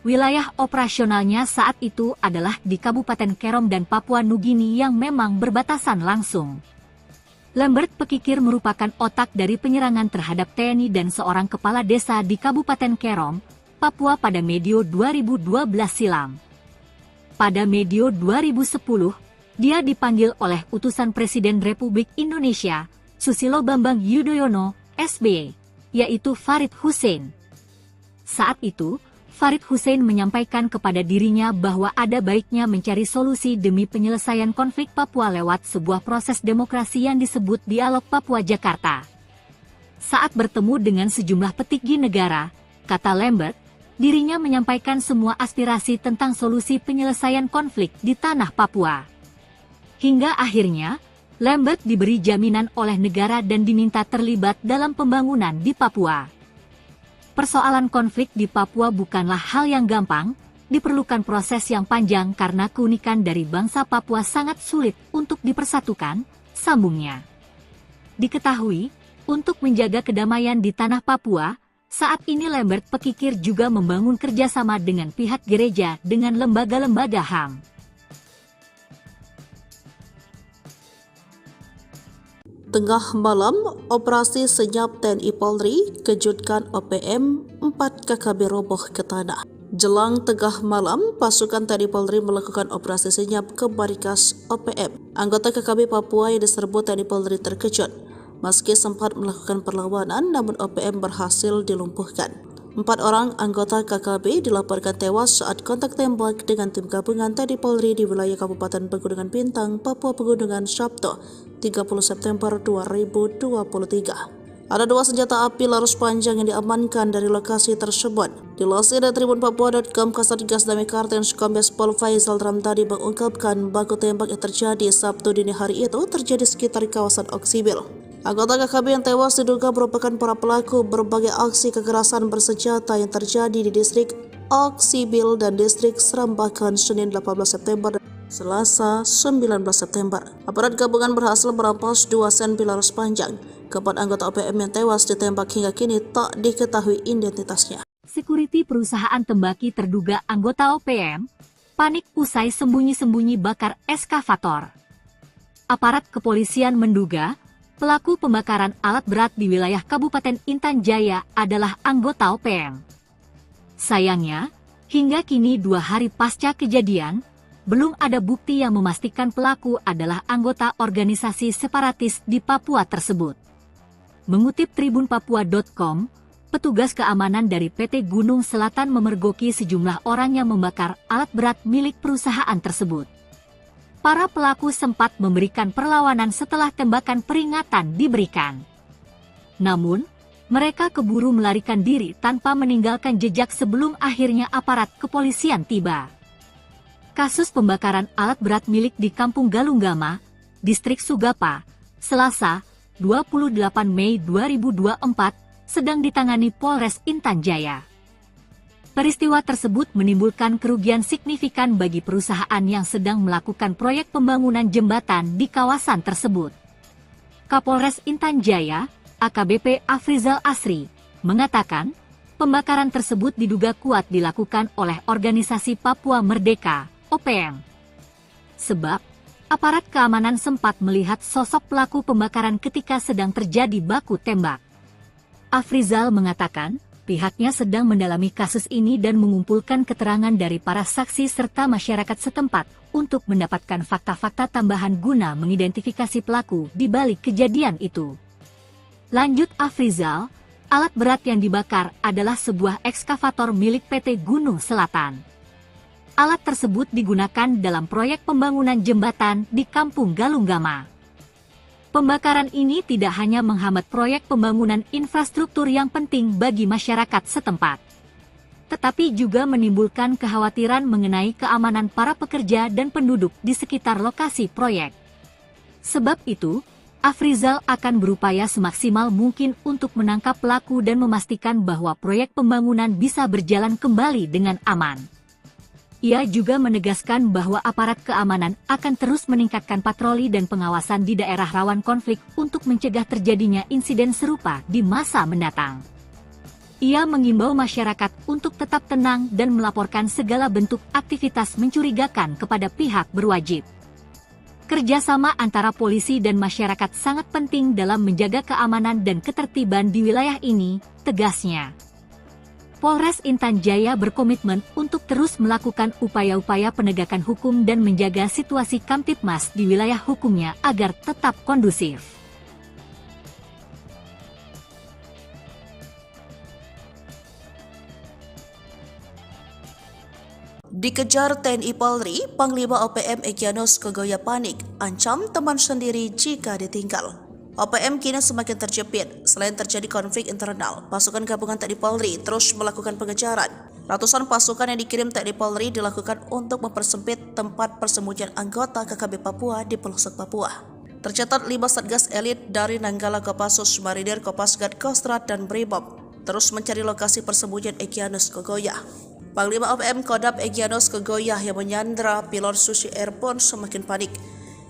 Speaker 1: Wilayah operasionalnya saat itu adalah di Kabupaten Kerom dan Papua Nugini yang memang berbatasan langsung. Lambert Pekikir merupakan otak dari penyerangan terhadap TNI dan seorang kepala desa di Kabupaten Kerom, Papua pada medio 2012 silam. Pada medio 2010, dia dipanggil oleh utusan Presiden Republik Indonesia, Susilo Bambang Yudhoyono, SBY, yaitu Farid Hussein. Saat itu, Farid Hussein menyampaikan kepada dirinya bahwa ada baiknya mencari solusi demi penyelesaian konflik Papua lewat sebuah proses demokrasi yang disebut Dialog Papua Jakarta. Saat bertemu dengan sejumlah petinggi negara, kata Lambert, dirinya menyampaikan semua aspirasi tentang solusi penyelesaian konflik di tanah Papua. Hingga akhirnya, Lambert diberi jaminan oleh negara dan diminta terlibat dalam pembangunan di Papua. Persoalan konflik di Papua bukanlah hal yang gampang, diperlukan proses yang panjang karena keunikan dari bangsa Papua sangat sulit untuk dipersatukan, sambungnya. Diketahui, untuk menjaga kedamaian di tanah Papua, saat ini Lambert Pekikir juga membangun kerjasama dengan pihak gereja dengan lembaga-lembaga HAM.
Speaker 2: Tengah malam, operasi senyap TNI Polri kejutkan OPM, 4 KKB roboh ke tanah. Jelang tengah malam, pasukan TNI Polri melakukan operasi senyap ke markas OPM. Anggota KKB Papua yang diserbu TNI Polri terkejut. Meski sempat melakukan perlawanan, namun OPM berhasil dilumpuhkan. 4 orang anggota KKB dilaporkan tewas saat kontak tembak dengan tim gabungan TNI Polri di wilayah Kabupaten Pegunungan Bintang, Papua Pegunungan, Sabtu 30 September 2023. Ada 2 senjata api laras panjang yang diamankan dari lokasi tersebut. Dilansir dari tribunpapua.com, Kasatgas Damai Kartens Kombes Pol Faisal Ramtadi mengungkapkan baku tembak yang terjadi Sabtu dini hari itu terjadi sekitar kawasan Oksibil. Anggota KKB yang tewas diduga merupakan para pelaku berbagai aksi kekerasan bersenjata yang terjadi di distrik Oksibil dan distrik Serambakan Senin 18 September dan Selasa 19 September. Aparat gabungan berhasil merampas 2 sen laras panjang. Keempat anggota OPM yang tewas ditembak hingga kini tak diketahui identitasnya.
Speaker 1: Security perusahaan tembaki terduga anggota OPM panik usai sembunyi-sembunyi bakar eskavator. Aparat kepolisian menduga pelaku pembakaran alat berat di wilayah Kabupaten Intan Jaya adalah anggota OPM. Sayangnya, hingga kini 2 hari pasca kejadian, belum ada bukti yang memastikan pelaku adalah anggota organisasi separatis di Papua tersebut. Mengutip tribunpapua.com, petugas keamanan dari PT Gunung Selatan memergoki sejumlah orang yang membakar alat berat milik perusahaan tersebut. Para pelaku sempat memberikan perlawanan setelah tembakan peringatan diberikan. Namun, mereka keburu melarikan diri tanpa meninggalkan jejak sebelum akhirnya aparat kepolisian tiba. Kasus pembakaran alat berat milik di Kampung Galunggama, Distrik Sugapa, Selasa, 28 Mei 2024, sedang ditangani Polres Intan Jaya. Peristiwa tersebut menimbulkan kerugian signifikan bagi perusahaan yang sedang melakukan proyek pembangunan jembatan di kawasan tersebut. Kapolres Intan Jaya, AKBP Afrizal Asri, mengatakan pembakaran tersebut diduga kuat dilakukan oleh Organisasi Papua Merdeka, OPM. Sebab, aparat keamanan sempat melihat sosok pelaku pembakaran ketika sedang terjadi baku tembak. Afrizal mengatakan, pihaknya sedang mendalami kasus ini dan mengumpulkan keterangan dari para saksi serta masyarakat setempat untuk mendapatkan fakta-fakta tambahan guna mengidentifikasi pelaku di balik kejadian itu. Lanjut Afrizal, alat berat yang dibakar adalah sebuah ekskavator milik PT Gunung Selatan. Alat tersebut digunakan dalam proyek pembangunan jembatan di Kampung Galunggama. Pembakaran ini tidak hanya menghambat proyek pembangunan infrastruktur yang penting bagi masyarakat setempat, tetapi juga menimbulkan kekhawatiran mengenai keamanan para pekerja dan penduduk di sekitar lokasi proyek. Sebab itu, Afrizal akan berupaya semaksimal mungkin untuk menangkap pelaku dan memastikan bahwa proyek pembangunan bisa berjalan kembali dengan aman. Ia juga menegaskan bahwa aparat keamanan akan terus meningkatkan patroli dan pengawasan di daerah rawan konflik untuk mencegah terjadinya insiden serupa di masa mendatang. Ia mengimbau masyarakat untuk tetap tenang dan melaporkan segala bentuk aktivitas mencurigakan kepada pihak berwajib. Kerjasama antara polisi dan masyarakat sangat penting dalam menjaga keamanan dan ketertiban di wilayah ini, tegasnya. Polres Intan Jaya berkomitmen untuk terus melakukan upaya-upaya penegakan hukum dan menjaga situasi Kamtibmas di wilayah hukumnya agar tetap kondusif.
Speaker 2: Dikejar TNI Polri, Panglima OPM Egyanus Kogoya panik, ancam teman sendiri jika ditinggal. OPM kini semakin terjepit. Selain terjadi konflik internal, pasukan gabungan TNI Polri terus melakukan pengejaran. Ratusan pasukan yang dikirim TNI Polri dilakukan untuk mempersempit tempat persembunyian anggota KKB Papua di pelosok Papua. Tercatat 5 satgas elit dari Nanggala Kopassus, Marinir, Kopasgat, Kostrad, dan Brimob terus mencari lokasi persembunyian Egyanus Kogoya. Panglima OPM Kodam Egyanus Kogoya yang menyandra pilot Susi Air pun semakin panik.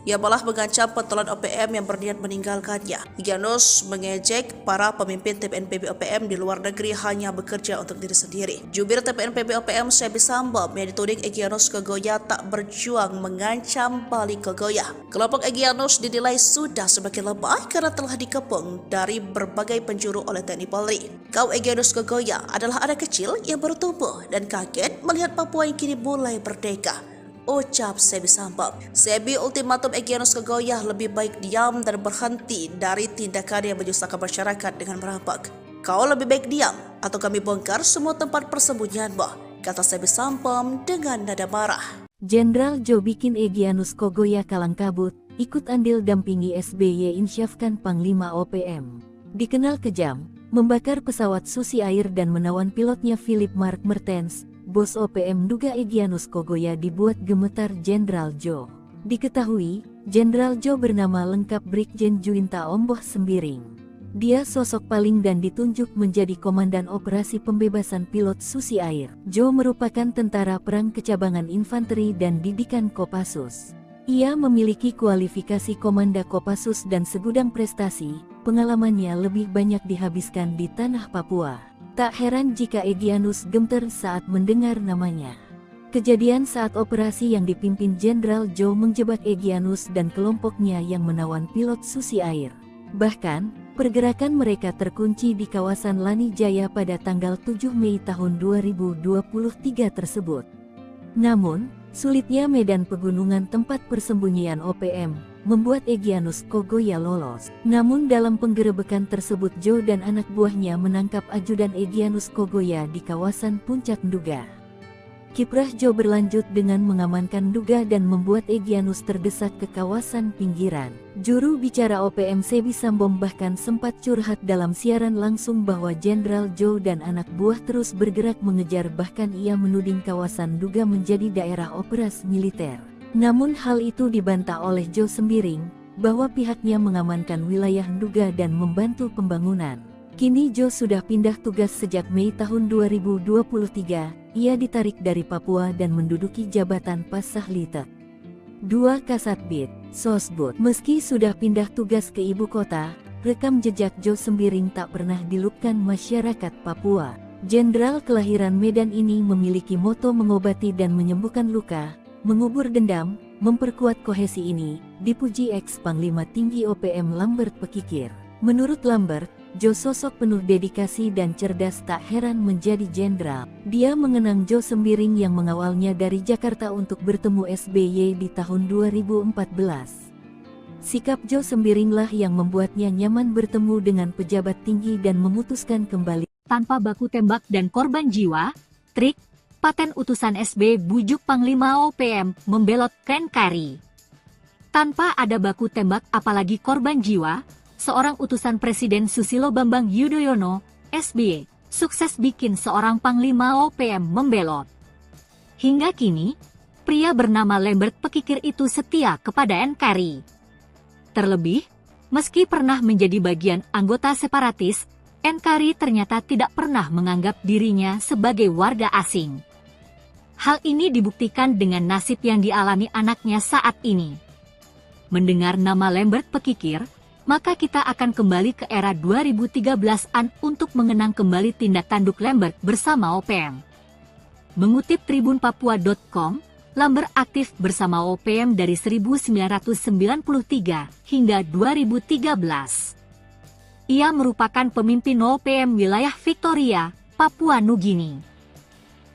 Speaker 2: Ia malah mengancam pentolan OPM yang berniat meninggalkannya. Egyanus mengejek para pemimpin TPNPB OPM di luar negeri hanya bekerja untuk diri sendiri. Jubir TPNPB OPM Sebi Sambom yang dituding Egyanus Kogoya tak berjuang mengancam balik Kogoya. Kelompok Egyanus dinilai sudah semakin lemah karena telah dikepung dari berbagai penjuru oleh TNI Polri. Kau Egyanus Kogoya adalah anak kecil yang baru tumbuh dan kaget melihat Papua yang kini mulai merdeka, ucap Sebi Sambom. Sebi ultimatum Egyanus Kogoya lebih baik diam dan berhenti dari tindakan yang menyusahkan masyarakat dengan merampok. Kau lebih baik diam atau kami bongkar semua tempat persembunyianmu, kata Sebi Sambom dengan nada marah.
Speaker 3: Jenderal Jo bikin Egyanus Kogoya kalang kabut, ikut andil dampingi SBY insyafkan Panglima OPM. Dikenal kejam, membakar pesawat Susi Air dan menawan pilotnya Philip Mark Mertens. Bos OPM duga Egyanus Kogoya dibuat gemetar Jenderal Jo. Diketahui, Jenderal Jo bernama lengkap Brigjen Juinta Omboh Sembiring. Dia sosok paling dan ditunjuk menjadi Komandan Operasi Pembebasan Pilot Susi Air. Jo merupakan tentara perang kecabangan infanteri dan didikan Kopassus. Ia memiliki kualifikasi Komanda Kopassus dan segudang prestasi, pengalamannya lebih banyak dihabiskan di tanah Papua. Tak heran jika Egyanus gemeter saat mendengar namanya. Kejadian saat operasi yang dipimpin Jenderal Jo menjebak Egyanus dan kelompoknya yang menawan pilot Susi Air. Bahkan, pergerakan mereka terkunci di kawasan Lani Jaya pada tanggal 7 Mei tahun 2023 tersebut. Namun, sulitnya medan pegunungan tempat persembunyian OPM membuat Egyanus Kogoya lolos. Namun dalam penggerebekan tersebut Jo dan anak buahnya menangkap ajudan Egyanus Kogoya di kawasan Puncak Nduga. Kiprah Jo berlanjut dengan mengamankan Nduga dan membuat Egyanus terdesak ke kawasan pinggiran. Juru bicara OPM Sebi Sambom bahkan sempat curhat dalam siaran langsung bahwa Jenderal Jo dan anak buah terus bergerak mengejar, bahkan ia menuding kawasan Nduga menjadi daerah operasi militer. Namun hal itu dibantah oleh Jo Sembiring, bahwa pihaknya mengamankan wilayah Nduga dan membantu pembangunan. Kini Jo sudah pindah tugas sejak Mei tahun 2023, ia ditarik dari Papua dan menduduki jabatan Pasahlitek 2 Kasatbid, Sosbud. Meski sudah pindah tugas ke ibu kota, rekam jejak Jo Sembiring tak pernah dilupkan masyarakat Papua. Jenderal kelahiran Medan ini memiliki moto mengobati dan menyembuhkan luka, mengubur dendam, memperkuat kohesi ini, dipuji ex Panglima Tinggi OPM Lambert Pekikir. Menurut Lambert, Jo sosok penuh dedikasi dan cerdas, tak heran menjadi jenderal. Dia mengenang Jo Sembiring yang mengawalnya dari Jakarta untuk bertemu SBY di tahun 2014. Sikap Jo Sembiringlah yang membuatnya nyaman bertemu dengan pejabat tinggi dan memutuskan kembali.
Speaker 1: Tanpa baku tembak dan korban jiwa, trik paten utusan SB bujuk Panglima OPM membelot Ken Kari. Tanpa ada baku tembak apalagi korban jiwa, seorang utusan Presiden Susilo Bambang Yudhoyono, SBY, sukses bikin seorang Panglima OPM membelot. Hingga kini, pria bernama Lambert Pekikir itu setia kepada Nkari. Terlebih, meski pernah menjadi bagian anggota separatis, Nkari ternyata tidak pernah menganggap dirinya sebagai warga asing. Hal ini dibuktikan dengan nasib yang dialami anaknya saat ini. Mendengar nama Lambert Pekikir, maka kita akan kembali ke era 2013-an untuk mengenang kembali tindak tanduk Lambert bersama OPM. Mengutip tribunpapua.com, Lambert aktif bersama OPM dari 1993 hingga 2013. Ia merupakan pemimpin OPM wilayah Victoria, Papua Nugini.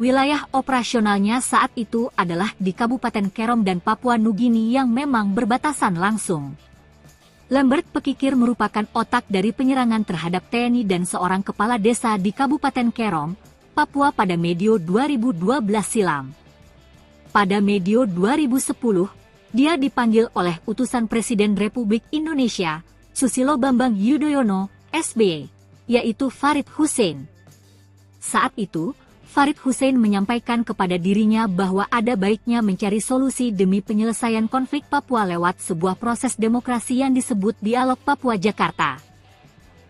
Speaker 1: Wilayah operasionalnya saat itu adalah di Kabupaten Kerom dan Papua Nugini yang memang berbatasan langsung. Lambert Pekikir merupakan otak dari penyerangan terhadap TNI dan seorang kepala desa di Kabupaten Kerom, Papua pada medio 2012 silam. Pada medio 2010, dia dipanggil oleh utusan Presiden Republik Indonesia, Susilo Bambang Yudhoyono, SBY, yaitu Farid Hussein. Saat itu, Farid Hussein menyampaikan kepada dirinya bahwa ada baiknya mencari solusi demi penyelesaian konflik Papua lewat sebuah proses demokrasi yang disebut Dialog Papua Jakarta.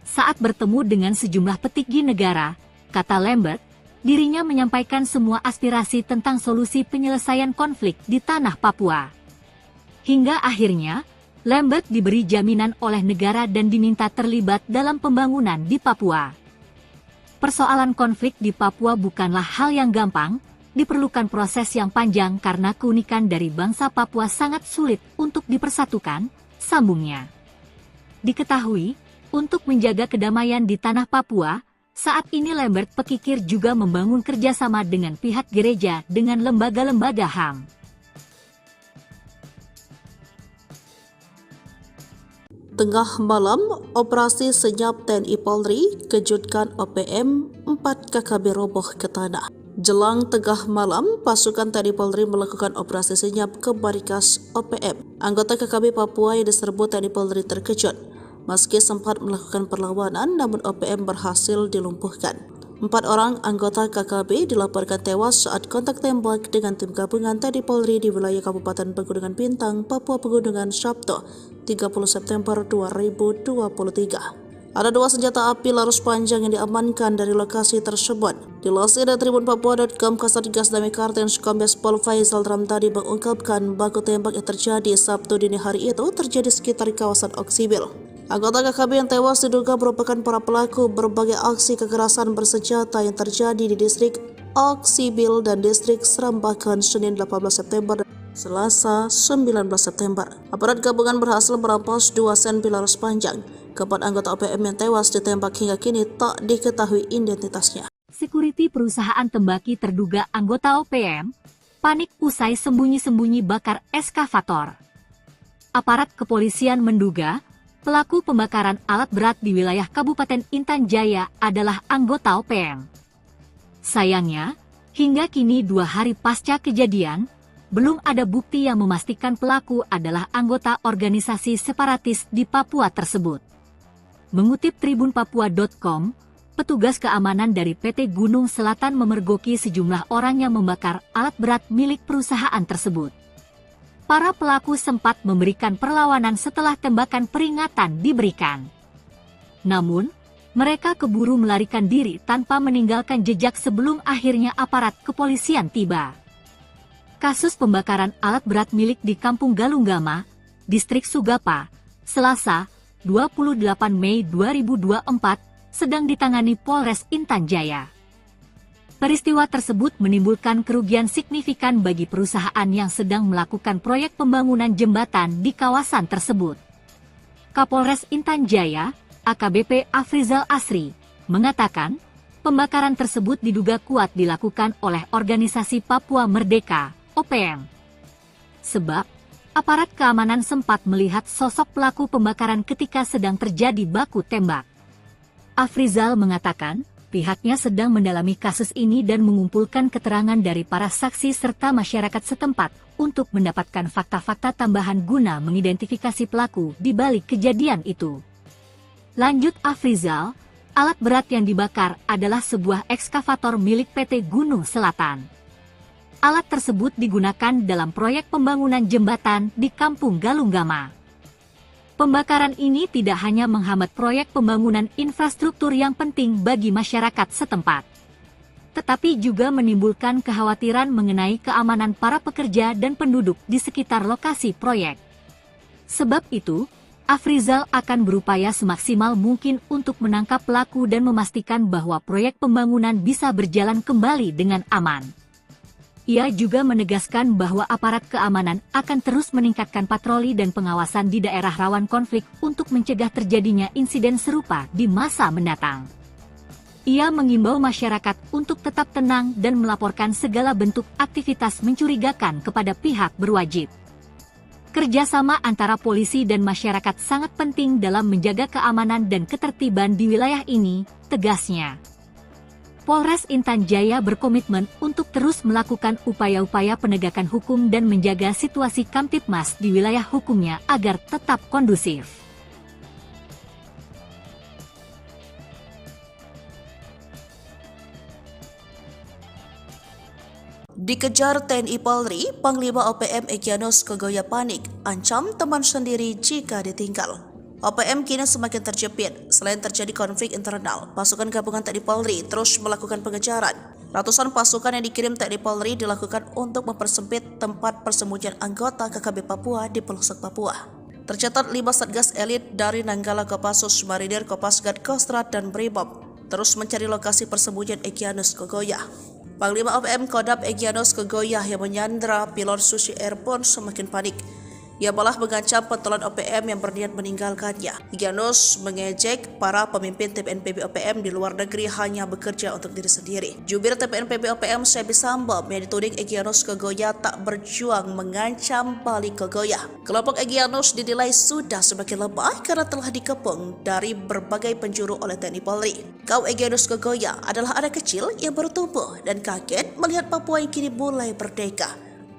Speaker 1: Saat bertemu dengan sejumlah petinggi negara, kata Lambert, dirinya menyampaikan semua aspirasi tentang solusi penyelesaian konflik di tanah Papua. Hingga akhirnya, Lambert diberi jaminan oleh negara dan diminta terlibat dalam pembangunan di Papua. Persoalan konflik di Papua bukanlah hal yang gampang, diperlukan proses yang panjang karena keunikan dari bangsa Papua sangat sulit untuk dipersatukan, sambungnya. Diketahui, untuk menjaga kedamaian di tanah Papua, saat ini Lambert Pekikir juga membangun kerjasama dengan pihak gereja dengan lembaga-lembaga HAM.
Speaker 2: Tengah malam, operasi senyap TNI Polri kejutkan OPM, 4 KKB roboh ke tanah. Jelang tengah malam, pasukan TNI Polri melakukan operasi senyap ke markas OPM. Anggota KKB Papua yang diserbu TNI Polri terkejut. Meski sempat melakukan perlawanan, namun OPM berhasil dilumpuhkan. 4 orang anggota KKB dilaporkan tewas saat kontak tembak dengan tim gabungan TNI Polri di wilayah Kabupaten Pegunungan Bintang, Papua Pegunungan, Sabtu 30 September 2023. Ada 2 senjata api laras panjang yang diamankan dari lokasi tersebut. Dilansir dari tribunpapua.com, Kasatgas Damai Kartens Kombes Pol Faisal Ramtadi mengungkapkan baku tembak yang terjadi Sabtu dini hari itu terjadi sekitar kawasan Oksibil. Anggota KKB yang tewas diduga merupakan para pelaku berbagai aksi kekerasan bersenjata yang terjadi di distrik Oksibil dan distrik Serambakan Senin 18 September dan Selasa 19 September. Aparat gabungan berhasil merampas 2 senpi laras panjang. Keempat anggota OPM yang tewas ditembak hingga kini tak diketahui identitasnya.
Speaker 1: Security perusahaan tembaki terduga anggota OPM panik usai sembunyi-sembunyi bakar eskavator. Aparat kepolisian menduga pelaku pembakaran alat berat di wilayah Kabupaten Intan Jaya adalah anggota OPM. Sayangnya, hingga kini 2 hari pasca kejadian, belum ada bukti yang memastikan pelaku adalah anggota organisasi separatis di Papua tersebut. Mengutip tribunpapua.com, petugas keamanan dari PT Gunung Selatan memergoki sejumlah orang yang membakar alat berat milik perusahaan tersebut. Para pelaku sempat memberikan perlawanan setelah tembakan peringatan diberikan. Namun, mereka keburu melarikan diri tanpa meninggalkan jejak sebelum akhirnya aparat kepolisian tiba. Kasus pembakaran alat berat milik di Kampung Galunggama, Distrik Sugapa, Selasa, 28 Mei 2024, sedang ditangani Polres Intan Jaya. Peristiwa tersebut menimbulkan kerugian signifikan bagi perusahaan yang sedang melakukan proyek pembangunan jembatan di kawasan tersebut. Kapolres Intan Jaya, AKBP Afrizal Asri, mengatakan pembakaran tersebut diduga kuat dilakukan oleh Organisasi Papua Merdeka, OPM. Sebab, aparat keamanan sempat melihat sosok pelaku pembakaran ketika sedang terjadi baku tembak. Afrizal mengatakan, pihaknya sedang mendalami kasus ini dan mengumpulkan keterangan dari para saksi serta masyarakat setempat untuk mendapatkan fakta-fakta tambahan guna mengidentifikasi pelaku di balik kejadian itu. Lanjut Afrizal, alat berat yang dibakar adalah sebuah ekskavator milik PT Gunung Selatan. Alat tersebut digunakan dalam proyek pembangunan jembatan di Kampung Galunggama. Pembakaran ini tidak hanya menghambat proyek pembangunan infrastruktur yang penting bagi masyarakat setempat, tetapi juga menimbulkan kekhawatiran mengenai keamanan para pekerja dan penduduk di sekitar lokasi proyek. Sebab itu, Afrizal akan berupaya semaksimal mungkin untuk menangkap pelaku dan memastikan bahwa proyek pembangunan bisa berjalan kembali dengan aman. Ia juga menegaskan bahwa aparat keamanan akan terus meningkatkan patroli dan pengawasan di daerah rawan konflik untuk mencegah terjadinya insiden serupa di masa mendatang. Ia mengimbau masyarakat untuk tetap tenang dan melaporkan segala bentuk aktivitas mencurigakan kepada pihak berwajib. Kerjasama antara polisi dan masyarakat sangat penting dalam menjaga keamanan dan ketertiban di wilayah ini, tegasnya. Polres Intan Jaya berkomitmen untuk terus melakukan upaya-upaya penegakan hukum dan menjaga situasi Kamtibmas di wilayah hukumnya agar tetap kondusif.
Speaker 2: Dikejar TNI Polri, Panglima OPM Egyanus Kogoya panik, ancam teman sendiri jika ditinggal. OPM kini semakin terjepit. Selain terjadi konflik internal, pasukan gabungan TNI Polri terus melakukan pengejaran. Ratusan pasukan yang dikirim TNI Polri dilakukan untuk mempersempit tempat persembunyian anggota KKB Papua di pelosok Papua. Tercatat 5 satgas elit dari Nanggala Kopassus, Marinir, Kopasgat, Kostrad, dan Brimob terus mencari lokasi persembunyian Egyanus Kogoya. Panglima OPM Kodam Egyanus Kogoya yang menyandra pilot Susi Air pun semakin panik. Ia malah mengancam pentolan OPM yang berniat meninggalkannya. Egyanus mengejek para pemimpin TPNPB OPM di luar negeri hanya bekerja untuk diri sendiri. Jubir TPNPB OPM Sebi Sambom yang dituding Egyanus Kogoya tak berjuang mengancam balik Kogoya. Kelompok Egyanus dinilai sudah semakin lemah karena telah dikepung dari berbagai penjuru oleh TNI Polri. Kau Egyanus Kogoya adalah anak kecil yang baru tumbuh dan kaget melihat Papua yang kini mulai merdeka,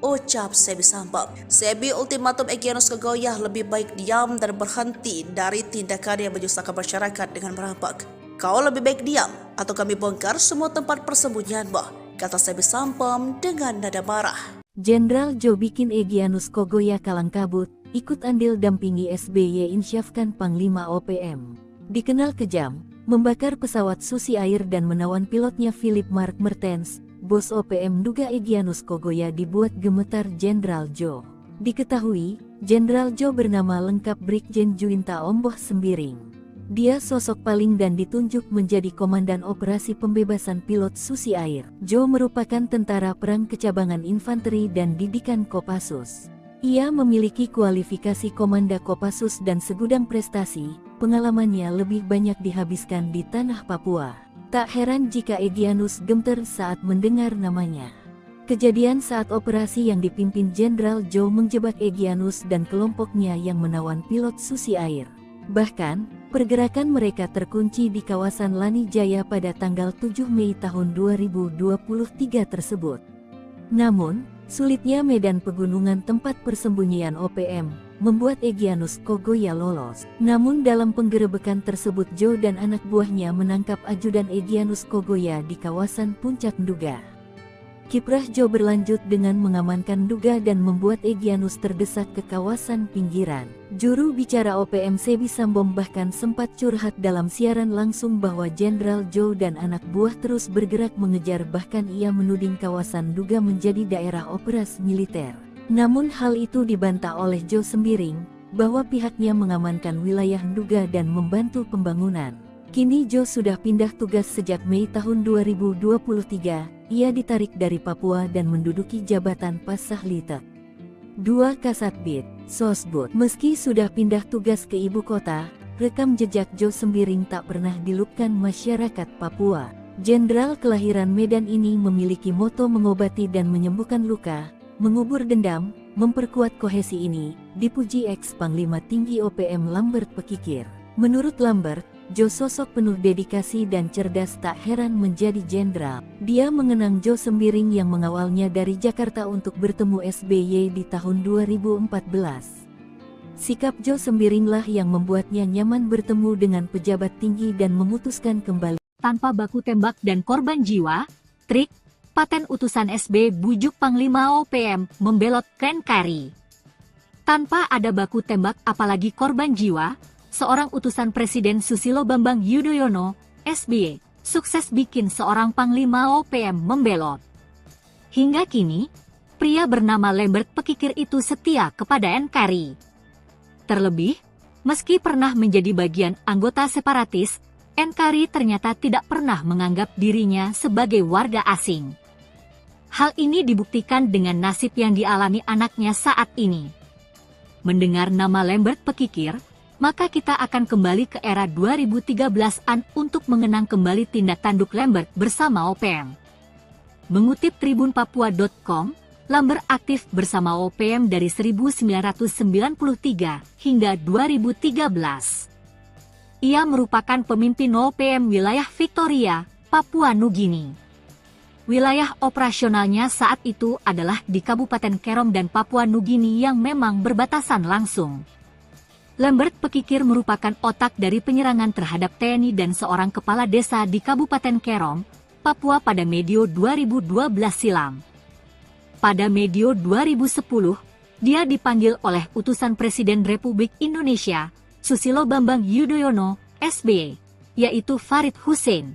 Speaker 2: ucap Sebi Sambom. Sebi ultimatum Egyanus Kogoya lebih baik diam dan berhenti dari tindakan yang menyusahkan masyarakat dengan merampok. Kau lebih baik diam atau kami bongkar semua tempat persembunyianmu, kata Sebi Sambom dengan nada marah.
Speaker 3: Jenderal Jo bikin Egyanus Kogoya kalang kabut, ikut andil dampingi SBY insyafkan Panglima OPM. Dikenal kejam, membakar pesawat Susi Air dan menawan pilotnya Philip Mark Mertens. Bos OPM duga Egyanus Kogoya dibuat gemetar Jenderal Jo. Diketahui, Jenderal Jo bernama lengkap Brigjen Juinta Omboh Sembiring. Dia sosok paling dan ditunjuk menjadi Komandan Operasi Pembebasan Pilot Susi Air. Jo merupakan tentara perang kecabangan infanteri dan didikan Kopassus. Ia memiliki kualifikasi Komanda Kopassus dan segudang prestasi. Pengalamannya lebih banyak dihabiskan di tanah Papua. Tak heran jika Egyanus gemeter saat mendengar namanya. Kejadian saat operasi yang dipimpin Jenderal Jo menjebak Egyanus dan kelompoknya yang menawan pilot Susi Air. Bahkan, pergerakan mereka terkunci di kawasan Lani Jaya pada tanggal 7 Mei tahun 2023 tersebut. Namun, sulitnya medan pegunungan tempat persembunyian OPM membuat Egyanus Kogoya lolos. Namun dalam penggerebekan tersebut Jo dan anak buahnya menangkap ajudan Egyanus Kogoya di kawasan Puncak Nduga. Kiprah Jo berlanjut dengan mengamankan Nduga dan membuat Egyanus terdesak ke kawasan pinggiran. Juru bicara OPM Sebi Sambom bahkan sempat curhat dalam siaran langsung bahwa Jenderal Jo dan anak buah terus bergerak mengejar, bahkan ia menuding kawasan Nduga menjadi daerah operasi militer. Namun hal itu dibantah oleh Jo Sembiring, bahwa pihaknya mengamankan wilayah Nduga dan membantu pembangunan. Kini Jo sudah pindah tugas sejak Mei tahun 2023, ia ditarik dari Papua dan menduduki jabatan Pasahlitek 2 Kasatbid, Sosbud. Meski sudah pindah tugas ke ibu kota, rekam jejak Jo Sembiring tak pernah dilupkan masyarakat Papua. Jenderal kelahiran Medan ini memiliki moto mengobati dan menyembuhkan luka, mengubur dendam, memperkuat kohesi ini, dipuji ex-Panglima Tinggi OPM Lambert Pekikir. Menurut Lambert, Jo sosok penuh dedikasi dan cerdas, tak heran menjadi jenderal. Dia mengenang Jo Sembiring yang mengawalnya dari Jakarta untuk bertemu SBY di tahun 2014. Sikap Jo Sembiringlah yang membuatnya nyaman bertemu dengan pejabat tinggi dan memutuskan kembali.
Speaker 1: Tanpa baku tembak dan korban jiwa, trik paten utusan SB bujuk Panglima OPM membelot ke NKRI. Tanpa ada baku tembak apalagi korban jiwa, seorang utusan Presiden Susilo Bambang Yudhoyono, SBY, sukses bikin seorang Panglima OPM membelot. Hingga kini, pria bernama Lambert Pekikir itu setia kepada NKRI. Terlebih, meski pernah menjadi bagian anggota separatis, NKRI ternyata tidak pernah menganggap dirinya sebagai warga asing. Hal ini dibuktikan dengan nasib yang dialami anaknya saat ini. Mendengar nama Lambert Pekikir, maka kita akan kembali ke era 2013-an untuk mengenang kembali tindak tanduk Lambert bersama OPM. Mengutip tribunpapua.com, Lambert aktif bersama OPM dari 1993 hingga 2013. Ia merupakan pemimpin OPM wilayah Victoria, Papua Nugini. Wilayah operasionalnya saat itu adalah di Kabupaten Kerom dan Papua Nugini yang memang berbatasan langsung. Lambert Pekikir merupakan otak dari penyerangan terhadap TNI dan seorang kepala desa di Kabupaten Kerom, Papua pada medio 2012 silam. Pada Medio 2010, dia dipanggil oleh utusan Presiden Republik Indonesia, Susilo Bambang Yudhoyono, SBY, yaitu Farid Hussein.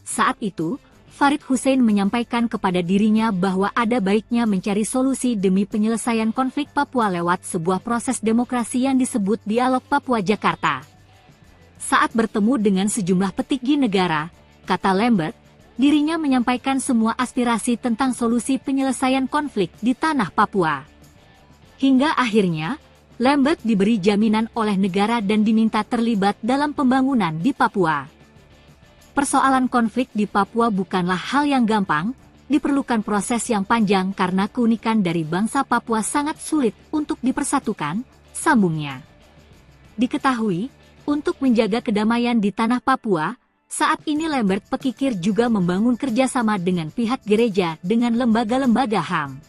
Speaker 1: Saat itu, Farid Hussein menyampaikan kepada dirinya bahwa ada baiknya mencari solusi demi penyelesaian konflik Papua lewat sebuah proses demokrasi yang disebut Dialog Papua Jakarta. Saat bertemu dengan sejumlah petinggi negara, kata Lambert, dirinya menyampaikan semua aspirasi tentang solusi penyelesaian konflik di tanah Papua. Hingga akhirnya, Lambert diberi jaminan oleh negara dan diminta terlibat dalam pembangunan di Papua. Persoalan konflik di Papua bukanlah hal yang gampang, diperlukan proses yang panjang karena keunikan dari bangsa Papua sangat sulit untuk dipersatukan, sambungnya. Diketahui, untuk menjaga kedamaian di tanah Papua, saat ini Lambert Pekikir juga membangun kerjasama dengan pihak gereja dengan lembaga-lembaga HAM.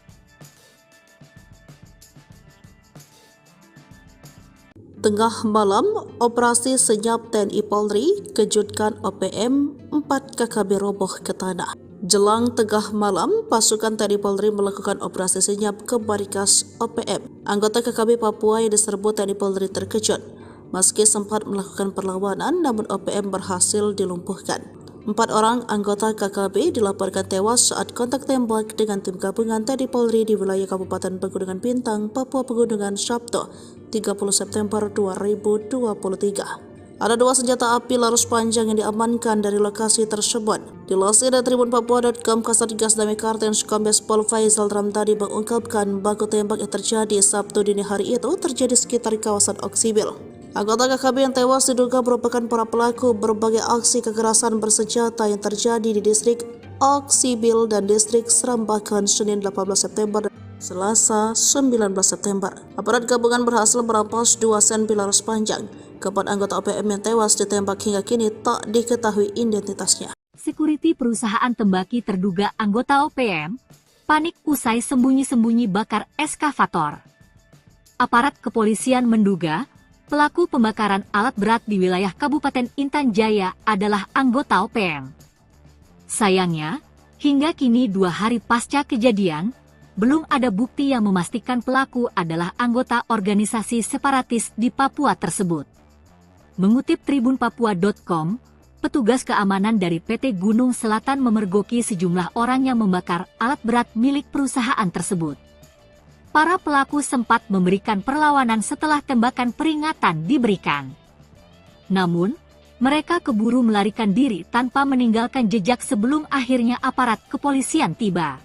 Speaker 2: Tengah malam, operasi senyap TNI Polri kejutkan OPM, 4 KKB roboh ke tanah. Jelang tengah malam, pasukan TNI Polri melakukan operasi senyap ke markas OPM. Anggota KKB Papua yang diserbu TNI Polri terkejut. Meski sempat melakukan perlawanan, namun OPM berhasil dilumpuhkan. 4 orang anggota KKB dilaporkan tewas saat kontak tembak dengan tim gabungan TNI Polri di wilayah Kabupaten Pegunungan Bintang, Papua Pegunungan, Sabtu, 30 September 2023. Ada 2 senjata api laras panjang yang diamankan dari lokasi tersebut. Dilansir dari tribunpapua.com, Kasatgas Damai Kartens Kombes Pol Faisal Ramtadi mengungkapkan baku tembak yang terjadi Sabtu dini hari itu terjadi sekitar kawasan Oksibil. Anggota KKB yang tewas diduga merupakan para pelaku berbagai aksi kekerasan bersenjata yang terjadi di distrik Oksibil dan distrik Serambakan Senin 18 September dan Selasa 19 September. Aparat gabungan berhasil merampas 2 senpi laras panjang. Keempat anggota OPM yang tewas ditembak hingga kini tak diketahui identitasnya.
Speaker 1: Security perusahaan tembaki terduga anggota OPM panik usai sembunyi-sembunyi bakar eskavator. Aparat kepolisian menduga pelaku pembakaran alat berat di wilayah Kabupaten Intan Jaya adalah anggota OPM. Sayangnya, hingga kini 2 hari pasca kejadian, belum ada bukti yang memastikan pelaku adalah anggota organisasi separatis di Papua tersebut. Mengutip tribunpapua.com, petugas keamanan dari PT Gunung Selatan memergoki sejumlah orang yang membakar alat berat milik perusahaan tersebut. Para pelaku sempat memberikan perlawanan setelah tembakan peringatan diberikan. Namun, mereka keburu melarikan diri tanpa meninggalkan jejak sebelum akhirnya aparat kepolisian tiba.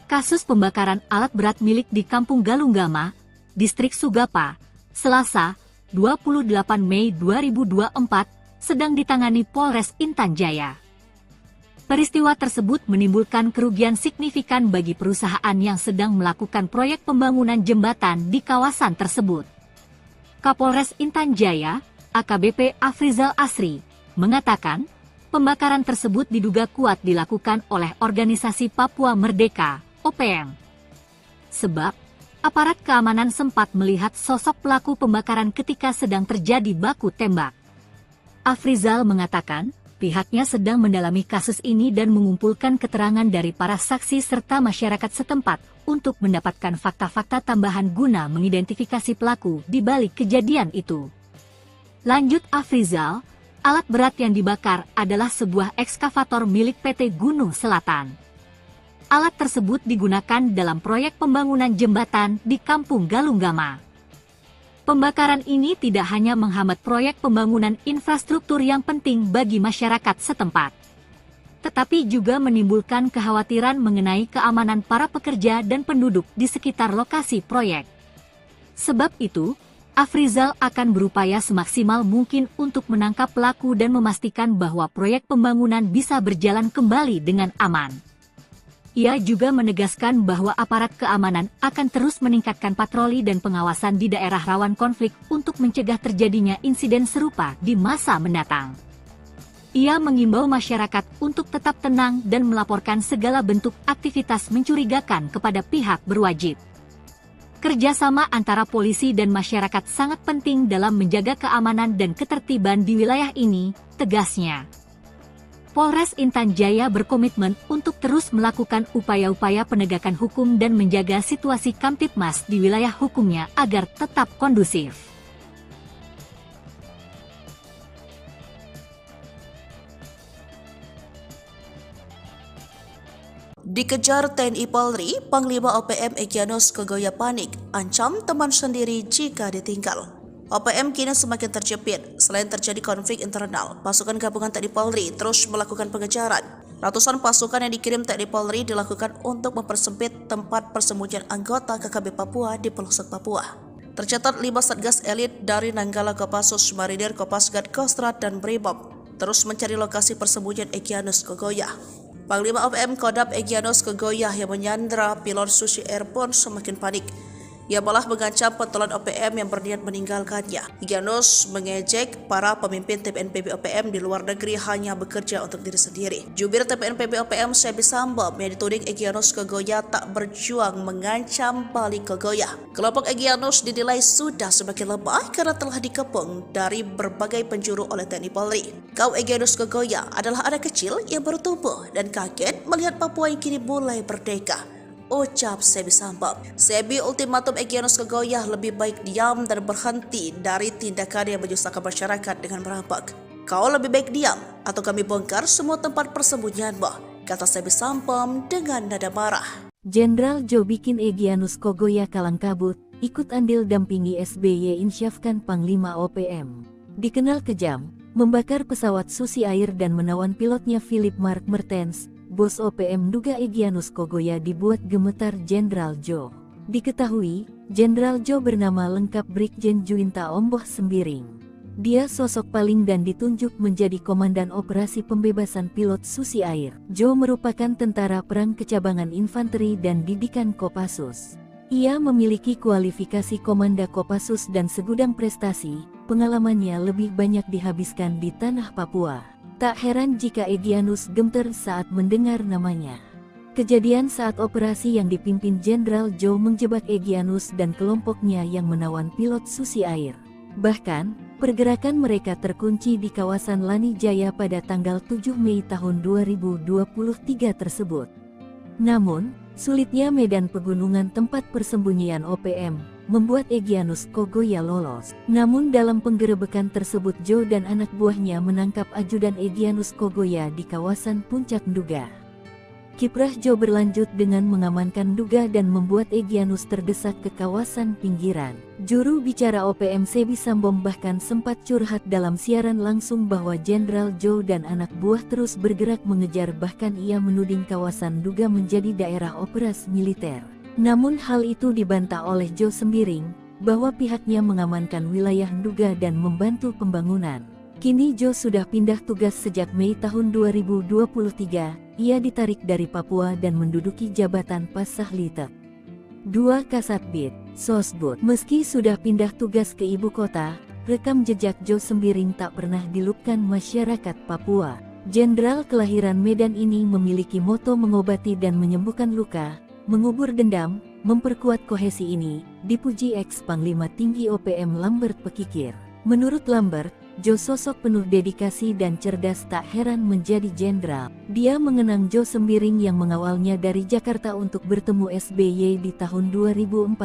Speaker 1: Kasus pembakaran alat berat milik di Kampung Galunggama, Distrik Sugapa, Selasa, 28 Mei 2024, sedang ditangani Polres Intan Jaya. Peristiwa tersebut menimbulkan kerugian signifikan bagi perusahaan yang sedang melakukan proyek pembangunan jembatan di kawasan tersebut. Kapolres Intan Jaya, AKBP Afrizal Asri, mengatakan pembakaran tersebut diduga kuat dilakukan oleh organisasi Papua Merdeka, OPM. Sebab, aparat keamanan sempat melihat sosok pelaku pembakaran ketika sedang terjadi baku tembak. Afrizal mengatakan, pihaknya sedang mendalami kasus ini dan mengumpulkan keterangan dari para saksi serta masyarakat setempat untuk mendapatkan fakta-fakta tambahan guna mengidentifikasi pelaku di balik kejadian itu. Lanjut Afrizal, alat berat yang dibakar adalah sebuah ekskavator milik PT Gunung Selatan. Alat tersebut digunakan dalam proyek pembangunan jembatan di Kampung Galunggama. Pembakaran ini tidak hanya menghambat proyek pembangunan infrastruktur yang penting bagi masyarakat setempat, tetapi juga menimbulkan kekhawatiran mengenai keamanan para pekerja dan penduduk di sekitar lokasi proyek. Sebab itu, Afrizal akan berupaya semaksimal mungkin untuk menangkap pelaku dan memastikan bahwa proyek pembangunan bisa berjalan kembali dengan aman. Ia juga menegaskan bahwa aparat keamanan akan terus meningkatkan patroli dan pengawasan di daerah rawan konflik untuk mencegah terjadinya insiden serupa di masa mendatang. Ia mengimbau masyarakat untuk tetap tenang dan melaporkan segala bentuk aktivitas mencurigakan kepada pihak berwajib. Kerjasama antara polisi dan masyarakat sangat penting dalam menjaga keamanan dan ketertiban di wilayah ini, tegasnya. Polres Intan Jaya berkomitmen untuk terus melakukan upaya-upaya penegakan hukum dan menjaga situasi Kamtibmas di wilayah hukumnya agar tetap kondusif.
Speaker 2: Dikejar TNI Polri, Panglima OPM Egyanus Kogoya panik, ancam teman sendiri jika ditinggal. OPM kini semakin terjepit. Selain terjadi konflik internal, pasukan gabungan TNI Polri terus melakukan pengejaran. Ratusan pasukan yang dikirim TNI Polri dilakukan untuk mempersempit tempat persembunyian anggota KKB Papua di pelosok Papua. Tercatat 5 satgas elit dari Nanggala Kopassus, Marinir, Kopasgat, Kostrad, dan Brimob terus mencari lokasi persembunyian Egyanus Kogoya. Panglima OPM Kodam Egyanus Kogoya yang menyandra pilot Susi Air pun semakin panik. Ia malah mengancam pentolan OPM yang berniat meninggalkannya. Egyanus mengejek para pemimpin TPNPB OPM di luar negeri hanya bekerja untuk diri sendiri. Jubir TPNPB OPM Sebi Sambom yang dituding Egyanus Kogoya tak berjuang mengancam balik Kogoya. Kelompok Egyanus dinilai sudah semakin lemah karena telah dikepung dari berbagai penjuru oleh TNI Polri. Kau Egyanus Kogoya adalah anak kecil yang baru tumbuh dan kaget melihat Papua yang kini mulai merdeka, ucap Sebi Sambom. Sebi ultimatum Egyanus Kogoya lebih baik diam dan berhenti dari tindakan yang menyusahkan masyarakat dengan merampok. Kau lebih baik diam atau kami bongkar semua tempat persembunyianmu, kata Sebi Sambom dengan nada marah.
Speaker 3: Jenderal Jo bikin Egyanus Kogoya kalang kabut, ikut andil dampingi SBY insyafkan Panglima OPM. Dikenal kejam, membakar pesawat Susi Air dan menawan pilotnya Philip Mark Mertens. Bos OPM duga Egyanus Kogoya dibuat gemetar Jenderal Jo. Diketahui, Jenderal Jo bernama lengkap Brigjen Juinta Omboh Sembiring. Dia sosok paling dan ditunjuk menjadi Komandan Operasi Pembebasan Pilot Susi Air. Jo merupakan tentara perang kecabangan infanteri dan didikan Kopassus. Ia memiliki kualifikasi Komanda Kopassus dan segudang prestasi, pengalamannya lebih banyak dihabiskan di tanah Papua. Tak heran jika Egyanus gemeter saat mendengar namanya. Kejadian saat operasi yang dipimpin Jenderal Jo menjebak Egyanus dan kelompoknya yang menawan pilot Susi Air. Bahkan, pergerakan mereka terkunci di kawasan Lani Jaya pada tanggal 7 Mei tahun 2023 tersebut. Namun, sulitnya medan pegunungan tempat persembunyian OPM membuat Egyanus Kogoya lolos. Namun dalam penggerebekan tersebut Jo dan anak buahnya menangkap ajudan Egyanus Kogoya di kawasan Puncak Nduga. Kiprah Jo berlanjut dengan mengamankan Nduga dan membuat Egyanus terdesak ke kawasan pinggiran. Juru bicara OPM Sebi Sambom bahkan sempat curhat dalam siaran langsung bahwa Jenderal Jo dan anak buah terus bergerak mengejar, bahkan ia menuding kawasan Nduga menjadi daerah operasi militer. Namun hal itu dibantah oleh Jo Sembiring, bahwa pihaknya mengamankan wilayah Nduga dan membantu pembangunan. Kini Jo sudah pindah tugas sejak Mei tahun 2023, ia ditarik dari Papua dan menduduki jabatan Pasahlitek 2 Kasatbid, Sosbud. Meski sudah pindah tugas ke ibu kota, rekam jejak Jo Sembiring tak pernah dilupkan masyarakat Papua. Jenderal kelahiran Medan ini memiliki moto mengobati dan menyembuhkan luka, mengubur dendam, memperkuat kohesi. Ini dipuji ex-Panglima Tinggi OPM Lambert Pekikir. Menurut Lambert, Jo sosok penuh dedikasi dan cerdas, tak heran menjadi jenderal. Dia mengenang Jo Sembiring yang mengawalnya dari Jakarta untuk bertemu SBY di tahun 2014.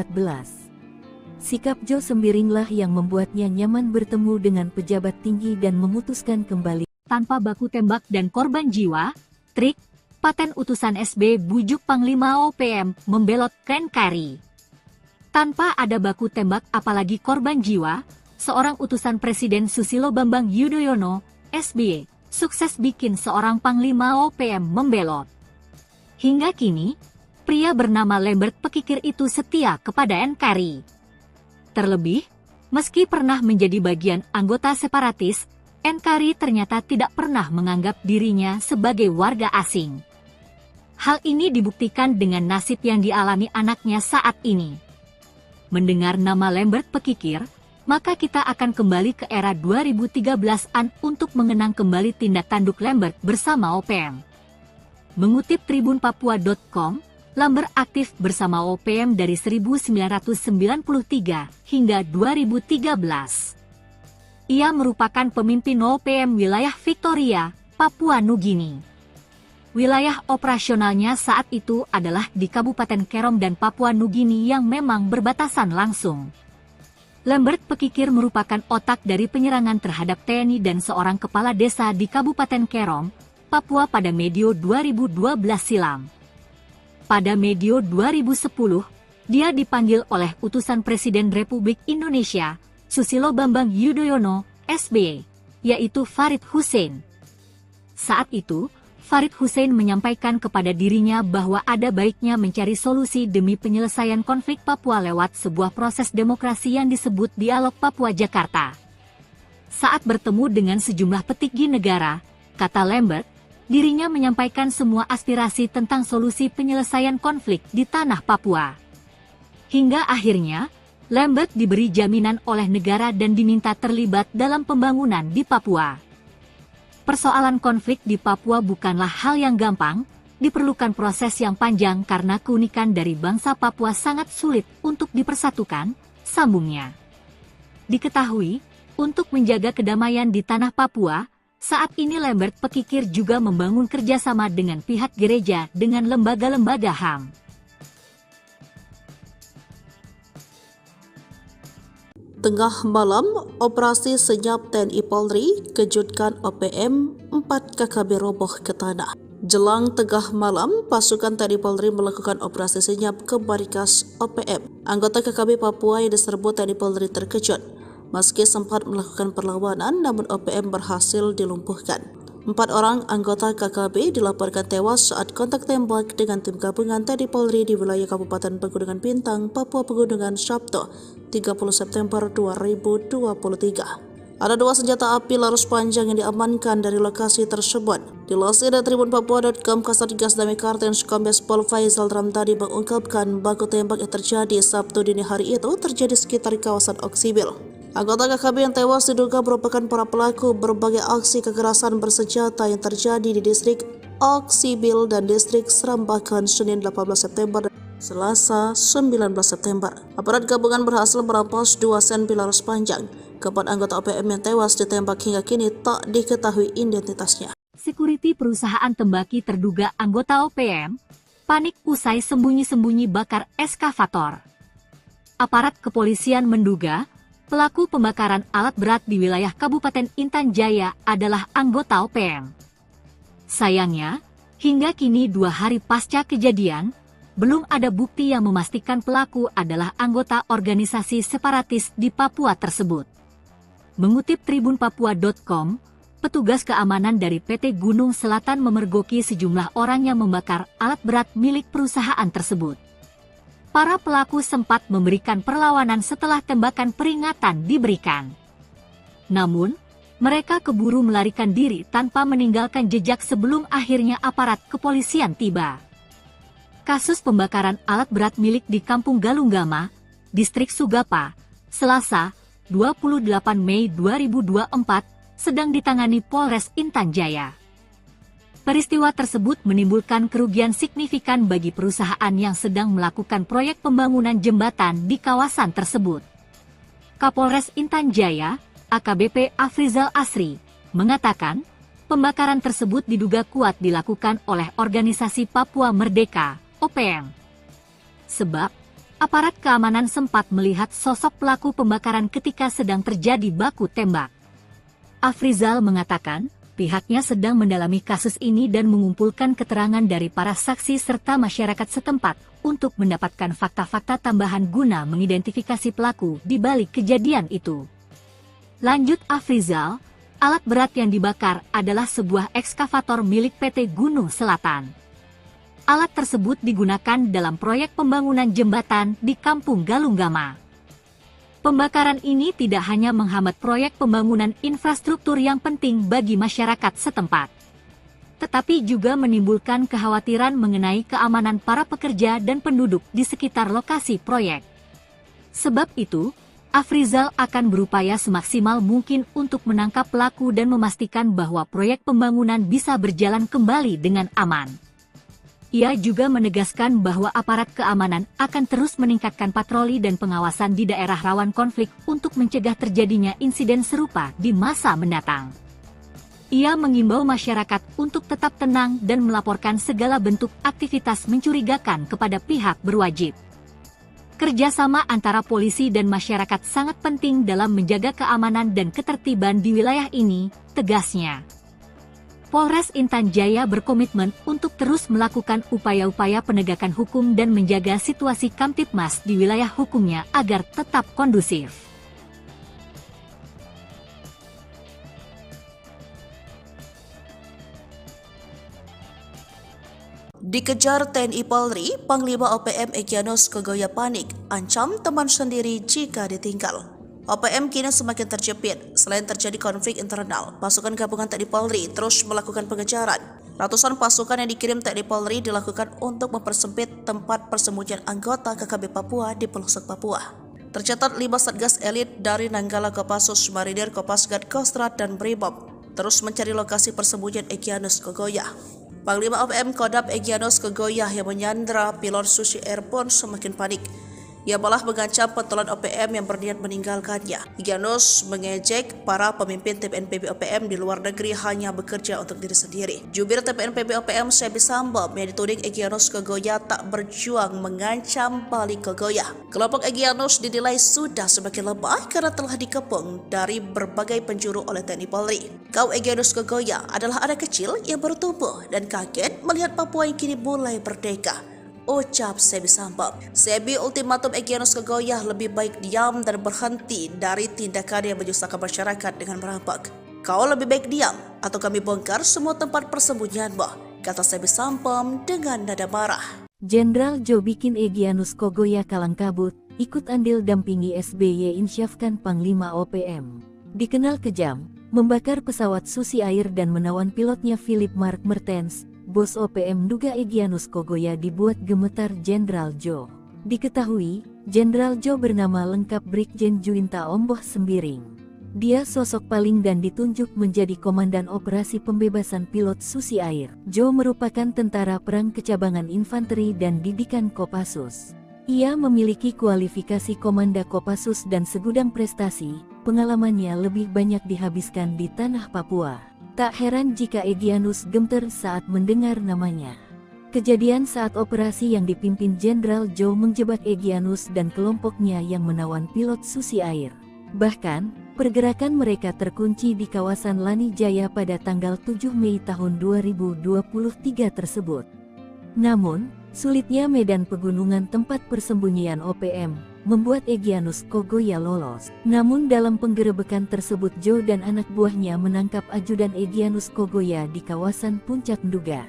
Speaker 3: Sikap Jo Sembiringlah yang membuatnya nyaman bertemu dengan pejabat tinggi dan memutuskan kembali.
Speaker 1: Tanpa baku tembak dan korban jiwa, trik paten utusan SB bujuk Panglima OPM membelot Ken Kari. Tanpa ada baku tembak apalagi korban jiwa, seorang utusan Presiden Susilo Bambang Yudhoyono, SBY, sukses bikin seorang Panglima OPM membelot. Hingga kini, pria bernama Lambert Pekikir itu setia kepada Nkari. Terlebih, meski pernah menjadi bagian anggota separatis, Nkari ternyata tidak pernah menganggap dirinya sebagai warga asing. Hal ini dibuktikan dengan nasib yang dialami anaknya saat ini. Mendengar nama Lambert Pekikir, maka kita akan kembali ke era 2013-an untuk mengenang kembali tindak tanduk Lambert bersama OPM. Mengutip tribunpapua.com, Lambert aktif bersama OPM dari 1993 hingga 2013. Ia merupakan pemimpin OPM wilayah Victoria, Papua Nugini. Wilayah operasionalnya saat itu adalah di Kabupaten Kerom dan Papua Nugini yang memang berbatasan langsung. Lambert Pekikir merupakan otak dari penyerangan terhadap TNI dan seorang kepala desa di Kabupaten Kerom, Papua pada medio 2012 silam. Pada medio 2010, dia dipanggil oleh utusan Presiden Republik Indonesia, Susilo Bambang Yudhoyono, SBY, yaitu Farid Hussein. Saat itu, Farid Hussein menyampaikan kepada dirinya bahwa ada baiknya mencari solusi demi penyelesaian konflik Papua lewat sebuah proses demokrasi yang disebut Dialog Papua Jakarta. Saat bertemu dengan sejumlah petinggi negara, kata Lambert, dirinya menyampaikan semua aspirasi tentang solusi penyelesaian konflik di tanah Papua. Hingga akhirnya, Lambert diberi jaminan oleh negara dan diminta terlibat dalam pembangunan di Papua. Persoalan konflik di Papua bukanlah hal yang gampang, diperlukan proses yang panjang karena keunikan dari bangsa Papua sangat sulit untuk dipersatukan, sambungnya. Diketahui, untuk menjaga kedamaian di tanah Papua, saat ini Lambert Pekikir juga membangun kerjasama dengan pihak gereja dengan lembaga-lembaga HAM.
Speaker 2: Tengah malam, operasi senyap TNI Polri kejutkan OPM, 4 KKB roboh ke tanah. Jelang tengah malam, pasukan TNI Polri melakukan operasi senyap ke markas OPM. Anggota KKB Papua yang diserbu TNI Polri terkejut. Meski sempat melakukan perlawanan, namun OPM berhasil dilumpuhkan. 4 orang anggota KKB dilaporkan tewas saat kontak tembak dengan tim gabungan TNI Polri di wilayah Kabupaten Pegunungan Bintang, Papua Pegunungan, Sabtu, 30 September 2023. Ada 2 senjata api laras panjang yang diamankan dari lokasi tersebut. Dilansir dari tribunpapua.com, Kasatgas Damai Kartens Kombes Pol Faisal Ramtadi mengungkapkan baku tembak yang terjadi Sabtu dini hari itu terjadi sekitar kawasan Oksibil. Anggota KKB yang tewas diduga merupakan para pelaku berbagai aksi kekerasan bersenjata yang terjadi di distrik Oksibil dan distrik Serambakan Senin 18 September dan Selasa 19 September. Aparat gabungan berhasil merampas 2 sen laras panjang. Keempat anggota OPM yang tewas ditembak hingga kini tak diketahui identitasnya.
Speaker 1: Security perusahaan tembaki terduga anggota OPM panik usai sembunyi-sembunyi bakar eskavator. Aparat kepolisian menduga pelaku pembakaran alat berat di wilayah Kabupaten Intan Jaya adalah anggota OPM. Sayangnya, hingga kini 2 hari pasca kejadian, belum ada bukti yang memastikan pelaku adalah anggota organisasi separatis di Papua tersebut. Mengutip tribunpapua.com, petugas keamanan dari PT Gunung Selatan memergoki sejumlah orang yang membakar alat berat milik perusahaan tersebut. Para pelaku sempat memberikan perlawanan setelah tembakan peringatan diberikan. Namun, mereka keburu melarikan diri tanpa meninggalkan jejak sebelum akhirnya aparat kepolisian tiba. Kasus pembakaran alat berat milik di Kampung Galunggama, Distrik Sugapa, Selasa, 28 Mei 2024, sedang ditangani Polres Intan Jaya. Peristiwa tersebut menimbulkan kerugian signifikan bagi perusahaan yang sedang melakukan proyek pembangunan jembatan di kawasan tersebut. Kapolres Intan Jaya, AKBP Afrizal Asri, mengatakan pembakaran tersebut diduga kuat dilakukan oleh Organisasi Papua Merdeka, OPM. Sebab, aparat keamanan sempat melihat sosok pelaku pembakaran ketika sedang terjadi baku tembak. Afrizal mengatakan, pihaknya sedang mendalami kasus ini dan mengumpulkan keterangan dari para saksi serta masyarakat setempat untuk mendapatkan fakta-fakta tambahan guna mengidentifikasi pelaku di balik kejadian itu. Lanjut Afrizal, alat berat yang dibakar adalah sebuah ekskavator milik PT Gunung Selatan. Alat tersebut digunakan dalam proyek pembangunan jembatan di Kampung Galunggama. Pembakaran ini tidak hanya menghambat proyek pembangunan infrastruktur yang penting bagi masyarakat setempat, tetapi juga menimbulkan kekhawatiran mengenai keamanan para pekerja dan penduduk di sekitar lokasi proyek. Sebab itu, Afrizal akan berupaya semaksimal mungkin untuk menangkap pelaku dan memastikan bahwa proyek pembangunan bisa berjalan kembali dengan aman. Ia juga menegaskan bahwa aparat keamanan akan terus meningkatkan patroli dan pengawasan di daerah rawan konflik untuk mencegah terjadinya insiden serupa di masa mendatang. Ia mengimbau masyarakat untuk tetap tenang dan melaporkan segala bentuk aktivitas mencurigakan kepada pihak berwajib. Kerjasama antara polisi dan masyarakat sangat penting dalam menjaga keamanan dan ketertiban di wilayah ini, tegasnya. Polres Intan Jaya berkomitmen untuk terus melakukan upaya-upaya penegakan hukum dan menjaga situasi Kamtibmas di wilayah hukumnya agar tetap kondusif.
Speaker 2: Dikejar TNI Polri, Panglima OPM Egyanus Kogoya panik, ancam teman sendiri jika ditinggal. OPM kini semakin terjepit. Selain terjadi konflik internal, pasukan gabungan TNI Polri terus melakukan pengejaran. Ratusan pasukan yang dikirim TNI Polri dilakukan untuk mempersempit tempat persembunyian anggota KKB Papua di pelosok Papua. Tercatat 5 satgas elit dari Nanggala Kopassus, Marinir, Kopasgat, Kostrad, dan Brimob terus mencari lokasi persembunyian Egyanus Kogoya. Panglima OPM Kodam Egyanus Kogoya yang menyandra pilot Susi Air pun semakin panik. Ia malah mengancam pentolan OPM yang berniat meninggalkannya. Egyanus mengejek para pemimpin TPNPB OPM di luar negeri hanya bekerja untuk diri sendiri. Jubir TPNPB OPM Sebi Sambom yang dituding Egyanus Kogoya tak berjuang mengancam balik Kogoya. Kelompok Egyanus dinilai sudah semakin lemah karena telah dikepung dari berbagai penjuru oleh TNI Polri. Kau Egyanus Kogoya adalah anak kecil yang baru tumbuh dan kaget melihat Papua yang kini mulai merdeka, ucap Sebi Sambom. Sebi ultimatum Egyanus Kogoya lebih baik diam dan berhenti dari tindakan yang menyusahkan masyarakat dengan merampok. Kau lebih baik diam atau kami bongkar semua tempat persembunyianmu, kata Sebi Sambom dengan nada marah.
Speaker 3: Jenderal Jo bikin Egyanus Kogoya kalang kabut, ikut andil dampingi SBY insyafkan Panglima OPM. Dikenal kejam, membakar pesawat Susi Air dan menawan pilotnya Philip Mark Mertens. Bos OPM duga Egyanus Kogoya dibuat gemetar Jenderal Jo. Diketahui, Jenderal Jo bernama lengkap Brigjen Juinta Omboh Sembiring. Dia sosok paling dan ditunjuk menjadi Komandan Operasi Pembebasan Pilot Susi Air. Jo merupakan tentara perang kecabangan infanteri dan didikan Kopassus. Ia memiliki kualifikasi Komanda Kopassus dan segudang prestasi, pengalamannya lebih banyak dihabiskan di tanah Papua. Tak heran jika Egyanus gemeter saat mendengar namanya. Kejadian saat operasi yang dipimpin Jenderal Jo menjebak Egyanus dan kelompoknya yang menawan pilot Susi Air. Bahkan, pergerakan mereka terkunci di kawasan Lani Jaya pada tanggal 7 Mei tahun 2023 tersebut. Namun, sulitnya medan pegunungan tempat persembunyian OPM membuat Egyanus Kogoya lolos. Namun dalam penggerebekan tersebut Jo dan anak buahnya menangkap ajudan Egyanus Kogoya di kawasan Puncak Nduga.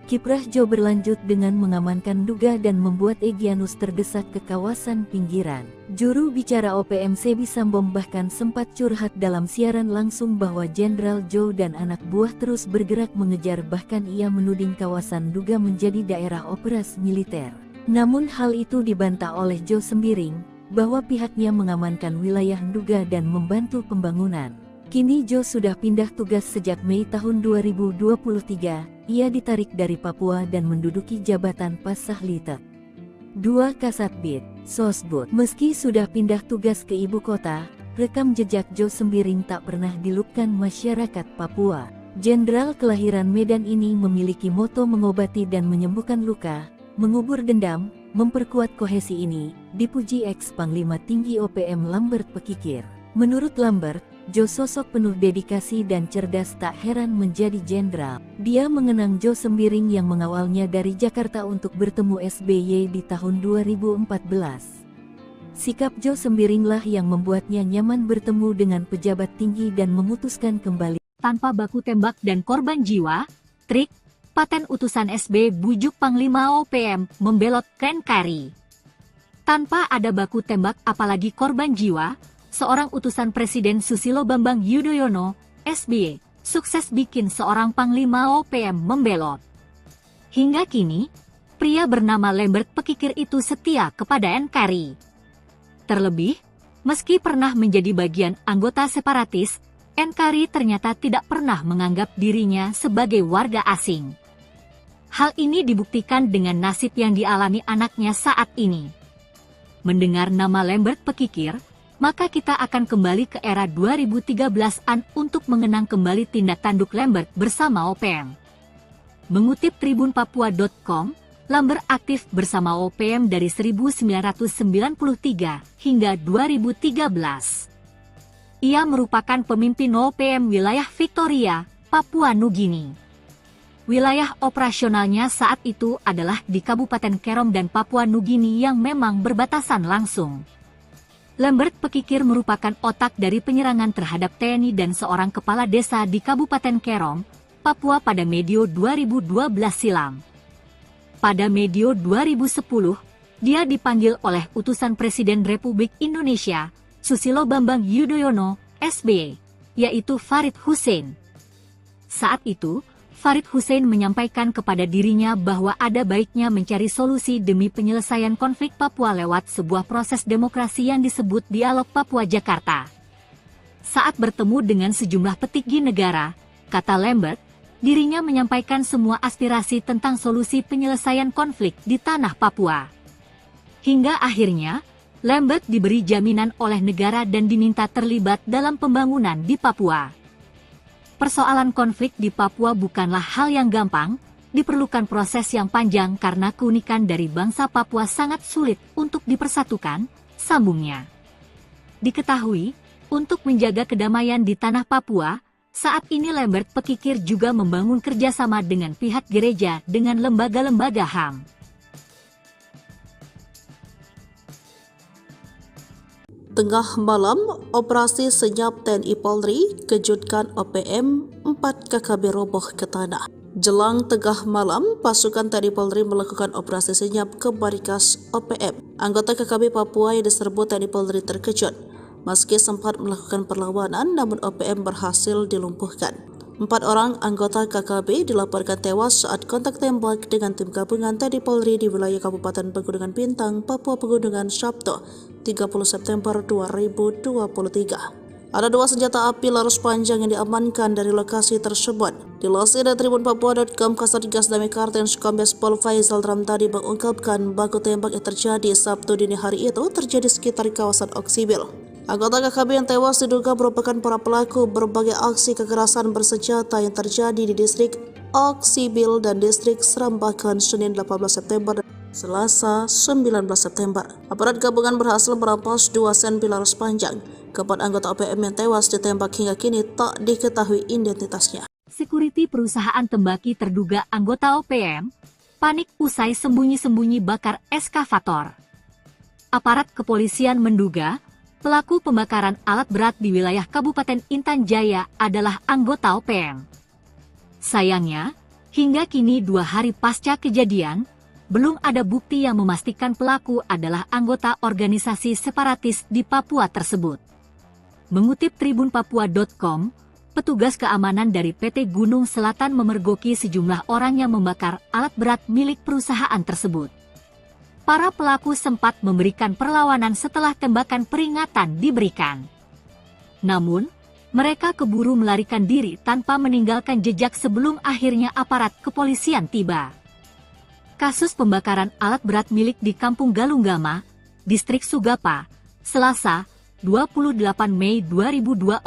Speaker 3: Kiprah Jo berlanjut dengan mengamankan Nduga dan membuat Egyanus terdesak ke kawasan pinggiran. Juru bicara OPM Sebi Sambom bahkan sempat curhat dalam siaran langsung bahwa Jenderal Jo dan anak buah terus bergerak mengejar, bahkan ia menuding kawasan Nduga menjadi daerah operasi militer. Namun hal itu dibantah oleh Jo Sembiring, bahwa pihaknya mengamankan wilayah Nduga dan membantu pembangunan. Kini Jo sudah pindah tugas sejak Mei tahun 2023, ia ditarik dari Papua dan menduduki jabatan Pasahlitek 2 Kasatbid, Sosbud. Meski sudah pindah tugas ke ibu kota, rekam jejak Jo Sembiring tak pernah dilupkan masyarakat Papua. Jenderal kelahiran Medan ini memiliki moto mengobati dan menyembuhkan luka, mengubur dendam, memperkuat kohesi ini, dipuji ex-Panglima Tinggi OPM Lambert Pekikir. Menurut Lambert, Jo sosok penuh dedikasi dan cerdas, tak heran menjadi jenderal. Dia mengenang Jo Sembiring yang mengawalnya dari Jakarta untuk bertemu SBY di tahun 2014. Sikap Jo Sembiringlah yang membuatnya nyaman bertemu dengan pejabat tinggi dan memutuskan kembali.
Speaker 1: Tanpa baku tembak dan korban jiwa, trik paten utusan SB bujuk Panglima OPM membelot ke NKRI. Tanpa ada baku tembak apalagi korban jiwa, seorang utusan Presiden Susilo Bambang Yudhoyono, SBY, sukses bikin seorang Panglima OPM membelot. Hingga kini, pria bernama Lambert Pekikir itu setia kepada NKRI. Terlebih, meski pernah menjadi bagian anggota separatis, NKRI ternyata tidak pernah menganggap dirinya sebagai warga asing. Hal ini dibuktikan dengan nasib yang dialami anaknya saat ini. Mendengar nama Lambert Pekikir, maka kita akan kembali ke era 2013-an untuk mengenang kembali tindak tanduk Lambert bersama OPM. Mengutip tribunpapua.com, Lambert aktif bersama OPM dari 1993 hingga 2013. Ia merupakan pemimpin OPM wilayah Victoria, Papua Nugini. Wilayah operasionalnya saat itu adalah di Kabupaten Kerom dan Papua Nugini yang memang berbatasan langsung. Lambert Pekikir merupakan otak dari penyerangan terhadap TNI dan seorang kepala desa di Kabupaten Kerom, Papua pada medio 2012 silam. Pada medio 2010, dia dipanggil oleh utusan Presiden Republik Indonesia, Susilo Bambang Yudhoyono, SBY, yaitu Farid Hussein. Saat itu, Farid Hussein menyampaikan kepada dirinya bahwa ada baiknya mencari solusi demi penyelesaian konflik Papua lewat sebuah proses demokrasi yang disebut Dialog Papua Jakarta. Saat bertemu dengan sejumlah petinggi negara, kata Lambert, dirinya menyampaikan semua aspirasi tentang solusi penyelesaian konflik di tanah Papua. Hingga akhirnya, Lambert diberi jaminan oleh negara dan diminta terlibat dalam pembangunan di Papua. Persoalan konflik di Papua bukanlah hal yang gampang, diperlukan proses yang panjang karena keunikan dari bangsa Papua sangat sulit untuk dipersatukan, sambungnya. Diketahui, untuk menjaga kedamaian di tanah Papua, saat ini Lambert Pekikir juga membangun kerjasama dengan pihak gereja dengan lembaga-lembaga HAM.
Speaker 2: Tengah malam, operasi senyap TNI Polri kejutkan OPM, 4 KKB roboh ke tanah. Jelang tengah malam, pasukan TNI Polri melakukan operasi senyap ke markas OPM. Anggota KKB Papua yang diserbu TNI Polri terkejut. Meski sempat melakukan perlawanan, namun OPM berhasil dilumpuhkan. 4 orang anggota KKB dilaporkan tewas saat kontak tembak dengan tim gabungan TNI Polri di wilayah Kabupaten Pegunungan Bintang, Papua Pegunungan, Sabtu 30 September 2023. Ada 2 senjata api laras panjang yang diamankan dari lokasi tersebut. Dilansir dari tribunpapua.com, Kasatgas Damai Kartens Kombes Pol Faisal Ramtadi mengungkapkan baku tembak yang terjadi Sabtu dini hari itu terjadi sekitar kawasan Oksibil. Anggota KKB yang tewas diduga merupakan para pelaku berbagai aksi kekerasan bersenjata yang terjadi di distrik Oksibil dan distrik Serambakan Senin 18 September Selasa 19 September. Aparat gabungan berhasil merampas 2 senpi laras panjang. Keempat anggota OPM yang tewas ditembak hingga kini tak diketahui identitasnya.
Speaker 1: Security perusahaan tembaki terduga anggota OPM panik usai sembunyi-sembunyi bakar eskavator. Aparat kepolisian menduga pelaku pembakaran alat berat di wilayah Kabupaten Intan Jaya adalah anggota OPM. Sayangnya, hingga kini 2 hari pasca kejadian, belum ada bukti yang memastikan pelaku adalah anggota organisasi separatis di Papua tersebut. Mengutip tribunpapua.com, petugas keamanan dari PT Gunung Selatan memergoki sejumlah orang yang membakar alat berat milik perusahaan tersebut. Para pelaku sempat memberikan perlawanan setelah tembakan peringatan diberikan. Namun, mereka keburu melarikan diri tanpa meninggalkan jejak sebelum akhirnya aparat kepolisian tiba. Kasus pembakaran alat berat milik di Kampung Galunggama, Distrik Sugapa, Selasa, 28 Mei 2024,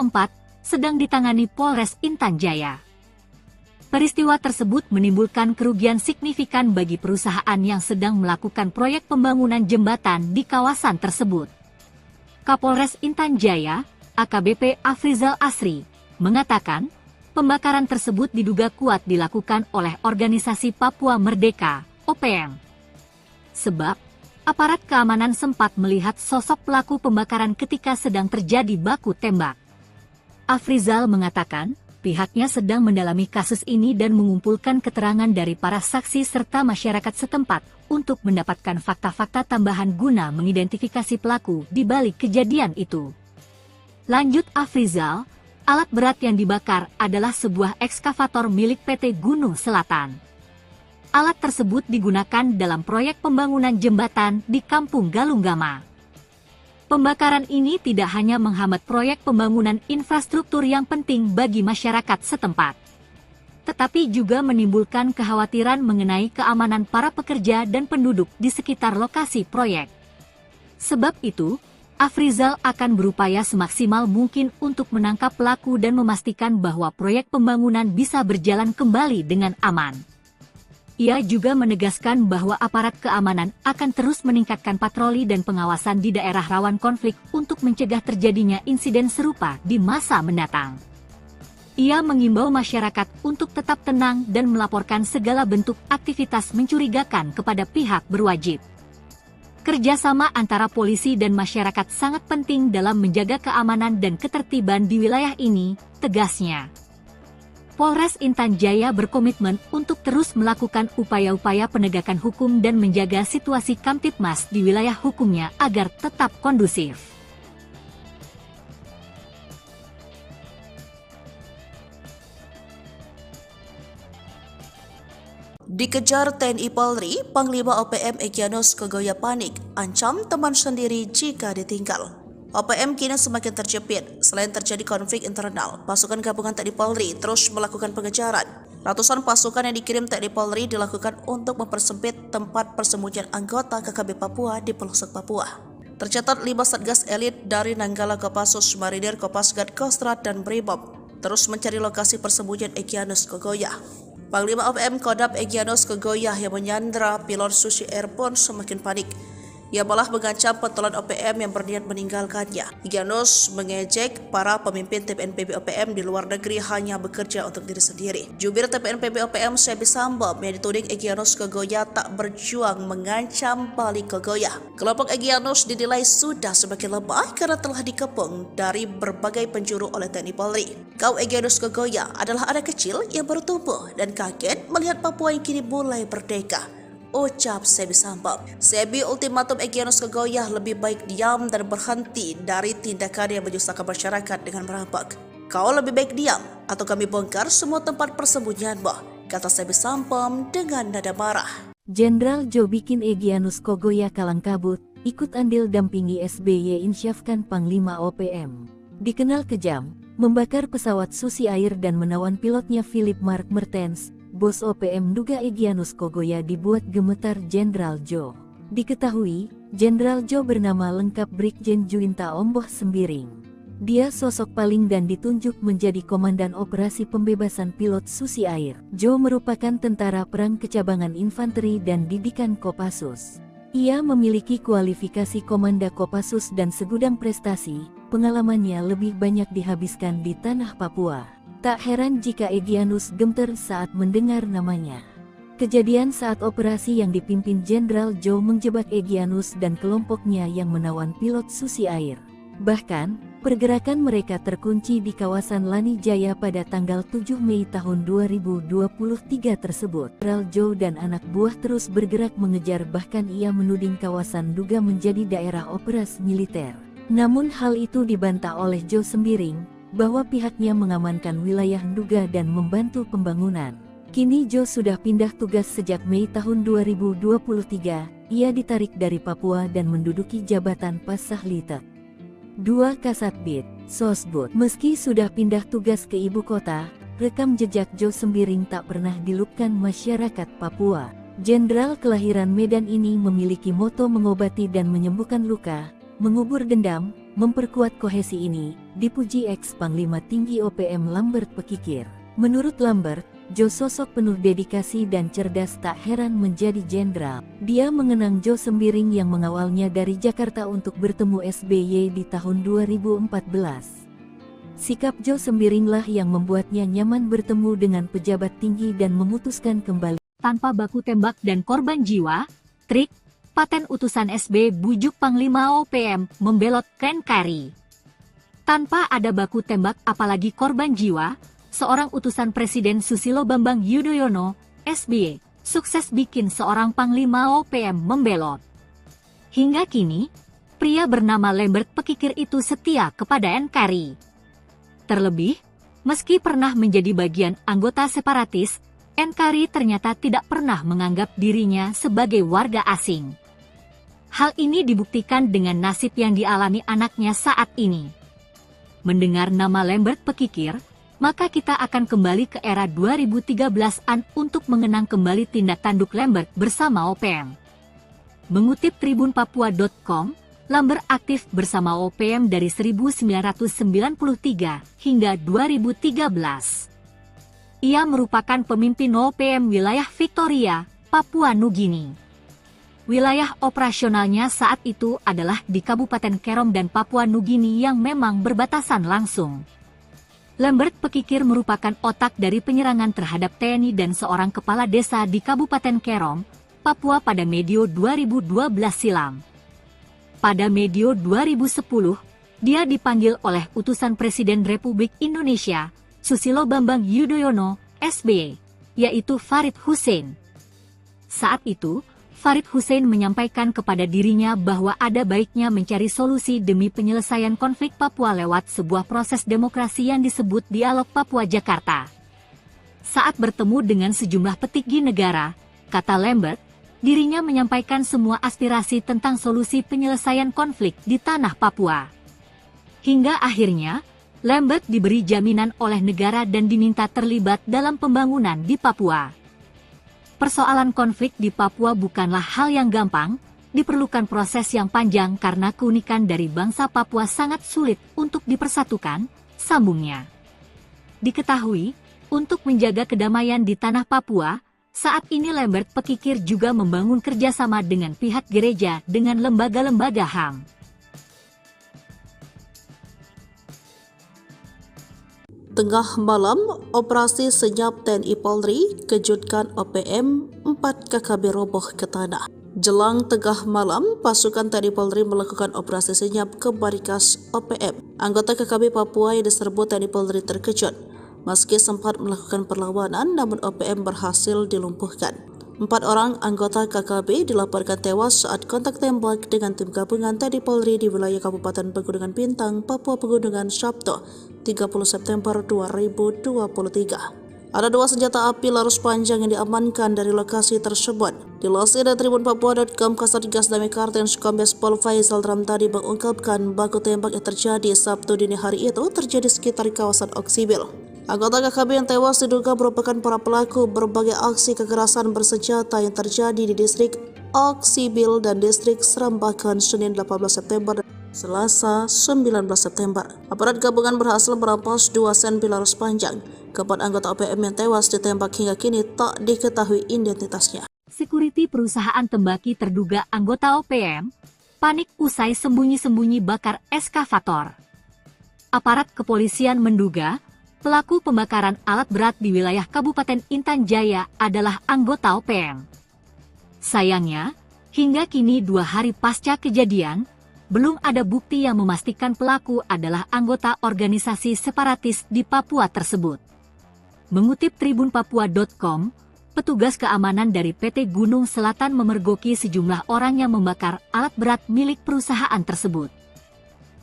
Speaker 1: sedang ditangani Polres Intan Jaya. Peristiwa tersebut menimbulkan kerugian signifikan bagi perusahaan yang sedang melakukan proyek pembangunan jembatan di kawasan tersebut. Kapolres Intan Jaya, AKBP Afrizal Asri, mengatakan, pembakaran tersebut diduga kuat dilakukan oleh organisasi Papua Merdeka, OPM. Sebab, aparat keamanan sempat melihat sosok pelaku pembakaran ketika sedang terjadi baku tembak. Afrizal mengatakan, pihaknya sedang mendalami kasus ini dan mengumpulkan keterangan dari para saksi serta masyarakat setempat untuk mendapatkan fakta-fakta tambahan guna mengidentifikasi pelaku di balik kejadian itu. Lanjut Afrizal, alat berat yang dibakar adalah sebuah ekskavator milik PT Gunung Selatan. Alat tersebut digunakan dalam proyek pembangunan jembatan di Kampung Galunggama. Pembakaran ini tidak hanya menghambat proyek pembangunan infrastruktur yang penting bagi masyarakat setempat, tetapi juga menimbulkan kekhawatiran mengenai keamanan para pekerja dan penduduk di sekitar lokasi proyek. Sebab itu, Afrizal akan berupaya semaksimal mungkin untuk menangkap pelaku dan memastikan bahwa proyek pembangunan bisa berjalan kembali dengan aman. Ia juga menegaskan bahwa aparat keamanan akan terus meningkatkan patroli dan pengawasan di daerah rawan konflik untuk mencegah terjadinya insiden serupa di masa mendatang. Ia mengimbau masyarakat untuk tetap tenang dan melaporkan segala bentuk aktivitas mencurigakan kepada pihak berwajib. Kerjasama antara polisi dan masyarakat sangat penting dalam menjaga keamanan dan ketertiban di wilayah ini, tegasnya. Polres Intan Jaya berkomitmen untuk terus melakukan upaya-upaya penegakan hukum dan menjaga situasi Kamtibmas di wilayah hukumnya agar tetap kondusif.
Speaker 2: Dikejar TNI Polri, Panglima OPM Egyanus Kogoya panik, ancam teman sendiri jika ditinggal. OPM kini semakin terjepit. Selain terjadi konflik internal, pasukan gabungan TNI Polri terus melakukan pengejaran. Ratusan pasukan yang dikirim TNI Polri dilakukan untuk mempersempit tempat persembunyian anggota KKB Papua di pelosok Papua. Tercatat 5 satgas elit dari Nanggala Kopassus, Marinir, Kopasgat, Kostrad, dan Brimob terus mencari lokasi persembunyian Egyanus Kogoya. Panglima OPM Kodam Egyanus Kogoya yang menyandra pilot Susi Air pun semakin panik. Ia malah mengancam pentolan OPM yang berniat meninggalkannya. Egyanus mengejek para pemimpin TPNPB OPM di luar negeri hanya bekerja untuk diri sendiri. Jubir TPNPB OPM Sebi Sambo yang dituding Egyanus Kogoya tak berjuang mengancam balik Kogoya. Kelompok Egyanus dinilai sudah semakin lemah karena telah dikepung dari berbagai penjuru oleh TNI Polri. Kau Egyanus Kogoya adalah anak kecil yang baru tumbuh dan kaget melihat Papua yang kini mulai merdeka, ucap Sebi Sambo. Sebi ultimatum Egyanus Kogoya lebih baik diam dan berhenti dari tindakan yang menyusahkan masyarakat dengan merampok. Kau lebih baik diam atau kami bongkar semua tempat persembunyianmu, kata Sebi Sambo dengan nada marah.
Speaker 3: Jenderal Jo bikin Egyanus Kogoya kalang kabut, ikut andil dampingi SBY insyafkan Panglima OPM. Dikenal kejam, membakar pesawat Susi Air dan menawan pilotnya Philip Mark Mertens. Bos OPM duga Egyanus Kogoya dibuat gemetar Jenderal Jo. Diketahui, Jenderal Jo bernama lengkap Brigjen Juinta Omboh Sembiring. Dia sosok paling dan ditunjuk menjadi Komandan Operasi Pembebasan Pilot Susi Air. Jo merupakan tentara perang kecabangan infanteri dan didikan Kopassus. Ia memiliki kualifikasi Komanda Kopassus dan segudang prestasi, pengalamannya lebih banyak dihabiskan di tanah Papua. Tak heran jika Egyanus gemeter saat mendengar namanya. Kejadian saat operasi yang dipimpin Jenderal Jo menjebak Egyanus dan kelompoknya yang menawan pilot Susi Air. Bahkan, pergerakan mereka terkunci di kawasan Lani Jaya pada tanggal 7 Mei tahun 2023 tersebut. Jenderal Jo dan anak buah terus bergerak mengejar, bahkan ia menuding kawasan duga menjadi daerah operasi militer. Namun hal itu dibantah oleh Jo Sembiring, bahwa pihaknya mengamankan wilayah Nduga dan membantu pembangunan. Kini Jo sudah pindah tugas sejak Mei tahun 2023, ia ditarik dari Papua dan menduduki jabatan Pasahlitek 2 Kasatbid, Sosbud. Meski sudah pindah tugas ke ibu kota, rekam jejak Jo Sembiring tak pernah dilupkan masyarakat Papua. Jenderal kelahiran Medan ini memiliki moto mengobati dan menyembuhkan luka, mengubur dendam, memperkuat kohesi ini, dipuji ex-Panglima Tinggi OPM Lambert Pekikir. Menurut Lambert, Jo sosok penuh dedikasi dan cerdas, tak heran menjadi jenderal. Dia mengenang Jo Sembiring yang mengawalnya dari Jakarta untuk bertemu SBY di tahun 2014. Sikap Jo Sembiringlah yang membuatnya nyaman bertemu dengan pejabat tinggi dan memutuskan kembali.
Speaker 1: Tanpa baku tembak dan korban jiwa, trik paten utusan SB bujuk Panglima OPM membelot ke NKRI. Tanpa ada baku tembak apalagi korban jiwa, seorang utusan Presiden Susilo Bambang Yudhoyono, SBY, sukses bikin seorang Panglima OPM membelot. Hingga kini, pria bernama Lambert Pekikir itu setia kepada NKRI. Terlebih, meski pernah menjadi bagian anggota separatis, NKRI ternyata tidak pernah menganggap dirinya sebagai warga asing. Hal ini dibuktikan dengan nasib yang dialami anaknya saat ini. Mendengar nama Lambert Pekikir, maka kita akan kembali ke era 2013-an untuk mengenang kembali tindak tanduk Lambert bersama OPM. Mengutip tribunpapua.com, Lambert aktif bersama OPM dari 1993 hingga 2013. Ia merupakan pemimpin OPM wilayah Victoria, Papua Nugini. Wilayah operasionalnya saat itu adalah di Kabupaten Kerom dan Papua Nugini yang memang berbatasan langsung. Lambert Pekikir merupakan otak dari penyerangan terhadap TNI dan seorang kepala desa di Kabupaten Kerom, Papua pada medio 2012 silam. Pada medio 2010, dia dipanggil oleh utusan Presiden Republik Indonesia, Susilo Bambang Yudhoyono, SBY, yaitu Farid Hussein. Saat itu, Farid Hussein menyampaikan kepada dirinya bahwa ada baiknya mencari solusi demi penyelesaian konflik Papua lewat sebuah proses demokrasi yang disebut Dialog Papua Jakarta. Saat bertemu dengan sejumlah petinggi negara, kata Lambert, dirinya menyampaikan semua aspirasi tentang solusi penyelesaian konflik di tanah Papua. Hingga akhirnya, Lambert diberi jaminan oleh negara dan diminta terlibat dalam pembangunan di Papua. Persoalan konflik di Papua bukanlah hal yang gampang, diperlukan proses yang panjang karena keunikan dari bangsa Papua sangat sulit untuk dipersatukan, sambungnya. Diketahui, untuk menjaga kedamaian di tanah Papua, saat ini Lambert Pekikir juga membangun kerjasama dengan pihak gereja dengan lembaga-lembaga HAM.
Speaker 2: Tengah malam, operasi senyap TNI Polri kejutkan OPM, 4 KKB roboh ke tanah. Jelang tengah malam, pasukan TNI Polri melakukan operasi senyap ke markas OPM. Anggota KKB Papua yang diserbu TNI Polri terkejut. Meski sempat melakukan perlawanan, namun OPM berhasil dilumpuhkan. 4 orang anggota KKB dilaporkan tewas saat kontak tembak dengan tim gabungan TNI Polri di wilayah Kabupaten Pegunungan Bintang, Papua Pegunungan, Sabtu, 30 September 2023. Ada 2 senjata api laras panjang yang diamankan dari lokasi tersebut. Dilansir dari tribunpapua.com, Kasatgas Damai Kartens Kombes Pol Faisal Ramtadi mengungkapkan baku tembak yang terjadi Sabtu dini hari itu terjadi sekitar kawasan Oksibil. Anggota KKB yang tewas diduga merupakan para pelaku berbagai aksi kekerasan bersenjata yang terjadi di distrik Oksibil dan distrik Serambakan Senin 18 September Selasa 19 September. Aparat gabungan berhasil merampas 2 senpi laras panjang. Keempat anggota OPM yang tewas ditembak hingga kini tak diketahui identitasnya.
Speaker 1: Security perusahaan tembaki terduga anggota OPM panik usai sembunyi-sembunyi bakar eskavator. Aparat kepolisian menduga pelaku pembakaran alat berat di wilayah Kabupaten Intan Jaya adalah anggota OPM. Sayangnya, hingga kini 2 hari pasca kejadian, belum ada bukti yang memastikan pelaku adalah anggota organisasi separatis di Papua tersebut. Mengutip tribunpapua.com, petugas keamanan dari PT Gunung Selatan memergoki sejumlah orang yang membakar alat berat milik perusahaan tersebut.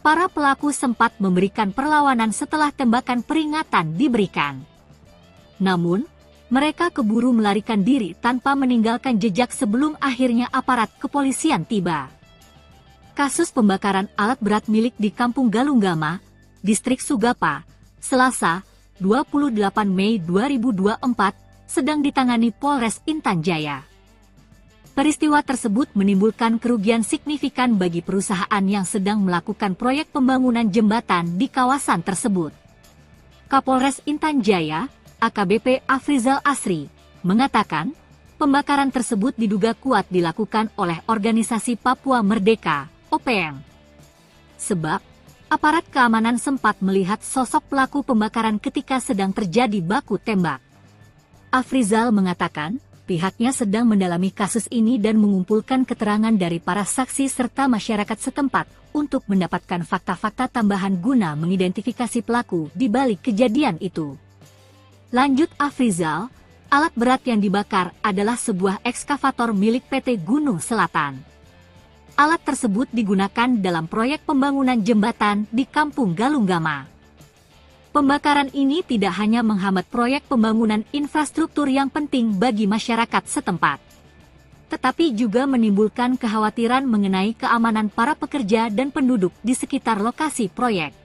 Speaker 1: Para pelaku sempat memberikan perlawanan setelah tembakan peringatan diberikan. Namun, mereka keburu melarikan diri tanpa meninggalkan jejak sebelum akhirnya aparat kepolisian tiba. Kasus pembakaran alat berat milik di Kampung Galunggama, Distrik Sugapa, Selasa, 28 Mei 2024, sedang ditangani Polres Intan Jaya. Peristiwa tersebut menimbulkan kerugian signifikan bagi perusahaan yang sedang melakukan proyek pembangunan jembatan di kawasan tersebut. Kapolres Intan Jaya, AKBP Afrizal Asri, mengatakan pembakaran tersebut diduga kuat dilakukan oleh organisasi Papua Merdeka, OPM. Sebab, aparat keamanan sempat melihat sosok pelaku pembakaran ketika sedang terjadi baku tembak. Afrizal mengatakan, pihaknya sedang mendalami kasus ini dan mengumpulkan keterangan dari para saksi serta masyarakat setempat untuk mendapatkan fakta-fakta tambahan guna mengidentifikasi pelaku di balik kejadian itu. Lanjut Afrizal, alat berat yang dibakar adalah sebuah ekskavator milik PT Gunung Selatan. Alat tersebut digunakan dalam proyek pembangunan jembatan di Kampung Galunggama. Pembakaran ini tidak hanya menghambat proyek pembangunan infrastruktur yang penting bagi masyarakat setempat, tetapi juga menimbulkan kekhawatiran mengenai keamanan para pekerja dan penduduk di sekitar lokasi proyek.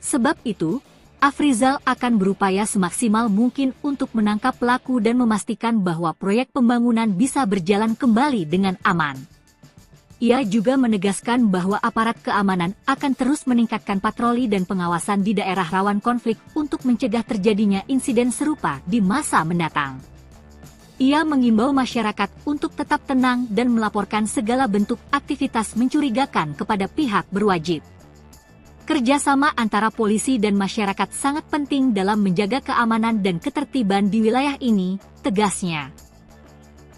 Speaker 1: Sebab itu, Afrizal akan berupaya semaksimal mungkin untuk menangkap pelaku dan memastikan bahwa proyek pembangunan bisa berjalan kembali dengan aman. Ia juga menegaskan bahwa aparat keamanan akan terus meningkatkan patroli dan pengawasan di daerah rawan konflik untuk mencegah terjadinya insiden serupa di masa mendatang. Ia mengimbau masyarakat untuk tetap tenang dan melaporkan segala bentuk aktivitas mencurigakan kepada pihak berwajib. Kerjasama antara polisi dan masyarakat sangat penting dalam menjaga keamanan dan ketertiban di wilayah ini, tegasnya.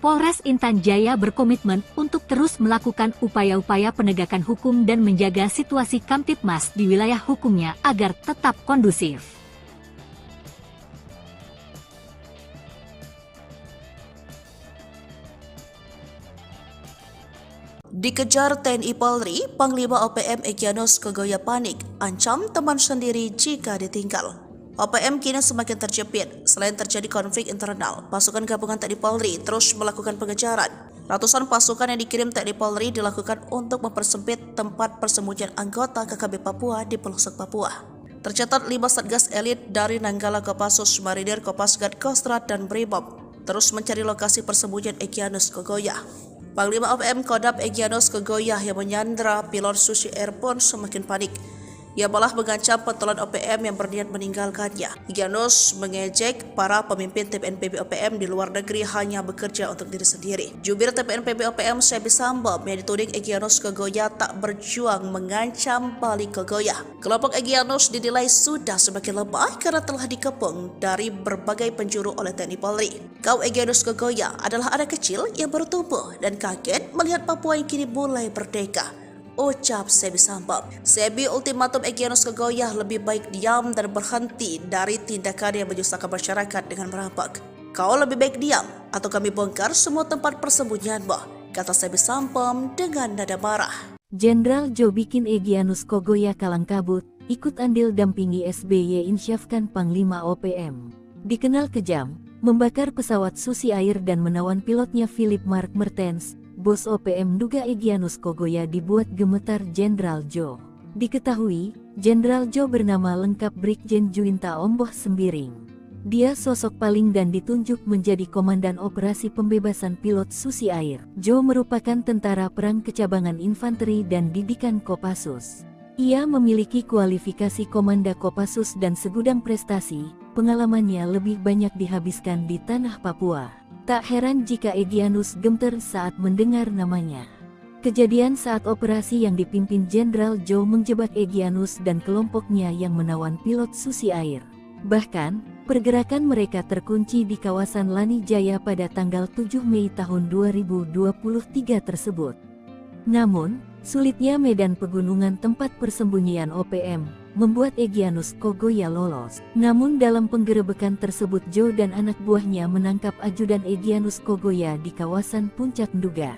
Speaker 1: Polres Intan Jaya berkomitmen untuk terus melakukan upaya-upaya penegakan hukum dan menjaga situasi Kamtibmas di wilayah hukumnya agar tetap kondusif.
Speaker 2: Dikejar TNI Polri, Panglima OPM Egyanus Kogoya panik, ancam teman sendiri jika ditinggal. OPM kini semakin terjepit. Selain terjadi konflik internal, pasukan gabungan TNI Polri terus melakukan pengejaran. Ratusan pasukan yang dikirim TNI Polri dilakukan untuk mempersempit tempat persembunyian anggota KKB Papua di pelosok Papua. Tercatat 5 satgas elit dari Nanggala Kopassus, Marinir, Kopasgat, Kostrad, dan Brimob terus mencari lokasi persembunyian Egyanus Kogoya. Panglima OPM Kodam Egyanus Kogoya yang menyandra pilot Susi Air pun semakin panik. Ia malah mengancam pentolan OPM yang berniat meninggalkannya. Egyanus mengejek para pemimpin TPNPB OPM di luar negeri hanya bekerja untuk diri sendiri. Jubir TPNPB OPM Sebi Sambo yang dituding Egyanus Kogoya tak berjuang mengancam balik Kogoya. Kelompok Egyanus dinilai sudah semakin lemah karena telah dikepung dari berbagai penjuru oleh TNI Polri. Kau Egyanus Kogoya adalah anak kecil yang baru tumbuh dan kaget melihat Papua yang kini mulai merdeka, ucap Sebi Sambo. Sebi ultimatum Egyanus Kogoya lebih baik diam dan berhenti dari tindakan yang menyusahkan masyarakat dengan merampok. Kau lebih baik diam atau kami bongkar semua tempat persembunyianmu, kata Sebi Sambo dengan nada marah.
Speaker 3: Jenderal Jo bikin Egyanus Kogoya kalang kabut, ikut andil dampingi SBY insyafkan Panglima OPM. Dikenal kejam, membakar pesawat Susi Air dan menawan pilotnya Philip Mark Mertens. Bos OPM duga Egyanus Kogoya dibuat gemetar Jenderal Jo. Diketahui, Jenderal Jo bernama lengkap Brigjen Juinta Omboh Sembiring. Dia sosok paling dan ditunjuk menjadi Komandan Operasi Pembebasan Pilot Susi Air. Jo merupakan tentara perang kecabangan infanteri dan didikan Kopassus. Ia memiliki kualifikasi Komanda Kopassus dan segudang prestasi, pengalamannya lebih banyak dihabiskan di tanah Papua. Tak heran jika Egyanus gemetar saat mendengar namanya. Kejadian saat operasi yang dipimpin Jenderal Jo menjebak Egyanus dan kelompoknya yang menawan pilot Susi Air. Bahkan, pergerakan mereka terkunci di kawasan Lani Jaya pada tanggal 7 Mei tahun 2023 tersebut. Namun, sulitnya medan pegunungan tempat persembunyian OPM membuat Egyanus Kogoya lolos. Namun dalam penggerebekan tersebut Jo dan anak buahnya menangkap ajudan Egyanus Kogoya di kawasan Puncak Nduga.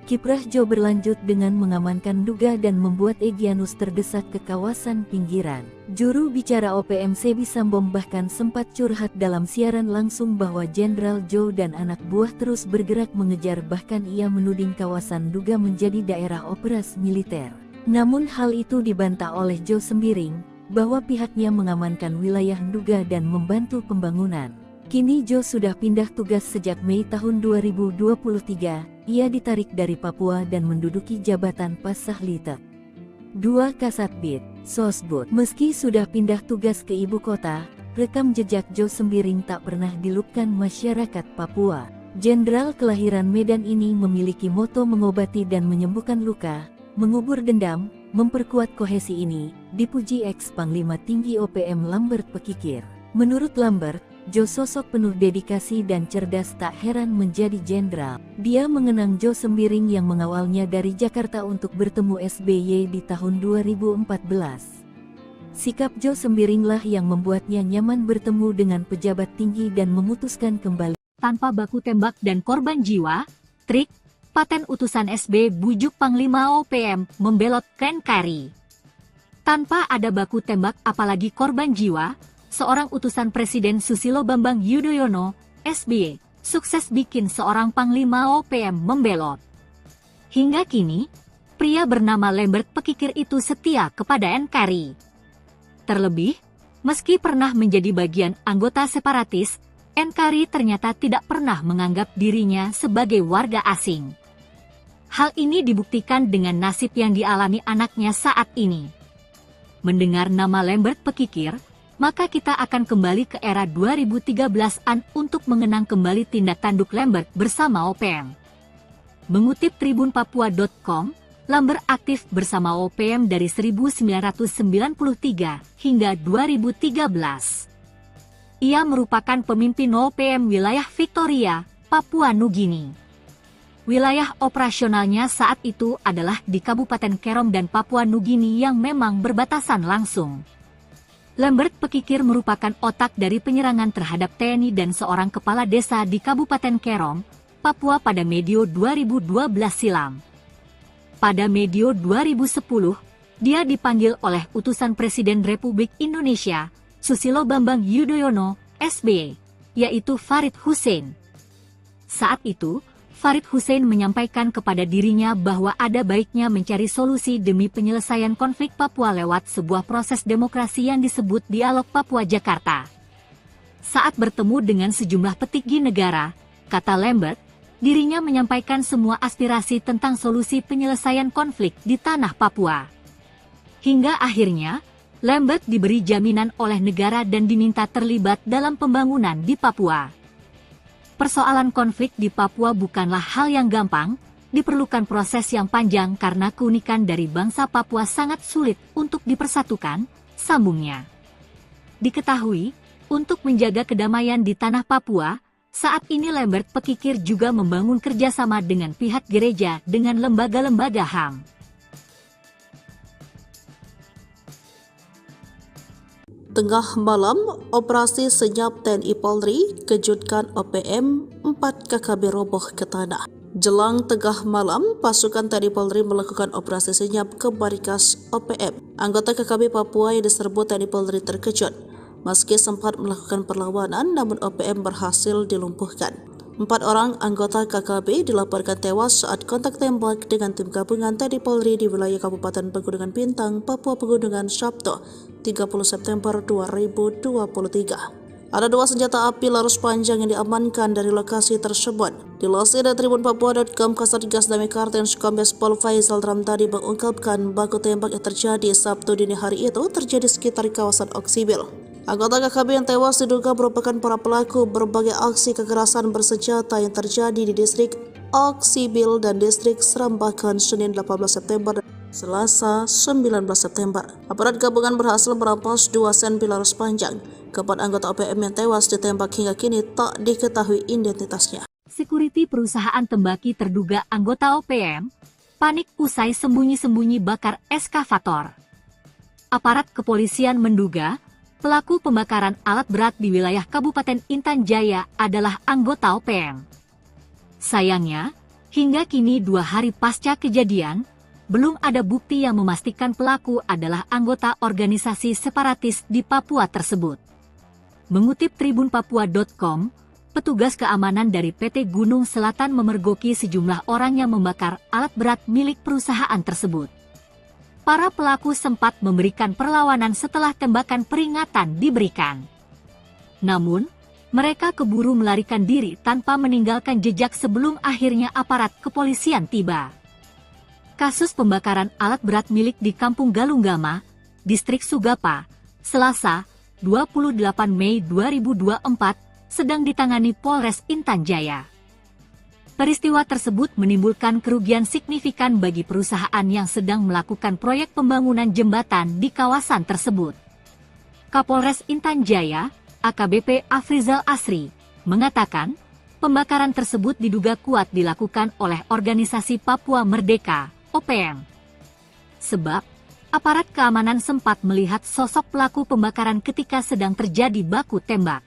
Speaker 3: Kiprah Jo berlanjut dengan mengamankan Nduga dan membuat Egyanus terdesak ke kawasan pinggiran. Juru bicara OPM Sebi Sambo bahkan sempat curhat dalam siaran langsung bahwa Jenderal Jo dan anak buah terus bergerak mengejar, bahkan ia menuding kawasan Nduga menjadi daerah operasi militer. Namun hal itu dibantah oleh Jo Sembiring, bahwa pihaknya mengamankan wilayah Nduga dan membantu pembangunan. Kini Jo sudah pindah tugas sejak Mei tahun 2023, ia ditarik dari Papua dan menduduki jabatan Pasahlitek 2 Kasatbid, Sosbud. Meski sudah pindah tugas ke ibu kota, rekam jejak Jo Sembiring tak pernah dilupkan masyarakat Papua. Jenderal kelahiran Medan ini memiliki moto mengobati dan menyembuhkan luka, mengubur dendam, memperkuat kohesi ini, dipuji ex-Panglima Tinggi OPM Lambert Pekikir. Menurut Lambert, Jo sosok penuh dedikasi dan cerdas, tak heran menjadi jenderal. Dia mengenang Jo Sembiring yang mengawalnya dari Jakarta untuk bertemu SBY di tahun 2014. Sikap Jo Sembiringlah yang membuatnya nyaman bertemu dengan pejabat tinggi dan memutuskan kembali.
Speaker 1: Tanpa baku tembak dan korban jiwa, trik paten utusan SB bujuk Panglima OPM membelot ke NKRI. Tanpa ada baku tembak apalagi korban jiwa, seorang utusan Presiden Susilo Bambang Yudhoyono, SBY, sukses bikin seorang Panglima OPM membelot. Hingga kini, pria bernama Lambert Pekikir itu setia kepada NKRI. Terlebih, meski pernah menjadi bagian anggota separatis, NKRI ternyata tidak pernah menganggap dirinya sebagai warga asing. Hal ini dibuktikan dengan nasib yang dialami anaknya saat ini. Mendengar nama Lambert Pekikir, maka kita akan kembali ke era 2013-an untuk mengenang kembali tindak tanduk Lambert bersama OPM. Mengutip tribunpapua.com, Lambert aktif bersama OPM dari 1993 hingga 2013. Ia merupakan pemimpin OPM wilayah Victoria, Papua Nugini. Wilayah operasionalnya saat itu adalah di Kabupaten Kerom dan Papua Nugini yang memang berbatasan langsung. Lambert Pekikir merupakan otak dari penyerangan terhadap TNI dan seorang kepala desa di Kabupaten Kerom, Papua pada medio 2012 silam. Pada medio 2010, dia dipanggil oleh utusan Presiden Republik Indonesia, Susilo Bambang Yudhoyono, SBY, yaitu Farid Hussein. Saat itu, Farid Hussein menyampaikan kepada dirinya bahwa ada baiknya mencari solusi demi penyelesaian konflik Papua lewat sebuah proses demokrasi yang disebut Dialog Papua Jakarta. Saat bertemu dengan sejumlah petinggi negara, kata Lambert, dirinya menyampaikan semua aspirasi tentang solusi penyelesaian konflik di tanah Papua. Hingga akhirnya, Lambert diberi jaminan oleh negara dan diminta terlibat dalam pembangunan di Papua. Persoalan konflik di Papua bukanlah hal yang gampang, diperlukan proses yang panjang karena keunikan dari bangsa Papua sangat sulit untuk dipersatukan, sambungnya. Diketahui, untuk menjaga kedamaian di tanah Papua, saat ini Lambert Pekikir juga membangun kerjasama dengan pihak gereja dengan lembaga-lembaga HAM.
Speaker 2: Tengah malam, operasi senyap TNI Polri kejutkan OPM, 4 KKB roboh ke tanah. Jelang tengah malam, pasukan TNI Polri melakukan operasi senyap ke markas OPM. Anggota KKB Papua yang diserbu TNI Polri terkejut. Meski sempat melakukan perlawanan, namun OPM berhasil dilumpuhkan. 4 orang anggota KKB dilaporkan tewas saat kontak tembak dengan tim gabungan TNI Polri di wilayah Kabupaten Pegunungan Bintang, Papua Pegunungan, Sabtu, 30 September 2023. Ada 2 senjata api laras panjang yang diamankan dari lokasi tersebut. Dilansir dari tribunpapua.com, Kasatgas Damai Kartens Kombes Pol Faisal Ramtadi mengungkapkan baku tembak yang terjadi Sabtu dini hari itu terjadi sekitar kawasan Oksibil. Anggota KKB yang tewas diduga merupakan para pelaku berbagai aksi kekerasan bersenjata yang terjadi di distrik Oksibil dan distrik Serambakan Senin 18 September dan Selasa 19 September. Aparat gabungan berhasil merampas 2 senpi laras panjang. Keempat anggota OPM yang tewas ditembak hingga kini tak diketahui identitasnya.
Speaker 1: Security perusahaan tembaki terduga anggota OPM panik usai sembunyi-sembunyi bakar eskavator. Aparat kepolisian menduga pelaku pembakaran alat berat di wilayah Kabupaten Intan Jaya adalah anggota OPM. Sayangnya, hingga kini 2 hari pasca kejadian, belum ada bukti yang memastikan pelaku adalah anggota organisasi separatis di Papua tersebut. Mengutip tribunpapua.com, petugas keamanan dari PT Gunung Selatan memergoki sejumlah orang yang membakar alat berat milik perusahaan tersebut. Para pelaku sempat memberikan perlawanan setelah tembakan peringatan diberikan. Namun, mereka keburu melarikan diri tanpa meninggalkan jejak sebelum akhirnya aparat kepolisian tiba. Kasus pembakaran alat berat milik di Kampung Galunggama, Distrik Sugapa, Selasa, 28 Mei 2024, sedang ditangani Polres Intan Jaya. Peristiwa tersebut menimbulkan kerugian signifikan bagi perusahaan yang sedang melakukan proyek pembangunan jembatan di kawasan tersebut. Kapolres Intan Jaya, AKBP Afrizal Asri, mengatakan pembakaran tersebut diduga kuat dilakukan oleh organisasi Papua Merdeka, OPM. Sebab, aparat keamanan sempat melihat sosok pelaku pembakaran ketika sedang terjadi baku tembak.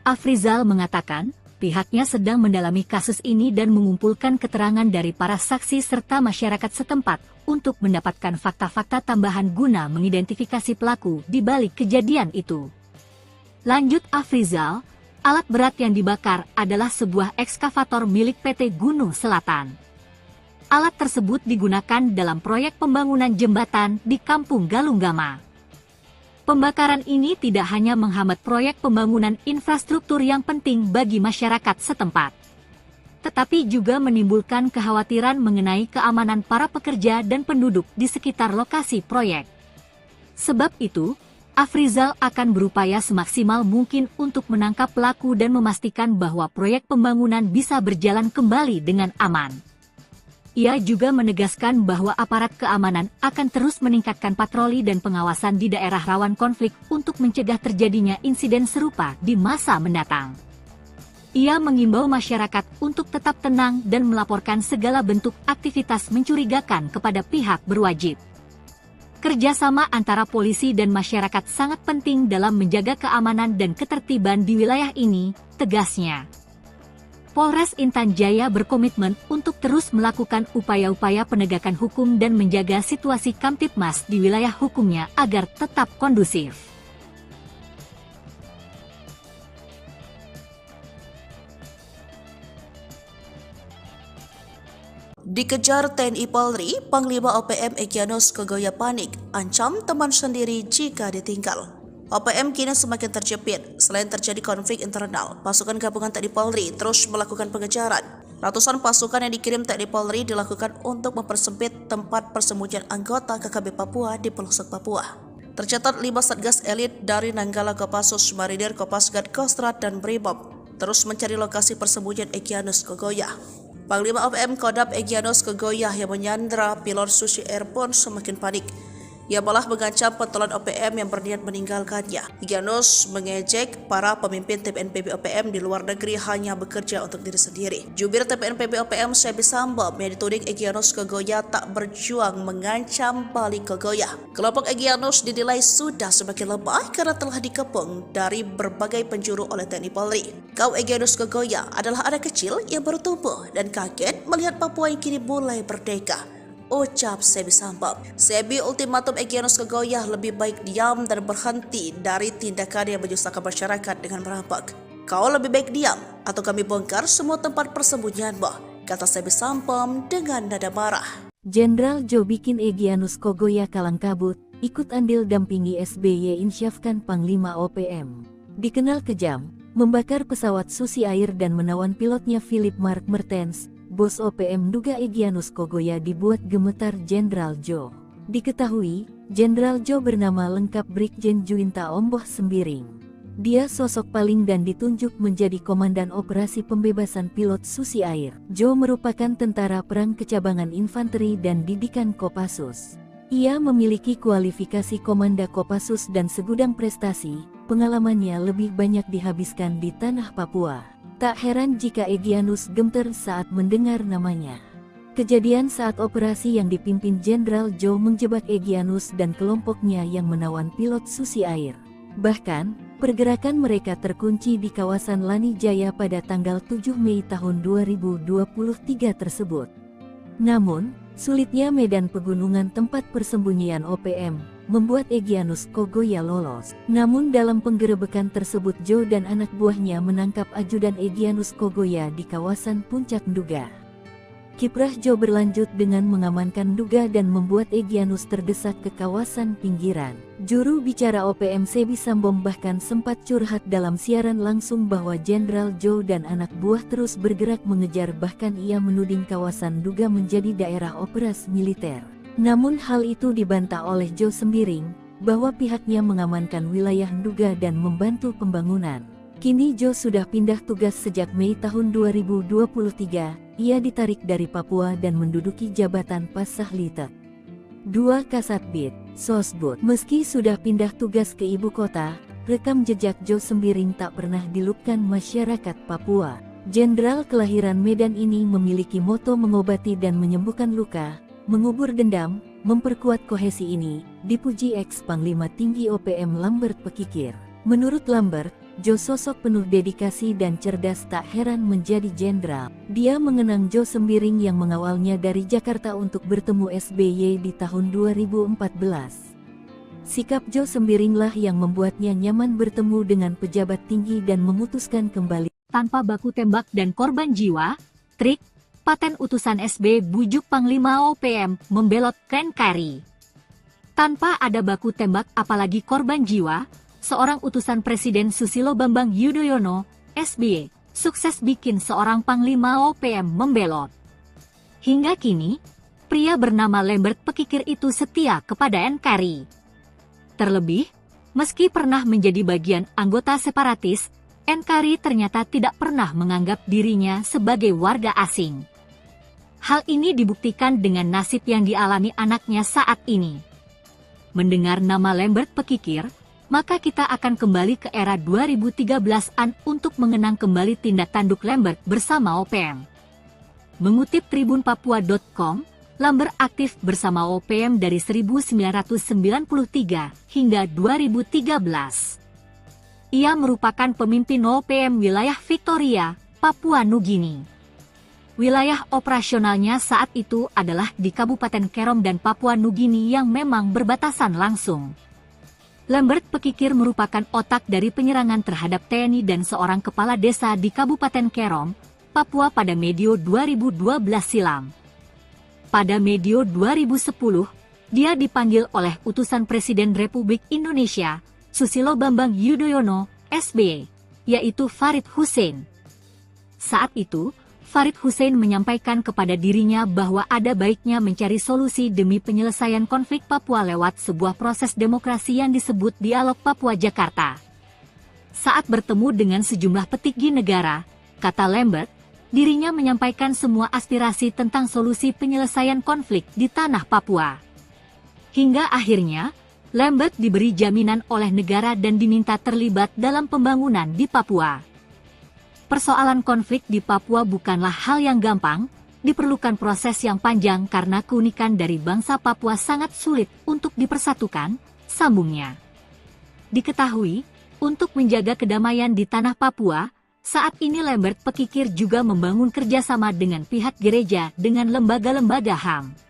Speaker 1: Afrizal mengatakan, pihaknya sedang mendalami kasus ini dan mengumpulkan keterangan dari para saksi serta masyarakat setempat untuk mendapatkan fakta-fakta tambahan guna mengidentifikasi pelaku di balik kejadian itu. Lanjut Afrizal, alat berat yang dibakar adalah sebuah ekskavator milik PT Gunung Selatan. Alat tersebut digunakan dalam proyek pembangunan jembatan di Kampung Galunggama. Pembakaran ini tidak hanya menghambat proyek pembangunan infrastruktur yang penting bagi masyarakat setempat, tetapi juga menimbulkan kekhawatiran mengenai keamanan para pekerja dan penduduk di sekitar lokasi proyek. Sebab itu, Afrizal akan berupaya semaksimal mungkin untuk menangkap pelaku dan memastikan bahwa proyek pembangunan bisa berjalan kembali dengan aman. Ia juga menegaskan bahwa aparat keamanan akan terus meningkatkan patroli dan pengawasan di daerah rawan konflik untuk mencegah terjadinya insiden serupa di masa mendatang. Ia mengimbau masyarakat untuk tetap tenang dan melaporkan segala bentuk aktivitas mencurigakan kepada pihak berwajib. Kerjasama antara polisi dan masyarakat sangat penting dalam menjaga keamanan dan ketertiban di wilayah ini, tegasnya. Polres Intan Jaya berkomitmen untuk terus melakukan upaya-upaya penegakan hukum dan menjaga situasi Kamtibmas di wilayah hukumnya agar tetap kondusif.
Speaker 2: Dikejar TNI Polri, Panglima OPM Egyanus Kogoya panik, ancam teman sendiri jika ditinggal. OPM kini semakin terjepit. Selain terjadi konflik internal, pasukan gabungan TNI Polri terus melakukan pengejaran. Ratusan pasukan yang dikirim TNI Polri dilakukan untuk mempersempit tempat persembunyian anggota KKB Papua di pelosok Papua. Tercatat 5 satgas elit dari Nanggala Kopassus, Marinir, Kopasgat, Kostrad, dan Brimob terus mencari lokasi persembunyian Egyanus Kogoya. Panglima OPM Kodam Egyanus Kogoya yang menyandra pilot Susi Air pun semakin panik. Ia malah mengancam pentolan OPM yang berniat meninggalkannya. Egyanus mengejek para pemimpin TPNPB OPM di luar negeri hanya bekerja untuk diri sendiri. Jubir TPNPB OPM Sebi Sambo yang dituding Egyanus Kogoya tak berjuang mengancam balik Kogoya. Kelompok Egyanus dinilai sudah semakin lemah karena telah dikepung dari berbagai penjuru oleh TNI Polri. Kau Egyanus Kogoya adalah anak kecil yang baru tumbuh dan kaget melihat Papua yang kini mulai merdeka, ucap Sebi Sambo. Sebi ultimatum Egyanus Kogoya lebih baik diam dan berhenti dari tindakan yang menyusahkan masyarakat dengan merampok. Kau lebih baik diam atau kami bongkar semua tempat persembunyianmu, kata Sebi Sambo dengan nada marah.
Speaker 3: Jenderal Jo bikin Egyanus Kogoya kalang kabut, ikut andil dampingi SBY insyafkan Panglima OPM. Dikenal kejam, membakar pesawat Susi Air dan menawan pilotnya Philip Mark Mertens. Bos OPM duga Egyanus Kogoya dibuat gemetar Jenderal Jo. Diketahui, Jenderal Jo bernama lengkap Brigjen Juwinta Omboh Sembiring. Dia sosok paling dan ditunjuk menjadi Komandan Operasi Pembebasan Pilot Susi Air. Jo merupakan tentara perang kecabangan infanteri dan didikan Kopassus. Ia memiliki kualifikasi Komanda Kopassus dan segudang prestasi, pengalamannya lebih banyak dihabiskan di tanah Papua. Tak heran jika Egyanus gemetar saat mendengar namanya. Kejadian saat operasi yang dipimpin Jenderal Jo menjebak Egyanus dan kelompoknya yang menawan pilot Susi Air. Bahkan, pergerakan mereka terkunci di kawasan Lani Jaya pada tanggal 7 Mei tahun 2023 tersebut. Namun, sulitnya medan pegunungan tempat persembunyian OPM membuat Egyanus Kogoya lolos. Namun dalam penggerebekan tersebut Jo dan anak buahnya menangkap ajudan Egyanus Kogoya di kawasan Puncak Nduga. Kiprah Jo berlanjut dengan mengamankan Nduga dan membuat Egyanus terdesak ke kawasan pinggiran. Juru bicara OPM Sebi Sambo bahkan sempat curhat dalam siaran langsung bahwa Jenderal Jo dan anak buah terus bergerak mengejar, bahkan ia menuding kawasan Nduga menjadi daerah operasi militer. Namun hal itu dibantah oleh Jo Sembiring, bahwa pihaknya mengamankan wilayah Nduga dan membantu pembangunan. Kini Jo sudah pindah tugas sejak Mei tahun 2023, ia ditarik dari Papua dan menduduki jabatan Pasahlitek 2 Kasatbid, Sosbud. Meski sudah pindah tugas ke ibu kota, rekam jejak Jo Sembiring tak pernah dilupkan masyarakat Papua. Jenderal kelahiran Medan ini memiliki moto mengobati dan menyembuhkan luka, mengubur dendam, memperkuat kohesi ini, dipuji ex-Panglima Tinggi OPM Lambert Pekikir. Menurut Lambert, Jo sosok penuh dedikasi dan cerdas, tak heran menjadi jenderal. Dia mengenang Jo Sembiring yang mengawalnya dari Jakarta untuk bertemu SBY di tahun 2014. Sikap Jo Sembiringlah yang membuatnya nyaman bertemu dengan pejabat tinggi dan memutuskan kembali.
Speaker 1: Tanpa baku tembak dan korban jiwa, trik paten utusan SB bujuk Panglima OPM membelot Ken Kari. Tanpa ada baku tembak apalagi korban jiwa, seorang utusan Presiden Susilo Bambang Yudhoyono, SBY, sukses bikin seorang Panglima OPM membelot. Hingga kini, pria bernama Lambert Pekikir itu setia kepada NKRI. Terlebih, meski pernah menjadi bagian anggota separatis, NKRI ternyata tidak pernah menganggap dirinya sebagai warga asing. Hal ini dibuktikan dengan nasib yang dialami anaknya saat ini. Mendengar nama Lambert Pekikir, maka kita akan kembali ke era 2013-an untuk mengenang kembali tindak tanduk Lambert bersama OPM. Mengutip tribunpapua.com, Lambert aktif bersama OPM dari 1993 hingga 2013. Ia merupakan pemimpin OPM wilayah Victoria, Papua Nugini. Wilayah operasionalnya saat itu adalah di Kabupaten Kerom dan Papua Nugini yang memang berbatasan langsung. Lambert Pekikir merupakan otak dari penyerangan terhadap TNI dan seorang kepala desa di Kabupaten Kerom, Papua pada medio 2012 silam. Pada medio 2010, dia dipanggil oleh utusan Presiden Republik Indonesia, Susilo Bambang Yudhoyono, SBY, yaitu Farid Hussein. Saat itu, Farid Hussein menyampaikan kepada dirinya bahwa ada baiknya mencari solusi demi penyelesaian konflik Papua lewat sebuah proses demokrasi yang disebut Dialog Papua Jakarta. Saat bertemu dengan sejumlah petinggi negara, kata Lambert, dirinya menyampaikan semua aspirasi tentang solusi penyelesaian konflik di tanah Papua. Hingga akhirnya, Lambert diberi jaminan oleh negara dan diminta terlibat dalam pembangunan di Papua. Persoalan konflik di Papua bukanlah hal yang gampang, diperlukan proses yang panjang karena keunikan dari bangsa Papua sangat sulit untuk dipersatukan, sambungnya. Diketahui, untuk menjaga kedamaian di tanah Papua, saat ini Lambert Pekikir juga membangun kerjasama dengan pihak gereja dengan lembaga-lembaga HAM.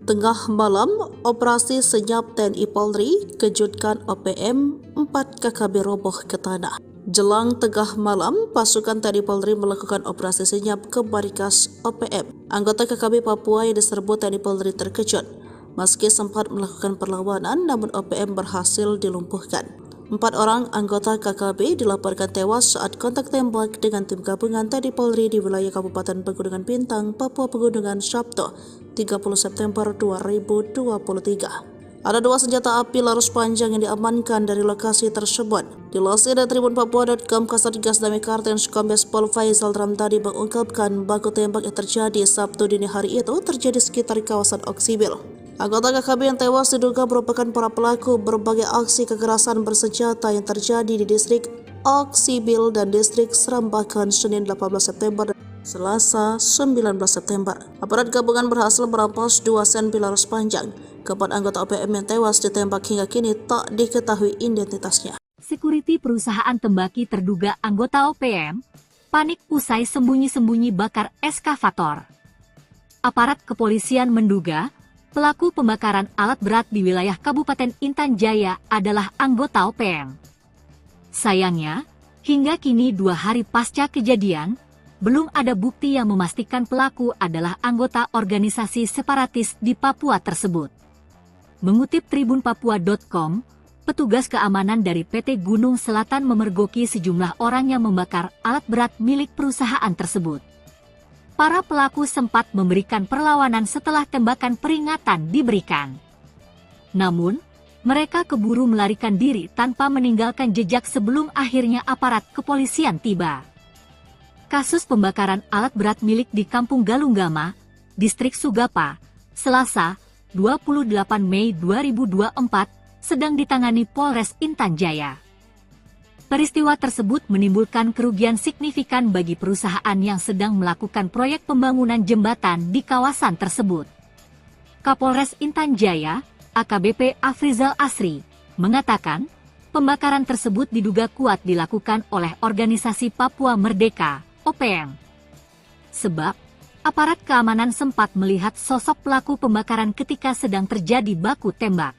Speaker 2: Tengah malam, operasi senyap TNI Polri kejutkan OPM, 4 KKB roboh ke tanah. Jelang tengah malam, pasukan TNI Polri melakukan operasi senyap ke markas OPM. Anggota KKB Papua yang diserbu TNI Polri terkejut. Meski sempat melakukan perlawanan, namun OPM berhasil dilumpuhkan. 4 orang anggota KKB dilaporkan tewas saat kontak tembak dengan tim gabungan TNI Polri di wilayah Kabupaten Pegunungan Bintang, Papua Pegunungan, Sabtu, 30 September 2023. Ada 2 senjata api laras panjang yang diamankan dari lokasi tersebut. Dilansir dari tribunpapua.com, Kasatgas Damai Kartens Kombes Pol Faisal Ramtadi mengungkapkan baku tembak yang terjadi Sabtu dini hari itu terjadi sekitar kawasan Oksibil. Anggota KKB yang tewas diduga merupakan para pelaku berbagai aksi kekerasan bersenjata yang terjadi di distrik Oksibil dan distrik Serambakan Senin 18 September dan Selasa 19 September. Aparat gabungan berhasil merampas 2 senpi laras panjang. Keempat anggota OPM yang tewas ditembak hingga kini tak diketahui identitasnya.
Speaker 1: Security perusahaan tembaki terduga anggota OPM panik usai sembunyi-sembunyi bakar eskavator. Aparat kepolisian menduga pelaku pembakaran alat berat di wilayah Kabupaten Intan Jaya adalah anggota OPM. Sayangnya, hingga kini 2 hari pasca kejadian, belum ada bukti yang memastikan pelaku adalah anggota organisasi separatis di Papua tersebut. Mengutip tribunpapua.com, petugas keamanan dari PT Gunung Selatan memergoki sejumlah orang yang membakar alat berat milik perusahaan tersebut. Para pelaku sempat memberikan perlawanan setelah tembakan peringatan diberikan. Namun, mereka keburu melarikan diri tanpa meninggalkan jejak sebelum akhirnya aparat kepolisian tiba. Kasus pembakaran alat berat milik di Kampung Galunggama, Distrik Sugapa, Selasa, 28 Mei 2024, sedang ditangani Polres Intan Jaya. Peristiwa tersebut menimbulkan kerugian signifikan bagi perusahaan yang sedang melakukan proyek pembangunan jembatan di kawasan tersebut. Kapolres Intan Jaya, AKBP Afrizal Asri, mengatakan pembakaran tersebut diduga kuat dilakukan oleh organisasi Papua Merdeka, OPM. Sebab, aparat keamanan sempat melihat sosok pelaku pembakaran ketika sedang terjadi baku tembak.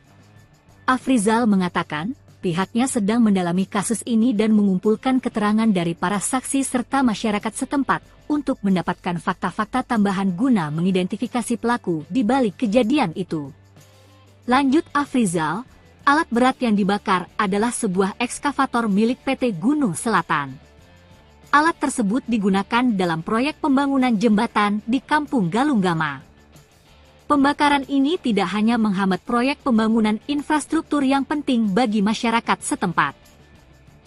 Speaker 1: Afrizal mengatakan, pihaknya sedang mendalami kasus ini dan mengumpulkan keterangan dari para saksi serta masyarakat setempat untuk mendapatkan fakta-fakta tambahan guna mengidentifikasi pelaku di balik kejadian itu. Lanjut Afrizal, Alat berat yang dibakar adalah sebuah ekskavator milik PT Gunung Selatan. Alat tersebut digunakan dalam proyek pembangunan jembatan di Kampung Galunggama. Pembakaran ini tidak hanya menghambat proyek pembangunan infrastruktur yang penting bagi masyarakat setempat,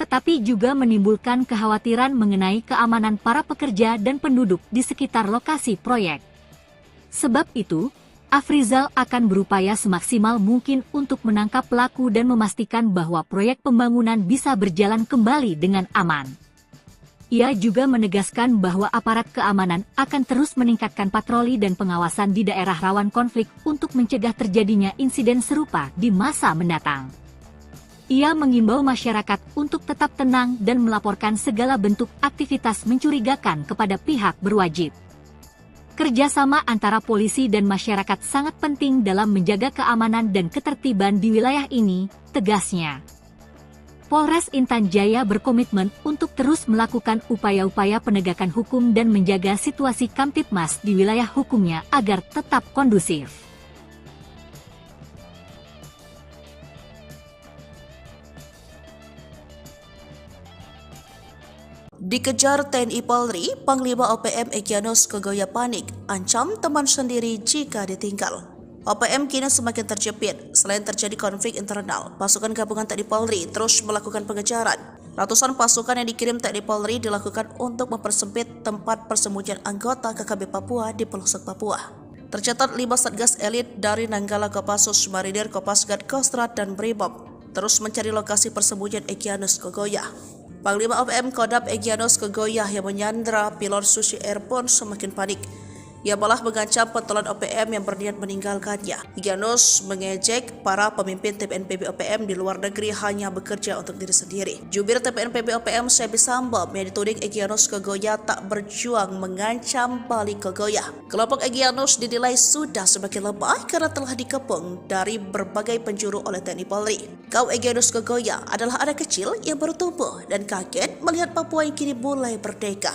Speaker 1: tetapi juga menimbulkan kekhawatiran mengenai keamanan para pekerja dan penduduk di sekitar lokasi proyek. Sebab itu, Afrizal akan berupaya semaksimal mungkin untuk menangkap pelaku dan memastikan bahwa proyek pembangunan bisa berjalan kembali dengan aman. Ia juga menegaskan bahwa aparat keamanan akan terus meningkatkan patroli dan pengawasan di daerah rawan konflik untuk mencegah terjadinya insiden serupa di masa mendatang. Ia mengimbau masyarakat untuk tetap tenang dan melaporkan segala bentuk aktivitas mencurigakan kepada pihak berwajib. Kerjasama antara polisi dan masyarakat sangat penting dalam menjaga keamanan dan ketertiban di wilayah ini, tegasnya. Polres Intan Jaya berkomitmen untuk terus melakukan upaya-upaya penegakan hukum dan menjaga situasi Kamtibmas di wilayah hukumnya agar tetap kondusif.
Speaker 2: Dikejar TNI Polri, Panglima OPM Egyanus Kogoya panik, ancam teman sendiri jika ditinggal. OPM kini semakin terjepit. Selain terjadi konflik internal, pasukan gabungan TNI Polri terus melakukan pengejaran. Ratusan pasukan yang dikirim TNI Polri dilakukan untuk mempersempit tempat persembunyian anggota KKB Papua di pelosok Papua. Tercatat 5 satgas elit dari Nanggala Kopassus, Marinir, Kopasgat, Kostrad, dan Brimob terus mencari lokasi persembunyian Egyanus Kogoya. Panglima OPM Kodam Egyanus Kogoya yang menyandra pilot Susi Air pun semakin panik. Ia malah mengancam pentolan OPM yang berniat meninggalkannya. Egyanus mengejek para pemimpin TPNPB OPM di luar negeri hanya bekerja untuk diri sendiri. Jubir TPNPB OPM Sebi Sambo yang dituding Egyanus Kogoya tak berjuang mengancam balik Kogoya. Kelompok Egyanus dinilai sudah semakin lemah karena telah dikepung dari berbagai penjuru oleh TNI Polri. Kau Egyanus Kogoya adalah anak kecil yang baru tumbuh dan kaget melihat Papua yang kini mulai merdeka,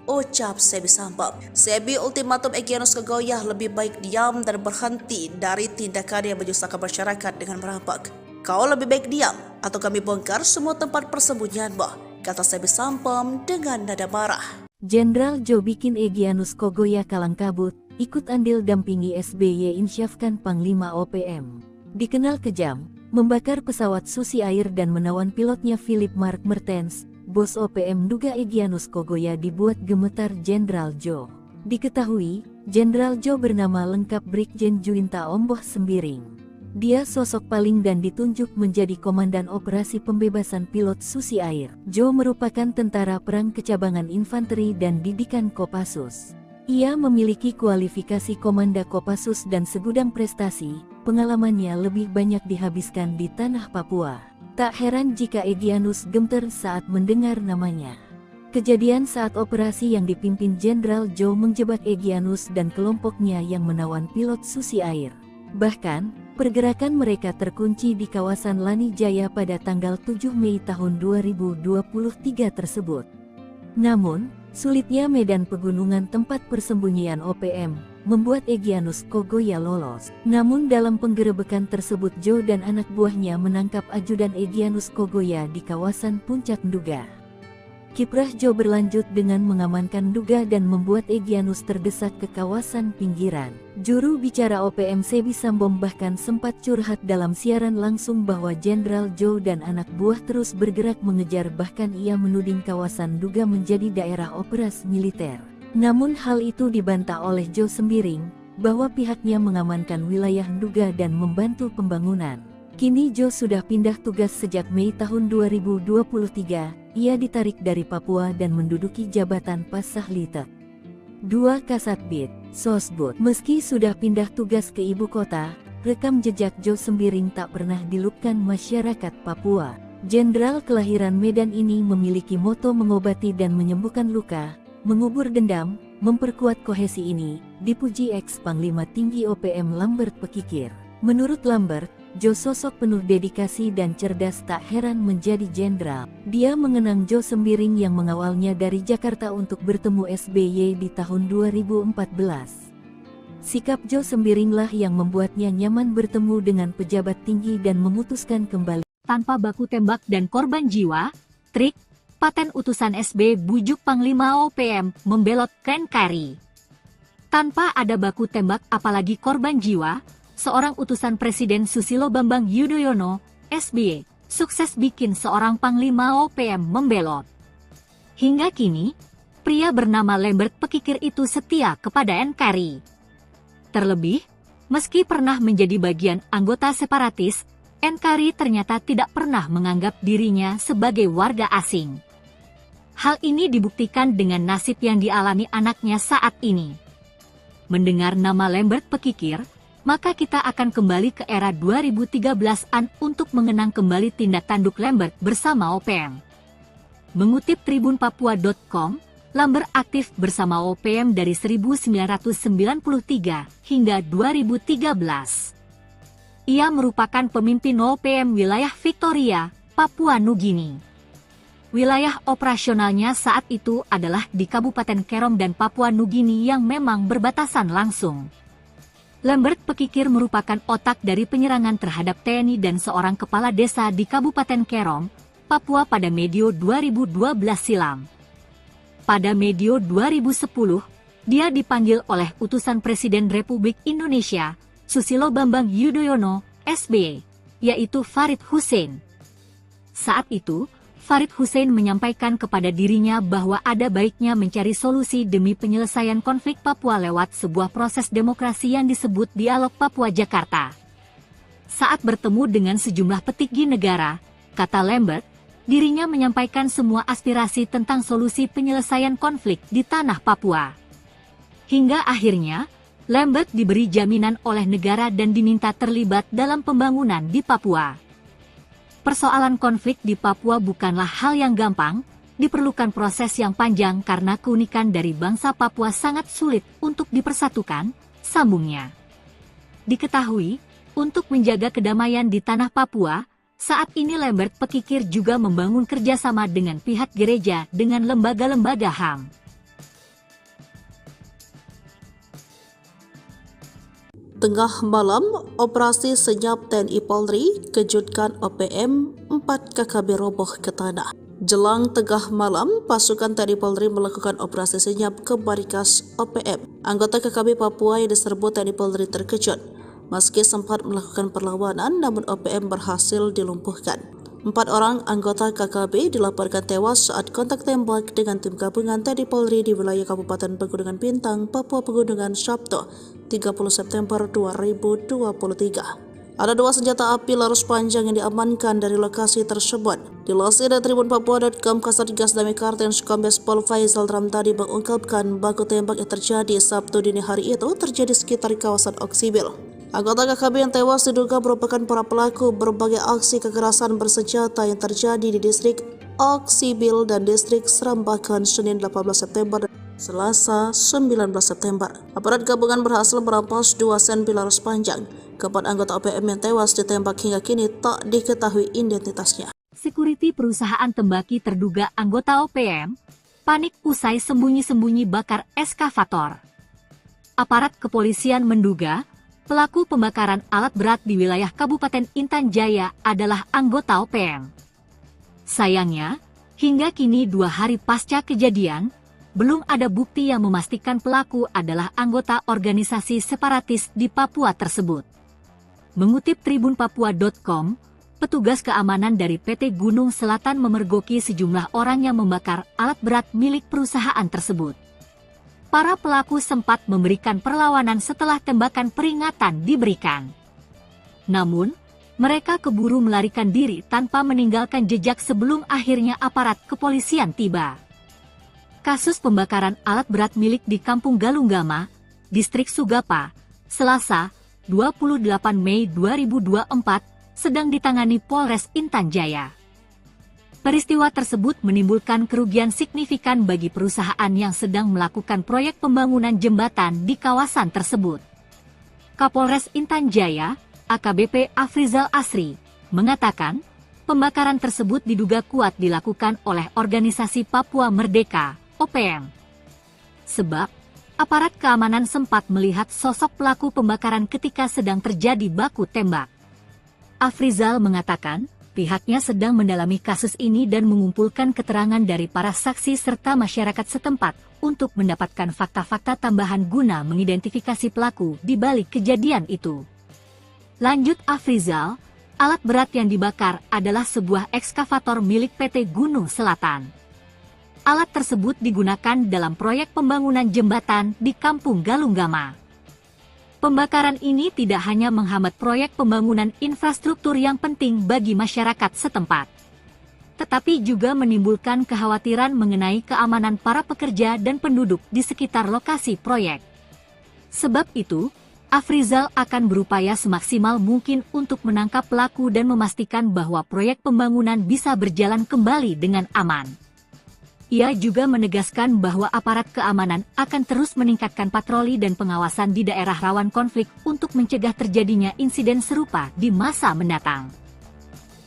Speaker 2: ucap Sebi Sambo. Sebi ultimatum Egyanus Kogoya lebih baik diam dan berhenti dari tindakan yang menyusahkan masyarakat dengan merampok. Kau lebih baik diam atau kami bongkar semua tempat persembunyianmu, kata Sebi Sambo dengan nada marah.
Speaker 3: Jenderal Jo bikin Egyanus Kogoya kalang kabut, ikut andil dampingi SBY insyafkan Panglima OPM. Dikenal kejam, membakar pesawat Susi Air dan menawan pilotnya Philip Mark Mertens, bos OPM duga Egyanus Kogoya dibuat gemetar Jenderal Jo. Diketahui, Jenderal Jo bernama lengkap Brigjen Juinta Omboh Sembiring. Dia sosok paling dan ditunjuk menjadi Komandan Operasi Pembebasan Pilot Susi Air. Jo merupakan tentara perang kecabangan infanteri dan didikan Kopassus. Ia memiliki kualifikasi Komanda Kopassus dan segudang prestasi, pengalamannya lebih banyak dihabiskan di tanah Papua. Tak heran jika Egyanus gemeter saat mendengar namanya. Kejadian saat operasi yang dipimpin Jenderal Jo menjebak Egyanus dan kelompoknya yang menawan pilot Susi Air. Bahkan, pergerakan mereka terkunci di kawasan Lani Jaya pada tanggal 7 Mei tahun 2023 tersebut. Namun, sulitnya medan pegunungan tempat persembunyian OPM membuat Egyanus Kogoya lolos. Namun dalam penggerebekan tersebut Jo dan anak buahnya menangkap ajudan Egyanus Kogoya di kawasan Puncak Nduga. Kiprah Jo berlanjut dengan mengamankan Nduga dan membuat Egyanus terdesak ke kawasan pinggiran. Juru bicara OPM Sebi Sambo bahkan sempat curhat dalam siaran langsung bahwa Jenderal Jo dan anak buah terus bergerak mengejar, bahkan ia menuding kawasan Nduga menjadi daerah operasi militer. Namun hal itu dibantah oleh Jo Sembiring, bahwa pihaknya mengamankan wilayah Nduga dan membantu pembangunan. Kini Jo sudah pindah tugas sejak Mei tahun 2023, ia ditarik dari Papua dan menduduki jabatan Pasahlitek 2 Kasatbid, Sosbud. Meski sudah pindah tugas ke ibu kota, rekam jejak Jo Sembiring tak pernah dilupkan masyarakat Papua. Jenderal kelahiran Medan ini memiliki moto mengobati dan menyembuhkan luka, mengubur dendam, memperkuat kohesi ini, dipuji ex-Panglima Tinggi OPM Lambert Pekikir. Menurut Lambert, Jo sosok penuh dedikasi dan cerdas, tak heran menjadi jenderal. Dia mengenang Jo Sembiring yang mengawalnya dari Jakarta untuk bertemu SBY di tahun 2014. Sikap Joe Sembiringlah yang membuatnya nyaman bertemu dengan pejabat tinggi dan memutuskan kembali.
Speaker 1: Tanpa baku tembak dan korban jiwa, trik, paten utusan SB bujuk Panglima OPM membelot ke NKRI. Tanpa ada baku tembak apalagi korban jiwa, seorang utusan Presiden Susilo Bambang Yudhoyono, SBY, sukses bikin seorang Panglima OPM membelot. Hingga kini, pria bernama Lambert Pekikir itu setia kepada NKRI. Terlebih, meski pernah menjadi bagian anggota separatis, NKRI ternyata tidak pernah menganggap dirinya sebagai warga asing. Hal ini dibuktikan dengan nasib yang dialami anaknya saat ini. Mendengar nama Lambert Pekikir, maka kita akan kembali ke era 2013-an untuk mengenang kembali tindak tanduk Lambert bersama OPM. Mengutip tribunpapua.com, Lambert aktif bersama OPM dari 1993 hingga 2013. Ia merupakan pemimpin OPM wilayah Victoria, Papua Nugini. Wilayah operasionalnya saat itu adalah di Kabupaten Kerom dan Papua Nugini yang memang berbatasan langsung. Lambert Pekikir merupakan otak dari penyerangan terhadap TNI dan seorang kepala desa di Kabupaten Kerom, Papua pada medio 2012 silam. Pada medio 2010, dia dipanggil oleh utusan Presiden Republik Indonesia, Susilo Bambang Yudhoyono, SBY, yaitu Farid Hussein. Saat itu, Farid Hussein menyampaikan kepada dirinya bahwa ada baiknya mencari solusi demi penyelesaian konflik Papua lewat sebuah proses demokrasi yang disebut Dialog Papua Jakarta. Saat bertemu dengan sejumlah petinggi negara, kata Lambert, dirinya menyampaikan semua aspirasi tentang solusi penyelesaian konflik di tanah Papua. Hingga akhirnya, Lambert diberi jaminan oleh negara dan diminta terlibat dalam pembangunan di Papua. Persoalan konflik di Papua bukanlah hal yang gampang, diperlukan proses yang panjang karena keunikan dari bangsa Papua sangat sulit untuk dipersatukan, sambungnya. Diketahui, untuk menjaga kedamaian di tanah Papua, saat ini Lambert Pekikir juga membangun kerjasama dengan pihak gereja dengan lembaga-lembaga HAM.
Speaker 2: Tengah malam, operasi senyap TNI Polri kejutkan OPM, 4 KKB roboh ke tanah. Jelang tengah malam, pasukan TNI Polri melakukan operasi senyap ke markas OPM. Anggota KKB Papua yang diserbu TNI Polri terkejut. Meski sempat melakukan perlawanan, namun OPM berhasil dilumpuhkan. 4 orang anggota KKB dilaporkan tewas saat kontak tembak dengan tim gabungan TNI Polri di wilayah Kabupaten Pegunungan Bintang, Papua Pegunungan, Sabtu, 30 September 2023. Ada 2 senjata api laras panjang yang diamankan dari lokasi tersebut. Dilansir dari tribunpapua.com, Kasatgas Damai Kartens Kombes Pol Faisal Ramtadi mengungkapkan baku tembak yang terjadi Sabtu dini hari itu terjadi sekitar kawasan Oksibil. Anggota KKB yang tewas diduga merupakan para pelaku berbagai aksi kekerasan bersenjata yang terjadi di distrik Oksibil dan distrik Serambakan Senin 18 September dan Selasa 19 September. Aparat gabungan berhasil merampas 2 senpi laras panjang. Keempat anggota OPM yang tewas ditembak hingga kini tak diketahui identitasnya.
Speaker 1: Security perusahaan tembaki terduga anggota OPM panik usai sembunyi-sembunyi bakar eskavator. Aparat kepolisian menduga pelaku pembakaran alat berat di wilayah Kabupaten Intan Jaya adalah anggota OPM. Sayangnya, hingga kini 2 hari pasca kejadian, belum ada bukti yang memastikan pelaku adalah anggota organisasi separatis di Papua tersebut. Mengutip tribunpapua.com, petugas keamanan dari PT Gunung Selatan memergoki sejumlah orang yang membakar alat berat milik perusahaan tersebut. Para pelaku sempat memberikan perlawanan setelah tembakan peringatan diberikan. Namun, mereka keburu melarikan diri tanpa meninggalkan jejak sebelum akhirnya aparat kepolisian tiba. Kasus pembakaran alat berat milik di Kampung Galunggama, Distrik Sugapa, Selasa, 28 Mei 2024, sedang ditangani Polres Intan Jaya. Peristiwa tersebut menimbulkan kerugian signifikan bagi perusahaan yang sedang melakukan proyek pembangunan jembatan di kawasan tersebut. Kapolres Intan Jaya, AKBP Afrizal Asri, mengatakan pembakaran tersebut diduga kuat dilakukan oleh Organisasi Papua Merdeka, OPM. Sebab, Aparat keamanan sempat melihat sosok pelaku pembakaran ketika sedang terjadi baku tembak. Afrizal mengatakan, pihaknya sedang mendalami kasus ini dan mengumpulkan keterangan dari para saksi serta masyarakat setempat untuk mendapatkan fakta-fakta tambahan guna mengidentifikasi pelaku di balik kejadian itu. Lanjut Afrizal, alat berat yang dibakar adalah sebuah ekskavator milik PT Gunung Selatan. Alat tersebut digunakan dalam proyek pembangunan jembatan di Kampung Galunggama. Pembakaran ini tidak hanya menghambat proyek pembangunan infrastruktur yang penting bagi masyarakat setempat, tetapi juga menimbulkan kekhawatiran mengenai keamanan para pekerja dan penduduk di sekitar lokasi proyek. Sebab itu, Afrizal akan berupaya semaksimal mungkin untuk menangkap pelaku dan memastikan bahwa proyek pembangunan bisa berjalan kembali dengan aman. Ia juga menegaskan bahwa aparat keamanan akan terus meningkatkan patroli dan pengawasan di daerah rawan konflik untuk mencegah terjadinya insiden serupa di masa mendatang.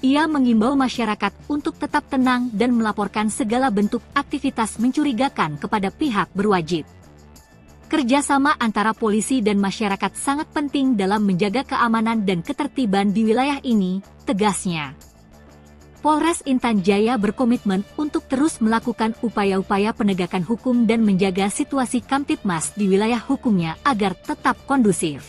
Speaker 1: Ia mengimbau masyarakat untuk tetap tenang dan melaporkan segala bentuk aktivitas mencurigakan kepada pihak berwajib. Kerjasama antara polisi dan masyarakat sangat penting dalam menjaga keamanan dan ketertiban di wilayah ini, tegasnya. Polres Intan Jaya berkomitmen untuk terus melakukan upaya-upaya penegakan hukum dan menjaga situasi Kamtibmas di wilayah hukumnya agar tetap kondusif.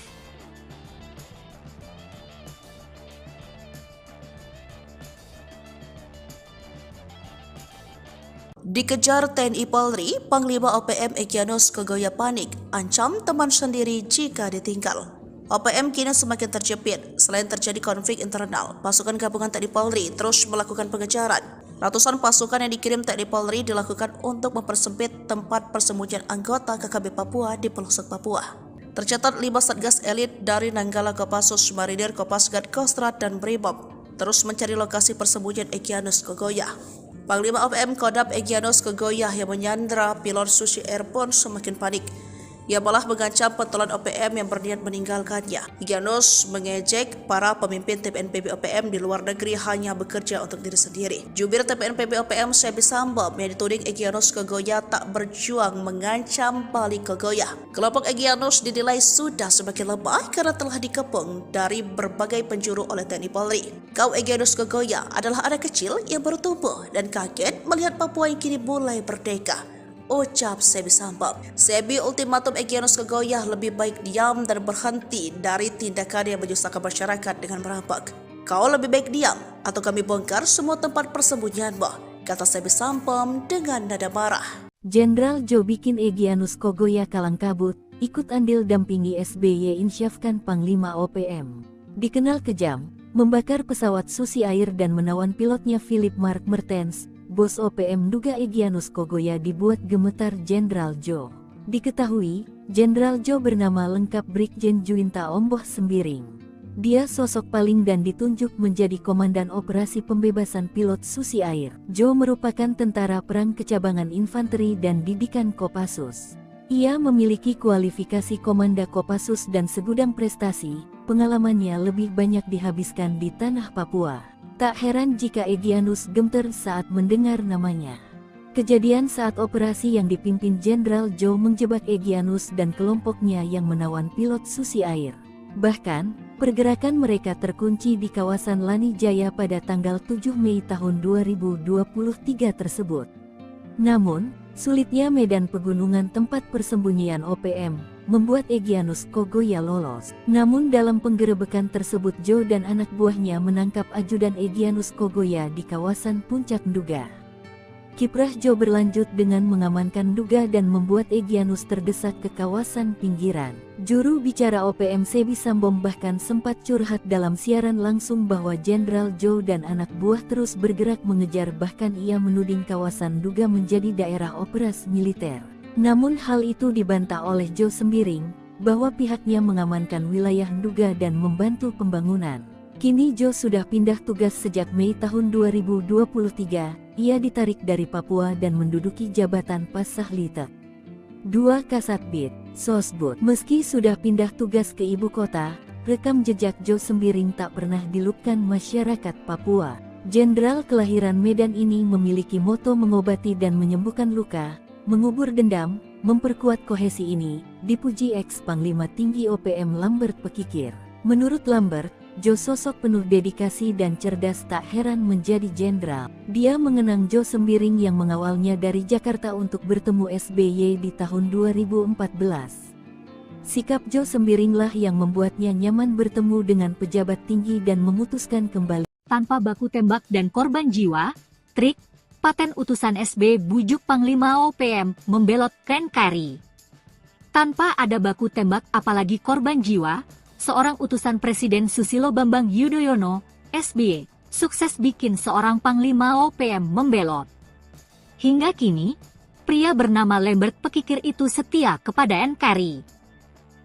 Speaker 2: Dikejar TNI Polri, Panglima OPM Egyanus Kogoya panik, ancam teman sendiri jika ditinggal. OPM kini semakin terjepit. Selain terjadi konflik internal, pasukan gabungan TNI Polri terus melakukan pengejaran. Ratusan pasukan yang dikirim TNI Polri dilakukan untuk mempersempit tempat persembunyian anggota KKB Papua di pelosok Papua. Tercatat 5 satgas elit dari Nanggala Kopassus, Marinir, Kopasgat, Kostrad, dan Brimob terus mencari lokasi persembunyian Egyanus Kogoya. Panglima OPM Kodam Egyanus Kogoya yang menyandra pilot Susi Airborne semakin panik. Ia malah mengancam pentolan OPM yang berniat meninggalkannya. Egyanus mengejek para pemimpin TPNPB OPM di luar negeri hanya bekerja untuk diri sendiri. Jubir TPNPB OPM Sebi Sambom yang dituding Egyanus Kogoya tak berjuang mengancam balik Kogoya. Kelompok Egyanus dinilai sudah semakin lemah karena telah dikepung dari berbagai penjuru oleh TNI Polri. Kau Egyanus Kogoya adalah anak kecil yang baru tumbuh dan kaget melihat Papua yang kini mulai merdeka, ucap Sebi Sambom. Sebi ultimatum Egyanus Kogoya lebih baik diam dan berhenti dari tindakan yang menyusahkan masyarakat dengan merampok. Kau lebih baik diam atau kami bongkar semua tempat persembunyianmu, kata Sebi Sambom dengan nada marah.
Speaker 3: Jenderal Jo bikin Egyanus Kogoya kalang kabut, ikut andil dampingi SBY insyafkan Panglima OPM. Dikenal kejam, membakar pesawat Susi Air dan menawan pilotnya Philip Mark Mertens. Bos OPM duga Egyanus Kogoya dibuat gemetar Jenderal Jo. Diketahui, Jenderal Jo bernama lengkap Brigjen Juwinta Omboh Sembiring. Dia sosok paling dan ditunjuk menjadi Komandan Operasi Pembebasan Pilot Susi Air. Jo merupakan tentara perang kecabangan infanteri dan didikan Kopassus. Ia memiliki kualifikasi Komanda Kopassus dan segudang prestasi, pengalamannya lebih banyak dihabiskan di tanah Papua. Tak heran jika Egyanus gemeter saat mendengar namanya. Kejadian saat operasi yang dipimpin Jenderal Jo menjebak Egyanus dan kelompoknya yang menawan pilot Susi Air. Bahkan, pergerakan mereka terkunci di kawasan Lani Jaya pada tanggal 7 Mei tahun 2023 tersebut. Namun, sulitnya medan pegunungan tempat persembunyian OPM membuat Egyanus Kogoya lolos. Namun dalam penggerebekan tersebut Jo dan anak buahnya menangkap ajudan Egyanus Kogoya di kawasan Puncak Nduga. Kiprah Jo berlanjut dengan mengamankan Nduga dan membuat Egyanus terdesak ke kawasan pinggiran. Juru bicara OPM Sebi Sambom bahkan sempat curhat dalam siaran langsung bahwa Jenderal Jo dan anak buah terus bergerak mengejar, bahkan ia menuding kawasan Nduga menjadi daerah operasi militer. Namun hal itu dibantah oleh Jo Sembiring, bahwa pihaknya mengamankan wilayah Nduga dan membantu pembangunan. Kini Jo sudah pindah tugas sejak Mei tahun 2023, ia ditarik dari Papua dan menduduki jabatan Pasahlitek 2 Kasatbid, Sosbud. Meski sudah pindah tugas ke ibu kota, rekam jejak Jo Sembiring tak pernah dilupkan masyarakat Papua. Jenderal kelahiran Medan ini memiliki moto mengobati dan menyembuhkan luka, mengubur dendam, Memperkuat kohesi ini, dipuji ex-Panglima Tinggi OPM Lambert Pekikir. Menurut Lambert, Jo sosok penuh dedikasi dan cerdas, tak heran menjadi jenderal. Dia mengenang Jo Sembiring yang mengawalnya dari Jakarta untuk bertemu SBY di tahun 2014. Sikap Jo Sembiringlah yang membuatnya nyaman bertemu dengan pejabat tinggi dan memutuskan kembali.
Speaker 1: Tanpa baku tembak dan korban jiwa, trik, paten utusan SB bujuk Panglima OPM membelot ke NKRI. Tanpa ada baku tembak apalagi korban jiwa, seorang utusan Presiden Susilo Bambang Yudhoyono, SBY, sukses bikin seorang Panglima OPM membelot. Hingga kini, pria bernama Lambert Pekikir itu setia kepada NKRI.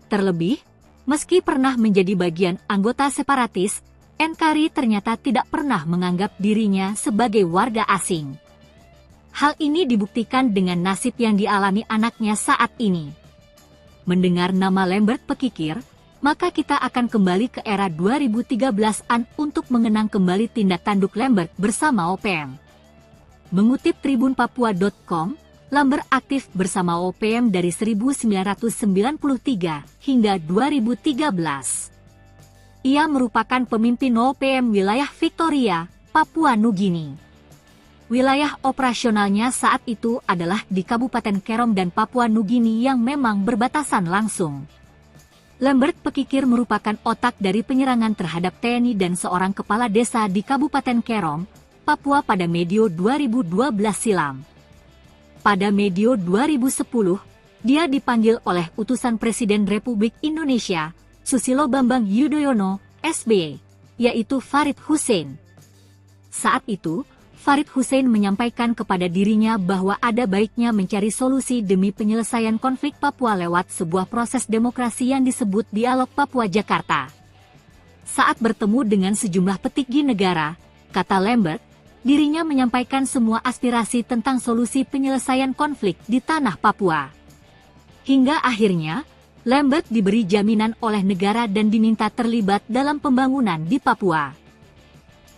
Speaker 1: Terlebih, meski pernah menjadi bagian anggota separatis, NKRI ternyata tidak pernah menganggap dirinya sebagai warga asing. Hal ini dibuktikan dengan nasib yang dialami anaknya saat ini. Mendengar nama Lambert Pekikir, maka kita akan kembali ke era 2013-an untuk mengenang kembali tindak tanduk Lambert bersama OPM. Mengutip tribunpapua.com, Lambert aktif bersama OPM dari 1993 hingga 2013. Ia merupakan pemimpin OPM wilayah Victoria, Papua Nugini. Wilayah operasionalnya saat itu adalah di Kabupaten Kerom dan Papua Nugini yang memang berbatasan langsung. Lambert Pekikir merupakan otak dari penyerangan terhadap TNI dan seorang kepala desa di Kabupaten Kerom, Papua pada medio 2012 silam. Pada medio 2010, dia dipanggil oleh utusan Presiden Republik Indonesia, Susilo Bambang Yudhoyono, SBY, yaitu Farid Hussein. Saat itu, Farid Hussein menyampaikan kepada dirinya bahwa ada baiknya mencari solusi demi penyelesaian konflik Papua lewat sebuah proses demokrasi yang disebut Dialog Papua Jakarta. Saat bertemu dengan sejumlah petinggi negara, kata Lambert, dirinya menyampaikan semua aspirasi tentang solusi penyelesaian konflik di tanah Papua. Hingga akhirnya, Lambert diberi jaminan oleh negara dan diminta terlibat dalam pembangunan di Papua.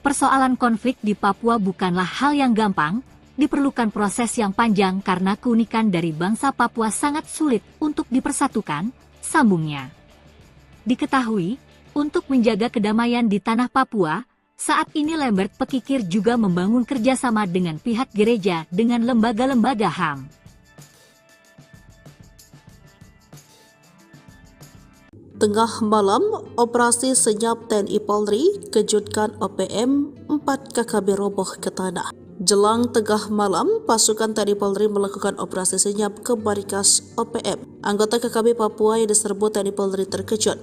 Speaker 1: Persoalan konflik di Papua bukanlah hal yang gampang, diperlukan proses yang panjang karena keunikan dari bangsa Papua sangat sulit untuk dipersatukan, sambungnya. Diketahui, untuk menjaga kedamaian di tanah Papua, saat ini Lambert Pekikir juga membangun kerjasama dengan pihak gereja dengan lembaga-lembaga HAM.
Speaker 2: Tengah malam, operasi senyap TNI Polri kejutkan OPM, 4 KKB roboh ke tanah. Jelang tengah malam, pasukan TNI Polri melakukan operasi senyap ke markas OPM. Anggota KKB Papua yang diserbu TNI Polri terkejut.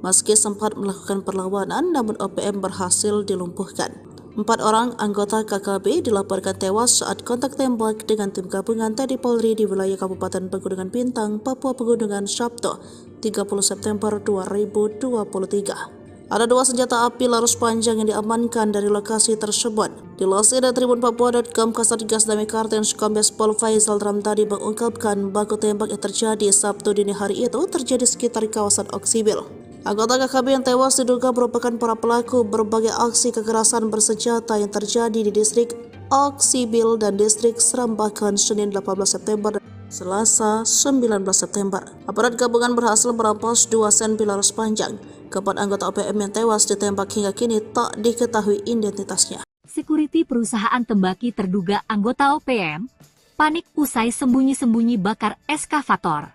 Speaker 2: Meski sempat melakukan perlawanan, namun OPM berhasil dilumpuhkan. 4 orang anggota KKB dilaporkan tewas saat kontak tembak dengan tim gabungan TNI Polri di wilayah Kabupaten Pegunungan Bintang, Papua Pegunungan, Sabtu, 30 September 2023. Ada 2 senjata api laras panjang yang diamankan dari lokasi tersebut. Dilansir dari tribunpapua.com, Kasatgas Damai Kartens Kombes Pol Faisal Ramtadi mengungkapkan baku tembak yang terjadi Sabtu dini hari itu terjadi sekitar kawasan Oksibil. Anggota KKB yang tewas diduga merupakan para pelaku berbagai aksi kekerasan bersenjata yang terjadi di distrik Oksibil dan distrik Serambakan Senin 18 September Selasa 19 September. Aparat gabungan berhasil merampas 2 senpi laras panjang. Keempat anggota OPM yang tewas ditembak hingga kini tak diketahui identitasnya.
Speaker 1: Security perusahaan tembaki terduga anggota OPM panik usai sembunyi-sembunyi bakar eskavator.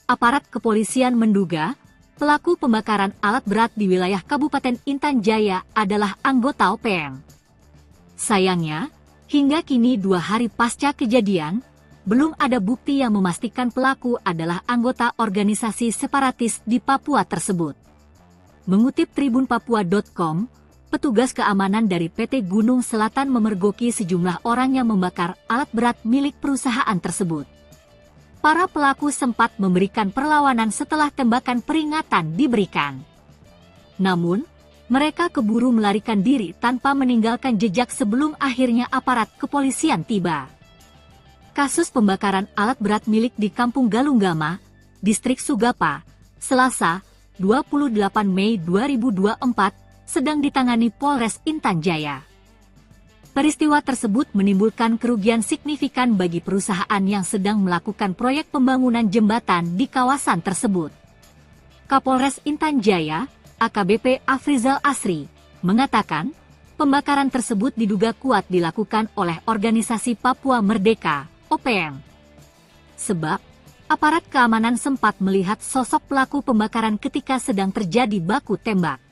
Speaker 1: Aparat kepolisian menduga pelaku pembakaran alat berat di wilayah Kabupaten Intan Jaya adalah anggota OPM. Sayangnya, hingga kini 2 hari pasca kejadian, belum ada bukti yang memastikan pelaku adalah anggota organisasi separatis di Papua tersebut. Mengutip tribunpapua.com, petugas keamanan dari PT Gunung Selatan memergoki sejumlah orang yang membakar alat berat milik perusahaan tersebut. Para pelaku sempat memberikan perlawanan setelah tembakan peringatan diberikan. Namun, mereka keburu melarikan diri tanpa meninggalkan jejak sebelum akhirnya aparat kepolisian tiba. Kasus pembakaran alat berat milik di Kampung Galunggama, Distrik Sugapa, Selasa, 28 Mei 2024, sedang ditangani Polres Intan Jaya. Peristiwa tersebut menimbulkan kerugian signifikan bagi perusahaan yang sedang melakukan proyek pembangunan jembatan di kawasan tersebut. Kapolres Intan Jaya, AKBP Afrizal Asri, mengatakan, pembakaran tersebut diduga kuat dilakukan oleh Organisasi Papua Merdeka, OPM. Sebab, aparat keamanan sempat melihat sosok pelaku pembakaran ketika sedang terjadi baku tembak.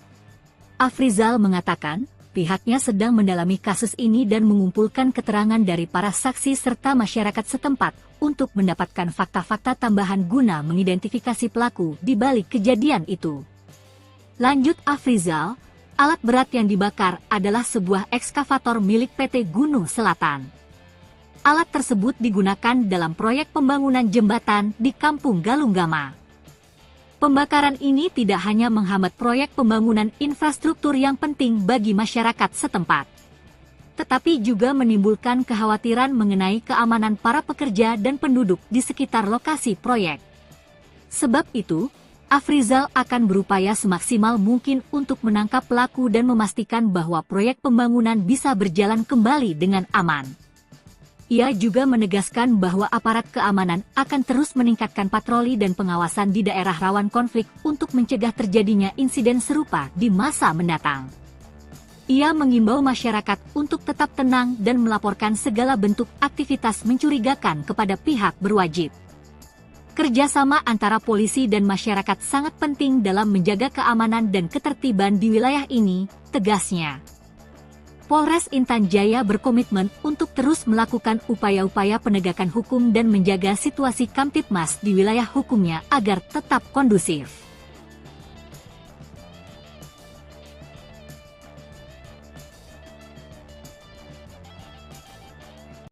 Speaker 1: Afrizal mengatakan, pihaknya sedang mendalami kasus ini dan mengumpulkan keterangan dari para saksi serta masyarakat setempat untuk mendapatkan fakta-fakta tambahan guna mengidentifikasi pelaku di balik kejadian itu. Lanjut Afrizal, alat berat yang dibakar adalah sebuah ekskavator milik PT Gunung Selatan. Alat tersebut digunakan dalam proyek pembangunan jembatan di Kampung Galunggama. Pembakaran ini tidak hanya menghambat proyek pembangunan infrastruktur yang penting bagi masyarakat setempat, tetapi juga menimbulkan kekhawatiran mengenai keamanan para pekerja dan penduduk di sekitar lokasi proyek. Sebab itu, Afrizal akan berupaya semaksimal mungkin untuk menangkap pelaku dan memastikan bahwa proyek pembangunan bisa berjalan kembali dengan aman. Ia juga menegaskan bahwa aparat keamanan akan terus meningkatkan patroli dan pengawasan di daerah rawan konflik untuk mencegah terjadinya insiden serupa di masa mendatang. Ia mengimbau masyarakat untuk tetap tenang dan melaporkan segala bentuk aktivitas mencurigakan kepada pihak berwajib. Kerjasama antara polisi dan masyarakat sangat penting dalam menjaga keamanan dan ketertiban di wilayah ini, tegasnya. Polres Intan Jaya berkomitmen untuk terus melakukan upaya-upaya penegakan hukum dan menjaga situasi Kamtipmas di wilayah hukumnya agar tetap kondusif.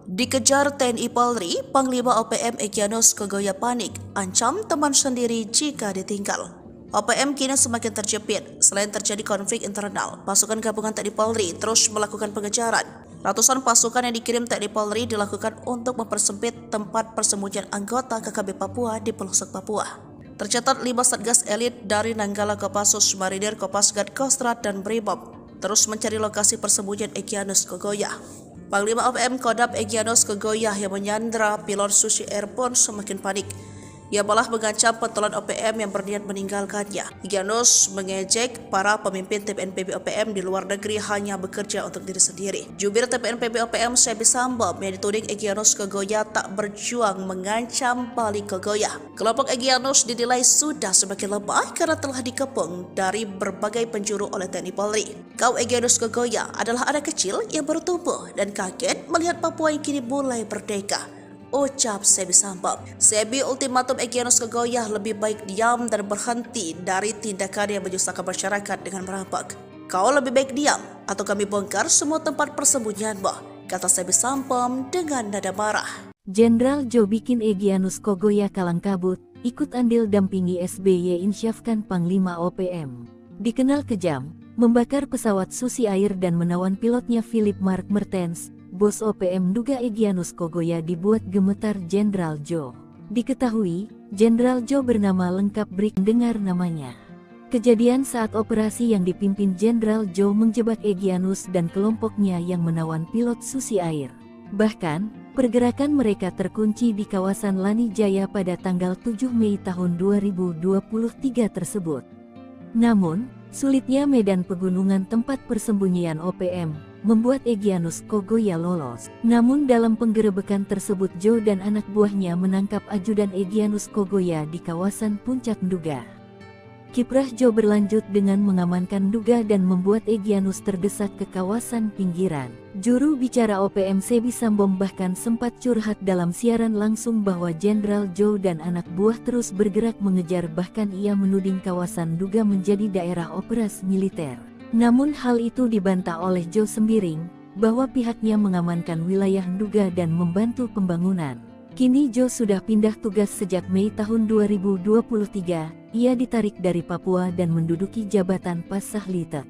Speaker 2: Dikejar TNI Polri, Panglima OPM Egyanus Kogoya panik, ancam teman sendiri jika ditinggal. OPM kini semakin terjepit. Selain terjadi konflik internal, pasukan gabungan TNI Polri terus melakukan pengejaran. Ratusan pasukan yang dikirim TNI Polri dilakukan untuk mempersempit tempat persembunyian anggota KKB Papua di pelosok Papua. Tercatat 5 satgas elit dari Nanggala Kopassus, Marinir, Kopasgat, Kostrad, dan Brimob terus mencari lokasi persembunyian Egyanus Kogoya. Panglima OPM Kodam Egyanus Kogoya yang menyandra pilot Susi Air pun semakin panik. Ia malah mengancam pentolan OPM yang berniat meninggalkannya. Egyanus mengejek para pemimpin TPNPB OPM di luar negeri hanya bekerja untuk diri sendiri. Jubir TPNPB OPM Sebi Sambom yang dituding Egyanus Kogoya tak berjuang mengancam balik Kogoya. Kelompok Egyanus dinilai sudah semakin lemah karena telah dikepung dari berbagai penjuru oleh TNI Polri. Kau Egyanus Kogoya adalah anak kecil yang baru tumbuh dan kaget melihat Papua yang kini mulai merdeka, ucap Sebi Sambom. Sebi ultimatum Egyanus Kogoya lebih baik diam dan berhenti dari tindakan yang menyusahkan masyarakat dengan merampok. Kau lebih baik diam atau kami bongkar semua tempat persembunyianmu, kata Sebi Sambom dengan nada marah.
Speaker 3: Jenderal Jo bikin Egyanus Kogoya kalang kabut, ikut andil dampingi SBY insyafkan Panglima OPM. Dikenal kejam, membakar pesawat Susi Air dan menawan pilotnya Philip Mark Mertens. Bos OPM duga Egyanus Kogoya dibuat gemetar Jenderal Jo. Diketahui, Jenderal Jo bernama lengkap Brik dengar namanya. Kejadian saat operasi yang dipimpin Jenderal Jo menjebak Egyanus dan kelompoknya yang menawan pilot Susi Air. Bahkan, pergerakan mereka terkunci di kawasan Lani Jaya pada tanggal 7 Mei tahun 2023 tersebut. Namun, sulitnya medan pegunungan tempat persembunyian OPM membuat Egyanus Kogoya lolos. Namun dalam penggerebekan tersebut Jo dan anak buahnya menangkap ajudan Egyanus Kogoya di kawasan Puncak Nduga. Kiprah Jo berlanjut dengan mengamankan Nduga dan membuat Egyanus terdesak ke kawasan pinggiran. Juru bicara OPM Sebi Sambom bahkan sempat curhat dalam siaran langsung bahwa Jenderal Jo dan anak buah terus bergerak mengejar, bahkan ia menuding kawasan Nduga menjadi daerah operasi militer. Namun hal itu dibantah oleh Jo Sembiring, bahwa pihaknya mengamankan wilayah Nduga dan membantu pembangunan. Kini Jo sudah pindah tugas sejak Mei tahun 2023, ia ditarik dari Papua dan menduduki jabatan Pasahlitek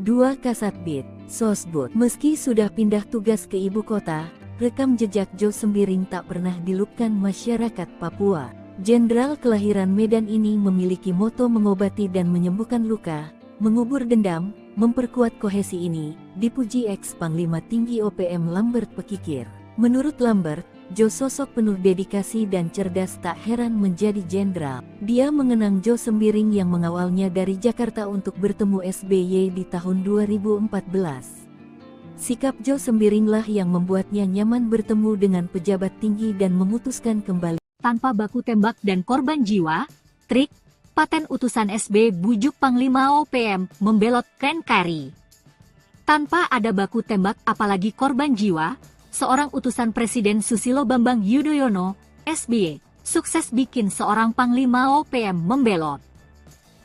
Speaker 3: 2 Kasatbid, Sosbud. Meski sudah pindah tugas ke ibu kota, rekam jejak Jo Sembiring tak pernah dilupkan masyarakat Papua. Jenderal kelahiran Medan ini memiliki moto mengobati dan menyembuhkan luka, Mengubur dendam, memperkuat kohesi ini, dipuji ex-Panglima Tinggi OPM Lambert Pekikir. Menurut Lambert, Jo sosok penuh dedikasi dan cerdas, tak heran menjadi jenderal. Dia mengenang Jo Sembiring yang mengawalnya dari Jakarta untuk bertemu SBY di tahun 2014. Sikap Jo Sembiringlah yang membuatnya nyaman bertemu dengan pejabat tinggi dan memutuskan kembali.
Speaker 1: Tanpa baku tembak dan korban jiwa, trik, paten utusan SB bujuk Panglima OPM membelot ke NKRI. Tanpa ada baku tembak apalagi korban jiwa, seorang utusan Presiden Susilo Bambang Yudhoyono, SBY, sukses bikin seorang Panglima OPM membelot.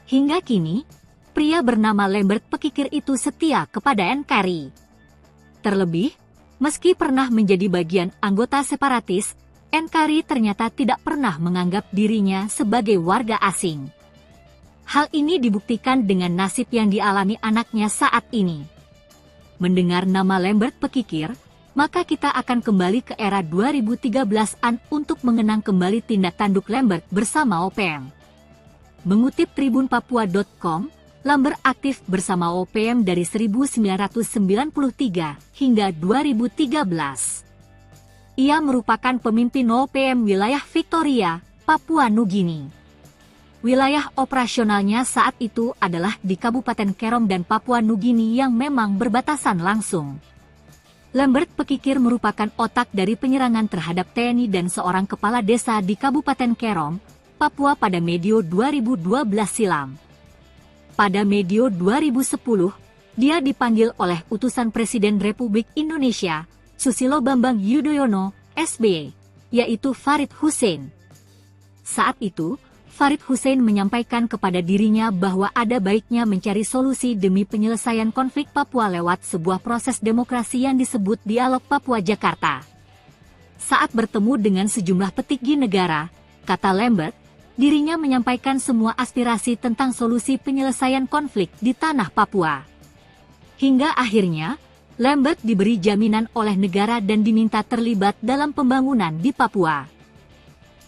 Speaker 1: Hingga kini, pria bernama Lambert Pekikir itu setia kepada NKRI. Terlebih, meski pernah menjadi bagian anggota separatis, NKRI ternyata tidak pernah menganggap dirinya sebagai warga asing. Hal ini dibuktikan dengan nasib yang dialami anaknya saat ini. Mendengar nama Lambert Pekikir, maka kita akan kembali ke era 2013-an untuk mengenang kembali tindak tanduk Lambert bersama OPM. Mengutip tribunpapua.com, Lambert aktif bersama OPM dari 1993 hingga 2013. Ia merupakan pemimpin OPM wilayah Victoria, Papua Nugini. Wilayah operasionalnya saat itu adalah di Kabupaten Kerom dan Papua Nugini yang memang berbatasan langsung. Lambert Pekikir merupakan otak dari penyerangan terhadap TNI dan seorang kepala desa di Kabupaten Kerom, Papua pada medio 2012 silam. Pada medio 2010, dia dipanggil oleh utusan Presiden Republik Indonesia, Susilo Bambang Yudhoyono, SBY, yaitu Farid Hussein. Saat itu, Farid Hussein menyampaikan kepada dirinya bahwa ada baiknya mencari solusi demi penyelesaian konflik Papua lewat sebuah proses demokrasi yang disebut Dialog Papua Jakarta. Saat bertemu dengan sejumlah petinggi negara, kata Lambert, dirinya menyampaikan semua aspirasi tentang solusi penyelesaian konflik di tanah Papua. Hingga akhirnya, Lambert diberi jaminan oleh negara dan diminta terlibat dalam pembangunan di Papua.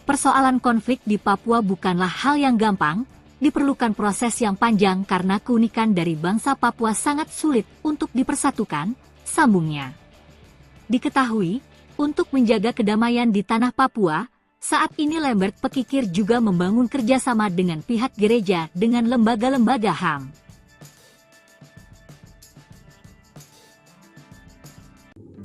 Speaker 1: Persoalan konflik di Papua bukanlah hal yang gampang, diperlukan proses yang panjang karena keunikan dari bangsa Papua sangat sulit untuk dipersatukan, sambungnya. Diketahui, untuk menjaga kedamaian di tanah Papua, saat ini Lambert Pekikir juga membangun kerjasama dengan pihak gereja dengan lembaga-lembaga HAM.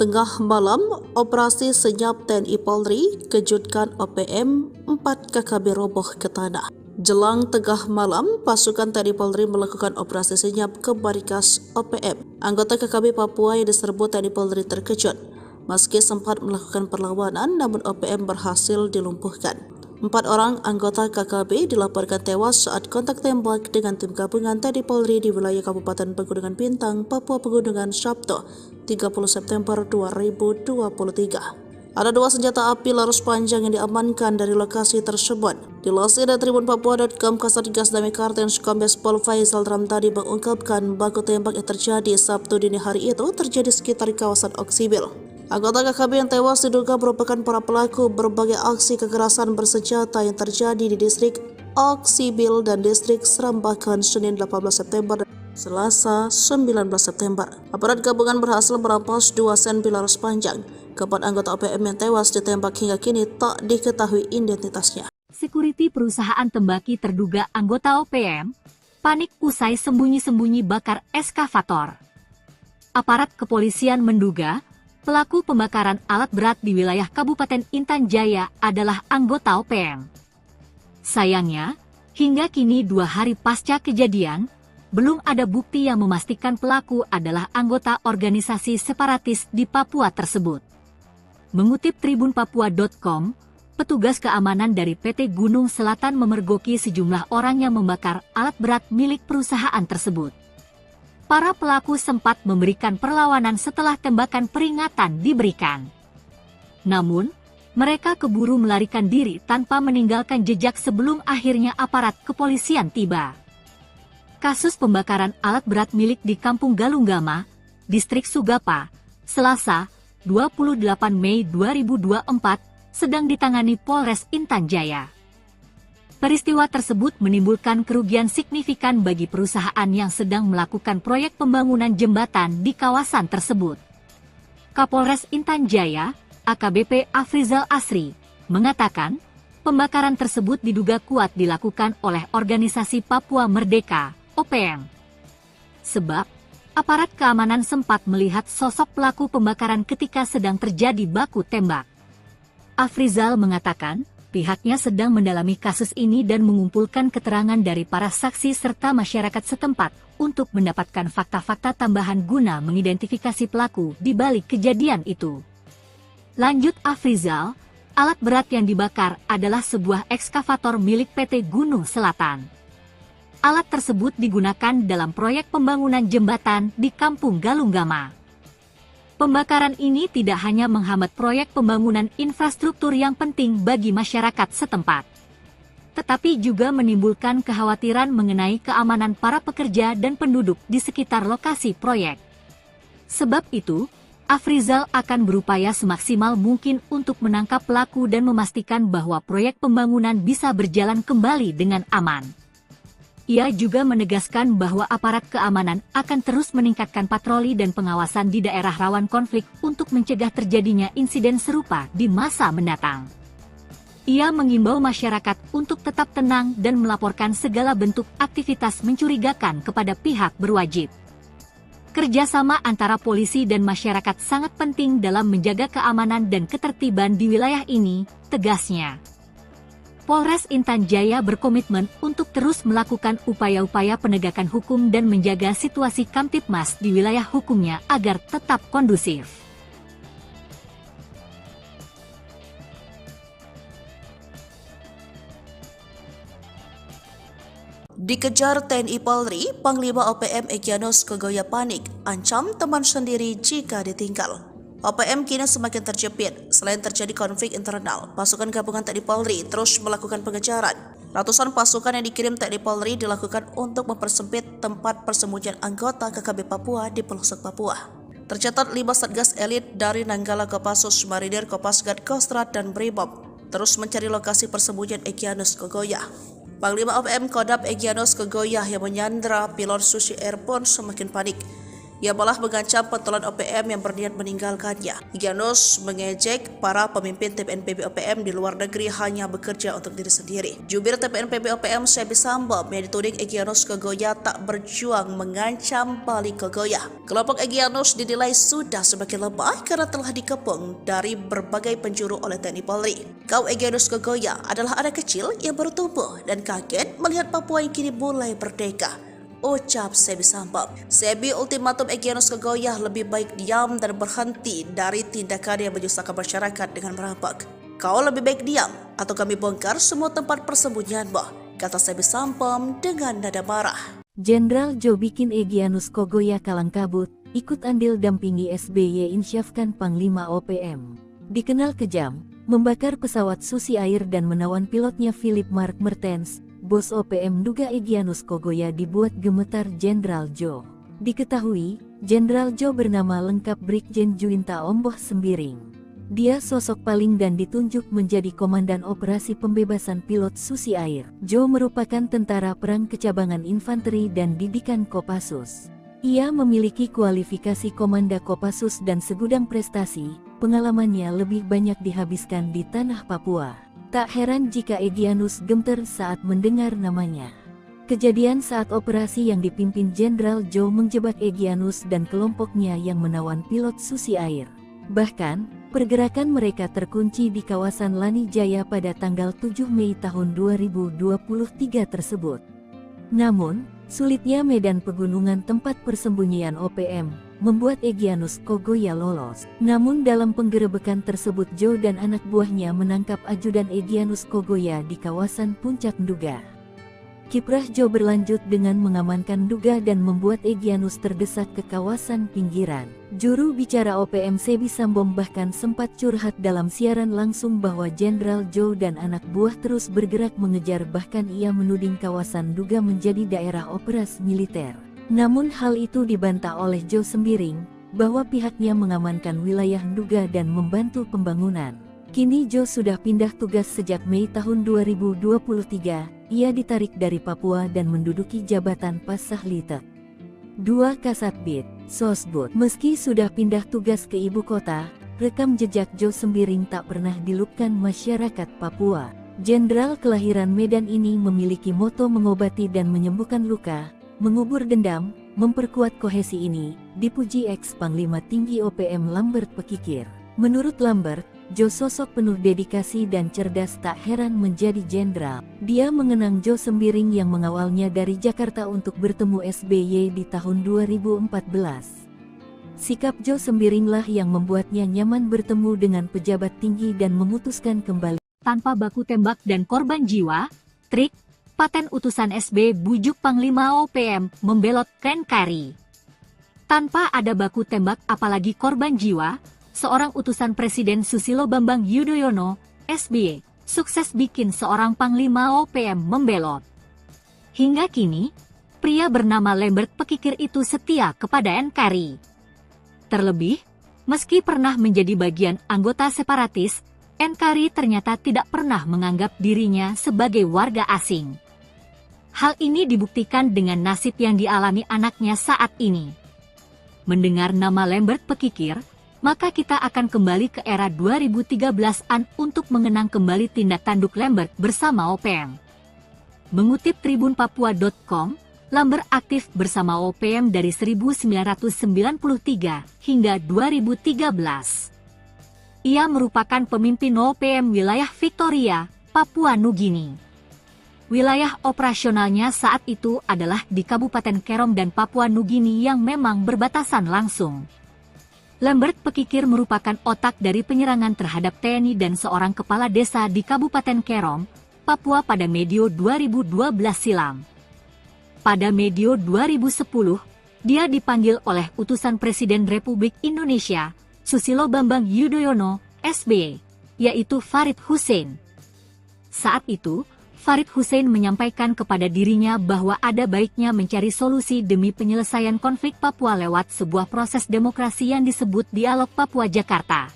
Speaker 2: Tengah malam, operasi senyap TNI Polri kejutkan OPM, 4 KKB roboh ke tanah. Jelang tengah malam, pasukan TNI Polri melakukan operasi senyap ke markas OPM. Anggota KKB Papua yang diserbu TNI Polri terkejut. Meski sempat melakukan perlawanan, namun OPM berhasil dilumpuhkan. 4 orang anggota KKB dilaporkan tewas saat kontak tembak dengan tim gabungan TNI Polri di wilayah Kabupaten Pegunungan Bintang, Papua Pegunungan, Sabtu, 30 September 2023. Ada 2 senjata api laras panjang yang diamankan dari lokasi tersebut. Dilansir dari tribunpapua.com, Kasatgas Damai Kartens Kombes Pol Faisal Ramtadi mengungkapkan baku tembak yang terjadi Sabtu dini hari itu terjadi sekitar kawasan Oksibil. Anggota KKB yang tewas diduga merupakan para pelaku berbagai aksi kekerasan bersenjata yang terjadi di distrik Oksibil dan distrik Serambakan Senin 18 September Selasa 19 September. Aparat gabungan berhasil merampas 2 senpi laras panjang. Keempat anggota OPM yang tewas ditembak hingga kini tak diketahui identitasnya.
Speaker 1: Security perusahaan tembaki terduga anggota OPM panik usai sembunyi-sembunyi bakar eskavator. Aparat kepolisian menduga pelaku pembakaran alat berat di wilayah Kabupaten Intan Jaya adalah anggota OPM. Sayangnya, hingga kini 2 hari pasca kejadian, belum ada bukti yang memastikan pelaku adalah anggota organisasi separatis di Papua tersebut. Mengutip tribunpapua.com, petugas keamanan dari PT Gunung Selatan memergoki sejumlah orang yang membakar alat berat milik perusahaan tersebut. Para pelaku sempat memberikan perlawanan setelah tembakan peringatan diberikan. Namun, mereka keburu melarikan diri tanpa meninggalkan jejak sebelum akhirnya aparat kepolisian tiba. Kasus pembakaran alat berat milik di Kampung Galunggama, Distrik Sugapa, Selasa, 28 Mei 2024, sedang ditangani Polres Intan Jaya. Peristiwa tersebut menimbulkan kerugian signifikan bagi perusahaan yang sedang melakukan proyek pembangunan jembatan di kawasan tersebut. Kapolres Intan Jaya, AKBP Afrizal Asri, mengatakan, pembakaran tersebut diduga kuat dilakukan oleh Organisasi Papua Merdeka, OPM. Sebab, aparat keamanan sempat melihat sosok pelaku pembakaran ketika sedang terjadi baku tembak. Afrizal mengatakan, pihaknya sedang mendalami kasus ini dan mengumpulkan keterangan dari para saksi serta masyarakat setempat untuk mendapatkan fakta-fakta tambahan guna mengidentifikasi pelaku di balik kejadian itu. Lanjut Afrizal, alat berat yang dibakar adalah sebuah ekskavator milik PT Gunung Selatan. Alat tersebut digunakan dalam proyek pembangunan jembatan di Kampung Galunggama. Pembakaran ini tidak hanya menghambat proyek pembangunan infrastruktur yang penting bagi masyarakat setempat, tetapi juga menimbulkan kekhawatiran mengenai keamanan para pekerja dan penduduk di sekitar lokasi proyek. Sebab itu, Afrizal akan berupaya semaksimal mungkin untuk menangkap pelaku dan memastikan bahwa proyek pembangunan bisa berjalan kembali dengan aman. Ia juga menegaskan bahwa aparat keamanan akan terus meningkatkan patroli dan pengawasan di daerah rawan konflik untuk mencegah terjadinya insiden serupa di masa mendatang. Ia mengimbau masyarakat untuk tetap tenang dan melaporkan segala bentuk aktivitas mencurigakan kepada pihak berwajib. Kerjasama antara polisi dan masyarakat sangat penting dalam menjaga keamanan dan ketertiban di wilayah ini, tegasnya. Polres Intan Jaya berkomitmen untuk terus melakukan upaya-upaya penegakan hukum dan menjaga situasi Kamtipmas di wilayah hukumnya agar tetap kondusif.
Speaker 2: Dikejar TNI Polri, Panglima OPM Egyanus Kogoya panik, ancam teman sendiri jika ditinggal. OPM kini semakin terjepit. Selain terjadi konflik internal, pasukan gabungan TNI Polri terus melakukan pengejaran. Ratusan pasukan yang dikirim TNI Polri dilakukan untuk mempersempit tempat persembunyian anggota KKB Papua di pelosok Papua. Tercatat 5 satgas elit dari Nanggala Kopassus, Marinir, Kopasgat, Kostrad, dan Brimob terus mencari lokasi persembunyian Egyanus Kogoya. Panglima OPM Kodam Egyanus Kogoya yang menyandra pilot Susi Air pun semakin panik. Ia malah mengancam pentolan OPM yang berniat meninggalkannya. Egyanus mengejek para pemimpin TPNPB OPM di luar negeri hanya bekerja untuk diri sendiri. Jubir TPNPB OPM Sebi Sambom yang dituding Egyanus Kogoya tak berjuang mengancam balik Kogoya. Kelompok Egyanus dinilai sudah semakin lemah karena telah dikepung dari berbagai penjuru oleh TNI Polri. Kau Egyanus Kogoya adalah anak kecil yang baru tumbuh dan kaget melihat Papua yang kini mulai merdeka, ucap Sebi Sambom. Sebi ultimatum Egyanus Kogoya lebih baik diam dan berhenti dari tindakan yang menyusahkan masyarakat dengan merampok. Kau lebih baik diam atau kami bongkar semua tempat persembunyianmu, kata Sebi Sambom dengan nada marah.
Speaker 3: Jenderal Jo bikin Egyanus Kogoya kalang kabut, ikut andil dampingi SBY insyafkan Panglima OPM. Dikenal kejam, membakar pesawat Susi Air dan menawan pilotnya Philip Mark Mertens. Bos OPM duga Egyanus Kogoya dibuat gemetar Jenderal Jo. Diketahui, Jenderal Jo bernama lengkap Brigjen Juinta Omboh Sembiring. Dia sosok paling dan ditunjuk menjadi Komandan Operasi Pembebasan Pilot Susi Air. Jo merupakan tentara perang kecabangan infanteri dan didikan Kopassus. Ia memiliki kualifikasi Komanda Kopassus dan segudang prestasi, pengalamannya lebih banyak dihabiskan di tanah Papua. Tak heran jika Egyanus gemeter saat mendengar namanya. Kejadian saat operasi yang dipimpin Jenderal Jo menjebak Egyanus dan kelompoknya yang menawan pilot Susi Air. Bahkan, pergerakan mereka terkunci di kawasan Lani Jaya pada tanggal 7 Mei tahun 2023 tersebut. Namun, sulitnya medan pegunungan tempat persembunyian OPM membuat Egyanus Kogoya lolos. Namun dalam penggerebekan tersebut Jo dan anak buahnya menangkap ajudan Egyanus Kogoya di kawasan Puncak Nduga. Kiprah Jo berlanjut dengan mengamankan Nduga dan membuat Egyanus terdesak ke kawasan pinggiran. Juru bicara OPM Sebi Sambom bahkan sempat curhat dalam siaran langsung bahwa Jenderal Jo dan anak buah terus bergerak mengejar, bahkan ia menuding kawasan Nduga menjadi daerah operasi militer. Namun hal itu dibantah oleh Jo Sembiring, bahwa pihaknya mengamankan wilayah Nduga dan membantu pembangunan. Kini Joe sudah pindah tugas sejak Mei tahun 2023. Ia ditarik dari Papua dan menduduki jabatan Pasahlitet 2 Kasatbid, Sosbud. Meski sudah pindah tugas ke ibu kota, rekam jejak Joe Sembiring tak pernah dilupkan masyarakat Papua. Jenderal kelahiran Medan ini memiliki moto mengobati dan menyembuhkan luka, mengubur dendam, memperkuat kohesi ini, dipuji ex-Panglima Tinggi OPM Lambert Pekikir. Menurut Lambert, Joe sosok penuh dedikasi dan cerdas, tak heran menjadi jenderal. Dia mengenang Joe Sembiring yang mengawalnya dari Jakarta untuk bertemu SBY di tahun 2014. Sikap Joe Sembiringlah yang membuatnya nyaman bertemu dengan pejabat tinggi dan memutuskan kembali
Speaker 1: tanpa baku tembak dan korban jiwa. Trik, paten utusan SB bujuk Panglima OPM membelot ke NKRI. Tanpa ada baku tembak apalagi korban jiwa, seorang utusan Presiden Susilo Bambang Yudhoyono, SBY, sukses bikin seorang Panglima OPM membelot. Hingga kini, pria bernama Lambert Pekikir itu setia kepada NKRI. Terlebih, meski pernah menjadi bagian anggota separatis, NKRI ternyata tidak pernah menganggap dirinya sebagai warga asing. Hal ini dibuktikan dengan nasib yang dialami anaknya saat ini. Mendengar nama Lambert Pekikir, maka kita akan kembali ke era 2013-an untuk mengenang kembali tindak tanduk Lambert bersama OPM. Mengutip tribunpapua.com, Lambert aktif bersama OPM dari 1993 hingga 2013. Ia merupakan pemimpin OPM wilayah Victoria, Papua Nugini. Wilayah operasionalnya saat itu adalah di Kabupaten Kerom dan Papua Nugini yang memang berbatasan langsung. Lambert Pekikir merupakan otak dari penyerangan terhadap TNI dan seorang kepala desa di Kabupaten Kerom, Papua pada medio 2012 silam. Pada medio 2010, dia dipanggil oleh utusan Presiden Republik Indonesia, Susilo Bambang Yudhoyono, SBY, yaitu Farid Hussein. Saat itu, Farid Hussein menyampaikan kepada dirinya bahwa ada baiknya mencari solusi demi penyelesaian konflik Papua lewat sebuah proses demokrasi yang disebut Dialog Papua Jakarta.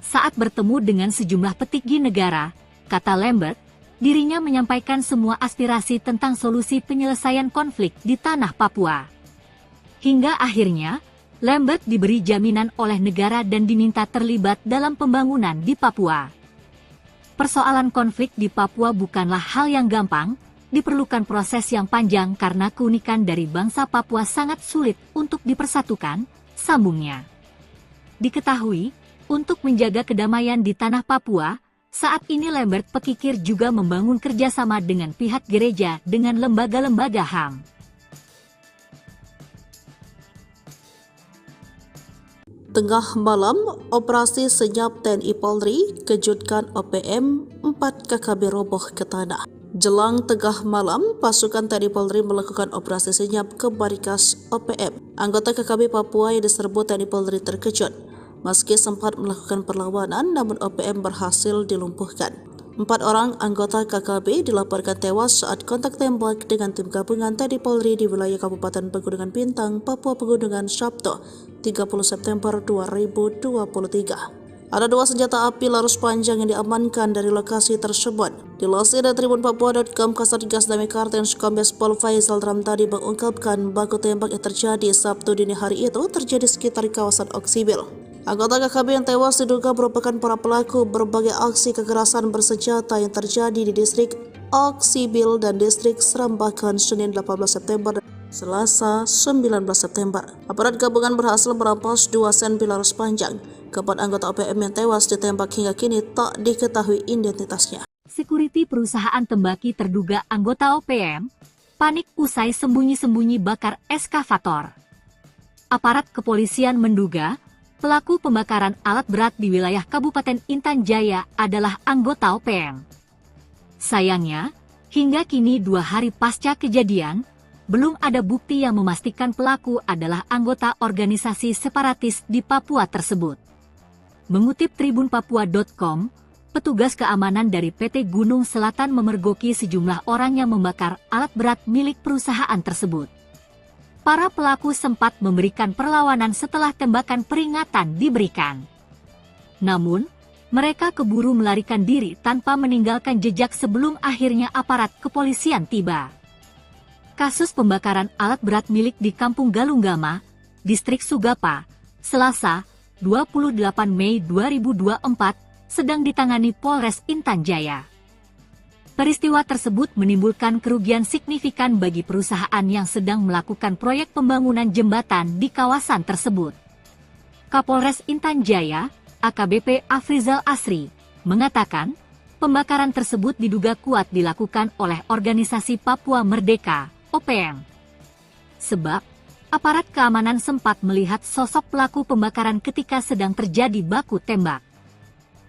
Speaker 1: Saat bertemu dengan sejumlah petinggi negara, kata Lambert, dirinya menyampaikan semua aspirasi tentang solusi penyelesaian konflik di tanah Papua. Hingga akhirnya, Lambert diberi jaminan oleh negara dan diminta terlibat dalam pembangunan di Papua. Persoalan konflik di Papua bukanlah hal yang gampang, diperlukan proses yang panjang karena keunikan dari bangsa Papua sangat sulit untuk dipersatukan, sambungnya. Diketahui, untuk menjaga kedamaian di tanah Papua, saat ini Lambert Pekikir juga membangun kerjasama dengan pihak gereja dengan lembaga-lembaga HAM.
Speaker 2: Tengah malam, operasi senyap TNI Polri kejutkan OPM, 4 KKB roboh ke tanah. Jelang tengah malam, pasukan TNI Polri melakukan operasi senyap ke markas OPM. Anggota KKB Papua yang diserbu TNI Polri terkejut. Meski sempat melakukan perlawanan, namun OPM berhasil dilumpuhkan. 4 orang anggota KKB dilaporkan tewas saat kontak tembak dengan tim gabungan TNI Polri di wilayah Kabupaten Pegunungan Bintang, Papua Pegunungan, Sabtu, 30 September 2023. Ada 2 senjata api laras panjang yang diamankan dari lokasi tersebut. Dilansir dari tribunpapua.com, Kasatgas Damai Kartens Kombes Pol Faisal Ramtadi mengungkapkan baku tembak yang terjadi Sabtu dini hari itu terjadi sekitar kawasan Oksibil. Anggota KKB yang tewas diduga merupakan para pelaku berbagai aksi kekerasan bersenjata yang terjadi di distrik Oksibil dan distrik Serambakan Senin 18 September Selasa 19 September. Aparat gabungan berhasil merampas 2 senpi laras panjang. Keempat anggota OPM yang tewas ditembak hingga kini tak diketahui identitasnya.
Speaker 1: Security perusahaan tembaki terduga anggota OPM panik usai sembunyi-sembunyi bakar eskavator. Aparat kepolisian menduga pelaku pembakaran alat berat di wilayah Kabupaten Intan Jaya adalah anggota OPM. Sayangnya, hingga kini 2 hari pasca kejadian, belum ada bukti yang memastikan pelaku adalah anggota organisasi separatis di Papua tersebut. Mengutip tribunpapua.com, petugas keamanan dari PT Gunung Selatan memergoki sejumlah orang yang membakar alat berat milik perusahaan tersebut. Para pelaku sempat memberikan perlawanan setelah tembakan peringatan diberikan. Namun, Mereka keburu melarikan diri tanpa meninggalkan jejak sebelum akhirnya aparat kepolisian tiba. Kasus pembakaran alat berat milik di Kampung Galunggama, Distrik Sugapa, Selasa, 28 Mei 2024, sedang ditangani Polres Intan Jaya. Peristiwa tersebut menimbulkan kerugian signifikan bagi perusahaan yang sedang melakukan proyek pembangunan jembatan di kawasan tersebut. Kapolres Intan Jaya, AKBP Afrizal Asri, mengatakan, pembakaran tersebut diduga kuat dilakukan oleh Organisasi Papua Merdeka, OPM. Sebab, aparat keamanan sempat melihat sosok pelaku pembakaran ketika sedang terjadi baku tembak.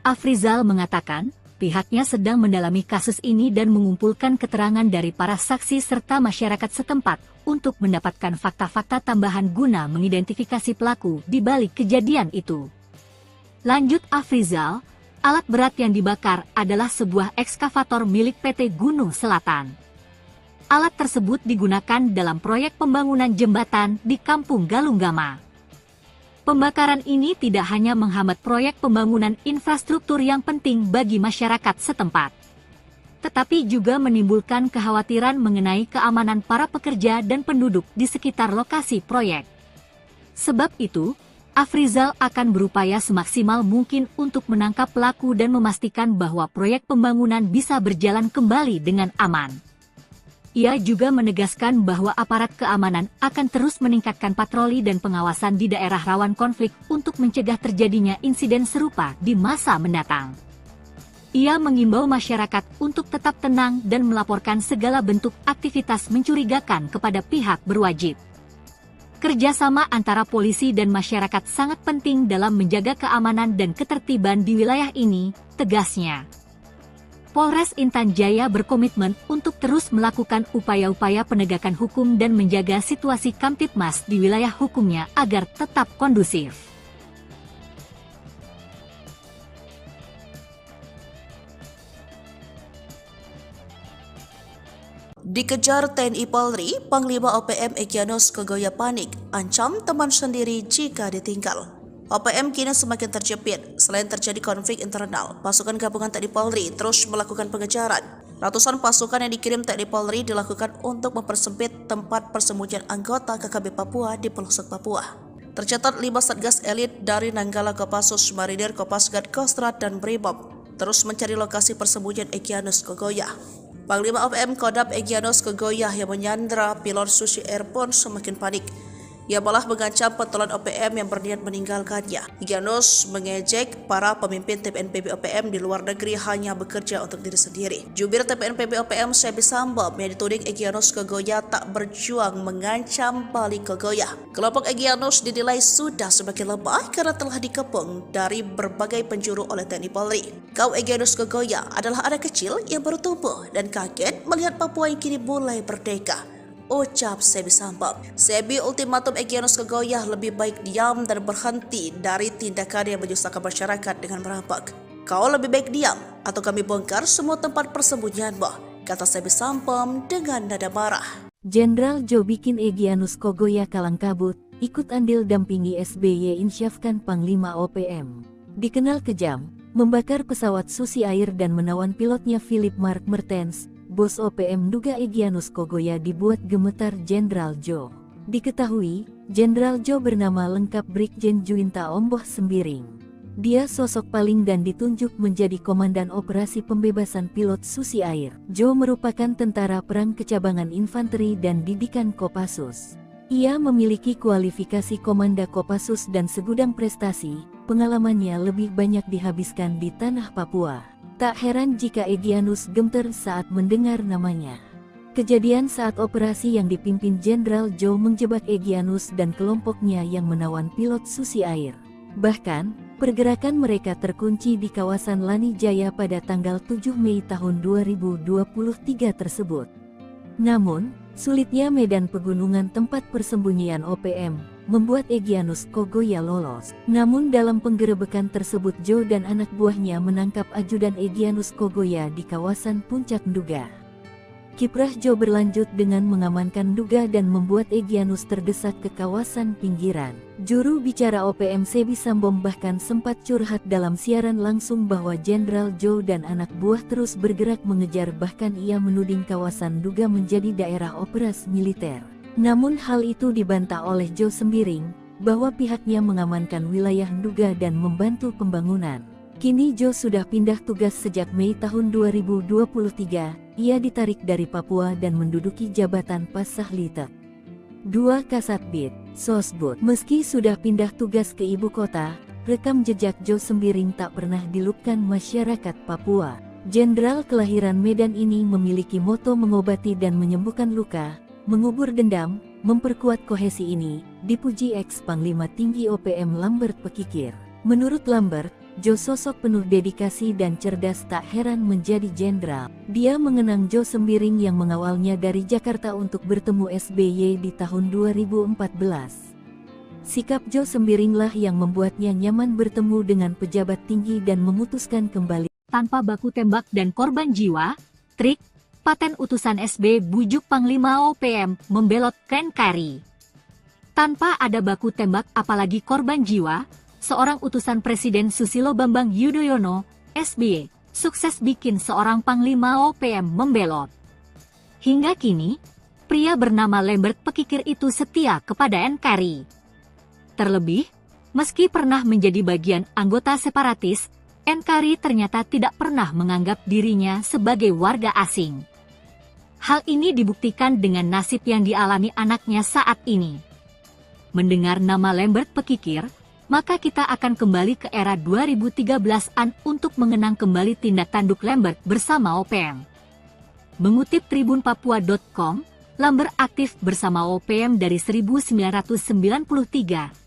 Speaker 1: Afrizal mengatakan, pihaknya sedang mendalami kasus ini dan mengumpulkan keterangan dari para saksi serta masyarakat setempat untuk mendapatkan fakta-fakta tambahan guna mengidentifikasi pelaku di balik kejadian itu. Lanjut Afrizal, alat berat yang dibakar adalah sebuah ekskavator milik PT Gunung Selatan. Alat tersebut digunakan dalam proyek pembangunan jembatan di Kampung Galunggama. Pembakaran ini tidak hanya menghambat proyek pembangunan infrastruktur yang penting bagi masyarakat setempat, tetapi juga menimbulkan kekhawatiran mengenai keamanan para pekerja dan penduduk di sekitar lokasi proyek. Sebab itu, Afrizal akan berupaya semaksimal mungkin untuk menangkap pelaku dan memastikan bahwa proyek pembangunan bisa berjalan kembali dengan aman. Ia juga menegaskan bahwa aparat keamanan akan terus meningkatkan patroli dan pengawasan di daerah rawan konflik untuk mencegah terjadinya insiden serupa di masa mendatang. Ia mengimbau masyarakat untuk tetap tenang dan melaporkan segala bentuk aktivitas mencurigakan kepada pihak berwajib. Kerjasama antara polisi dan masyarakat sangat penting dalam menjaga keamanan dan ketertiban di wilayah ini, tegasnya. Polres Intan Jaya berkomitmen untuk terus melakukan upaya-upaya penegakan hukum dan menjaga situasi Kamtibmas di wilayah hukumnya agar tetap kondusif.
Speaker 2: Dikejar TNI Polri, Panglima OPM Egyanus Kogoya panik, ancam teman sendiri jika ditinggal. OPM kini semakin terjepit. Selain terjadi konflik internal, pasukan gabungan TNI Polri terus melakukan pengejaran. Ratusan pasukan yang dikirim TNI Polri dilakukan untuk mempersempit tempat persembunyian anggota KKB Papua di pelosok Papua. Tercatat 5 satgas elit dari Nanggala Kopassus, Marinir, Kopasgat, Kostrad, dan Brimob terus mencari lokasi persembunyian Egyanus Kogoya. Panglima OPM Kodam Egyanus Kogoya yang menyandra pilot Susi Air pun semakin panik. Ia malah mengancam pentolan OPM yang berniat meninggalkannya. Egyanus mengejek para pemimpin TPNPB OPM di luar negeri hanya bekerja untuk diri sendiri. Jubir TPNPB OPM Sebi Sambom yang dituding Egyanus Kogoya tak berjuang mengancam balik Kogoya. Kelompok Egyanus dinilai sudah semakin lemah karena telah dikepung dari berbagai penjuru oleh TNI Polri. Kau Egyanus Kogoya adalah anak kecil yang baru tumbuh dan kaget melihat Papua yang kini mulai merdeka, ucap Sebi Sambom. Sebi ultimatum Egyanus Kogoya lebih baik diam dan berhenti dari tindakan yang menyusahkan masyarakat dengan merampok. Kau lebih baik diam atau kami bongkar semua tempat persembunyianmu, kata Sebi Sambom dengan nada marah.
Speaker 3: Jenderal Jo bikin Egyanus Kogoya kalang kabut, ikut andil dampingi SBY insyafkan Panglima OPM. Dikenal kejam, membakar pesawat Susi Air dan menawan pilotnya Philip Mark Mertens, bos OPM duga Egyanus Kogoya dibuat gemetar Jenderal Jo. Diketahui, Jenderal Jo bernama lengkap Brigjen Juinta Omboh Sembiring. Dia sosok paling dan ditunjuk menjadi Komandan Operasi Pembebasan Pilot Susi Air. Jo merupakan tentara perang kecabangan infanteri dan didikan Kopassus. Ia memiliki kualifikasi Komanda Kopassus dan segudang prestasi. Pengalamannya lebih banyak dihabiskan di tanah Papua. Tak heran jika Egyanus gemeter saat mendengar namanya. Kejadian saat operasi yang dipimpin Jenderal Jo menjebak Egyanus dan kelompoknya yang menawan pilot Susi Air. Bahkan, pergerakan mereka terkunci di kawasan Lani Jaya pada tanggal 7 Mei tahun 2023 tersebut. Namun, sulitnya medan pegunungan tempat persembunyian OPM membuat Egyanus Kogoya lolos. Namun dalam penggerebekan tersebut Jo dan anak buahnya menangkap ajudan Egyanus Kogoya di kawasan Puncak Nduga. Kiprah Joe berlanjut dengan mengamankan Duga dan membuat Egyanus terdesak ke kawasan pinggiran. Juru bicara OPM Sebi Sambom bahkan sempat curhat dalam siaran langsung bahwa Jenderal Joe dan anak buah terus bergerak mengejar, bahkan ia menuding kawasan Duga menjadi daerah operasi militer. Namun hal itu dibantah oleh Joe Sembiring, bahwa pihaknya mengamankan wilayah Duga dan membantu pembangunan. Kini Joe sudah pindah tugas sejak Mei tahun 2023, ia ditarik dari Papua dan menduduki jabatan Pasahlitek. 2 Kasatbid, Sosbud. Meski sudah pindah tugas ke ibu kota, rekam jejak Joe Sembiring tak pernah dilupkan masyarakat Papua. Jenderal kelahiran Medan ini memiliki moto mengobati dan menyembuhkan luka, mengubur dendam, memperkuat kohesi ini, dipuji ex-Panglima Tinggi OPM Lambert Pekikir. Menurut Lambert, Joe sosok penuh dedikasi dan cerdas, tak heran menjadi jenderal. Dia mengenang Joe Sembiring yang mengawalnya dari Jakarta untuk bertemu SBY di tahun 2014. Sikap Joe Sembiringlah yang membuatnya nyaman bertemu dengan pejabat tinggi dan memutuskan kembali.
Speaker 1: Tanpa baku tembak dan korban jiwa, trik, paten utusan SB bujuk Panglima OPM membelot ke NKRI. Tanpa ada baku tembak apalagi korban jiwa, seorang utusan Presiden Susilo Bambang Yudhoyono, SBY, sukses bikin seorang Panglima OPM membelot. Hingga kini, pria bernama Lambert Pekikir itu setia kepada NKRI. Terlebih, meski pernah menjadi bagian anggota separatis, NKRI ternyata tidak pernah menganggap dirinya sebagai warga asing. Hal ini dibuktikan dengan nasib yang dialami anaknya saat ini. Mendengar nama Lambert Pekikir, maka kita akan kembali ke era 2013-an untuk mengenang kembali tindak tanduk Lambert bersama OPM. Mengutip tribunpapua.com, Lambert aktif bersama OPM dari 1993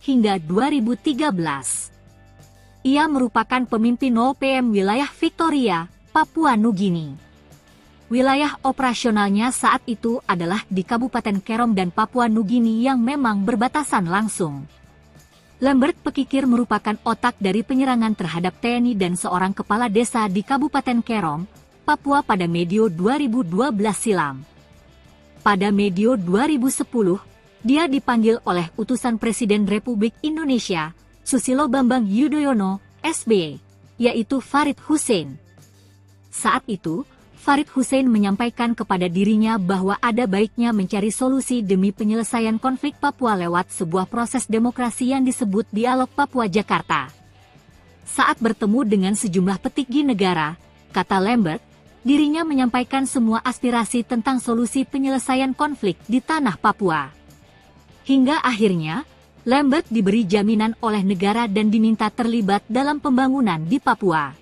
Speaker 1: hingga 2013. Ia merupakan pemimpin OPM wilayah Victoria, Papua Nugini. Wilayah operasionalnya saat itu adalah di Kabupaten Kerom dan Papua Nugini yang memang berbatasan langsung. Lambert Pekikir merupakan otak dari penyerangan terhadap TNI dan seorang kepala desa di Kabupaten Kerom, Papua pada medio 2012 silam. Pada medio 2010, dia dipanggil oleh utusan Presiden Republik Indonesia, Susilo Bambang Yudhoyono, SBY, yaitu Farid Hussein. Saat itu, Farid Hussein menyampaikan kepada dirinya bahwa ada baiknya mencari solusi demi penyelesaian konflik Papua lewat sebuah proses demokrasi yang disebut Dialog Papua Jakarta. Saat bertemu dengan sejumlah petinggi negara, kata Lambert, dirinya menyampaikan semua aspirasi tentang solusi penyelesaian konflik di tanah Papua. Hingga akhirnya, Lambert diberi jaminan oleh negara dan diminta terlibat dalam pembangunan di Papua.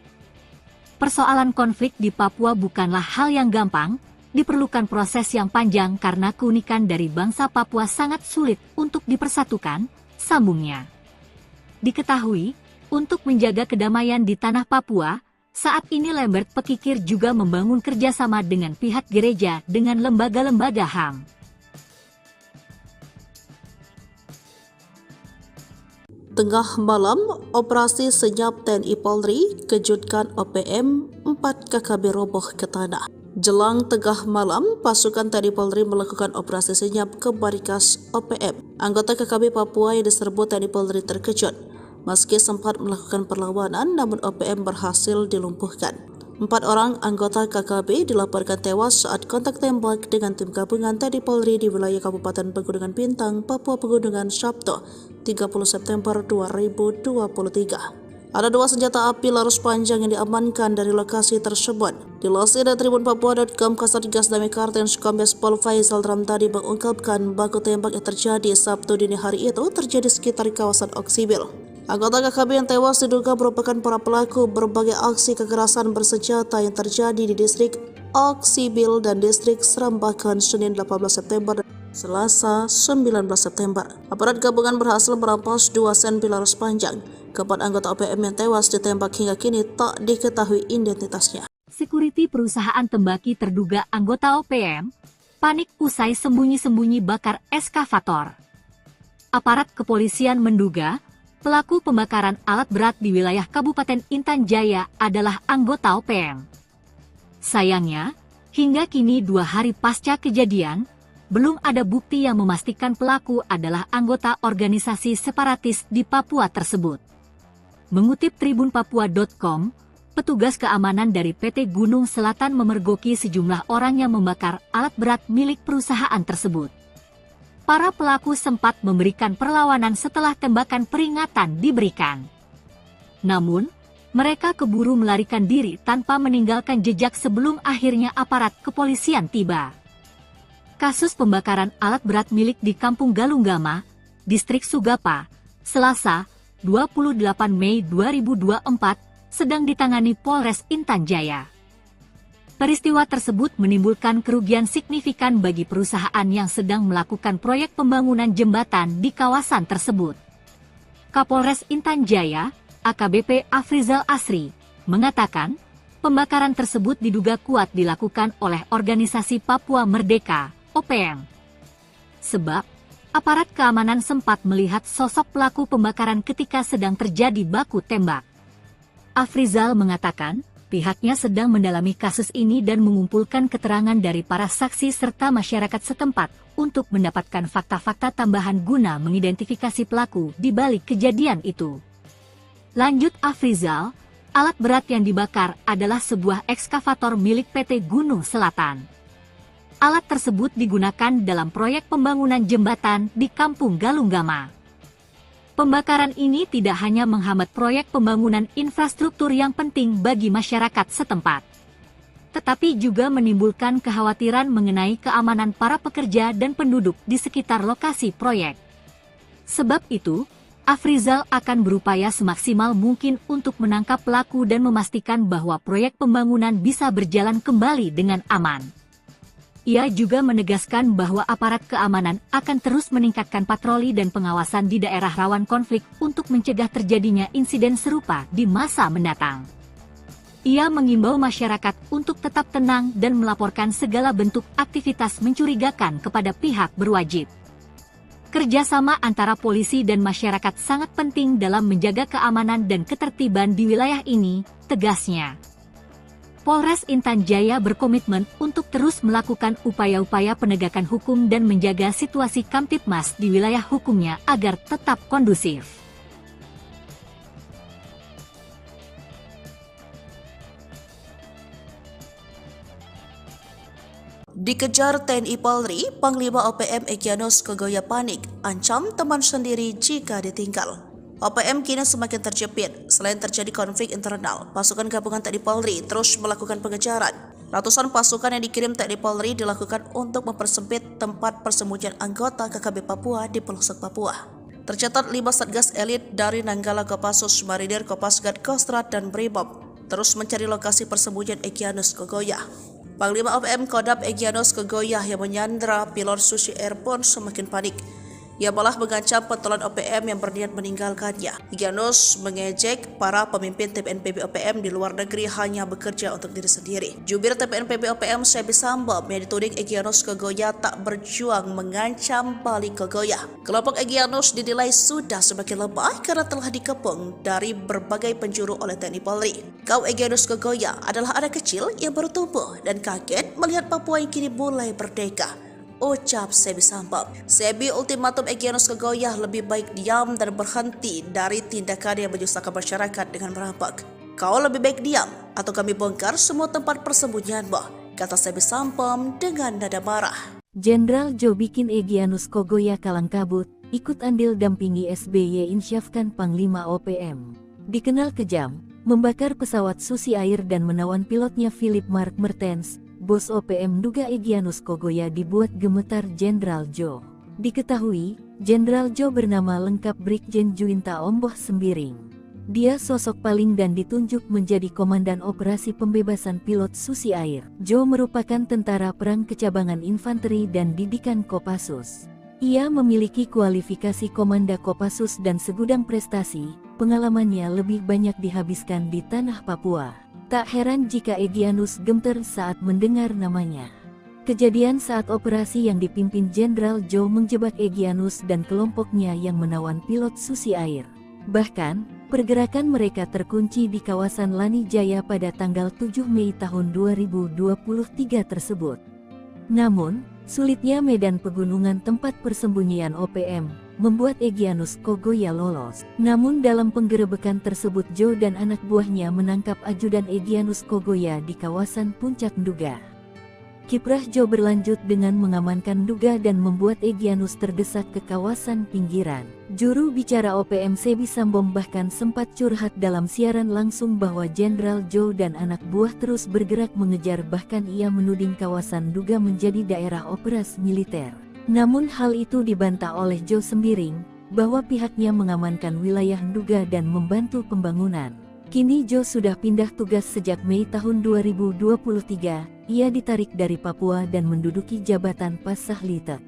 Speaker 1: Persoalan konflik di Papua bukanlah hal yang gampang, diperlukan proses yang panjang karena keunikan dari bangsa Papua sangat sulit untuk dipersatukan, sambungnya. Diketahui, untuk menjaga kedamaian di tanah Papua, saat ini Lambert Pekikir juga membangun kerjasama dengan pihak gereja dengan lembaga-lembaga HAM.
Speaker 2: Tengah malam, operasi senyap TNI Polri kejutkan OPM, 4 KKB roboh ke tanah. Jelang tengah malam, pasukan TNI Polri melakukan operasi senyap ke markas OPM. Anggota KKB Papua yang diserbu TNI Polri terkejut. Meski sempat melakukan perlawanan, namun OPM berhasil dilumpuhkan. 4 orang anggota KKB dilaporkan tewas saat kontak tembak dengan tim gabungan TNI Polri di wilayah Kabupaten Pegunungan Bintang, Papua Pegunungan, Sabtu, 30 September 2023. Ada 2 senjata api laras panjang yang diamankan dari lokasi tersebut. Dilansir dari tribunpapua.com, Kasatgas Damai Kartens Kombes Pol Faisal Ramtadi mengungkapkan baku tembak yang terjadi Sabtu dini hari itu terjadi sekitar kawasan Oksibil. Anggota KKB yang tewas diduga merupakan para pelaku berbagai aksi kekerasan bersenjata yang terjadi di distrik Oksibil dan distrik Serambakan Senin 18 September Selasa 19 September. Aparat gabungan berhasil merampas 2 senpi laras panjang. Keempat anggota OPM yang tewas ditembak hingga kini tak diketahui identitasnya.
Speaker 1: Security perusahaan tembaki terduga anggota OPM panik usai sembunyi-sembunyi bakar eskavator. Aparat kepolisian menduga pelaku pembakaran alat berat di wilayah Kabupaten Intan Jaya adalah anggota OPM. Sayangnya, Hingga kini 2 hari pasca kejadian, belum ada bukti yang memastikan pelaku adalah anggota organisasi separatis di Papua tersebut. Mengutip tribunpapua.com, petugas keamanan dari PT Gunung Selatan memergoki sejumlah orang yang membakar alat berat milik perusahaan tersebut. Para pelaku sempat memberikan perlawanan setelah tembakan peringatan diberikan. Namun, mereka keburu melarikan diri tanpa meninggalkan jejak sebelum akhirnya aparat kepolisian tiba. Kasus pembakaran alat berat milik di Kampung Galunggama, Distrik Sugapa, Selasa, 28 Mei 2024, sedang ditangani Polres Intan Jaya. Peristiwa tersebut menimbulkan kerugian signifikan bagi perusahaan yang sedang melakukan proyek pembangunan jembatan di kawasan tersebut. Kapolres Intan Jaya, AKBP Afrizal Asri, mengatakan, pembakaran tersebut diduga kuat dilakukan oleh Organisasi Papua Merdeka, OPM. Sebab, aparat keamanan sempat melihat sosok pelaku pembakaran ketika sedang terjadi baku tembak. Afrizal mengatakan, pihaknya sedang mendalami kasus ini dan mengumpulkan keterangan dari para saksi serta masyarakat setempat untuk mendapatkan fakta-fakta tambahan guna mengidentifikasi pelaku di balik kejadian itu. Lanjut Afrizal, alat berat yang dibakar adalah sebuah ekskavator milik PT Gunung Selatan. Alat tersebut digunakan dalam proyek pembangunan jembatan di Kampung Galunggama. Pembakaran ini tidak hanya menghambat proyek pembangunan infrastruktur yang penting bagi masyarakat setempat, tetapi juga menimbulkan kekhawatiran mengenai keamanan para pekerja dan penduduk di sekitar lokasi proyek. Sebab itu, Afrizal akan berupaya semaksimal mungkin untuk menangkap pelaku dan memastikan bahwa proyek pembangunan bisa berjalan kembali dengan aman. Ia juga menegaskan bahwa aparat keamanan akan terus meningkatkan patroli dan pengawasan di daerah rawan konflik untuk mencegah terjadinya insiden serupa di masa mendatang. Ia mengimbau masyarakat untuk tetap tenang dan melaporkan segala bentuk aktivitas mencurigakan kepada pihak berwajib. Kerjasama antara polisi dan masyarakat sangat penting dalam menjaga keamanan dan ketertiban di wilayah ini, tegasnya. Polres Intan Jaya berkomitmen untuk terus melakukan upaya-upaya penegakan hukum dan menjaga situasi Kamtibmas di wilayah hukumnya agar tetap kondusif.
Speaker 2: Dikejar TNI Polri, Panglima OPM Egyanus Kogoya panik, ancam teman sendiri jika ditinggal. OPM kini semakin terjepit. Selain terjadi konflik internal, pasukan gabungan TNI Polri terus melakukan pengejaran. Ratusan pasukan yang dikirim TNI Polri dilakukan untuk mempersempit tempat persembunyian anggota KKB Papua di pelosok Papua. Tercatat 5 satgas elit dari Nanggala Kopassus, Marinir, Kopasgat, Kostrad, dan Brimob terus mencari lokasi persembunyian Egyanus Kogoya. Panglima OPM Kodam Egyanus Kogoya yang menyandra pilot Susi Air pun semakin panik. Ia malah mengancam pentolan OPM yang berniat meninggalkannya. Egyanus mengejek para pemimpin TPNPB OPM di luar negeri hanya bekerja untuk diri sendiri. Jubir TPNPB OPM Sebi Sambom yang dituding Egyanus Kogoya tak berjuang mengancam balik Kogoya. Kelompok Egyanus dinilai sudah semakin lemah karena telah dikepung dari berbagai penjuru oleh TNI Polri. Kau Egyanus Kogoya adalah anak kecil yang baru tumbuh dan kaget melihat Papua yang kini mulai merdeka, ucap Sebi Sambom. Sebi ultimatum Egyanus Kogoya lebih baik diam dan berhenti dari tindakan yang menyusahkan masyarakat dengan merampok. Kau lebih baik diam atau kami bongkar semua tempat persembunyianmu, kata Sebi Sambom dengan nada marah.
Speaker 3: Jenderal Jo bikin Egyanus Kogoya kalang kabut, ikut andil dampingi SBY insyafkan Panglima OPM. Dikenal kejam, membakar pesawat Susi Air dan menawan pilotnya Philip Mark Mertens. Bos OPM duga Egyanus Kogoya dibuat gemetar Jenderal Jo. Diketahui, Jenderal Jo bernama lengkap Brigjen Juinta Omboh Sembiring. Dia sosok paling dan ditunjuk menjadi Komandan Operasi Pembebasan Pilot Susi Air. Jo merupakan tentara perang kecabangan infanteri dan didikan Kopassus. Ia memiliki kualifikasi Komanda Kopassus dan segudang prestasi, pengalamannya lebih banyak dihabiskan di tanah Papua. Tak heran jika Egyanus gemeter saat mendengar namanya. Kejadian saat operasi yang dipimpin Jenderal Jo menjebak Egyanus dan kelompoknya yang menawan pilot Susi Air. Bahkan, Pergerakan mereka terkunci di kawasan Lani Jaya pada tanggal 7 Mei tahun 2023 tersebut. Namun, sulitnya medan pegunungan tempat persembunyian OPM membuat Egyanus Kogoya lolos. Namun dalam penggerebekan tersebut Joe dan anak buahnya menangkap ajudan Egyanus Kogoya di kawasan Puncak Nduga. Kiprah Joe berlanjut dengan mengamankan Nduga dan membuat Egyanus terdesak ke kawasan pinggiran. Juru bicara OPM Sebi Sambom bahkan sempat curhat dalam siaran langsung bahwa Jenderal Joe dan anak buah terus bergerak mengejar, bahkan ia menuding kawasan Nduga menjadi daerah operasi militer. Namun hal itu dibantah oleh Joe Sembiring, bahwa pihaknya mengamankan wilayah Nduga dan membantu pembangunan. Kini Joe sudah pindah tugas sejak Mei tahun 2023, ia ditarik dari Papua dan menduduki jabatan Pasahlitek.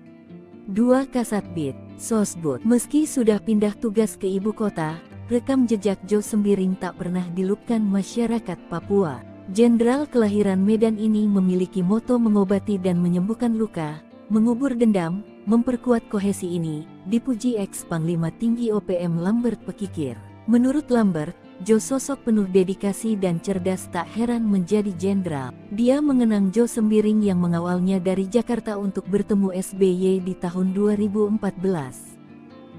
Speaker 3: 2 Kasatbid, Sosbud. Meski sudah pindah tugas ke ibu kota, rekam jejak Joe Sembiring tak pernah dilupkan masyarakat Papua. Jenderal kelahiran Medan ini memiliki moto mengobati dan menyembuhkan luka, mengubur dendam, memperkuat kohesi ini, dipuji ex-Panglima Tinggi OPM Lambert Pekikir. Menurut Lambert, Joe sosok penuh dedikasi dan cerdas, tak heran menjadi jenderal. Dia mengenang Joe Sembiring yang mengawalnya dari Jakarta untuk bertemu SBY di tahun 2014.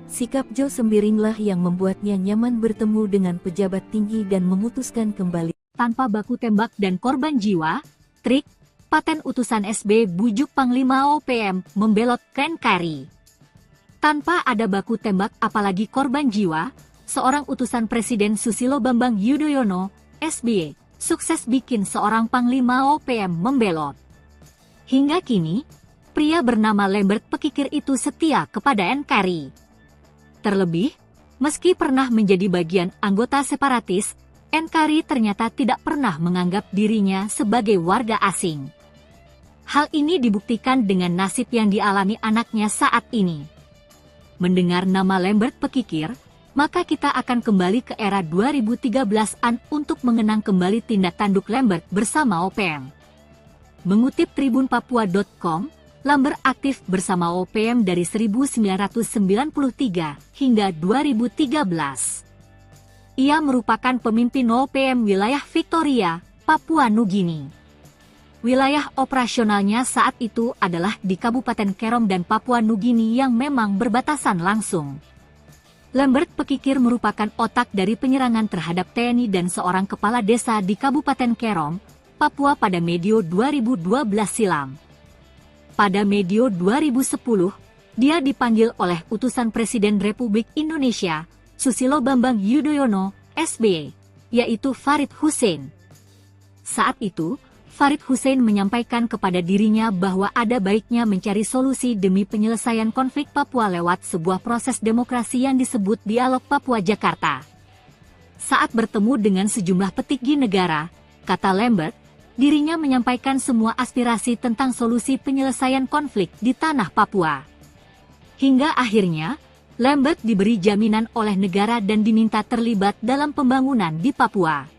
Speaker 3: Sikap Joe Sembiringlah yang membuatnya nyaman bertemu dengan pejabat tinggi dan memutuskan kembali.
Speaker 1: Tanpa baku tembak dan korban jiwa, trik, paten utusan SB bujuk Panglima OPM membelot ke NKRI. Tanpa ada baku tembak apalagi korban jiwa, seorang utusan Presiden Susilo Bambang Yudhoyono, SBY, sukses bikin seorang Panglima OPM membelot. Hingga kini, pria bernama Lambert Pekikir itu setia kepada NKRI. Terlebih, meski pernah menjadi bagian anggota separatis, NKRI ternyata tidak pernah menganggap dirinya sebagai warga asing. Hal ini dibuktikan dengan nasib yang dialami anaknya saat ini. Mendengar nama Lambert Pekikir, maka kita akan kembali ke era 2013-an untuk mengenang kembali tindak tanduk Lambert bersama OPM. Mengutip tribunpapua.com, Lambert aktif bersama OPM dari 1993 hingga 2013. Ia merupakan pemimpin OPM wilayah Victoria, Papua Nugini. Wilayah operasionalnya saat itu adalah di Kabupaten Kerom dan Papua Nugini yang memang berbatasan langsung. Lambert Pekikir merupakan otak dari penyerangan terhadap TNI dan seorang kepala desa di Kabupaten Kerom, Papua pada medio 2012 silam. Pada medio 2010, dia dipanggil oleh utusan Presiden Republik Indonesia, Susilo Bambang Yudhoyono, SBY, yaitu Farid Hussein. Saat itu, Farid Hussein menyampaikan kepada dirinya bahwa ada baiknya mencari solusi demi penyelesaian konflik Papua lewat sebuah proses demokrasi yang disebut Dialog Papua Jakarta. Saat bertemu dengan sejumlah petinggi negara, kata Lambert, dirinya menyampaikan semua aspirasi tentang solusi penyelesaian konflik di tanah Papua. Hingga akhirnya, Lambert diberi jaminan oleh negara dan diminta terlibat dalam pembangunan di Papua.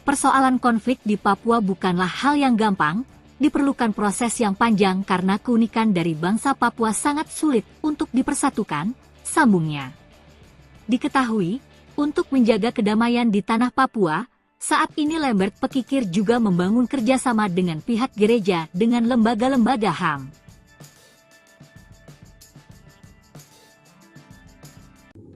Speaker 1: Persoalan konflik di Papua bukanlah hal yang gampang, diperlukan proses yang panjang karena keunikan dari bangsa Papua sangat sulit untuk dipersatukan, sambungnya. Diketahui, untuk menjaga kedamaian di tanah Papua, saat ini Lambert Pekikir juga membangun kerjasama dengan pihak gereja dengan lembaga-lembaga HAM.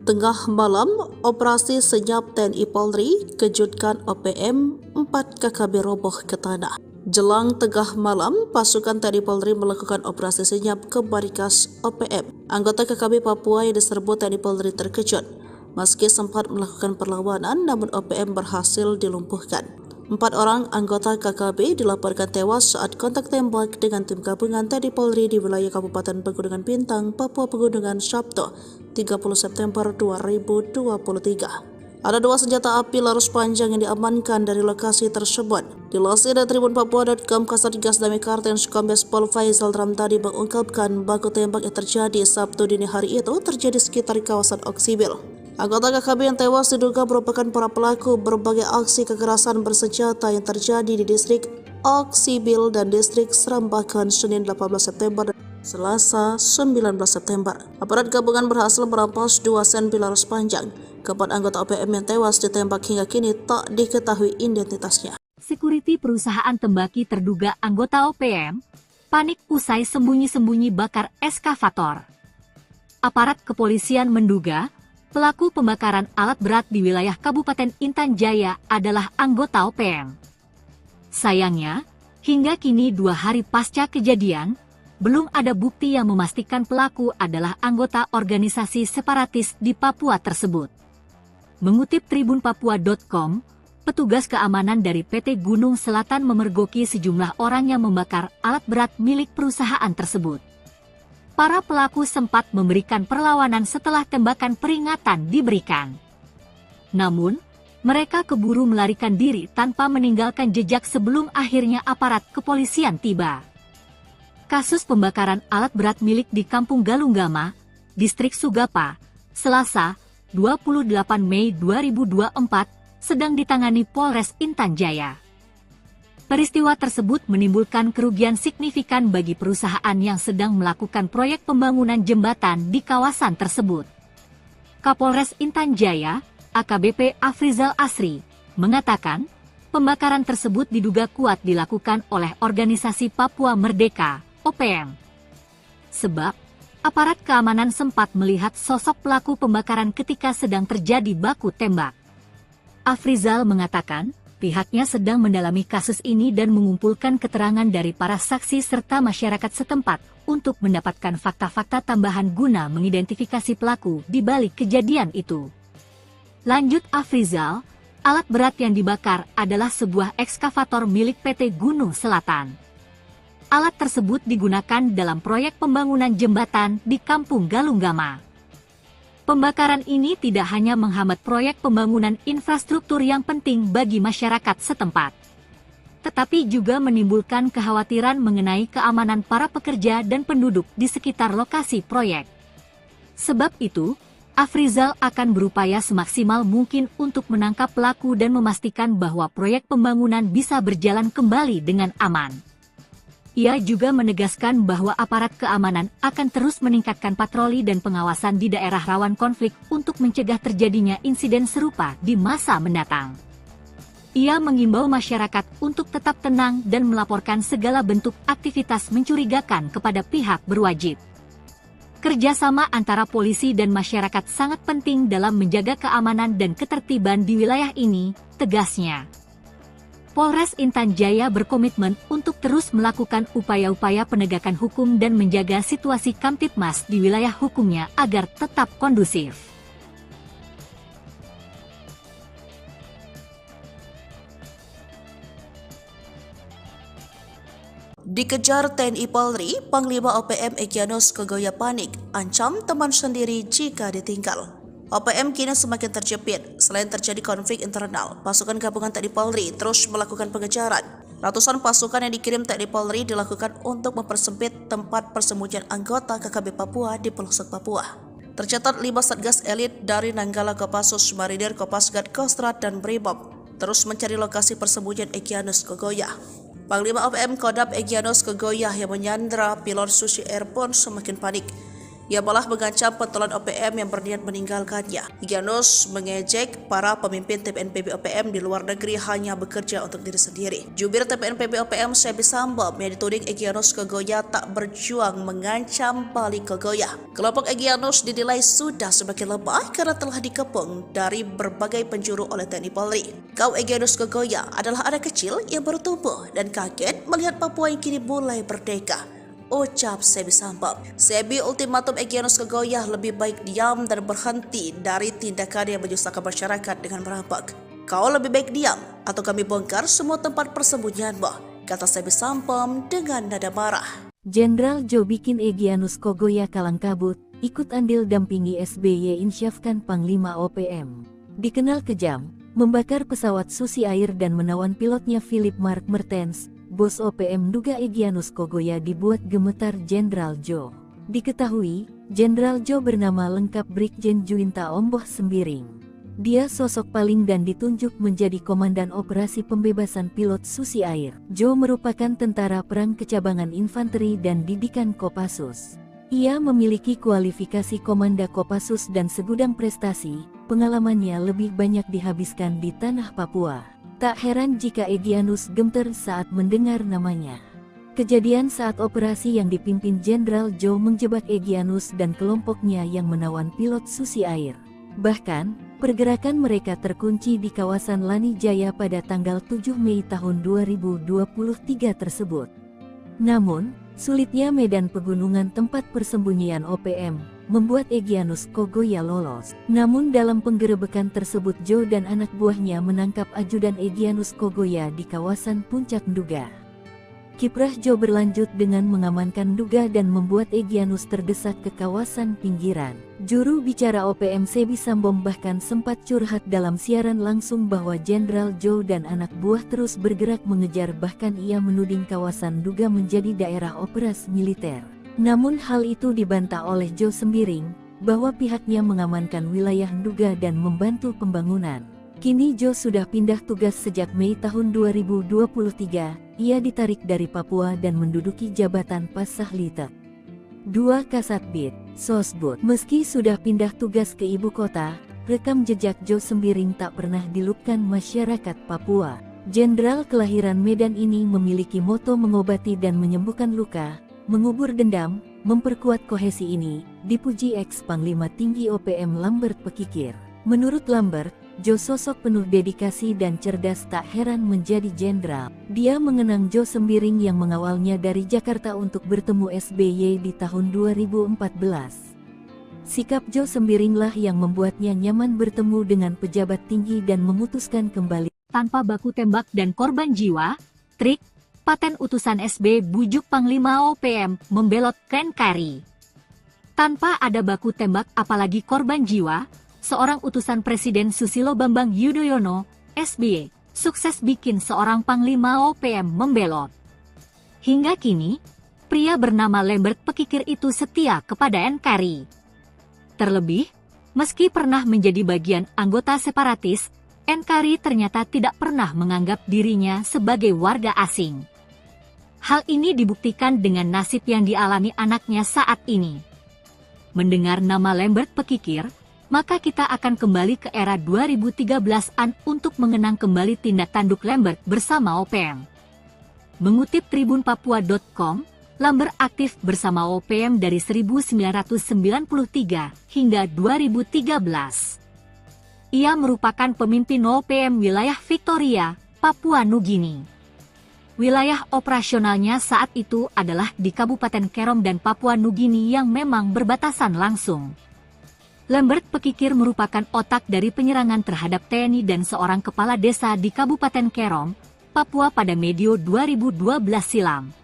Speaker 2: Tengah malam, operasi senyap TNI Polri kejutkan OPM, 4 KKB roboh ke tanah. Jelang tengah malam, pasukan TNI Polri melakukan operasi senyap ke markas OPM. Anggota KKB Papua yang diserbu TNI Polri terkejut. Meski sempat melakukan perlawanan, namun OPM berhasil dilumpuhkan. 4 orang anggota KKB dilaporkan tewas saat kontak tembak dengan tim gabungan TNI Polri di wilayah Kabupaten Pegunungan Bintang, Papua Pegunungan, Sabtu, 30 September 2023. Ada 2 senjata api laras panjang yang diamankan dari lokasi tersebut. Dilansir dari tribunpapua.com, Kasatgas Damai Kartens Kombes Pol Faisal Ramtadi mengungkapkan baku tembak yang terjadi Sabtu dini hari itu terjadi sekitar kawasan Oksibil. Anggota KKB yang tewas diduga merupakan para pelaku berbagai aksi kekerasan bersenjata yang terjadi di distrik Oksibil dan distrik Serambakan Senin 18 September dan Selasa 19 September. Aparat gabungan berhasil merampas 2 senpi laras panjang. Keempat anggota OPM yang tewas ditembak hingga kini tak diketahui identitasnya.
Speaker 1: Security perusahaan tembaki terduga anggota OPM panik usai sembunyi-sembunyi bakar eskavator. Aparat kepolisian menduga pelaku pembakaran alat berat di wilayah Kabupaten Intan Jaya adalah anggota OPM. Sayangnya, hingga kini 2 hari pasca kejadian, belum ada bukti yang memastikan pelaku adalah anggota organisasi separatis di Papua tersebut. Mengutip tribunpapua.com, petugas keamanan dari PT Gunung Selatan memergoki sejumlah orang yang membakar alat berat milik perusahaan tersebut. Para pelaku sempat memberikan perlawanan setelah tembakan peringatan diberikan. Namun, mereka keburu melarikan diri tanpa meninggalkan jejak sebelum akhirnya aparat kepolisian tiba. Kasus pembakaran alat berat milik di Kampung Galunggama, Distrik Sugapa, Selasa, 28 Mei 2024, sedang ditangani Polres Intan Jaya. Peristiwa tersebut menimbulkan kerugian signifikan bagi perusahaan yang sedang melakukan proyek pembangunan jembatan di kawasan tersebut. Kapolres Intan Jaya, AKBP Afrizal Asri, mengatakan, pembakaran tersebut diduga kuat dilakukan oleh Organisasi Papua Merdeka, OPM. Sebab, aparat keamanan sempat melihat sosok pelaku pembakaran ketika sedang terjadi baku tembak. Afrizal mengatakan, pihaknya sedang mendalami kasus ini dan mengumpulkan keterangan dari para saksi serta masyarakat setempat untuk mendapatkan fakta-fakta tambahan guna mengidentifikasi pelaku di balik kejadian itu. Lanjut Afrizal, alat berat yang dibakar adalah sebuah ekskavator milik PT Gunung Selatan. Alat tersebut digunakan dalam proyek pembangunan jembatan di Kampung Galunggama. Pembakaran ini tidak hanya menghambat proyek pembangunan infrastruktur yang penting bagi masyarakat setempat, tetapi juga menimbulkan kekhawatiran mengenai keamanan para pekerja dan penduduk di sekitar lokasi proyek. Sebab itu, Afrizal akan berupaya semaksimal mungkin untuk menangkap pelaku dan memastikan bahwa proyek pembangunan bisa berjalan kembali dengan aman. Ia juga menegaskan bahwa aparat keamanan akan terus meningkatkan patroli dan pengawasan di daerah rawan konflik untuk mencegah terjadinya insiden serupa di masa mendatang. Ia mengimbau masyarakat untuk tetap tenang dan melaporkan segala bentuk aktivitas mencurigakan kepada pihak berwajib. Kerjasama antara polisi dan masyarakat sangat penting dalam menjaga keamanan dan ketertiban di wilayah ini, tegasnya. Polres Intan Jaya berkomitmen untuk terus melakukan upaya-upaya penegakan hukum dan menjaga situasi Kamtibmas di wilayah hukumnya agar tetap kondusif.
Speaker 2: Dikejar TNI Polri, Panglima OPM Egyanus Kogoya panik, ancam teman sendiri jika ditinggal. OPM kini semakin terjepit. Selain terjadi konflik internal, pasukan gabungan TNI Polri terus melakukan pengejaran. Ratusan pasukan yang dikirim TNI Polri dilakukan untuk mempersempit tempat persembunyian anggota KKB Papua di pelosok Papua. Tercatat 5 satgas elit dari Nanggala Kopassus, Marinir, Kopasgat, Kostrad, dan Brimob terus mencari lokasi persembunyian Egyanus Kogoya. Panglima OPM Kodam Egyanus Kogoya yang menyandra pilot Susi Air pun semakin panik. Ia malah mengancam pentolan OPM yang berniat meninggalkannya. Egyanus mengejek para pemimpin TPNPB OPM di luar negeri hanya bekerja untuk diri sendiri. Jubir TPNPB OPM Sebi Sambom yang dituding Egyanus Kogoya tak berjuang mengancam balik Kogoya. Kelompok Egyanus dinilai sudah semakin lemah karena telah dikepung dari berbagai penjuru oleh TNI Polri. Kau Egyanus Kogoya adalah anak kecil yang baru tumbuh dan kaget melihat Papua yang kini mulai merdeka, ucap Sebi Sambom. Sebi ultimatum Egyanus Kogoya lebih baik diam dan berhenti dari tindakan yang menyusahkan masyarakat dengan merampok. Kau lebih baik diam atau kami bongkar semua tempat persembunyianmu, kata Sebi Sambom dengan nada marah.
Speaker 3: Jenderal Jo bikin Egyanus Kogoya kalang kabut, ikut andil dampingi SBY insyafkan Panglima OPM. Dikenal kejam, membakar pesawat Susi Air dan menawan pilotnya Philip Mark Mertens. Bos OPM duga Egyanus Kogoya dibuat gemetar Jenderal Jo. Diketahui, Jenderal Jo bernama lengkap Brigjen Juwinta Omboh Sembiring. Dia sosok paling dan ditunjuk menjadi Komandan Operasi Pembebasan Pilot Susi Air. Jo merupakan tentara perang kecabangan infanteri dan didikan Kopassus. Ia memiliki kualifikasi Komanda Kopassus dan segudang prestasi, pengalamannya lebih banyak dihabiskan di tanah Papua. Tak heran jika Egyanus gemeter saat mendengar namanya. Kejadian saat operasi yang dipimpin Jenderal Joe menjebak Egyanus dan kelompoknya yang menawan pilot Susi Air. Bahkan, pergerakan mereka terkunci di kawasan Lani Jaya pada tanggal 7 Mei tahun 2023 tersebut. Namun, sulitnya medan pegunungan tempat persembunyian OPM membuat Egyanus Kogoya lolos. Namun dalam penggerebekan tersebut Joe dan anak buahnya menangkap ajudan Egyanus Kogoya di kawasan Puncak Nduga. Kiprah Joe berlanjut dengan mengamankan Nduga dan membuat Egyanus terdesak ke kawasan pinggiran. Juru bicara OPM Sebi Sambom bahkan sempat curhat dalam siaran langsung bahwa Jenderal Joe dan anak buah terus bergerak mengejar, bahkan ia menuding kawasan Nduga menjadi daerah operasi militer. Namun hal itu dibantah oleh Joe Sembiring, bahwa pihaknya mengamankan wilayah Nduga dan membantu pembangunan. Kini Joe sudah pindah tugas sejak Mei tahun 2023, ia ditarik dari Papua dan menduduki jabatan Pasahlitek. 2 Kasatbid, Sosbud. Meski sudah pindah tugas ke ibu kota, rekam jejak Joe Sembiring tak pernah dilupkan masyarakat Papua. Jenderal kelahiran Medan ini memiliki moto mengobati dan menyembuhkan luka, mengubur dendam, memperkuat kohesi ini, dipuji ex-Panglima Tinggi OPM Lambert Pekikir. Menurut Lambert, Joe sosok penuh dedikasi dan cerdas, tak heran menjadi jenderal. Dia mengenang Joe Sembiring yang mengawalnya dari Jakarta untuk bertemu SBY di tahun 2014. Sikap Joe Sembiringlah yang membuatnya nyaman bertemu dengan pejabat tinggi dan memutuskan kembali.
Speaker 1: Tanpa baku tembak dan korban jiwa, trik, paten utusan SB bujuk Panglima OPM membelot ke NKRI. Tanpa ada baku tembak apalagi korban jiwa, seorang utusan Presiden Susilo Bambang Yudhoyono, SBY, sukses bikin seorang Panglima OPM membelot. Hingga kini, pria bernama Lambert Pekikir itu setia kepada NKRI. Terlebih, meski pernah menjadi bagian anggota separatis, NKRI ternyata tidak pernah menganggap dirinya sebagai warga asing. Hal ini dibuktikan dengan nasib yang dialami anaknya saat ini. Mendengar nama Lambert Pekikir, maka kita akan kembali ke era 2013-an untuk mengenang kembali tindak tanduk Lambert bersama OPM. Mengutip tribunpapua.com, Lambert aktif bersama OPM dari 1993 hingga 2013. Ia merupakan pemimpin OPM wilayah Victoria, Papua Nugini. Wilayah operasionalnya saat itu adalah di Kabupaten Kerom dan Papua Nugini yang memang berbatasan langsung. Lambert Pekikir merupakan otak dari penyerangan terhadap TNI dan seorang kepala desa di Kabupaten Kerom, Papua pada medio 2012 silam.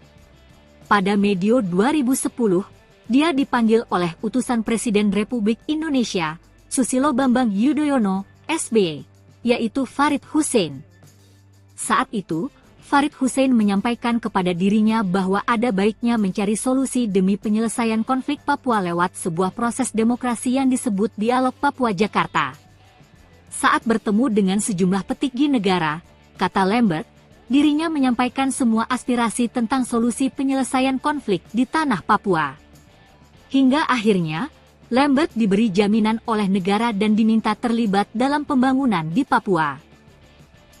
Speaker 1: Pada medio 2010, dia dipanggil oleh utusan Presiden Republik Indonesia, Susilo Bambang Yudhoyono, SBY, yaitu Farid Hussein. Saat itu, Farid Hussein menyampaikan kepada dirinya bahwa ada baiknya mencari solusi demi penyelesaian konflik Papua lewat sebuah proses demokrasi yang disebut Dialog Papua Jakarta. Saat bertemu dengan sejumlah petinggi negara, kata Lambert, dirinya menyampaikan semua aspirasi tentang solusi penyelesaian konflik di tanah Papua. Hingga akhirnya, Lambert diberi jaminan oleh negara dan diminta terlibat dalam pembangunan di Papua.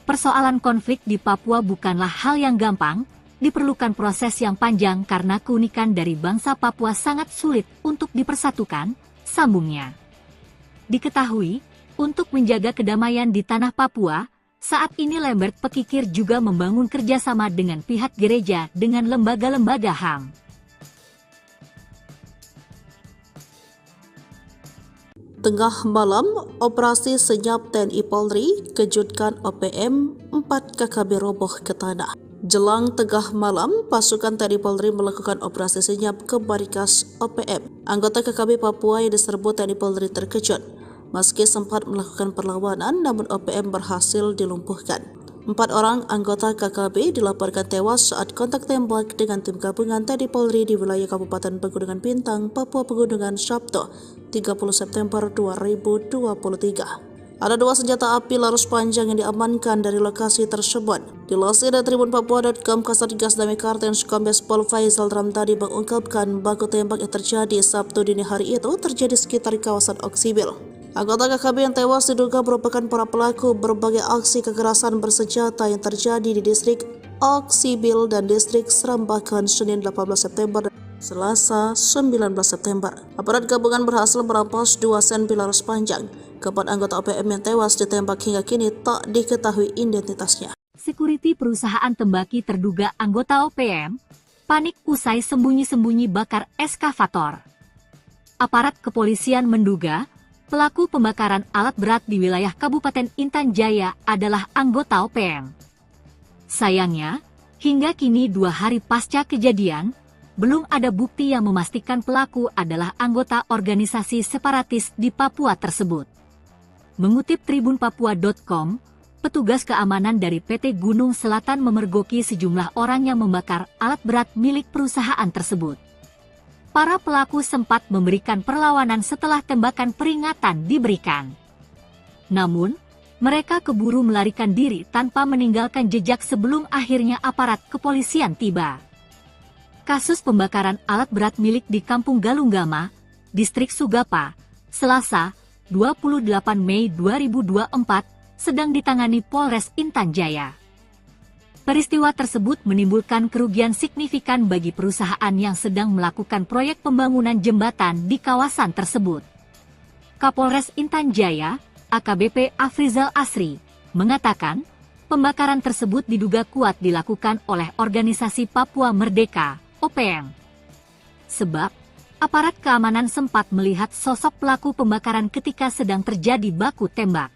Speaker 1: Persoalan konflik di Papua bukanlah hal yang gampang, diperlukan proses yang panjang karena keunikan dari bangsa Papua sangat sulit untuk dipersatukan, sambungnya. Diketahui, untuk menjaga kedamaian di tanah Papua, saat ini Lambert Pekikir juga membangun kerjasama dengan pihak gereja dengan lembaga-lembaga HAM.
Speaker 2: Tengah malam, operasi senyap TNI Polri kejutkan OPM, 4 KKB roboh ke tanah. Jelang tengah malam, pasukan TNI Polri melakukan operasi senyap ke markas OPM. Anggota KKB Papua yang diserbu TNI Polri terkejut. Meski sempat melakukan perlawanan, namun OPM berhasil dilumpuhkan. 4 orang anggota KKB dilaporkan tewas saat kontak tembak dengan tim gabungan TNI Polri di wilayah Kabupaten Pegunungan Bintang, Papua Pegunungan, Sabtu, 30 September 2023. Ada 2 senjata api laras panjang yang diamankan dari lokasi tersebut. Dilansir dari tribunpapua.com, Kasatgas Damai Kartens Kombes Pol Faisal Ramtadi mengungkapkan baku tembak yang terjadi Sabtu dini hari itu terjadi sekitar kawasan Oksibil. Anggota KKB yang tewas diduga merupakan para pelaku berbagai aksi kekerasan bersenjata yang terjadi di distrik Oksibil dan distrik Serambakan Senin 18 September Selasa 19 September. Aparat gabungan berhasil merampas 2 sen Pilaros panjang. Keempat anggota OPM yang tewas ditembak hingga kini tak diketahui identitasnya.
Speaker 1: Security perusahaan tembaki terduga anggota OPM panik usai sembunyi-sembunyi bakar eskavator. Aparat kepolisian menduga pelaku pembakaran alat berat di wilayah Kabupaten Intan Jaya adalah anggota OPM. Sayangnya, hingga kini 2 hari pasca kejadian, belum ada bukti yang memastikan pelaku adalah anggota organisasi separatis di Papua tersebut. Mengutip tribunpapua.com, petugas keamanan dari PT Gunung Selatan memergoki sejumlah orang yang membakar alat berat milik perusahaan tersebut. Para pelaku sempat memberikan perlawanan setelah tembakan peringatan diberikan. Namun, mereka keburu melarikan diri tanpa meninggalkan jejak sebelum akhirnya aparat kepolisian tiba. Kasus pembakaran alat berat milik di Kampung Galunggama, Distrik Sugapa, Selasa, 28 Mei 2024, sedang ditangani Polres Intan Jaya. Peristiwa tersebut menimbulkan kerugian signifikan bagi perusahaan yang sedang melakukan proyek pembangunan jembatan di kawasan tersebut. Kapolres Intan Jaya, AKBP Afrizal Asri, mengatakan pembakaran tersebut diduga kuat dilakukan oleh Organisasi Papua Merdeka, OPM. Sebab, aparat keamanan sempat melihat sosok pelaku pembakaran ketika sedang terjadi baku tembak.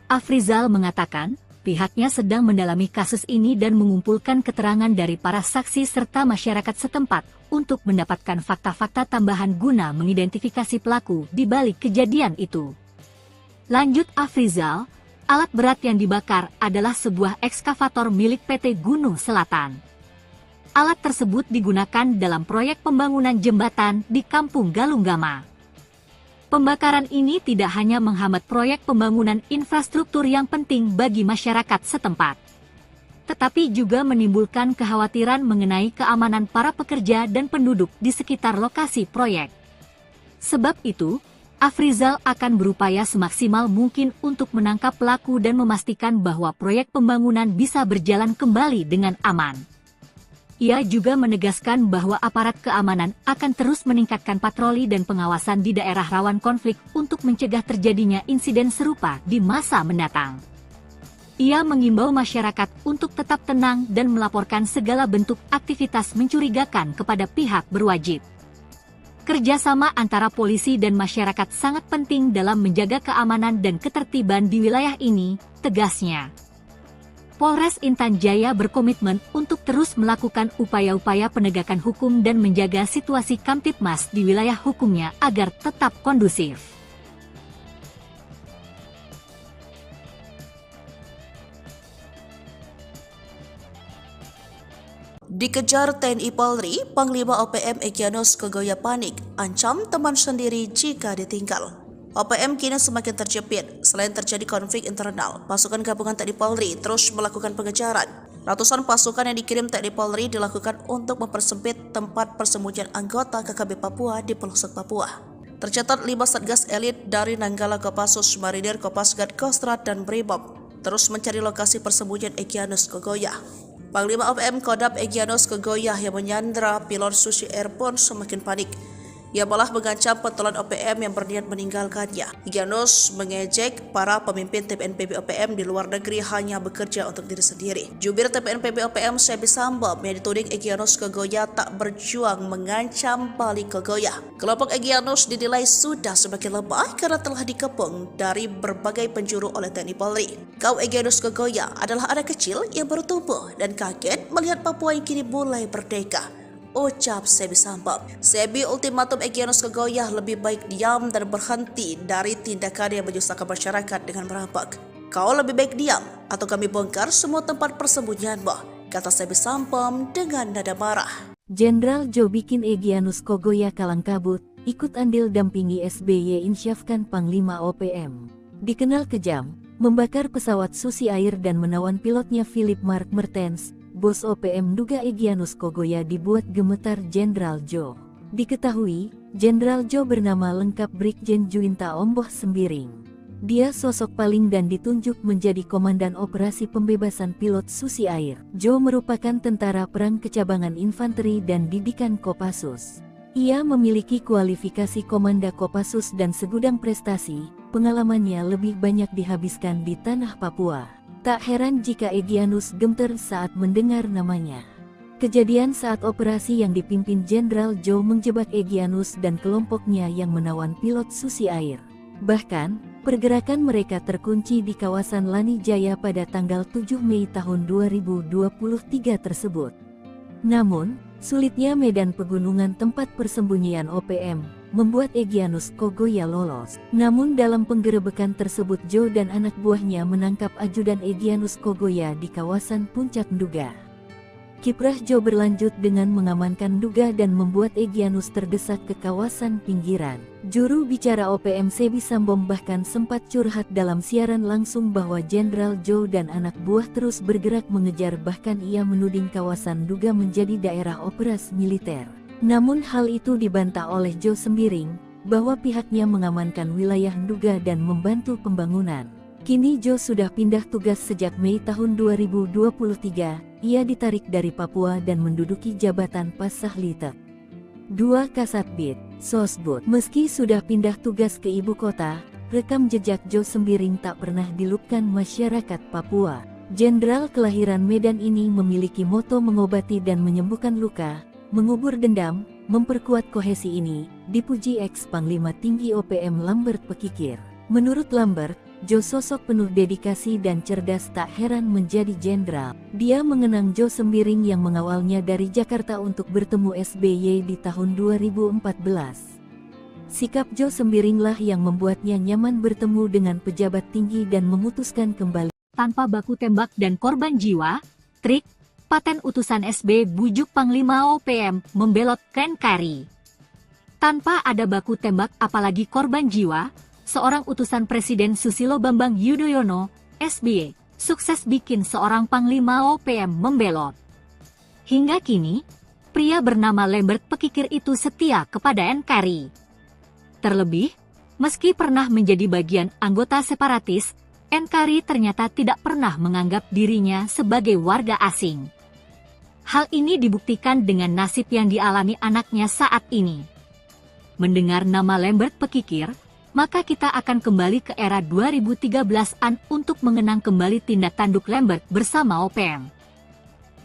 Speaker 1: Afrizal mengatakan, pihaknya sedang mendalami kasus ini dan mengumpulkan keterangan dari para saksi serta masyarakat setempat untuk mendapatkan fakta-fakta tambahan guna mengidentifikasi pelaku di balik kejadian itu. Lanjut Afrizal, alat berat yang dibakar adalah sebuah ekskavator milik PT Gunung Selatan. Alat tersebut digunakan dalam proyek pembangunan jembatan di Kampung Galunggama. Pembakaran ini tidak hanya menghambat proyek pembangunan infrastruktur yang penting bagi masyarakat setempat, tetapi juga menimbulkan kekhawatiran mengenai keamanan para pekerja dan penduduk di sekitar lokasi proyek. Sebab itu, Afrizal akan berupaya semaksimal mungkin untuk menangkap pelaku dan memastikan bahwa proyek pembangunan bisa berjalan kembali dengan aman. Ia juga menegaskan bahwa aparat keamanan akan terus meningkatkan patroli dan pengawasan di daerah rawan konflik untuk mencegah terjadinya insiden serupa di masa mendatang. Ia mengimbau masyarakat untuk tetap tenang dan melaporkan segala bentuk aktivitas mencurigakan kepada pihak berwajib. Kerjasama antara polisi dan masyarakat sangat penting dalam menjaga keamanan dan ketertiban di wilayah ini, tegasnya. Polres Intan Jaya berkomitmen untuk terus melakukan upaya-upaya penegakan hukum dan menjaga situasi Kamtibmas di wilayah hukumnya agar tetap kondusif.
Speaker 2: Dikejar TNI Polri, Panglima OPM Egyanus Kogoya panik, ancam teman sendiri jika ditinggal. OPM kini semakin terjepit. Selain terjadi konflik internal, pasukan gabungan TNI Polri terus melakukan pengejaran. Ratusan pasukan yang dikirim TNI Polri dilakukan untuk mempersempit tempat persembunyian anggota KKB Papua di pelosok Papua. Tercatat 5 satgas elit dari Nanggala Kopassus, Marinir, Kopasgat, Kostrad, dan Brimob terus mencari lokasi persembunyian Egyanus Kogoya. Panglima OPM Kodam Egyanus Kogoya yang menyandra pilot Susi Air pun semakin panik. Ia malah mengancam pentolan OPM yang berniat meninggalkannya. Egyanus mengejek para pemimpin TPNPB OPM di luar negeri hanya bekerja untuk diri sendiri. Jubir TPNPB OPM Sebi Sambam yang dituding Egyanus Kogoya tak berjuang mengancam balik Kogoya. Kelompok Egyanus dinilai sudah semakin lemah karena telah dikepung dari berbagai penjuru oleh TNI Polri. Kau Egyanus Kogoya adalah anak kecil yang baru tumbuh dan kaget melihat Papua yang kini mulai merdeka, ucap Sebi Sambam. Sebi ultimatum Egyanus Kogoya lebih baik diam dan berhenti dari tindakan yang menyusahkan masyarakat dengan merampok. Kau lebih baik diam atau kami bongkar semua tempat persembunyianmu, kata Sebi Sambam dengan nada marah.
Speaker 3: Jenderal Jo bikin Egyanus Kogoya kalang kabut, ikut andil dampingi SBY insyafkan Panglima OPM. Dikenal kejam, membakar pesawat Susi Air dan menawan pilotnya Philip Mark Mertens. Bos OPM duga Egyanus Kogoya dibuat gemetar Jenderal Jo. Diketahui, Jenderal Jo bernama lengkap Brigjen Juinta Omboh Sembiring. Dia sosok paling dan ditunjuk menjadi Komandan Operasi Pembebasan Pilot Susi Air. Jo merupakan tentara perang kecabangan infanteri dan didikan Kopassus. Ia memiliki kualifikasi Komanda Kopassus dan segudang prestasi, pengalamannya lebih banyak dihabiskan di tanah Papua. Tak heran jika Egyanus gemeter saat mendengar namanya. Kejadian saat operasi yang dipimpin Jenderal Jo menjebak Egyanus dan kelompoknya yang menawan pilot Susi Air. Bahkan, pergerakan mereka terkunci di kawasan Lani Jaya pada tanggal 7 Mei tahun 2023 tersebut. Namun, sulitnya medan pegunungan tempat persembunyian OPM membuat Egyanus Kogoya lolos. Namun dalam penggerebekan tersebut Jo dan anak buahnya menangkap ajudan Egyanus Kogoya di kawasan Puncak Nduga. Kiprah Jo berlanjut dengan mengamankan Nduga dan membuat Egyanus terdesak ke kawasan pinggiran. Juru bicara OPM Sebi Sambom bahkan sempat curhat dalam siaran langsung bahwa Jenderal Jo dan anak buah terus bergerak mengejar, bahkan ia menuding kawasan Nduga menjadi daerah operasi militer. Namun hal itu dibantah oleh Jo Sembiring, bahwa pihaknya mengamankan wilayah Nduga dan membantu pembangunan. Kini Jo sudah pindah tugas sejak Mei tahun 2023, ia ditarik dari Papua dan menduduki jabatan Pasahlitek. 2 Kasatbid, Sosbud. Meski sudah pindah tugas ke ibu kota, rekam jejak Jo Sembiring tak pernah dilupkan masyarakat Papua. Jenderal kelahiran Medan ini memiliki moto mengobati dan menyembuhkan luka, mengubur dendam, memperkuat kohesi ini, dipuji ex-Panglima Tinggi OPM Lambert Pekikir. Menurut Lambert, Jo sosok penuh dedikasi dan cerdas, tak heran menjadi jenderal. Dia mengenang Jo Sembiring yang mengawalnya dari Jakarta untuk bertemu SBY di tahun 2014. Sikap Jo Sembiringlah yang membuatnya nyaman bertemu dengan pejabat tinggi dan memutuskan kembali.
Speaker 1: Tanpa baku tembak dan korban jiwa, trik, paten utusan SB bujuk Panglima OPM membelot ke NKRI. Tanpa ada baku tembak apalagi korban jiwa, seorang utusan Presiden Susilo Bambang Yudhoyono, SBY, sukses bikin seorang Panglima OPM membelot. Hingga kini, pria bernama Lambert Pekikir itu setia kepada NKRI. Terlebih, meski pernah menjadi bagian anggota separatis, NKRI ternyata tidak pernah menganggap dirinya sebagai warga asing. Hal ini dibuktikan dengan nasib yang dialami anaknya saat ini. Mendengar nama Lambert Pekikir, maka kita akan kembali ke era 2013-an untuk mengenang kembali tindak tanduk Lambert bersama OPM.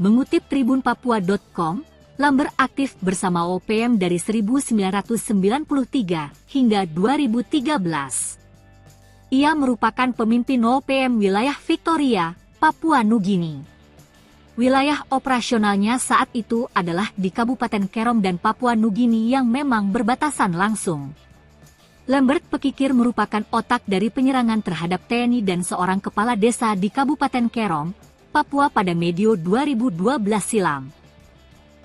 Speaker 1: Mengutip tribunpapua.com, Lambert aktif bersama OPM dari 1993 hingga 2013. Ia merupakan pemimpin OPM wilayah Victoria, Papua Nugini. Wilayah operasionalnya saat itu adalah di Kabupaten Kerom dan Papua Nugini yang memang berbatasan langsung. Lambert Pekikir merupakan otak dari penyerangan terhadap TNI dan seorang kepala desa di Kabupaten Kerom, Papua pada medio 2012 silam.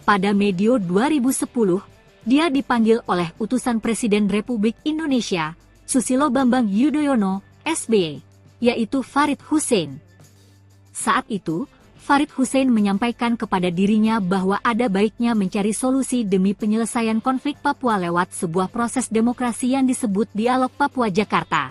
Speaker 1: Pada medio 2010, dia dipanggil oleh utusan Presiden Republik Indonesia, Susilo Bambang Yudhoyono, SBY, yaitu Farid Hussein. Saat itu, Farid Hussein menyampaikan kepada dirinya bahwa ada baiknya mencari solusi demi penyelesaian konflik Papua lewat sebuah proses demokrasi yang disebut Dialog Papua Jakarta.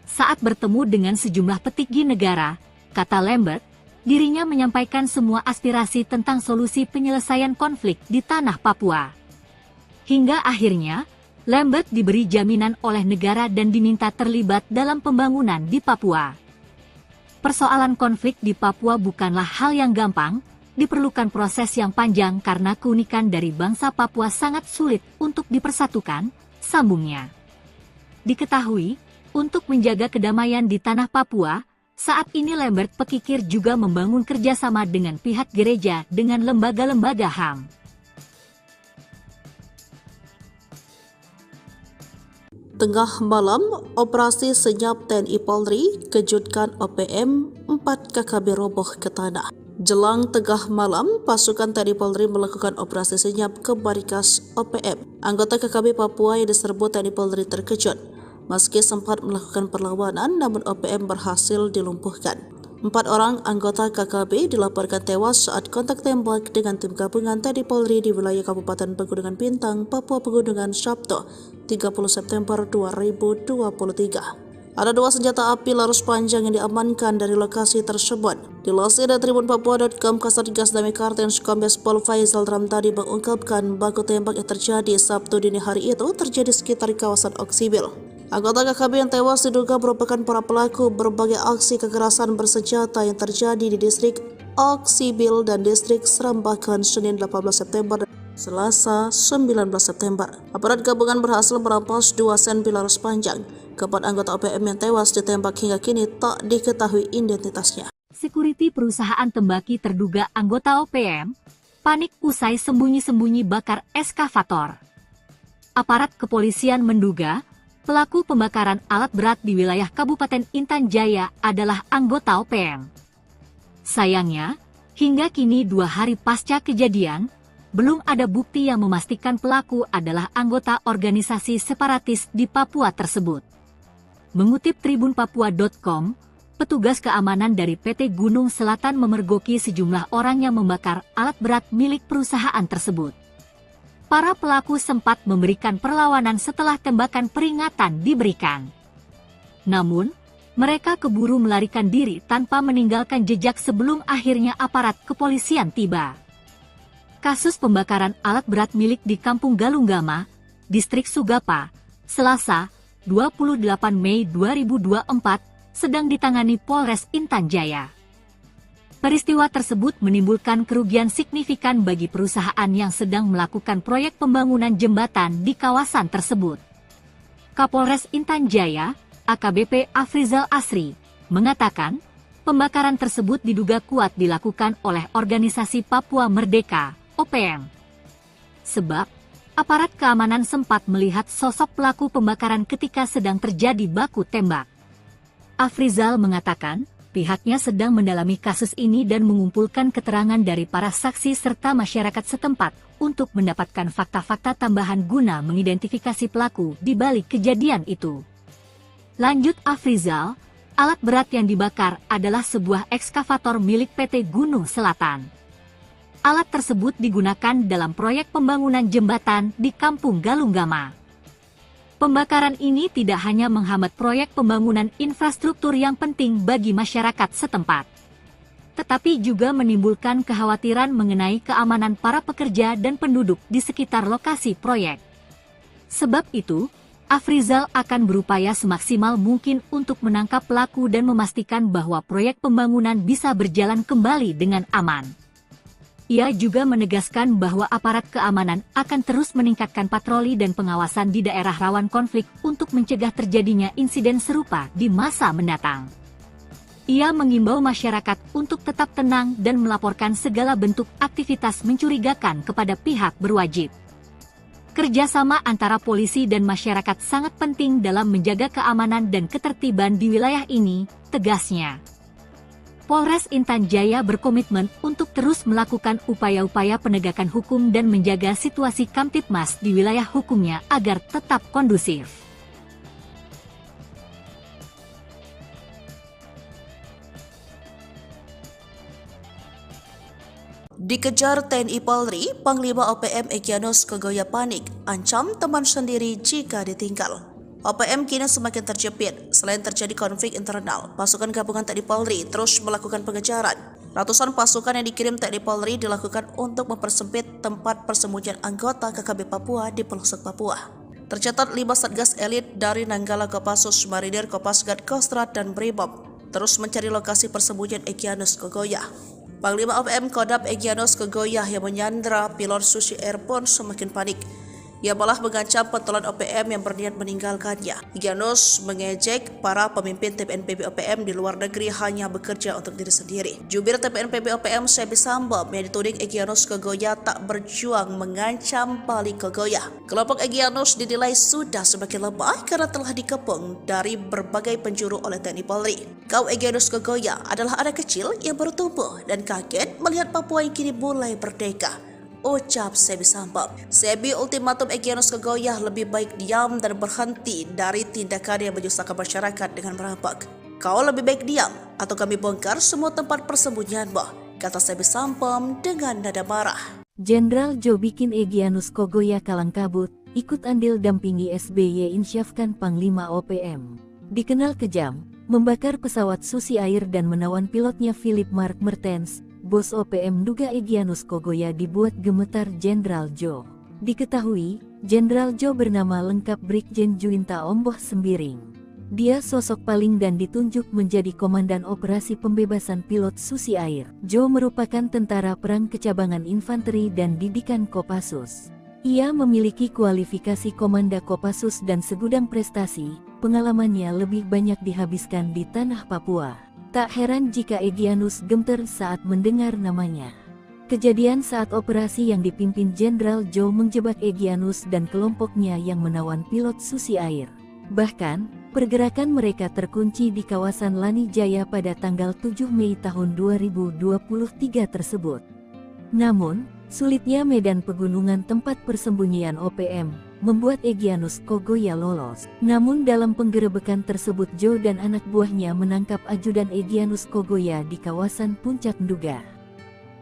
Speaker 1: Saat bertemu dengan sejumlah petinggi negara, kata Lambert, dirinya menyampaikan semua aspirasi tentang solusi penyelesaian konflik di tanah Papua. Hingga akhirnya, Lambert diberi jaminan oleh negara dan diminta terlibat dalam pembangunan di Papua. Persoalan konflik di Papua bukanlah hal yang gampang, diperlukan proses yang panjang karena keunikan dari bangsa Papua sangat sulit untuk dipersatukan, sambungnya. Diketahui, untuk menjaga kedamaian di tanah Papua, saat ini Lambert Pekikir juga membangun kerjasama dengan pihak gereja dengan lembaga-lembaga HAM.
Speaker 2: Tengah malam, operasi senyap TNI Polri kejutkan OPM, 4 KKB roboh ke tanah. Jelang tengah malam, pasukan TNI Polri melakukan operasi senyap ke markas OPM. Anggota KKB Papua yang diserbu TNI Polri terkejut. Meski sempat melakukan perlawanan, namun OPM berhasil dilumpuhkan. 4 orang anggota KKB dilaporkan tewas saat kontak tembak dengan tim gabungan TNI Polri di wilayah Kabupaten Pegunungan Bintang, Papua Pegunungan, Sabtu 30 September 2023. Ada 2 senjata api laras panjang yang diamankan dari lokasi tersebut. Dilansir dari tribunpapua.com, Kasatgas Damai Kartens Kombes Pol Faisal Ramtadi mengungkapkan baku tembak yang terjadi Sabtu dini hari itu terjadi sekitar kawasan Oksibil. Anggota KKB yang tewas diduga merupakan para pelaku berbagai aksi kekerasan bersenjata yang terjadi di distrik Oksibil dan distrik Serambakan Senin 18 September dan Selasa 19 September. Aparat gabungan berhasil merampas 2 senpi laras panjang. Keempat anggota OPM yang tewas ditembak hingga kini tak diketahui identitasnya.
Speaker 1: Security perusahaan tembaki terduga anggota OPM panik usai sembunyi-sembunyi bakar eskavator. Aparat kepolisian menduga pelaku pembakaran alat berat di wilayah Kabupaten Intan Jaya adalah anggota OPM. Sayangnya, hingga kini 2 hari pasca kejadian, belum ada bukti yang memastikan pelaku adalah anggota organisasi separatis di Papua tersebut. Mengutip tribunpapua.com, petugas keamanan dari PT Gunung Selatan memergoki sejumlah orang yang membakar alat berat milik perusahaan tersebut. Para pelaku sempat memberikan perlawanan setelah tembakan peringatan diberikan. Namun, mereka keburu melarikan diri tanpa meninggalkan jejak sebelum akhirnya aparat kepolisian tiba. Kasus pembakaran alat berat milik di Kampung Galunggama, Distrik Sugapa, Selasa, 28 Mei 2024, sedang ditangani Polres Intan Jaya. Peristiwa tersebut menimbulkan kerugian signifikan bagi perusahaan yang sedang melakukan proyek pembangunan jembatan di kawasan tersebut. Kapolres Intan Jaya, AKBP Afrizal Asri, mengatakan pembakaran tersebut diduga kuat dilakukan oleh Organisasi Papua Merdeka, OPM. Sebab, aparat keamanan sempat melihat sosok pelaku pembakaran ketika sedang terjadi baku tembak. Afrizal mengatakan, pihaknya sedang mendalami kasus ini dan mengumpulkan keterangan dari para saksi serta masyarakat setempat untuk mendapatkan fakta-fakta tambahan guna mengidentifikasi pelaku di balik kejadian itu. Lanjut Afrizal, alat berat yang dibakar adalah sebuah ekskavator milik PT Gunung Selatan. Alat tersebut digunakan dalam proyek pembangunan jembatan di Kampung Galunggama. Pembakaran ini tidak hanya menghambat proyek pembangunan infrastruktur yang penting bagi masyarakat setempat, tetapi juga menimbulkan kekhawatiran mengenai keamanan para pekerja dan penduduk di sekitar lokasi proyek. Sebab itu, Afrizal akan berupaya semaksimal mungkin untuk menangkap pelaku dan memastikan bahwa proyek pembangunan bisa berjalan kembali dengan aman. Ia juga menegaskan bahwa aparat keamanan akan terus meningkatkan patroli dan pengawasan di daerah rawan konflik untuk mencegah terjadinya insiden serupa di masa mendatang. Ia mengimbau masyarakat untuk tetap tenang dan melaporkan segala bentuk aktivitas mencurigakan kepada pihak berwajib. Kerjasama antara polisi dan masyarakat sangat penting dalam menjaga keamanan dan ketertiban di wilayah ini, tegasnya. Polres Intan Jaya berkomitmen untuk terus melakukan upaya-upaya penegakan hukum dan menjaga situasi Kamtibmas di wilayah hukumnya agar tetap kondusif.
Speaker 2: Dikejar TNI Polri, Panglima OPM Egyanus Kogoya panik, ancam teman sendiri jika ditinggal. OPM kini semakin terjepit. Selain terjadi konflik internal, pasukan gabungan TNI Polri terus melakukan pengejaran. Ratusan pasukan yang dikirim TNI Polri dilakukan untuk mempersempit tempat persembunyian anggota KKB Papua di pelosok Papua. Tercatat 5 satgas elit dari Nanggala Kopassus, Marinir, Kopasgat, Kostrad, dan Brimob terus mencari lokasi persembunyian Egyanus Kogoya. Panglima OPM Kodam Egyanus Kogoya yang menyandra pilot Susi Air pun semakin panik. Ia malah mengancam pentolan OPM yang berniat meninggalkannya. Egyanus mengejek para pemimpin TPNPB OPM di luar negeri hanya bekerja untuk diri sendiri. Jubir TPNPB OPM Sebi Sambo yang dituding Egyanus Kogoya tak berjuang mengancam balik Kogoya. Kelompok Egyanus dinilai sudah semakin lemah karena telah dikepung dari berbagai penjuru oleh TNI Polri. Kau Egyanus Kogoya adalah anak kecil yang baru tumbuh dan kaget melihat Papua yang kini mulai merdeka, ucap Sebi Sambo. Sebi ultimatum Egyanus Kogoya lebih baik diam dan berhenti dari tindakan yang menyusahkan masyarakat dengan merampok. Kau lebih baik diam atau kami bongkar semua tempat persembunyianmu, kata Sebi Sampom dengan nada marah.
Speaker 3: Jenderal Jo bikin Egyanus Kogoya kalang kabut, ikut andil dampingi SBY insyafkan Panglima OPM. Dikenal kejam, membakar pesawat Susi Air dan menawan pilotnya Philip Mark Mertens, bos OPM duga Egyanus Kogoya dibuat gemetar Jenderal Jo. Diketahui, Jenderal Jo bernama lengkap Brigjen Juinta Omboh Sembiring. Dia sosok paling dan ditunjuk menjadi Komandan Operasi Pembebasan Pilot Susi Air. Jo merupakan tentara perang kecabangan infanteri dan didikan Kopassus. Ia memiliki kualifikasi Komanda Kopassus dan segudang prestasi, pengalamannya lebih banyak dihabiskan di tanah Papua. Tak heran jika Egyanus gemeter saat mendengar namanya. Kejadian saat operasi yang dipimpin Jenderal Jo menjebak Egyanus dan kelompoknya yang menawan pilot Susi Air. Bahkan, pergerakan mereka terkunci di kawasan Lani Jaya pada tanggal 7 Mei tahun 2023 tersebut. Namun, sulitnya medan pegunungan tempat persembunyian OPM, membuat Egyanus Kogoya lolos. Namun dalam penggerebekan tersebut Jo dan anak buahnya menangkap ajudan Egyanus Kogoya di kawasan Puncak Nduga.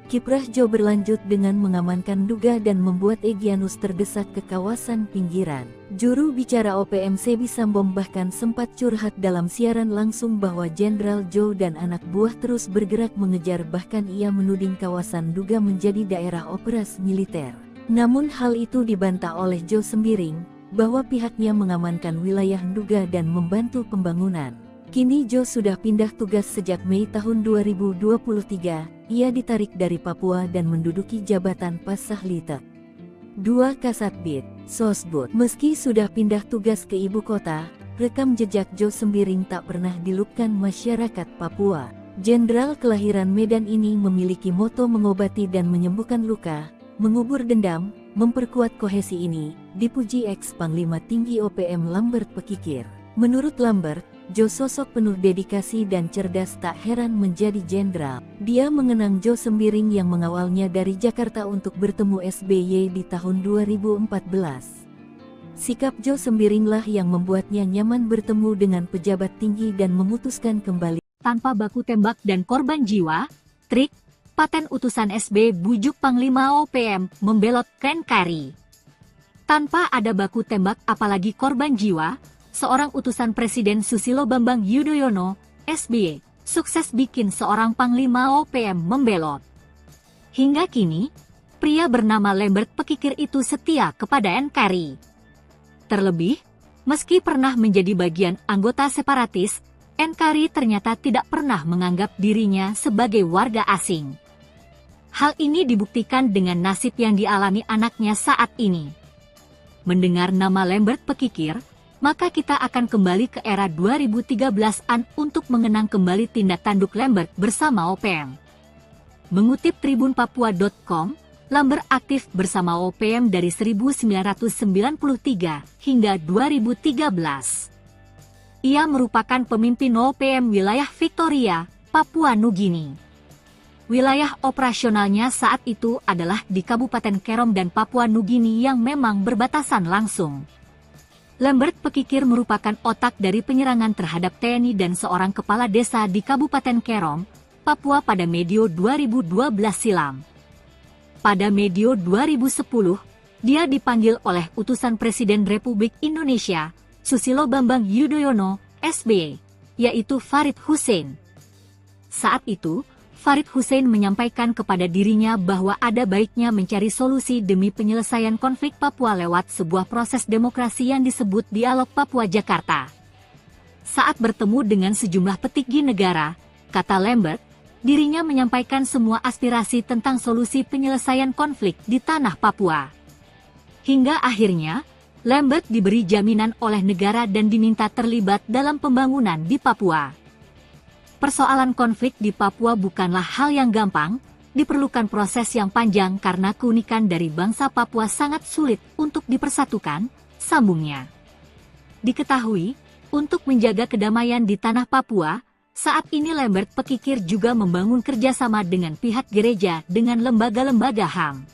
Speaker 3: Kiprah Jo berlanjut dengan mengamankan Nduga dan membuat Egyanus terdesak ke kawasan pinggiran. Juru bicara OPM Sebi Sampom bahkan sempat curhat dalam siaran langsung bahwa Jenderal Jo dan anak buah terus bergerak mengejar, bahkan ia menuding kawasan Nduga menjadi daerah operasi militer. Namun hal itu dibantah oleh Jo Sembiring, bahwa pihaknya mengamankan wilayah Nduga dan membantu pembangunan. Kini Jo sudah pindah tugas sejak Mei tahun 2023, ia ditarik dari Papua dan menduduki jabatan Pasahlitek. 2 Kasatbid, Sosbud. Meski sudah pindah tugas ke ibu kota, rekam jejak Jo Sembiring tak pernah dilupkan masyarakat Papua. Jenderal kelahiran Medan ini memiliki moto mengobati dan menyembuhkan luka, mengubur dendam, memperkuat kohesi ini, dipuji ex-Panglima Tinggi OPM Lambert Pekikir. Menurut Lambert, Jo sosok penuh dedikasi dan cerdas, tak heran menjadi jenderal. Dia mengenang Jo Sembiring yang mengawalnya dari Jakarta untuk bertemu SBY di tahun 2014. Sikap Jo Sembiringlah yang membuatnya nyaman bertemu dengan pejabat tinggi dan memutuskan kembali.
Speaker 1: Tanpa baku tembak dan korban jiwa, trik, paten utusan SB bujuk Panglima OPM membelot ke NKRI. Tanpa ada baku tembak apalagi korban jiwa, seorang utusan Presiden Susilo Bambang Yudhoyono, SBY, sukses bikin seorang Panglima OPM membelot. Hingga kini, pria bernama Lambert Pekikir itu setia kepada NKRI. Terlebih, meski pernah menjadi bagian anggota separatis, NKRI ternyata tidak pernah menganggap dirinya sebagai warga asing. Hal ini dibuktikan dengan nasib yang dialami anaknya saat ini. Mendengar nama Lambert Pekikir, maka kita akan kembali ke era 2013-an untuk mengenang kembali tindak tanduk Lambert bersama OPM. Mengutip tribunpapua.com, Lambert aktif bersama OPM dari 1993 hingga 2013. Ia merupakan pemimpin OPM wilayah Victoria, Papua Nugini. Wilayah operasionalnya saat itu adalah di Kabupaten Kerom dan Papua Nugini yang memang berbatasan langsung. Lambert Pekikir merupakan otak dari penyerangan terhadap TNI dan seorang kepala desa di Kabupaten Kerom, Papua pada medio 2012 silam. Pada medio 2010, dia dipanggil oleh utusan Presiden Republik Indonesia, Susilo Bambang Yudhoyono, SBY, yaitu Farid Hussein. Saat itu, Farid Hussein menyampaikan kepada dirinya bahwa ada baiknya mencari solusi demi penyelesaian konflik Papua lewat sebuah proses demokrasi yang disebut Dialog Papua Jakarta. Saat bertemu dengan sejumlah petinggi negara, kata Lambert, dirinya menyampaikan semua aspirasi tentang solusi penyelesaian konflik di tanah Papua. Hingga akhirnya, Lambert diberi jaminan oleh negara dan diminta terlibat dalam pembangunan di Papua. Persoalan konflik di Papua bukanlah hal yang gampang, diperlukan proses yang panjang karena keunikan dari bangsa Papua sangat sulit untuk dipersatukan, sambungnya. Diketahui, untuk menjaga kedamaian di tanah Papua, saat ini Lambert Pekikir juga membangun kerjasama dengan pihak gereja dengan lembaga-lembaga HAM.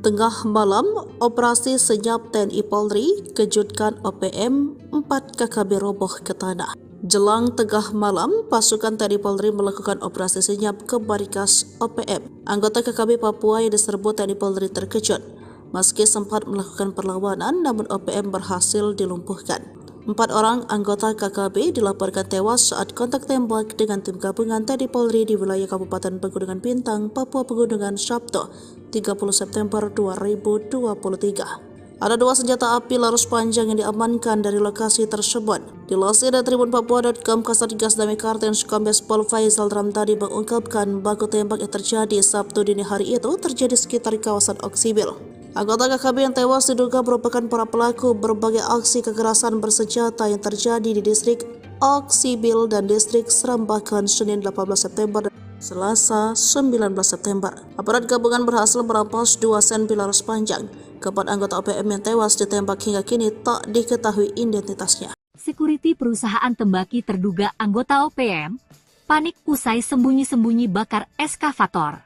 Speaker 2: Tengah malam, operasi senyap TNI Polri kejutkan OPM, 4 KKB roboh ke tanah. Jelang tengah malam, pasukan TNI Polri melakukan operasi senyap ke markas OPM. Anggota KKB Papua yang diserbu TNI Polri terkejut. Meski sempat melakukan perlawanan, namun OPM berhasil dilumpuhkan. 4 orang anggota KKB dilaporkan tewas saat kontak tembak dengan tim gabungan TNI Polri di wilayah Kabupaten Pegunungan Bintang, Papua Pegunungan, Sabtu 30 September 2023. Ada 2 senjata api laras panjang yang diamankan dari lokasi tersebut. Dilansir dari tribunpapua.com, Kasatgas Damai Kartens Kombes Pol Faisal Ramtadi mengungkapkan baku tembak yang terjadi Sabtu dini hari itu terjadi sekitar kawasan Oksibil. Anggota KKB yang tewas diduga merupakan para pelaku berbagai aksi kekerasan bersenjata yang terjadi di distrik Oksibil dan distrik Serambakan Senin 18 September dan Selasa 19 September. Aparat gabungan berhasil merampas 2 senpi laras panjang. Keempat anggota OPM yang tewas ditembak hingga kini tak diketahui identitasnya.
Speaker 1: Security perusahaan tembaki terduga anggota OPM panik usai sembunyi-sembunyi bakar eskavator.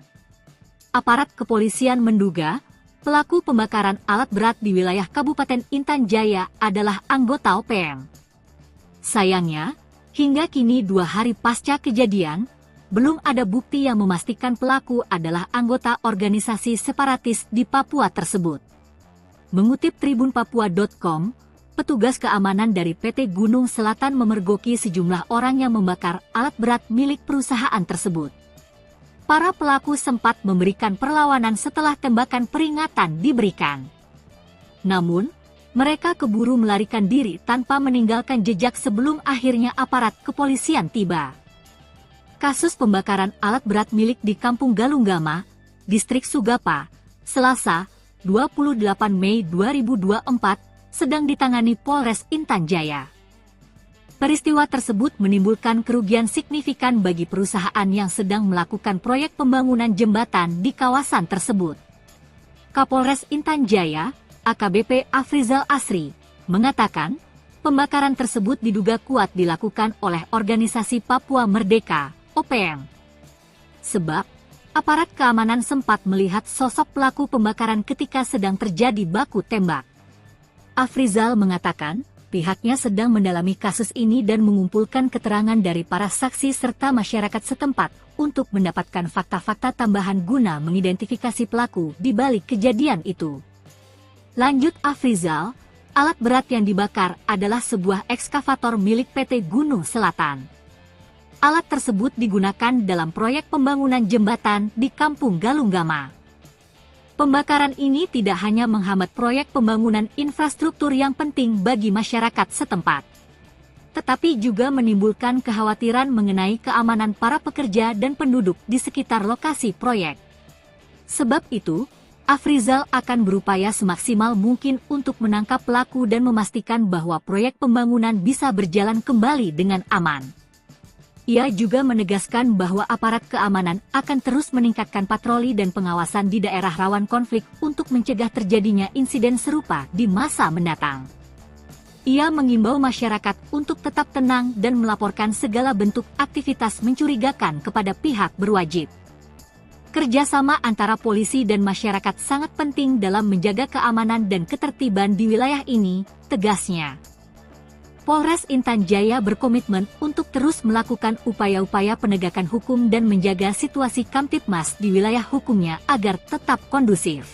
Speaker 1: Aparat kepolisian menduga pelaku pembakaran alat berat di wilayah Kabupaten Intan Jaya adalah anggota OPM. Sayangnya, hingga kini 2 hari pasca kejadian, belum ada bukti yang memastikan pelaku adalah anggota organisasi separatis di Papua tersebut. Mengutip tribunpapua.com, petugas keamanan dari PT Gunung Selatan memergoki sejumlah orang yang membakar alat berat milik perusahaan tersebut. Para pelaku sempat memberikan perlawanan setelah tembakan peringatan diberikan. Namun, mereka keburu melarikan diri tanpa meninggalkan jejak sebelum akhirnya aparat kepolisian tiba. Kasus pembakaran alat berat milik di Kampung Galunggama, Distrik Sugapa, Selasa, 28 Mei 2024, sedang ditangani Polres Intan Jaya. Peristiwa tersebut menimbulkan kerugian signifikan bagi perusahaan yang sedang melakukan proyek pembangunan jembatan di kawasan tersebut. Kapolres Intan Jaya, AKBP Afrizal Asri, mengatakan pembakaran tersebut diduga kuat dilakukan oleh Organisasi Papua Merdeka, OPM. Sebab, aparat keamanan sempat melihat sosok pelaku pembakaran ketika sedang terjadi baku tembak. Afrizal mengatakan, pihaknya sedang mendalami kasus ini dan mengumpulkan keterangan dari para saksi serta masyarakat setempat untuk mendapatkan fakta-fakta tambahan guna mengidentifikasi pelaku di balik kejadian itu. Lanjut Afrizal, alat berat yang dibakar adalah sebuah ekskavator milik PT Gunung Selatan. Alat tersebut digunakan dalam proyek pembangunan jembatan di Kampung Galunggama. Pembakaran ini tidak hanya menghambat proyek pembangunan infrastruktur yang penting bagi masyarakat setempat, tetapi juga menimbulkan kekhawatiran mengenai keamanan para pekerja dan penduduk di sekitar lokasi proyek. Sebab itu, Afrizal akan berupaya semaksimal mungkin untuk menangkap pelaku dan memastikan bahwa proyek pembangunan bisa berjalan kembali dengan aman. Ia juga menegaskan bahwa aparat keamanan akan terus meningkatkan patroli dan pengawasan di daerah rawan konflik untuk mencegah terjadinya insiden serupa di masa mendatang. Ia mengimbau masyarakat untuk tetap tenang dan melaporkan segala bentuk aktivitas mencurigakan kepada pihak berwajib. Kerjasama antara polisi dan masyarakat sangat penting dalam menjaga keamanan dan ketertiban di wilayah ini, tegasnya. Polres Intan Jaya berkomitmen untuk terus melakukan upaya-upaya penegakan hukum dan menjaga situasi Kamtibmas di wilayah hukumnya agar tetap kondusif.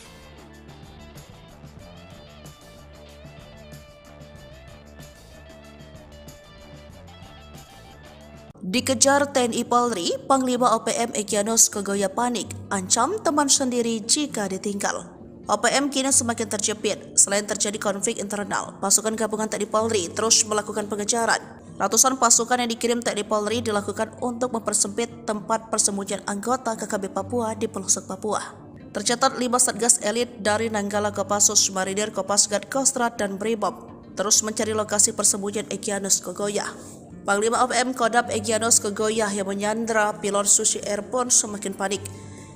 Speaker 2: Dikejar TNI Polri, Panglima OPM Egyanus Kogoya panik, ancam teman sendiri jika ditinggal. OPM kini semakin terjepit. Selain terjadi konflik internal, pasukan gabungan TNI Polri terus melakukan pengejaran. Ratusan pasukan yang dikirim TNI Polri dilakukan untuk mempersempit tempat persembunyian anggota KKB Papua di pelosok Papua. Tercatat 5 satgas elit dari Nanggala Kopassus, Marinir, Kopasgat, Kostrad, dan Brimob terus mencari lokasi persembunyian Egyanus Kogoya. Panglima OPM Kodam Egyanus Kogoya yang menyandra pilot Susi Air pun semakin panik.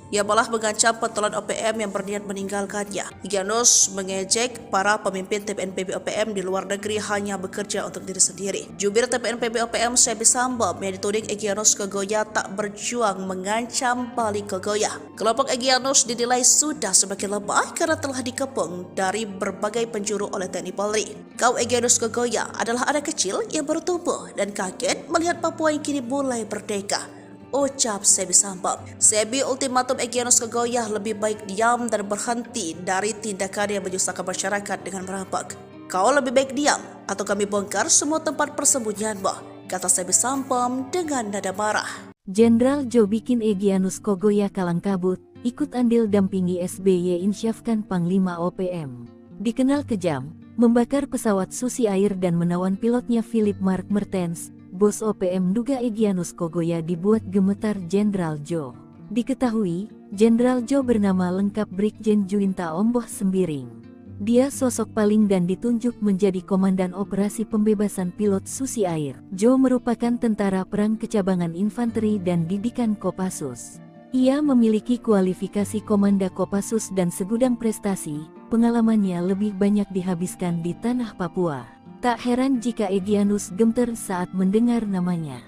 Speaker 2: Ia malah mengancam pentolan OPM yang berniat meninggalkannya. Egyanus mengejek para pemimpin TPNPB OPM di luar negeri hanya bekerja untuk diri sendiri. Jubir TPNPB OPM Sebi Sambom yang dituding Egyanus Kogoya tak berjuang mengancam balik Kogoya. Kelompok Egyanus dinilai sudah semakin lemah karena telah dikepung dari berbagai penjuru oleh TNI Polri. Kau Egyanus Kogoya adalah anak kecil yang baru tumbuh dan kaget melihat Papua yang kini mulai merdeka, ucap Sebi Sambom. Sebi ultimatum Egyanus Kogoya lebih baik diam dan berhenti dari tindakan yang menyusahkan masyarakat dengan merampok. Kau lebih baik diam atau kami bongkar semua tempat persembunyianmu, kata Sebi Sambom dengan nada marah.
Speaker 3: Jenderal Jo bikin Egyanus Kogoya kalang kabut, ikut andil dampingi SBY insyafkan Panglima OPM. Dikenal kejam, membakar pesawat Susi Air dan menawan pilotnya Philip Mark Mertens, bos OPM duga Egyanus Kogoya dibuat gemetar Jenderal Jo. Diketahui, Jenderal Jo bernama lengkap Brigjen Juinta Omboh Sembiring. Dia sosok paling dan ditunjuk menjadi Komandan Operasi Pembebasan Pilot Susi Air. Jo merupakan tentara perang kecabangan infanteri dan didikan Kopassus. Ia memiliki kualifikasi Komanda Kopassus dan segudang prestasi, pengalamannya lebih banyak dihabiskan di tanah Papua. Tak heran jika Egyanus gemeter saat mendengar namanya.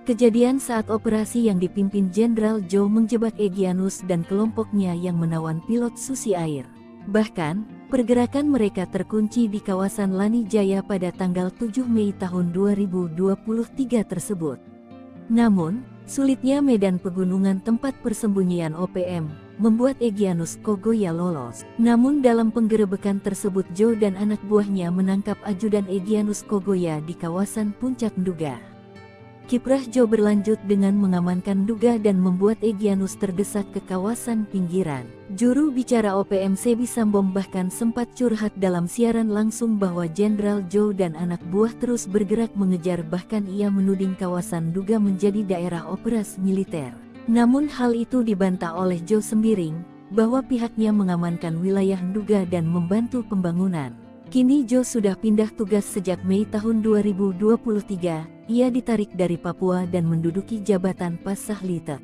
Speaker 3: Kejadian saat operasi yang dipimpin Jenderal Jo menjebak Egyanus dan kelompoknya yang menawan pilot Susi Air. Bahkan, pergerakan mereka terkunci di kawasan Lani Jaya pada tanggal 7 Mei tahun 2023 tersebut. Namun, sulitnya medan pegunungan tempat persembunyian OPM membuat Egyanus Kogoya lolos. Namun dalam penggerebekan tersebut Jo dan anak buahnya menangkap ajudan Egyanus Kogoya di kawasan Puncak Nduga. Kiprah Jo berlanjut dengan mengamankan Nduga dan membuat Egyanus terdesak ke kawasan pinggiran. Juru bicara OPM Sebi Sambom bahkan sempat curhat dalam siaran langsung bahwa Jenderal Jo dan anak buah terus bergerak mengejar, bahkan ia menuding kawasan Nduga menjadi daerah operasi militer. Namun hal itu dibantah oleh Jo Sembiring, bahwa pihaknya mengamankan wilayah Nduga dan membantu pembangunan. Kini Jo sudah pindah tugas sejak Mei tahun 2023, ia ditarik dari Papua dan menduduki jabatan Pasahlitek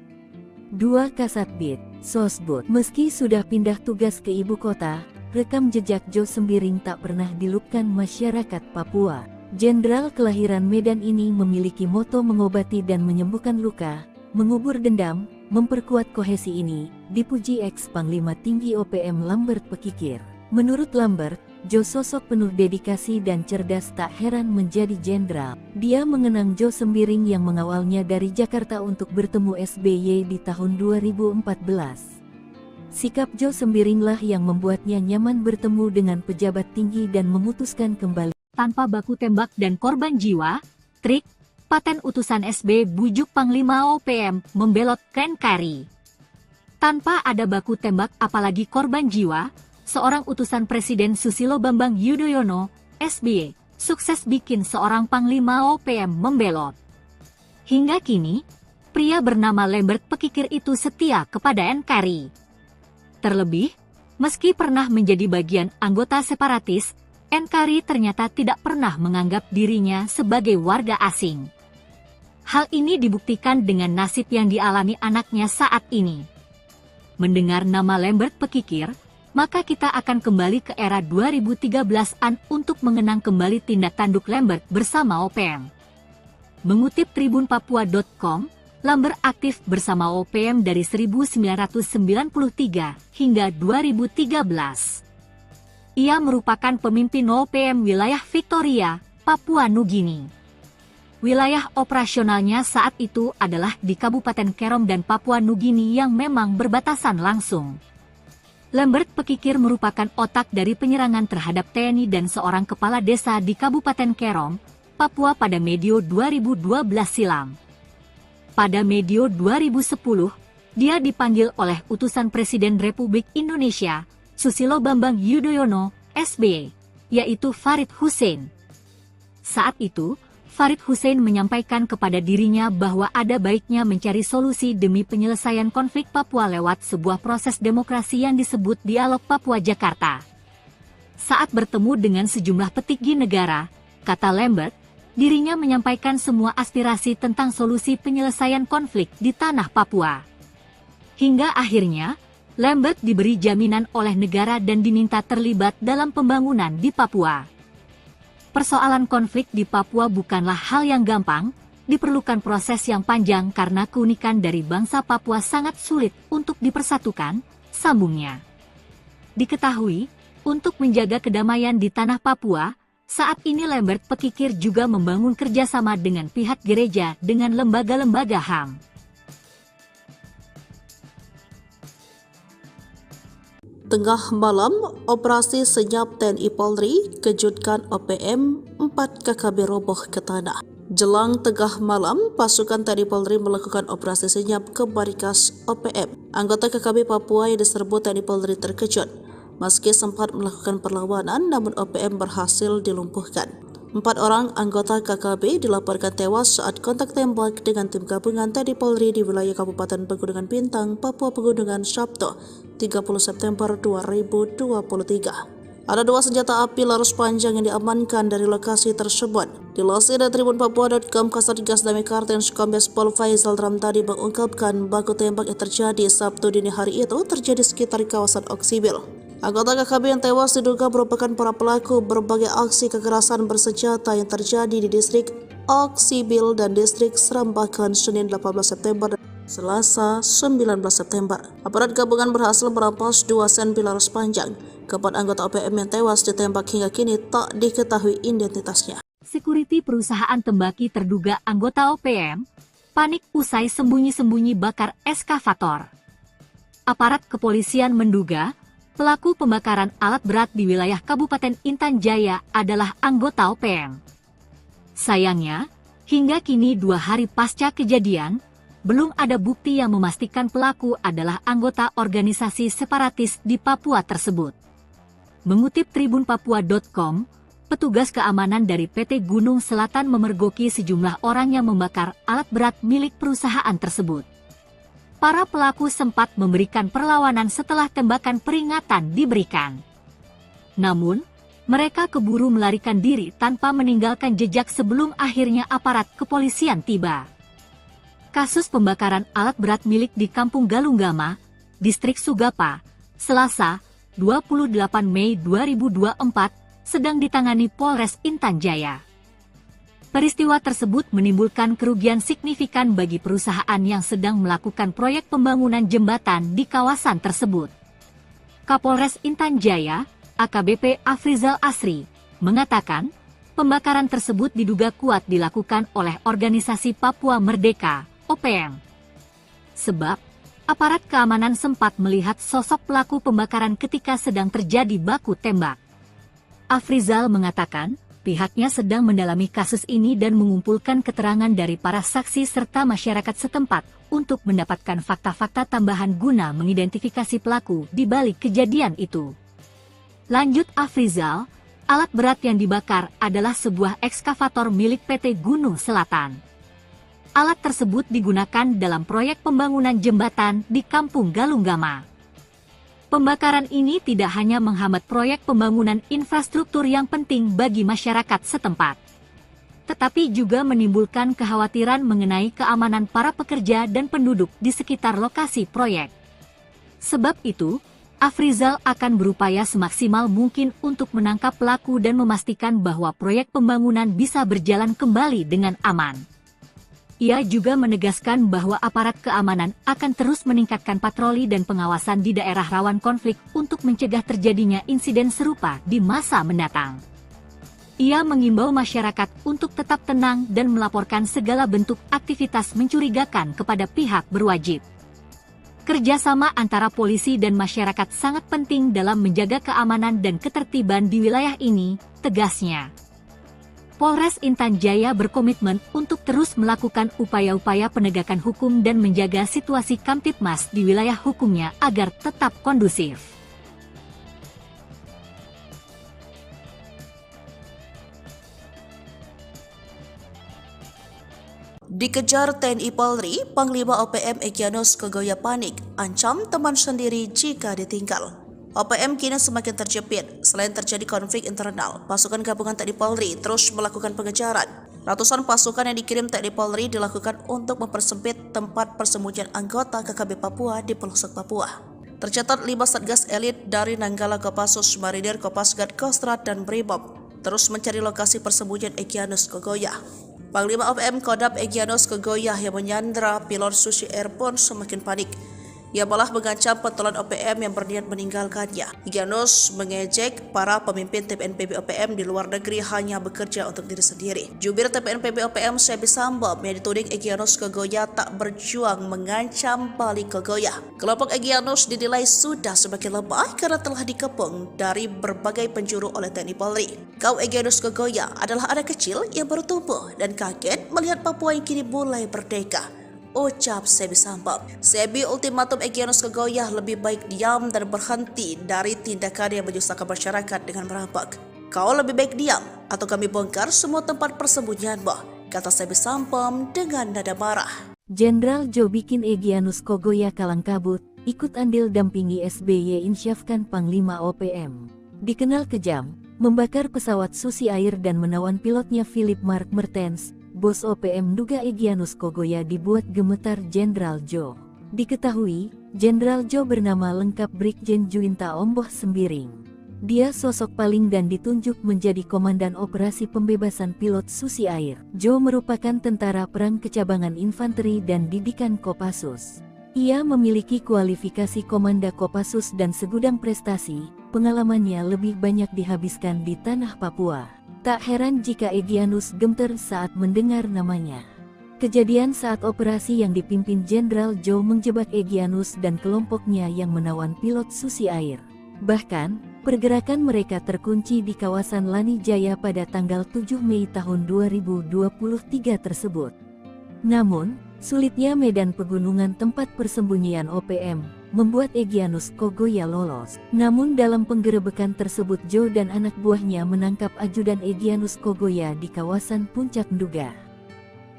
Speaker 3: 2 Kasatbid, Sosbud. Meski sudah pindah tugas ke ibu kota, rekam jejak Jo Sembiring tak pernah dilupkan masyarakat Papua. Jenderal kelahiran Medan ini memiliki moto mengobati dan menyembuhkan luka, mengubur dendam, memperkuat kohesi ini, dipuji ex-Panglima Tinggi OPM Lambert Pekikir. Menurut Lambert, Jo sosok penuh dedikasi dan cerdas, tak heran menjadi jenderal. Dia mengenang Jo Sembiring yang mengawalnya dari Jakarta untuk bertemu SBY di tahun 2014. Sikap Jo Sembiringlah yang membuatnya nyaman bertemu dengan pejabat tinggi dan memutuskan kembali.
Speaker 1: Tanpa baku tembak dan korban jiwa, trik, paten utusan SB bujuk Panglima OPM membelot ke NKRI. Tanpa ada baku tembak apalagi korban jiwa, seorang utusan Presiden Susilo Bambang Yudhoyono, SBY, sukses bikin seorang Panglima OPM membelot. Hingga kini, pria bernama Lambert Pekikir itu setia kepada NKRI. Terlebih, meski pernah menjadi bagian anggota separatis, NKRI ternyata tidak pernah menganggap dirinya sebagai warga asing. Hal ini dibuktikan dengan nasib yang dialami anaknya saat ini. Mendengar nama Lambert Pekikir, maka kita akan kembali ke era 2013-an untuk mengenang kembali tindak tanduk Lambert bersama OPM. Mengutip tribunpapua.com, Lambert aktif bersama OPM dari 1993 hingga 2013. Ia merupakan pemimpin OPM wilayah Victoria, Papua Nugini. Wilayah operasionalnya saat itu adalah di Kabupaten Kerom dan Papua Nugini yang memang berbatasan langsung. Lambert Pekikir merupakan otak dari penyerangan terhadap TNI dan seorang kepala desa di Kabupaten Kerom, Papua pada medio 2012 silam. Pada medio 2010, dia dipanggil oleh utusan Presiden Republik Indonesia, Susilo Bambang Yudhoyono, SBY, yaitu Farid Hussein. Saat itu, Farid Hussein menyampaikan kepada dirinya bahwa ada baiknya mencari solusi demi penyelesaian konflik Papua lewat sebuah proses demokrasi yang disebut Dialog Papua Jakarta. Saat bertemu dengan sejumlah petinggi negara, kata Lambert, dirinya menyampaikan semua aspirasi tentang solusi penyelesaian konflik di tanah Papua. Hingga akhirnya, Lambert diberi jaminan oleh negara dan diminta terlibat dalam pembangunan di Papua. Persoalan konflik di Papua bukanlah hal yang gampang, diperlukan proses yang panjang karena keunikan dari bangsa Papua sangat sulit untuk dipersatukan, sambungnya. Diketahui, untuk menjaga kedamaian di tanah Papua, saat ini Lambert Pekikir juga membangun kerjasama dengan pihak gereja dengan lembaga-lembaga HAM.
Speaker 2: Tengah malam, operasi senyap TNI Polri kejutkan OPM, 4 KKB roboh ke tanah. Jelang tengah malam, pasukan TNI Polri melakukan operasi senyap ke markas OPM. Anggota KKB Papua yang diserbu TNI Polri terkejut. Meski sempat melakukan perlawanan, namun OPM berhasil dilumpuhkan. 4 orang anggota KKB dilaporkan tewas saat kontak tembak dengan tim gabungan TNI Polri di wilayah Kabupaten Pegunungan Bintang, Papua Pegunungan, Sabtu, 30 September 2023. Ada 2 senjata api laras panjang yang diamankan dari lokasi tersebut. Dilansir dari tribunpapua.com, Kasatgas Damai Kartens Kombes Pol Faisal Ramtadi mengungkapkan baku tembak yang terjadi Sabtu dini hari itu terjadi sekitar kawasan Oksibil. Anggota KKB yang tewas diduga merupakan para pelaku berbagai aksi kekerasan bersenjata yang terjadi di distrik Oksibil dan distrik Serambakan Senin 18 September dan Selasa 19 September. Aparat gabungan berhasil merampas 2 senpi laras panjang. Keempat anggota OPM yang tewas ditembak hingga kini tak diketahui identitasnya.
Speaker 1: Security perusahaan tembaki terduga anggota OPM panik usai sembunyi-sembunyi bakar eskavator. Aparat kepolisian menduga pelaku pembakaran alat berat di wilayah Kabupaten Intan Jaya adalah anggota OPM. Sayangnya, hingga kini 2 hari pasca kejadian, belum ada bukti yang memastikan pelaku adalah anggota organisasi separatis di Papua tersebut. Mengutip tribunpapua.com, petugas keamanan dari PT Gunung Selatan memergoki sejumlah orang yang membakar alat berat milik perusahaan tersebut. Para pelaku sempat memberikan perlawanan setelah tembakan peringatan diberikan. Namun, mereka keburu melarikan diri tanpa meninggalkan jejak sebelum akhirnya aparat kepolisian tiba. Kasus pembakaran alat berat milik di Kampung Galunggama, Distrik Sugapa, Selasa, 28 Mei 2024, sedang ditangani Polres Intan Jaya. Peristiwa tersebut menimbulkan kerugian signifikan bagi perusahaan yang sedang melakukan proyek pembangunan jembatan di kawasan tersebut. Kapolres Intan Jaya, AKBP Afrizal Asri, mengatakan pembakaran tersebut diduga kuat dilakukan oleh Organisasi Papua Merdeka, OPM. Sebab, aparat keamanan sempat melihat sosok pelaku pembakaran ketika sedang terjadi baku tembak. Afrizal mengatakan, pihaknya sedang mendalami kasus ini dan mengumpulkan keterangan dari para saksi serta masyarakat setempat untuk mendapatkan fakta-fakta tambahan guna mengidentifikasi pelaku di balik kejadian itu. Lanjut Afrizal, alat berat yang dibakar adalah sebuah ekskavator milik PT Gunung Selatan. Alat tersebut digunakan dalam proyek pembangunan jembatan di Kampung Galunggama. Pembakaran ini tidak hanya menghambat proyek pembangunan infrastruktur yang penting bagi masyarakat setempat, tetapi juga menimbulkan kekhawatiran mengenai keamanan para pekerja dan penduduk di sekitar lokasi proyek. Sebab itu, Afrizal akan berupaya semaksimal mungkin untuk menangkap pelaku dan memastikan bahwa proyek pembangunan bisa berjalan kembali dengan aman. Ia juga menegaskan bahwa aparat keamanan akan terus meningkatkan patroli dan pengawasan di daerah rawan konflik untuk mencegah terjadinya insiden serupa di masa mendatang. Ia mengimbau masyarakat untuk tetap tenang dan melaporkan segala bentuk aktivitas mencurigakan kepada pihak berwajib. Kerjasama antara polisi dan masyarakat sangat penting dalam menjaga keamanan dan ketertiban di wilayah ini, tegasnya. Polres Intan Jaya berkomitmen untuk terus melakukan upaya-upaya penegakan hukum dan menjaga situasi Kamtipmas di wilayah hukumnya agar tetap kondusif.
Speaker 2: Dikejar TNI Polri, Panglima OPM Egyanus Kogoya panik, ancam teman sendiri jika ditinggal. OPM kini semakin terjepit. Selain terjadi konflik internal, pasukan gabungan TNI Polri terus melakukan pengejaran. Ratusan pasukan yang dikirim TNI Polri dilakukan untuk mempersempit tempat persembunyian anggota KKB Papua di pelosok Papua. Tercatat 5 satgas elit dari Nanggala Kopassus, Marinir, Kopasgat, Kostrad, dan Brimob terus mencari lokasi persembunyian Egyanus Kogoya. Panglima OPM Kodam Egyanus Kogoya yang menyandra pilot Susi Air pun semakin panik. Ia malah mengancam pentolan OPM yang berniat meninggalkannya. Egyanus mengejek para pemimpin TPNPB OPM di luar negeri hanya bekerja untuk diri sendiri. Jubir TPNPB OPM Sebi Sambom yang dituding Egyanus Kogoya tak berjuang mengancam balik Kogoya. Kelompok Egyanus dinilai sudah semakin lemah karena telah dikepung dari berbagai penjuru oleh TNI Polri. Kau Egyanus Kogoya adalah anak kecil yang baru tumbuh dan kaget melihat Papua yang kini mulai merdeka, ucap Sebi Sambom. Sebi ultimatum Egyanus Kogoya lebih baik diam dan berhenti dari tindakan yang menyusahkan masyarakat dengan merampok. Kau lebih baik diam atau kami bongkar semua tempat persembunyianmu, kata Sebi Sambom dengan nada marah.
Speaker 3: Jenderal Jo bikin Egyanus Kogoya kalang kabut, ikut andil dampingi SBY insyafkan Panglima OPM. Dikenal kejam, membakar pesawat Susi Air dan menawan pilotnya Philip Mark Mertens. Bos OPM duga Egyanus Kogoya dibuat gemetar Jenderal Jo. Diketahui, Jenderal Jo bernama lengkap Brigjen Juinta Omboh Sembiring. Dia sosok paling dan ditunjuk menjadi Komandan Operasi Pembebasan Pilot Susi Air. Jo merupakan tentara perang kecabangan infanteri dan didikan Kopassus. Ia memiliki kualifikasi Komanda Kopassus dan segudang prestasi, pengalamannya lebih banyak dihabiskan di tanah Papua. Tak heran jika Egyanus gemeter saat mendengar namanya. Kejadian saat operasi yang dipimpin Jenderal Jo menjebak Egyanus dan kelompoknya yang menawan pilot Susi Air. Bahkan, pergerakan mereka terkunci di kawasan Lani Jaya pada tanggal 7 Mei tahun 2023 tersebut. Namun, sulitnya medan pegunungan tempat persembunyian OPM membuat Egyanus Kogoya lolos. Namun dalam penggerebekan tersebut Jo dan anak buahnya menangkap ajudan Egyanus Kogoya di kawasan Puncak Nduga.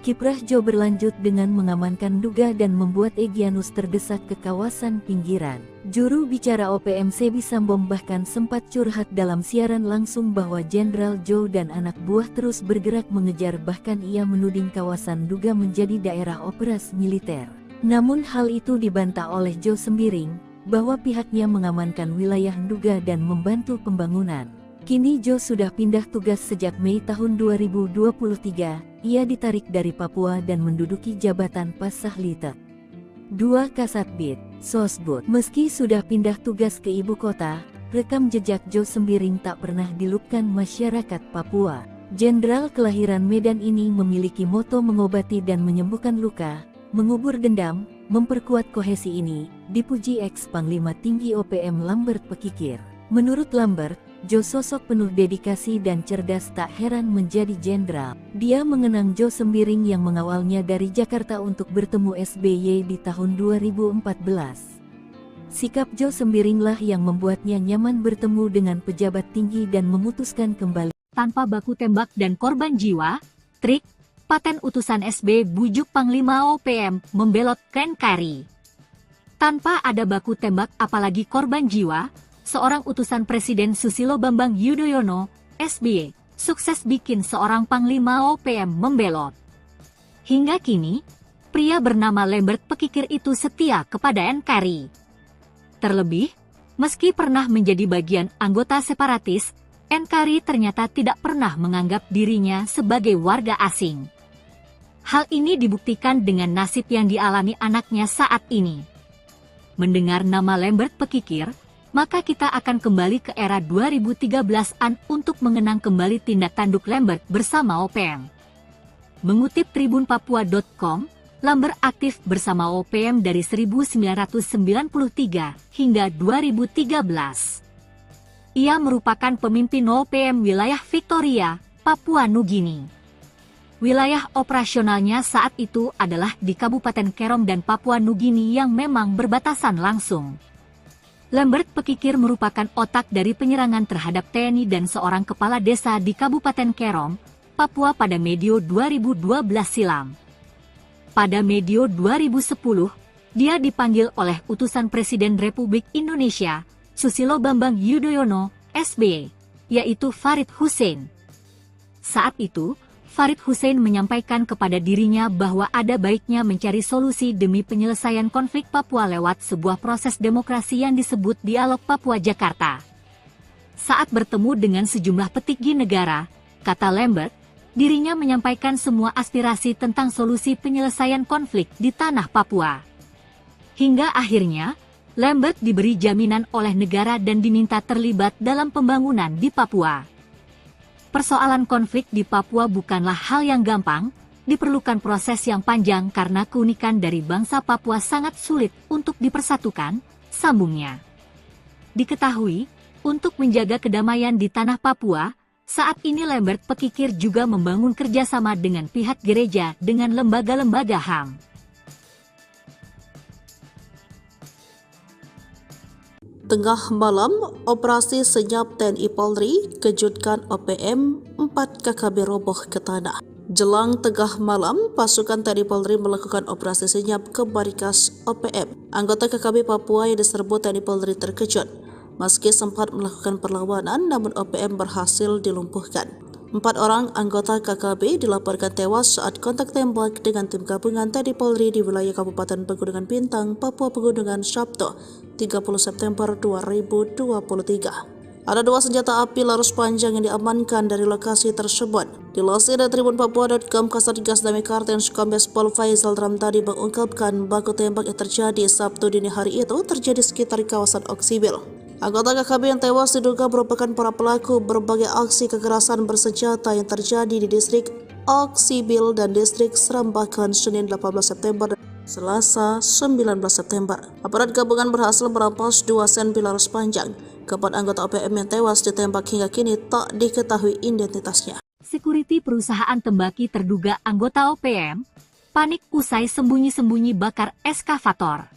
Speaker 3: Kiprah Jo berlanjut dengan mengamankan Nduga dan membuat Egyanus terdesak ke kawasan pinggiran. Juru bicara OPM Sebi Sambom bahkan sempat curhat dalam siaran langsung bahwa Jenderal Jo dan anak buah terus bergerak mengejar, bahkan ia menuding kawasan Nduga menjadi daerah operasi militer. Namun hal itu dibantah oleh Jo Sembiring, bahwa pihaknya mengamankan wilayah Nduga dan membantu pembangunan. Kini Jo sudah pindah tugas sejak Mei tahun 2023, ia ditarik dari Papua dan menduduki jabatan Pasahlitet 2 Kasatbid, Sosbud. Meski sudah pindah tugas ke ibu kota, rekam jejak Jo Sembiring tak pernah dilupkan masyarakat Papua. Jenderal kelahiran Medan ini memiliki moto mengobati dan menyembuhkan luka, mengubur dendam, memperkuat kohesi ini, dipuji ex-Panglima Tinggi OPM Lambert Pekikir. Menurut Lambert, Jo sosok penuh dedikasi dan cerdas, tak heran menjadi jenderal. Dia mengenang Jo Sembiring yang mengawalnya dari Jakarta untuk bertemu SBY di tahun 2014. Sikap Jo Sembiringlah yang membuatnya nyaman bertemu dengan pejabat tinggi dan memutuskan kembali.
Speaker 1: Tanpa baku tembak dan korban jiwa, trik paten utusan SB bujuk Panglima OPM membelot ke NKRI. Tanpa ada baku tembak apalagi korban jiwa, seorang utusan Presiden Susilo Bambang Yudhoyono, SBY, sukses bikin seorang Panglima OPM membelot. Hingga kini, pria bernama Lambert Pekikir itu setia kepada NKRI. Terlebih, meski pernah menjadi bagian anggota separatis, NKRI ternyata tidak pernah menganggap dirinya sebagai warga asing. Hal ini dibuktikan dengan nasib yang dialami anaknya saat ini. Mendengar nama Lambert Pekikir, maka kita akan kembali ke era 2013-an untuk mengenang kembali tindak tanduk Lambert bersama OPM. Mengutip tribunpapua.com, Lambert aktif bersama OPM dari 1993 hingga 2013. Ia merupakan pemimpin OPM wilayah Victoria, Papua Nugini. Wilayah operasionalnya saat itu adalah di Kabupaten Kerom dan Papua Nugini yang memang berbatasan langsung. Lambert Pekikir merupakan otak dari penyerangan terhadap TNI dan seorang kepala desa di Kabupaten Kerom, Papua pada medio 2012 silam. Pada medio 2010, dia dipanggil oleh utusan Presiden Republik Indonesia, Susilo Bambang Yudhoyono, SBY, yaitu Farid Hussein. Saat itu, Farid Hussein menyampaikan kepada dirinya bahwa ada baiknya mencari solusi demi penyelesaian konflik Papua lewat sebuah proses demokrasi yang disebut Dialog Papua Jakarta. Saat bertemu dengan sejumlah petinggi negara, kata Lambert, dirinya menyampaikan semua aspirasi tentang solusi penyelesaian konflik di tanah Papua. Hingga akhirnya, Lambert diberi jaminan oleh negara dan diminta terlibat dalam pembangunan di Papua. Persoalan konflik di Papua bukanlah hal yang gampang, diperlukan proses yang panjang karena keunikan dari bangsa Papua sangat sulit untuk dipersatukan, sambungnya. Diketahui, untuk menjaga kedamaian di tanah Papua, saat ini Lambert Pekikir juga membangun kerjasama dengan pihak gereja dengan lembaga-lembaga HAM.
Speaker 2: Tengah malam, operasi senyap TNI Polri kejutkan OPM, 4 KKB roboh ke tanah. Jelang tengah malam, pasukan TNI Polri melakukan operasi senyap ke markas OPM. Anggota KKB Papua yang diserbu TNI Polri terkejut. Meski sempat melakukan perlawanan, namun OPM berhasil dilumpuhkan. 4 orang anggota KKB dilaporkan tewas saat kontak tembak dengan tim gabungan TNI Polri di wilayah Kabupaten Pegunungan Bintang, Papua Pegunungan, Sabtu, 30 September 2023. Ada 2 senjata api laras panjang yang diamankan dari lokasi tersebut. Dilansir dari Tribun Papua.com, Kasatgas Damai Kartens Kombes Pol Faisal Ramtadi mengungkapkan baku tembak yang terjadi Sabtu dini hari itu terjadi sekitar kawasan Oksibil. Anggota KKB yang tewas diduga merupakan para pelaku berbagai aksi kekerasan bersenjata yang terjadi di distrik Oksibil dan distrik Serambakan Senin 18 September dan Selasa 19 September. Aparat gabungan berhasil merampas 2 senpi laras panjang. Keempat anggota OPM yang tewas ditembak hingga kini tak diketahui identitasnya.
Speaker 1: Security perusahaan tembaki terduga anggota OPM panik usai sembunyi-sembunyi bakar eskavator.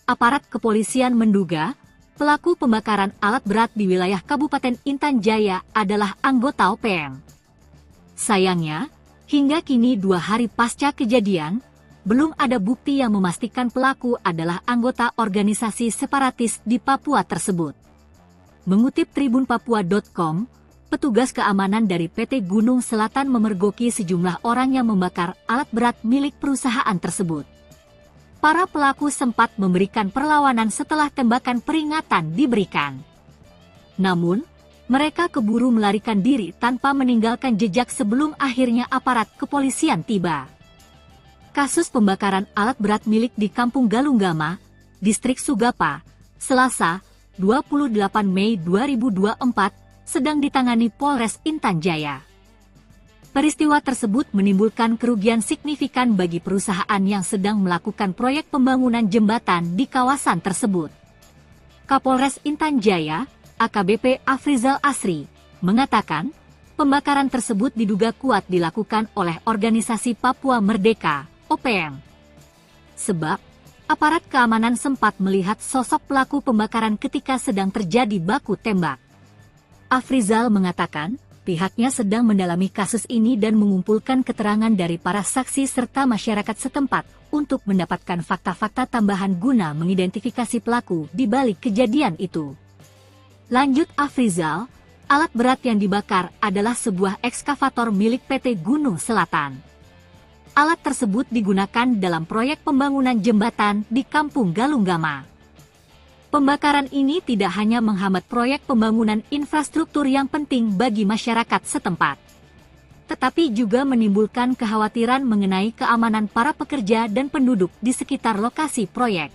Speaker 1: Aparat kepolisian menduga pelaku pembakaran alat berat di wilayah Kabupaten Intan Jaya adalah anggota OPM. Sayangnya, hingga kini 2 hari pasca kejadian, belum ada bukti yang memastikan pelaku adalah anggota organisasi separatis di Papua tersebut. Mengutip tribunpapua.com, petugas keamanan dari PT Gunung Selatan memergoki sejumlah orang yang membakar alat berat milik perusahaan tersebut. Para pelaku sempat memberikan perlawanan setelah tembakan peringatan diberikan. Namun, mereka keburu melarikan diri tanpa meninggalkan jejak sebelum akhirnya aparat kepolisian tiba. Kasus pembakaran alat berat milik di Kampung Galunggama, Distrik Sugapa, Selasa, 28 Mei 2024, sedang ditangani Polres Intan Jaya. Peristiwa tersebut menimbulkan kerugian signifikan bagi perusahaan yang sedang melakukan proyek pembangunan jembatan di kawasan tersebut. Kapolres Intan Jaya, AKBP Afrizal Asri, mengatakan pembakaran tersebut diduga kuat dilakukan oleh Organisasi Papua Merdeka, OPM. Sebab, aparat keamanan sempat melihat sosok pelaku pembakaran ketika sedang terjadi baku tembak. Afrizal mengatakan, pihaknya sedang mendalami kasus ini dan mengumpulkan keterangan dari para saksi serta masyarakat setempat untuk mendapatkan fakta-fakta tambahan guna mengidentifikasi pelaku di balik kejadian itu. Lanjut Afrizal, alat berat yang dibakar adalah sebuah ekskavator milik PT Gunung Selatan. Alat tersebut digunakan dalam proyek pembangunan jembatan di Kampung Galunggama. Pembakaran ini tidak hanya menghambat proyek pembangunan infrastruktur yang penting bagi masyarakat setempat, tetapi juga menimbulkan kekhawatiran mengenai keamanan para pekerja dan penduduk di sekitar lokasi proyek.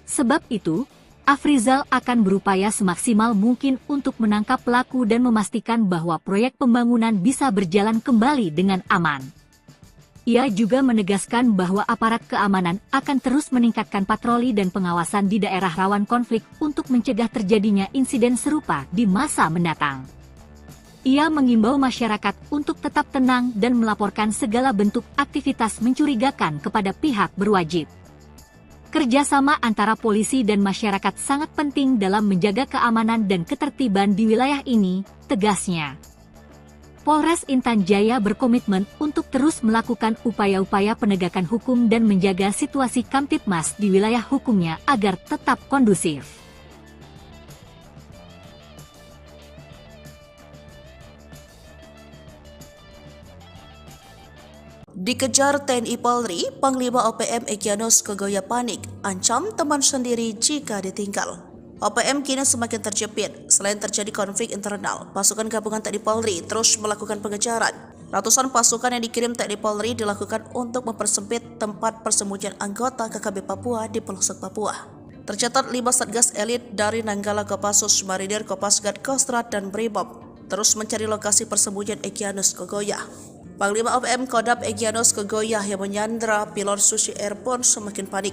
Speaker 1: Sebab itu, Afrizal akan berupaya semaksimal mungkin untuk menangkap pelaku dan memastikan bahwa proyek pembangunan bisa berjalan kembali dengan aman. Ia juga menegaskan bahwa aparat keamanan akan terus meningkatkan patroli dan pengawasan di daerah rawan konflik untuk mencegah terjadinya insiden serupa di masa mendatang. Ia mengimbau masyarakat untuk tetap tenang dan melaporkan segala bentuk aktivitas mencurigakan kepada pihak berwajib. Kerjasama antara polisi dan masyarakat sangat penting dalam menjaga keamanan dan ketertiban di wilayah ini, tegasnya. Polres Intan Jaya berkomitmen untuk terus melakukan upaya-upaya penegakan hukum dan menjaga situasi Kamtipmas di wilayah hukumnya agar tetap kondusif.
Speaker 2: Dikejar TNI Polri, Panglima OPM Egyanus Kogoya panik, ancam teman sendiri jika ditinggal. OPM kini semakin terjepit. Selain terjadi konflik internal, pasukan gabungan TNI Polri terus melakukan pengejaran. Ratusan pasukan yang dikirim TNI Polri dilakukan untuk mempersempit tempat persembunyian anggota KKB Papua di pelosok Papua. Tercatat 5 satgas elit dari Nanggala Kopassus, Marinir, Kopasgat, Kostrad, dan Brimob terus mencari lokasi persembunyian Egyanus Kogoya. Panglima OPM Kodam Egyanus Kogoya yang menyandra pilot Susi Air pun semakin panik.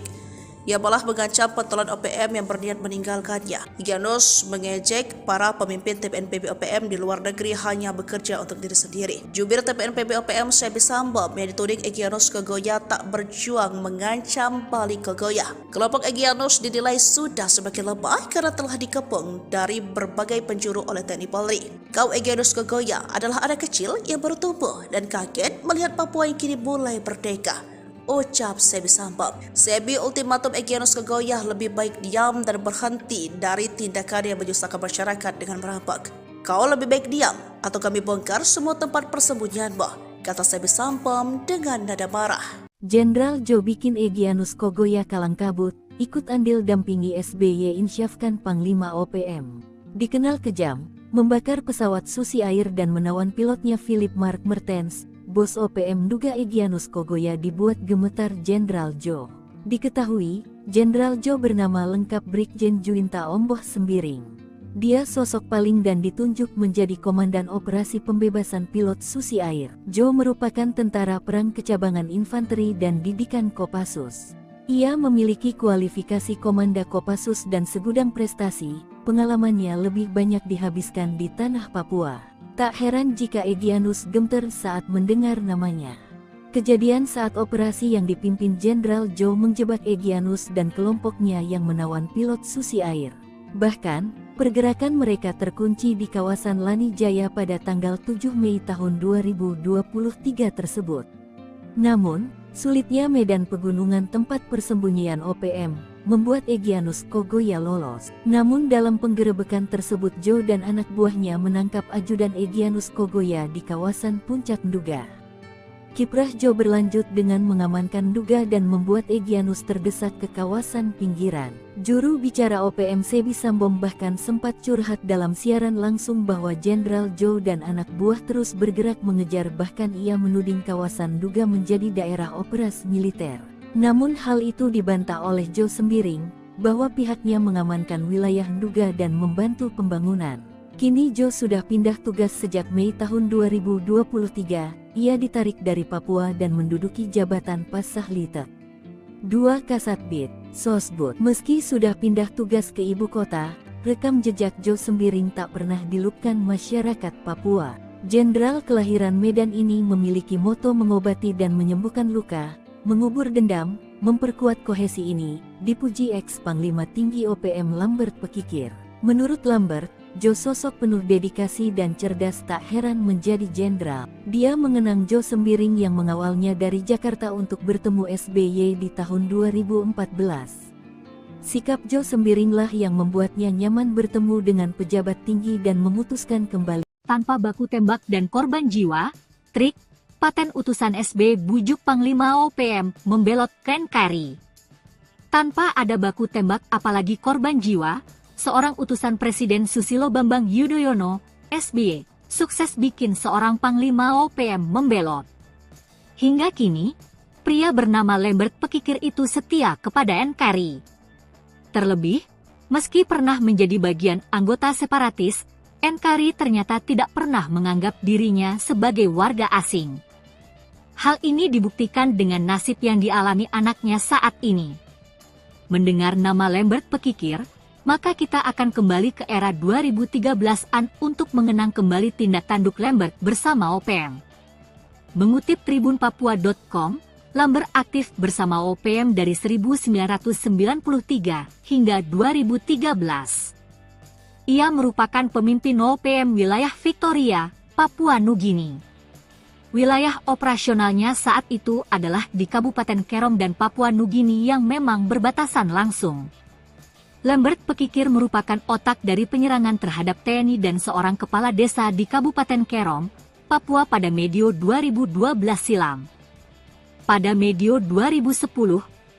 Speaker 2: Ia malah mengancam pentolan OPM yang berniat meninggalkannya. Egyanus mengejek para pemimpin TPNPB OPM di luar negeri hanya bekerja untuk diri sendiri. Jubir TPNPB OPM Sebi Sambom yang dituding Egyanus Kogoya tak berjuang mengancam balik Kogoya. Kelompok Egyanus dinilai sudah semakin lemah karena telah dikepung dari berbagai penjuru oleh TNI Polri. Kau Egyanus Kogoya adalah anak kecil yang baru tumbuh dan kaget melihat Papua yang kini mulai merdeka, ucap Sebi Sambom. Sebi ultimatum Egyanus Kogoya lebih baik diam dan berhenti dari tindakan yang menyusahkan masyarakat dengan merampok. Kau lebih baik diam atau kami bongkar semua tempat persembunyianmu, kata Sebi Sambom dengan nada marah.
Speaker 3: Jenderal Jo bikin Egyanus Kogoya kalang kabut, ikut andil dampingi SBY insyafkan Panglima OPM. Dikenal kejam, membakar pesawat Susi Air dan menawan pilotnya Philip Mark Mertens. Bos OPM duga Egyanus Kogoya dibuat gemetar Jenderal Jo. Diketahui, Jenderal Jo bernama lengkap Brigjen Juwinta Omboh Sembiring. Dia sosok paling dan ditunjuk menjadi Komandan Operasi Pembebasan Pilot Susi Air. Jo merupakan tentara perang kecabangan infanteri dan didikan Kopassus. Ia memiliki kualifikasi Komanda Kopassus dan segudang prestasi. Pengalamannya lebih banyak dihabiskan di tanah Papua. Tak heran jika Egyanus gemeter saat mendengar namanya. Kejadian saat operasi yang dipimpin Jenderal Jo menjebak Egyanus dan kelompoknya yang menawan pilot Susi Air. Bahkan, pergerakan mereka terkunci di kawasan Lani Jaya pada tanggal 7 Mei tahun 2023 tersebut. Namun, sulitnya medan pegunungan tempat persembunyian OPM membuat Egyanus Kogoya lolos. Namun dalam penggerebekan tersebut Jo dan anak buahnya menangkap ajudan Egyanus Kogoya di kawasan Puncak Nduga. Kiprah Jo berlanjut dengan mengamankan Nduga dan membuat Egyanus terdesak ke kawasan pinggiran. Juru bicara OPM Sebi Sambom bahkan sempat curhat dalam siaran langsung bahwa Jenderal Jo dan anak buah terus bergerak mengejar, bahkan ia menuding kawasan Nduga menjadi daerah operasi militer. Namun hal itu dibantah oleh Jo Sembiring, bahwa pihaknya mengamankan wilayah Nduga dan membantu pembangunan. Kini Jo sudah pindah tugas sejak Mei tahun 2023, ia ditarik dari Papua dan menduduki jabatan Pasahlitet 2 Kasatbid, Sosbud. Meski sudah pindah tugas ke ibu kota, rekam jejak Jo Sembiring tak pernah dilupkan masyarakat Papua. Jenderal kelahiran Medan ini memiliki moto mengobati dan menyembuhkan luka, mengubur dendam, memperkuat kohesi ini, dipuji ex Panglima Tinggi OPM Lambert Pekikir. Menurut Lambert, Jo sosok penuh dedikasi dan cerdas, tak heran menjadi jenderal. Dia mengenang Jo Sembiring yang mengawalnya dari Jakarta untuk bertemu SBY di tahun 2014. Sikap Jo Sembiringlah yang membuatnya nyaman bertemu dengan pejabat tinggi dan memutuskan kembali.
Speaker 1: Tanpa baku tembak dan korban jiwa, trik paten utusan SB bujuk Panglima OPM membelot Kenkari. Tanpa ada baku tembak apalagi korban jiwa, seorang utusan Presiden Susilo Bambang Yudhoyono, SBY, sukses bikin seorang Panglima OPM membelot. Hingga kini, pria bernama Lambert Pekikir itu setia kepada Nkari. Terlebih, meski pernah menjadi bagian anggota separatis, Nkari ternyata tidak pernah menganggap dirinya sebagai warga asing. Hal ini dibuktikan dengan nasib yang dialami anaknya saat ini. Mendengar nama Lambert Pekikir, maka kita akan kembali ke era 2013-an untuk mengenang kembali tindak tanduk Lambert bersama OPM. Mengutip tribunpapua.com, Lambert aktif bersama OPM dari 1993 hingga 2013. Ia merupakan pemimpin OPM wilayah Victoria, Papua Nugini. Wilayah operasionalnya saat itu adalah di Kabupaten Kerom dan Papua Nugini yang memang berbatasan langsung. Lambert Pekikir merupakan otak dari penyerangan terhadap TNI dan seorang kepala desa di Kabupaten Kerom, Papua pada medio 2012 silam. Pada medio 2010,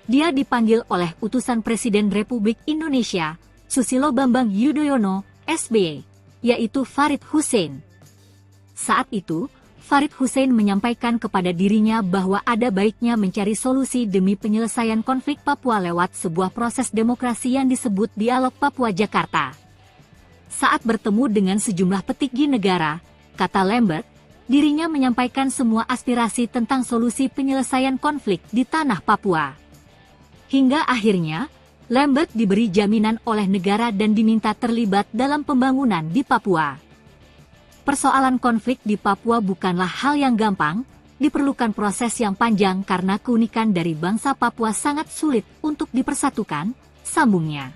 Speaker 1: dia dipanggil oleh utusan Presiden Republik Indonesia, Susilo Bambang Yudhoyono, SBY, yaitu Farid Hussein. Saat itu, Farid Hussein menyampaikan kepada dirinya bahwa ada baiknya mencari solusi demi penyelesaian konflik Papua lewat sebuah proses demokrasi yang disebut Dialog Papua Jakarta. Saat bertemu dengan sejumlah petinggi negara, kata Lambert, dirinya menyampaikan semua aspirasi tentang solusi penyelesaian konflik di tanah Papua. Hingga akhirnya, Lambert diberi jaminan oleh negara dan diminta terlibat dalam pembangunan di Papua. Persoalan konflik di Papua bukanlah hal yang gampang, diperlukan proses yang panjang karena keunikan dari bangsa Papua sangat sulit untuk dipersatukan, sambungnya.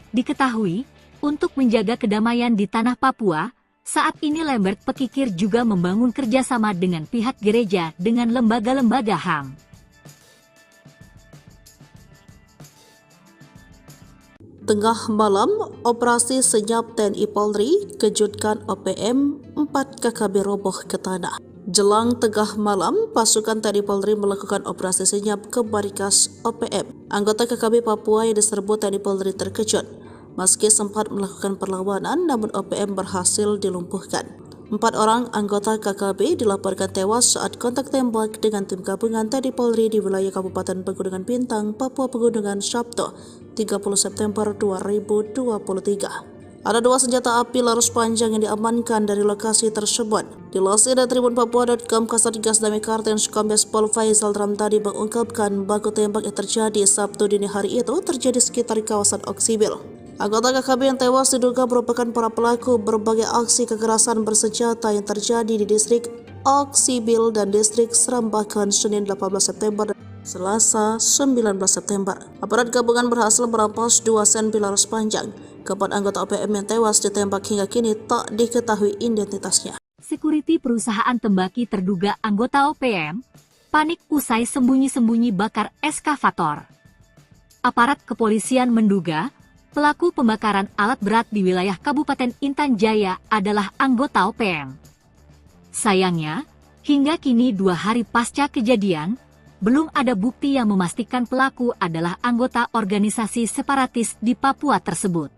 Speaker 1: Diketahui, untuk menjaga kedamaian di tanah Papua, saat ini Lambert Pekikir juga membangun kerjasama dengan pihak gereja dengan lembaga-lembaga HAM.
Speaker 2: Tengah malam, operasi senyap TNI Polri kejutkan OPM, 4 KKB roboh ke tanah. Jelang tengah malam, pasukan TNI Polri melakukan operasi senyap ke markas OPM. Anggota KKB Papua yang diserbu TNI Polri terkejut. Meski sempat melakukan perlawanan, namun OPM berhasil dilumpuhkan. 4 orang anggota KKB dilaporkan tewas saat kontak tembak dengan tim gabungan TNI Polri di wilayah Kabupaten Pegunungan Bintang, Papua Pegunungan, Sabtu, 30 September 2023. Ada 2 senjata api laras panjang yang diamankan dari lokasi tersebut. Dilansir dari tribunpapua.com, Kasatgas Damai Kartens Kombes Pol Faisal Ramtadi mengungkapkan baku tembak yang terjadi Sabtu dini hari itu terjadi sekitar kawasan Oksibil. Anggota KKB yang tewas diduga merupakan para pelaku berbagai aksi kekerasan bersenjata yang terjadi di distrik Oksibil dan distrik Serambakan Senin 18 September dan Selasa 19 September. Aparat gabungan berhasil merampas 2 senpi laras panjang. Keempat anggota OPM yang tewas ditembak hingga kini tak diketahui identitasnya.
Speaker 1: Security perusahaan tembaki terduga anggota OPM panik usai sembunyi-sembunyi bakar eskavator. Aparat kepolisian menduga pelaku pembakaran alat berat di wilayah Kabupaten Intan Jaya adalah anggota OPM. Sayangnya, hingga kini 2 hari pasca kejadian, belum ada bukti yang memastikan pelaku adalah anggota organisasi separatis di Papua tersebut.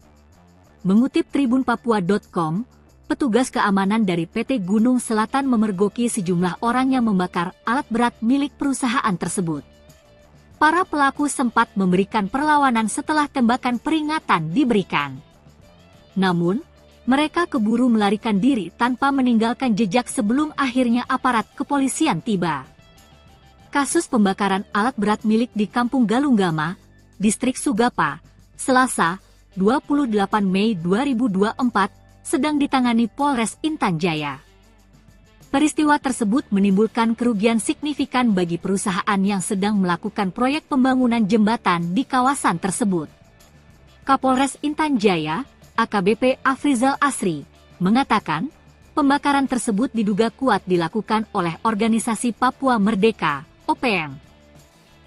Speaker 1: Mengutip tribunpapua.com, petugas keamanan dari PT Gunung Selatan memergoki sejumlah orang yang membakar alat berat milik perusahaan tersebut. Para pelaku sempat memberikan perlawanan setelah tembakan peringatan diberikan. Namun, mereka keburu melarikan diri tanpa meninggalkan jejak sebelum akhirnya aparat kepolisian tiba. Kasus pembakaran alat berat milik di Kampung Galunggama, Distrik Sugapa, Selasa, 28 Mei 2024, sedang ditangani Polres Intan Jaya. Peristiwa tersebut menimbulkan kerugian signifikan bagi perusahaan yang sedang melakukan proyek pembangunan jembatan di kawasan tersebut. Kapolres Intan Jaya, AKBP Afrizal Asri, mengatakan pembakaran tersebut diduga kuat dilakukan oleh Organisasi Papua Merdeka, OPM.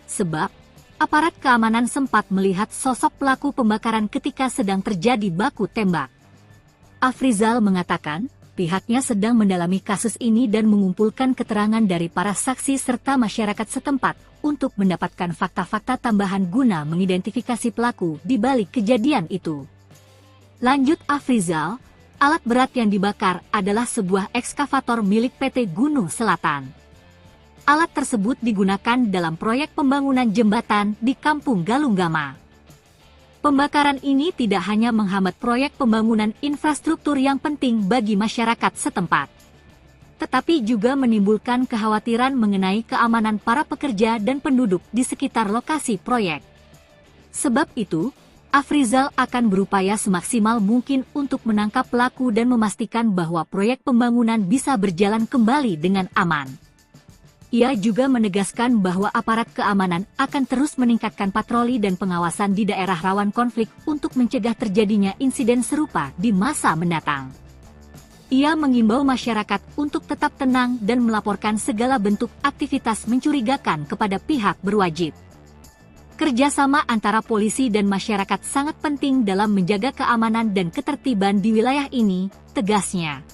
Speaker 1: Sebab, aparat keamanan sempat melihat sosok pelaku pembakaran ketika sedang terjadi baku tembak. Afrizal mengatakan, pihaknya sedang mendalami kasus ini dan mengumpulkan keterangan dari para saksi serta masyarakat setempat untuk mendapatkan fakta-fakta tambahan guna mengidentifikasi pelaku di balik kejadian itu. Lanjut Afrizal, alat berat yang dibakar adalah sebuah ekskavator milik PT Gunung Selatan. Alat tersebut digunakan dalam proyek pembangunan jembatan di Kampung Galunggama. Pembakaran ini tidak hanya menghambat proyek pembangunan infrastruktur yang penting bagi masyarakat setempat, tetapi juga menimbulkan kekhawatiran mengenai keamanan para pekerja dan penduduk di sekitar lokasi proyek. Sebab itu, Afrizal akan berupaya semaksimal mungkin untuk menangkap pelaku dan memastikan bahwa proyek pembangunan bisa berjalan kembali dengan aman. Ia juga menegaskan bahwa aparat keamanan akan terus meningkatkan patroli dan pengawasan di daerah rawan konflik untuk mencegah terjadinya insiden serupa di masa mendatang. Ia mengimbau masyarakat untuk tetap tenang dan melaporkan segala bentuk aktivitas mencurigakan kepada pihak berwajib. Kerjasama antara polisi dan masyarakat sangat penting dalam menjaga keamanan dan ketertiban di wilayah ini, tegasnya.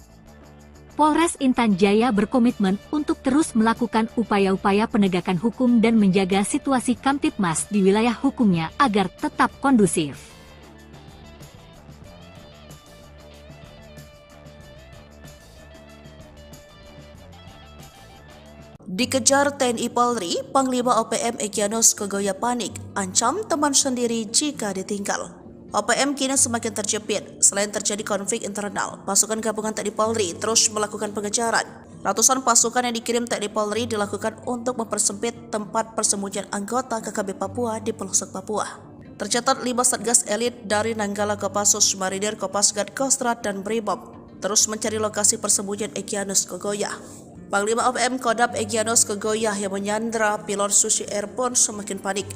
Speaker 1: Polres Intan Jaya berkomitmen untuk terus melakukan upaya-upaya penegakan hukum dan menjaga situasi Kamtibmas di wilayah hukumnya agar tetap kondusif.
Speaker 2: Dikejar TNI Polri, Panglima OPM Egyanus Kogoya panik, ancam teman sendiri jika ditinggal. OPM kini semakin terjepit. Selain terjadi konflik internal, pasukan gabungan TNI Polri terus melakukan pengejaran. Ratusan pasukan yang dikirim TNI Polri dilakukan untuk mempersempit tempat persembunyian anggota KKB Papua di pelosok Papua. Tercatat 5 satgas elit dari Nanggala Kopassus, Marinir, Kopasgat, Kostrad, dan Brimob terus mencari lokasi persembunyian Egyanus Kogoya. Panglima OPM Kodam Egyanus Kogoya yang menyandra pilot Susi Air pun semakin panik.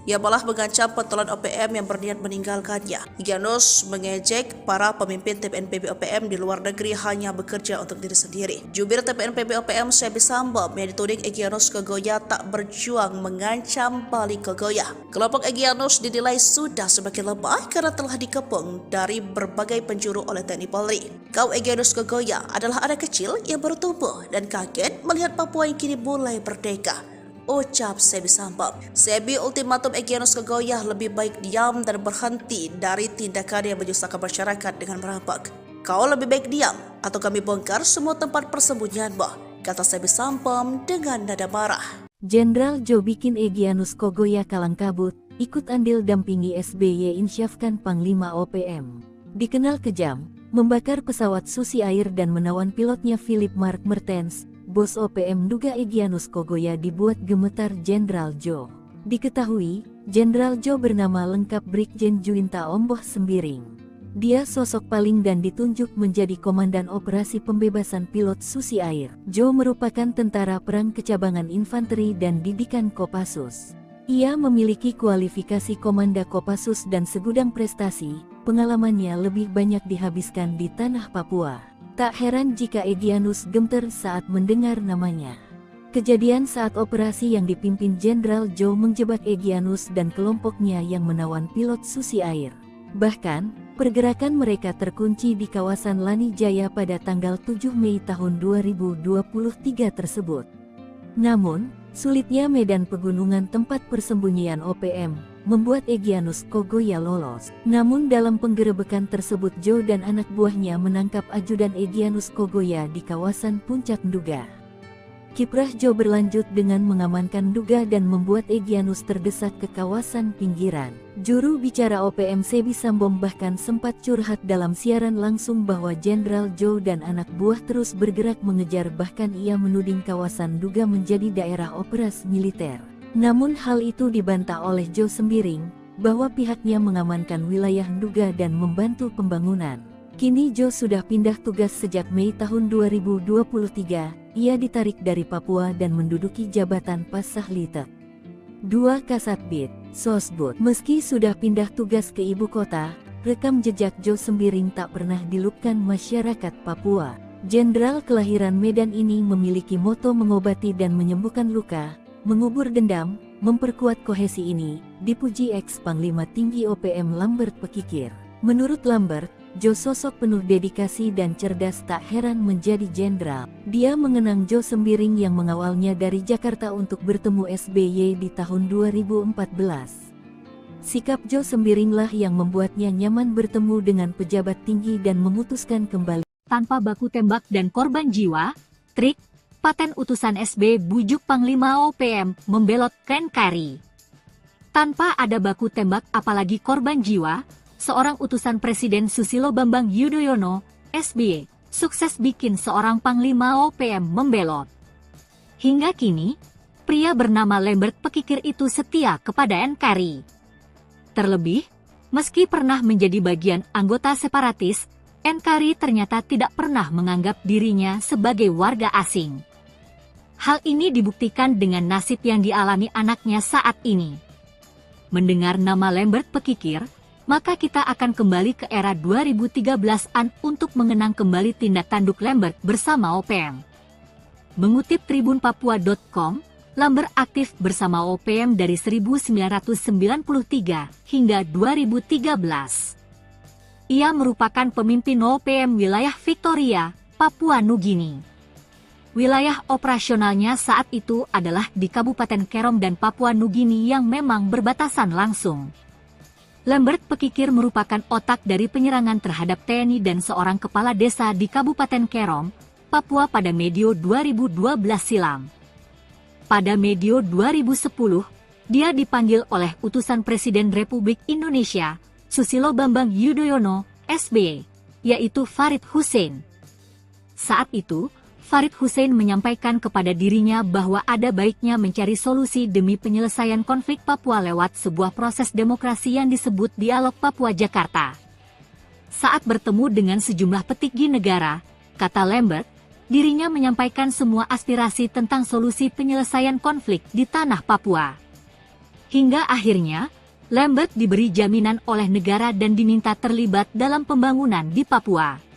Speaker 2: Ia malah mengancam pentolan OPM yang berniat meninggalkannya. Egyanus mengejek para pemimpin TPNPB OPM di luar negeri hanya bekerja untuk diri sendiri. Jubir TPNPB OPM Sebi Sambom yang dituding Egyanus Kogoya tak berjuang mengancam balik Kogoya. Kelompok Egyanus dinilai sudah semakin lemah karena telah dikepung dari berbagai penjuru oleh TNI Polri. Kau Egyanus Kogoya adalah anak kecil yang baru tumbuh dan kaget melihat Papua yang kini mulai merdeka, ucap Sebi Sambom. Sebi ultimatum Egyanus Kogoya lebih baik diam dan berhenti dari tindakan yang menyusahkan masyarakat dengan merampok. Kau lebih baik diam atau kami bongkar semua tempat persembunyianmu, kata Sebi Sambom dengan nada marah.
Speaker 3: Jenderal Jo bikin Egyanus Kogoya kalang kabut, ikut andil dampingi SBY insyafkan Panglima OPM. Dikenal kejam, membakar pesawat Susi Air dan menawan pilotnya Philip Mark Mertens. Bos OPM duga Egyanus Kogoya dibuat gemetar Jenderal Jo. Diketahui, Jenderal Jo bernama lengkap Brigjen Juinta Omboh Sembiring. Dia sosok paling dan ditunjuk menjadi Komandan Operasi Pembebasan Pilot Susi Air. Jo merupakan tentara perang kecabangan infanteri dan didikan Kopassus. Ia memiliki kualifikasi Komanda Kopassus dan segudang prestasi. Pengalamannya lebih banyak dihabiskan di tanah Papua. Tak heran jika Egyanus gemeter saat mendengar namanya. Kejadian saat operasi yang dipimpin Jenderal Jo menjebak Egyanus dan kelompoknya yang menawan pilot Susi Air. Bahkan, pergerakan mereka terkunci di kawasan Lani Jaya pada tanggal 7 Mei tahun 2023 tersebut. Namun, sulitnya medan pegunungan tempat persembunyian OPM membuat Egyanus Kogoya lolos. Namun dalam penggerebekan tersebut Jo dan anak buahnya menangkap ajudan Egyanus Kogoya di kawasan Puncak Nduga. Kiprah Jo berlanjut dengan mengamankan Nduga dan membuat Egyanus terdesak ke kawasan pinggiran. Juru bicara OPM Sebi Sambom bahkan sempat curhat dalam siaran langsung bahwa Jenderal Jo dan anak buah terus bergerak mengejar, bahkan ia menuding kawasan Nduga menjadi daerah operasi militer. Namun hal itu dibantah oleh Jo Sembiring, bahwa pihaknya mengamankan wilayah Nduga dan membantu pembangunan. Kini Jo sudah pindah tugas sejak Mei tahun 2023, ia ditarik dari Papua dan menduduki jabatan Pasahlitek 2 Kasatbid, Sosbud. Meski sudah pindah tugas ke ibu kota, rekam jejak Jo Sembiring tak pernah dilupkan masyarakat Papua. Jenderal kelahiran Medan ini memiliki moto mengobati dan menyembuhkan luka, mengubur dendam, memperkuat kohesi ini, dipuji ex Panglima Tinggi OPM Lambert Pekikir. Menurut Lambert, Jo sosok penuh dedikasi dan cerdas, tak heran menjadi jenderal. Dia mengenang Jo Sembiring yang mengawalnya dari Jakarta untuk bertemu SBY di tahun 2014. Sikap Jo Sembiringlah yang membuatnya nyaman bertemu dengan pejabat tinggi dan memutuskan kembali.
Speaker 1: Tanpa baku tembak dan korban jiwa, trik paten utusan SB bujuk Panglima OPM membelot Kenkari. Tanpa ada baku tembak apalagi korban jiwa, seorang utusan Presiden Susilo Bambang Yudhoyono, SBY, sukses bikin seorang Panglima OPM membelot. Hingga kini, pria bernama Lambert Pekikir itu setia kepada Nkari. Terlebih, meski pernah menjadi bagian anggota separatis, Nkari ternyata tidak pernah menganggap dirinya sebagai warga asing. Hal ini dibuktikan dengan nasib yang dialami anaknya saat ini. Mendengar nama Lambert Pekikir, maka kita akan kembali ke era 2013-an untuk mengenang kembali tindak tanduk Lambert bersama OPM. Mengutip tribunpapua.com, Lambert aktif bersama OPM dari 1993 hingga 2013. Ia merupakan pemimpin OPM wilayah Victoria, Papua Nugini. Wilayah operasionalnya saat itu adalah di Kabupaten Kerom dan Papua Nugini yang memang berbatasan langsung. Lambert Pekikir merupakan otak dari penyerangan terhadap TNI dan seorang kepala desa di Kabupaten Kerom, Papua pada medio 2012 silam. Pada medio 2010, dia dipanggil oleh utusan Presiden Republik Indonesia, Susilo Bambang Yudhoyono, SBY, yaitu Farid Hussein. Saat itu, Farid Hussein menyampaikan kepada dirinya bahwa ada baiknya mencari solusi demi penyelesaian konflik Papua lewat sebuah proses demokrasi yang disebut Dialog Papua Jakarta. Saat bertemu dengan sejumlah petinggi negara, kata Lambert, dirinya menyampaikan semua aspirasi tentang solusi penyelesaian konflik di tanah Papua. Hingga akhirnya, Lambert diberi jaminan oleh negara dan diminta terlibat dalam pembangunan di Papua.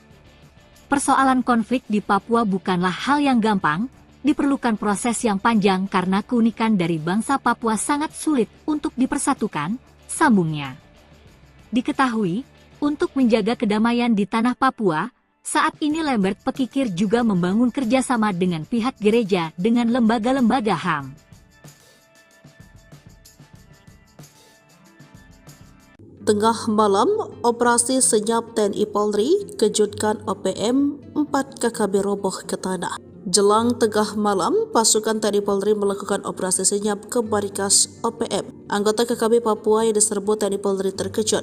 Speaker 1: Persoalan konflik di Papua bukanlah hal yang gampang, diperlukan proses yang panjang karena keunikan dari bangsa Papua sangat sulit untuk dipersatukan, sambungnya. Diketahui, untuk menjaga kedamaian di tanah Papua, saat ini Lambert Pekikir juga membangun kerjasama dengan pihak gereja dengan lembaga-lembaga HAM.
Speaker 2: Tengah malam, operasi senyap TNI Polri kejutkan OPM, 4 KKB roboh ke tanah. Jelang tengah malam, pasukan TNI Polri melakukan operasi senyap ke markas OPM. Anggota KKB Papua yang diserbu TNI Polri terkejut.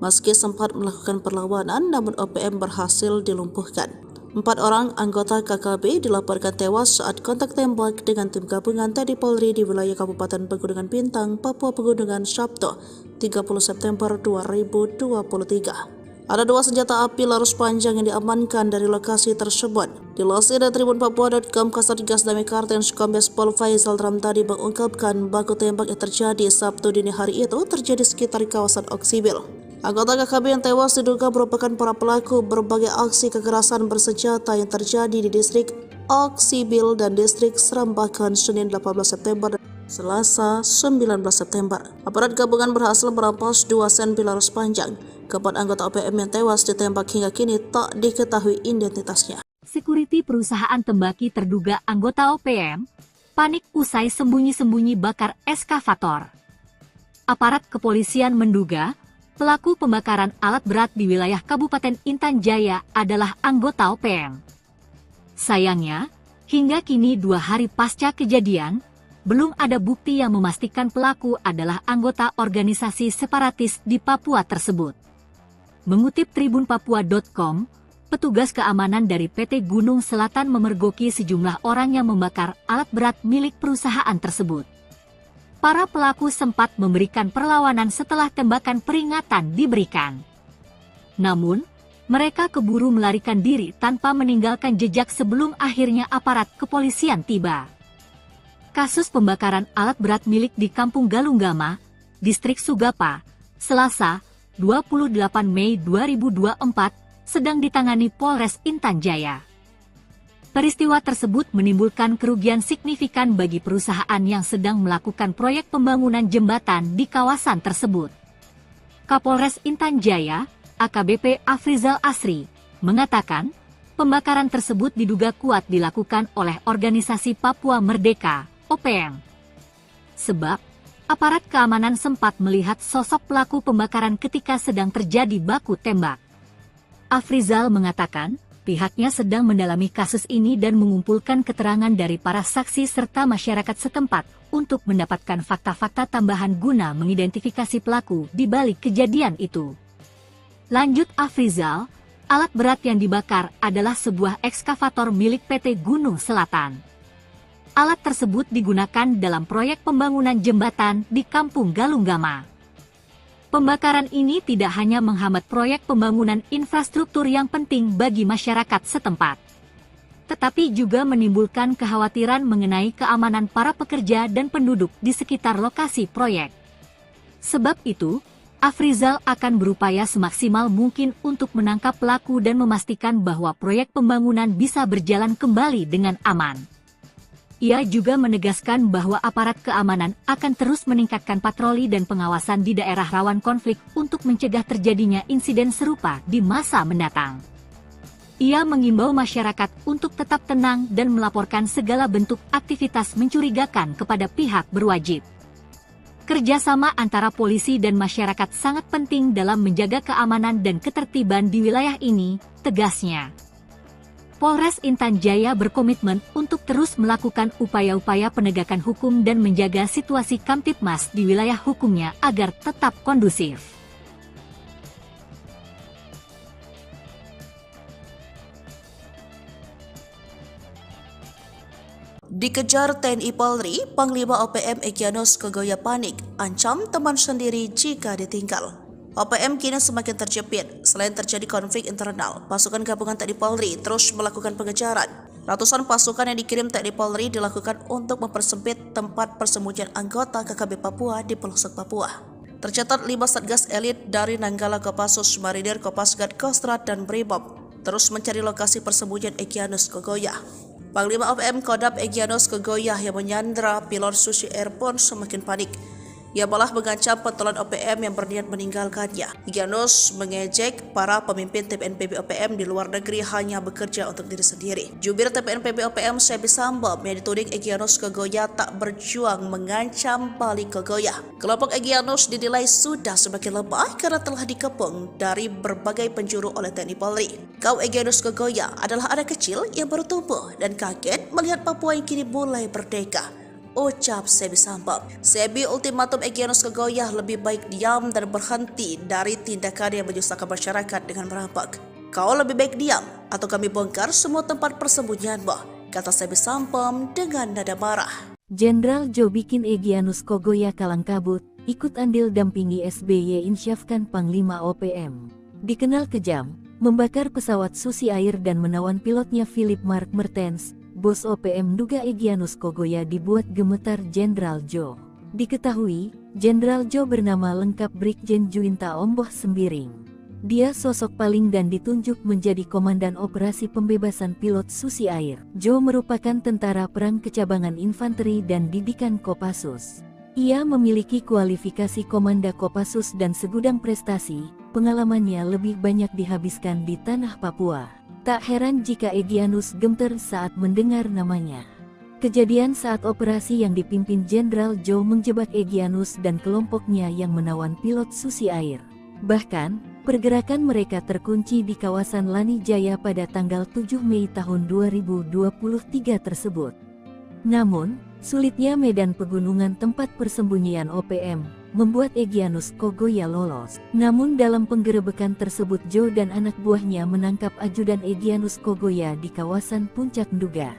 Speaker 2: Meski sempat melakukan perlawanan, namun OPM berhasil dilumpuhkan. 4 orang anggota KKB dilaporkan tewas saat kontak tembak dengan tim gabungan TNI Polri di wilayah Kabupaten Pegunungan Bintang, Papua Pegunungan, Sabtu, 30 September 2023. Ada 2 senjata api laras panjang yang diamankan dari lokasi tersebut. Dilansir dari tribunpapua.com, Kasatgas Damai Kartens Kombes Pol Faisal Ramtadi mengungkapkan baku tembak yang terjadi Sabtu dini hari itu terjadi sekitar kawasan Oksibil. Anggota KKB yang tewas diduga merupakan para pelaku berbagai aksi kekerasan bersenjata yang terjadi di distrik Oksibil dan distrik Serambakan Senin 18 September dan Selasa 19 September. Aparat gabungan berhasil merampas 2 senpi laras panjang. Keempat anggota OPM yang tewas ditembak hingga kini tak diketahui identitasnya.
Speaker 1: Security perusahaan tembaki terduga anggota OPM panik usai sembunyi-sembunyi bakar eskavator. Aparat kepolisian menduga pelaku pembakaran alat berat di wilayah Kabupaten Intan Jaya adalah anggota OPM. Sayangnya, hingga kini 2 hari pasca kejadian, belum ada bukti yang memastikan pelaku adalah anggota organisasi separatis di Papua tersebut. Mengutip tribunpapua.com, petugas keamanan dari PT Gunung Selatan memergoki sejumlah orang yang membakar alat berat milik perusahaan tersebut. Para pelaku sempat memberikan perlawanan setelah tembakan peringatan diberikan. Namun, mereka keburu melarikan diri tanpa meninggalkan jejak sebelum akhirnya aparat kepolisian tiba. Kasus pembakaran alat berat milik di Kampung Galunggama, Distrik Sugapa, Selasa, 28 Mei 2024, sedang ditangani Polres Intan Jaya. Peristiwa tersebut menimbulkan kerugian signifikan bagi perusahaan yang sedang melakukan proyek pembangunan jembatan di kawasan tersebut. Kapolres Intan Jaya, AKBP Afrizal Asri, mengatakan pembakaran tersebut diduga kuat dilakukan oleh organisasi Papua Merdeka, OPM. Sebab, aparat keamanan sempat melihat sosok pelaku pembakaran ketika sedang terjadi baku tembak. Afrizal mengatakan, pihaknya sedang mendalami kasus ini dan mengumpulkan keterangan dari para saksi serta masyarakat setempat untuk mendapatkan fakta-fakta tambahan guna mengidentifikasi pelaku di balik kejadian itu. Lanjut Afrizal, alat berat yang dibakar adalah sebuah ekskavator milik PT Gunung Selatan. Alat tersebut digunakan dalam proyek pembangunan jembatan di Kampung Galunggama. Pembakaran ini tidak hanya menghambat proyek pembangunan infrastruktur yang penting bagi masyarakat setempat, tetapi juga menimbulkan kekhawatiran mengenai keamanan para pekerja dan penduduk di sekitar lokasi proyek. Sebab itu, Afrizal akan berupaya semaksimal mungkin untuk menangkap pelaku dan memastikan bahwa proyek pembangunan bisa berjalan kembali dengan aman. Ia juga menegaskan bahwa aparat keamanan akan terus meningkatkan patroli dan pengawasan di daerah rawan konflik untuk mencegah terjadinya insiden serupa di masa mendatang. Ia mengimbau masyarakat untuk tetap tenang dan melaporkan segala bentuk aktivitas mencurigakan kepada pihak berwajib. Kerjasama antara polisi dan masyarakat sangat penting dalam menjaga keamanan dan ketertiban di wilayah ini, tegasnya. Polres Intan Jaya berkomitmen untuk terus melakukan upaya-upaya penegakan hukum dan menjaga situasi Kamtibmas di wilayah hukumnya agar tetap kondusif.
Speaker 2: Dikejar TNI Polri, Panglima OPM Egyanus Kogoya panik, ancam teman sendiri jika ditinggal. OPM kini semakin terjepit. Selain terjadi konflik internal, pasukan gabungan TNI Polri terus melakukan pengejaran. Ratusan pasukan yang dikirim TNI Polri dilakukan untuk mempersempit tempat persembunyian anggota KKB Papua di pelosok Papua. Tercatat 5 satgas elit dari Nanggala Kopassus, Marinir, Kopasgat, Kostrad, dan Brimob terus mencari lokasi persembunyian Egyanus Kogoya. Panglima OPM Kodam Egyanus Kogoya yang menyandra pilot Susi Air pun semakin panik. Ia malah mengancam pentolan OPM yang berniat meninggalkannya. Egyanus mengejek para pemimpin TPNPB OPM di luar negeri hanya bekerja untuk diri sendiri. Jubir TPNPB OPM Sebi Sambom yang dituding Egyanus Kogoya tak berjuang mengancam balik Kogoya. Kelompok Egyanus dinilai sudah semakin lemah karena telah dikepung dari berbagai penjuru oleh TNI Polri. Kau Egyanus Kogoya adalah anak kecil yang baru tumbuh dan kaget melihat Papua yang kini mulai merdeka, ucap Sebi Sambom. Sebi ultimatum Egyanus Kogoya lebih baik diam dan berhenti dari tindakan yang menyusahkan masyarakat dengan merampok. Kau lebih baik diam atau kami bongkar semua tempat persembunyianmu, kata Sebi Sambom dengan nada marah.
Speaker 3: Jenderal Jo bikin Egyanus Kogoya kalang kabut, ikut andil dampingi SBY insyafkan Panglima OPM. Dikenal kejam, membakar pesawat Susi Air dan menawan pilotnya Philip Mark Mertens. Bos OPM duga Egyanus Kogoya dibuat gemetar Jenderal Jo. Diketahui, Jenderal Jo bernama lengkap Brigjen Juinta Omboh Sembiring. Dia sosok paling dan ditunjuk menjadi Komandan Operasi Pembebasan Pilot Susi Air. Jo merupakan tentara perang kecabangan infanteri dan didikan Kopassus. Ia memiliki kualifikasi Komanda Kopassus dan segudang prestasi. Pengalamannya lebih banyak dihabiskan di tanah Papua. Tak heran jika Egyanus gemeter saat mendengar namanya. Kejadian saat operasi yang dipimpin Jenderal Jo menjebak Egyanus dan kelompoknya yang menawan pilot Susi Air. Bahkan, pergerakan mereka terkunci di kawasan Lani Jaya pada tanggal 7 Mei tahun 2023 tersebut. Namun, sulitnya medan pegunungan tempat persembunyian OPM membuat Egyanus Kogoya lolos. Namun dalam penggerebekan tersebut Jo dan anak buahnya menangkap ajudan Egyanus Kogoya di kawasan Puncak Nduga.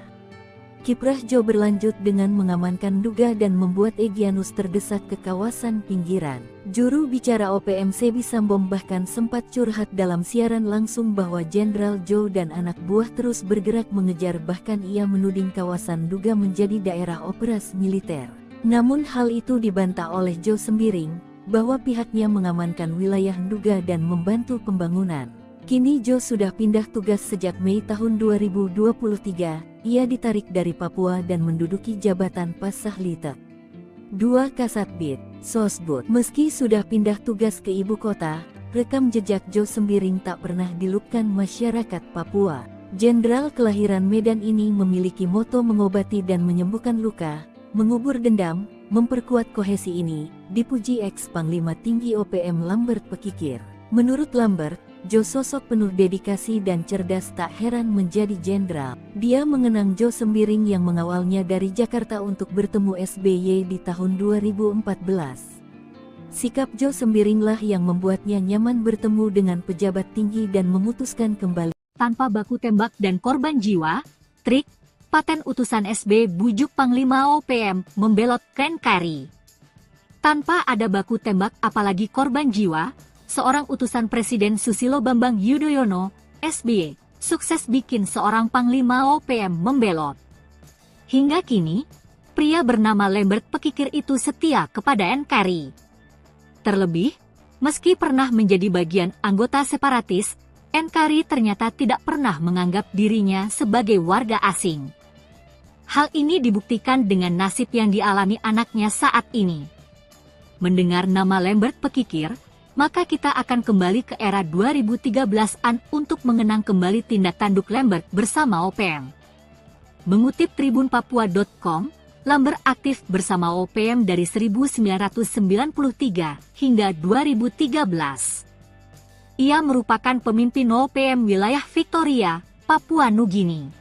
Speaker 3: Kiprah Jo berlanjut dengan mengamankan Nduga dan membuat Egyanus terdesak ke kawasan pinggiran. Juru bicara OPM Sebi Sambom bahkan sempat curhat dalam siaran langsung bahwa Jenderal Jo dan anak buah terus bergerak mengejar, bahkan ia menuding kawasan Nduga menjadi daerah operasi militer. Namun hal itu dibantah oleh Jo Sembiring, bahwa pihaknya mengamankan wilayah Nduga dan membantu pembangunan. Kini Jo sudah pindah tugas sejak Mei tahun 2023, ia ditarik dari Papua dan menduduki jabatan Pasahlitek 2 Kasatbid, Sosbud. Meski sudah pindah tugas ke ibu kota, rekam jejak Jo Sembiring tak pernah dilupkan masyarakat Papua. Jenderal kelahiran Medan ini memiliki moto mengobati dan menyembuhkan luka, mengubur dendam, memperkuat kohesi ini, dipuji ex-Panglima Tinggi OPM Lambert Pekikir. Menurut Lambert, Jo sosok penuh dedikasi dan cerdas, tak heran menjadi jenderal. Dia mengenang Jo Sembiring yang mengawalnya dari Jakarta untuk bertemu SBY di tahun 2014. Sikap Jo Sembiringlah yang membuatnya nyaman bertemu dengan pejabat tinggi dan memutuskan kembali.
Speaker 1: Tanpa baku tembak dan korban jiwa, trik paten utusan SB bujuk Panglima OPM membelot Kenkari. Tanpa ada baku tembak apalagi korban jiwa, seorang utusan Presiden Susilo Bambang Yudhoyono, SBY, sukses bikin seorang Panglima OPM membelot. Hingga kini, pria bernama Lambert Pekikir itu setia kepada Nkari. Terlebih, meski pernah menjadi bagian anggota separatis, Nkari ternyata tidak pernah menganggap dirinya sebagai warga asing. Hal ini dibuktikan dengan nasib yang dialami anaknya saat ini. Mendengar nama Lambert Pekikir, maka kita akan kembali ke era 2013-an untuk mengenang kembali tindak tanduk Lambert bersama OPM. Mengutip tribunpapua.com, Lambert aktif bersama OPM dari 1993 hingga 2013. Ia merupakan pemimpin OPM wilayah Victoria, Papua Nugini.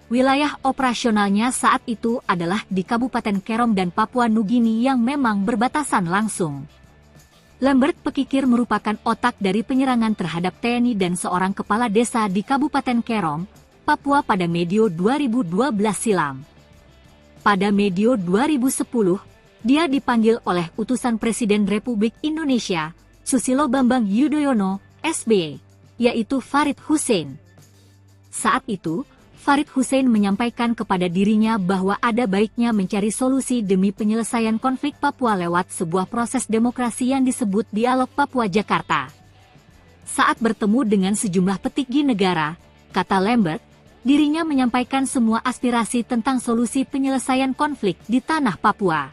Speaker 1: Wilayah operasionalnya saat itu adalah di Kabupaten Kerom dan Papua Nugini yang memang berbatasan langsung. Lambert Pekikir merupakan otak dari penyerangan terhadap TNI dan seorang kepala desa di Kabupaten Kerom, Papua pada medio 2012 silam. Pada medio 2010, dia dipanggil oleh utusan Presiden Republik Indonesia, Susilo Bambang Yudhoyono, SBY, yaitu Farid Hussein. Saat itu, Farid Hussein menyampaikan kepada dirinya bahwa ada baiknya mencari solusi demi penyelesaian konflik Papua lewat sebuah proses demokrasi yang disebut Dialog Papua Jakarta. Saat bertemu dengan sejumlah petinggi negara, kata Lambert, dirinya menyampaikan semua aspirasi tentang solusi penyelesaian konflik di tanah Papua.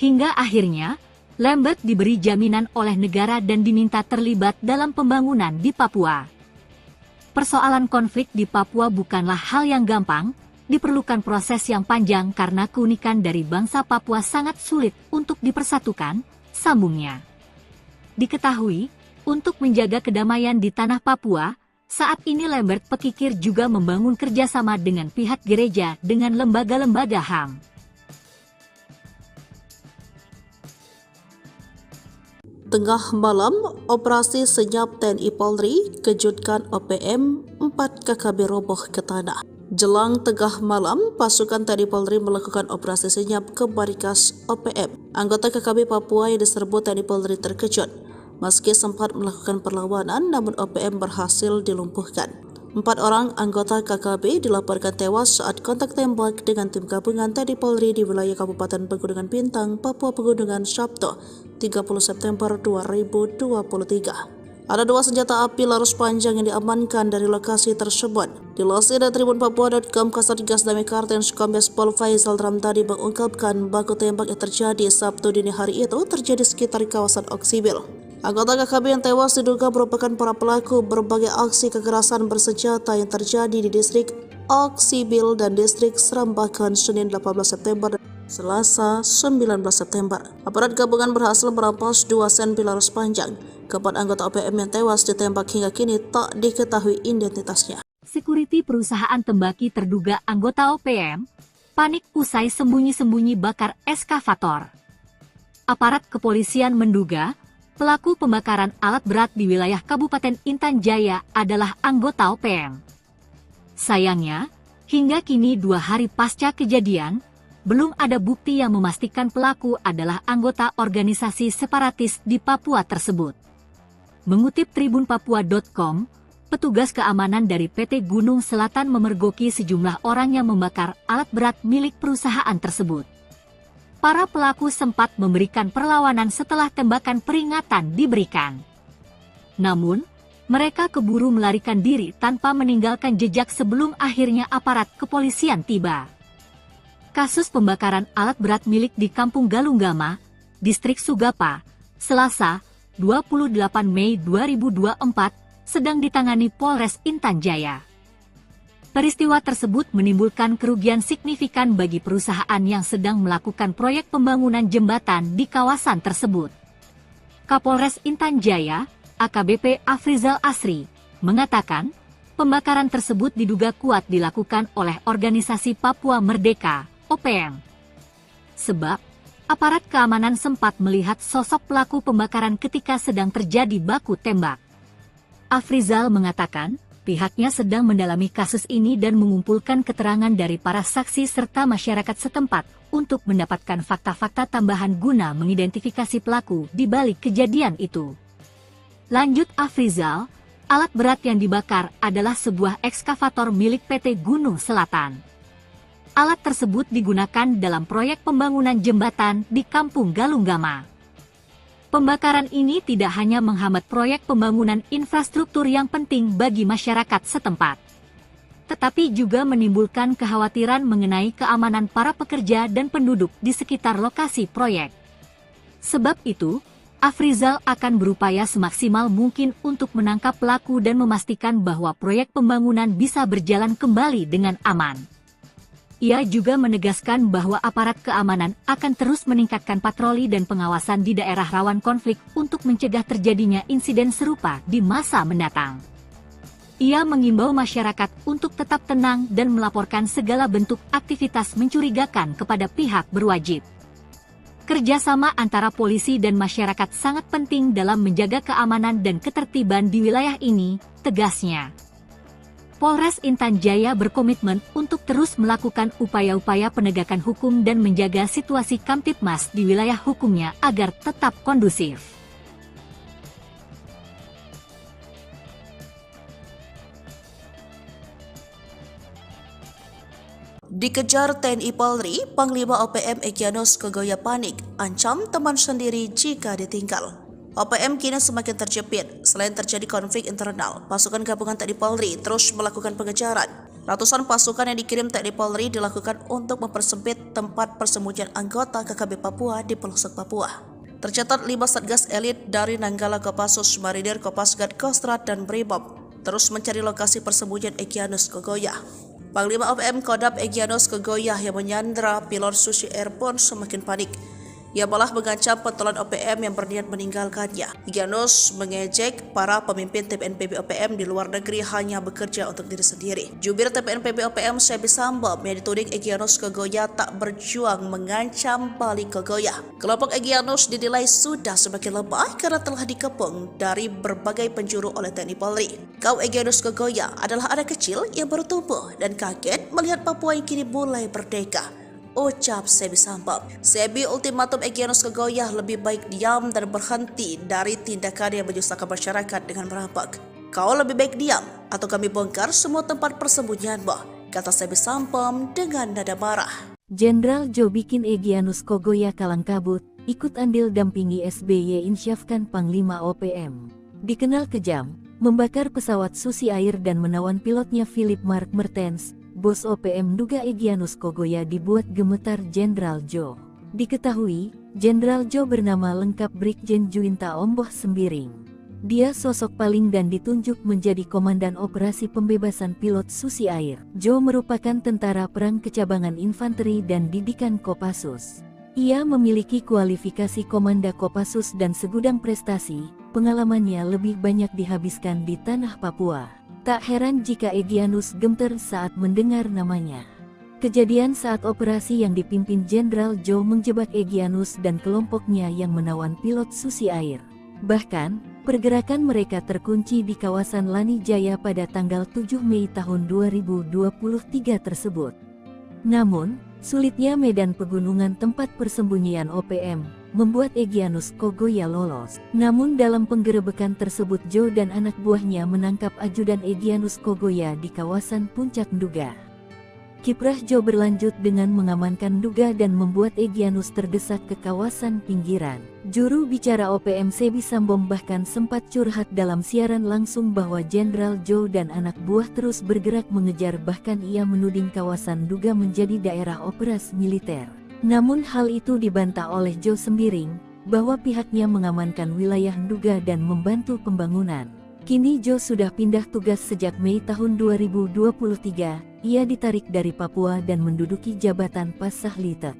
Speaker 1: Hingga akhirnya, Lambert diberi jaminan oleh negara dan diminta terlibat dalam pembangunan di Papua. Persoalan konflik di Papua bukanlah hal yang gampang, diperlukan proses yang panjang karena keunikan dari bangsa Papua sangat sulit untuk dipersatukan, sambungnya. Diketahui, untuk menjaga kedamaian di tanah Papua, saat ini Lambert Pekikir juga membangun kerjasama dengan pihak gereja dengan lembaga-lembaga HAM.
Speaker 2: Tengah malam, operasi senyap TNI Polri kejutkan OPM, 4 KKB roboh ke tanah. Jelang tengah malam, pasukan TNI Polri melakukan operasi senyap ke markas OPM. Anggota KKB Papua yang diserbu TNI Polri terkejut. Meski sempat melakukan perlawanan, namun OPM berhasil dilumpuhkan. 4 orang anggota KKB dilaporkan tewas saat kontak tembak dengan tim gabungan TNI Polri di wilayah Kabupaten Pegunungan Bintang, Papua Pegunungan, Sabtu, 30 September 2023. Ada 2 senjata api laras panjang yang diamankan dari lokasi tersebut. Dilansir dari tribunpapua.com, Kasatgas Damai Kartens Kombes Pol Faisal Ramtadi mengungkapkan baku tembak yang terjadi Sabtu dini hari itu terjadi sekitar kawasan Oksibil. Anggota KKB yang tewas diduga merupakan para pelaku berbagai aksi kekerasan bersenjata yang terjadi di distrik Oksibil dan distrik Serambakan Senin 18 September dan Selasa 19 September. Aparat gabungan berhasil merampas 2 senpi laras panjang. Keempat anggota OPM yang tewas ditembak hingga kini tak diketahui identitasnya.
Speaker 1: Security perusahaan tembaki terduga anggota OPM panik usai sembunyi-sembunyi bakar eskavator. Aparat kepolisian menduga pelaku pembakaran alat berat di wilayah Kabupaten Intan Jaya adalah anggota OPM. Sayangnya, hingga kini 2 hari pasca kejadian, belum ada bukti yang memastikan pelaku adalah anggota organisasi separatis di Papua tersebut. Mengutip tribunpapua.com, petugas keamanan dari PT Gunung Selatan memergoki sejumlah orang yang membakar alat berat milik perusahaan tersebut. Para pelaku sempat memberikan perlawanan setelah tembakan peringatan diberikan. Namun, mereka keburu melarikan diri tanpa meninggalkan jejak sebelum akhirnya aparat kepolisian tiba. Kasus pembakaran alat berat milik di Kampung Galunggama, Distrik Sugapa, Selasa, 28 Mei 2024, sedang ditangani Polres Intan Jaya. Peristiwa tersebut menimbulkan kerugian signifikan bagi perusahaan yang sedang melakukan proyek pembangunan jembatan di kawasan tersebut. Kapolres Intan Jaya, AKBP Afrizal Asri, mengatakan pembakaran tersebut diduga kuat dilakukan oleh Organisasi Papua Merdeka, OPM. Sebab, aparat keamanan sempat melihat sosok pelaku pembakaran ketika sedang terjadi baku tembak. Afrizal mengatakan, pihaknya sedang mendalami kasus ini dan mengumpulkan keterangan dari para saksi serta masyarakat setempat untuk mendapatkan fakta-fakta tambahan guna mengidentifikasi pelaku di balik kejadian itu. Lanjut Afrizal, alat berat yang dibakar adalah sebuah ekskavator milik PT Gunung Selatan. Alat tersebut digunakan dalam proyek pembangunan jembatan di Kampung Galunggama. Pembakaran ini tidak hanya menghambat proyek pembangunan infrastruktur yang penting bagi masyarakat setempat, tetapi juga menimbulkan kekhawatiran mengenai keamanan para pekerja dan penduduk di sekitar lokasi proyek. Sebab itu, Afrizal akan berupaya semaksimal mungkin untuk menangkap pelaku dan memastikan bahwa proyek pembangunan bisa berjalan kembali dengan aman. Ia juga menegaskan bahwa aparat keamanan akan terus meningkatkan patroli dan pengawasan di daerah rawan konflik untuk mencegah terjadinya insiden serupa di masa mendatang. Ia mengimbau masyarakat untuk tetap tenang dan melaporkan segala bentuk aktivitas mencurigakan kepada pihak berwajib. Kerjasama antara polisi dan masyarakat sangat penting dalam menjaga keamanan dan ketertiban di wilayah ini, tegasnya. Polres Intan Jaya berkomitmen untuk terus melakukan upaya-upaya penegakan hukum dan menjaga situasi Kamtibmas di wilayah hukumnya agar tetap kondusif.
Speaker 2: Dikejar TNI Polri, Panglima OPM Egyanus Kogoya panik, ancam teman sendiri jika ditinggal. OPM kini semakin terjepit. Selain terjadi konflik internal, pasukan gabungan TNI Polri terus melakukan pengejaran. Ratusan pasukan yang dikirim TNI Polri dilakukan untuk mempersempit tempat persembunyian anggota KKB Papua di pelosok Papua. Tercatat 5 satgas elit dari Nanggala Kopassus, Marinir, Kopasgat, Kostrad, dan Brimob terus mencari lokasi persembunyian Egyanus Kogoya. Panglima OPM Kodam Egyanus Kogoya yang menyandra pilot Susi Air pun semakin panik. Ia malah mengancam pentolan OPM yang berniat meninggalkannya. Egyanus mengejek para pemimpin TPNPB OPM di luar negeri hanya bekerja untuk diri sendiri. Jubir TPNPB OPM Sebi Sambom yang dituding Egyanus Kogoya tak berjuang mengancam balik Kogoya. Kelompok Egyanus dinilai sudah semakin lemah karena telah dikepung dari berbagai penjuru oleh TNI Polri. Kau Egyanus Kogoya adalah anak kecil yang baru tumbuh dan kaget melihat Papua yang kini mulai merdeka, ucap Sebi Sambom. Sebi ultimatum Egyanus Kogoya lebih baik diam dan berhenti dari tindakan yang menyusahkan masyarakat dengan merampok. Kau lebih baik diam atau kami bongkar semua tempat persembunyianmu, kata Sebi Sambom dengan nada marah.
Speaker 3: Jenderal Jo bikin Egyanus Kogoya kalang kabut, ikut andil dampingi SBY insyafkan Panglima OPM. Dikenal kejam, membakar pesawat Susi Air dan menawan pilotnya Philip Mark Mertens, bos OPM duga Egyanus Kogoya dibuat gemetar Jenderal Jo. Diketahui, Jenderal Jo bernama lengkap Brigjen Juinta Omboh Sembiring. Dia sosok paling dan ditunjuk menjadi Komandan Operasi Pembebasan Pilot Susi Air. Jo merupakan tentara perang kecabangan infanteri dan didikan Kopassus. Ia memiliki kualifikasi Komanda Kopassus dan segudang prestasi. Pengalamannya lebih banyak dihabiskan di tanah Papua. Tak heran jika Egyanus gemeter saat mendengar namanya. Kejadian saat operasi yang dipimpin Jenderal Jo menjebak Egyanus dan kelompoknya yang menawan pilot Susi Air. Bahkan, pergerakan mereka terkunci di kawasan Lani Jaya pada tanggal 7 Mei tahun 2023 tersebut. Namun, sulitnya medan pegunungan tempat persembunyian OPM membuat Egyanus Kogoya lolos. Namun dalam penggerebekan tersebut Jo dan anak buahnya menangkap ajudan Egyanus Kogoya di kawasan Puncak Nduga. Kiprah Jo berlanjut dengan mengamankan Nduga dan membuat Egyanus terdesak ke kawasan pinggiran. Juru bicara OPM Sebi Sambom bahkan sempat curhat dalam siaran langsung bahwa Jenderal Jo dan anak buah terus bergerak mengejar, bahkan ia menuding kawasan Nduga menjadi daerah operasi militer. Namun hal itu dibantah oleh Jo Sembiring, bahwa pihaknya mengamankan wilayah Nduga dan membantu pembangunan. Kini Jo sudah pindah tugas sejak Mei tahun 2023, ia ditarik dari Papua dan menduduki jabatan Pasahlitek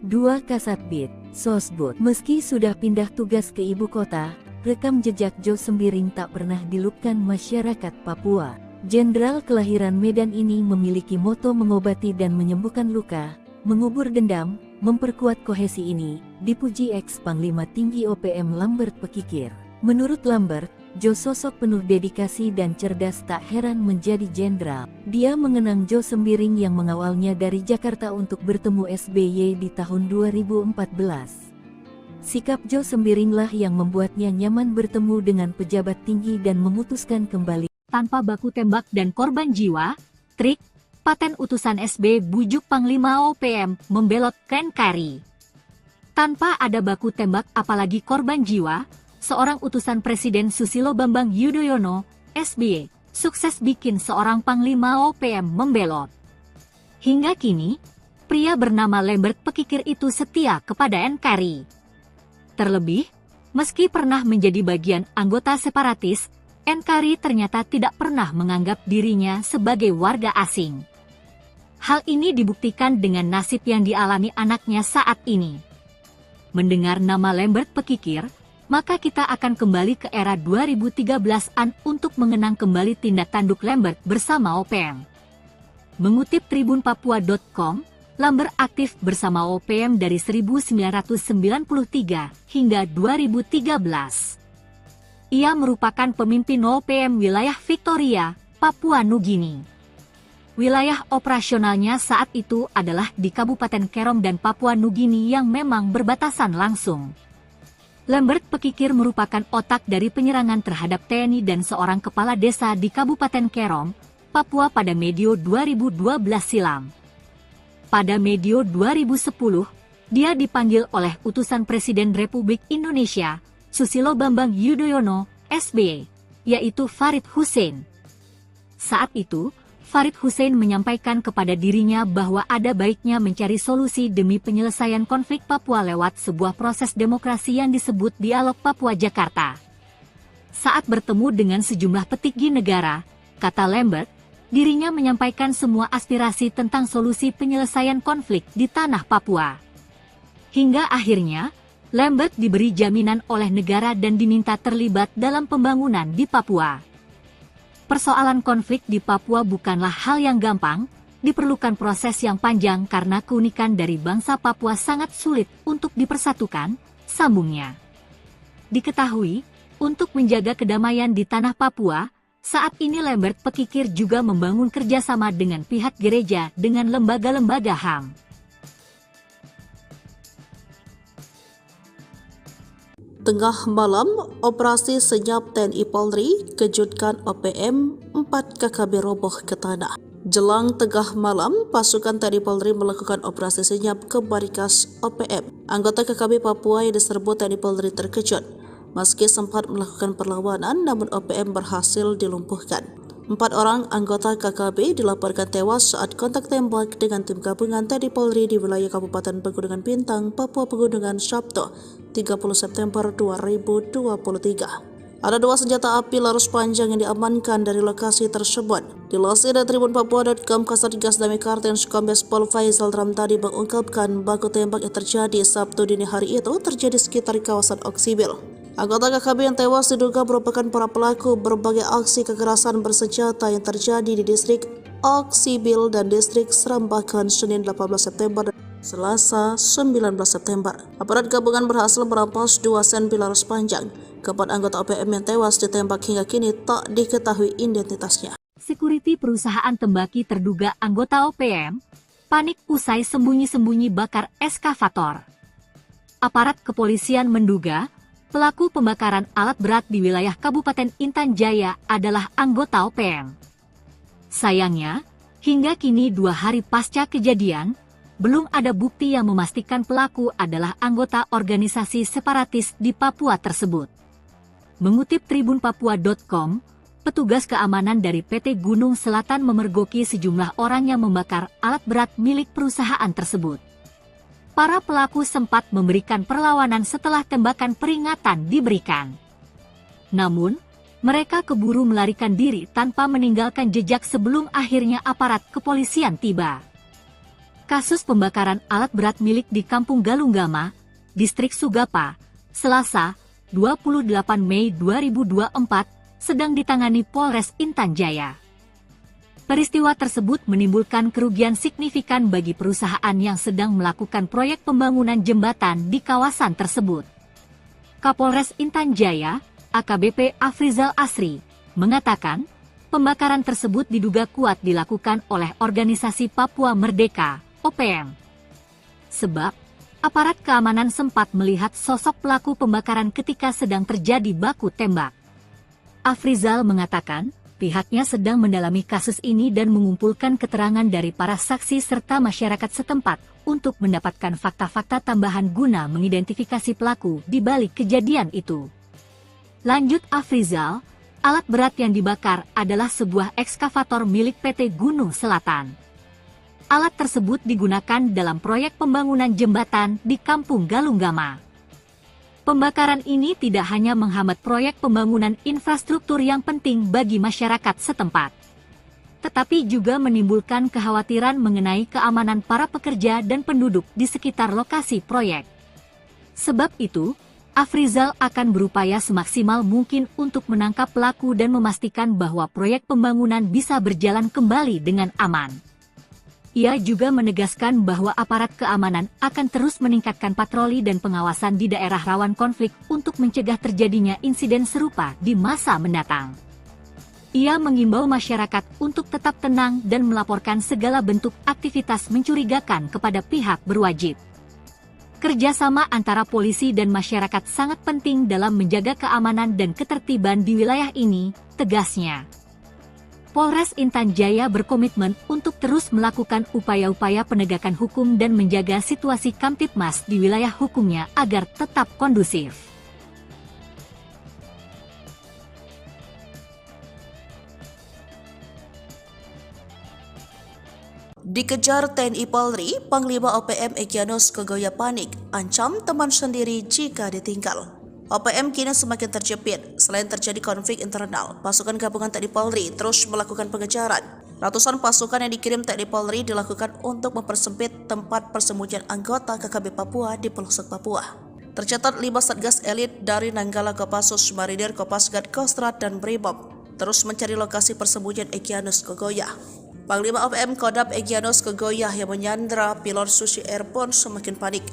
Speaker 3: 2 Kasatbid, Sosbud. Meski sudah pindah tugas ke ibu kota, rekam jejak Jo Sembiring tak pernah dilupkan masyarakat Papua. Jenderal kelahiran Medan ini memiliki moto mengobati dan menyembuhkan luka, mengubur dendam, memperkuat kohesi ini, dipuji ex Panglima Tinggi OPM Lambert Pekikir. Menurut Lambert, Jo sosok penuh dedikasi dan cerdas, tak heran menjadi jenderal. Dia mengenang Jo Sembiring yang mengawalnya dari Jakarta untuk bertemu SBY di tahun 2014. Sikap Jo Sembiringlah yang membuatnya nyaman bertemu dengan pejabat tinggi dan memutuskan kembali.
Speaker 1: Tanpa baku tembak dan korban jiwa, trik paten utusan SB bujuk Panglima OPM membelot NKRI. Tanpa ada baku tembak apalagi korban jiwa, seorang utusan Presiden Susilo Bambang Yudhoyono, SBY, sukses bikin seorang Panglima OPM membelot. Hingga kini, pria bernama Lambert Pekikir itu setia kepada NKRI. Terlebih, Meski pernah menjadi bagian anggota separatis, Nkri ternyata tidak pernah menganggap dirinya sebagai warga asing. Hal ini dibuktikan dengan nasib yang dialami anaknya saat ini. Mendengar nama Lambert Pekikir, maka kita akan kembali ke era 2013-an untuk mengenang kembali tindak tanduk Lambert bersama OPM. Mengutip tribunpapua.com, Lambert aktif bersama OPM dari 1993 hingga 2013. Ia merupakan pemimpin OPM wilayah Victoria, Papua Nugini. Wilayah operasionalnya saat itu adalah di Kabupaten Kerom dan Papua Nugini yang memang berbatasan langsung. Lambert Pekikir merupakan otak dari penyerangan terhadap TNI dan seorang kepala desa di Kabupaten Kerom, Papua pada medio 2012 silam. Pada medio 2010, dia dipanggil oleh utusan Presiden Republik Indonesia, Susilo Bambang Yudhoyono, SBY, yaitu Farid Hussein. Saat itu, Farid Hussein menyampaikan kepada dirinya bahwa ada baiknya mencari solusi demi penyelesaian konflik Papua lewat sebuah proses demokrasi yang disebut Dialog Papua Jakarta. Saat bertemu dengan sejumlah petinggi negara, kata Lambert, dirinya menyampaikan semua aspirasi tentang solusi penyelesaian konflik di tanah Papua. Hingga akhirnya, Lambert diberi jaminan oleh negara dan diminta terlibat dalam pembangunan di Papua. Persoalan konflik di Papua bukanlah hal yang gampang, diperlukan proses yang panjang karena keunikan dari bangsa Papua sangat sulit untuk dipersatukan, sambungnya. Diketahui, untuk menjaga kedamaian di tanah Papua, saat ini Lambert Pekikir juga membangun kerjasama dengan pihak gereja dengan lembaga-lembaga HAM.
Speaker 2: Tengah malam, operasi senyap TNI Polri kejutkan OPM, 4 KKB roboh ke tanah. Jelang tengah malam, pasukan TNI Polri melakukan operasi senyap ke markas OPM. Anggota KKB Papua yang diserbu TNI Polri terkejut. Meski sempat melakukan perlawanan, namun OPM berhasil dilumpuhkan. 4 orang anggota KKB dilaporkan tewas saat kontak tembak dengan tim gabungan TNI Polri di wilayah Kabupaten Pegunungan Bintang, Papua Pegunungan Sabtu, 30 September 2023. Ada 2 senjata api laras panjang yang diamankan dari lokasi tersebut. Dilansir dari tribunpapua.com, Kasatgas Damai Kartens Kombes Pol Faisal Ramtadi mengungkapkan baku tembak yang terjadi Sabtu dini hari itu terjadi sekitar kawasan Oksibil. Anggota KKB yang tewas diduga merupakan para pelaku berbagai aksi kekerasan bersenjata yang terjadi di distrik Oksibil dan distrik Serambakan Senin 18 September dan Selasa 19 September. Aparat gabungan berhasil merampas 2 senpi laras panjang. Keempat anggota OPM yang tewas ditembak hingga kini tak diketahui identitasnya.
Speaker 1: Security perusahaan tembaki terduga anggota OPM panik usai sembunyi-sembunyi bakar eskavator. Aparat kepolisian menduga pelaku pembakaran alat berat di wilayah Kabupaten Intan Jaya adalah anggota OPM. Sayangnya, hingga kini 2 hari pasca kejadian, belum ada bukti yang memastikan pelaku adalah anggota organisasi separatis di Papua tersebut. Mengutip tribunpapua.com, petugas keamanan dari PT Gunung Selatan memergoki sejumlah orang yang membakar alat berat milik perusahaan tersebut. Para pelaku sempat memberikan perlawanan setelah tembakan peringatan diberikan. Namun, mereka keburu melarikan diri tanpa meninggalkan jejak sebelum akhirnya aparat kepolisian tiba. Kasus pembakaran alat berat milik di Kampung Galunggama, Distrik Sugapa, Selasa, 28 Mei 2024, sedang ditangani Polres Intan Jaya. Peristiwa tersebut menimbulkan kerugian signifikan bagi perusahaan yang sedang melakukan proyek pembangunan jembatan di kawasan tersebut. Kapolres Intan Jaya, AKBP Afrizal Asri, mengatakan pembakaran tersebut diduga kuat dilakukan oleh Organisasi Papua Merdeka, OPM. Sebab, aparat keamanan sempat melihat sosok pelaku pembakaran ketika sedang terjadi baku tembak. Afrizal mengatakan, pihaknya sedang mendalami kasus ini dan mengumpulkan keterangan dari para saksi serta masyarakat setempat untuk mendapatkan fakta-fakta tambahan guna mengidentifikasi pelaku di balik kejadian itu. Lanjut Afrizal, alat berat yang dibakar adalah sebuah ekskavator milik PT Gunung Selatan. Alat tersebut digunakan dalam proyek pembangunan jembatan di Kampung Galunggama. Pembakaran ini tidak hanya menghambat proyek pembangunan infrastruktur yang penting bagi masyarakat setempat, tetapi juga menimbulkan kekhawatiran mengenai keamanan para pekerja dan penduduk di sekitar lokasi proyek. Sebab itu, Afrizal akan berupaya semaksimal mungkin untuk menangkap pelaku dan memastikan bahwa proyek pembangunan bisa berjalan kembali dengan aman. Ia juga menegaskan bahwa aparat keamanan akan terus meningkatkan patroli dan pengawasan di daerah rawan konflik untuk mencegah terjadinya insiden serupa di masa mendatang. Ia mengimbau masyarakat untuk tetap tenang dan melaporkan segala bentuk aktivitas mencurigakan kepada pihak berwajib. Kerjasama antara polisi dan masyarakat sangat penting dalam menjaga keamanan dan ketertiban di wilayah ini, tegasnya. Polres Intan Jaya berkomitmen untuk terus melakukan upaya-upaya penegakan hukum dan menjaga situasi Kamtibmas di wilayah hukumnya agar tetap kondusif.
Speaker 2: Dikejar TNI Polri, Panglima OPM Egyanus Kogoya panik, ancam teman sendiri jika ditinggal. OPM kini semakin terjepit. Selain terjadi konflik internal, pasukan gabungan TNI Polri terus melakukan pengejaran. Ratusan pasukan yang dikirim TNI Polri dilakukan untuk mempersempit tempat persembunyian anggota KKB Papua di pelosok Papua. Tercatat 5 satgas elit dari Nanggala Kopassus, Marinir, Kopasgat, Kostrad, dan Brimob terus mencari lokasi persembunyian Egyanus Kogoya. Panglima OPM Kodam Egyanus Kogoya yang menyandra pilot Susi Air pun semakin panik.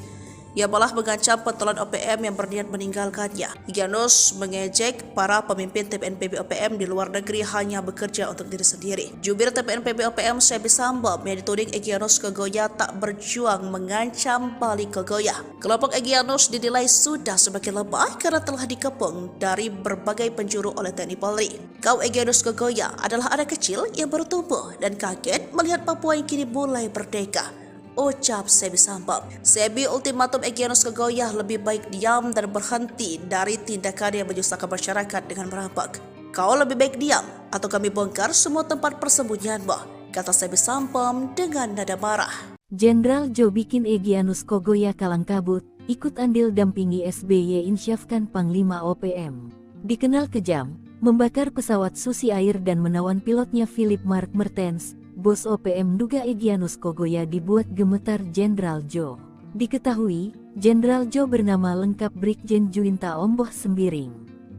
Speaker 2: Ia malah mengancam pentolan OPM yang berniat meninggalkannya. Egyanus mengejek para pemimpin TPNPB OPM di luar negeri hanya bekerja untuk diri sendiri. Jubir TPNPB OPM Sebi Sambom yang dituding Egyanus Kogoya tak berjuang mengancam balik Kogoya. Kelompok Egyanus dinilai sudah semakin lemah karena telah dikepung dari berbagai penjuru oleh TNI Polri. Kau Egyanus Kogoya adalah anak kecil yang baru tumbuh dan kaget melihat Papua yang kini mulai merdeka, ucap Sebi Sambom. Sebi ultimatum Egyanus Kogoya lebih baik diam dan berhenti dari tindakan yang menyusahkan masyarakat dengan merampok. Kau lebih baik diam atau kami bongkar semua tempat persembunyianmu, kata Sebi Sambom dengan nada marah.
Speaker 3: Jenderal Jo bikin Egyanus Kogoya kalang kabut, ikut andil dampingi SBY insyafkan Panglima OPM. Dikenal kejam, membakar pesawat Susi Air dan menawan pilotnya Philip Mark Mertens. Bos OPM duga Egyanus Kogoya dibuat gemetar Jenderal Jo. Diketahui, Jenderal Jo bernama lengkap Brigjen Juwinta Omboh Sembiring.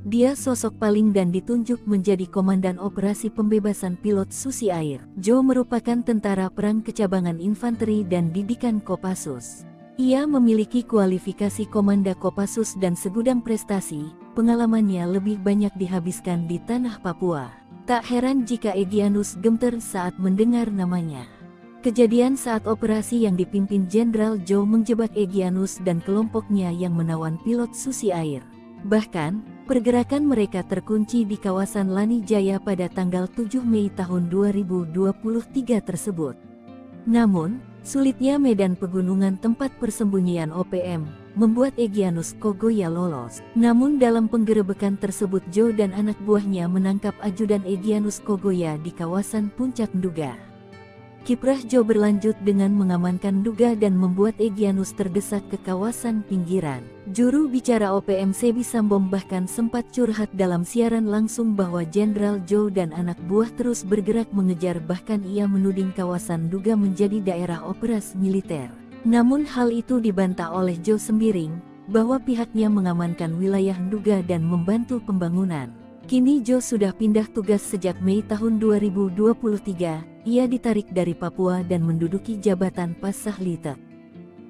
Speaker 3: Dia sosok paling dan ditunjuk menjadi Komandan Operasi Pembebasan Pilot Susi Air. Jo merupakan tentara perang kecabangan infanteri dan didikan Kopassus. Ia memiliki kualifikasi Komanda Kopassus dan segudang prestasi, pengalamannya lebih banyak dihabiskan di tanah Papua. Tak heran jika Egyanus gemeter saat mendengar namanya. Kejadian saat operasi yang dipimpin Jenderal Jo menjebak Egyanus dan kelompoknya yang menawan pilot Susi Air. Bahkan, pergerakan mereka terkunci di kawasan Lani Jaya pada tanggal 7 Mei tahun 2023 tersebut. Namun, sulitnya medan pegunungan tempat persembunyian OPM membuat Egyanus Kogoya lolos. Namun dalam penggerebekan tersebut Jo dan anak buahnya menangkap ajudan Egyanus Kogoya di kawasan Puncak Nduga. Kiprah Jo berlanjut dengan mengamankan Nduga dan membuat Egyanus terdesak ke kawasan pinggiran. Juru bicara OPM Sebi Sambom bahkan sempat curhat dalam siaran langsung bahwa Jenderal Jo dan anak buah terus bergerak mengejar, bahkan ia menuding kawasan Nduga menjadi daerah operasi militer. Namun hal itu dibantah oleh Jo Sembiring, bahwa pihaknya mengamankan wilayah Nduga dan membantu pembangunan. Kini Jo sudah pindah tugas sejak Mei tahun 2023, ia ditarik dari Papua dan menduduki jabatan Pasahlitek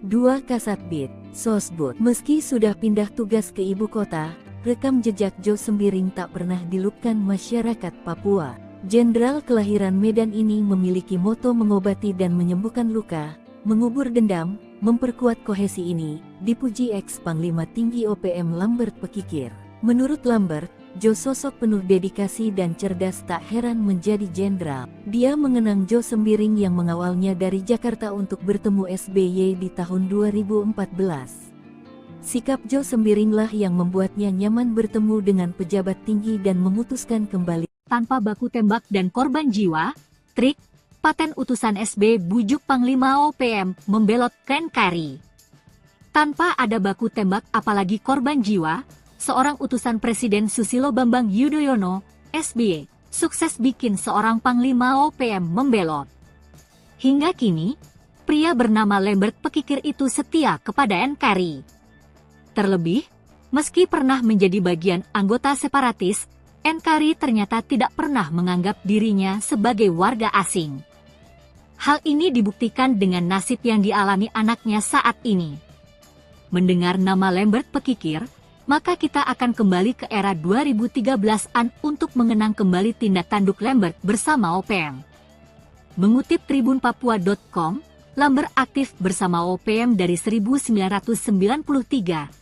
Speaker 3: 2 Kasatbid, Sosbud. Meski sudah pindah tugas ke ibu kota, rekam jejak Jo Sembiring tak pernah dilupkan masyarakat Papua. Jenderal kelahiran Medan ini memiliki moto mengobati dan menyembuhkan luka, mengubur dendam, memperkuat kohesi ini, dipuji ex-Panglima Tinggi OPM Lambert Pekikir. Menurut Lambert, Jo sosok penuh dedikasi dan cerdas, tak heran menjadi jenderal. Dia mengenang Jo Sembiring yang mengawalnya dari Jakarta untuk bertemu SBY di tahun 2014. Sikap Jo Sembiringlah yang membuatnya nyaman bertemu dengan pejabat tinggi dan memutuskan kembali.
Speaker 1: Tanpa baku tembak dan korban jiwa, trik paten utusan SB bujuk Panglima OPM membelot Ken Kari. Tanpa ada baku tembak apalagi korban jiwa, seorang utusan Presiden Susilo Bambang Yudhoyono, SBY, sukses bikin seorang Panglima OPM membelot. Hingga kini, pria bernama Lambert Pekikir itu setia kepada NKRI. Terlebih, meski pernah menjadi bagian anggota separatis, NKRI ternyata tidak pernah menganggap dirinya sebagai warga asing. Hal ini dibuktikan dengan nasib yang dialami anaknya saat ini. Mendengar nama Lambert Pekikir, maka kita akan kembali ke era 2013-an untuk mengenang kembali tindak tanduk Lambert bersama OPM. Mengutip tribunpapua.com, Lambert aktif bersama OPM dari 1993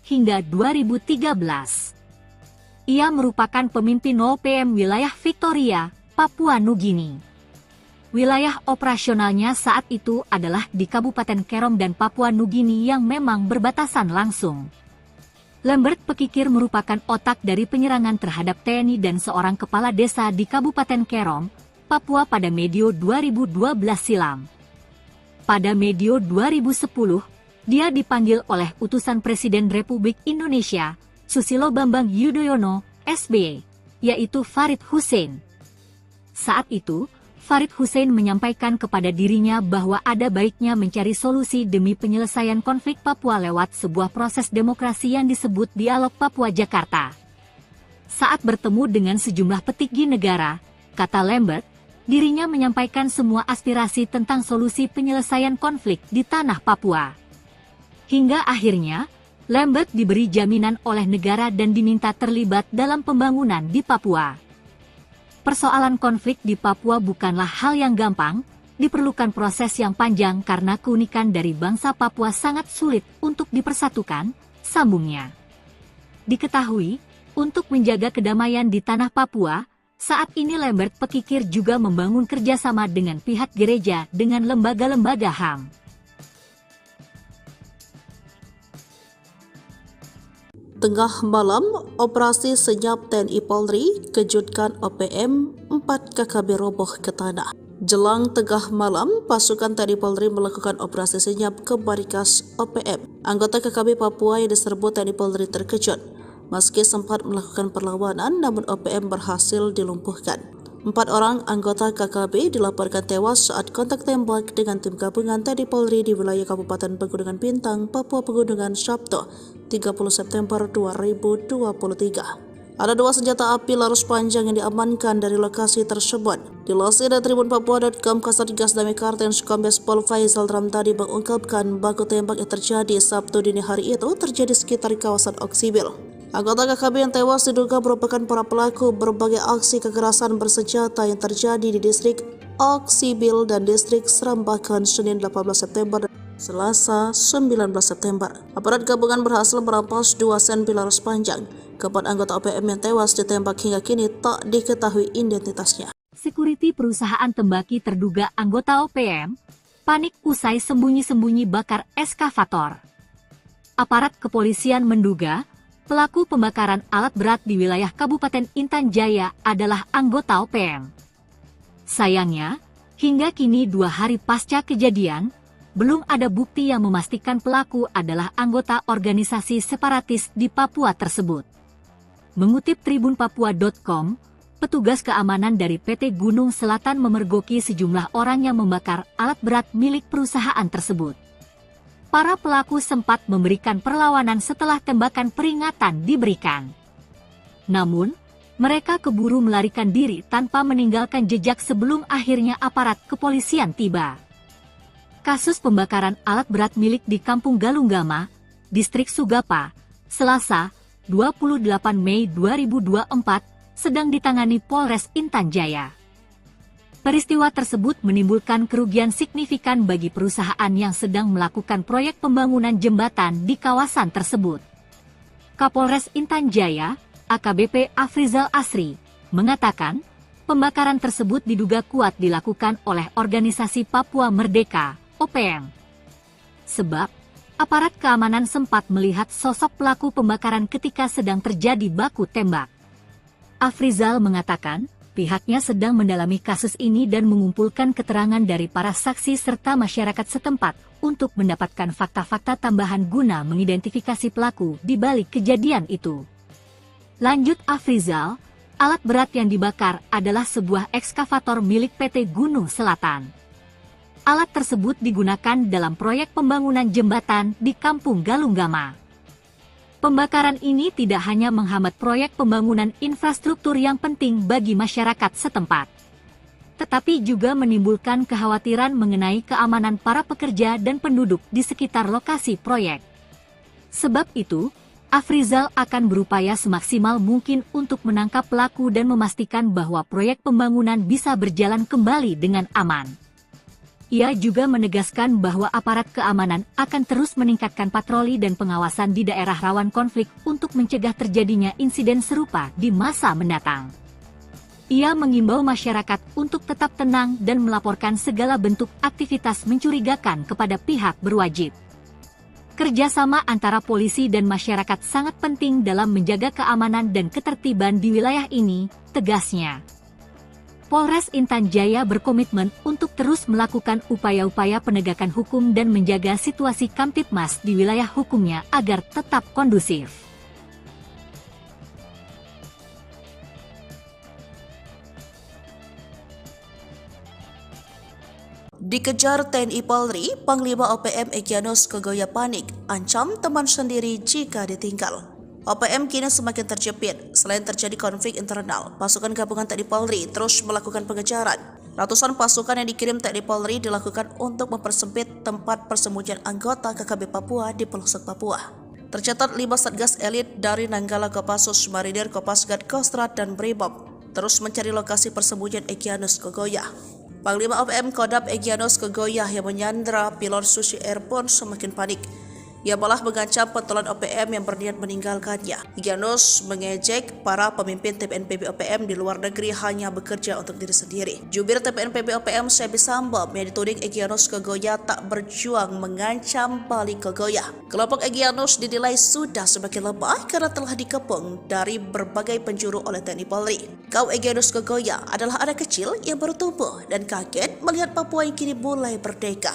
Speaker 1: hingga 2013. Ia merupakan pemimpin OPM wilayah Victoria, Papua Nugini. Wilayah operasionalnya saat itu adalah di Kabupaten Kerom dan Papua Nugini yang memang berbatasan langsung. Lambert Pekikir merupakan otak dari penyerangan terhadap TNI dan seorang kepala desa di Kabupaten Kerom, Papua pada medio 2012 silam. Pada medio 2010, dia dipanggil oleh utusan Presiden Republik Indonesia, Susilo Bambang Yudhoyono, SBY, yaitu Farid Hussein. Saat itu, Farid Hussein menyampaikan kepada dirinya bahwa ada baiknya mencari solusi demi penyelesaian konflik Papua lewat sebuah proses demokrasi yang disebut Dialog Papua Jakarta. Saat bertemu dengan sejumlah petinggi negara, kata Lambert, dirinya menyampaikan semua aspirasi tentang solusi penyelesaian konflik di tanah Papua. Hingga akhirnya, Lambert diberi jaminan oleh negara dan diminta terlibat dalam pembangunan di Papua. Persoalan konflik di Papua bukanlah hal yang gampang, diperlukan proses yang panjang karena keunikan dari bangsa Papua sangat sulit untuk dipersatukan, sambungnya. Diketahui, untuk menjaga kedamaian di tanah Papua, saat ini Lambert Pekikir juga membangun kerjasama dengan pihak gereja dengan lembaga-lembaga HAM.
Speaker 2: Tengah malam, operasi senyap TNI Polri kejutkan OPM, 4 KKB roboh ke tanah. Jelang tengah malam, pasukan TNI Polri melakukan operasi senyap ke markas OPM. Anggota KKB Papua yang diserbu TNI Polri terkejut. Meski sempat melakukan perlawanan, namun OPM berhasil dilumpuhkan. 4 orang anggota KKB dilaporkan tewas saat kontak tembak dengan tim gabungan TNI Polri di wilayah Kabupaten Pegunungan Bintang, Papua Pegunungan, Sabtu, 30 September 2023. Ada 2 senjata api laras panjang yang diamankan dari lokasi tersebut. Dilansir dari tribunpapua.com, Kasatgas Damai Kartens Kombes Pol Faisal Ramtadi mengungkapkan baku tembak yang terjadi Sabtu dini hari itu terjadi sekitar kawasan Oksibil. Anggota KKB yang tewas diduga merupakan para pelaku berbagai aksi kekerasan bersenjata yang terjadi di distrik Oksibil dan distrik Serambakan Senin 18 September dan Selasa 19 September. Aparat gabungan berhasil merampas 2 senpi laras panjang. Keempat anggota OPM yang tewas ditembak hingga kini tak diketahui identitasnya.
Speaker 1: Security perusahaan tembaki terduga anggota OPM panik usai sembunyi-sembunyi bakar eskavator. Aparat kepolisian menduga pelaku pembakaran alat berat di wilayah Kabupaten Intan Jaya adalah anggota OPM. Sayangnya, hingga kini 2 hari pasca kejadian, belum ada bukti yang memastikan pelaku adalah anggota organisasi separatis di Papua tersebut. Mengutip tribunpapua.com, petugas keamanan dari PT Gunung Selatan memergoki sejumlah orang yang membakar alat berat milik perusahaan tersebut. Para pelaku sempat memberikan perlawanan setelah tembakan peringatan diberikan. Namun, mereka keburu melarikan diri tanpa meninggalkan jejak sebelum akhirnya aparat kepolisian tiba. Kasus pembakaran alat berat milik di Kampung Galunggama, Distrik Sugapa, Selasa, 28 Mei 2024, sedang ditangani Polres Intan Jaya. Peristiwa tersebut menimbulkan kerugian signifikan bagi perusahaan yang sedang melakukan proyek pembangunan jembatan di kawasan tersebut. Kapolres Intan Jaya, AKBP Afrizal Asri, mengatakan pembakaran tersebut diduga kuat dilakukan oleh Organisasi Papua Merdeka, OPM. Sebab, aparat keamanan sempat melihat sosok pelaku pembakaran ketika sedang terjadi baku tembak. Afrizal mengatakan, Pihaknya sedang mendalami kasus ini dan mengumpulkan keterangan dari para saksi serta masyarakat setempat untuk mendapatkan fakta-fakta tambahan guna mengidentifikasi pelaku di balik kejadian itu. Lanjut Afrizal, alat berat yang dibakar adalah sebuah ekskavator milik PT Gunung Selatan. Alat tersebut digunakan dalam proyek pembangunan jembatan di Kampung Galunggama. Pembakaran ini tidak hanya menghambat proyek pembangunan infrastruktur yang penting bagi masyarakat setempat, tetapi juga menimbulkan kekhawatiran mengenai keamanan para pekerja dan penduduk di sekitar lokasi proyek. Sebab itu, Afrizal akan berupaya semaksimal mungkin untuk menangkap pelaku dan memastikan bahwa proyek pembangunan bisa berjalan kembali dengan aman. Ia juga menegaskan bahwa aparat keamanan akan terus meningkatkan patroli dan pengawasan di daerah rawan konflik untuk mencegah terjadinya insiden serupa di masa mendatang. Ia mengimbau masyarakat untuk tetap tenang dan melaporkan segala bentuk aktivitas mencurigakan kepada pihak berwajib. Kerjasama antara polisi dan masyarakat sangat penting dalam menjaga keamanan dan ketertiban di wilayah ini, tegasnya. Polres Intan Jaya berkomitmen untuk terus melakukan upaya-upaya penegakan hukum dan menjaga situasi Kamtibmas di wilayah hukumnya agar tetap kondusif.
Speaker 2: Dikejar TNI Polri, Panglima OPM Egyanus Kogoya panik, ancam teman sendiri jika ditinggal. OPM kini semakin terjepit. Selain terjadi konflik internal, pasukan gabungan TNI Polri terus melakukan pengejaran. Ratusan pasukan yang dikirim TNI Polri dilakukan untuk mempersempit tempat persembunyian anggota KKB Papua di pelosok Papua. Tercatat 5 satgas elit dari Nanggala Kopassus, Marinir, Kopasgat, Kostrad, dan Brimob terus mencari lokasi persembunyian Egyanus Kogoya. Panglima OPM Kodam Egyanus Kogoya yang menyandra pilot Susi Air pun semakin panik. Ia malah mengancam pentolan OPM yang berniat meninggalkannya. Egyanus mengejek para pemimpin TPNPB OPM di luar negeri hanya bekerja untuk diri sendiri. Jubir TPNPB OPM Sebi Sambom yang dituding Egyanus Kogoya tak berjuang mengancam balik Kogoya. Kelompok Egyanus dinilai sudah semakin lemah karena telah dikepung dari berbagai penjuru oleh TNI Polri. Kau Egyanus Kogoya adalah anak kecil yang baru tumbuh dan kaget melihat Papua yang kini mulai merdeka,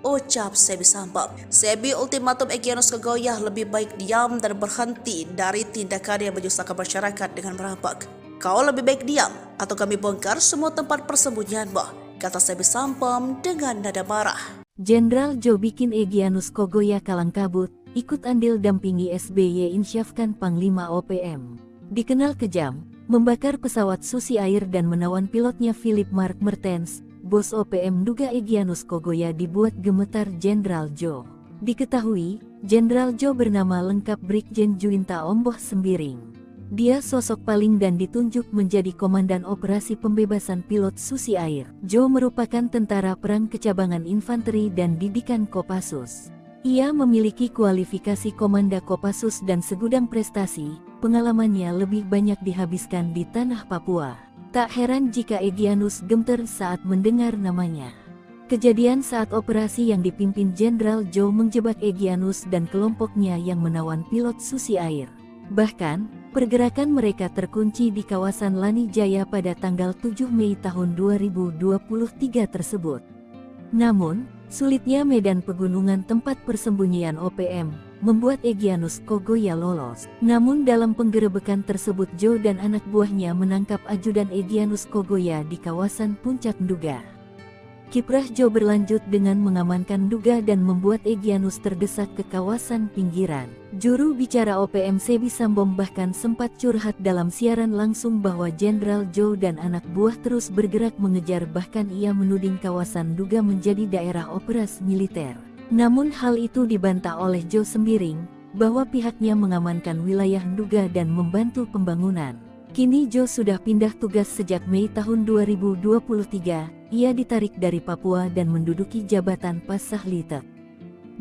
Speaker 2: ucap Sebi Sambom. Sebi ultimatum Egyanus Kogoya lebih baik diam dan berhenti dari tindakan yang menyusahkan masyarakat dengan merampok. Kau lebih baik diam atau kami bongkar semua tempat persembunyianmu, kata Sebi Sambom dengan nada marah.
Speaker 3: Jenderal Jo bikin Egyanus Kogoya kalang kabut, ikut andil dampingi SBY insyafkan Panglima OPM. Dikenal kejam, membakar pesawat Susi Air dan menawan pilotnya Philip Mark Mertens. Bos OPM duga Egyanus Kogoya dibuat gemetar Jenderal Jo. Diketahui, Jenderal Jo bernama lengkap Brigjen Juwinta Omboh Sembiring. Dia sosok paling dan ditunjuk menjadi Komandan Operasi Pembebasan Pilot Susi Air. Jo merupakan tentara perang kecabangan infanteri dan didikan Kopassus. Ia memiliki kualifikasi Komanda Kopassus dan segudang prestasi, pengalamannya lebih banyak dihabiskan di tanah Papua. Tak heran jika Egyanus gemeter saat mendengar namanya. Kejadian saat operasi yang dipimpin Jenderal Jo menjebak Egyanus dan kelompoknya yang menawan pilot Susi Air. Bahkan, pergerakan mereka terkunci di kawasan Lani Jaya pada tanggal 7 Mei tahun 2023 tersebut. Namun, sulitnya medan pegunungan tempat persembunyian OPM membuat Egyanus Kogoya lolos. Namun dalam penggerebekan tersebut Jo dan anak buahnya menangkap ajudan Egyanus Kogoya di kawasan Puncak Nduga. Kiprah Jo berlanjut dengan mengamankan Nduga dan membuat Egyanus terdesak ke kawasan pinggiran. Juru bicara OPM Sebi Sambom bahkan sempat curhat dalam siaran langsung bahwa Jenderal Jo dan anak buah terus bergerak mengejar, bahkan ia menuding kawasan Nduga menjadi daerah operasi militer. Namun hal itu dibantah oleh Jo Sembiring, bahwa pihaknya mengamankan wilayah Nduga dan membantu pembangunan. Kini Jo sudah pindah tugas sejak Mei tahun 2023, ia ditarik dari Papua dan menduduki jabatan Pasahlitek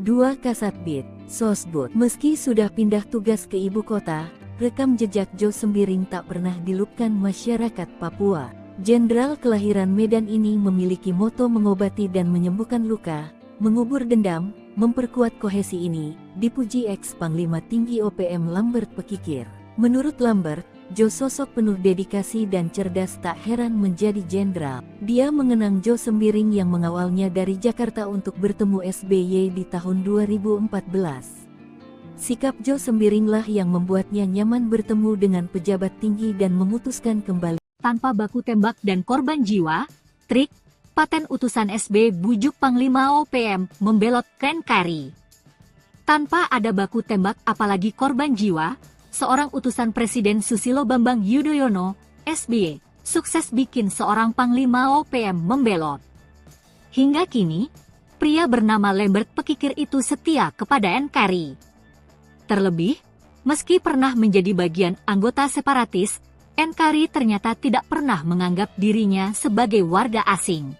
Speaker 3: 2 Kasatbid, Sosbud. Meski sudah pindah tugas ke ibu kota, rekam jejak Jo Sembiring tak pernah dilupkan masyarakat Papua. Jenderal kelahiran Medan ini memiliki moto mengobati dan menyembuhkan luka, mengubur dendam, memperkuat kohesi ini, dipuji ex Panglima Tinggi OPM Lambert Pekikir. Menurut Lambert, Jo sosok penuh dedikasi dan cerdas, tak heran menjadi jenderal. Dia mengenang Jo Sembiring yang mengawalnya dari Jakarta untuk bertemu SBY di tahun 2014. Sikap Jo Sembiringlah yang membuatnya nyaman bertemu dengan pejabat tinggi dan memutuskan kembali.
Speaker 1: Tanpa baku tembak dan korban jiwa, trik, paten utusan SB bujuk Panglima OPM membelot ke NKRI. Tanpa ada baku tembak apalagi korban jiwa, seorang utusan Presiden Susilo Bambang Yudhoyono, SBY, sukses bikin seorang Panglima OPM membelot. Hingga kini, pria bernama Lambert Pekikir itu setia kepada NKRI. Terlebih, meski pernah menjadi bagian anggota separatis, NKRI ternyata tidak pernah menganggap dirinya sebagai warga asing.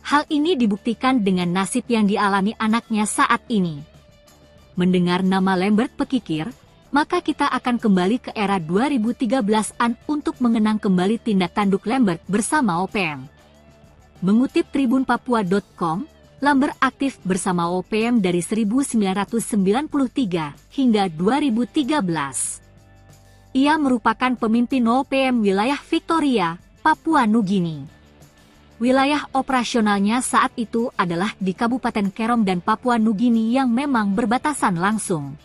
Speaker 1: Hal ini dibuktikan dengan nasib yang dialami anaknya saat ini. Mendengar nama Lambert Pekikir, maka kita akan kembali ke era 2013-an untuk mengenang kembali tindak tanduk Lambert bersama OPM. Mengutip tribunpapua.com, Lambert aktif bersama OPM dari 1993 hingga 2013. Ia merupakan pemimpin OPM wilayah Victoria, Papua Nugini. Wilayah operasionalnya saat itu adalah di Kabupaten Kerom dan Papua Nugini yang memang berbatasan langsung.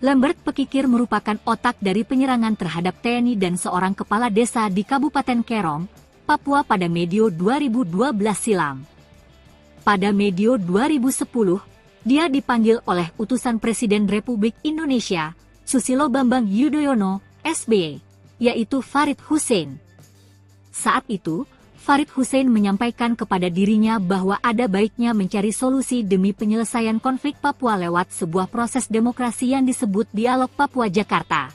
Speaker 1: Lambert Pekikir merupakan otak dari penyerangan terhadap TNI dan seorang kepala desa di Kabupaten Kerom, Papua pada medio 2012 silam. Pada medio 2010, dia dipanggil oleh utusan Presiden Republik Indonesia, Susilo Bambang Yudhoyono, SBY, yaitu Farid Hussein. Saat itu, Farid Hussein menyampaikan kepada dirinya bahwa ada baiknya mencari solusi demi penyelesaian konflik Papua lewat sebuah proses demokrasi yang disebut Dialog Papua Jakarta.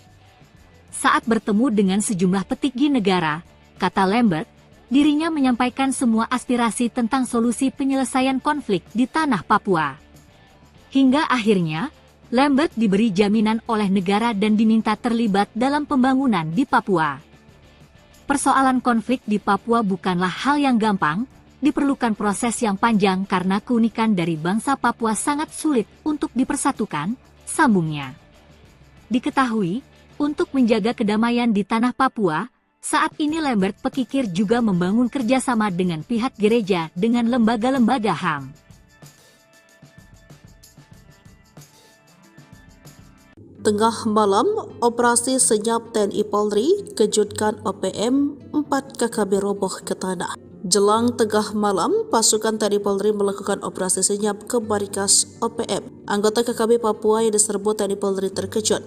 Speaker 1: Saat bertemu dengan sejumlah petinggi negara, kata Lambert, dirinya menyampaikan semua aspirasi tentang solusi penyelesaian konflik di tanah Papua. Hingga akhirnya, Lambert diberi jaminan oleh negara dan diminta terlibat dalam pembangunan di Papua. Persoalan konflik di Papua bukanlah hal yang gampang, diperlukan proses yang panjang karena keunikan dari bangsa Papua sangat sulit untuk dipersatukan, sambungnya. Diketahui, untuk menjaga kedamaian di tanah Papua, saat ini Lambert Pekikir juga membangun kerjasama dengan pihak gereja dengan lembaga-lembaga HAM.
Speaker 2: Tengah malam, operasi senyap TNI Polri kejutkan OPM, 4 KKB roboh ke tanah. Jelang tengah malam, pasukan TNI Polri melakukan operasi senyap ke markas OPM. Anggota KKB Papua yang diserbu TNI Polri terkejut.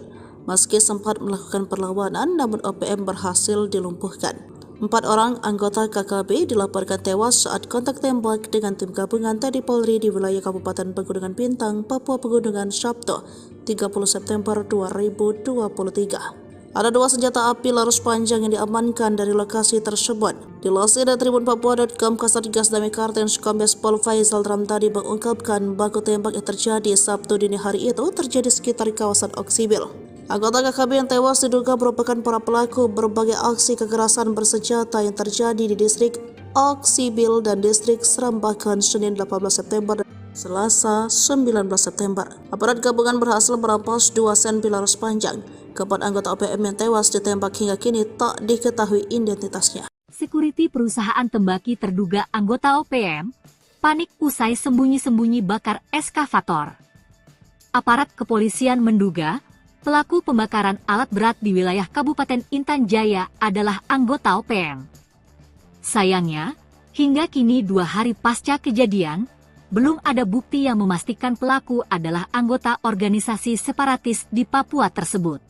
Speaker 2: Meski sempat melakukan perlawanan, namun OPM berhasil dilumpuhkan. 4 orang anggota KKB dilaporkan tewas saat kontak tembak dengan tim gabungan TNI Polri di wilayah Kabupaten Pegunungan Bintang, Papua Pegunungan, Sabtu, 30 September 2023. Ada 2 senjata api laras panjang yang diamankan dari lokasi tersebut. Dilansir dari tribunpapua.com, Kasatgas Damai Kartens Kombes Pol Faisal Ramtadi mengungkapkan baku tembak yang terjadi Sabtu dini hari itu terjadi sekitar kawasan Oksibil. Anggota KKB yang tewas diduga merupakan para pelaku berbagai aksi kekerasan bersenjata yang terjadi di distrik Oksibil dan distrik Serambakan Senin 18 September dan Selasa 19 September. Aparat gabungan berhasil merampas 2 senpi laras panjang. Keempat anggota OPM yang tewas ditembak hingga kini tak diketahui identitasnya.
Speaker 1: Security perusahaan tembaki terduga anggota OPM panik usai sembunyi-sembunyi bakar eskavator. Aparat kepolisian menduga pelaku pembakaran alat berat di wilayah Kabupaten Intan Jaya adalah anggota OPM. Sayangnya, hingga kini 2 hari pasca kejadian, belum ada bukti yang memastikan pelaku adalah anggota organisasi separatis di Papua tersebut.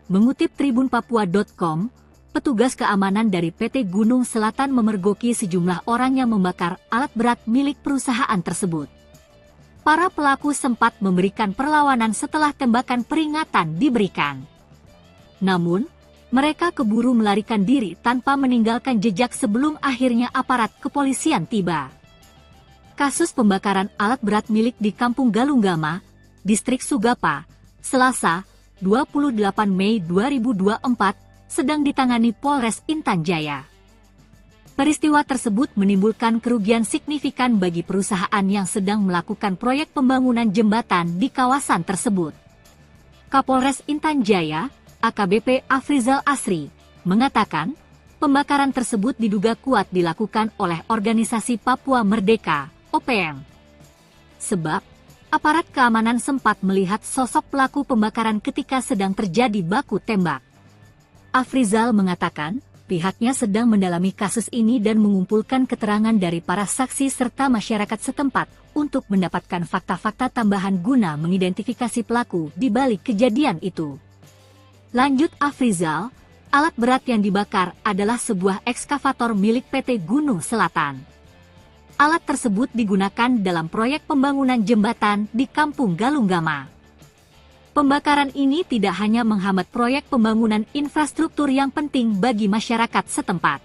Speaker 1: Mengutip tribunpapua.com, petugas keamanan dari PT Gunung Selatan memergoki sejumlah orang yang membakar alat berat milik perusahaan tersebut. Para pelaku sempat memberikan perlawanan setelah tembakan peringatan diberikan. Namun, mereka keburu melarikan diri tanpa meninggalkan jejak sebelum akhirnya aparat kepolisian tiba. Kasus pembakaran alat berat milik di Kampung Galunggama, Distrik Sugapa, Selasa, 28 Mei 2024, sedang ditangani Polres Intan Jaya. Peristiwa tersebut menimbulkan kerugian signifikan bagi perusahaan yang sedang melakukan proyek pembangunan jembatan di kawasan tersebut. Kapolres Intan Jaya, AKBP Afrizal Asri, mengatakan, pembakaran tersebut diduga kuat dilakukan oleh Organisasi Papua Merdeka, OPM. Sebab, aparat keamanan sempat melihat sosok pelaku pembakaran ketika sedang terjadi baku tembak. Afrizal mengatakan, pihaknya sedang mendalami kasus ini dan mengumpulkan keterangan dari para saksi serta masyarakat setempat untuk mendapatkan fakta-fakta tambahan guna mengidentifikasi pelaku di balik kejadian itu. Lanjut Afrizal, alat berat yang dibakar adalah sebuah ekskavator milik PT Gunung Selatan. Alat tersebut digunakan dalam proyek pembangunan jembatan di Kampung Galunggama. Pembakaran ini tidak hanya menghambat proyek pembangunan infrastruktur yang penting bagi masyarakat setempat,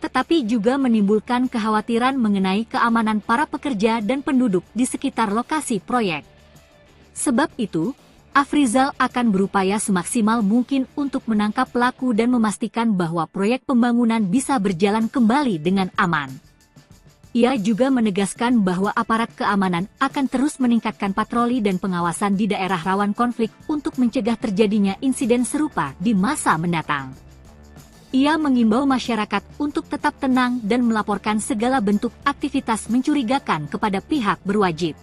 Speaker 1: tetapi juga menimbulkan kekhawatiran mengenai keamanan para pekerja dan penduduk di sekitar lokasi proyek. Sebab itu, Afrizal akan berupaya semaksimal mungkin untuk menangkap pelaku dan memastikan bahwa proyek pembangunan bisa berjalan kembali dengan aman. Ia juga menegaskan bahwa aparat keamanan akan terus meningkatkan patroli dan pengawasan di daerah rawan konflik untuk mencegah terjadinya insiden serupa di masa mendatang. Ia mengimbau masyarakat untuk tetap tenang dan melaporkan segala bentuk aktivitas mencurigakan kepada pihak berwajib.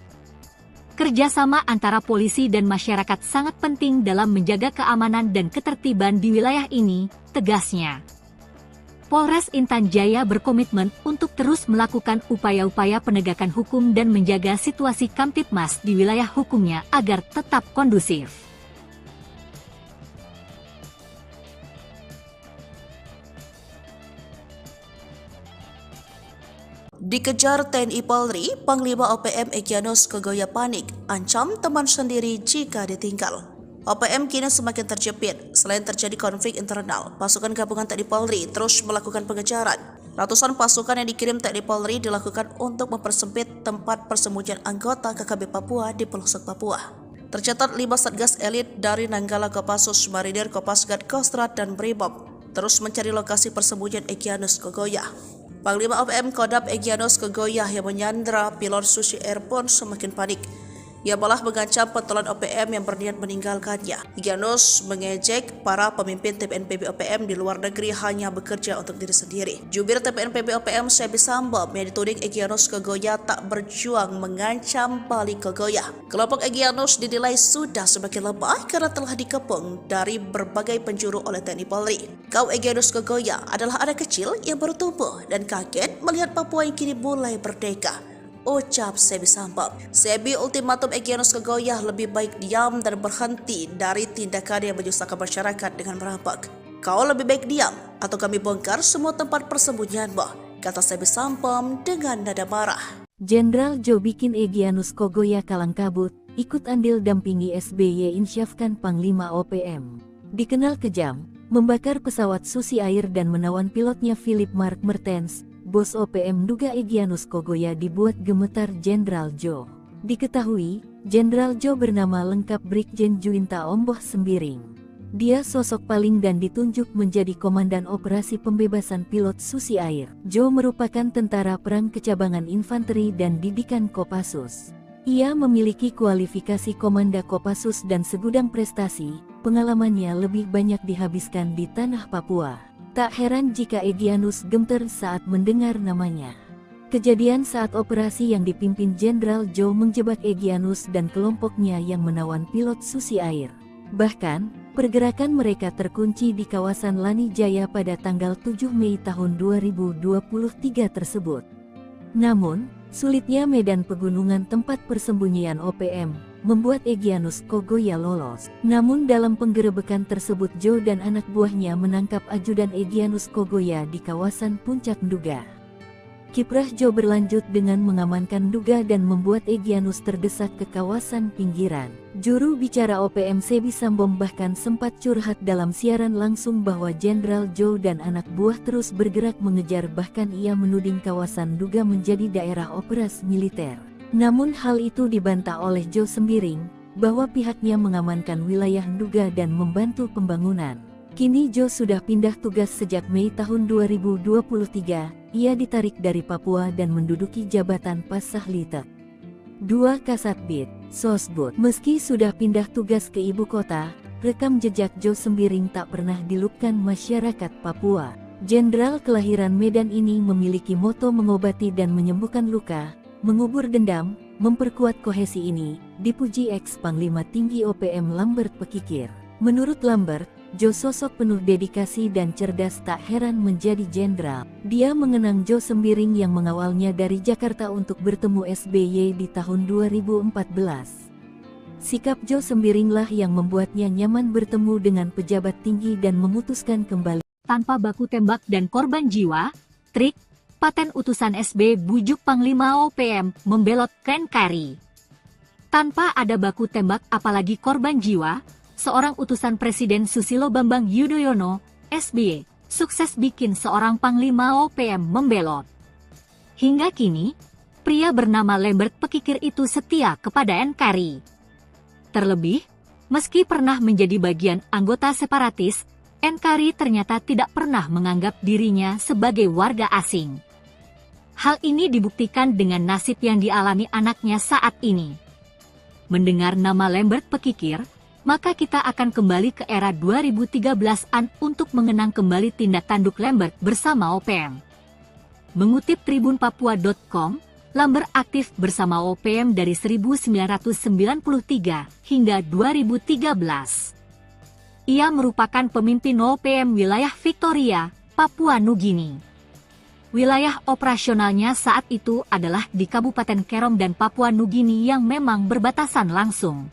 Speaker 1: Kerjasama antara polisi dan masyarakat sangat penting dalam menjaga keamanan dan ketertiban di wilayah ini, tegasnya. Polres Intan Jaya berkomitmen untuk terus melakukan upaya-upaya penegakan hukum dan menjaga situasi Kamtibmas di wilayah hukumnya agar tetap kondusif.
Speaker 2: Dikejar TNI Polri, Panglima OPM Egyanus Kogoya panik, ancam teman sendiri jika ditinggal. OPM kini semakin terjepit. Selain terjadi konflik internal, pasukan gabungan TNI Polri terus melakukan pengejaran. Ratusan pasukan yang dikirim TNI Polri dilakukan untuk mempersempit tempat persembunyian anggota KKB Papua di pelosok Papua. Tercatat 5 satgas elit dari Nanggala Kopassus, Marinir, Kopasgat, Kostrad, dan Brimob terus mencari lokasi persembunyian Egyanus Kogoya. Panglima OPM Kodam Egyanus Kogoya yang menyandra pilot Susi Air pun semakin panik. Ia malah mengancam pentolan OPM yang berniat meninggalkannya. Egyanus mengejek para pemimpin TPNPB OPM di luar negeri hanya bekerja untuk diri sendiri. Jubir TPNPB OPM Sebi Sambom yang dituding Egyanus Kogoya tak berjuang mengancam balik Kogoya. Kelompok Egyanus dinilai sudah semakin lemah karena telah dikepung dari berbagai penjuru oleh TNI Polri. Kau Egyanus Kogoya adalah anak kecil yang baru tumbuh dan kaget melihat Papua yang kini mulai merdeka, ucap Sebi Sambom. Sebi ultimatum Egyanus Kogoya lebih baik diam dan berhenti dari tindakan yang menyusahkan masyarakat dengan merampok. Kau lebih baik diam atau kami bongkar semua tempat persembunyianmu, kata Sebi Sambom dengan nada marah.
Speaker 3: Jenderal Jo bikin Egyanus Kogoya kalang kabut, ikut andil dampingi SBY insyafkan Panglima OPM. Dikenal kejam, membakar pesawat Susi Air dan menawan pilotnya Philip Mark Mertens. Bos OPM duga Egyanus Kogoya dibuat gemetar Jenderal Jo. Diketahui, Jenderal Jo bernama lengkap Brigjen Juinta Omboh Sembiring. Dia sosok paling dan ditunjuk menjadi Komandan Operasi Pembebasan Pilot Susi Air. Jo merupakan tentara perang kecabangan infanteri dan didikan Kopassus. Ia memiliki kualifikasi Komanda Kopassus dan segudang prestasi, pengalamannya lebih banyak dihabiskan di tanah Papua. Tak heran jika Egyanus gemeter saat mendengar namanya. Kejadian saat operasi yang dipimpin Jenderal Jo menjebak Egyanus dan kelompoknya yang menawan pilot Susi Air. Bahkan, pergerakan mereka terkunci di kawasan Lani Jaya pada tanggal 7 Mei tahun 2023 tersebut. Namun, sulitnya medan pegunungan tempat persembunyian OPM membuat Egyanus Kogoya lolos. Namun dalam penggerebekan tersebut Jo dan anak buahnya menangkap ajudan Egyanus Kogoya di kawasan Puncak Nduga. Kiprah Jo berlanjut dengan mengamankan Nduga dan membuat Egyanus terdesak ke kawasan pinggiran. Juru bicara OPM Sebi Sambom bahkan sempat curhat dalam siaran langsung bahwa Jenderal Jo dan anak buah terus bergerak mengejar, bahkan ia menuding kawasan Nduga menjadi daerah operasi militer. Namun hal itu dibantah oleh Jo Sembiring, bahwa pihaknya mengamankan wilayah Nduga dan membantu pembangunan. Kini Jo sudah pindah tugas sejak Mei tahun 2023, ia ditarik dari Papua dan menduduki jabatan Pasahlitek 2 Kasatbid, Sosbud. Meski sudah pindah tugas ke ibu kota, rekam jejak Jo Sembiring tak pernah dilupakan masyarakat Papua. Jenderal kelahiran Medan ini memiliki moto mengobati dan menyembuhkan luka, mengubur dendam, memperkuat kohesi ini, dipuji ex-Panglima Tinggi OPM Lambert Pekikir. Menurut Lambert, Jo sosok penuh dedikasi dan cerdas, tak heran menjadi jenderal. Dia mengenang Jo Sembiring yang mengawalnya dari Jakarta untuk bertemu SBY di tahun 2014. Sikap Jo Sembiringlah yang membuatnya nyaman bertemu dengan pejabat tinggi dan memutuskan kembali.
Speaker 1: Tanpa baku tembak dan korban jiwa, trik, paten utusan SB bujuk Panglima OPM membelot Kenkari. Tanpa ada baku tembak apalagi korban jiwa, seorang utusan Presiden Susilo Bambang Yudhoyono, SBY, sukses bikin seorang Panglima OPM membelot. Hingga kini, pria bernama Lambert Pekikir itu setia kepada Nkri. Terlebih, meski pernah menjadi bagian anggota separatis, Nkri ternyata tidak pernah menganggap dirinya sebagai warga asing. Hal ini dibuktikan dengan nasib yang dialami anaknya saat ini. Mendengar nama Lambert Pekikir, maka kita akan kembali ke era 2013-an untuk mengenang kembali tindak tanduk Lambert bersama OPM. Mengutip tribunpapua.com, Lambert aktif bersama OPM dari 1993 hingga 2013. Ia merupakan pemimpin OPM wilayah Victoria, Papua Nugini. Wilayah operasionalnya saat itu adalah di Kabupaten Kerom dan Papua Nugini yang memang berbatasan langsung.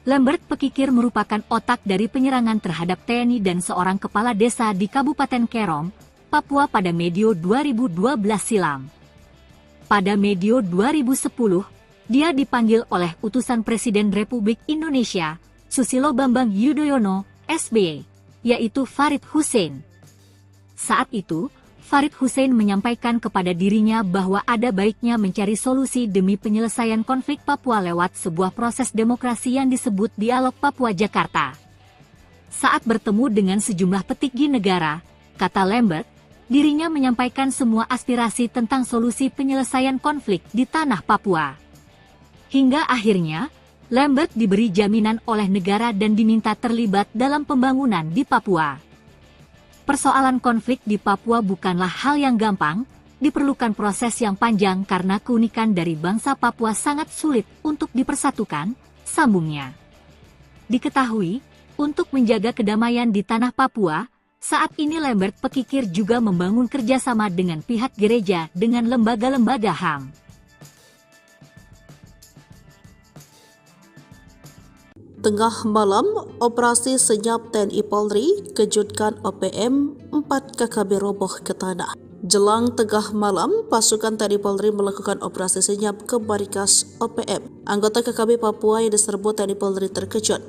Speaker 1: Lambert Pekikir merupakan otak dari penyerangan terhadap TNI dan seorang kepala desa di Kabupaten Kerom, Papua pada medio 2012 silam. Pada medio 2010, dia dipanggil oleh utusan Presiden Republik Indonesia, Susilo Bambang Yudhoyono, SBY, yaitu Farid Hussein. Saat itu, Farid Hussein menyampaikan kepada dirinya bahwa ada baiknya mencari solusi demi penyelesaian konflik Papua lewat sebuah proses demokrasi yang disebut Dialog Papua Jakarta. Saat bertemu dengan sejumlah petinggi negara, kata Lambert, dirinya menyampaikan semua aspirasi tentang solusi penyelesaian konflik di tanah Papua. Hingga akhirnya, Lambert diberi jaminan oleh negara dan diminta terlibat dalam pembangunan di Papua. Persoalan konflik di Papua bukanlah hal yang gampang, diperlukan proses yang panjang karena keunikan dari bangsa Papua sangat sulit untuk dipersatukan, sambungnya. Diketahui, untuk menjaga kedamaian di tanah Papua, saat ini Lambert Pekikir juga membangun kerjasama dengan pihak gereja dengan lembaga-lembaga HAM.
Speaker 2: Tengah malam, operasi senyap TNI Polri kejutkan OPM, 4 KKB roboh ke tanah. Jelang tengah malam, pasukan TNI Polri melakukan operasi senyap ke markas OPM. Anggota KKB Papua yang diserbu TNI Polri terkejut.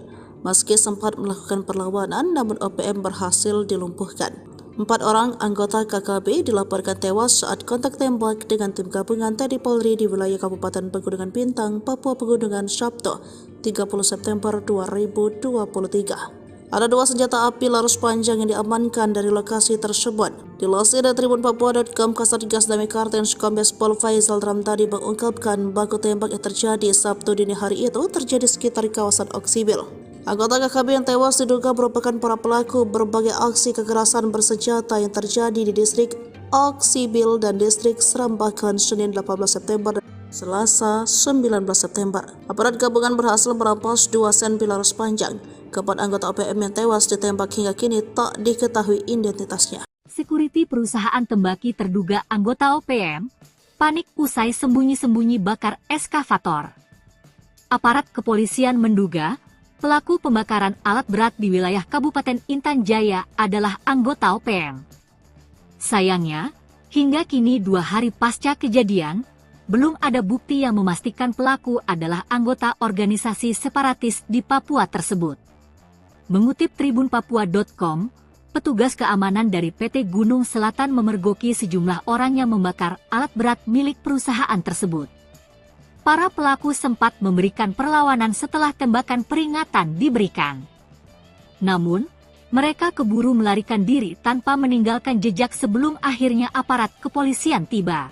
Speaker 2: Meski sempat melakukan perlawanan, namun OPM berhasil dilumpuhkan. 4 orang anggota KKB dilaporkan tewas saat kontak tembak dengan tim gabungan TNI Polri di wilayah Kabupaten Pegunungan Bintang, Papua Pegunungan, Sabtu, 30 September 2023. Ada 2 senjata api laras panjang yang diamankan dari lokasi tersebut. Dilansir dari tribunpapua.com, Kasatgas Damai Kartens Kombes Pol Faisal Ramtadi mengungkapkan baku tembak yang terjadi Sabtu dini hari itu terjadi sekitar kawasan Oksibil. Anggota KKB yang tewas diduga merupakan para pelaku berbagai aksi kekerasan bersenjata yang terjadi di distrik Oksibil dan distrik Serambakan Senin 18 September dan Selasa 19 September. Aparat gabungan berhasil merampas 2 senpi laras panjang. Keempat anggota OPM yang tewas ditembak hingga kini tak diketahui identitasnya.
Speaker 1: Security perusahaan tembaki terduga anggota OPM panik usai sembunyi-sembunyi bakar eskavator. Aparat kepolisian menduga pelaku pembakaran alat berat di wilayah Kabupaten Intan Jaya adalah anggota OPM. Sayangnya, hingga kini 2 hari pasca kejadian, belum ada bukti yang memastikan pelaku adalah anggota organisasi separatis di Papua tersebut. Mengutip tribunpapua.com, petugas keamanan dari PT Gunung Selatan memergoki sejumlah orang yang membakar alat berat milik perusahaan tersebut. Para pelaku sempat memberikan perlawanan setelah tembakan peringatan diberikan. Namun, mereka keburu melarikan diri tanpa meninggalkan jejak sebelum akhirnya aparat kepolisian tiba.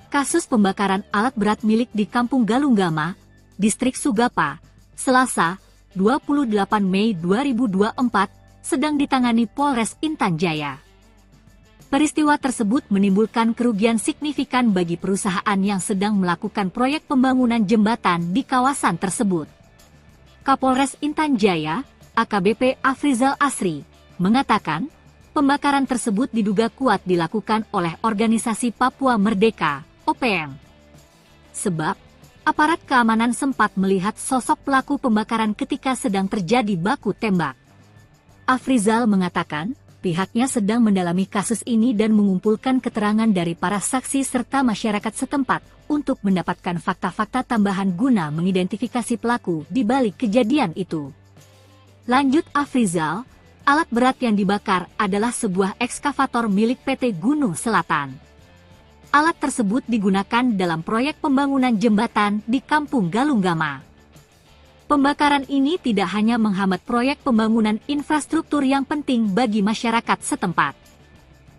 Speaker 1: Kasus pembakaran alat berat milik di Kampung Galunggama, Distrik Sugapa, Selasa, 28 Mei 2024, sedang ditangani Polres Intan Jaya. Peristiwa tersebut menimbulkan kerugian signifikan bagi perusahaan yang sedang melakukan proyek pembangunan jembatan di kawasan tersebut. Kapolres Intan Jaya, AKBP Afrizal Asri, mengatakan, pembakaran tersebut diduga kuat dilakukan oleh Organisasi Papua Merdeka, OPM. Sebab, aparat keamanan sempat melihat sosok pelaku pembakaran ketika sedang terjadi baku tembak. Afrizal mengatakan, pihaknya sedang mendalami kasus ini dan mengumpulkan keterangan dari para saksi serta masyarakat setempat untuk mendapatkan fakta-fakta tambahan guna mengidentifikasi pelaku di balik kejadian itu. Lanjut Afrizal, alat berat yang dibakar adalah sebuah ekskavator milik PT Gunung Selatan. Alat tersebut digunakan dalam proyek pembangunan jembatan di Kampung Galunggama. Pembakaran ini tidak hanya menghambat proyek pembangunan infrastruktur yang penting bagi masyarakat setempat,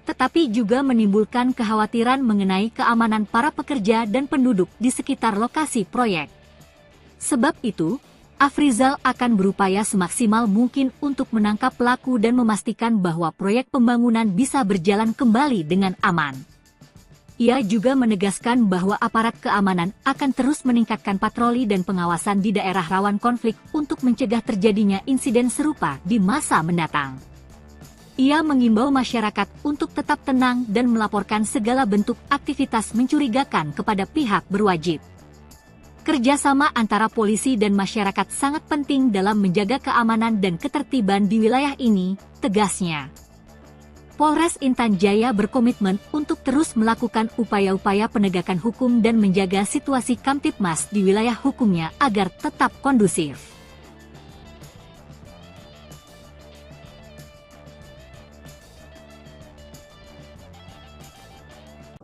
Speaker 1: tetapi juga menimbulkan kekhawatiran mengenai keamanan para pekerja dan penduduk di sekitar lokasi proyek. Sebab itu, Afrizal akan berupaya semaksimal mungkin untuk menangkap pelaku dan memastikan bahwa proyek pembangunan bisa berjalan kembali dengan aman. Ia juga menegaskan bahwa aparat keamanan akan terus meningkatkan patroli dan pengawasan di daerah rawan konflik untuk mencegah terjadinya insiden serupa di masa mendatang. Ia mengimbau masyarakat untuk tetap tenang dan melaporkan segala bentuk aktivitas mencurigakan kepada pihak berwajib. Kerjasama antara polisi dan masyarakat sangat penting dalam menjaga keamanan dan ketertiban di wilayah ini, tegasnya. Polres Intan Jaya berkomitmen untuk terus melakukan upaya-upaya penegakan hukum dan menjaga situasi Kamtibmas di wilayah hukumnya agar tetap kondusif.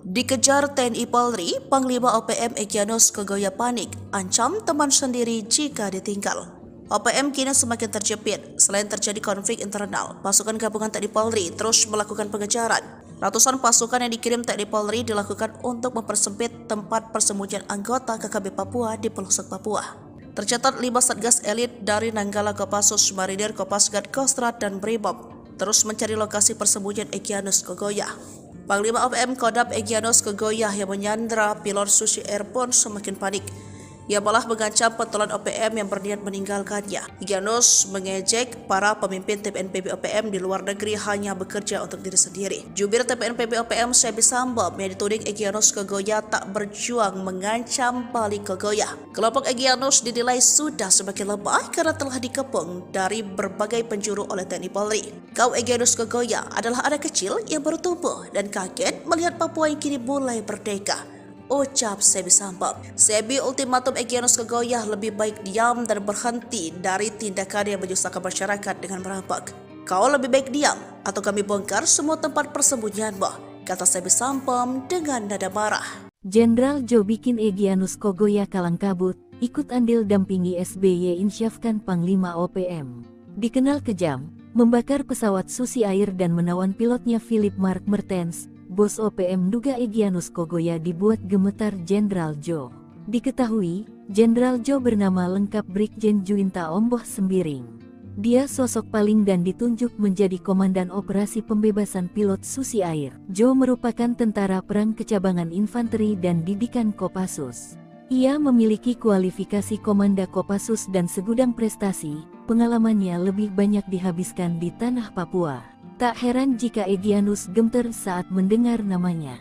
Speaker 2: Dikejar TNI Polri, Panglima OPM Egyanus Kogoya panik, ancam teman sendiri jika ditinggal. OPM kini semakin terjepit. Selain terjadi konflik internal, pasukan gabungan TNI Polri terus melakukan pengejaran. Ratusan pasukan yang dikirim TNI Polri dilakukan untuk mempersempit tempat persembunyian anggota KKB Papua di pelosok Papua. Tercatat 5 satgas elit dari Nanggala Kopassus, Marinir, Kopasgat, Kostrad, dan Brimob terus mencari lokasi persembunyian Egyanus Kogoya. Panglima OPM Kodam Egyanus Kogoya yang menyandra pilot Susi Air pun semakin panik. Ia malah mengancam pentolan OPM yang berniat meninggalkannya. Egyanus mengejek para pemimpin TPNPB OPM di luar negeri hanya bekerja untuk diri sendiri. Jubir TPNPB OPM Sebi Sambom yang dituding Egyanus Kogoya tak berjuang mengancam balik Kogoya. Kelompok Egyanus dinilai sudah semakin lemah karena telah dikepung dari berbagai penjuru oleh TNI Polri. Kau Egyanus Kogoya adalah anak kecil yang baru tumbuh dan kaget melihat Papua yang kini mulai merdeka, ucap Sebi Sambom. Sebi ultimatum Egyanus Kogoya lebih baik diam dan berhenti dari tindakan yang menyusahkan masyarakat dengan merampok. Kau lebih baik diam atau kami bongkar semua tempat persembunyianmu, kata Sebi Sambom dengan nada marah.
Speaker 3: Jenderal Jo bikin Egyanus Kogoya kalang kabut, ikut andil dampingi SBY insyafkan Panglima OPM. Dikenal kejam, membakar pesawat Susi Air dan menawan pilotnya Philip Mark Mertens. Bos OPM duga Egyanus Kogoya dibuat gemetar Jenderal Jo. Diketahui, Jenderal Jo bernama lengkap Brigjen Juinta Omboh Sembiring. Dia sosok paling dan ditunjuk menjadi Komandan Operasi Pembebasan Pilot Susi Air. Jo merupakan tentara perang kecabangan infanteri dan didikan Kopassus. Ia memiliki kualifikasi Komanda Kopassus dan segudang prestasi, pengalamannya lebih banyak dihabiskan di tanah Papua. Tak heran jika Egyanus gemeter saat mendengar namanya.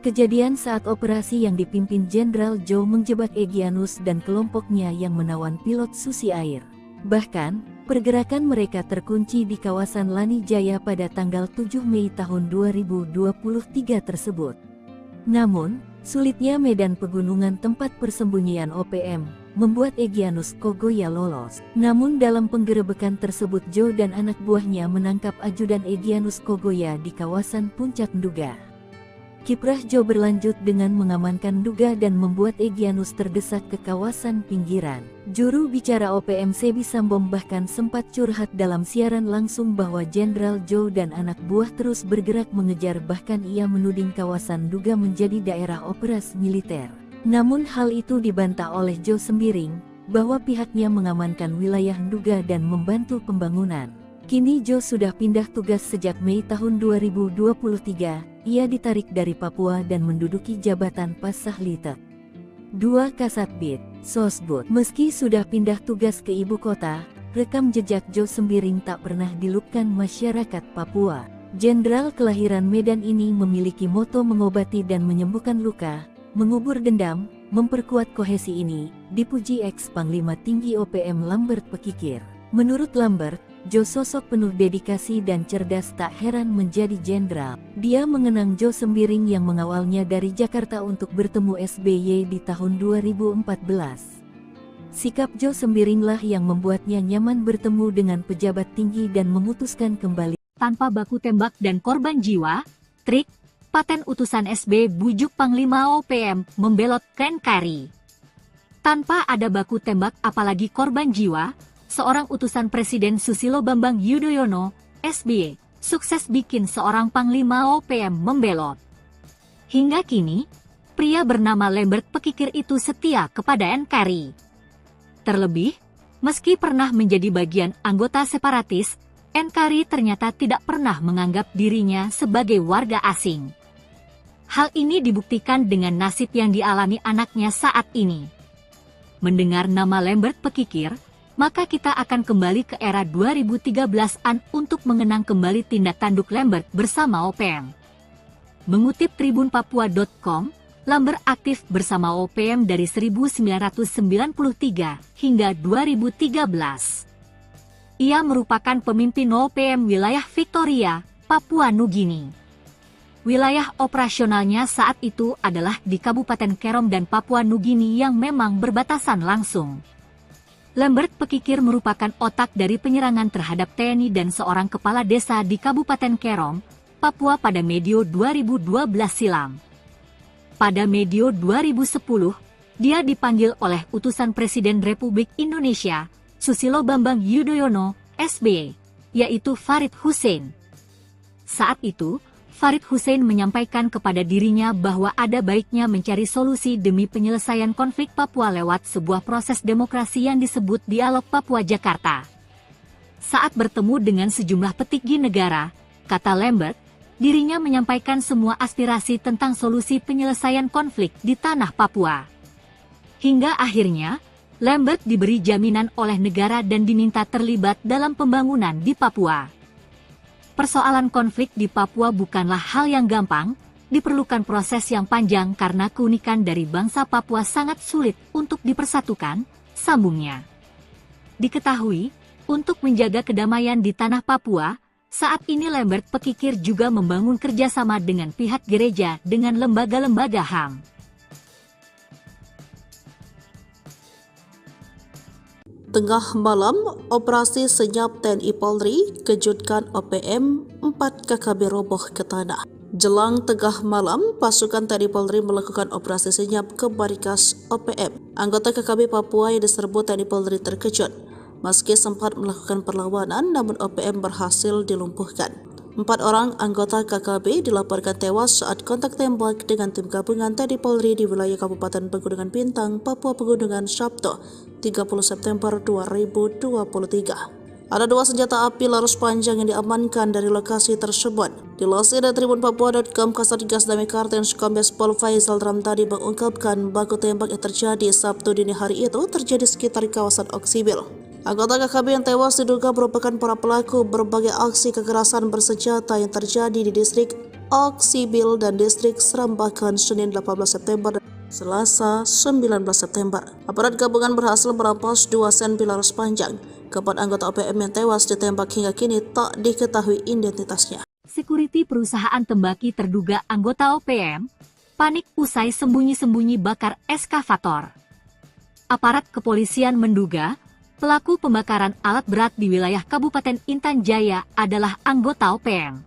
Speaker 3: Kejadian saat operasi yang dipimpin Jenderal Jo menjebak Egyanus dan kelompoknya yang menawan pilot Susi Air. Bahkan, pergerakan mereka terkunci di kawasan Lani Jaya pada tanggal 7 Mei tahun 2023 tersebut. Namun, sulitnya medan pegunungan tempat persembunyian OPM membuat Egyanus Kogoya lolos. Namun dalam penggerebekan tersebut Jo dan anak buahnya menangkap ajudan Egyanus Kogoya di kawasan Puncak Nduga. Kiprah Jo berlanjut dengan mengamankan Nduga dan membuat Egyanus terdesak ke kawasan pinggiran. Juru bicara OPM Sebi Sambom bahkan sempat curhat dalam siaran langsung bahwa Jenderal Jo dan anak buah terus bergerak mengejar, bahkan ia menuding kawasan Nduga menjadi daerah operasi militer. Namun hal itu dibantah oleh Jo Sembiring. bahwa pihaknya mengamankan wilayah Nduga dan membantu pembangunan. Kini Jo sudah pindah tugas sejak Mei tahun 2023, ia ditarik dari Papua dan menduduki jabatan Pasahlitek. 2 Kasatbid, Sosbud. Meski sudah pindah tugas ke ibu kota, rekam jejak Jo Sembiring tak pernah dilupkan masyarakat Papua. Jenderal kelahiran Medan ini memiliki moto mengobati dan menyembuhkan luka, mengubur dendam, memperkuat kohesi ini, dipuji ex-Panglima Tinggi OPM Lambert Pekikir. Menurut Lambert, Jo sosok penuh dedikasi dan cerdas, tak heran menjadi jenderal. Dia mengenang Jo Sembiring yang mengawalnya dari Jakarta untuk bertemu SBY di tahun 2014. Sikap Jo Sembiringlah yang membuatnya nyaman bertemu dengan pejabat tinggi dan memutuskan kembali.
Speaker 1: Tanpa baku tembak dan korban jiwa, trik, paten utusan SB bujuk Panglima OPM membelot ke NKRI. Tanpa ada baku tembak apalagi korban jiwa, seorang utusan Presiden Susilo Bambang Yudhoyono, SBY, sukses bikin seorang Panglima OPM membelot. Hingga kini, pria bernama Lambert Pekikir itu setia kepada NKRI. Terlebih, meski pernah menjadi bagian anggota separatis, NKRI ternyata tidak pernah menganggap dirinya sebagai warga asing. Hal ini dibuktikan dengan nasib yang dialami anaknya saat ini. Mendengar nama Lambert Pekikir, maka kita akan kembali ke era 2013-an untuk mengenang kembali tindak tanduk Lambert bersama OPM. Mengutip tribunpapua.com, Lambert aktif bersama OPM dari 1993 hingga 2013. Ia merupakan pemimpin OPM wilayah Victoria, Papua Nugini. Wilayah operasionalnya saat itu adalah di Kabupaten Kerom dan Papua Nugini yang memang berbatasan langsung. Lambert Pekikir merupakan otak dari penyerangan terhadap TNI dan seorang kepala desa di Kabupaten Kerom, Papua pada medio 2012 silam. Pada medio 2010, dia dipanggil oleh utusan Presiden Republik Indonesia, Susilo Bambang Yudhoyono, SBY, yaitu Farid Hussein. Saat itu, Farid Hussein menyampaikan kepada dirinya bahwa ada baiknya mencari solusi demi penyelesaian konflik Papua lewat sebuah proses demokrasi yang disebut Dialog Papua Jakarta. Saat bertemu dengan sejumlah petinggi negara, kata Lambert, dirinya menyampaikan semua aspirasi tentang solusi penyelesaian konflik di tanah Papua. Hingga akhirnya, Lambert diberi jaminan oleh negara dan diminta terlibat dalam pembangunan di Papua. Persoalan konflik di Papua bukanlah hal yang gampang, diperlukan proses yang panjang karena keunikan dari bangsa Papua sangat sulit untuk dipersatukan, sambungnya. Diketahui, untuk menjaga kedamaian di tanah Papua, saat ini Lambert Pekikir juga membangun kerjasama dengan pihak gereja dengan lembaga-lembaga HAM.
Speaker 2: Tengah malam, operasi senyap TNI Polri kejutkan OPM, 4 KKB roboh ke tanah. Jelang tengah malam, pasukan TNI Polri melakukan operasi senyap ke markas OPM. Anggota KKB Papua yang diserbu TNI Polri terkejut. Meski sempat melakukan perlawanan, namun OPM berhasil dilumpuhkan. 4 orang anggota KKB dilaporkan tewas saat kontak tembak dengan tim gabungan TNI Polri di wilayah Kabupaten Pegunungan Bintang, Papua Pegunungan, Sabtu, 30 September 2023. Ada 2 senjata api laras panjang yang diamankan dari lokasi tersebut. Dilansir dari tribunpapua.com, Kasatgas Damai Kartens Kombes Pol Faisal Ramtadi mengungkapkan baku tembak yang terjadi Sabtu dini hari itu terjadi sekitar kawasan Oksibil. Anggota KKB yang tewas diduga merupakan para pelaku berbagai aksi kekerasan bersenjata yang terjadi di distrik Oksibil dan distrik Serambakan Senin 18 September dan Selasa 19 September. Aparat gabungan berhasil merampas 2 senpi laras panjang. Keempat anggota OPM yang tewas ditembak hingga kini tak diketahui identitasnya.
Speaker 1: Security perusahaan tembaki terduga anggota OPM panik usai sembunyi-sembunyi bakar eskavator. Aparat kepolisian menduga pelaku pembakaran alat berat di wilayah Kabupaten Intan Jaya adalah anggota OPM.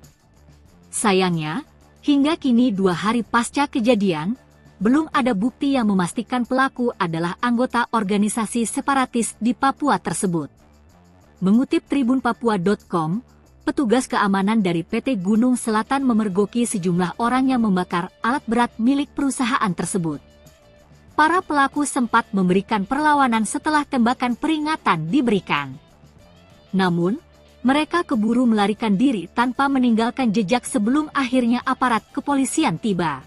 Speaker 1: Sayangnya, hingga kini 2 hari pasca kejadian, belum ada bukti yang memastikan pelaku adalah anggota organisasi separatis di Papua tersebut. Mengutip tribunpapua.com, petugas keamanan dari PT Gunung Selatan memergoki sejumlah orang yang membakar alat berat milik perusahaan tersebut. para pelaku sempat memberikan perlawanan setelah tembakan peringatan diberikan. Namun, mereka keburu melarikan diri tanpa meninggalkan jejak sebelum akhirnya aparat kepolisian tiba.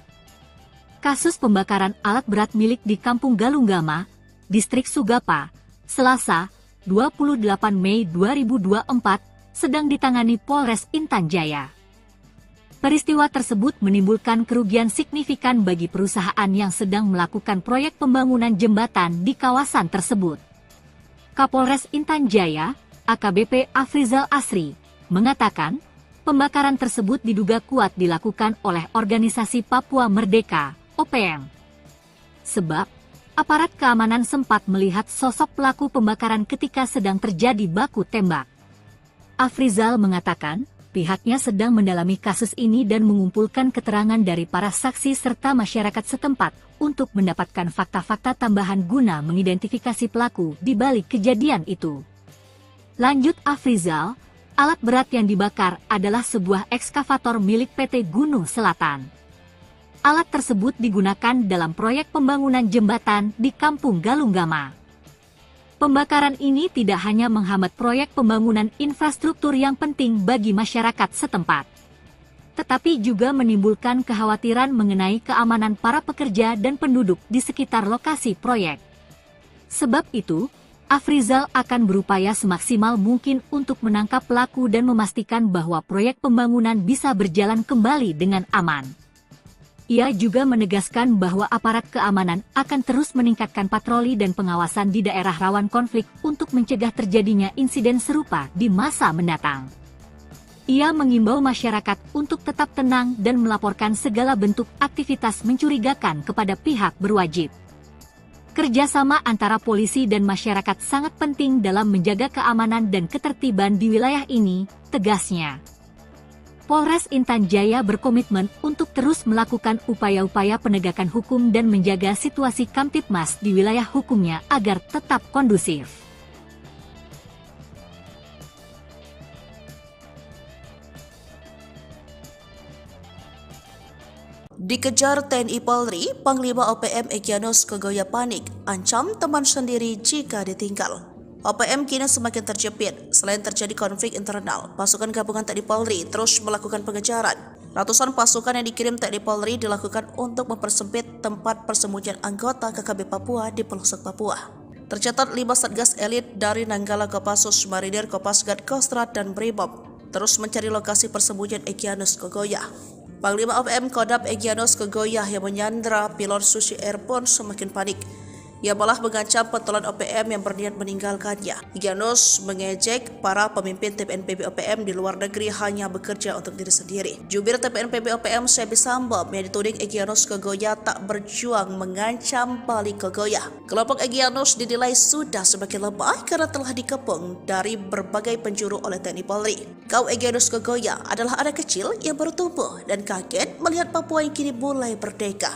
Speaker 1: Kasus pembakaran alat berat milik di Kampung Galunggama, Distrik Sugapa, Selasa, 28 Mei 2024, sedang ditangani Polres Intan Jaya. Peristiwa tersebut menimbulkan kerugian signifikan bagi perusahaan yang sedang melakukan proyek pembangunan jembatan di kawasan tersebut. Kapolres Intan Jaya, AKBP Afrizal Asri, mengatakan, pembakaran tersebut diduga kuat dilakukan oleh Organisasi Papua Merdeka, OPM. Sebab, aparat keamanan sempat melihat sosok pelaku pembakaran ketika sedang terjadi baku tembak. Afrizal mengatakan, pihaknya sedang mendalami kasus ini dan mengumpulkan keterangan dari para saksi serta masyarakat setempat untuk mendapatkan fakta-fakta tambahan guna mengidentifikasi pelaku di balik kejadian itu. Lanjut Afrizal, alat berat yang dibakar adalah sebuah ekskavator milik PT Gunung Selatan. Alat tersebut digunakan dalam proyek pembangunan jembatan di Kampung Galunggama. Pembakaran ini tidak hanya menghambat proyek pembangunan infrastruktur yang penting bagi masyarakat setempat, tetapi juga menimbulkan kekhawatiran mengenai keamanan para pekerja dan penduduk di sekitar lokasi proyek. Sebab itu, Afrizal akan berupaya semaksimal mungkin untuk menangkap pelaku dan memastikan bahwa proyek pembangunan bisa berjalan kembali dengan aman. Ia juga menegaskan bahwa aparat keamanan akan terus meningkatkan patroli dan pengawasan di daerah rawan konflik untuk mencegah terjadinya insiden serupa di masa mendatang. Ia mengimbau masyarakat untuk tetap tenang dan melaporkan segala bentuk aktivitas mencurigakan kepada pihak berwajib. Kerjasama antara polisi dan masyarakat sangat penting dalam menjaga keamanan dan ketertiban di wilayah ini, tegasnya. Polres Intan Jaya berkomitmen untuk terus melakukan upaya-upaya penegakan hukum dan menjaga situasi Kamtibmas di wilayah hukumnya agar tetap kondusif.
Speaker 2: Dikejar TNI Polri, Panglima OPM Egyanus Kogoya panik, ancam teman sendiri jika ditinggal. OPM kini semakin terjepit. Selain terjadi konflik internal, pasukan gabungan TNI Polri terus melakukan pengejaran. Ratusan pasukan yang dikirim TNI Polri dilakukan untuk mempersempit tempat persembunyian anggota KKB Papua di pelosok Papua. Tercatat 5 satgas elit dari Nanggala Kopassus, Marinir, Kopasgat, Kostrad, dan Brimob terus mencari lokasi persembunyian Egyanus Kogoya. Panglima OPM Kodam Egyanus Kogoya yang menyandra pilot Susi Air pun semakin panik. Ia malah mengancam pentolan OPM yang berniat meninggalkannya. Egyanus mengejek para pemimpin TPNPB OPM di luar negeri hanya bekerja untuk diri sendiri. Jubir TPNPB OPM Sebi Sambom yang dituding Egyanus Kogoya tak berjuang mengancam balik Kogoya. Kelompok Egyanus dinilai sudah semakin lemah karena telah dikepung dari berbagai penjuru oleh TNI Polri. Kau Egyanus Kogoya adalah anak kecil yang baru tumbuh dan kaget melihat Papua yang kini mulai merdeka,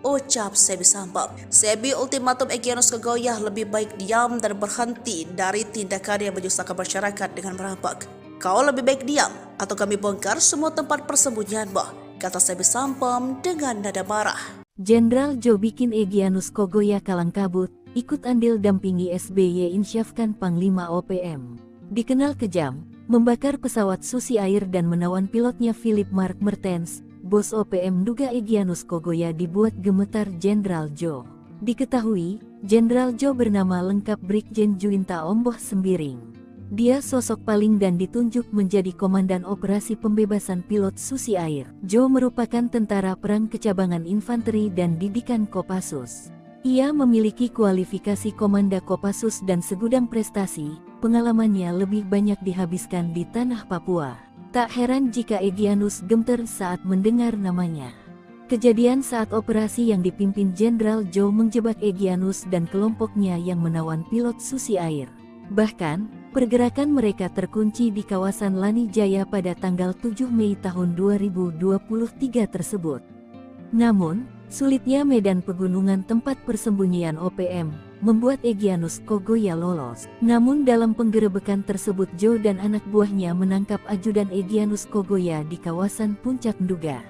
Speaker 2: ucap Sebi Sambom. Sebi ultimatum Egyanus Kogoya lebih baik diam dan berhenti dari tindakan yang menyusahkan masyarakat dengan merampok. Kau lebih baik diam atau kami bongkar semua tempat persembunyianmu, kata Sebi Sambom dengan nada marah.
Speaker 3: Jenderal Jo bikin Egyanus Kogoya kalang kabut, ikut andil dampingi SBY insyafkan Panglima OPM. Dikenal kejam, membakar pesawat Susi Air dan menawan pilotnya Philip Mark Mertens. Bos OPM duga Egyanus Kogoya dibuat gemetar Jenderal Jo. Diketahui, Jenderal Jo bernama lengkap Brigjen Juinta Omboh Sembiring. Dia sosok paling dan ditunjuk menjadi Komandan Operasi Pembebasan Pilot Susi Air. Jo merupakan tentara perang kecabangan infanteri dan didikan Kopassus. Ia memiliki kualifikasi Komanda Kopassus dan segudang prestasi, pengalamannya lebih banyak dihabiskan di tanah Papua. Tak heran jika Egyanus gemeter saat mendengar namanya. Kejadian saat operasi yang dipimpin Jenderal Jo menjebak Egyanus dan kelompoknya yang menawan pilot Susi Air. Bahkan, pergerakan mereka terkunci di kawasan Lani Jaya pada tanggal 7 Mei tahun 2023 tersebut. Namun, sulitnya medan pegunungan tempat persembunyian OPM membuat Egyanus Kogoya lolos. Namun dalam penggerebekan tersebut Jo dan anak buahnya menangkap ajudan Egyanus Kogoya di kawasan Puncak Nduga.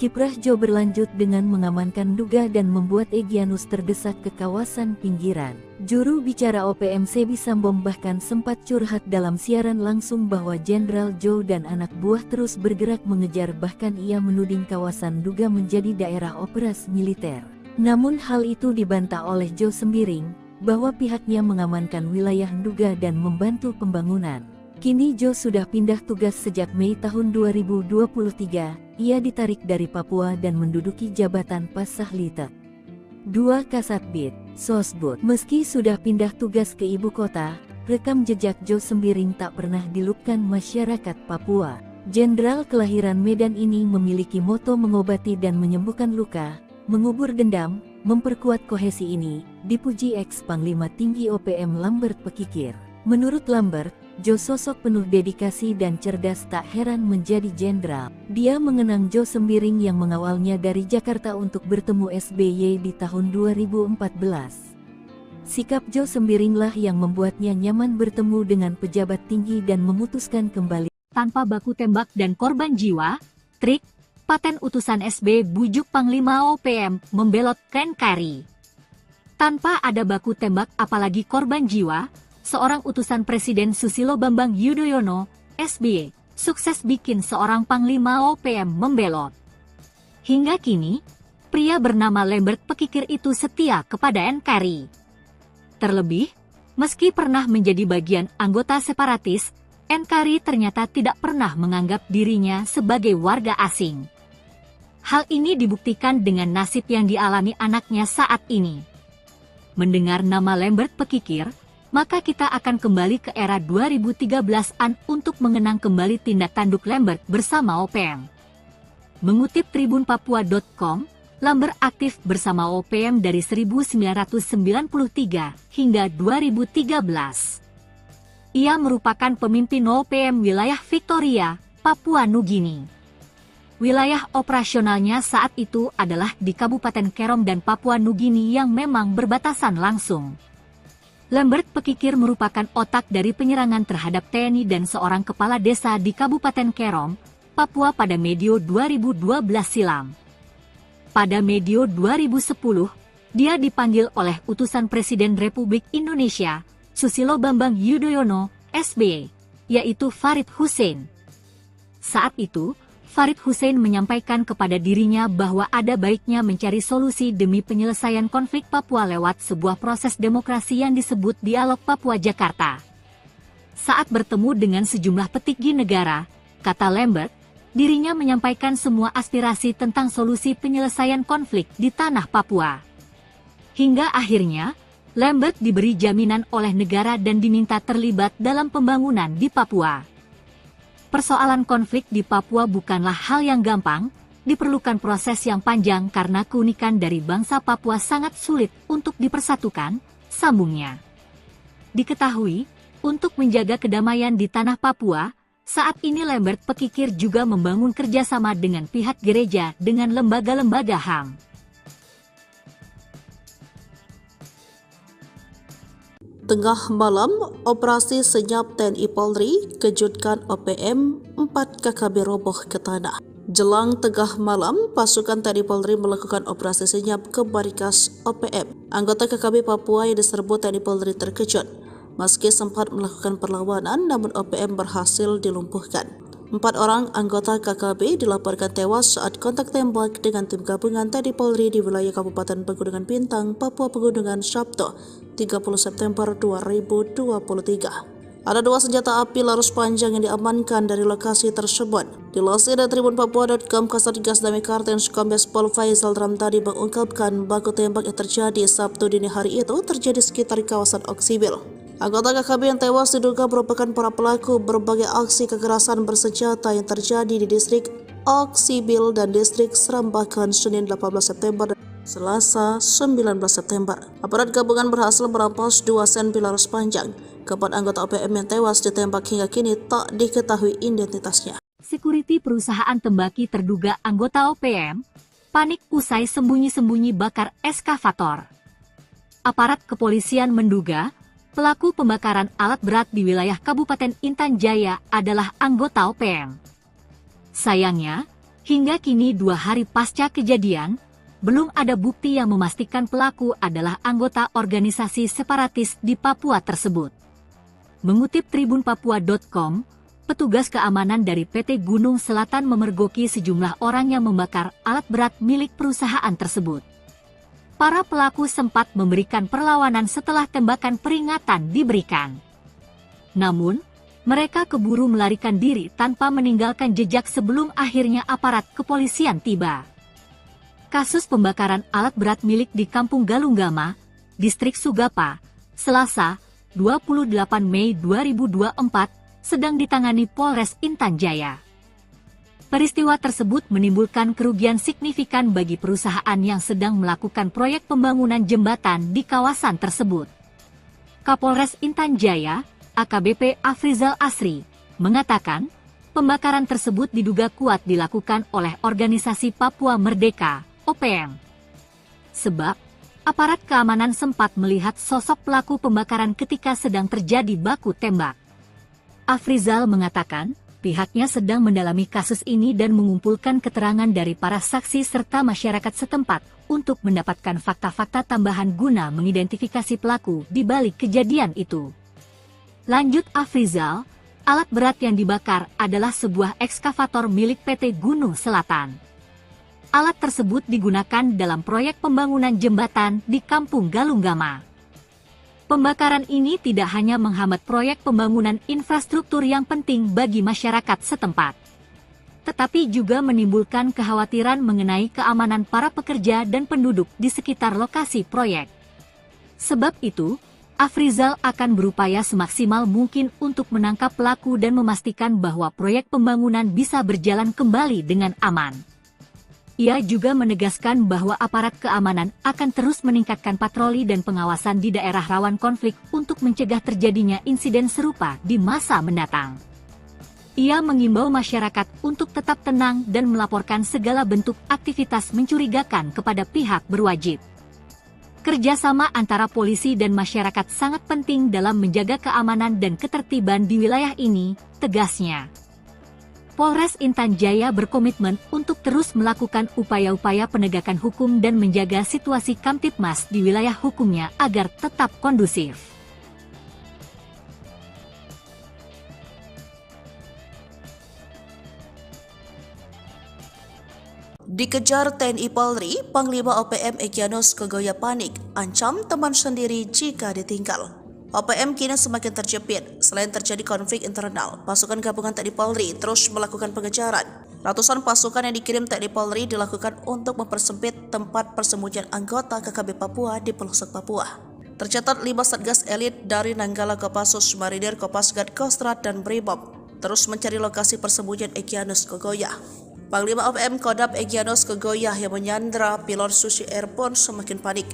Speaker 3: Kiprah Joe berlanjut dengan mengamankan Duga dan membuat Egyanus terdesak ke kawasan pinggiran. Juru bicara OPM Sebi Sambom bahkan sempat curhat dalam siaran langsung bahwa Jenderal Joe dan anak buah terus bergerak mengejar, bahkan ia menuding kawasan Duga menjadi daerah operasi militer. Namun hal itu dibantah oleh Joe Sembiring, bahwa pihaknya mengamankan wilayah Duga dan membantu pembangunan. Kini Joe sudah pindah tugas sejak Mei tahun 2023. Ia ditarik dari Papua dan menduduki jabatan Pasahlitek. 2 Kasatbit, Sosbud. Meski sudah pindah tugas ke ibu kota, rekam jejak Joe Sembiring tak pernah dilupkan masyarakat Papua. Jenderal kelahiran Medan ini memiliki moto mengobati dan menyembuhkan luka, mengubur dendam, memperkuat kohesi. Ini dipuji ex-Panglima Tinggi OPM Lambert Pekikir. Menurut Lambert, Joe sosok penuh dedikasi dan cerdas, tak heran menjadi jenderal. Dia mengenang Joe Sembiring yang mengawalnya dari Jakarta untuk bertemu SBY di tahun 2014. Sikap Joe Sembiringlah yang membuatnya nyaman bertemu dengan pejabat tinggi dan memutuskan kembali.
Speaker 1: Tanpa baku tembak dan korban jiwa, trik, paten utusan SB bujuk Panglima OPM membelot NKRI. Tanpa ada baku tembak apalagi korban jiwa, seorang utusan Presiden Susilo Bambang Yudhoyono, SBY, sukses bikin seorang Panglima OPM membelot. Hingga kini, pria bernama Lambert Pekikir itu setia kepada NKRI. Terlebih, meski pernah menjadi bagian anggota separatis, NKRI ternyata tidak pernah menganggap dirinya sebagai warga asing. Hal ini dibuktikan dengan nasib yang dialami anaknya saat ini. Mendengar nama Lambert Pekikir, maka kita akan kembali ke era 2013-an untuk mengenang kembali tindak tanduk Lambert bersama OPM. Mengutip tribunpapua.com, Lambert aktif bersama OPM dari 1993 hingga 2013. Ia merupakan pemimpin OPM wilayah Victoria, Papua Nugini. Wilayah operasionalnya saat itu adalah di Kabupaten Kerom dan Papua Nugini yang memang berbatasan langsung. Lambert Pekikir merupakan otak dari penyerangan terhadap TNI dan seorang kepala desa di Kabupaten Kerom, Papua pada medio 2012 silam. Pada medio 2010, dia dipanggil oleh utusan Presiden Republik Indonesia, Susilo Bambang Yudhoyono, SBY, yaitu Farid Hussein. Saat itu, Farid Hussein menyampaikan kepada dirinya bahwa ada baiknya mencari solusi demi penyelesaian konflik Papua lewat sebuah proses demokrasi yang disebut Dialog Papua Jakarta. Saat bertemu dengan sejumlah petinggi negara, kata Lambert, dirinya menyampaikan semua aspirasi tentang solusi penyelesaian konflik di tanah Papua. Hingga akhirnya, Lambert diberi jaminan oleh negara dan diminta terlibat dalam pembangunan di Papua. Persoalan konflik di Papua bukanlah hal yang gampang, diperlukan proses yang panjang karena keunikan dari bangsa Papua sangat sulit untuk dipersatukan, sambungnya. Diketahui, untuk menjaga kedamaian di tanah Papua, saat ini Lambert Pekikir juga membangun kerjasama dengan pihak gereja dengan lembaga-lembaga HAM.
Speaker 2: Tengah malam, operasi senyap TNI Polri kejutkan OPM, 4 KKB roboh ke tanah. Jelang tengah malam, pasukan TNI Polri melakukan operasi senyap ke markas OPM. Anggota KKB Papua yang diserbu TNI Polri terkejut. Meski sempat melakukan perlawanan, namun OPM berhasil dilumpuhkan. 4 orang anggota KKB dilaporkan tewas saat kontak tembak dengan tim gabungan TNI Polri di wilayah Kabupaten Pegunungan Bintang, Papua Pegunungan, Sabtu, 30 September 2023. Ada 2 senjata api laras panjang yang diamankan dari lokasi tersebut. Dilansir dari tribunpapua.com, Kasatgas Damai Kartens Kombes Pol Faisal Ramtadi mengungkapkan baku tembak yang terjadi Sabtu dini hari itu terjadi sekitar kawasan Oksibil. Anggota KKB yang tewas diduga merupakan para pelaku berbagai aksi kekerasan bersenjata yang terjadi di distrik Oksibil dan distrik Serambakan Senin 18 September dan Selasa 19 September. Aparat gabungan berhasil merampas 2 senpi laras panjang. Keempat anggota OPM yang tewas ditembak hingga kini tak diketahui identitasnya.
Speaker 1: Security perusahaan tembaki terduga anggota OPM panik usai sembunyi-sembunyi bakar eskavator. Aparat kepolisian menduga pelaku pembakaran alat berat di wilayah Kabupaten Intan Jaya adalah anggota OPM. Sayangnya, Hingga kini 2 hari pasca kejadian, belum ada bukti yang memastikan pelaku adalah anggota organisasi separatis di Papua tersebut. Mengutip tribunpapua.com, petugas keamanan dari PT Gunung Selatan memergoki sejumlah orang yang membakar alat berat milik perusahaan tersebut. Para pelaku sempat memberikan perlawanan setelah tembakan peringatan diberikan. Namun, mereka keburu melarikan diri tanpa meninggalkan jejak sebelum akhirnya aparat kepolisian tiba. Kasus pembakaran alat berat milik di Kampung Galunggama, Distrik Sugapa, Selasa, 28 Mei 2024, sedang ditangani Polres Intan Jaya. Peristiwa tersebut menimbulkan kerugian signifikan bagi perusahaan yang sedang melakukan proyek pembangunan jembatan di kawasan tersebut. Kapolres Intan Jaya, AKBP Afrizal Asri, mengatakan, pembakaran tersebut diduga kuat dilakukan oleh Organisasi Papua Merdeka, OPM. Sebab, aparat keamanan sempat melihat sosok pelaku pembakaran ketika sedang terjadi baku tembak. Afrizal mengatakan, pihaknya sedang mendalami kasus ini dan mengumpulkan keterangan dari para saksi serta masyarakat setempat untuk mendapatkan fakta-fakta tambahan guna mengidentifikasi pelaku di balik kejadian itu. Lanjut Afrizal, alat berat yang dibakar adalah sebuah ekskavator milik PT Gunung Selatan. Alat tersebut digunakan dalam proyek pembangunan jembatan di Kampung Galunggama. Pembakaran ini tidak hanya menghambat proyek pembangunan infrastruktur yang penting bagi masyarakat setempat, tetapi juga menimbulkan kekhawatiran mengenai keamanan para pekerja dan penduduk di sekitar lokasi proyek. Sebab itu, Afrizal akan berupaya semaksimal mungkin untuk menangkap pelaku dan memastikan bahwa proyek pembangunan bisa berjalan kembali dengan aman. Ia juga menegaskan bahwa aparat keamanan akan terus meningkatkan patroli dan pengawasan di daerah rawan konflik untuk mencegah terjadinya insiden serupa di masa mendatang. Ia mengimbau masyarakat untuk tetap tenang dan melaporkan segala bentuk aktivitas mencurigakan kepada pihak berwajib. Kerjasama antara polisi dan masyarakat sangat penting dalam menjaga keamanan dan ketertiban di wilayah ini, tegasnya. Polres Intan Jaya berkomitmen untuk terus melakukan upaya-upaya penegakan hukum dan menjaga situasi Kamtipmas di wilayah hukumnya agar tetap kondusif.
Speaker 2: Dikejar TNI Polri, Panglima OPM Egyanus Kogoya panik, ancam teman sendiri jika ditinggal. OPM kini semakin terjepit. Selain terjadi konflik internal, pasukan gabungan TNI Polri terus melakukan pengejaran. Ratusan pasukan yang dikirim TNI Polri dilakukan untuk mempersempit tempat persembunyian anggota KKB Papua di pelosok Papua. Tercatat 5 satgas elit dari Nanggala Kopassus, Marinir, Kopasgat, Kostrad, dan Brimob terus mencari lokasi persembunyian Egyanus Kogoya. Panglima OPM Kodam Egyanus Kogoya yang menyandra pilot Susi Air pun semakin panik.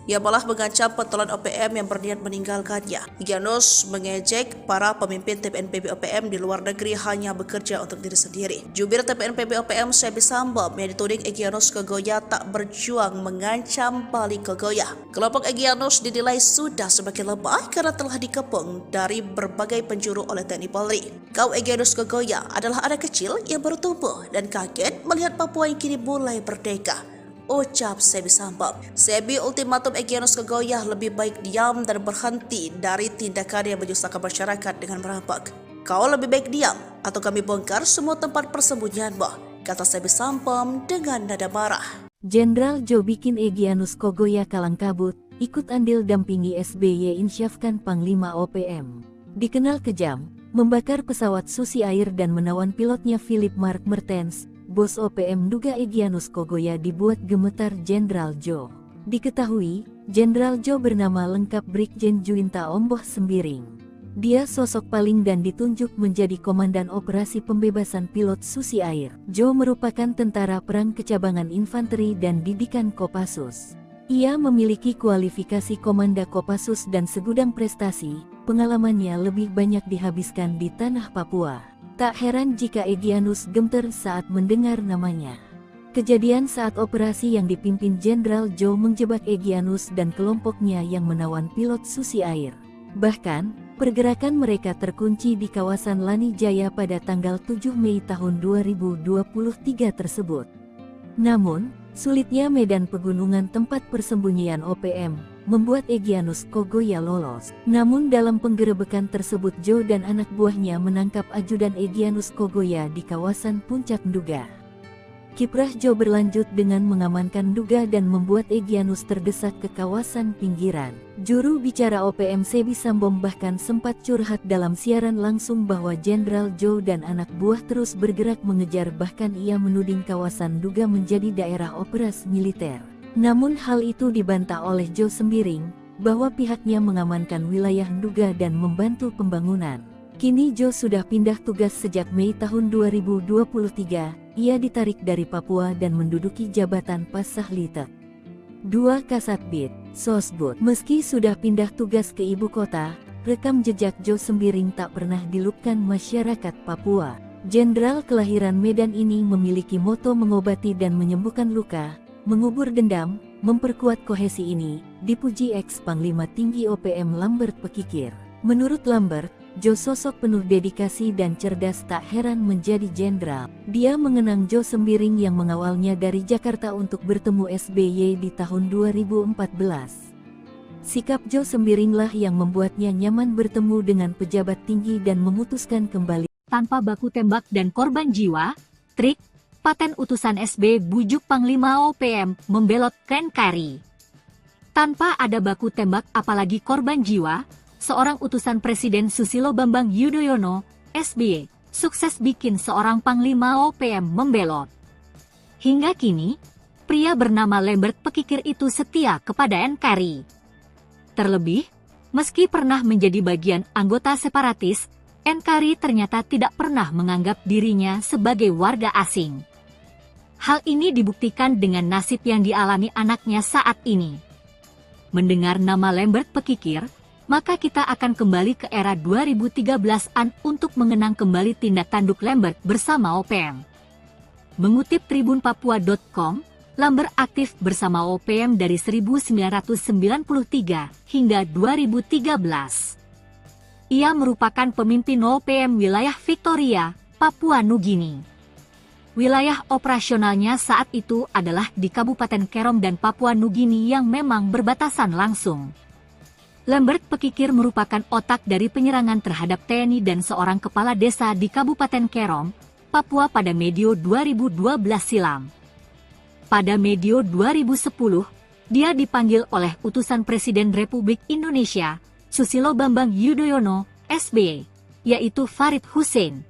Speaker 2: Ia malah mengancam pentolan OPM yang berniat meninggalkannya. Egyanus mengejek para pemimpin TPNPB OPM di luar negeri hanya bekerja untuk diri sendiri. Jubir TPNPB OPM Sebi Sambom yang dituding Egyanus Kogoya tak berjuang mengancam balik Kogoya. Kelompok Egyanus dinilai sudah semakin lemah karena telah dikepung dari berbagai penjuru oleh TNI Polri. Kau Egyanus Kogoya adalah anak kecil yang baru tumbuh dan kaget melihat Papua yang kini mulai merdeka, ucap Sebi Sambom. Sebi ultimatum Egyanus Kogoya lebih baik diam dan berhenti dari tindakan yang menyusahkan masyarakat dengan merampok. Kau lebih baik diam atau kami bongkar semua tempat persembunyianmu, kata Sebi Sambom dengan nada marah.
Speaker 3: Jenderal Jo bikin Egyanus Kogoya kalang kabut, ikut andil dampingi SBY insyafkan Panglima OPM. Dikenal kejam, membakar pesawat Susi Air dan menawan pilotnya Philip Mark Mertens. Bos OPM duga Egyanus Kogoya dibuat gemetar Jenderal Jo. Diketahui, Jenderal Jo bernama lengkap Brigjen Juwinta Omboh Sembiring. Dia sosok paling dan ditunjuk menjadi Komandan Operasi Pembebasan Pilot Susi Air. Jo merupakan tentara perang kecabangan infanteri dan didikan Kopassus. Ia memiliki kualifikasi Komanda Kopassus dan segudang prestasi, pengalamannya lebih banyak dihabiskan di tanah Papua. Tak heran jika Egyanus gemeter saat mendengar namanya. Kejadian saat operasi yang dipimpin Jenderal Jo menjebak Egyanus dan kelompoknya yang menawan pilot Susi Air. Bahkan, Pergerakan mereka terkunci di kawasan Lani Jaya pada tanggal 7 Mei tahun 2023 tersebut. Namun, sulitnya medan pegunungan tempat persembunyian OPM membuat Egyanus Kogoya lolos. Namun dalam penggerebekan tersebut Joe dan anak buahnya menangkap ajudan Egyanus Kogoya di kawasan Puncak Nduga. Kiprah Joe berlanjut dengan mengamankan Nduga dan membuat Egyanus terdesak ke kawasan pinggiran. Juru bicara OPM Sebi Sambom bahkan sempat curhat dalam siaran langsung bahwa Jenderal Joe dan anak buah terus bergerak mengejar, bahkan ia menuding kawasan Nduga menjadi daerah operasi militer. Namun hal itu dibantah oleh Joe Sembiring, bahwa pihaknya mengamankan wilayah Nduga dan membantu pembangunan. Kini Joe sudah pindah tugas sejak Mei tahun 2023, ia ditarik dari Papua dan menduduki jabatan Pasahlitet. 2 Kasatbit, Sosbud. Meski sudah pindah tugas ke ibu kota, rekam jejak Joe Sembiring tak pernah dilupkan masyarakat Papua. Jenderal kelahiran Medan ini memiliki moto mengobati dan menyembuhkan luka, mengubur dendam, memperkuat kohesi ini, dipuji ex-Panglima Tinggi OPM Lambert Pekikir. Menurut Lambert, Joe sosok penuh dedikasi dan cerdas, tak heran menjadi jenderal. Dia mengenang Joe Sembiring yang mengawalnya dari Jakarta untuk bertemu SBY di tahun 2014. Sikap Joe Sembiringlah yang membuatnya nyaman bertemu dengan pejabat tinggi dan memutuskan kembali.
Speaker 1: Tanpa baku tembak dan korban jiwa, trik, paten utusan SB bujuk Panglima OPM membelot NKRI. Tanpa ada baku tembak apalagi korban jiwa, seorang utusan Presiden Susilo Bambang Yudhoyono, SBY, sukses bikin seorang Panglima OPM membelot. Hingga kini, pria bernama Lambert Pekikir itu setia kepada NKRI. Terlebih, meski pernah menjadi bagian anggota separatis, NKRI ternyata tidak pernah menganggap dirinya sebagai warga asing. Hal ini dibuktikan dengan nasib yang dialami anaknya saat ini. Mendengar nama Lambert Pekikir, maka kita akan kembali ke era 2013-an untuk mengenang kembali tindak tanduk Lambert bersama OPM. Mengutip tribunpapua.com, Lambert aktif bersama OPM dari 1993 hingga 2013. Ia merupakan pemimpin OPM wilayah Victoria, Papua Nugini. Wilayah operasionalnya saat itu adalah di Kabupaten Kerom dan Papua Nugini yang memang berbatasan langsung. Lambert Pekikir merupakan otak dari penyerangan terhadap TNI dan seorang kepala desa di Kabupaten Kerom, Papua pada medio 2012 silam. Pada medio 2010, dia dipanggil oleh utusan Presiden Republik Indonesia, Susilo Bambang Yudhoyono, SBY, yaitu Farid Hussein.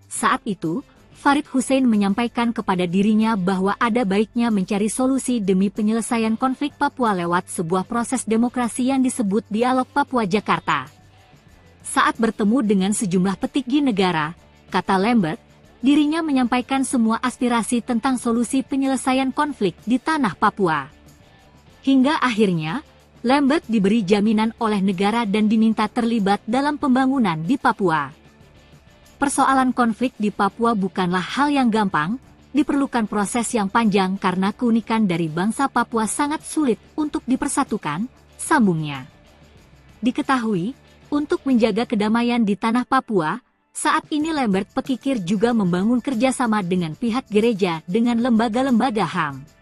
Speaker 1: Saat itu, Farid Hussein menyampaikan kepada dirinya bahwa ada baiknya mencari solusi demi penyelesaian konflik Papua lewat sebuah proses demokrasi yang disebut Dialog Papua Jakarta. Saat bertemu dengan sejumlah petinggi negara, kata Lambert, dirinya menyampaikan semua aspirasi tentang solusi penyelesaian konflik di tanah Papua. Hingga akhirnya, Lambert diberi jaminan oleh negara dan diminta terlibat dalam pembangunan di Papua. Persoalan konflik di Papua bukanlah hal yang gampang, diperlukan proses yang panjang karena keunikan dari bangsa Papua sangat sulit untuk dipersatukan, sambungnya. Diketahui, untuk menjaga kedamaian di tanah Papua, saat ini Lambert Pekikir juga membangun kerjasama dengan pihak gereja dengan lembaga-lembaga HAM.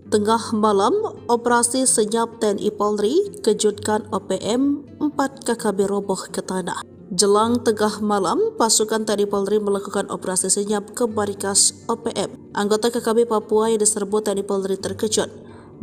Speaker 2: Tengah malam, operasi senyap TNI Polri kejutkan OPM, 4 KKB roboh ke tanah. Jelang tengah malam, pasukan TNI Polri melakukan operasi senyap ke markas OPM. Anggota KKB Papua yang diserbu TNI Polri terkejut.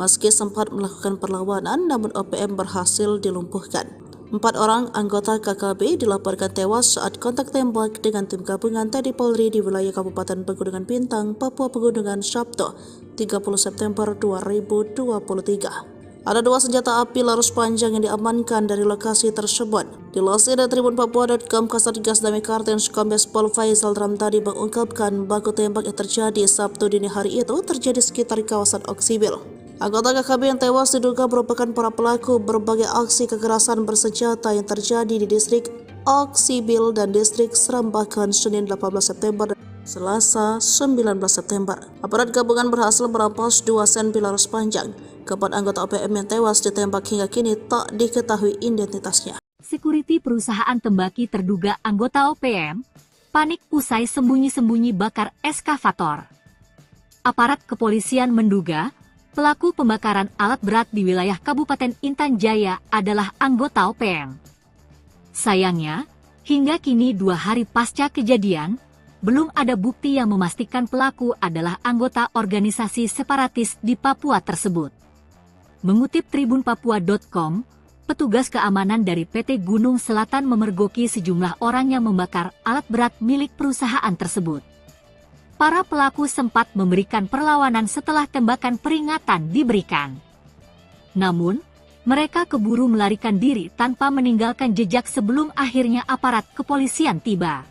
Speaker 2: Meski sempat melakukan perlawanan, namun OPM berhasil dilumpuhkan. 4 orang anggota KKB dilaporkan tewas saat kontak tembak dengan tim gabungan TNI Polri di wilayah Kabupaten Pegunungan Bintang, Papua Pegunungan, Sabtu, 30 September 2023. Ada 2 senjata api laras panjang yang diamankan dari lokasi tersebut. Dilansir dari tribunpapua.com, Kasatgas Damai Kartens Kombes Pol Faisal Ramtadi mengungkapkan baku tembak yang terjadi Sabtu dini hari itu terjadi sekitar kawasan Oksibil. Anggota KKB yang tewas diduga merupakan para pelaku berbagai aksi kekerasan bersenjata yang terjadi di distrik Oksibil dan distrik Serambakan Senin 18 September Selasa 19 September, aparat gabungan berhasil merampas 2 sen Pilaros Panjang. Keempat anggota OPM yang tewas ditembak hingga kini tak diketahui identitasnya.
Speaker 1: Security perusahaan tembaki terduga anggota OPM panik usai sembunyi-sembunyi bakar eskavator. Aparat kepolisian menduga pelaku pembakaran alat berat di wilayah Kabupaten Intan Jaya adalah anggota OPM. Sayangnya, hingga kini 2 hari pasca kejadian, belum ada bukti yang memastikan pelaku adalah anggota organisasi separatis di Papua tersebut. Mengutip tribunpapua.com, petugas keamanan dari PT Gunung Selatan memergoki sejumlah orang yang membakar alat berat milik perusahaan tersebut. Para pelaku sempat memberikan perlawanan setelah tembakan peringatan diberikan. Namun, mereka keburu melarikan diri tanpa meninggalkan jejak sebelum akhirnya aparat kepolisian tiba.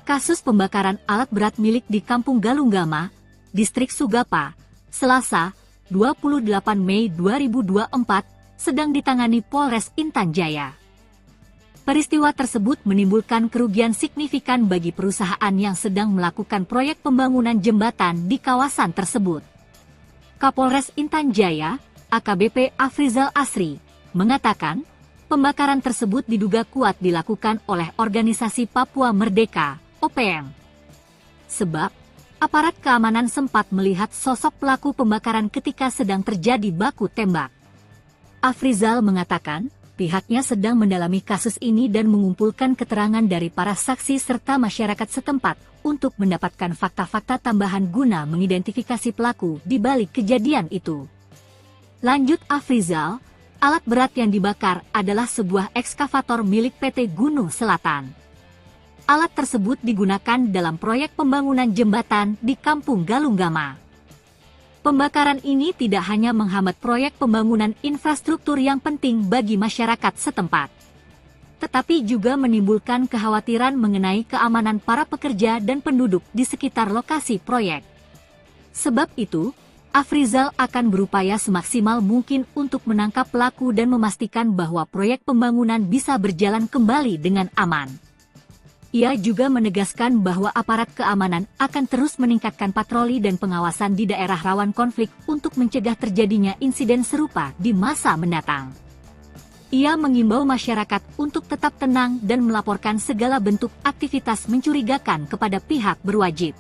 Speaker 1: Kasus pembakaran alat berat milik di Kampung Galunggama, Distrik Sugapa, Selasa, 28 Mei 2024, sedang ditangani Polres Intan Jaya. Peristiwa tersebut menimbulkan kerugian signifikan bagi perusahaan yang sedang melakukan proyek pembangunan jembatan di kawasan tersebut. Kapolres Intan Jaya, AKBP Afrizal Asri, mengatakan, pembakaran tersebut diduga kuat dilakukan oleh Organisasi Papua Merdeka, OPM. Sebab, aparat keamanan sempat melihat sosok pelaku pembakaran ketika sedang terjadi baku tembak. Afrizal mengatakan, pihaknya sedang mendalami kasus ini dan mengumpulkan keterangan dari para saksi serta masyarakat setempat untuk mendapatkan fakta-fakta tambahan guna mengidentifikasi pelaku di balik kejadian itu. Lanjut Afrizal, alat berat yang dibakar adalah sebuah ekskavator milik PT Gunung Selatan. Alat tersebut digunakan dalam proyek pembangunan jembatan di Kampung Galunggama. Pembakaran ini tidak hanya menghambat proyek pembangunan infrastruktur yang penting bagi masyarakat setempat, tetapi juga menimbulkan kekhawatiran mengenai keamanan para pekerja dan penduduk di sekitar lokasi proyek. Sebab itu, Afrizal akan berupaya semaksimal mungkin untuk menangkap pelaku dan memastikan bahwa proyek pembangunan bisa berjalan kembali dengan aman. Ia juga menegaskan bahwa aparat keamanan akan terus meningkatkan patroli dan pengawasan di daerah rawan konflik untuk mencegah terjadinya insiden serupa di masa mendatang. Ia mengimbau masyarakat untuk tetap tenang dan melaporkan segala bentuk aktivitas mencurigakan kepada pihak berwajib.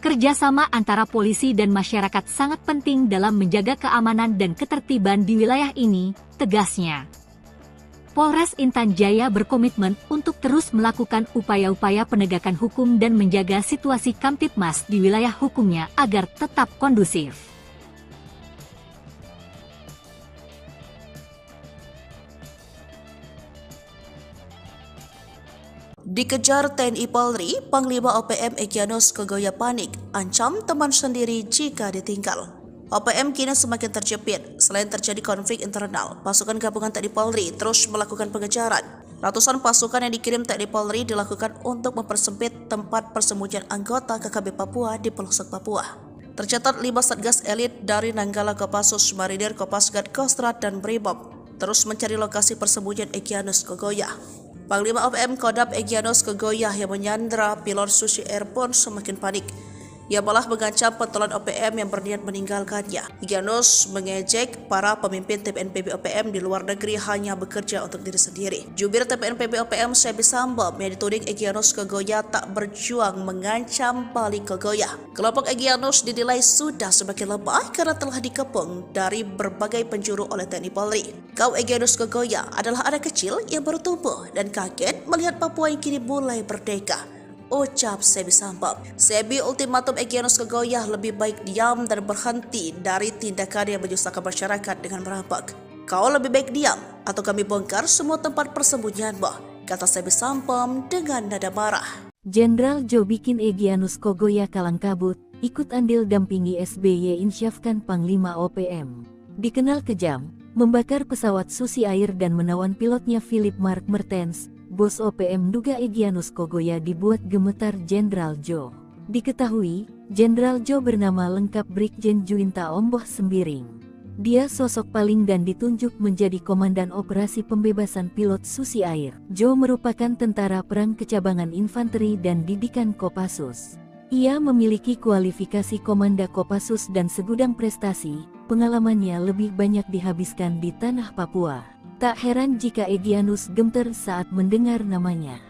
Speaker 1: Kerjasama antara polisi dan masyarakat sangat penting dalam menjaga keamanan dan ketertiban di wilayah ini, tegasnya. Polres Intan Jaya berkomitmen untuk terus melakukan upaya-upaya penegakan hukum dan menjaga situasi Kamtipmas di wilayah hukumnya agar tetap kondusif.
Speaker 2: Dikejar TNI Polri, Panglima OPM Egyanus Kogoya panik, ancam teman sendiri jika ditinggal. OPM kini semakin terjepit. Selain terjadi konflik internal, pasukan gabungan TNI Polri terus melakukan pengejaran. Ratusan pasukan yang dikirim TNI Polri dilakukan untuk mempersempit tempat persembunyian anggota KKB Papua di pelosok Papua. Tercatat 5 satgas elit dari Nanggala Kopassus, Marinir, Kopasgat, Kostrad, dan Brimob terus mencari lokasi persembunyian Egyanus Kogoya. Panglima OPM Kodam Egyanus Kogoya yang menyandra pilot Susi Air pun semakin panik. Ia malah mengancam pentolan OPM yang berniat meninggalkannya. Egyanus mengejek para pemimpin TPNPB OPM di luar negeri hanya bekerja untuk diri sendiri. Jubir TPNPB OPM Sebi Sambam yang dituding Egyanus Kogoya tak berjuang mengancam balik Kogoya. Kelompok Egyanus dinilai sudah semakin lemah karena telah dikepung dari berbagai penjuru oleh TNI Polri. Kau Egyanus Kogoya adalah anak kecil yang baru tumbuh dan kaget melihat Papua yang kini mulai merdeka, ucap Sebi Sambam. Sebi ultimatum Egyanus Kogoya lebih baik diam dan berhenti dari tindakan yang menyusahkan masyarakat dengan merampok. Kau lebih baik diam atau kami bongkar semua tempat persembunyianmu, kata Sebi Sambam dengan nada marah.
Speaker 3: Jenderal Jo bikin Egyanus Kogoya kalang kabut, ikut andil dampingi SBY insyafkan Panglima OPM. Dikenal kejam, membakar pesawat Susi Air dan menawan pilotnya Philip Mark Mertens. Bos OPM duga Egyanus Kogoya dibuat gemetar Jenderal Jo. Diketahui, Jenderal Jo bernama lengkap Brigjen Juinta Omboh Sembiring. Dia sosok paling dan ditunjuk menjadi Komandan Operasi Pembebasan Pilot Susi Air. Joe merupakan tentara perang kecabangan infanteri dan didikan Kopassus. Ia memiliki kualifikasi Komanda Kopassus dan segudang prestasi. Pengalamannya lebih banyak dihabiskan di tanah Papua. Tak heran jika Egyanus gemeter saat mendengar namanya.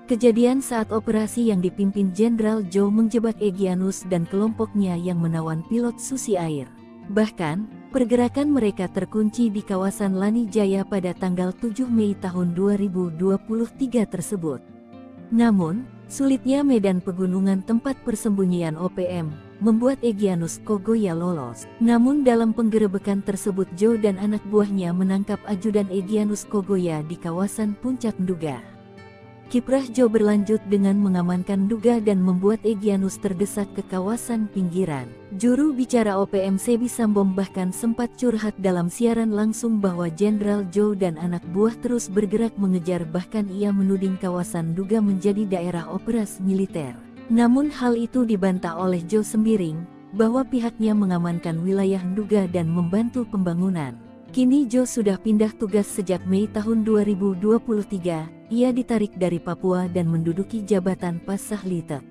Speaker 3: Kejadian saat operasi yang dipimpin Jenderal Joe menjebak Egyanus dan kelompoknya yang menawan pilot Susi Air. Bahkan, pergerakan mereka terkunci di kawasan Lani Jaya pada tanggal 7 Mei tahun 2023 tersebut. Namun, sulitnya medan pegunungan tempat persembunyian OPM membuat Egyanus Kogoya lolos. Namun dalam penggerebekan tersebut Joe dan anak buahnya menangkap ajudan Egyanus Kogoya di kawasan Puncak Nduga. Kiprah Joe berlanjut dengan mengamankan Nduga dan membuat Egyanus terdesak ke kawasan pinggiran. Juru bicara OPM Sebi Sambom bahkan sempat curhat dalam siaran langsung bahwa Jenderal Joe dan anak buah terus bergerak mengejar, bahkan ia menuding kawasan Nduga menjadi daerah operasi militer. Namun hal itu dibantah oleh Joe Sembiring, bahwa pihaknya mengamankan wilayah Nduga dan membantu pembangunan. Kini Joe sudah pindah tugas sejak Mei tahun 2023. Ia ditarik dari Papua dan menduduki jabatan Pasahlitek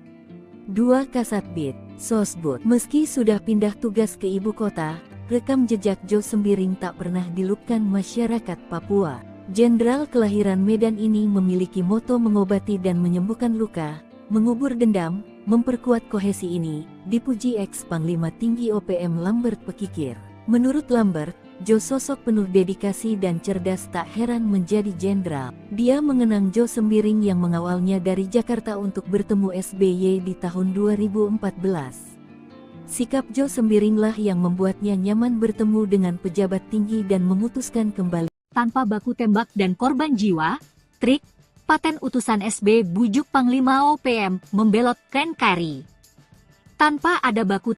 Speaker 3: 2 Kasatbid, Sosbud. Meski sudah pindah tugas ke ibu kota, rekam jejak Joe Sembiring tak pernah dilupakan masyarakat Papua. Jenderal kelahiran Medan ini memiliki moto mengobati dan menyembuhkan luka, mengubur dendam, memperkuat kohesi ini, dipuji ex-Panglima Tinggi OPM Lambert Pekikir. Menurut Lambert, Joe sosok penuh dedikasi dan cerdas, tak heran menjadi jenderal. Dia mengenang Joe Sembiring yang mengawalnya dari Jakarta untuk bertemu SBY di tahun 2014. Sikap Joe Sembiringlah yang membuatnya nyaman bertemu dengan pejabat tinggi dan memutuskan kembali.
Speaker 1: Tanpa baku tembak dan korban jiwa, trik, paten utusan SB bujuk Panglima OPM membelot Ken Kari. Tanpa ada baku